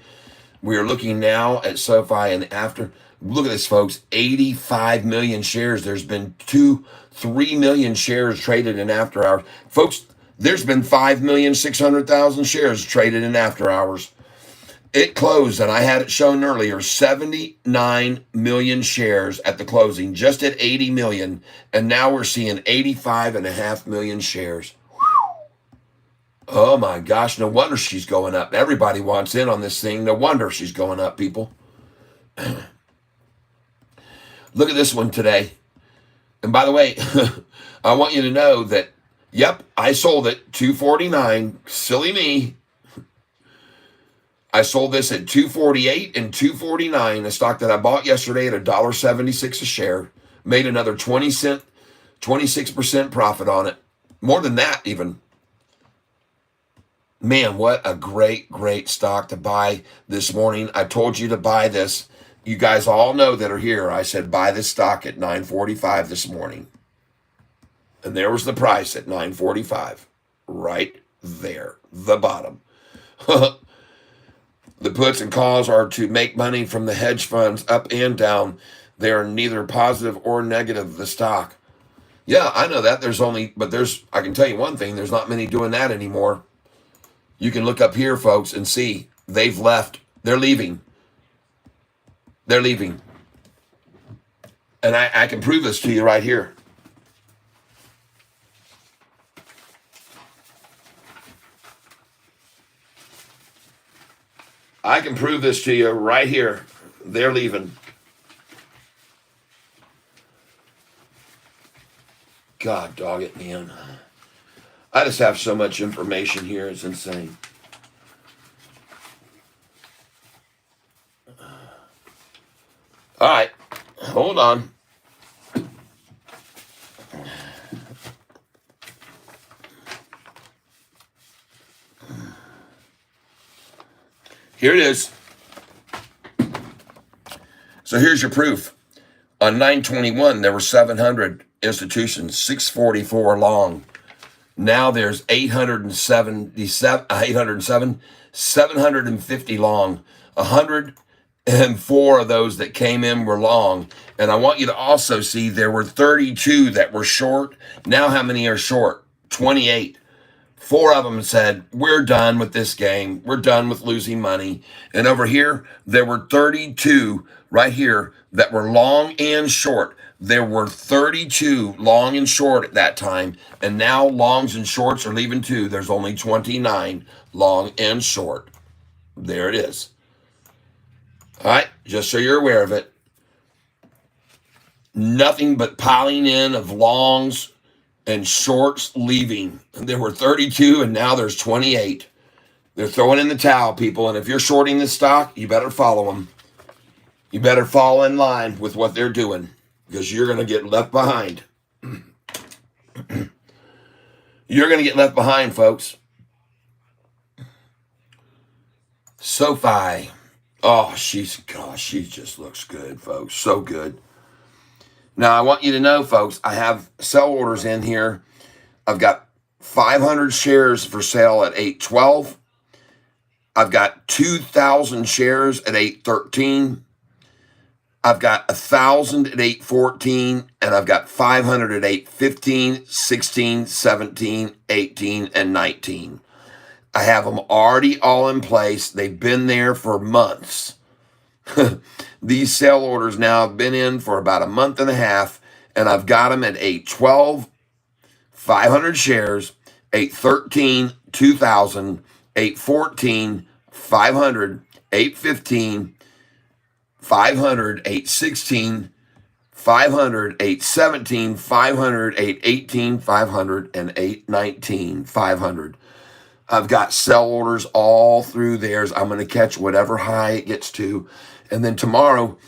We are looking now at Sofi and after. Look at this, folks. 85 million shares. There's been 3 million shares traded in after hours. Folks, there's been 5,600,000 shares traded in after hours. It closed, and I had it shown earlier, 79 million shares at the closing, just at 80 million. And now we're seeing 85.5 million shares. Oh my gosh, no wonder she's going up. Everybody wants in on this thing. No wonder she's going up, people. Look at this one today. And by the way, I want you to know that, yep, I sold it $249. Silly me. I sold this at $248 and $249, a stock that I bought yesterday at $1.76 a share. Made another 26% profit on it. More than that, even. Man, what a great, great stock to buy this morning. I told you to buy this. You guys all know that are here. I said buy this stock at $9.45 this morning. And there was the price at $9.45. Right there. The bottom. The puts and calls are to make money from the hedge funds up and down. They are neither positive or negative, the stock. Yeah, I know that. I can tell you one thing, there's not many doing that anymore. You can look up here, folks, and see they've left. They're leaving. They're leaving. And I can prove this to you right here. I can prove this to you right here. They're leaving. God dog it, man. I just have so much information here. It's insane. All right. Hold on. Here it is. So here's your proof. On 9/21, there were 700 institutions, 644 long. Now there's 807, 750 long. 104 of those that came in were long. And I want you to also see there were 32 that were short. Now how many are short? 28. 4 of them said, we're done with this game. We're done with losing money. And over here, there were 32 right here that were long and short. There were 32 long and short at that time. And now longs and shorts are leaving too. There's only 29 long and short. There it is. All right, just so you're aware of it. Nothing but piling in of longs and shorts leaving. There were 32 and now there's 28. They're throwing in the towel, people. And if you're shorting this stock, you better follow them. You better fall in line with what they're doing because you're going to get left behind. You're going to get left behind, folks. Sofi. Oh, she just looks good, folks. So good. Now, I want you to know, folks, I have sell orders in here. I've got 500 shares for sale at 812. I've got 2,000 shares at 813. I've got 1,000 at 814, and I've got 500 at 815, 16, 17, 18, and 19. I have them already all in place. They've been there for months. These sale orders now have been in for about a month and a half, and I've got them at 812, 500 shares, 813, 2,000, 814, 500, 815, 500, 816, 500, 817, 500, 818, 500, and 819, 500. I've got sell orders all through theirs. I'm going to catch whatever high it gets to. And then tomorrow,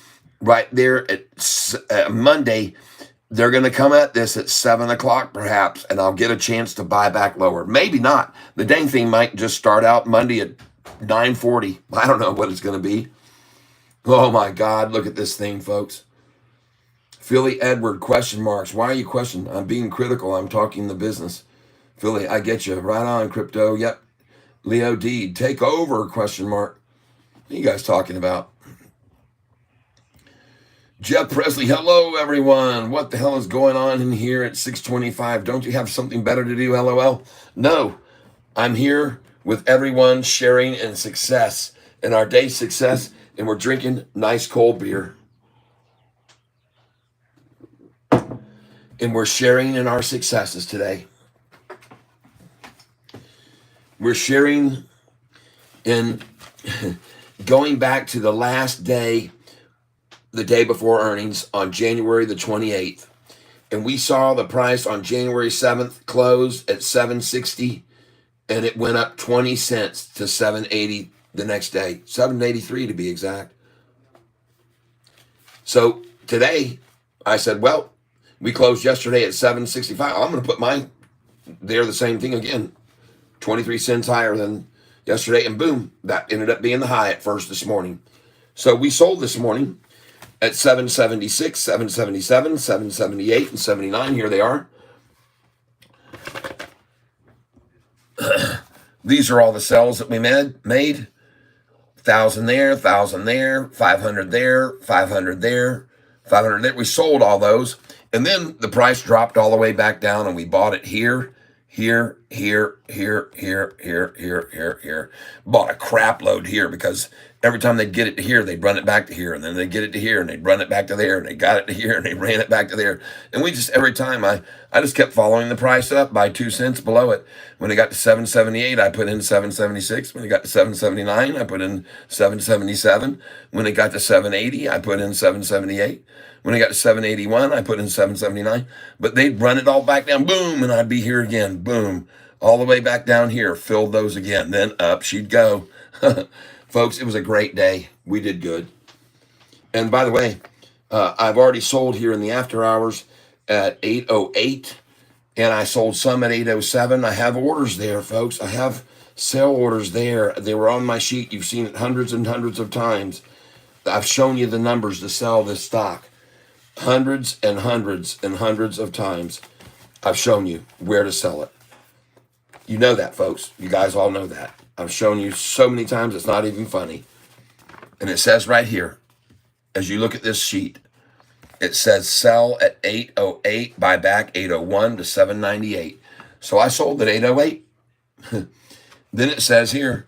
right there at Monday, they're going to come at this at 7 o'clock perhaps, and I'll get a chance to buy back lower. Maybe not. The dang thing might just start out Monday at 9:40. I don't know what it's going to be. Oh, my God. Look at this thing, folks. Philly Edward, question marks. Why are you questioning? I'm being critical. I'm talking the business. Philly, I get you. Right on, crypto. Yep. Leo D, take over, question mark. What are you guys talking about? Jeff Presley, hello, everyone. What the hell is going on in here at 6:25? Don't you have something better to do, LOL? No, I'm here with everyone sharing in success, in our day's success, and we're drinking nice cold beer. And we're sharing in our successes today. We're sharing in going back to the last day, the day before earnings on January the 28th. And we saw the price on January 7th close at 760, and it went up 20 cents to 780 the next day, 783 to be exact. So today I said, well, we closed yesterday at 765. I'm going to put mine there, the same thing again. 23 cents higher than yesterday, and boom, that ended up being the high at first this morning. So we sold this morning at 776, 777, 778, and 79. Here they are. These are all the sells that we made. 1,000 there, 1,000 there, 500 there, 500 there, 500 there. We sold all those. And then the price dropped all the way back down, and we bought it here, here, here, here, here, here, here, here, here. Bought a crap load here because every time they'd get it to here, they'd run it back to here, and then they'd get it to here, and they'd run it back to there, and they got it to here, and they ran it back to there. And we just, every time, I just kept following the price up by 2 cents below it. When it got to 778, I put in 776. When it got to 779, I put in 777. When it got to 780, I put in 778. When it got to 781, I put in 779. But they'd run it all back down, boom, and I'd be here again, boom, all the way back down here, filled those again. Then up she'd go. Folks, it was a great day. We did good. And by the way, I've already sold here in the after hours at 8:08, and I sold some at 8:07. I have orders there, folks. I have sale orders there. They were on my sheet. You've seen it hundreds and hundreds of times. I've shown you the numbers to sell this stock. Hundreds and hundreds and hundreds of times I've shown you where to sell it. You know that, folks. You guys all know that. I've shown you so many times it's not even funny. And it says right here, as you look at this sheet, it says sell at 8:08, buy back 8:01 to 798. So I sold at 8:08. Then it says here,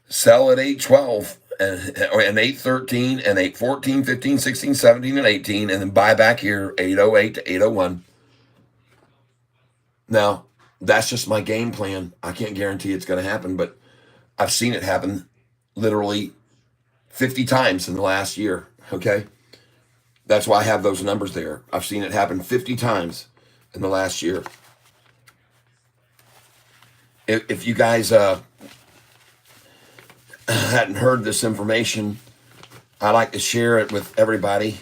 sell at 8:12 and 8:13 and 8:14, 15, 16, 17, and 18, and then buy back here 8:08 to 8:01. Now, that's just my game plan. I can't guarantee it's going to happen, but I've seen it happen literally 50 times in the last year, okay? That's why I have those numbers there. I've seen it happen 50 times in the last year. If you guys hadn't heard this information, I like to share it with everybody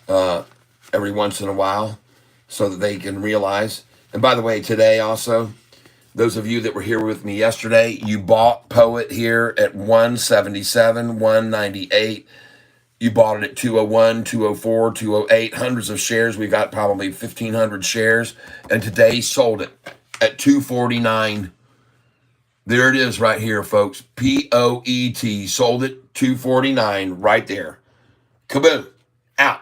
every once in a while so that they can realize. And by the way, today also, those of you that were here with me yesterday, you bought Poet here at 177, 198. You bought it at 201, 204, 208, hundreds of shares. We got probably 1,500 shares. And today sold it at 249. There it is right here, folks. POET, sold it 249 right there. Kaboom, out.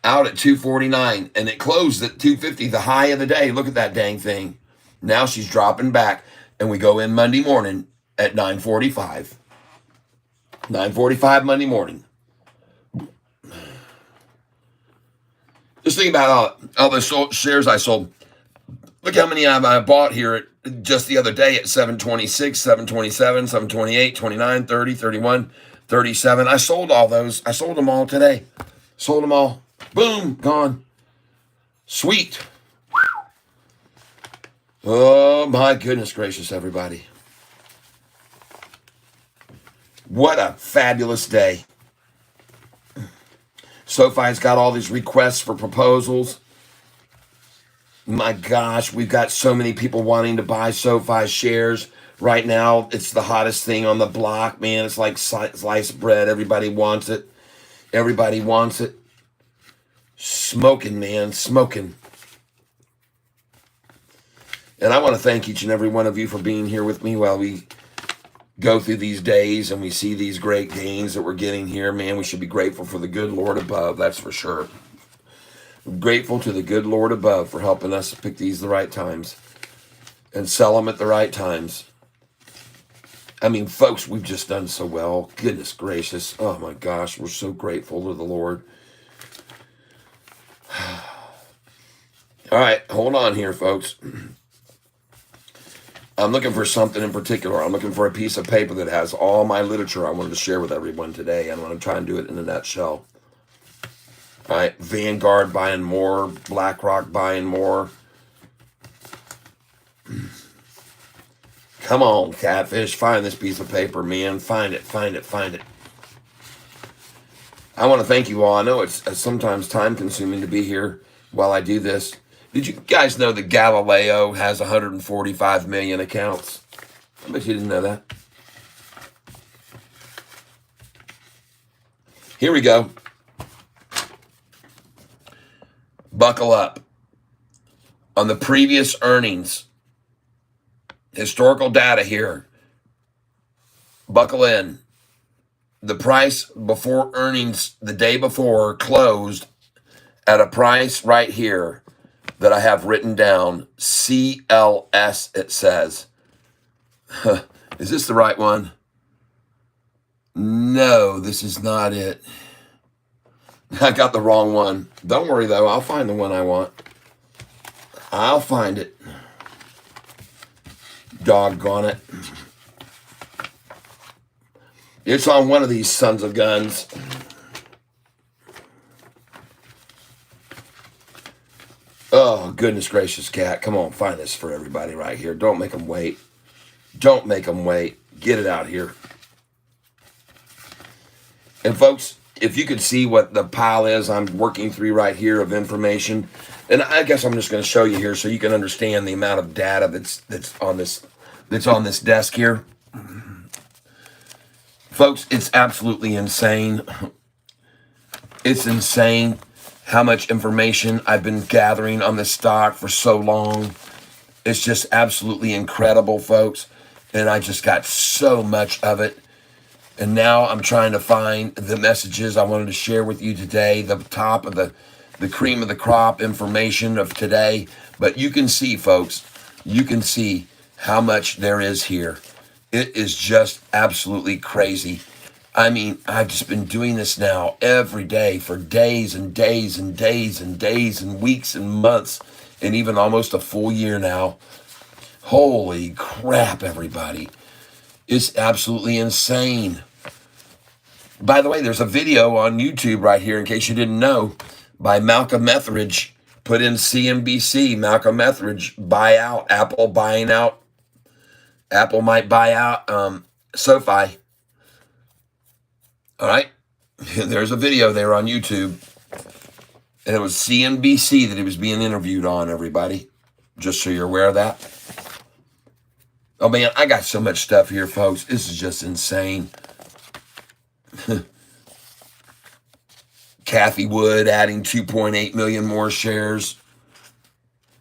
Out at 249, and it closed at 250, the high of the day. Look at that dang thing. Now she's dropping back, and we go in Monday morning at 9:45. 9:45 Monday morning. Just think about all the shares I sold. Look how many I bought here just the other day at 726, 727, 728, 29, 30, 31, 37. I sold all those. I sold them all today. Sold them all. Boom, gone. Sweet. Oh, my goodness gracious, everybody. What a fabulous day. Sofi's got all these requests for proposals. My gosh, we've got so many people wanting to buy SoFi shares right now. It's the hottest thing on the block, man. It's like sliced bread. Everybody wants it. Everybody wants it. Smoking, man, smoking. And I want to thank each and every one of you for being here with me while we go through these days and we see these great gains that we're getting here. Man, we should be grateful for the good Lord above, that's for sure. Grateful to the good Lord above for helping us pick these the right times and sell them at the right times. I mean, folks, we've just done so well. Goodness gracious. Oh my gosh, we're so grateful to the Lord. All right, hold on here, folks. I'm looking for something in particular. I'm looking for a piece of paper that has all my literature I wanted to share with everyone today. I'm going to try and do it in a nutshell. All right, Vanguard buying more, BlackRock buying more. Come on, Catfish, find this piece of paper, man. Find it, find it, find it. I want to thank you all. I know it's sometimes time-consuming to be here while I do this. Did you guys know that Galileo has 145 million accounts? I bet you didn't know that. Here we go. Buckle up. On the previous earnings, historical data here. Buckle in. The price before earnings the day before closed at a price right here that I have written down. CLS, it says. Is this the right one? No, this is not it. I got the wrong one. Don't worry, though. I'll find the one I want. I'll find it. Doggone it. It's on one of these sons of guns. Oh, goodness gracious, Cat. Come on, find this for everybody right here. Don't make them wait. Don't make them wait. Get it out here. And folks, if you could see what the pile is I'm working through right here of information, and I guess I'm just going to show you here so you can understand the amount of data that's on this desk here. Folks, it's absolutely insane. It's insane how much information I've been gathering on this stock for so long. It's just absolutely incredible, folks. And I just got so much of it. And now I'm trying to find the messages I wanted to share with you today, the top of the cream of the crop information of today. But you can see, folks, you can see how much there is here. It is just absolutely crazy. I mean, I've just been doing this now every day for days and days and days and days and weeks and months and even almost a full year now. Holy crap, everybody. It's absolutely insane. By the way, there's a video on YouTube right here, in case you didn't know, by Malcolm Etheridge. Put in CNBC, Malcolm Etheridge, buy out, Apple buying out. Apple might buy out Sofi. All right. There's a video there on YouTube. And it was CNBC that he was being interviewed on, everybody. Just so you're aware of that. Oh, man, I got so much stuff here, folks. This is just insane. Kathy Wood adding 2.8 million more shares.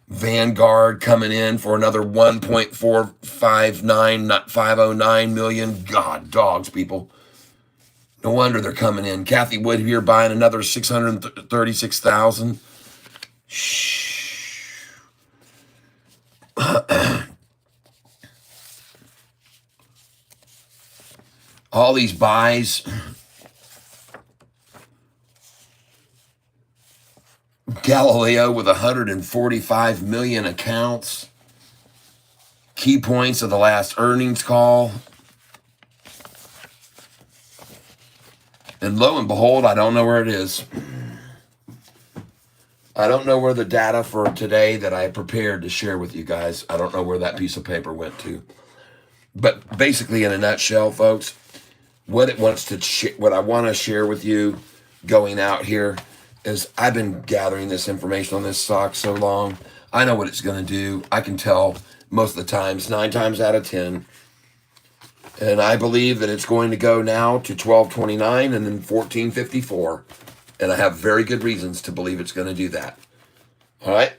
Vanguard coming in for another 1.459 million. God, dogs, people. No wonder they're coming in. Kathy Wood here buying another 636,000. Shh. All these buys. Galileo with 145 million accounts. Key points of the last earnings call. And lo and behold, I don't know where it is. I don't know where the data for today that I prepared to share with you guys, I don't know where that piece of paper went to. But basically, in a nutshell, folks, what I want to share with you going out here is I've been gathering this information on this stock so long. I know what it's going to do. I can tell most of the times, 9 times out of 10. And I believe that it's going to go now to 12.29 and then 14.54. And I have very good reasons to believe it's going to do that. All right?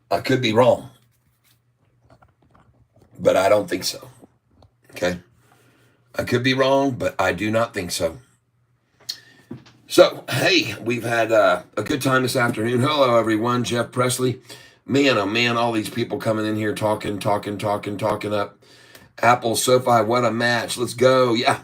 I could be wrong. But I don't think so. Okay? I could be wrong, but I do not think so. So, hey, we've had a good time this afternoon. Hello, everyone. Jeff Presley. Man, oh, man, all these people coming in here talking up. Apple, Sofi, what a match. Let's go. Yeah,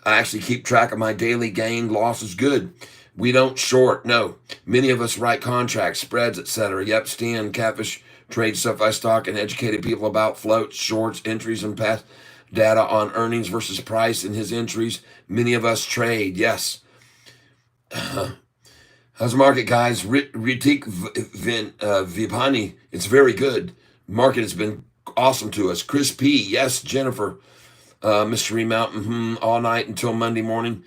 I actually keep track of my daily gain. Loss is good. We don't short. No. Many of us write contracts, spreads, etc. Yep, Stan, Catfish, trade Sofi stock, and educated people about floats, shorts, entries, and past data on earnings versus price in his entries. Many of us trade. Yes. How's the market, guys? Ritik Vipani, it's very good. Market has been awesome to us. Chris P, yes. Jennifer, Mystery Mountain, all night until Monday morning.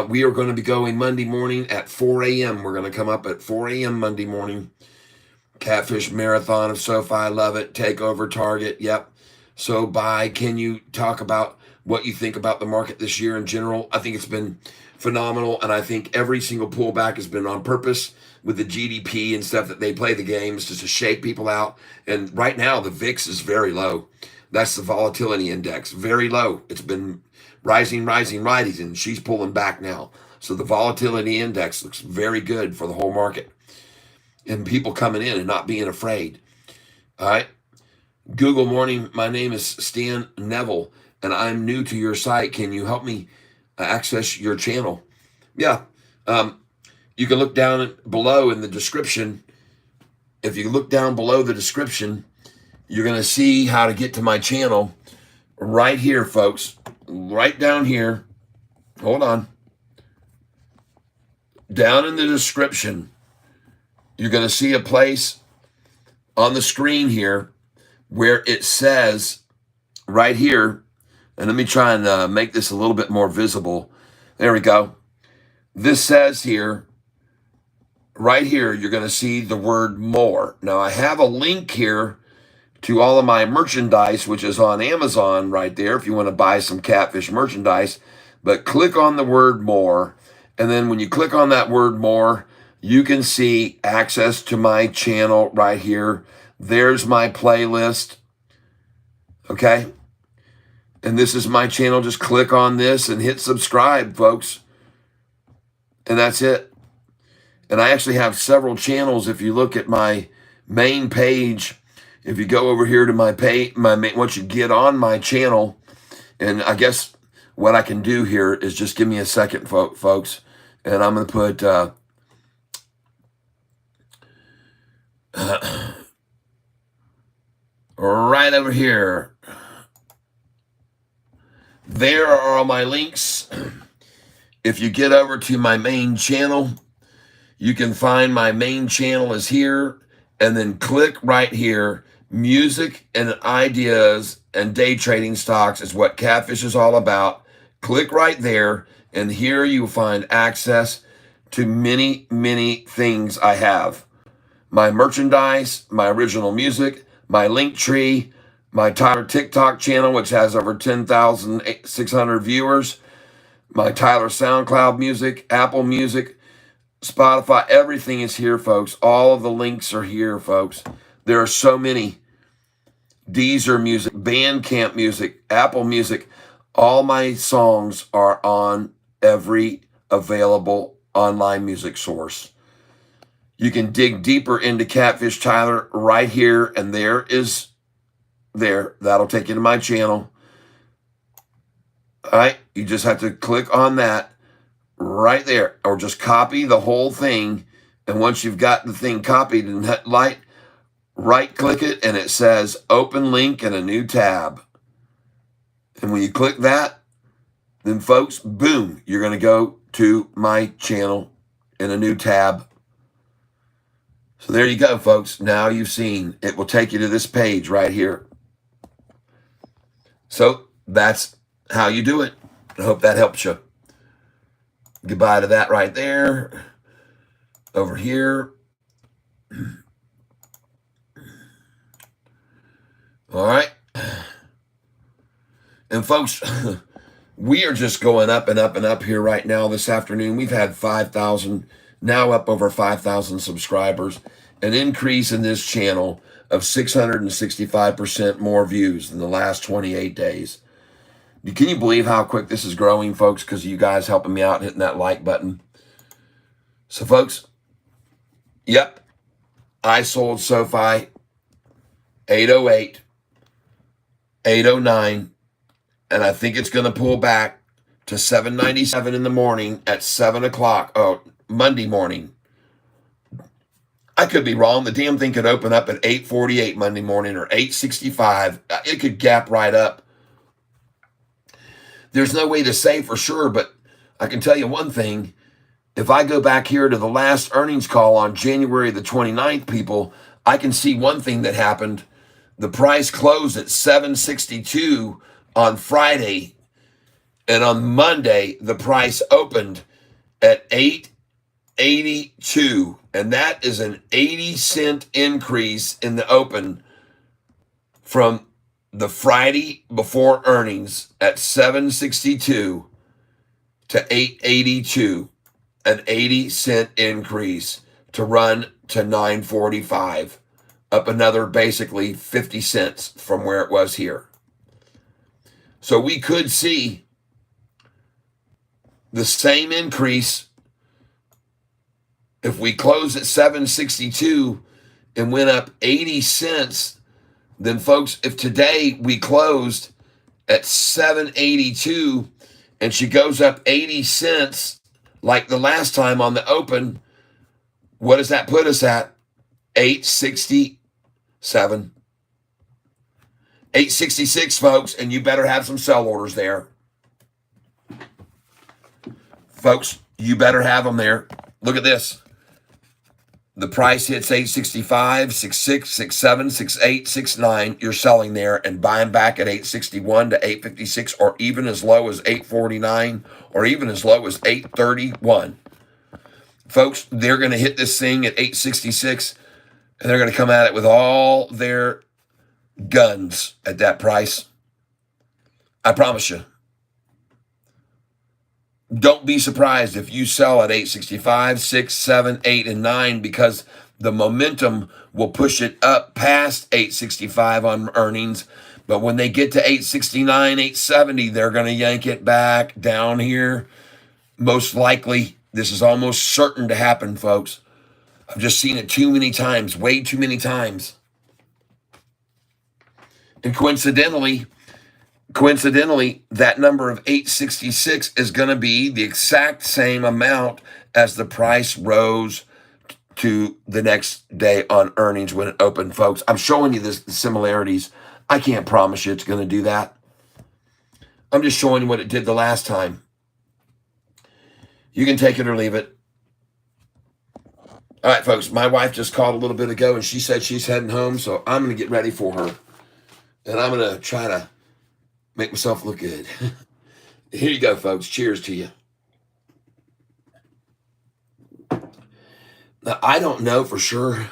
We are going to be going Monday morning at 4 a.m. We're going to come up at 4 a.m. Monday morning. Catfish Marathon of Sofi, love it. Takeover Target, yep. So buy. Can you talk about what you think about the market this year in general? I think it's been phenomenal, and I think every single pullback has been on purpose with the GDP and stuff that they play the games just to shake people out. And right now, the VIX is very low. That's the volatility index, very low. It's been rising, and she's pulling back now. So the volatility index looks very good for the whole market. and people coming in and not being afraid. All right. Google morning. My name is Stan Neville, and I'm new to your site. Can you help me access your channel? Yeah. You can look down below in the description. If you look down below the description, you're going to see how to get to my channel right here, folks. Right down here. Hold on. Down in the description, you're going to see a place on the screen here where it says right here, and let me try and make this a little bit more visible. There we go. This says here, right here, you're going to see the word more. Now, I have a link here to all of my merchandise, which is on Amazon right there if you want to buy some catfish merchandise. But click on the word more. And then when you click on that word more, you can see access to my channel right here. There's my playlist. Okay. And this is my channel. Just click on this and hit subscribe, folks. And that's it. And I actually have several channels. If you look at my main page, if you go over here to my page, once you get on my channel, and I guess what I can do here is just give me a second, folks, and I'm going to put right over here. There are all my links. If you get over to my main channel, you can find my main channel is here, and then click right here. Music and ideas and day trading stocks is what Catfish is all about. Click right there, and here you'll find access to many, many things I have. My merchandise, my original music, my link tree, my Tyler TikTok channel, which has over 10,600 viewers, my Tyler SoundCloud music, Apple Music, Spotify, everything is here, folks. All of the links are here, folks. There are so many. Deezer music, Bandcamp music, Apple Music. All my songs are on every available online music source. You can dig deeper into Catfish Tyler right here, and there. That'll take you to my channel. All right, you just have to click on that right there, or just copy the whole thing. And once you've got the thing copied and right click it, and it says open link in a new tab. And when you click that, then folks, boom, you're going to go to my channel in a new tab. So there you go, folks. Now you've seen, it will take you to this page right here. So that's how you do it. I hope that helps you. Goodbye to that right there. Over here. All right. And folks, we are just going up and up and up here right now this afternoon. We've had 5,000, now up over 5,000 subscribers, an increase in this channel of 665% more views than the last 28 days. Can you believe how quick this is growing, folks? Because of you guys helping me out, hitting that like button. So, folks, yep, I sold Sofi 808, 809, and I think it's going to pull back to 797 in the morning at 7 o'clock, Monday morning. I could be wrong. The damn thing could open up at 8:48 Monday morning or 8:65. It could gap right up. There's no way to say for sure, but I can tell you one thing. If I go back here to the last earnings call on January the 29th, people, I can see one thing that happened. The price closed at 762 on Friday, and on Monday, the price opened at 882, and that is an 80-cent increase in the open from the Friday before earnings at 762 to 882, an 80-cent increase to run to 945, up another basically 50 cents from where it was here. So we could see the same increase If we close at 762 and went up 80 cents, then folks, if today we closed at 782 and she goes up 80 cents like the last time on the open, what does that put us at? 867. 866, folks, and you better have some sell orders there. Folks, you better have them there. Look at this. The price hits 865, 66, 67, 68, 69. You're selling there and buying back at 861 to 856, or even as low as 849, or even as low as 831. Folks, they're going to hit this thing at 866, and they're going to come at it with all their guns at that price. I promise you. Don't be surprised if you sell at 865, 6, 7, 8, and 9, because the momentum will push it up past 865 on earnings. But when they get to 869, 870, they're going to yank it back down here. Most likely, this is almost certain to happen, folks. I've just seen it too many times, way too many times. And coincidentally, that number of 866 is going to be the exact same amount as the price rose to the next day on earnings when it opened, folks. I'm showing you the similarities. I can't promise you it's going to do that. I'm just showing you what it did the last time. You can take it or leave it. All right, folks, my wife just called a little bit ago, and she said she's heading home, so I'm going to get ready for her. And I'm going to try to make myself look good. Here you go, folks. Cheers to you. Now, I don't know for sure,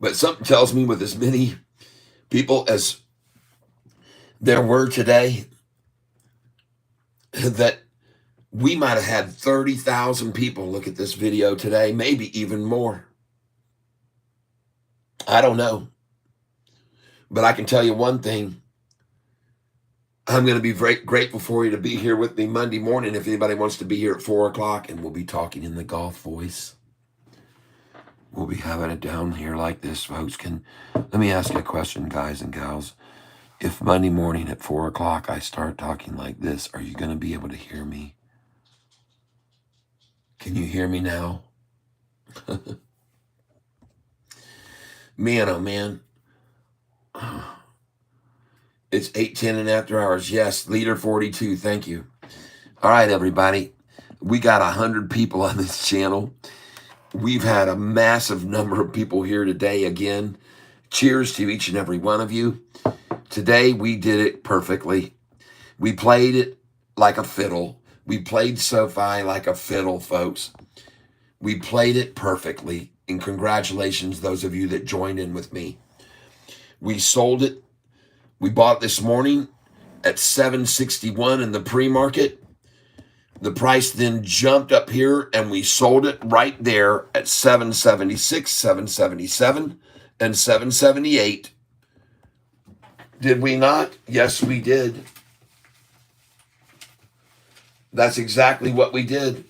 but something tells me with as many people as there were today, that we might have had 30,000 people look at this video today, maybe even more. I don't know. But I can tell you one thing. I'm going to be very grateful for you to be here with me Monday morning. If anybody wants to be here at 4 o'clock, and we'll be talking in the golf voice. We'll be having it down here like this, folks. Let me ask you a question, guys and gals. If Monday morning at 4 o'clock I start talking like this, are you going to be able to hear me? Can you hear me now? Man, oh man. It's 8:10 and after hours. Yes, leader 42. Thank you. All right, everybody. We got 100 people on this channel. We've had a massive number of people here today again. Cheers to each and every one of you. Today, we did it perfectly. We played it like a fiddle. We played Sofi like a fiddle, folks. We played it perfectly. And congratulations, those of you that joined in with me. We sold it. We bought it this morning at 761 in the pre-market. The price then jumped up here, and we sold it right there at 776, 777, and 778. Did we not? Yes, we did. That's exactly what we did.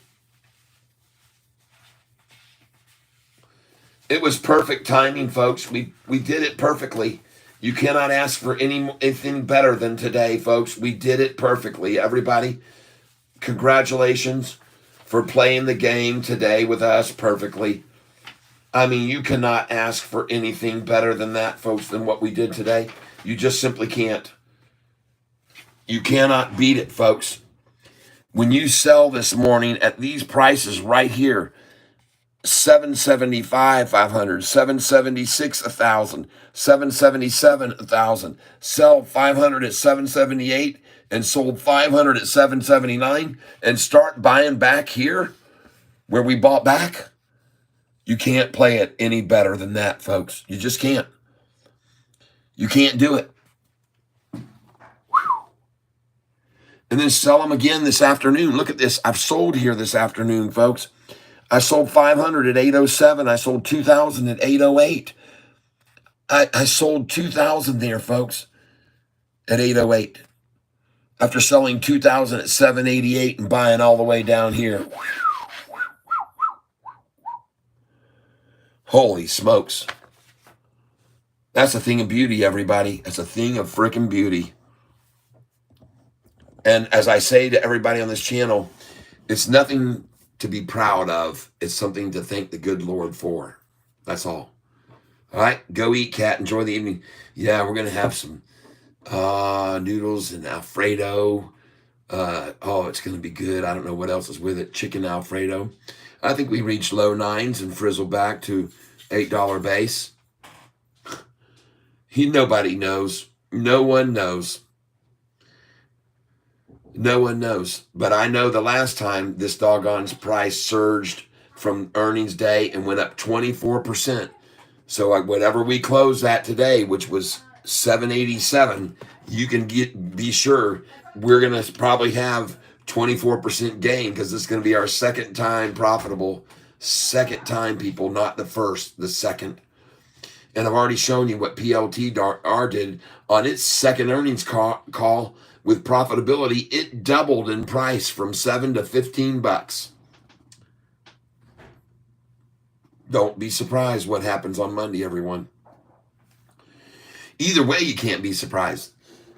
It was perfect timing, folks. We did it perfectly. You cannot ask for anything better than today, folks. We did it perfectly. Everybody, congratulations for playing the game today with us perfectly. I mean, you cannot ask for anything better than that, folks, than what we did today. You just simply can't. You cannot beat it, folks. When you sell this morning at these prices right here, 775, 500, 776, 1,000, 777, 1,000, sell 500 at 778 and sold 500 at 779 and start buying back here where we bought back. You can't play it any better than that, folks. You just can't. You can't do it. And then sell them again this afternoon. Look at this. I've sold here this afternoon, folks. I sold 500 at 807. I sold 2,000 at 808. I sold 2,000 there, folks, at 808. After selling 2,000 at 788 and buying all the way down here. Holy smokes. That's a thing of beauty, everybody. That's a thing of freaking beauty. And as I say to everybody on this channel, it's nothing to be proud of. It's something to thank the good Lord for. That's all. All right, go eat, cat. Enjoy the evening. Yeah, we're going to have some noodles and Alfredo. It's going to be good. I don't know what else is with it. Chicken Alfredo. I think we reached low 9s and frizzled back to $8 base. Nobody knows. No one knows. No one knows. But I know the last time this doggone's price surged from earnings day and went up 24%. So whatever we close at today, which was 787, you can be sure we're going to probably have 24% gain, because this is going to be our second time profitable. Second time, people, not the first, the second. And I've already shown you what PLTR did on its second earnings call with profitability. It doubled in price from $7 to $15. Don't be surprised what happens on Monday, everyone. Either way, you can't be surprised,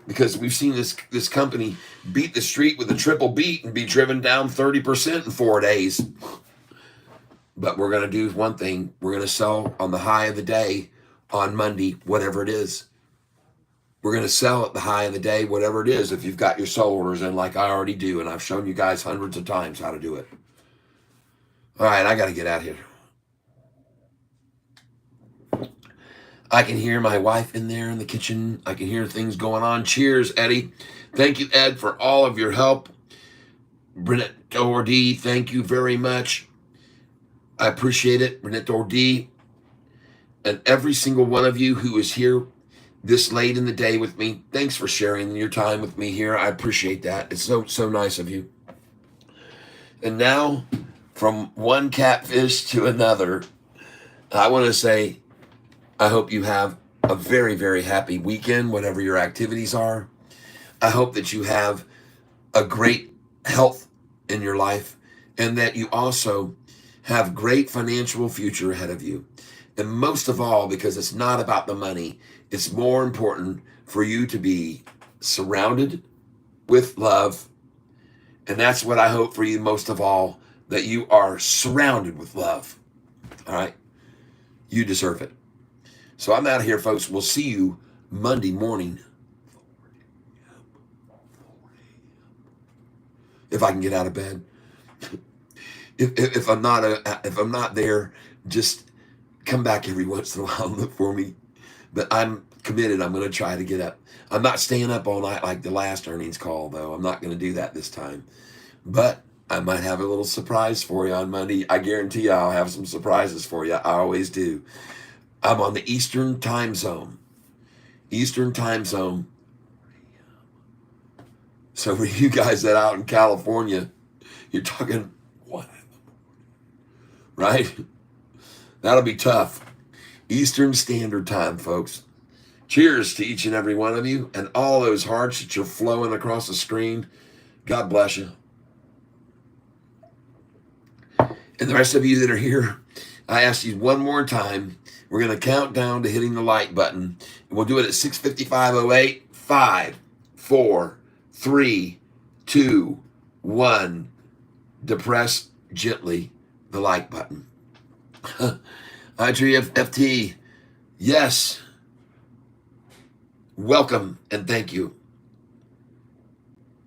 because we've seen this company beat the street with a triple beat and be driven down 30% in 4 days. But we're going to do one thing. We're going to sell on the high of the day on Monday, whatever it is. We're going to sell at the high of the day, whatever it is, if you've got your sell orders in, like I already do, and I've shown you guys hundreds of times how to do it. All right, I got to get out of here. I can hear my wife in there in the kitchen. I can hear things going on. Cheers, Eddie. Thank you, Ed, for all of your help. Brunette Doherty, thank you very much. I appreciate it. Brunette Doherty, and every single one of you who is here this late in the day with me, thanks for sharing your time with me here. I appreciate that. It's so nice of you. And now, from one catfish to another, I want to say, I hope you have a very, very happy weekend, whatever your activities are. I hope that you have a great health in your life, and that you also have great financial future ahead of you. And most of all, because it's not about the money, it's more important for you to be surrounded with love. And that's what I hope for you most of all, that you are surrounded with love. All right? You deserve it. So I'm out of here, folks. We'll see you Monday morning. If I can get out of bed. If I'm not there, just come back every once in a while and look for me. But I'm committed. I'm going to try to get up. I'm not staying up all night like the last earnings call, though. I'm not going to do that this time. But I might have a little surprise for you on Monday. I guarantee you I'll have some surprises for you. I always do. I'm on the Eastern time zone. Eastern time zone. So for you guys that out in California, you're talking what? Right? That'll be tough. Eastern Standard Time, folks. Cheers to each and every one of you, and all those hearts that you're flowing across the screen. God bless you. And the rest of you that are here, I ask you one more time. We're going to count down to hitting the like button. And we'll do it at 6:55:08. 5, 4, 3, 2, 1. Depress gently the like button. IGFT, yes. Welcome and thank you.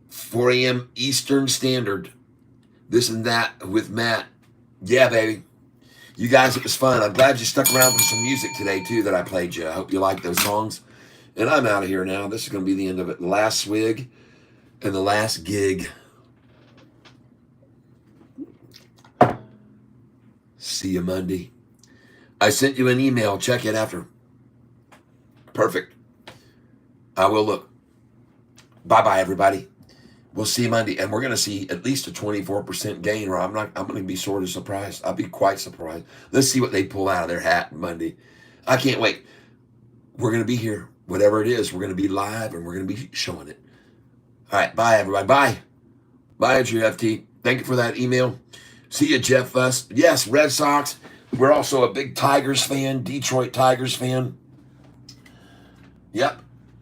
4 a.m. Eastern Standard. This and that with Matt. Yeah, baby. You guys, it was fun. I'm glad you stuck around for some music today, too, that I played you. I hope you like those songs. And I'm out of here now. This is going to be the end of it. The last swig and the last gig. See you Monday. I sent you an email. Check it after. Perfect. I will look. Bye-bye, everybody. We'll see you Monday, and we're going to see at least a 24% gain, or I'm going to be sort of surprised. I'll be quite surprised. Let's see what they pull out of their hat Monday. I can't wait. We're going to be here. Whatever it is, we're going to be live, and we're going to be showing it. All right, bye, everybody. Bye. Bye, GFT. Thank you for that email. See you, Jeff Fuss. Yes, Red Sox. We're also a big Tigers fan, Detroit Tigers fan. Yep.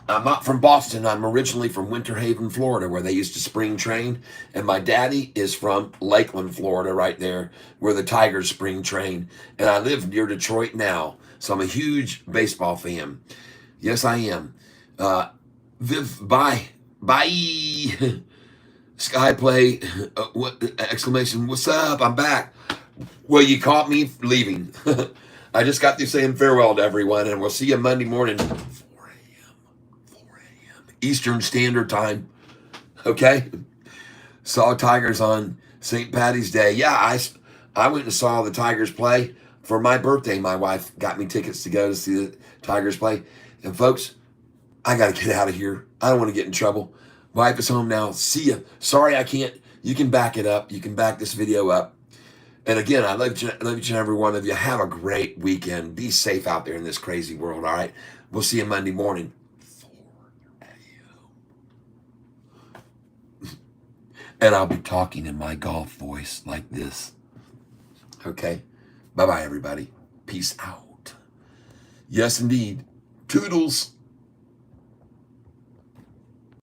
I'm not from Boston. I'm originally from Winter Haven, Florida, where they used to spring train. And my daddy is from Lakeland, Florida, right there, where the Tigers spring train. And I live near Detroit now. So I'm a huge baseball fan. Yes, I am. Viv, bye. Bye. Skyplay, what exclamation, what's up? I'm back. Well, you caught me leaving. I just got through saying farewell to everyone, and we'll see you Monday morning, 4 a.m. Eastern Standard Time. Okay? Saw Tigers on St. Patty's Day. Yeah, I went and saw the Tigers play. For my birthday, my wife got me tickets to go to see the Tigers play. And folks, I got to get out of here. I don't want to get in trouble. Wife is home now. See ya. Sorry I can't. You can back it up. You can back this video up. And again, I love each and every one of you. Have a great weekend. Be safe out there in this crazy world, all right? We'll see you Monday morning. 4 a.m. And I'll be talking in my golf voice like this. Okay? Bye-bye, everybody. Peace out. Yes, indeed. Toodles.